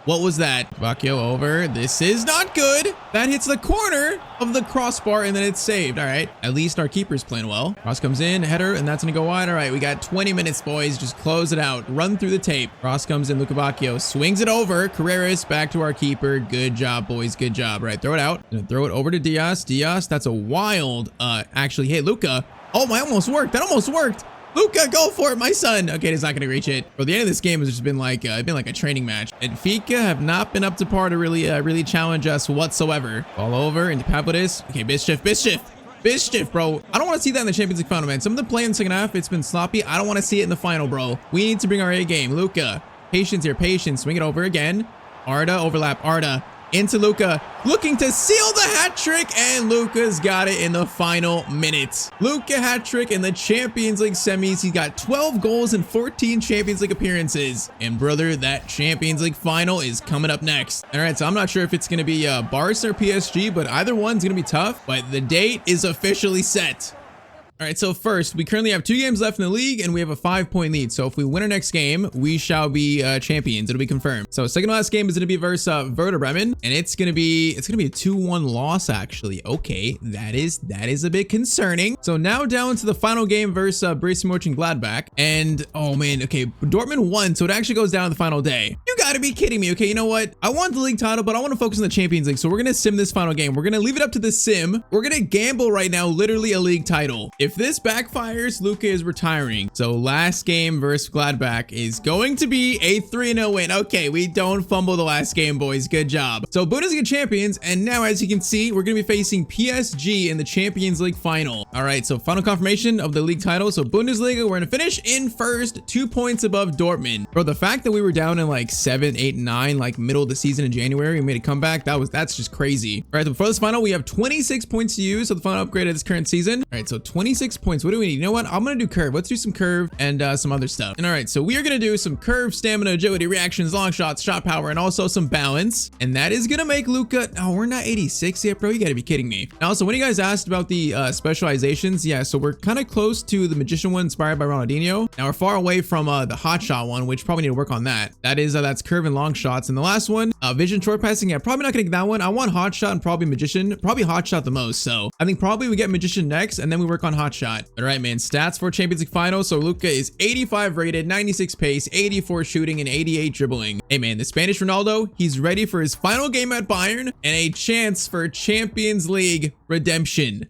What was that? Bacchio over. This is not good. That hits the corner of the crossbar and then it's saved. All right. At least our keeper's playing well. Cross comes in, header, and that's going to go wide. All right. We got 20 minutes, boys. Just close it out. Run through the tape. Cross comes in. Luka Bacchio swings it over. Carreras back to our keeper. Good job, boys. Good job. All right. Throw it out. Gonna throw it over to Diaz. That's a wild, actually, hey, Luka. Oh, my, almost worked. That almost worked. Luka, go for it, my son. Okay, he's not going to reach it. But the end of this game has just been like a training match. And Benfica have not been up to par to really challenge us whatsoever. Ball over into Pavlidis. Okay, Bischef, bro. I don't want to see that in the Champions League final, man. Some of the play in the second half, it's been sloppy. I don't want to see it in the final, bro. We need to bring our A game. Luka, patience here, patience. Swing it over again. Arda, overlap. Arda. Into Luka, looking to seal the hat trick, and Luka's got it in the final minutes. Luka hat trick in the Champions League semis. He got 12 goals and 14 Champions League appearances. And brother, that Champions League final is coming up next. All right, so I'm not sure if it's going to be Barca or PSG, but either one's going to be tough. But the date is officially set. All right, so first, we currently have 2 games left in the league, and we have a 5-point lead. So if we win our next game, we shall be champions. It'll be confirmed. So second to last game is going to be versus Werder Bremen, and it's going to be a 2-1 loss, actually. Okay, that is a bit concerning. So now down to the final game versus Borussia Mönchengladbach, and oh man, okay, Dortmund won, so it actually goes down to the final day. You got to be kidding me. Okay, you know what? I want the league title, but I want to focus on the Champions League. So we're going to sim this final game. We're going to leave it up to the sim. We're going to gamble right now, literally a league title. If this backfires, Luka is retiring. So last game versus Gladbach is going to be a 3-0 win. Okay, we don't fumble the last game, boys. Good job. So Bundesliga champions, and now as you can see, we're going to be facing PSG in the Champions League final. All right, so final confirmation of the league title. So Bundesliga, we're going to finish in first, 2 points above Dortmund. Bro, the fact that we were down in like 7, 8, 9, like middle of the season in January and made a comeback, that's just crazy. All right, so before this final, we have 26 points to use. So the final upgrade of this current season. All right, so 26 points. What do we need? You know what? I'm going to do curve. Let's do some curve and some other stuff. And all right, so we are going to do some curve, stamina, agility, reactions, long shots, shot power, and also some balance. And that is going to make Luka, oh, we're not 86 yet, bro. You got to be kidding me. And also, when you guys asked about the specializations, yeah, so we're kind of close to the magician one inspired by Ronaldinho. Now we're far away from the hot shot one, which probably need to work on that. That's curve and long shots. And the last one, vision, short passing. Yeah, probably not going to get that one. I want hot shot and probably magician, probably hot shot the most. So I think probably we get magician next and then we work on hot shot. All right, man, stats for Champions League final. So Luka is 85 rated, 96 pace, 84 shooting, and 88 dribbling. Hey man, the Spanish Ronaldo, he's ready for his final game at Bayern and a chance for Champions League redemption.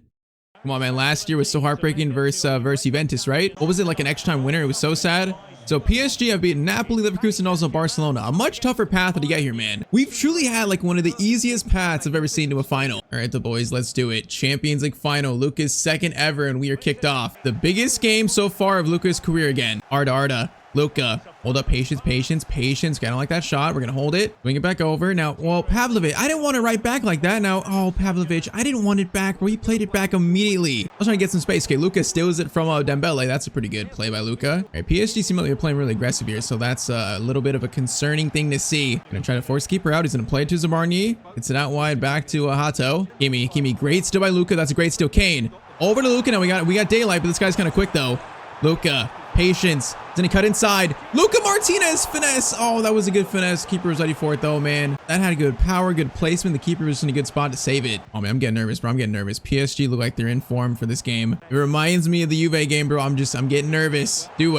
Come on, man. Last year was so heartbreaking versus Juventus, right? What was it, like an extra time winner? It was so sad. So PSG have beaten Napoli, Leverkusen, and also Barcelona. A much tougher path to get here, man. We've truly had like one of the easiest paths I've ever seen to a final. All right, the boys, let's do it. Champions League final. Luka's second ever, and we are kicked off. The biggest game so far of Luka's career again. Arda. Luka, hold up, patience. Kind of like that shot. We're gonna hold it, swing it back over. Now, well, Pavlovic, I didn't want it right back like that. Now, oh, Pavlovic, I didn't want it back, but he played it back immediately. I was trying to get some space. Okay, Luka steals it from Dembele. That's a pretty good play by Luka. All right, PSG seem like they're playing really aggressive here, so that's a little bit of a concerning thing to see. Gonna try to force keeper out. He's gonna play it to Zabarny. It's it out wide back to Hato. Gimme, great steal by Luka. That's a great steal. Kane over to Luka. Now we got daylight, but this guy's kind of quick though. Luka, patience. Then he cut inside. Luka Martinez, finesse. Oh, that was a good finesse. Keeper was ready for it though, man. That had good power, good placement. The keeper was in a good spot to save it. Oh man, I'm getting nervous, bro. I'm getting nervous. PSG look like they're in form for this game. It reminds me of the Juve game, bro. I'm getting nervous. Due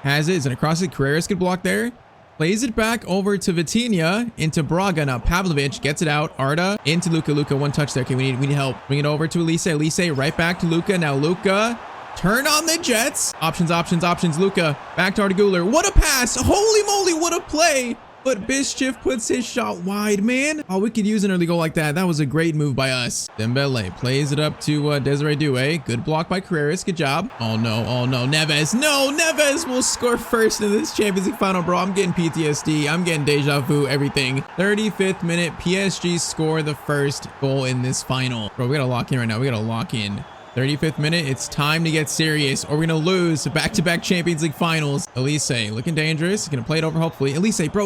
has it. Is it across it? Carreras could block there. Plays it back over to Vitinha, into Braga. Now Pavlovic gets it out. Arda into Luka. Luka, one touch there. Okay, we need help. Bring it over to Elise. Elise right back to Luka. Now Luka, turn on the jets. Options. Luka back to Arda Güler. What a pass. Holy moly, what a play. But Bischef puts his shot wide, man. Oh, we could use an early goal like that. That was a great move by us. Dembele plays it up to Desiree Doué. Good block by Carreras. Good job. Oh no. Neves. No, Neves will score first in this Champions League final, bro. I'm getting PTSD. I'm getting deja vu, everything. 35th minute. PSG score the first goal in this final. Bro, we gotta lock in right now. We gotta lock in. 35th minute, it's time to get serious, or we're gonna lose back-to-back Champions League finals. Elise looking dangerous. Gonna play it over, hopefully. Elise, bro,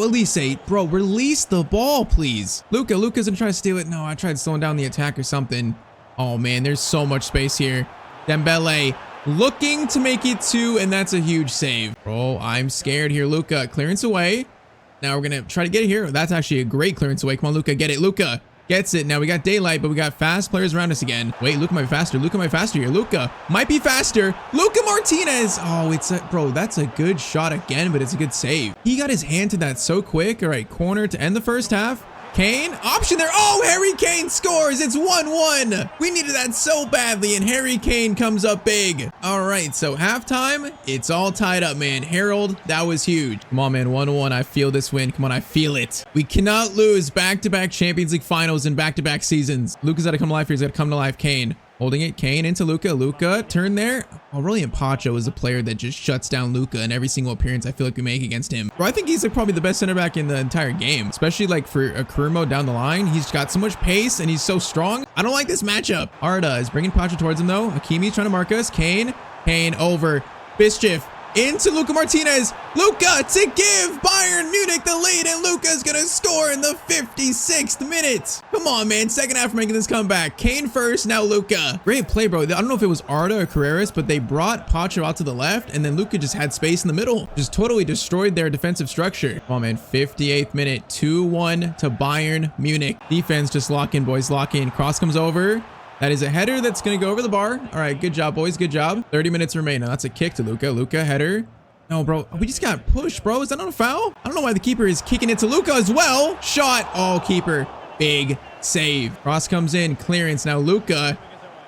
release the ball, please. Luka's gonna try to steal it. No, I tried slowing down the attack or something. Oh man, there's so much space here. Dembele looking to make it 2, and that's a huge save. Bro, I'm scared here. Luka, clearance away. Now we're gonna try to get it here. That's actually a great clearance away. Come on, Luka, get it. Luka gets it. Now we got daylight, but we got fast players around us again. Wait, Luka might be faster. Here. Luka might be faster. Luka Martinez. Oh, bro, that's a good shot again, but it's a good save. He got his hand to that so quick. All right, corner to end the first half. Kane, option there. Oh, Harry Kane scores. It's 1-1. We needed that so badly, and Harry Kane comes up big. All right, so halftime, it's all tied up, man. Harold, that was huge. Come on, man, 1-1. I feel this win. Come on, I feel it. We cannot lose back-to-back Champions League finals in back-to-back seasons. Luka's got to come to life here. He's got to come to life. Kane. Holding it, Kane into Luka. Luka, turn there. Aurelian Pacho is a player that just shuts down Luka in every single appearance I feel like we make against him. Bro, I think he's like probably the best center back in the entire game, especially like for a career mode down the line. He's got so much pace and he's so strong. I don't like this matchup. Arda is bringing Pacho towards him though. Hakimi's trying to mark us. Kane over. Bischef into Luka Martinez. Luka to give Bayern Munich the lead, and Luka's gonna score in the 56th minute. Come on, man. Second half making this comeback. Kane first, now Luka. Great play, bro. I don't know if it was Arda or Carreras, but they brought Pacho out to the left, and then Luka just had space in the middle. Just totally destroyed their defensive structure. Come on, man. 58th minute. 2-1 to Bayern Munich. Defense, just lock in, boys. Lock in. Cross comes over. That is a header that's going to go over the bar. All right, good job, boys. Good job. 30 minutes remain. Now that's a kick to Luka. Luka, header. No, bro. We just got pushed, bro. Is that not a foul? I don't know why the keeper is kicking it to Luka as well. Shot. Oh, keeper. Big save. Cross comes in. Clearance. Now Luka.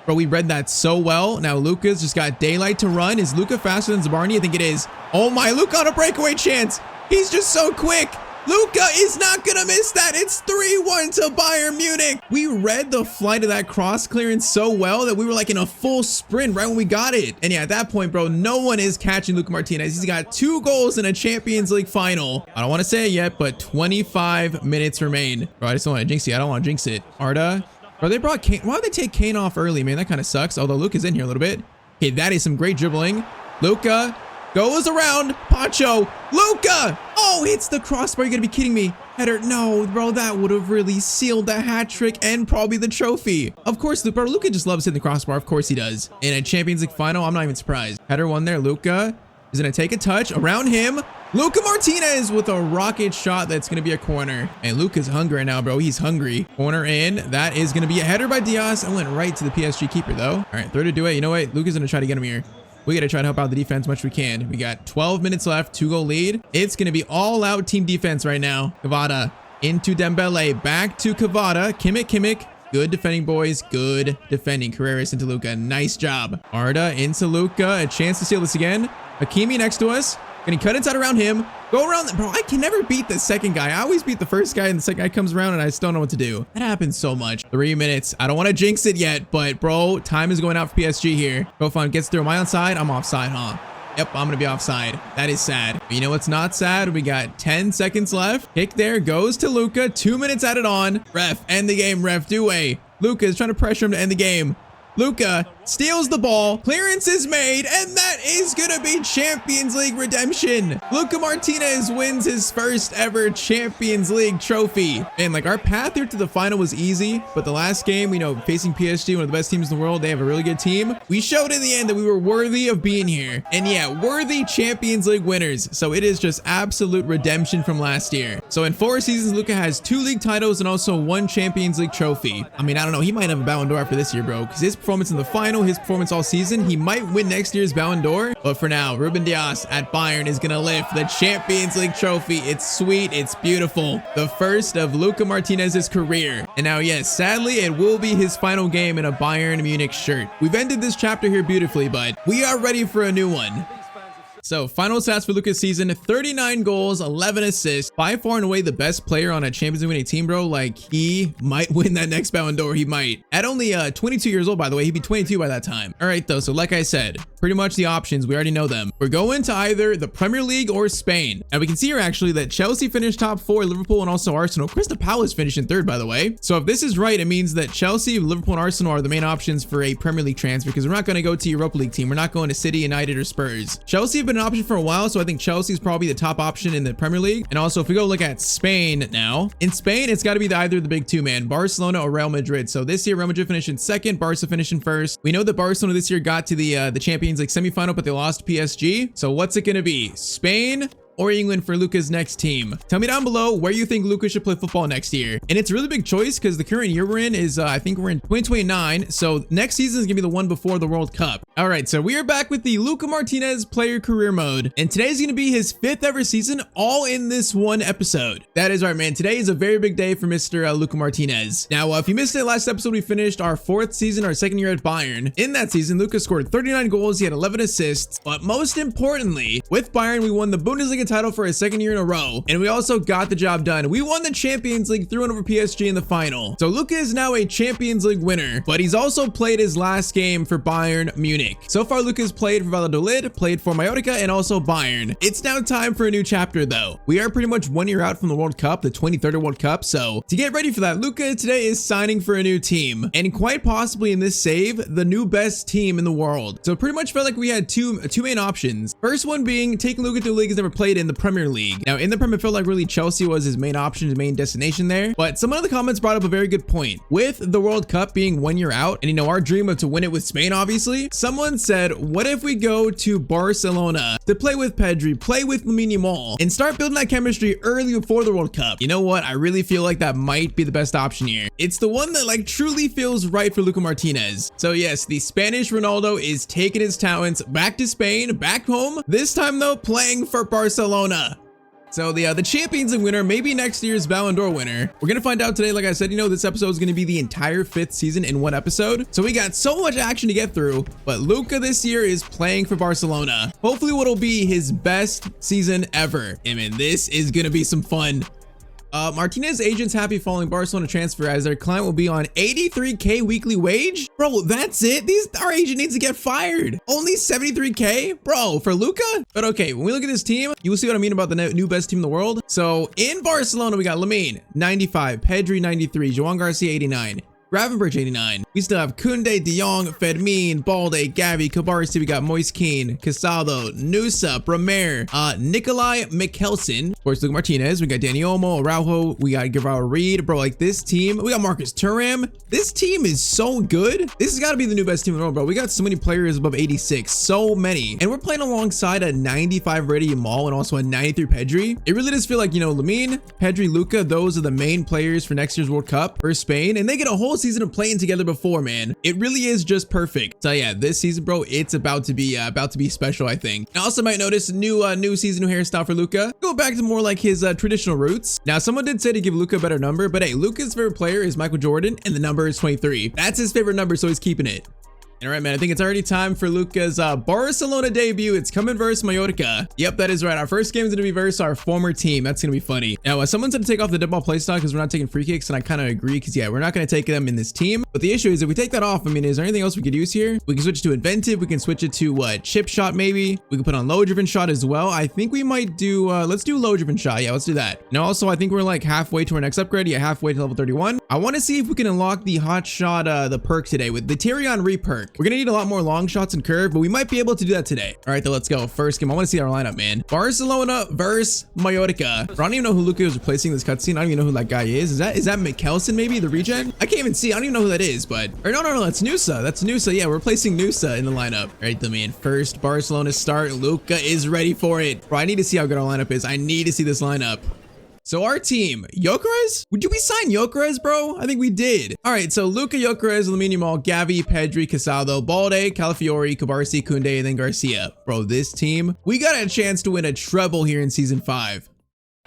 Bro, we read that so well. Now Luka's just got daylight to run. Is Luka faster than Zabarny? I think it is. Oh, my. Luka on a breakaway chance. He's just so quick. Luka is not gonna miss that. It's 3-1 to Bayern Munich. We read the flight of that cross clearance so well that we were like in a full sprint right when we got it. And yeah, at that point, bro, no one is catching Luka Martinez. He's got 2 goals in a Champions League final. I don't want to say it yet, but 25 minutes remain. Bro, I just don't want to jinx it. I don't want to jinx it. Arda. Bro, they brought Kane. Why would they take Kane off early, man? That kind of sucks. Although Luka's in here a little bit. Okay, that is some great dribbling. Luka goes around. Pacho. Luka. Oh, hits the crossbar. You're going to be kidding me. Header. No, bro, that would have really sealed the hat trick and probably the trophy. Of course, bro, Luka just loves hitting the crossbar. Of course he does. In a Champions League final, I'm not even surprised. Header one there. Luka is going to take a touch around him. Luka Martinez with a rocket shot that's going to be a corner. And Luka's hungry now, bro. He's hungry. Corner in. That is going to be a header by Diaz. I went right to the PSG keeper, though. All right, throw to do it. You know what? Luka's going to try to get him here. We got to try to help out the defense as much as we can. We got 12 minutes left, 2-goal lead. It's going to be all out team defense right now. Kvara into Dembele, back to Kvara. Kimmich. Good defending, boys. Good defending. Carreras into Luka. Nice job. Arda into Luka. A chance to steal this again. Hakimi next to us. Gonna cut inside around him. Go around. Bro, I can never beat the second guy. I always beat the first guy and the second guy comes around and I just don't know what to do. That happens so much. 3 minutes. I don't want to jinx it yet, but bro, time is going out for PSG here. Profan gets through. Am I onside? I'm offside, huh? Yep, I'm gonna be offside. That is sad. But you know what's not sad? We got 10 seconds left. Kick there goes to Luka. 2 minutes added on. Ref, end the game. Ref, do away. Luka is trying to pressure him to end the game. Luka steals the ball, clearance is made, and that is gonna be Champions League redemption. Luka Martinez wins his first ever Champions League trophy. Man, like our path here to the final was easy, but the last game, you know, facing PSG, one of the best teams in the world, they have a really good team. We showed in the end that we were worthy of being here. And yeah, worthy Champions League winners. So it is just absolute redemption from last year. So in 4 seasons, Luka has 2 league titles and also 1 Champions League trophy. I mean, I don't know, he might have a Ballon d'Or after this year, bro, because his performance in the final, his performance all season, he might win next year's Ballon d'Or. But for now, Ruben Dias at Bayern is gonna lift the Champions League trophy. It's sweet, it's beautiful. The first of Luka Martinez's career. And now, yes, sadly, it will be his final game in a Bayern Munich shirt. We've ended this chapter here beautifully, but we are ready for a new one. So final stats for Luka's season: 39 goals, 11 assists, by far and away the best player on a Champions League winning team, bro. Like, he might win that next Ballon d'Or. He might. At only 22 years old, by the way. He'd be 22 by that time. All right, though. So like I said, pretty much the options, we already know them. We're going to either the Premier League or Spain. And we can see here actually that Chelsea finished top 4, Liverpool and also Arsenal. Crystal Palace finished in 3rd, by the way. So if this is right, it means that Chelsea, Liverpool and Arsenal are the main options for a Premier League transfer, because we're not going to go to Europa League team. We're not going to City, United or Spurs. Chelsea have been an option for a while, so I think Chelsea is probably the top option in the Premier League. And also if we go look at Spain now, in Spain, it's got to be either the big 2, man, Barcelona or Real Madrid. So this year, Real Madrid finished in 2nd, Barca finished in 1st. We know that Barcelona this year got to the Champions League semifinal, but they lost to PSG. So what's it going to be? Spain or England for Luka's next team? Tell me down below where you think Luka should play football next year. And it's a really big choice because the current year we're in is, I think we're in 2029. So next season is gonna be the one before the World Cup. All right, so we are back with the Luka Martinez player career mode. And today's gonna be his 5th ever season, all in this one episode. That is right, man. Today is a very big day for Mr. Luka Martinez. Now, if you missed it, last episode, we finished our 4th season, our 2nd year at Bayern. In that season, Luka scored 39 goals. He had 11 assists. But most importantly, with Bayern, we won the Bundesliga title for a 2nd year in a row, and we also got the job done. We won the Champions League, through and over PSG in the final. So Luka is now a Champions League winner, but he's also played his last game for Bayern Munich. So far, Luka's played for Valladolid, played for Mallorca, and also Bayern. It's now time for a new chapter, though. We are pretty much 1 year out from the World Cup, the 2030 World Cup. So to get ready for that, Luka today is signing for a new team, and quite possibly in this save, the new best team in the world. So pretty much felt like we had two main options. First one being taking Luka to a league he's never played in, the Premier League. Now in the Premier, it felt like really Chelsea was his main option, his main destination there. But someone in the comments brought up a very good point. With the World Cup being 1 year out, and you know, our dream of to win it with Spain, obviously, someone said, what if we go to Barcelona to play with Pedri, play with Lamine Yamal, and start building that chemistry early before the World Cup? You know what? I really feel like that might be the best option here. It's the one that like truly feels right for Luka Martinez. So yes, the Spanish Ronaldo is taking his talents back to Spain, back home, this time though playing for Barcelona. So the Champions League winner, maybe next year's Ballon d'Or winner. We're gonna find out today. Like I said, you know, this episode is gonna be the entire 5th season in one episode. So we got so much action to get through, but Luka this year is playing for Barcelona. Hopefully what'll be his best season ever. I mean, this is gonna be some fun. Martinez agents happy following Barcelona transfer as their client will be on 83K weekly wage. Bro, that's it? Our agent needs to get fired. Only 73K, bro, for Luka? But okay, when we look at this team, you will see what I mean about the new best team in the world. So in Barcelona, we got Lamine 95, Pedri 93, Joan Garcia 89. Gravenberch 89. We still have Koundé, De Jong, Fermin, Balde, Gavi, Cabarsi. We got Moise Kean, Casado, Nusa, Bremer, Nikolai Mikkelsen. Of course, Luka Martinez. We got Dani Olmo, Araujo. We got Gabriel Reed. Bro, like this team. We got Marcus Thuram. This team is so good. This has got to be the new best team in the world, bro. We got so many players above 86. So many. And we're playing alongside a 95 rated Yamal and also a 93 Pedri. It really does feel like, you know, Lamine, Pedri, Luka, those are the main players for next year's World Cup for Spain. And they get a whole season of playing together before, man. It really is just perfect. So yeah, this season, bro, it's about to be special, I think. I also might notice new season, new hairstyle for Luka. Go back to more like his traditional roots. Now, someone did say to give Luka a better number, but hey, Luka's favorite player is Michael Jordan, and the number is 23. That's his favorite number, so he's keeping it. All right, man, I think it's already time for Luka's Barcelona debut. It's coming versus Mallorca. Yep, that is right. Our first game is going to be versus our former team. That's going to be funny. Now, someone's going to take off the dead ball playstyle because we're not taking free kicks, and I kind of agree because, yeah, we're not going to take them in this team. But the issue is if we take that off, I mean, is there anything else we could use here? We can switch to inventive. We can switch it to what? Chip shot, maybe. We can put on low driven shot as well. I think we might do, let's do low driven shot. Yeah, let's do that. Now, also, I think we're like halfway to our next upgrade. Yeah, halfway to level 31. I want to see if we can unlock the hot shot, the perk today with the Tyrion re-perk. We're going to need a lot more long shots and curve, but we might be able to do that today. All right, then let's go. First game, I want to see our lineup, man. Barcelona versus Mallorca. I don't even know who Luka is replacing this cutscene. I don't even know who that guy is. Is that Mikkelsen, maybe the regen? I can't even see. I don't even know who that is, but or no, that's Nusa. That's Nusa. Yeah, we're replacing Nusa in the lineup. All right, then, man. First Barcelona start. Luka is ready for it. Bro, I need to see how good our lineup is. I need to see this lineup. So our team, Gyökeres? Did we sign Gyökeres, bro? I think we did. All right, so Luka, Gyökeres, Lamine Yamal, Gavi, Pedri, Casado, Balde, Calafiori, Kubarsi, Koundé, and then Garcia. Bro, this team, we got a chance to win a treble here in season 5.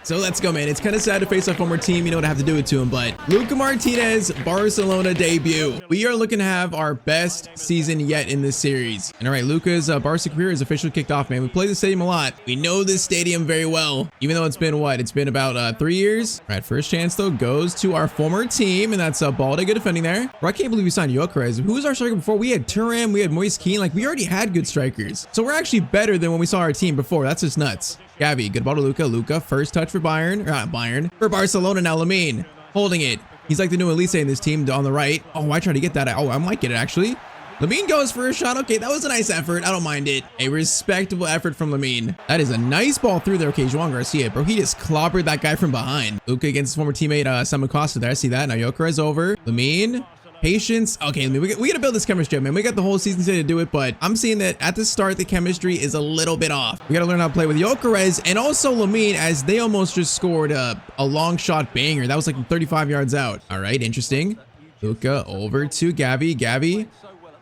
So let's go, man. It's kind of sad to face our former team. You know what I have to do it to him, but Luka Martinez, Barcelona debut. We are looking to have our best season yet in this series. And all right, Luka's Barca career is officially kicked off, man. We play the stadium a lot. We know this stadium very well, even though it's been what? It's been about 3 years. All right, first chance though goes to our former team, and that's Balde. Good defending there. Bro, I can't believe we signed Gyökeres. Who was our striker before? We had Thuram, we had Moise Kean. Like, we already had good strikers. So we're actually better than when we saw our team before. That's just nuts. Gavi, good ball to Luka. Luka, first touch for Bayern. Not Bayern. For Barcelona now. Lamine holding it. He's like the new Elise in this team on the right. Oh, I tried to get that. Oh, I might get it actually. Lamine goes for a shot. Okay, that was a nice effort. I don't mind it. A respectable effort from Lamine. That is a nice ball through there. Okay, João Garcia, bro. He just clobbered that guy from behind. Luka against his former teammate, Simon Costa there. I see that. Now Gyökeres over. Lamine. Patience. Okay, we gotta build this chemistry up, man. We got the whole season today to do it, but I'm seeing that at the start, the chemistry is a little bit off. We gotta learn how to play with Gyökeres and also Lamine, as they almost just scored a long shot banger. That was like 35 yards out. All right, interesting. Luka over to Gavi. Gavi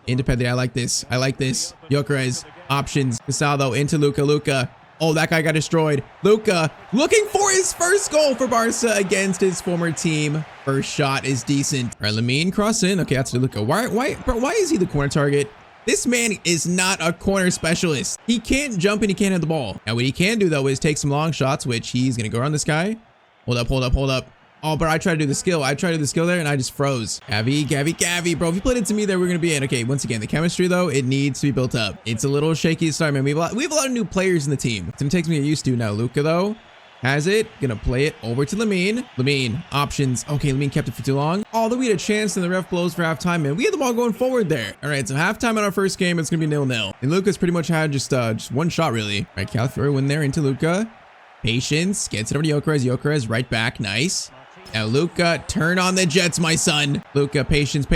into Pedri. I like this. I like this. Gyökeres options. Casado into Luka. Luka. Oh, that guy got destroyed. Luka looking for his first goal for Barca against his former team. First shot is decent. All right, Lamine cross in. Okay, that's Luka. Why is he the corner target? This man is not a corner specialist. He can't jump and he can't hit the ball. Now, what he can do though is take some long shots, which he's gonna go around this guy. Hold up, hold up, hold up. Oh, but I tried to do the skill. I tried to do the skill there and I just froze. Gavi, bro. If you played it to me there, we're going to be in. Okay, once again, the chemistry though, it needs to be built up. It's a little shaky to start, man. We have a lot of new players in the team. It takes me to get used to now. Luka though has it. Gonna play it over to Lamine. Lamine, options. Okay, Lamine kept it for too long. Although we had a chance and the ref blows for halftime, man. We had the ball going forward there. All right, so halftime in our first game, it's going to be 0-0. And Luka's pretty much had just one shot really. All right, Calafiori win there into Luka. Patience, gets it over to Gyökeres. Gyökeres right back, nice. Now Luka, turn on the jets, my son. Luka, patience,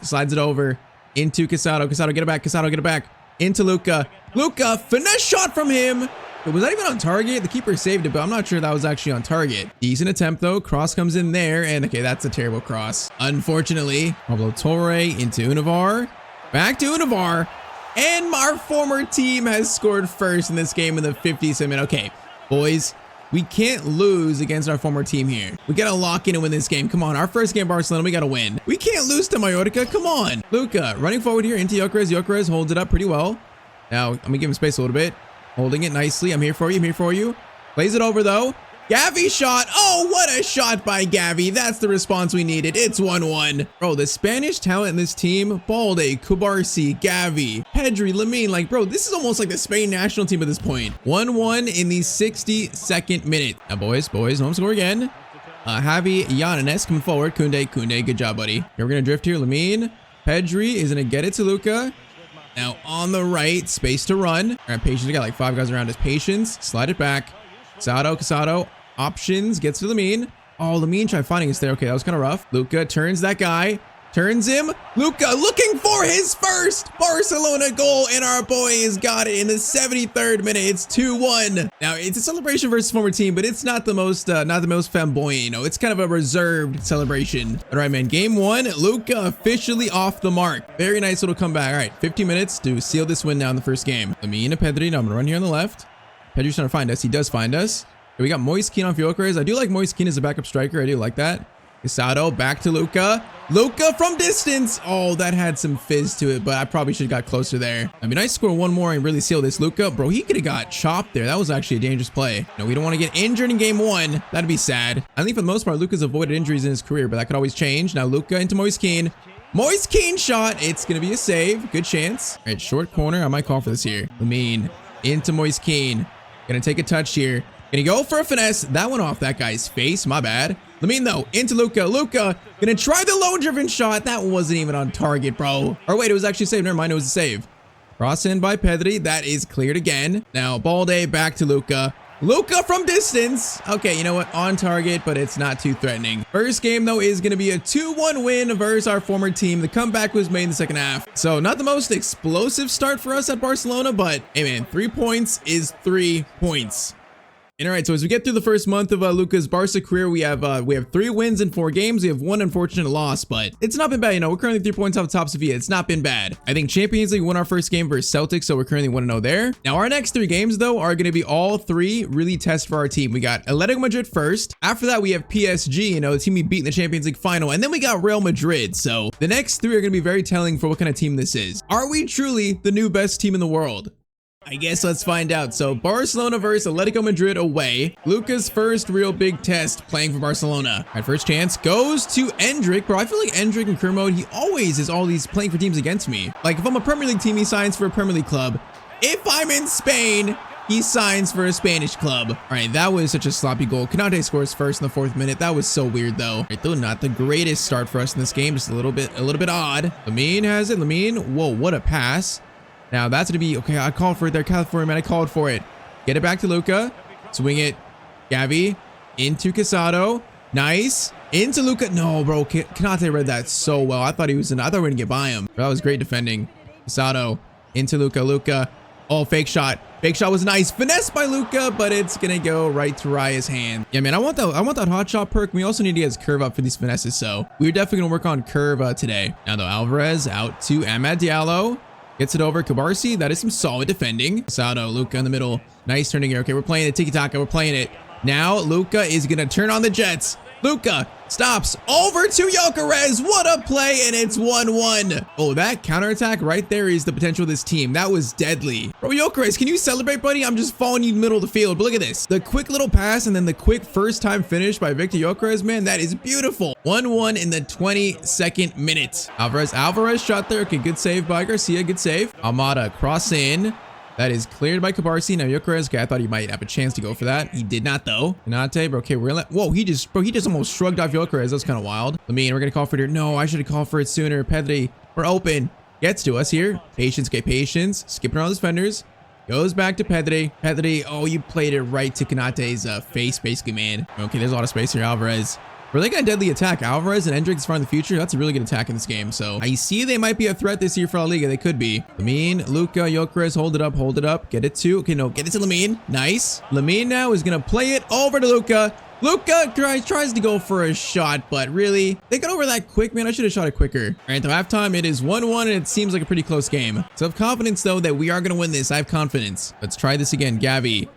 slides it over into Casado. Casado, get it back. Casado, get it back. Into Luka. Luka, finesse shot from him. But was that even on target? The keeper saved it, but I'm not sure that was actually on target. Decent attempt though. Cross comes in there, and okay, that's a terrible cross. Unfortunately, Pablo Torre into Univar. Back to Univar. And our former team has scored first in this game in the 50th minute. Okay, boys. We can't lose against our former team here. We gotta lock in and win this game. Come on, our first game, Barcelona, we gotta win. We can't lose to Mallorca. Come on. Luka running forward here into Gyökeres. Gyökeres holds it up pretty well. Now, I'm gonna give him space a little bit. Holding it nicely. I'm here for you. I'm here for you. Plays it over though. Gavi shot. Oh, what a shot by Gavi. That's the response we needed. It's 1-1. Bro, the Spanish talent in this team, Balde, Kubarsi, Gavi, Pedri, Lamine, like, bro, this is almost like the Spain national team at this point. 1-1 in the 62nd minute. Now, boys, no one score again. Javi Yanez coming forward. Koundé, good job, buddy. Here we're going to drift here. Lamine, Pedri is going to get it to Luka. Now, on the right, space to run. All right, Patience, we got like 5 guys around us. Patience, slide it back. Casado, options, gets to Lamine. Oh, Lamine tried finding us there. Okay, that was kind of rough. Luka turns that guy. Turns him. Luka looking for his first Barcelona goal, and our boy has got it in the 73rd minute. It's 2-1. Now, it's a celebration versus former team, but it's not the most flamboyant, you know. It's kind of a reserved celebration. All right, man. Game 1, Luka officially off the mark. Very nice little comeback. All right, 15 minutes to seal this win now in the first game. Lamine and Pedri. Now I'm gonna run here on the left. Pedri's trying to find us. He does find us. We got Moise Kean on Gyökeres. I do like Moise Kean as a backup striker. I do like that. Casado back to Luka. Luka from distance. Oh, that had some fizz to it, but I probably should have got closer there. I mean, I score one more and really seal this. Luka, bro, he could have got chopped there. That was actually a dangerous play. No, we don't want to get injured in game one. That'd be sad. I think for the most part, Luka's avoided injuries in his career, but that could always change. Now Luka into Moise Kean. Moise Kean shot. It's going to be a save. Good chance. All right, short corner. I might call for this here. Lamine into Moise Kean. Gonna take a touch here. Gonna go for a finesse. That went off that guy's face. My bad. Lamine though, into Luka. Luka gonna try the lone driven shot. That wasn't even on target, bro. Or wait, it was actually a save. Never mind, it was a save. Cross in by Pedri. That is cleared again. Now Balde back to Luka. Luka from distance. Okay, you know what? On target, but it's not too threatening. First game though is gonna be a 2-1 win versus our former team. The comeback was made in the second half. So not the most explosive start for us at Barcelona, but hey man, 3 points is 3 points. And all right, so as we get through the first month of Luka's Barca career, we have 3 wins in 4 games. We have 1 unfortunate loss, but it's not been bad. You know, we're currently 3 points off the top Sevilla. It's not been bad. I think Champions League won our first game versus Celtic, so we're currently 1-0 there. Now, our next 3 games, though, are going to be all 3 really tests for our team. We got Atletico Madrid first. After that, we have PSG, you know, the team we beat in the Champions League final. And then we got Real Madrid. So the next 3 are going to be very telling for what kind of team this is. Are we truly the new best team in the world? I guess let's find out. So Barcelona versus Atletico Madrid away. Luka's first real big test playing for Barcelona. All right, first chance goes to Endrick. Bro, I feel like Endrick in career mode, he always is all these playing for teams against me. Like if I'm a Premier League team, he signs for a Premier League club. If I'm in Spain, he signs for a Spanish club. All right, that was such a sloppy goal. Konate scores first in the 4th minute. That was so weird though. All right, though not the greatest start for us in this game. Just a little bit odd. Lamine has it. Lamine, whoa, what a pass. Now that's gonna be okay. I called for it there, California man. I called for it. Get it back to Luka. Swing it, Gavi into Casado. Nice into Luka. No, bro. Konate read that so well. I thought we were gonna get by him. That was great defending. Casado into Luka. Luka. Oh, fake shot. Fake shot was nice. Finesse by Luka, but it's gonna go right to Raya's hand. Yeah, man. I want that hot shot perk. We also need to get his curve up for these finesses. So we're definitely gonna work on curve today. Now though, Alvarez out to Amad Diallo. Gets it over. Kubarsi. That is some solid defending. Casado, Luka in the middle. Nice turning here. Okay, we're playing it. Tiki-taka. We're playing it. Now, Luka is going to turn on the Jets. Luka stops over to Gyökeres. What a play, and it's 1-1. Oh, that counterattack right there is the potential of this team. That was deadly. Bro, Gyökeres, can you celebrate, buddy? I'm just following you in the middle of the field. But look at this. The quick little pass and then the quick first-time finish by Victor Gyökeres, man, that is beautiful. 1-1 in the 22nd minute. Alvarez shot there. Okay, good save by Garcia. Good save. Almada cross in. That is cleared by Kubarsi. Now Gyökeres, okay, I thought he might have a chance to go for that. He did not though. Konate, bro, okay, we're gonna let, whoa, he just almost shrugged off Gyökeres. That was kind of wild. Lamine, we're gonna call for it here. No, I should have called for it sooner. Pedri, we're open. Gets to us here. Patience, okay, patience. Skipping around the defenders. Goes back to Pedri. Pedri, oh, you played it right to Konate's face, basically, man. Okay, there's a lot of space here. Alvarez. Were they gonna deadly attack Alvarez and Endrick as far in the future? That's a really good attack in this game. So I see they might be a threat this year for La Liga. They could be. Lamine, Luka, Gyökeres, hold it up. Get it to, okay, no, get it to Lamine. Nice. Lamine now is gonna play it over to Luka. Luka tries to go for a shot, but really, they got over that quick, man. I should have shot it quicker. All right, to halftime, it is 1-1, and it seems like a pretty close game. So I have confidence, though, that we are gonna win this. I have confidence. Let's try this again. Gavi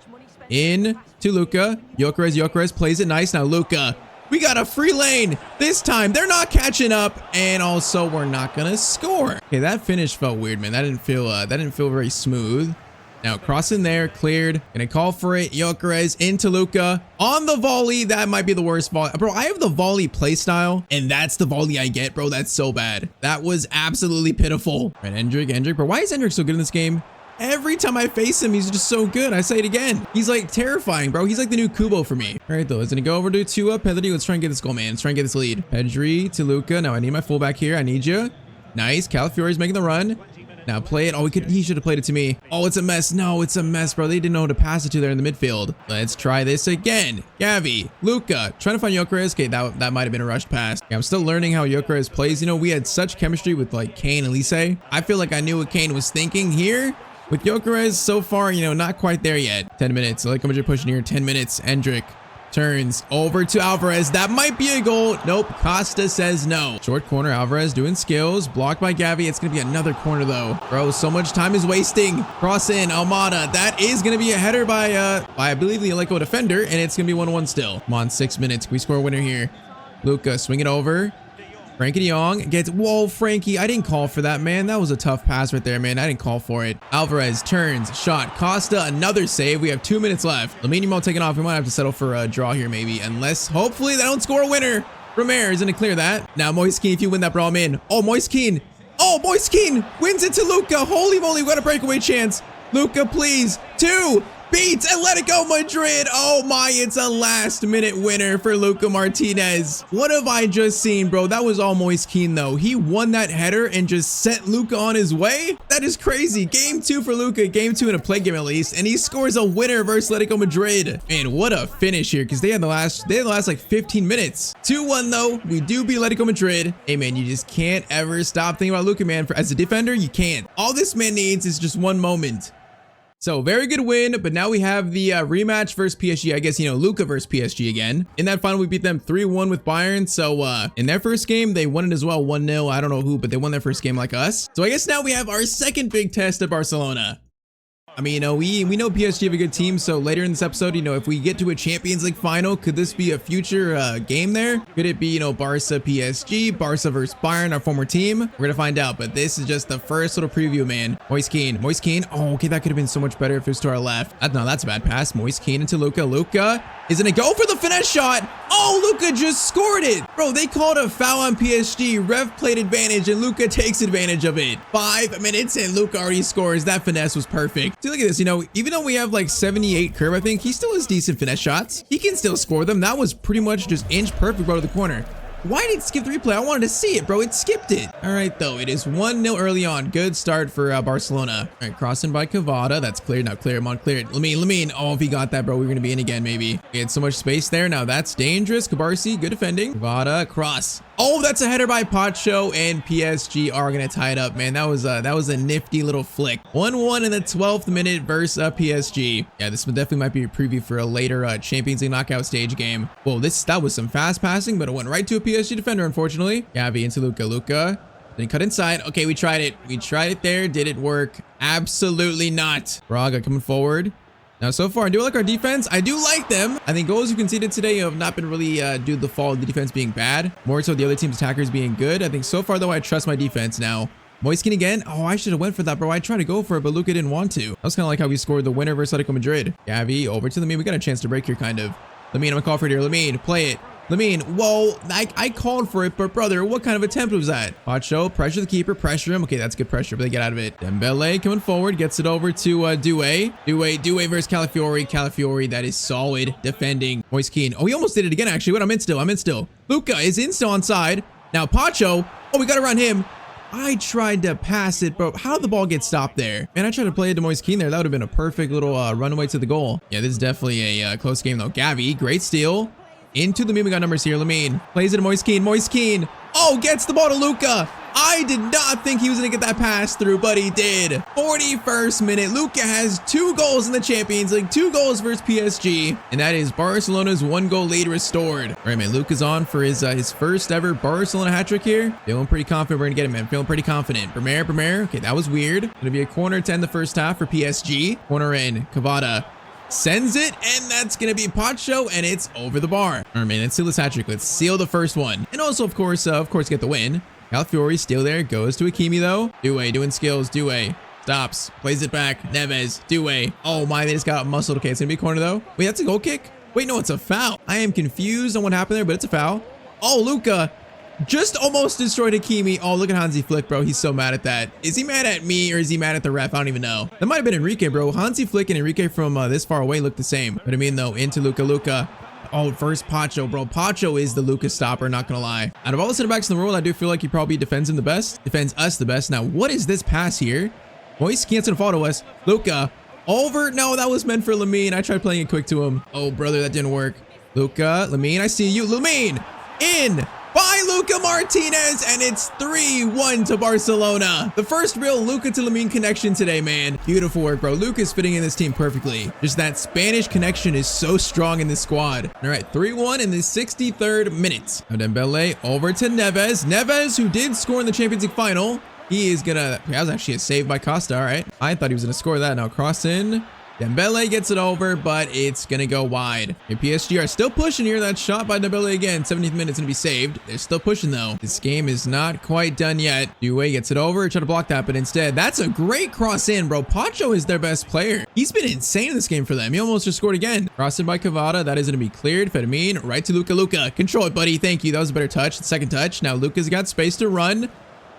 in to Luka. Gyökeres plays it nice. Now Luka. We got a free lane. This time, they're not catching up, and also we're not gonna score. Okay, that finish felt weird, man. That didn't feel very smooth. Now cross in there, cleared. Gonna call for it. Gyökeres into Luka on the volley. That might be the worst volley, bro. I have the volley play style, and that's the volley I get, bro. That's so bad. That was absolutely pitiful. Right, Endrick, bro. Why is Endrick so good in this game? Every time I face him, he's just so good. I say it again. He's like terrifying, bro. He's like the new Kubo for me. All right, though. It's going to go over to Pedri. Let's try and get this goal, man. Let's try and get this lead. Pedri to Luka. Now I need my fullback here. I need you. Nice. Calafiori's making the run. Now play it. Oh, he should have played it to me. Oh, it's a mess. No, it's a mess, bro. They didn't know who to pass it to there in the midfield. Let's try this again. Gavi, Luka, trying to find Gyökeres. Okay, that might have been a rushed pass. Yeah, I'm still learning how Gyökeres plays. You know, we had such chemistry with like Kane and Lise. I feel like I knew what Kane was thinking here. With Gyökeres, so far, you know, not quite there yet. 10 minutes. Like I'm just pushing here. 10 minutes. Endrick turns over to Alvarez. That might be a goal. Nope. Costa says no. Short corner. Alvarez doing skills. Blocked by Gavi. It's going to be another corner, though. Bro, so much time is wasting. Cross in. Almada. That is going to be a header by I believe, the Atletico defender, and it's going to be 1-1 still. Come on, 6 minutes. Can we score a winner here? Luka, swing it over. Frankie de Jong gets, whoa, Frankie, I didn't call for that, man. That was a tough pass right there, man. I didn't call for it. Alvarez turns, shot, Costa, another save. We have 2 minutes left. Lamine Yamal taking off. We might have to settle for a draw here, maybe, unless, hopefully, they don't score a winner. Romer is going to clear that. Now, Moise Kean, if you win that, bro, I'm in. Oh, Moise Kean. Oh, Moise Kean wins it to Luka. Holy moly, what a breakaway chance. Luka, please. 2. Beats Atletico Madrid. Oh my, it's a last minute winner for Luka Martinez. What have I just seen, bro? That was all Moise Kean though. He won that header and just sent Luka on his way. That is crazy. Game 2 for Luka, game 2 in a play game at least, and he scores a winner versus Atletico Madrid. Man, what a finish here, because they had the last like 15 minutes. 2-1 though. We do beat Atletico Madrid. Hey man, you just can't ever stop thinking about Luka, man. As a defender, you can't. All this man needs is just one moment. So very good win, but now we have the rematch versus PSG. I guess, you know, Luka versus PSG again. In that final, we beat them 3-1 with Bayern. So in their first game, they won it as well, 1-0. I don't know who, but they won their first game like us. So I guess now we have our second big test at Barcelona. I mean, you know, we know PSG have a good team, so later in this episode, you know, if we get to a Champions League final, could this be a future game there? Could it be, you know, Barca PSG, Barca versus Bayern, our former team? We're gonna find out, but this is just the first little preview, man. Moise Kean. Oh, okay, that could have been so much better if it was to our left. No, that's a bad pass. Moise Kean into Luka. Luka is gonna go for the finesse shot. Oh, Luka just scored it. Bro, they called a foul on PSG. Ref played advantage, and Luka takes advantage of it. 5 minutes, and Luka already scores. That finesse was perfect. See, look at this. You know, even though we have like 78 curve, I think he still has decent finesse shots. He can still score them. That was pretty much just inch perfect, bro, to the corner. Why did it skip the replay? I wanted to see it, bro. It skipped it. All right, though. It is 1-0 early on. Good start for Barcelona. All right, crossing by Cavada. That's cleared. Now clear him on. Clear it. Lamine. Oh, if he got that, bro, we're going to be in again, maybe. We had so much space there. Now that's dangerous. Cabarsi, good defending. Cavada, cross. Oh, that's a header by Pacho, and PSG are going to tie it up, man. That was a nifty little flick. 1-1 in the 12th minute versus PSG. Yeah, this definitely might be a preview for a later Champions League knockout stage game. Whoa, that was some fast passing, but it went right to a PSG defender, unfortunately. Gavi into Luka. Luka. Then cut inside. Okay, we tried it. We tried it there. Did it work? Absolutely not. Braga coming forward. Now, so far, I do like our defense. I do like them. I think goals you conceded today have not been really due to the fault of the defense being bad. More so the other team's attackers being good. I think so far, though, I trust my defense now. Moise Kean again. Oh, I should have went for that, bro. I tried to go for it, but Luka didn't want to. That was kind of like how we scored the winner versus Atletico Madrid. Gavi over to Lamine. We got a chance to break here, kind of. Lamine, I'm going to call for it here. Lamine, play it. Lamine, whoa, I called for it, but brother, what kind of attempt was that? Pacho, pressure the keeper, pressure him. Okay, that's good pressure, but they get out of it. Dembele coming forward, gets it over to Doué. Doué versus Calafiori. Calafiori, that is solid defending. Moise Kean. Oh, he almost did it again, actually. Wait, I'm in still. Luka is in still onside. Now Pacho. Oh, we got to run him. I tried to pass it, but how did the ball get stopped there? Man, I tried to play it to Moise Kean there. That would have been a perfect little runaway to the goal. Yeah, this is definitely a close game, though. Gavi, great steal. Into Lamine, we got numbers here. Lamine plays it to Moise Kean. Moise Kean. Oh, gets the ball to Luka. I did not think he was going to get that pass through, but he did. 41st minute. Luka has 2 goals in the Champions League, 2 goals versus PSG, and that is Barcelona's 1-goal lead restored. All right, man. Luka's on for his first ever Barcelona hat trick here. Feeling pretty confident we're going to get him, man. Feeling pretty confident. Bremer. Okay, that was weird. Going to be a corner to end the first half for PSG. Corner in. Cavada sends it, and that's gonna be Pacho, and it's over the bar. All right, man, let's seal this hat trick. Let's seal the first one, and also, of course, get the win. Calafiori still there, goes to Hakimi though. Doué doing skills. Doué stops, plays it back. Neves. Doué. Oh my, they just got muscled. Okay, it's gonna be a corner though. Wait, that's a goal kick. Wait, no, it's a foul. I am confused on what happened there, but it's a foul. Oh, Luka just almost destroyed Hakimi. Oh, look at Hansi Flick, bro. He's so mad at that. Is he mad at me or is he mad at the ref? I don't even know. That might have been Enrique, bro. Hansi Flick and Enrique from this far away look the same. But I mean, though, into Luka. Oh, first Pacho, bro. Pacho is the Luka stopper, not gonna lie. Out of all the center backs in the world, I do feel like he probably defends him the best. Defends us the best. Now, what is this pass here? Moise Kean's gonna fall to us. Luka over. No, that was meant for Lamine. I tried playing it quick to him. Oh, brother, that didn't work. Luka, Lamine, I see you. Lamine in by Luka Martinez, and it's 3-1 to Barcelona. The first real Luka to Lamine connection today, man. Beautiful work, bro. Luka's fitting in this team perfectly. Just that Spanish connection is so strong in this squad. All right, 3-1 in the 63rd minute. Now Dembele over to Neves. Neves, who did score in the Champions League final. He is gonna, that was actually a save by Costa. All right, I thought he was gonna score that. Now cross in. Dembele gets it over, but it's gonna go wide. And PSG are still pushing here. That shot by Dembele again. 70th minute is gonna be saved. They're still pushing though. This game is not quite done yet. Due gets it over. Try to block that, but instead, that's a great cross in, bro. Pacho is their best player. He's been insane in this game for them. He almost just scored again. Crossed in by Cavada. That is gonna be cleared. Fedamine right to Luka. Luka, control it, buddy. Thank you. That was a better touch. Second touch. Now Luka's got space to run.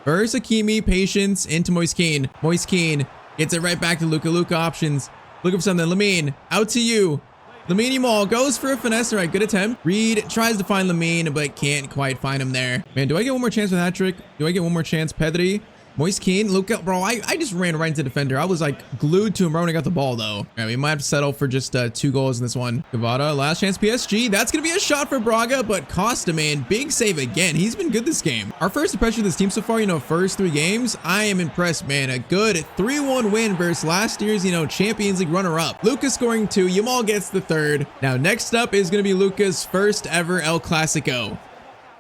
Versus Hakimi, patience into Moise Kean. Moise Kean gets it right back to Luka. Luka options. Looking for something. Lamine, out to you. Lamine Yamal goes for a finesse. All right, good attempt. Reed tries to find Lamine, but can't quite find him there. Man, do I get one more chance with hat trick? Do I get one more chance? Pedri. Moise Kean, Luka, bro, I just ran right into the defender. I was like glued to him right when I got the ball though. All right, we might have to settle for just 2 goals in this one. Cavada, last chance PSG. That's going to be a shot for Braga, but Costa, man, big save again. He's been good this game. Our first impression of this team so far, first 3 games, I am impressed, man. A good 3-1 win versus last year's, Champions League runner-up. Luka scoring 2, Yamal gets the 3rd. Now, next up is going to be Luka's first ever El Clasico.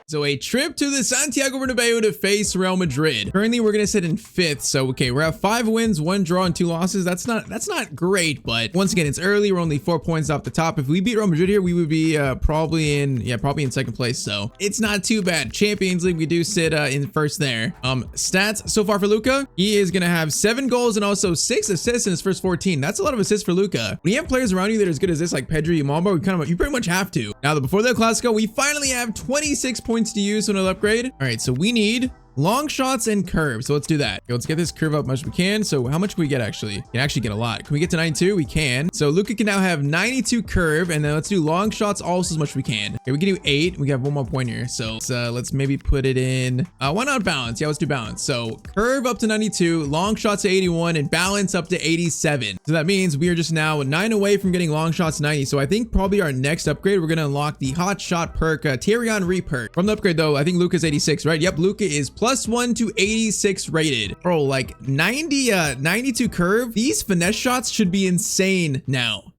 So a trip to the Santiago Bernabeu to face Real Madrid. Currently, we're going to sit in 5th. So, okay, we're at 5 wins, 1 draw, and 2 losses. That's not great, but once again, it's early. We're only 4 points off the top. If we beat Real Madrid here, we would be probably in 2nd place. So it's not too bad. Champions League, we do sit in 1st there. Stats so far for Luka. He is going to have 7 goals and also 6 assists in his first 14. That's a lot of assists for Luka. When you have players around you that are as good as this, like Pedri, Yamal, you pretty much have to. Now, before the Clasico, we finally have 26 points to use on an upgrade. All right, so we need long shots and curves. So let's do that. Okay, let's get this curve up as much as we can. So how much can we get actually? We can actually get a lot. Can we get to 92? We can. So Luka can now have 92 curve, and then let's do long shots also as much as we can. Okay, we can do 8. We have 1 more point here. So let's maybe put it in. Why not balance? Yeah, let's do balance. So curve up to 92, long shots to 81, and balance up to 87. So that means we are just now 9 away from getting long shots 90. So I think probably our next upgrade, we're going to unlock the hot shot perk, Tyrion re-perk. From the upgrade though, I think Luka's 86, right? Yep, Luka is +1 to 86 rated. Bro, like 92 curve. These finesse shots should be insane now.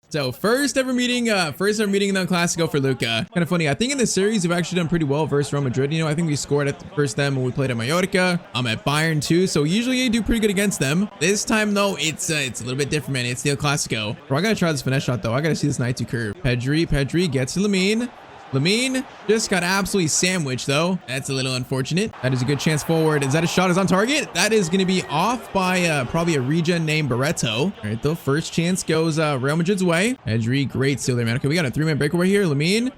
So first ever meeting in the Clasico for Luka. Kind of funny. I think in this series we've actually done pretty well versus Real Madrid. I think we scored at the first them when we played at Mallorca. I'm at Bayern too, so usually I do pretty good against them. This time though, it's a little bit different, man. It's the El Clasico. Bro, I gotta try this finesse shot though. I gotta see this 92 curve. Pedri gets to Lamine. Lamine just got absolutely sandwiched though. That's a little unfortunate. That is a good chance forward. Is that a shot? Is on target? That is going to be off by probably a regen named Barreto. All right, the first chance goes Real Madrid's way. Pedri, great steal there, man. Okay, we got a 3-man breakaway here. Lamine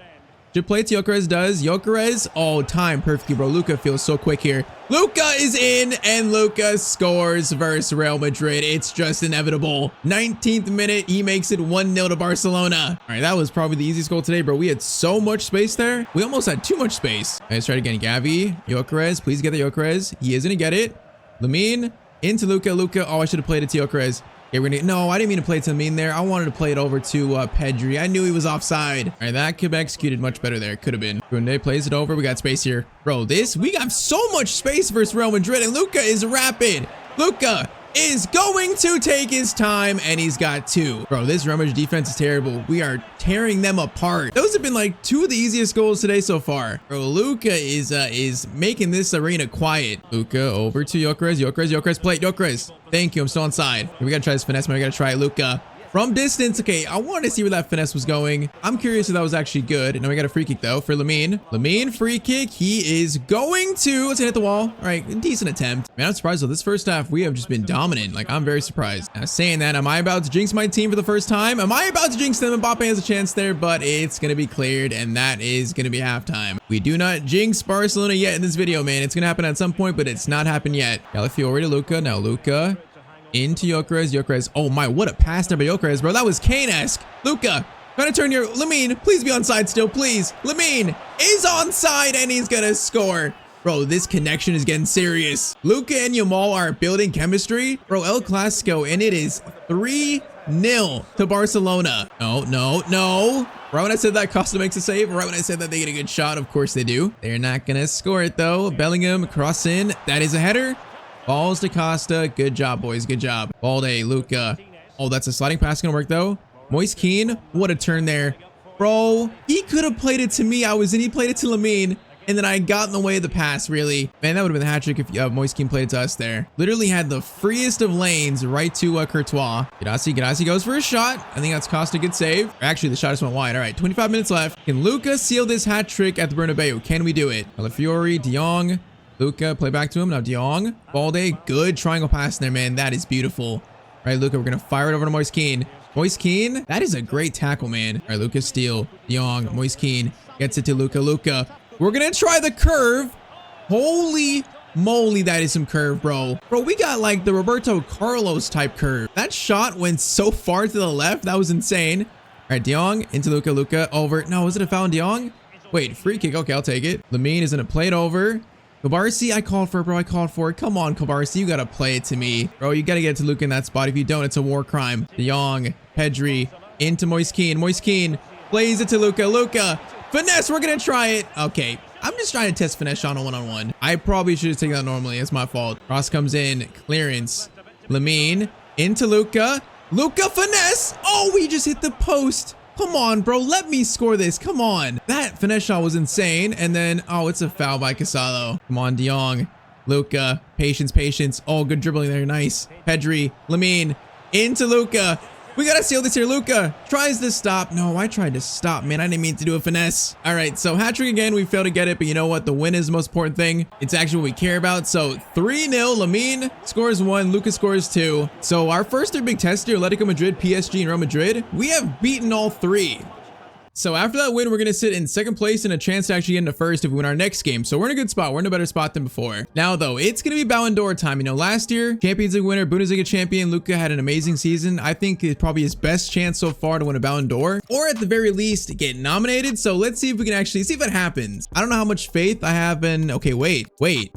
should play to Gyökeres does. Gyökeres, oh, time perfectly, bro. Luka feels so quick here. Luka is in, and Luka scores versus Real Madrid. It's just inevitable. 19th minute, he makes it 1-0 to Barcelona. All right, that was probably the easiest goal today, bro. We had so much space there. We almost had too much space. All right, let's try it again. Gavi, Gyökeres, please get the Gyökeres. He is gonna get it. Lamine into Luka. Luka, oh, I should have played it to Gyökeres. Okay, no, I didn't mean to play it to Lamine there. I wanted to play it over to Pedri. I knew he was offside. All right, that could have executed much better there. Could have been. Kunde plays it over. We got space here. Bro, we got so much space versus Real Madrid, and Luka is rapid. Luka is going to take his time, and he's got 2. Bro, this Real Madrid defense is terrible. We are tearing them apart. Those have been like 2 of the easiest goals today so far. Bro, Luka is making this arena quiet. Luka over to Gyökeres. Gyökeres, play. Gyökeres. Thank you. I'm still on side. We gotta try this finesse, man. We gotta try it. Luka. From distance, okay, I wanted to see where that finesse was going. I'm curious if that was actually good. Now we got a free kick, though, for Lamine. Lamine, free kick. He is going to... Let's hit the wall. All right, decent attempt. Man, I'm surprised, though. This first half, we have just been dominant. Like, I'm very surprised. Now, saying that, am I about to jinx my team for the first time? Am I about to jinx them? Mbappe has a chance there, but it's going to be cleared, and that is going to be halftime. We do not jinx Barcelona yet in this video, man. It's going to happen at some point, but it's not happened yet. Calafiori to Luka. Now, Luka... into Gyökeres. Oh my, what a pass there by Gyökeres, bro. That was Kane-esque. Luka, trying to turn your... Lamine, please be onside still, please. Lamine is onside, and he's gonna score. Bro, this connection is getting serious. Luka and Yamal are building chemistry. Bro, El Clasico, and it is 3-0 to Barcelona. No. Right when I said that Costa makes a save, right when I said that they get a good shot, of course they do. They're not gonna score it, though. Bellingham, cross in. That is a header. Balls to Costa. Good job, boys. Good job. Balde, Luka. Oh, that's a sliding pass gonna work, though. Moise Kean. What a turn there. Bro, he could have played it to me. I was in. He played it to Lamine. and then I got in the way of the pass, really. Man, that would have been the hat trick if Moiskin played it to us there. Literally had the freest of lanes right to Courtois. Gadassi goes for a shot. I think that's cost a good save. Actually, the shot just went wide. All right, 25 minutes left. Can Luka seal this hat trick at the Bernabeu? Can we do it? Calafiori, De Jong, Luka, play back to him. Now De Jong, Balde, good triangle pass there, man. That is beautiful. All right, Luka, we're going to fire it over to Moiskin. Moiskin, that is a great tackle, man. All right, Luka steal. De Jong, Moiskin gets it to Luka. Luka, we're going to try the curve. Holy moly, that is some curve, bro. Bro, we got like the Roberto Carlos type curve. That shot went so far to the left. That was insane. All right, De Jong into Luka. Luka over. No, was it a foul on De Jong? Wait, free kick. Okay, I'll take it. Lamine is going to play it over. Kabarsi, I called for it, bro. I called for it. Come on, Kabarsi. You got to play it to me. Bro, you got to get to Luka in that spot. If you don't, it's a war crime. De Jong, Pedri, into Moiskin. Moiskin plays it to Luka. Luka, finesse. We're going to try it. Okay. I'm just trying to test finesse on a one-on-one. I probably should have taken that normally. It's my fault. Cross comes in. Clearance. Lamine into Luka. Luka finesse. Oh, we just hit the post. Come on, bro. Let me score this. Come on. That finesse shot was insane. And then, oh, it's a foul by Casado. Come on, De Jong. Luka. Patience, patience. Oh, good dribbling there. Nice. Pedri. Lamine. Into Luka. We got to seal this here. Luka tries to stop. No, I tried to stop, man. I didn't mean to do a finesse. All right, so hat trick again. We failed to get it, but you know what? The win is the most important thing. It's actually what we care about. So 3-0. Lamine scores 1. Luka scores 2. So our first 3 big tests here, Atletico Madrid, PSG, and Real Madrid, we have beaten all 3. So after that win, we're going to sit in second place and a chance to actually get into first if we win our next game. So we're in a good spot. We're in a better spot than before. Now, though, it's going to be Ballon d'Or time. You know, last year, Champions League winner, Bundesliga champion, Luka had an amazing season. I think it's probably his best chance so far to win a Ballon d'Or, or at the very least, get nominated. So let's see if we can actually see if it happens. I don't know how much faith I have in... Okay, wait.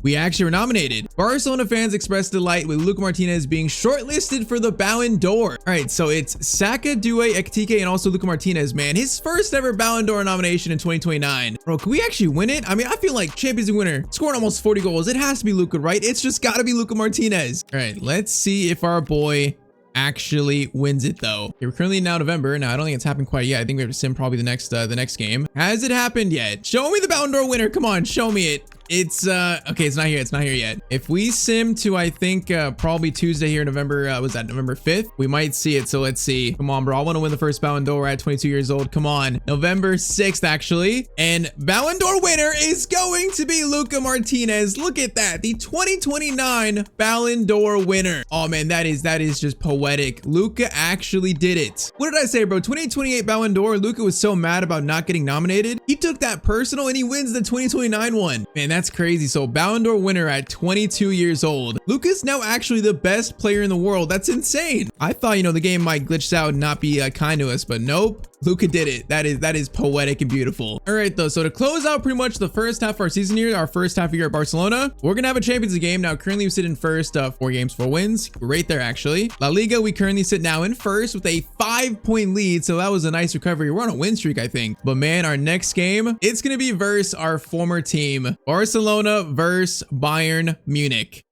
We actually were nominated. Barcelona fans expressed delight with Luka Martinez being shortlisted for the Ballon d'Or. All right, so it's Saka, Doué, Ekitike, and also Luka Martinez, man. His first ever Ballon d'Or nomination in 2029. Bro, can we actually win it? I mean, I feel like Champions League winner scoring almost 40 goals. It has to be Luka, right? It's just got to be Luka Martinez. All right, let's see if our boy actually wins it though. Okay, we're currently now November. Now, I don't think it's happened quite yet. I think we have to sim probably the next game. Has it happened yet? Show me the Ballon d'Or winner. Come on, show me it. It's okay, it's not here. It's not here yet. If we sim to, I think probably Tuesday here, November, was that November 5th? We might see it. So let's see. Come on, bro. I want to win the first Ballon d'Or at 22 years old. Come on. November 6th, actually. And Ballon d'Or winner is going to be Luka Martinez. Look at that. The 2029 Ballon d'Or winner. Oh man, that is just poetic. Luka actually did it. What did I say, bro? 2028 Ballon d'Or. Luka was so mad about not getting nominated. He took that personal and he wins the 2029 one. Man, that's crazy. So Ballon d'Or winner at 22 years old. Luka's now actually the best player in the world. That's insane. I thought, you know, the game might glitch out and not be kind to us, but nope. Luka did it. That is poetic and beautiful. All right, though. So to close out pretty much the first half of our season here, our first half year at Barcelona, we're gonna have a Champions League game. Now, currently we sit in first, 4 games, 4 wins. Right there, actually. La Liga, we currently sit now in first with a 5-point lead. So that was a nice recovery. We're on a win streak, I think. But man, our next game, it's gonna be versus our former team, Barcelona versus Bayern Munich.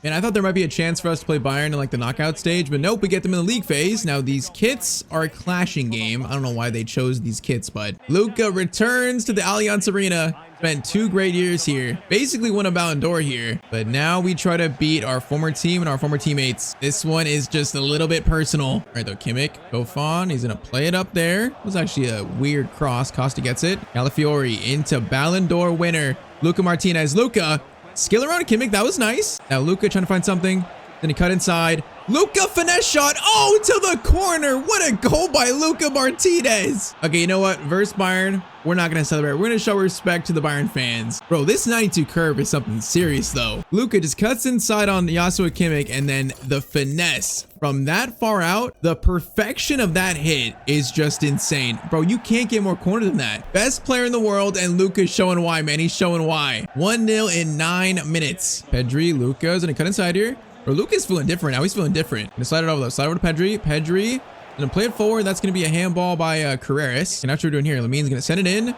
And I thought there might be a chance for us to play Bayern in like the knockout stage, but nope, we get them in the league phase. Now these kits are a clashing game. I don't know why they chose these kits, but Luka returns to the Allianz Arena. Spent 2 great years here. Basically won a Ballon d'Or here. But now we try to beat our former team and our former teammates. This one is just a little bit personal. All right, though, Kimmich, Kofan, he's gonna play it up there. It was actually a weird cross. Costa gets it. Calafiori into Ballon d'Or winner, Luka Martinez. Luka, skill around Kimmich, that was nice. Now Luka trying to find something. Then he cut inside. Luka finesse shot. Oh, to the corner. What a goal by Luka Martinez. Okay, you know what? Versus Bayern, we're not going to celebrate. We're going to show respect to the Bayern fans. Bro, this 92 curve is something serious, though. Luka just cuts inside on Joshua Kimmich, and then the finesse from that far out, the perfection of that hit is just insane. Bro, you can't get more corner than that. Best player in the world, and Luka's showing why, man. He's showing why. 1-0 in 9 minutes. Pedri, Luka's going to cut inside here. Bro, Luka's feeling different now. He's feeling different. Gonna slide it over though. Slide over to Pedri. Pedri. Gonna play it forward. That's gonna be a handball by Carreras. And that's what we're doing here. Lamine's gonna send it in.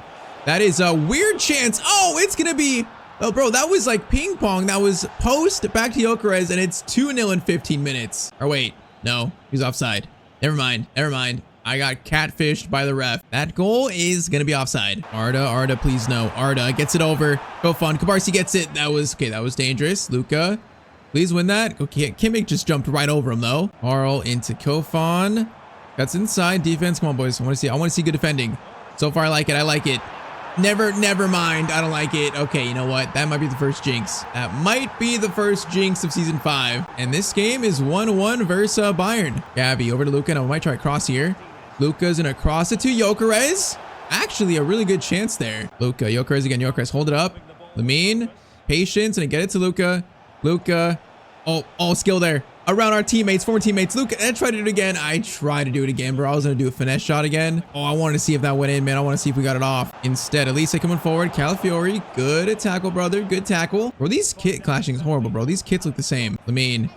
That is a weird chance. Oh, it's gonna be... Oh, bro, that was like ping pong. That was post back to Gyökeres, and it's 2-0 in 15 minutes. Or wait, no, he's offside. Never mind. Never mind. I got catfished by the ref. That goal is gonna be offside. Arda, please no. Arda gets it over. Kofan, Kabarsi gets it. That was dangerous. Luka, please win that. Okay, Kimmich just jumped right over him though. Carl into Kofan. That's inside defense. Come on, boys. I want to see good defending. So far, I like it. Never mind. I don't like it. Okay, you know what? That might be the first jinx. That might be the first jinx of season 5. And this game is 1-1 versus Bayern. Gabby over to Luka. Now I might try cross here. Luka's gonna cross it to Gyökeres. Actually, a really good chance there. Luka, Gyökeres again. Gyökeres, hold it up. Lamine, patience, and get it to Luka. Luka. Oh, all skill there. Around our teammates, former teammates. Luka, I tried to do it again. I tried to do it again, bro. I was gonna do a finesse shot again. Oh, I wanted to see if that went in, man. I want to see if we got it off. Instead, Elise coming forward. Calafiori, good tackle, brother. Good tackle. Bro, these kit clashing is horrible, bro. These kits look the same. Lamine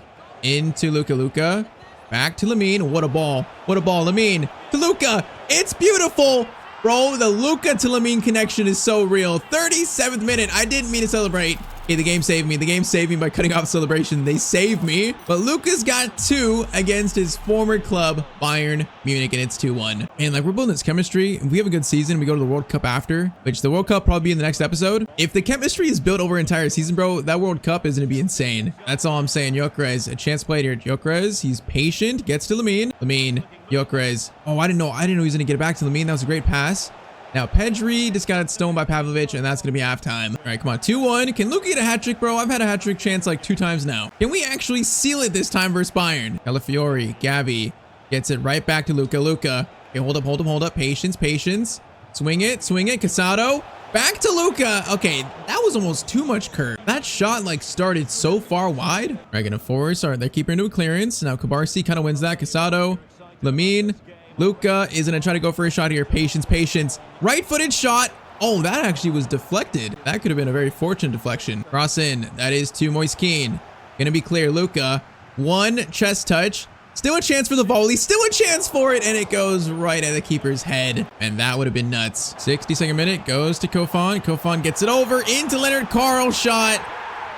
into Luka. Luka back to Lamine. What a ball. What a ball. Lamine to Luka. It's beautiful. Bro, the Luka to Lamine connection is so real. 37th minute. I didn't mean to celebrate. Okay, the game saved me. The game saved me by cutting off celebration. They saved me. But Luka's got 2 against his former club, Bayern Munich, and it's 2-1. And like, we're building this chemistry. If we have a good season, we go to the World Cup after, which the World Cup probably be in the next episode. If the chemistry is built over an entire season, bro, that World Cup is going to be insane. That's all I'm saying. Gyökeres, a chance played here. Gyökeres, he's patient, gets to Lamine. Lamine, Gyökeres. Oh, I didn't know he was going to get it back to Lamine. That was a great pass. Now, Pedri just got stoned by Pavlovic, and that's going to be halftime. All right, come on. 2-1. Can Luka get a hat trick, bro? I've had a hat trick chance like 2 times now. Can we actually seal it this time versus Bayern? Calafiori, Gavi gets it right back to Luka. Luka. Okay, hold up. Patience. Swing it. Casado. Back to Luka. Okay, that was almost too much curve. That shot like started so far wide. All right, gonna force. All right, they're keeping into a clearance. Now, Kabarsi kind of wins that. Casado, Lamine. Luka is going to try to go for a shot here. Patience. Right-footed shot. Oh, that actually was deflected. That could have been a very fortunate deflection. Cross in. That is to Moiskin. Going to be clear. Luka. 1 chest touch. Still a chance for the volley. Still a chance for it. And it goes right at the keeper's head. And that would have been nuts. 62nd minute. Goes to Kofan. Kofan gets it over into Leonard. Carl shot.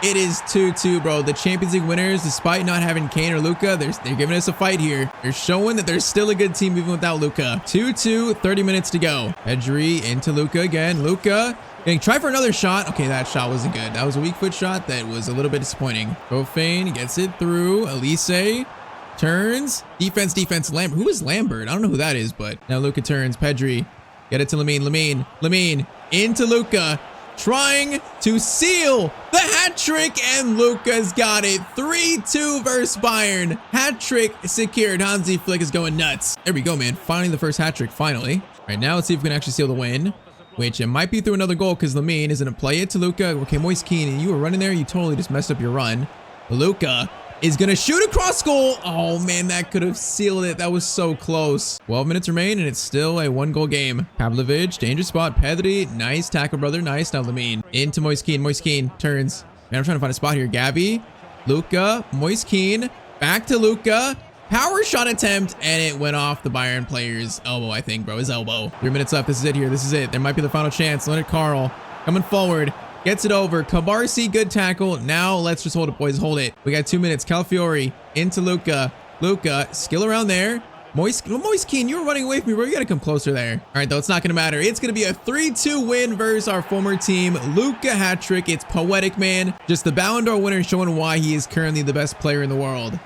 It is 2-2, bro. The Champions League winners, despite not having Kane or Luka, they're giving us a fight here. They're showing that they're still a good team even without Luka. 2-2, 30 minutes to go. Pedri into Luka again. Luka getting try for another shot. Okay, that shot wasn't good. That was a weak foot shot that was a little bit disappointing. Profane gets it through. Elise turns. Defense. Lambert. Who is Lambert? I don't know who that is, but now Luka turns. Pedri. Get it to Lamine into Luka. Trying to seal the hat trick, and Luka's got it. 3-2 versus Bayern. Hat trick secured. Hansi Flick is going nuts. There we go, man. Finally, the first hat trick. Finally. All right, now let's see if we can actually seal the win, which it might be through another goal because Lamine is going to play it to Luka. Okay, Moiskin, you were running there. You totally just messed up your run. Luka is going to shoot across goal. Oh, man, that could have sealed it. That was so close. 12 minutes remain, and it's still a 1-goal game. Pavlovic, dangerous spot. Pedri, nice tackle, brother. Nice. Now Lamine into Moiskin. Moiskin turns. Man, I'm trying to find a spot here. Gavi, Luka, Moiskin, back to Luka. Power shot attempt, and it went off the Bayern player's elbow, I think, bro. His elbow. 3 minutes left. This is it here. This is it. There might be the final chance. Leonard Carl coming forward. Gets it over. Kabarsi, good tackle. Now let's just hold it, boys. Hold it. We got 2 minutes. Calafiori into Luka. Luka, skill around there. Moiskin, you were running away from me, bro. You got to come closer there. All right, though, it's not going to matter. It's going to be a 3-2 win versus our former team. Luka hat trick. It's poetic, man. Just the Ballon d'Or winner showing why he is currently the best player in the world.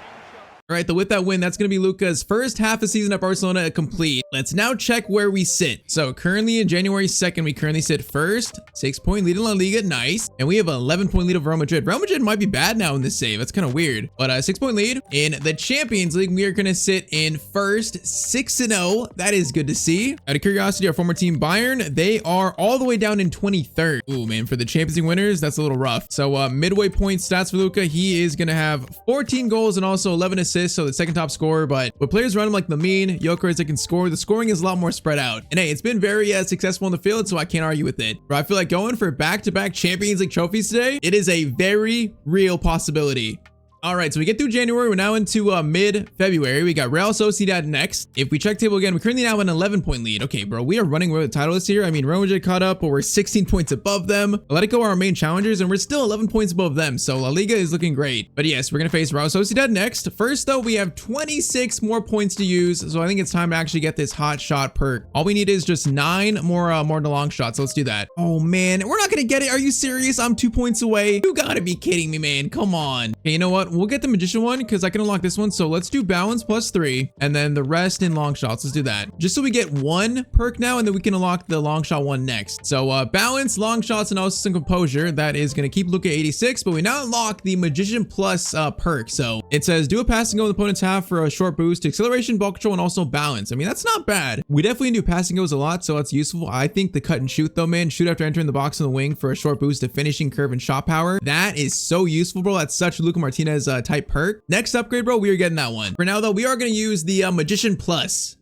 All right, though, with that win, that's going to be Luka's first half of season at Barcelona complete. Let's now check where we sit. So currently in January 2nd, we currently sit first, 6-point lead in La Liga. Nice. And we have an 11-point lead over Real Madrid. Real Madrid might be bad now in this save. That's kind of weird. But 6-point lead in the Champions League. We are going to sit in first, 6-0. That is good to see. Out of curiosity, our former team Bayern, they are all the way down in 23rd. Ooh, man, for the Champions League winners, that's a little rough. So midway point stats for Luka, he is going to have 14 goals and also 11 assists. So the second top scorer, but with players around him like Lamine, Gyökeres that can score, the scoring is a lot more spread out. And hey, it's been very successful in the field, so I can't argue with it. But I feel like going for back-to-back Champions League trophies today, it is a very real possibility. All right, so we get through January. We're now into mid-February. We got Real Sociedad next. If we check table again, we currently now have an 11-point lead. Okay, bro, we are running with the title this year. I mean, Real Madrid caught up, but we're 16 points above them. Atletico are our main challengers, and we're still 11 points above them. So La Liga is looking great. But yes, we're going to face Real Sociedad next. First, though, we have 26 more points to use. So I think it's time to actually get this hot shot perk. All we need is just 9 more to long shots. So let's do that. Oh, man, we're not going to get it. Are you serious? I'm 2 points away. You got to be kidding me, man. Come on. Okay, you know what? We'll get the Magician one because I can unlock this one. So let's do balance +3 and then the rest in long shots. Let's do that just so we get 1 perk now, and then we can unlock the long shot one next. So balance, long shots, and also some composure. That is going to keep Luka 86, but we now unlock the Magician plus perk. So it says do a passing go with opponent's half for a short boost to acceleration, ball control, and also balance. I mean, that's not bad. We definitely do passing goes a lot, so that's useful. I think the cut and shoot though, man, shoot after entering the box on the wing for a short boost to finishing curve and shot power. That is so useful, bro. That's such a Luka Martinez type perk. Next upgrade, bro, we are getting that one. For now, though, we are going to use the Magician Plus.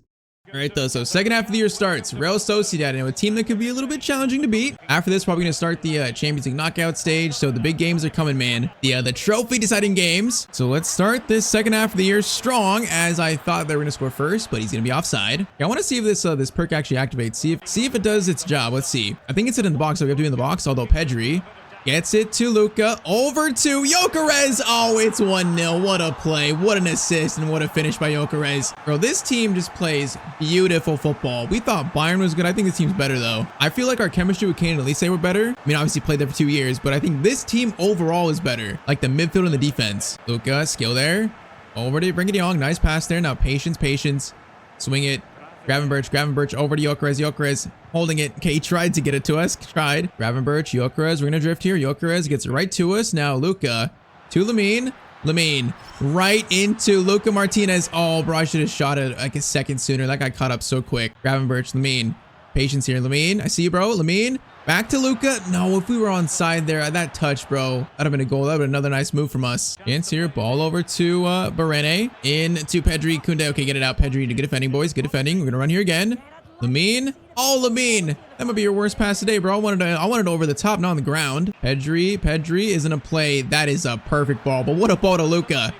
All right, though, so second half of the year starts. Real Sociedad, and a team that could be a little bit challenging to beat. After this, probably going to start the Champions League knockout stage. So the big games are coming, man. The trophy deciding games. So let's start this second half of the year strong, as I thought they were going to score first, but he's going to be offside. Okay, I want to see if this perk actually activates. See if it does its job. Let's see. I think it's in the box, so we have to be in the box, although Pedri gets it to Luka, over to Gyökeres. Oh, it's 1-0. What a play. What an assist, and what a finish by Gyökeres. Bro, this team just plays beautiful football. We thought Bayern was good. I think this team's better, though. I feel like our chemistry with Kane and Elise were better. I mean, obviously played there for 2 years, but I think this team overall is better. Like the midfield and the defense. Luka, skill there. Over to Bring It Young. Nice pass there. Now patience. Swing it. Gravenberch over to Gyökeres, holding it. Okay, he tried to get it to us. Gravenberch, Gyökeres, we're gonna drift here. Gyökeres gets it right to us. Now Luka to Lamine, right into Luka Martinez. Oh, bro, I should have shot it like a second sooner. That guy caught up so quick. Gravenberch, Lamine, patience here. Lamine, I see you, bro. Lamine, back to Luka. No, if we were on side there, that touch, bro, that'd have been a goal. That would have been another nice move from us. Chance here, ball over to Barene, into Pedri, Koundé. Okay, get it out, Pedri. Good defending, boys. Good defending. We're gonna run here again. Lamine. Oh, Lamine. That might be your worst pass today, bro. I wanted it over the top, not on the ground. Pedri is in a play. That is a perfect ball, but what a ball to Luka.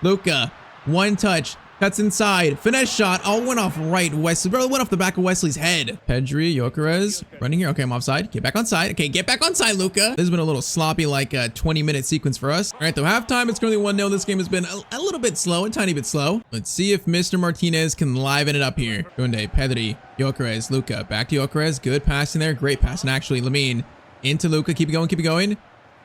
Luka, one touch. Cuts inside. Finesse shot. Oh, went off right Wesley. Bro, it went off the back of Wesley's head. Pedri, Gyökeres, running here. Okay, I'm offside. Get back on side. Okay, get back on side, Luka. This has been a little sloppy, like a 20-minute sequence for us. All right, though, halftime, it's currently 1-0. This game has been a little bit slow, a tiny bit slow. Let's see if Mr. Martinez can liven it up here. Koundé, Pedri, Gyökeres, Luka. Back to Gyökeres. Good pass in there. Great pass. And actually, Lamine into Luka. Keep it going.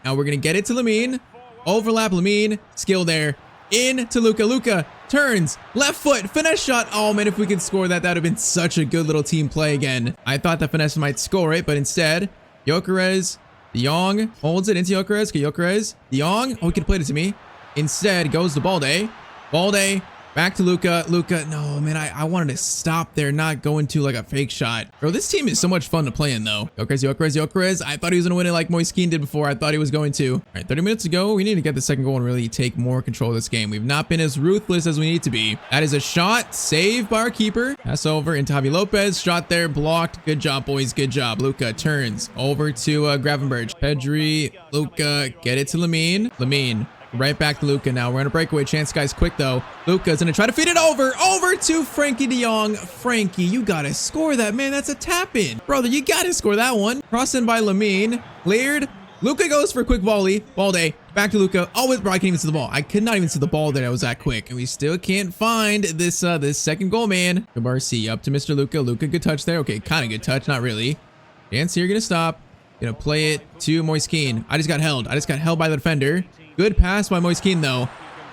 Now we're going to get it to Lamine. Overlap Lamine. Skill there. In to Luka. Luka turns left foot, finesse shot. Oh man, if we could score that, that would have been such a good little team play again. I thought that finesse might score it, but instead, Gyökeres, De Jong holds it into Gyökeres. Okay, Gyökeres, De Jong. Oh, he could have played it to me. Instead, goes to Balde. Back to Luka. No, man, I wanted to stop there, not go into like a fake shot. Bro, this team is so much fun to play in, though. Gyökeres. I thought he was going to win it like Moise Kean did before. I thought he was going to. All right, 30 minutes to go. We need to get the second goal and really take more control of this game. We've not been as ruthless as we need to be. That is a shot saved by our keeper. Pass over into Javi Lopez. Shot there, blocked. Good job, boys. Good job. Luka turns over to Gravenberch. Pedri, Luka, get it to Lamine. Right back to Luka now. We're on a breakaway chance. Guys, quick though. Luka's gonna try to feed it over to Frankie De Jong. Frankie, you gotta score that, man. That's a tap in. Brother, you gotta score that one. Cross in by Lamine. Cleared. Luka goes for a quick volley. Balde. Back to Luka. Oh, bro, I can't even see the ball. I could not even see the ball there. That was that quick. And we still can't find this second goal, man. Barcy up to Mr. Luka. Luka, good touch there. Okay, kind of good touch. Not really. Chance here, gonna stop. Gonna play it to Moise Kean. I just got held by the defender. Good pass by Moise Kean, though.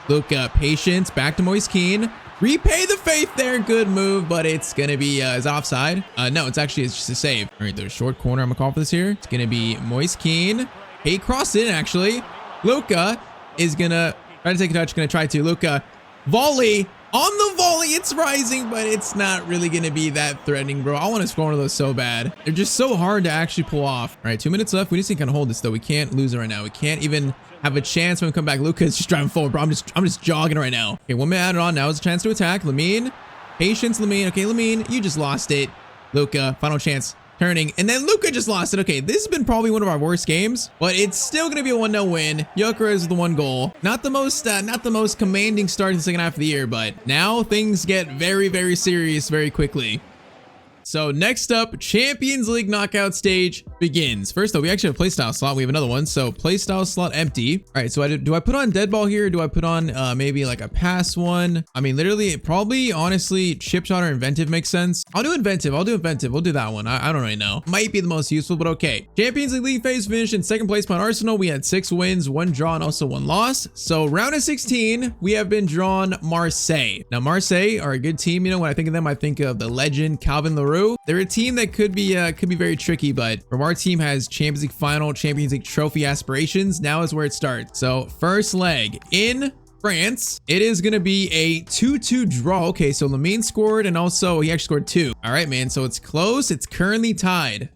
Luka, patience. Back to Moise Kean. Repay the faith there. Good move, but it's going to be is offside. No, it's just a save. All right, there's a short corner. I'm going to call for this here. It's going to be Moise Kean. He crossed in, actually. Luka is going to try to take a touch. Going to try to. Luka, volley. On the volley, it's rising, but it's not really going to be that threatening, bro. I want to score one of those so bad. They're just so hard to actually pull off. All right, 2 minutes left. We just need to kind of hold this, though. We can't lose it right now. We can't even have a chance when we come back. Luka's just driving forward, bro. I'm just jogging right now. Okay, 1 minute added on. Now is a chance to attack. Lamine. Patience, Lamine. Okay, Lamine, you just lost it. Luka, final chance. turning, and then Luka just lost it. Okay, this has been probably one of our worst games, but it's still gonna be a 1-0 win. Gyökeres with the 1 goal. Not the most commanding start in the second half of the year, but now things get very, very serious very quickly. So next up, Champions League knockout stage begins. First though, we actually have a playstyle slot. We have another one. So playstyle slot empty. All right, so do I put on dead ball here? Or do I put on maybe like a pass one? I mean, literally, probably, honestly, chip shot or inventive makes sense. I'll do inventive. We'll do that one. I don't really know. Might be the most useful, but okay. Champions League phase finished in second place behind Arsenal. We had 6 wins, 1 draw, and also 1 loss. So round of 16, we have been drawn Marseille. Now Marseille are a good team. You know, when I think of them, I think of the legend Calvin Leroux. They're a team that could be very tricky, but from our team has Champions League final, Champions League trophy aspirations. Now is where it starts. So first leg in France, it is going to be a 2-2 draw. Okay, so Lamine scored, and also he actually scored 2. All right, man. So it's close. It's currently tied.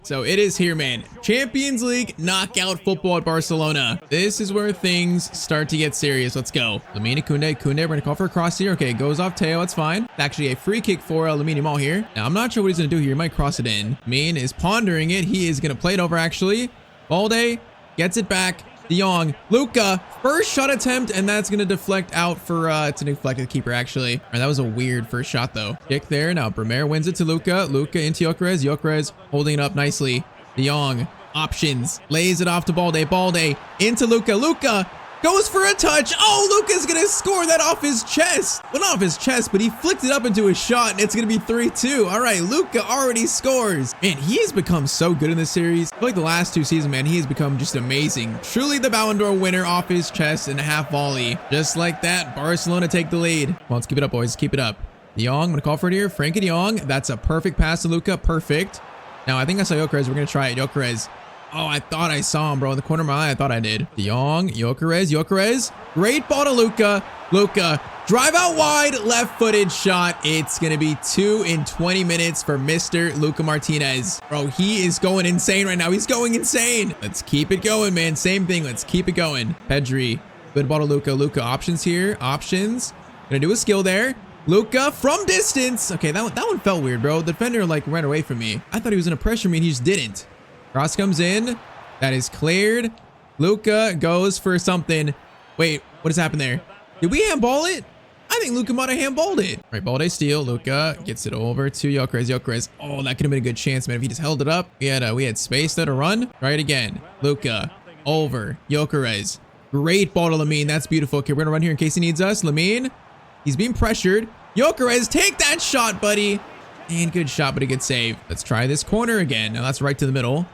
So it is here, man. Champions League knockout football at Barcelona. This is where things start to get serious. Let's go. Lamine Koundé. We're going to call for a cross here. Okay, it goes off Teo. It's fine. It's actually a free kick for Lamine Yamal here. Now, I'm not sure what he's going to do here. He might cross it in. Lamine is pondering it. He is going to play it over, actually. Balde gets it back. De Jong, Luka, first shot attempt, and that's going to deflect out for, to deflect the keeper, actually. All right, that was a weird first shot, though. Kick there. Now, Bremer wins it to Luka. Luka into Gyökeres. Gyökeres holding it up nicely. De Jong, options, lays it off to Balde. Balde into Luka. Luka goes for a touch. Oh, Luka's going to score that off his chest. Well, not off his chest, but he flicked it up into his shot, and it's going to be 3-2. All right, Luka already scores. Man, he has become so good in this series. I feel like the last 2 seasons, man, he has become just amazing. Truly the Ballon d'Or winner off his chest and a half volley. Just like that, Barcelona take the lead. Come on, let's keep it up, boys. Keep it up. De Jong, I'm going to call for it here. Frankie De Jong. That's a perfect pass to Luka. Perfect. Now, I think I saw Gyökeres. We're going to try it. Gyökeres. Oh, I thought I saw him, bro. In the corner of my eye, I thought I did. De Jong, Gyökeres. Great ball to Luka. Luka, drive out wide, left-footed shot. It's going to be 2 in 20 minutes for Mr. Luka Martinez. Bro, he is going insane right now. He's going insane. Let's keep it going, man. Same thing. Let's keep it going. Pedri, good ball to Luka. Luka, options here. Options. Gonna do a skill there. Luka from distance. Okay, that one felt weird, bro. The defender, like, ran away from me. I thought he was going to pressure me, and he just didn't. Cross comes in. That is cleared. Luka goes for something. Wait, what has happened there? Did we handball it? I think Luka might have handballed it. All right, Balde steal. Luka gets it over to Gyökeres. Gyökeres. Oh, that could have been a good chance, man. If he just held it up, we had space there to run. Try it again. Luka over. Gyökeres. Great ball to Lamine. That's beautiful. Okay, we're gonna run here in case he needs us. Lamine. He's being pressured. Gyökeres, take that shot, buddy. And good shot, but a good save. Let's try this corner again. Now that's right to the middle.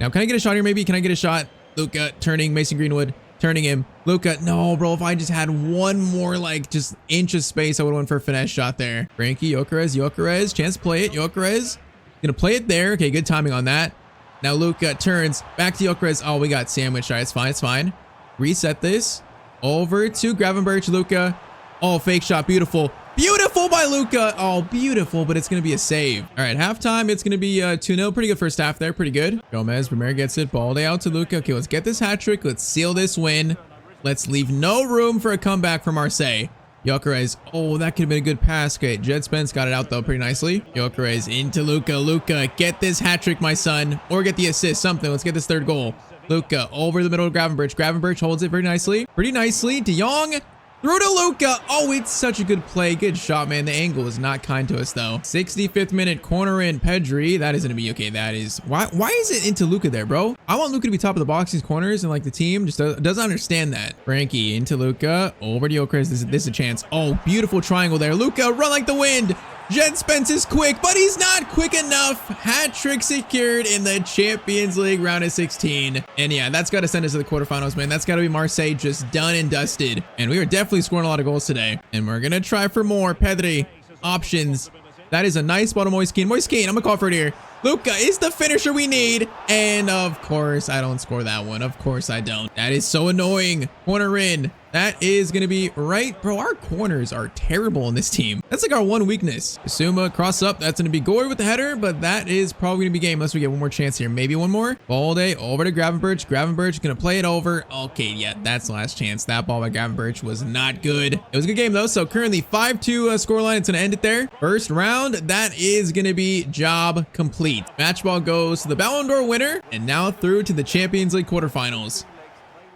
Now, can I get a shot here maybe? Can I get a shot? Luka turning, Mason Greenwood turning him. Luka, no, bro. If I just had one more, like, just inch of space, I would have went for a finesse shot there. Frankie, Gyökeres. Chance to play it. Gyökeres. Gonna play it there. Okay, good timing on that. Now Luka turns back to Gyökeres. Oh, we got sandwiched. All right, it's fine. It's fine. Reset this. Over to Gravenberch. Luka. Oh, fake shot. Beautiful. Beautiful by Luka. Oh, beautiful, but it's going to be a save. All right, halftime, it's going to be 2-0. Pretty good first half there. Pretty good. Gomez, Bremer gets it. Balde out to Luka. Okay, let's get this hat trick. Let's seal this win. Let's leave no room for a comeback from Marseille. Gyökeres. Oh, that could have been a good pass. Okay, Jed Spence got it out, though, pretty nicely. Gyökeres into Luka. Luka, get this hat trick, my son. Or get the assist, something. Let's get this 3rd goal. Luka over the middle of Gravenberch. Gravenberch holds it very nicely. Pretty nicely. De Jong. Through to Luka. Oh, it's such a good play. Good shot, man. The angle is not kind to us, though. 65th minute, corner in. Pedri. That is going to be okay. That is... Why is it into Luka there, bro? I want Luka to be top of the box, these corners, and, like, the team just doesn't understand that. Frankie into Luka. Over to Gyökeres. This is a chance. Oh, beautiful triangle there. Luka, run like the wind. Jed Spence is quick, but he's not quick enough. Hat trick secured in the Champions League round of 16. And yeah, that's got to send us to the quarterfinals, man. That's got to be Marseille just done and dusted. And we are definitely scoring a lot of goals today. And we're going to try for more. Pedri, options. That is a nice ball to Moise Kean. Moise Kean, I'm going to call for it here. Luka is the finisher we need. And of course, I don't score that one. Of course I don't. That is so annoying. Corner in. That is going to be right. Bro, our corners are terrible in this team. That's like our one weakness. Suma cross up. That's going to be Gory with the header, but that is probably going to be game unless we get one more chance here. Maybe one more. Balde over to Gravenberch. Gravenberch going to play it over. Okay, yeah, that's the last chance. That ball by Gravenberch was not good. It was a good game though. So currently 5-2 scoreline. It's going to end it there. First round, that is going to be job complete. Match ball goes to the Ballon d'Or winner and now through to the Champions League quarterfinals.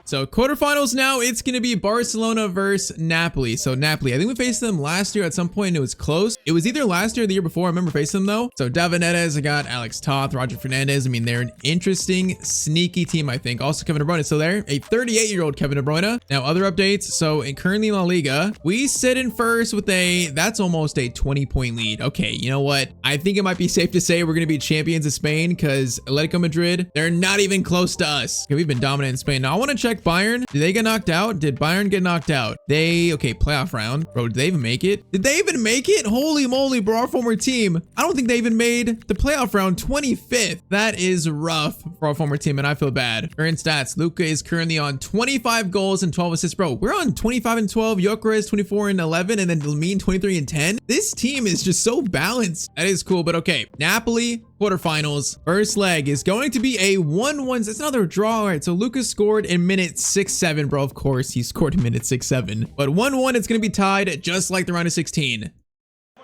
So quarterfinals now, it's going to be Barcelona versus Napoli. So Napoli, I think we faced them last year at some point and it was close. It was either last year or the year before. I remember facing them though. So David Neres, I got Alex Toth, Roger Fernandez. I mean, they're an interesting, sneaky team, I think. Also, Kevin De Bruyne is still there. A 38-year-old Kevin De Bruyne. Now, other updates. So currently in La Liga, we sit in first with that's almost a 20-point lead. Okay, you know what? I think it might be safe to say we're going to be champions of Spain because Atletico Madrid, they're not even close to us. Okay, we've been dominant in Spain. Now, I want to check Bayern. Did they get knocked out? Did Bayern get knocked out? Okay, playoff round. Bro, did they even make it? Did they even make it? Holy moly, bro, our former team. I don't think they even made the playoff round. 25th. That is rough for our former team, and I feel bad. Current stats. Luka is currently on 25 goals and 12 assists. Bro, we're on 25 and 12. Gyökeres 24 and 11, and then Lamine 23 and 10. This team is just so balanced. That is cool, but okay. Napoli quarterfinals. First leg is going to be a 1-1. It's another draw. All right, so Lucas scored in minute 6-7, bro. Of course, he scored in minute 6-7. But 1-1, it's going to be tied just like the round of 16.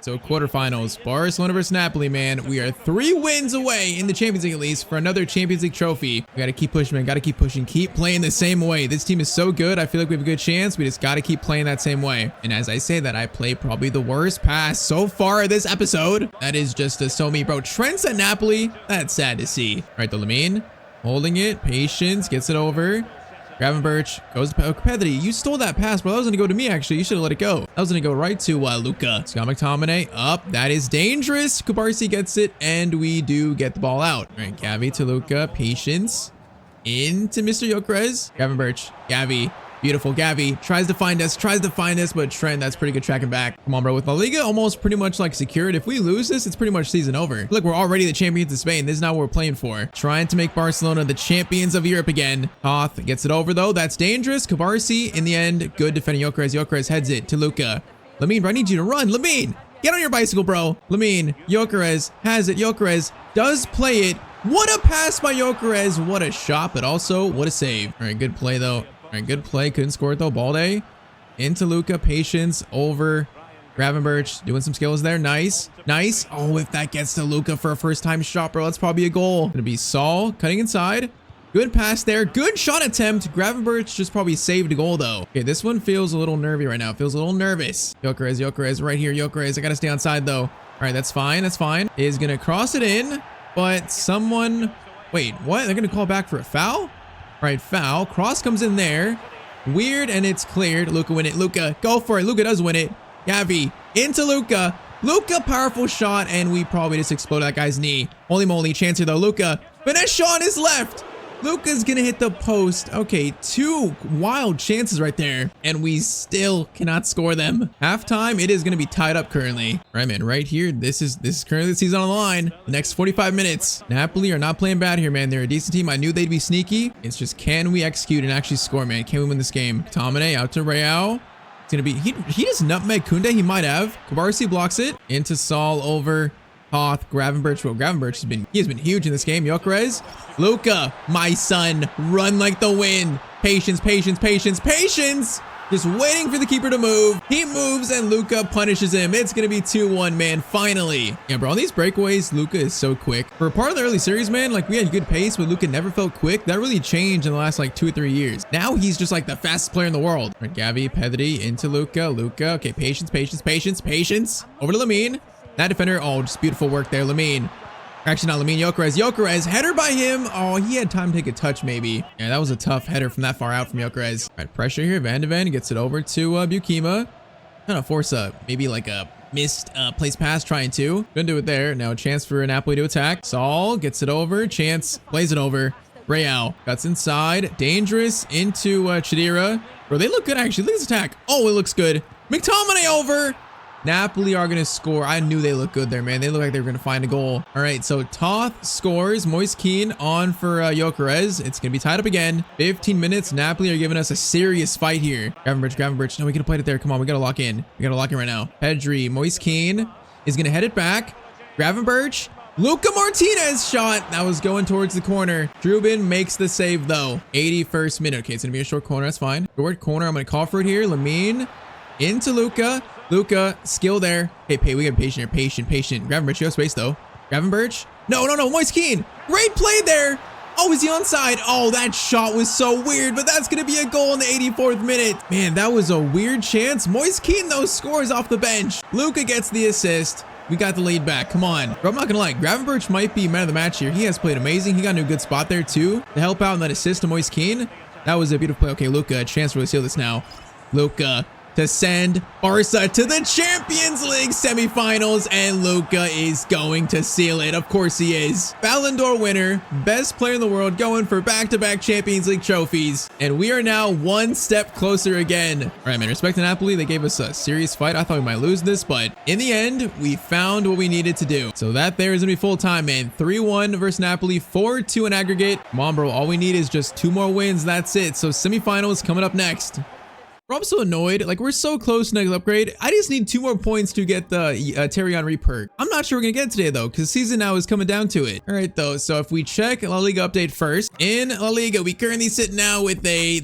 So quarterfinals, Barcelona versus Napoli, man. We are 3 wins away in the Champions League at least for another Champions League trophy. We got to keep pushing, man. Got to keep pushing. Keep playing the same way. This team is so good. I feel like we have a good chance. We just got to keep playing that same way. And as I say that, I play probably the worst pass so far this episode. That is just so me, bro. Trent's at Napoli. That's sad to see. All right, the Lamine holding it. Patience. Gets it over. Gravenberch goes to Pedri. You stole that pass, bro. That was going to go to me, actually. You should have let it go. That was going to go right to Luka. Scott McTominay up. That is dangerous. Kubarsi gets it, and we do get the ball out. All right, Gavi to Luka. Patience. Into Mr. Gyökeres. Gravenberch. Gavi. Beautiful. Gavi tries to find us, but Trent, that's pretty good tracking back. Come on, bro. With La Liga almost pretty much like secured. If we lose this, it's pretty much season over. Look, we're already the champions of Spain. This is not what we're playing for. Trying to make Barcelona the champions of Europe again. Toth gets it over, though. That's dangerous. Kubarsi, in the end, good defending Gyökeres. Gyökeres heads it to Luka. Lamine, bro, I need you to run. Lamine, get on your bicycle, bro. Lamine, Gyökeres has it. Gyökeres does play it. What a pass by Gyökeres. What a shot, but also what a save. All right, good play, though. All right, good play. Couldn't score it though. Balde into Luka. Patience over Gravenberch. Doing some skills there. Nice. Nice. Oh, if that gets to Luka for a first time shot, bro, that's probably a goal. Gonna be Saul cutting inside. Good pass there. Good shot attempt. Gravenberch just probably saved a goal though. Okay, this one feels a little nervy right now. Feels a little nervous. Gyökeres right here. Gyökeres. I gotta stay on side though. All right, that's fine. That's fine. Is gonna cross it in, but someone. Wait, what? They're gonna call back for a foul? All right, foul. Cross comes in there. Weird, and it's cleared. Luka win it. Luka, go for it. Luka does win it. Gavi into Luka. Luka, powerful shot, and we probably just exploded that guy's knee. Holy moly, chance here though. Luka, finesse shot on his left. Luka's gonna hit the post. Okay, 2 wild chances right there, and we still cannot score them. Halftime, it is gonna be tied up currently. All right, man, right here. This is currently the season on the line. The next 45 minutes. Napoli are not playing bad here, man. They're a decent team. I knew they'd be sneaky. It's just, can we execute and actually score, man? Can we win this game? Tomine out to Real. It's gonna be, he just nutmeg Kunde. He might have. Kubarsi blocks it into Saul over Toth. Gravenberch. Well, Gravenberch has been huge in this game. Gyökeres. Luka, my son, run like the wind. Patience, patience, patience, patience. Just waiting for the keeper to move. He moves and Luka punishes him. It's going to be 2-1, man. Finally. Yeah, bro, on these breakaways, Luka is so quick. For part of the early series, man, like we had good pace, but Luka never felt quick. That really changed in the last like 2 or 3 years. Now he's just like the fastest player in the world. All right, Gavi, Pedri into Luka. Luka, okay, patience, patience, patience, patience. Over to Lamine. That defender, oh, just beautiful work there. Lamine. Actually, not Lamine. Gyökeres. Header by him. Oh, he had time to take a touch, maybe. Yeah, that was a tough header from that far out from Gyökeres. All right, pressure here. Van de Ven gets it over to Bukima. Trying to force maybe like a missed place pass, trying to. Couldn't do it there. Now a chance for Napoli to attack. Saul gets it over. Chance plays it over. Real cuts inside. Dangerous into Chidira. Bro, they look good, actually. Look at this attack. Oh, it looks good. McTominay over. Napoli are going to score. I knew they looked good there, man. They look like they were going to find a goal. All right, so Toth scores. Moise Kean on for Gyökeres. It's going to be tied up again. 15 minutes. Napoli are giving us a serious fight here. Gravenberch. No, we could have played it there. Come on, we got to lock in. We got to lock in right now. Pedri, Moise Kean is going to head it back. Gravenberch. Luka Martinez shot. That was going towards the corner. Drubin makes the save, though. 81st minute. Okay, it's going to be a short corner. That's fine. Short corner. I'm going to call for it here. Lamine into Luka. Luka, skill there. Hey, we got patient here. Patient. Gravenberch, you have space, though. Gravenberch. No. Moise Kean. Great play there. Oh, is he onside? Oh, that shot was so weird, but that's going to be a goal in the 84th minute. Man, that was a weird chance. Moise Kean, though, scores off the bench. Luka gets the assist. We got the lead back. Come on. Bro, I'm not gonna lie. Gravenberch might be man of the match here. He has played amazing. He got into a good spot there too to help out in that assist to Moise Kean. That was a beautiful play. Okay, Luka, a chance to really seal this now. Luka to send Barca to the Champions League semifinals, and Luka is going to seal it. Of course he is. Ballon d'Or winner, best player in the world, going for back-to-back Champions League trophies, and we are now one step closer again. All right, man, respect to Napoli. They gave us a serious fight. I thought we might lose this, but in the end, we found what we needed to do. So that there is gonna be full time, man. 3-1 versus Napoli, 4-2 in aggregate. Come on, bro. All we need is just 2 more wins. That's it. So semifinals coming up next. I'm so annoyed. Like, we're so close to next upgrade. I just need 2 more points to get the Terry Henry perk. I'm not sure we're gonna get it today though, because season now is coming down to it. All right though, so if we check La Liga update first, in La Liga we currently sit now with a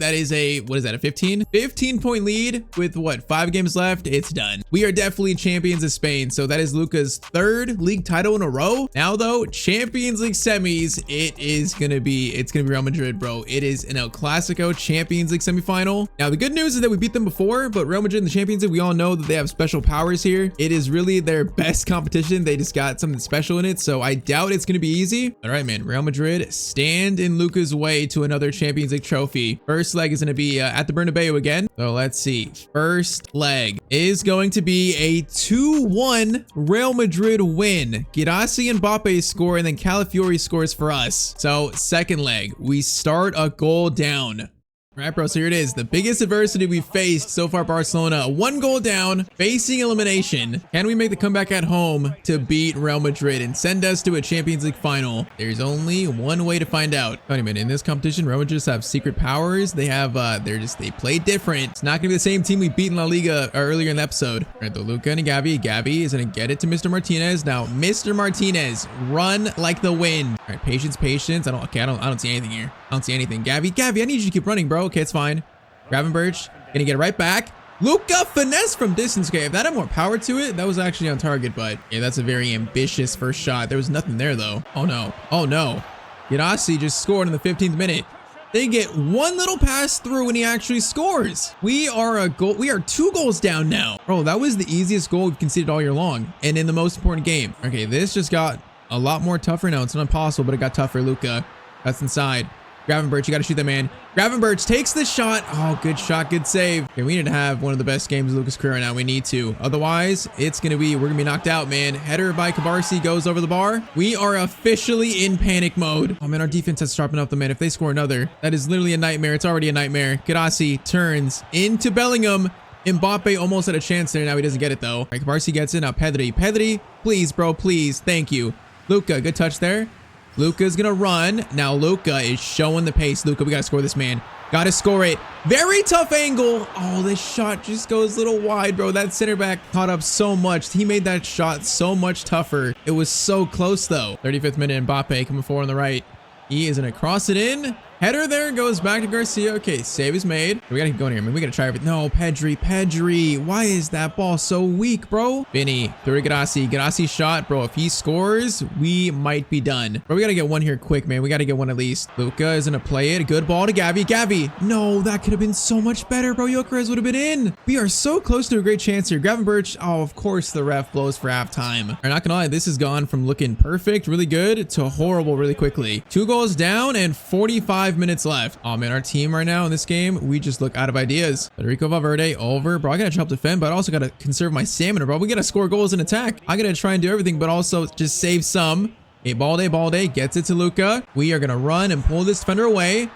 what is that, a 15 point lead with what, 5 games left. It's done. We are definitely champions of Spain, so that is Luka's 3rd league title in a row. Now though, Champions League semis, it's gonna be Real Madrid, bro. It is an El Clasico Champions League semifinal. Now the good news is that we beat them before, but Real Madrid in the Champions League, we all know that they have special powers here. It is really their best competition. They just got something special in it, so I doubt it's gonna be easy. All right, man. Real Madrid stand in Luka's way to another Champions League trophy. First leg is gonna be at the Bernabeu again. So let's see. First leg is going to be a 2-1 Real Madrid win. Girassi and Mbappe score, and then Calafiori scores for us. So second leg, we start a goal down. All right, bro, so here it is. The biggest adversity we've faced so far, Barcelona. 1 goal down, facing elimination. Can we make the comeback at home to beat Real Madrid and send us to a Champions League final? There's only one way to find out. Wait a minute, in this competition, Real Madrid just have secret powers. They have, they play different. It's not gonna be the same team we beat in La Liga earlier in the episode. All right, though, Luka and Gavi. Gavi is gonna get it to Mr. Martinez. Now, Mr. Martinez, run like the wind. All right, patience. I don't see anything here. I don't see anything. Gavi, I need you to keep running, bro. Okay, it's fine. Gravenberch, gonna get it right back. Luka, finesse from distance. Okay, if that had more power to it, that was actually on target, but yeah, that's a very ambitious first shot. There was nothing there, though. Oh, no. Girassi just scored in the 15th minute. They get 1 little pass through and he actually scores. We are 2 goals down now. Bro, that was the easiest goal we've conceded all year long, and in the most important game. Okay, this just got a lot more tougher now. It's not impossible, but it got tougher. Luka, that's inside. Gravenberch, you got to shoot that man. Gravenberch takes the shot. Oh, good shot, good save. Okay, we need to have one of the best games of Luka's career right now. We need to. Otherwise, we're gonna be knocked out, man. Header by Cabarsi goes over the bar. We are officially in panic mode. Oh man, our defense has sharpened up the man. If they score another, that is literally a nightmare. It's already a nightmare. Girassi turns into Bellingham. Mbappe almost had a chance there. Now he doesn't get it though. All right, Cabarsi gets it. Now Pedri, please, bro, please. Thank you. Luka, good touch there. Luka's gonna run. Now Luka is showing the pace. Luka, we gotta score this, man. Gotta score it. Very tough angle. Oh, this shot just goes a little wide, bro. That center back caught up so much. He made that shot so much tougher. It was so close, though. 35th minute, Mbappe coming forward on the right. He is gonna cross it in. Header there, goes back to Garcia. Okay, save is made. We gotta keep going here. I mean, we gotta try everything. No, Pedri. Why is that ball so weak, bro? Vinny, through Girassi. Girassi shot, bro. If he scores, we might be done. Bro, we gotta get one here quick, man. We gotta get one at least. Luka is gonna play it. Good ball to Gavi. Gavi. No, that could have been so much better, bro. Gyökeres would have been in. We are so close to a great chance here. Gravenberch. Oh, of course the ref blows for halftime. I'm not gonna lie, this has gone from looking perfect, really good, to horrible really quickly. 2 goals down and 45 minutes left. Oh man, our team right now in this game, we just look out of ideas. Federico Valverde over. Bro, I gotta help defend, but I also gotta conserve my stamina, bro. We gotta score goals in attack. I gotta try and do everything, but also just save some. Hey, Balde gets it to Luka. We are gonna run and pull this defender away.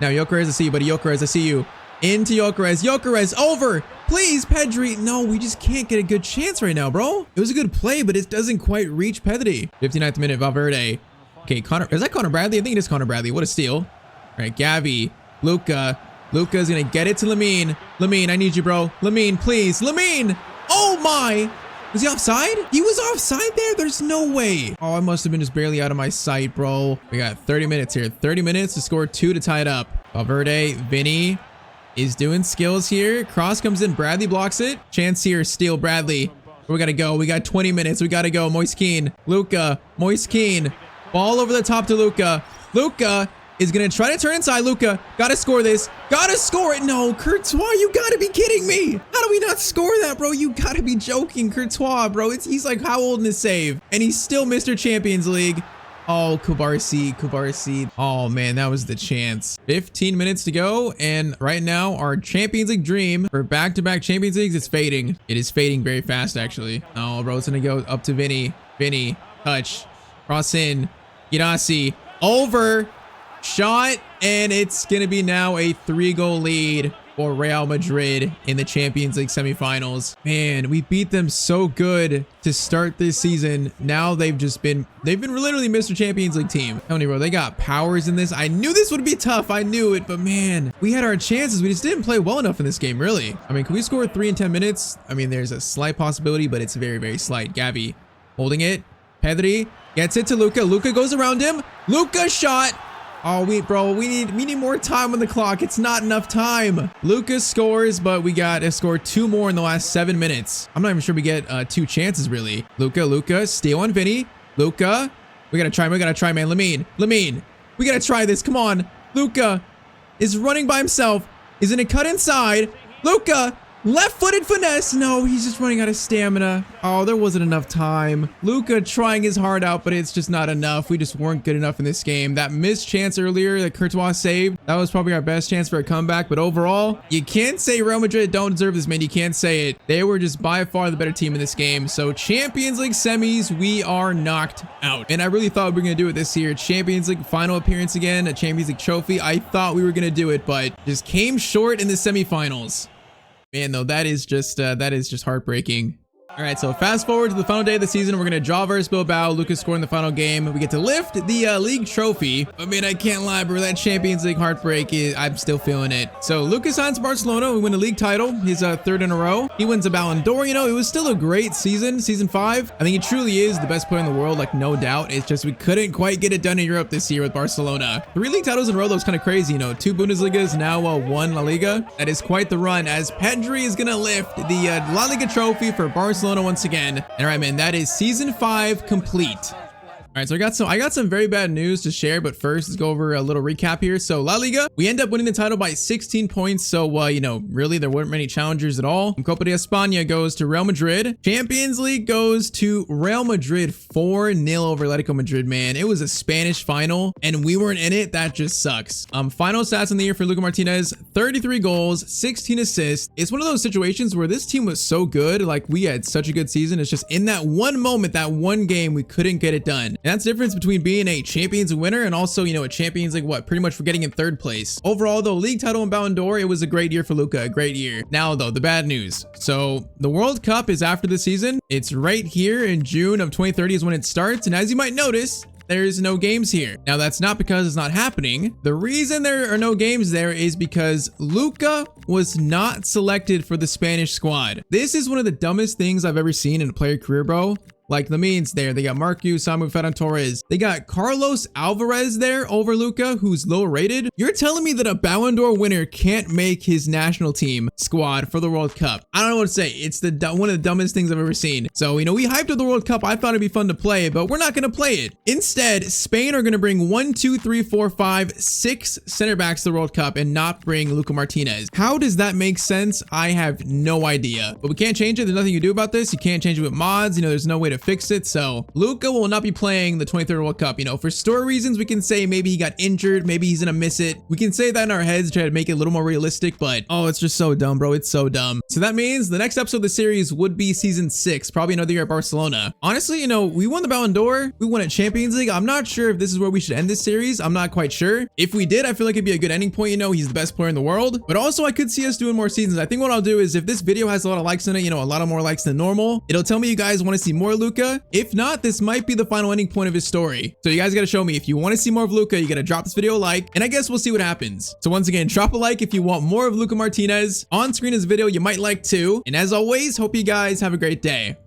Now Gyökeres, I see you, buddy. Gyökeres, I see you. Into Gyökeres. Gyökeres over. Please, Pedri. No, we just can't get a good chance right now, bro. It was a good play, but it doesn't quite reach Pedri. 59th minute, Valverde. Okay, Connor. Is that Connor Bradley? I think it is Connor Bradley. What a steal. All right, Gavi. Luka. Luka's going to get it to Lamine. Lamine, I need you, bro. Lamine, please. Lamine. Oh, my. Was he offside? He was offside there? There's no way. Oh, I must have been just barely out of my sight, bro. We got 30 minutes here. 30 minutes to score 2 to tie it up. Valverde. Vinny is doing skills here. Cross comes in. Bradley blocks it. Chance here. Steal Bradley. We gotta go. We got 20 minutes. We gotta go. Moise Kean. Luka. Moise Kean. Ball over the top to Luka. Luka is gonna try to turn inside. Luka. Gotta score this. Gotta score it. No, Courtois, you gotta be kidding me. How do we not score that, bro? You gotta be joking. Courtois, bro. He's like how old in his save? And he's still Mr. Champions League. Oh, Kubarsi. Oh, man, that was the chance. 15 minutes to go, and right now, our Champions League dream for back-to-back Champions Leagues is fading. It is fading very fast, actually. Oh, bro, it's gonna go up to Vinny. Vinny, touch, cross in, Girassi, over, shot, and it's gonna be now a 3-goal lead for Real Madrid in the Champions League semifinals. Man, we beat them so good to start this season. Now they've been literally Mr. Champions League team. Tony, bro, they got powers in this. I knew this would be tough. I knew it, but man, we had our chances. We just didn't play well enough in this game, really. I mean, can we score 3 in 10 minutes? I mean, there's a slight possibility, but it's very, very slight. Gavi holding it. Pedri gets it to Luka. Luka goes around him. Luka shot. Oh, we need more time on the clock. It's not enough time. Luka scores, but we got to score 2 more in the last 7 minutes. I'm not even sure we get 2 chances, really. Luka, steal on Vinny. Luka, we gotta try, man. Lamine, we gotta try this. Come on. Luka is running by himself. Is gonna cut inside. Luka, left-footed finesse. No, he's just running out of stamina. Oh, there wasn't enough time. Luka trying his heart out, but it's just not enough. We just weren't good enough in this game. That missed chance earlier that Courtois saved, that was probably our best chance for a comeback. But overall, you can't say Real Madrid don't deserve this, man. You can't say it. They were just by far the better team in this game. So Champions League semis, we are knocked out. And I really thought we were going to do it this year. Champions League final appearance again, a Champions League trophy. I thought we were going to do it, but just came short in the semifinals. Man, though, that is just heartbreaking. All right, so fast forward to the final day of the season. We're going to draw versus Bilbao. Lucas scoring the final game. We get to lift the league trophy. I mean, I can't lie, bro. That Champions League heartbreak, I'm still feeling it. So Lucas signs Barcelona. We win a league title. His 3rd in a row. He wins a Ballon d'Or. You know, it was still a great season. Season 5. I think he truly is the best player in the world, like no doubt. It's just we couldn't quite get it done in Europe this year with Barcelona. 3 league titles in a row, that was kind of crazy. You know, 2 Bundesligas, now 1 La Liga. That is quite the run, as Pedri is going to lift the La Liga trophy for Barcelona once again. All right, man, that is season 5 complete. All right, so I got some very bad news to share, but first let's go over a little recap here. So La Liga, we end up winning the title by 16 points. So, you know, really there weren't many challengers at all. Copa de España goes to Real Madrid. Champions League goes to Real Madrid 4-0 over Atletico Madrid, man. It was a Spanish final and we weren't in it. That just sucks. Final stats in the year for Luka Martinez, 33 goals, 16 assists. It's one of those situations where this team was so good. Like we had such a good season. It's just in that one moment, that one game, we couldn't get it done. And that's the difference between being a Champions League winner and also, you know, a Champions League, pretty much for getting in 3rd place. Overall, though, league title and Ballon d'Or, it was a great year for Luka, a great year. Now, though, the bad news. So the World Cup is after the season. It's right here in June of 2030 is when it starts. And as you might notice, there's no games here. Now, that's not because it's not happening. The reason there are no games there is because Luka was not selected for the Spanish squad. This is one of the dumbest things I've ever seen in a player career, bro. Like Lamine's there. They got Marcus, Samu, Ferran Torres. They got Carlos Alvarez there over Luka, who's low rated. You're telling me that a Ballon d'Or winner can't make his national team squad for the World Cup? I don't know what to say. It's one of the dumbest things I've ever seen. So, you know, we hyped up the World Cup. I thought it'd be fun to play, but we're not going to play it. Instead, Spain are going to bring 1, 2, 3, 4, 5, 6 center backs to the World Cup and not bring Luka Martinez. How does that make sense? I have no idea. But we can't change it. There's nothing you can do about this. You can't change it with mods. You know, there's no way to to fix it. So Luka will not be playing the 23rd World Cup. You know, for story reasons, we can say maybe he got injured, maybe he's gonna miss it. We can say that in our heads, try to make it a little more realistic, but oh, it's just so dumb, bro. It's so dumb. So that means the next episode of the series would be season 6, probably another year at Barcelona. Honestly, you know, we won the Ballon d'Or, we won a Champions League. I'm not sure if this is where we should end this series. I'm not quite sure. If we did, I feel like it'd be a good ending point. You know, he's the best player in the world, but also I could see us doing more seasons. I think what I'll do is if this video has a lot of likes in it, you know, a lot of more likes than normal, it'll tell me you guys want to see more Luka. If not, this might be the final ending point of his story. So you guys got to show me if you want to see more of Luka, you got to drop this video a like, and I guess we'll see what happens. So once again, drop a like if you want more of Luka Martinez. On screen is a video you might like too. And as always, hope you guys have a great day.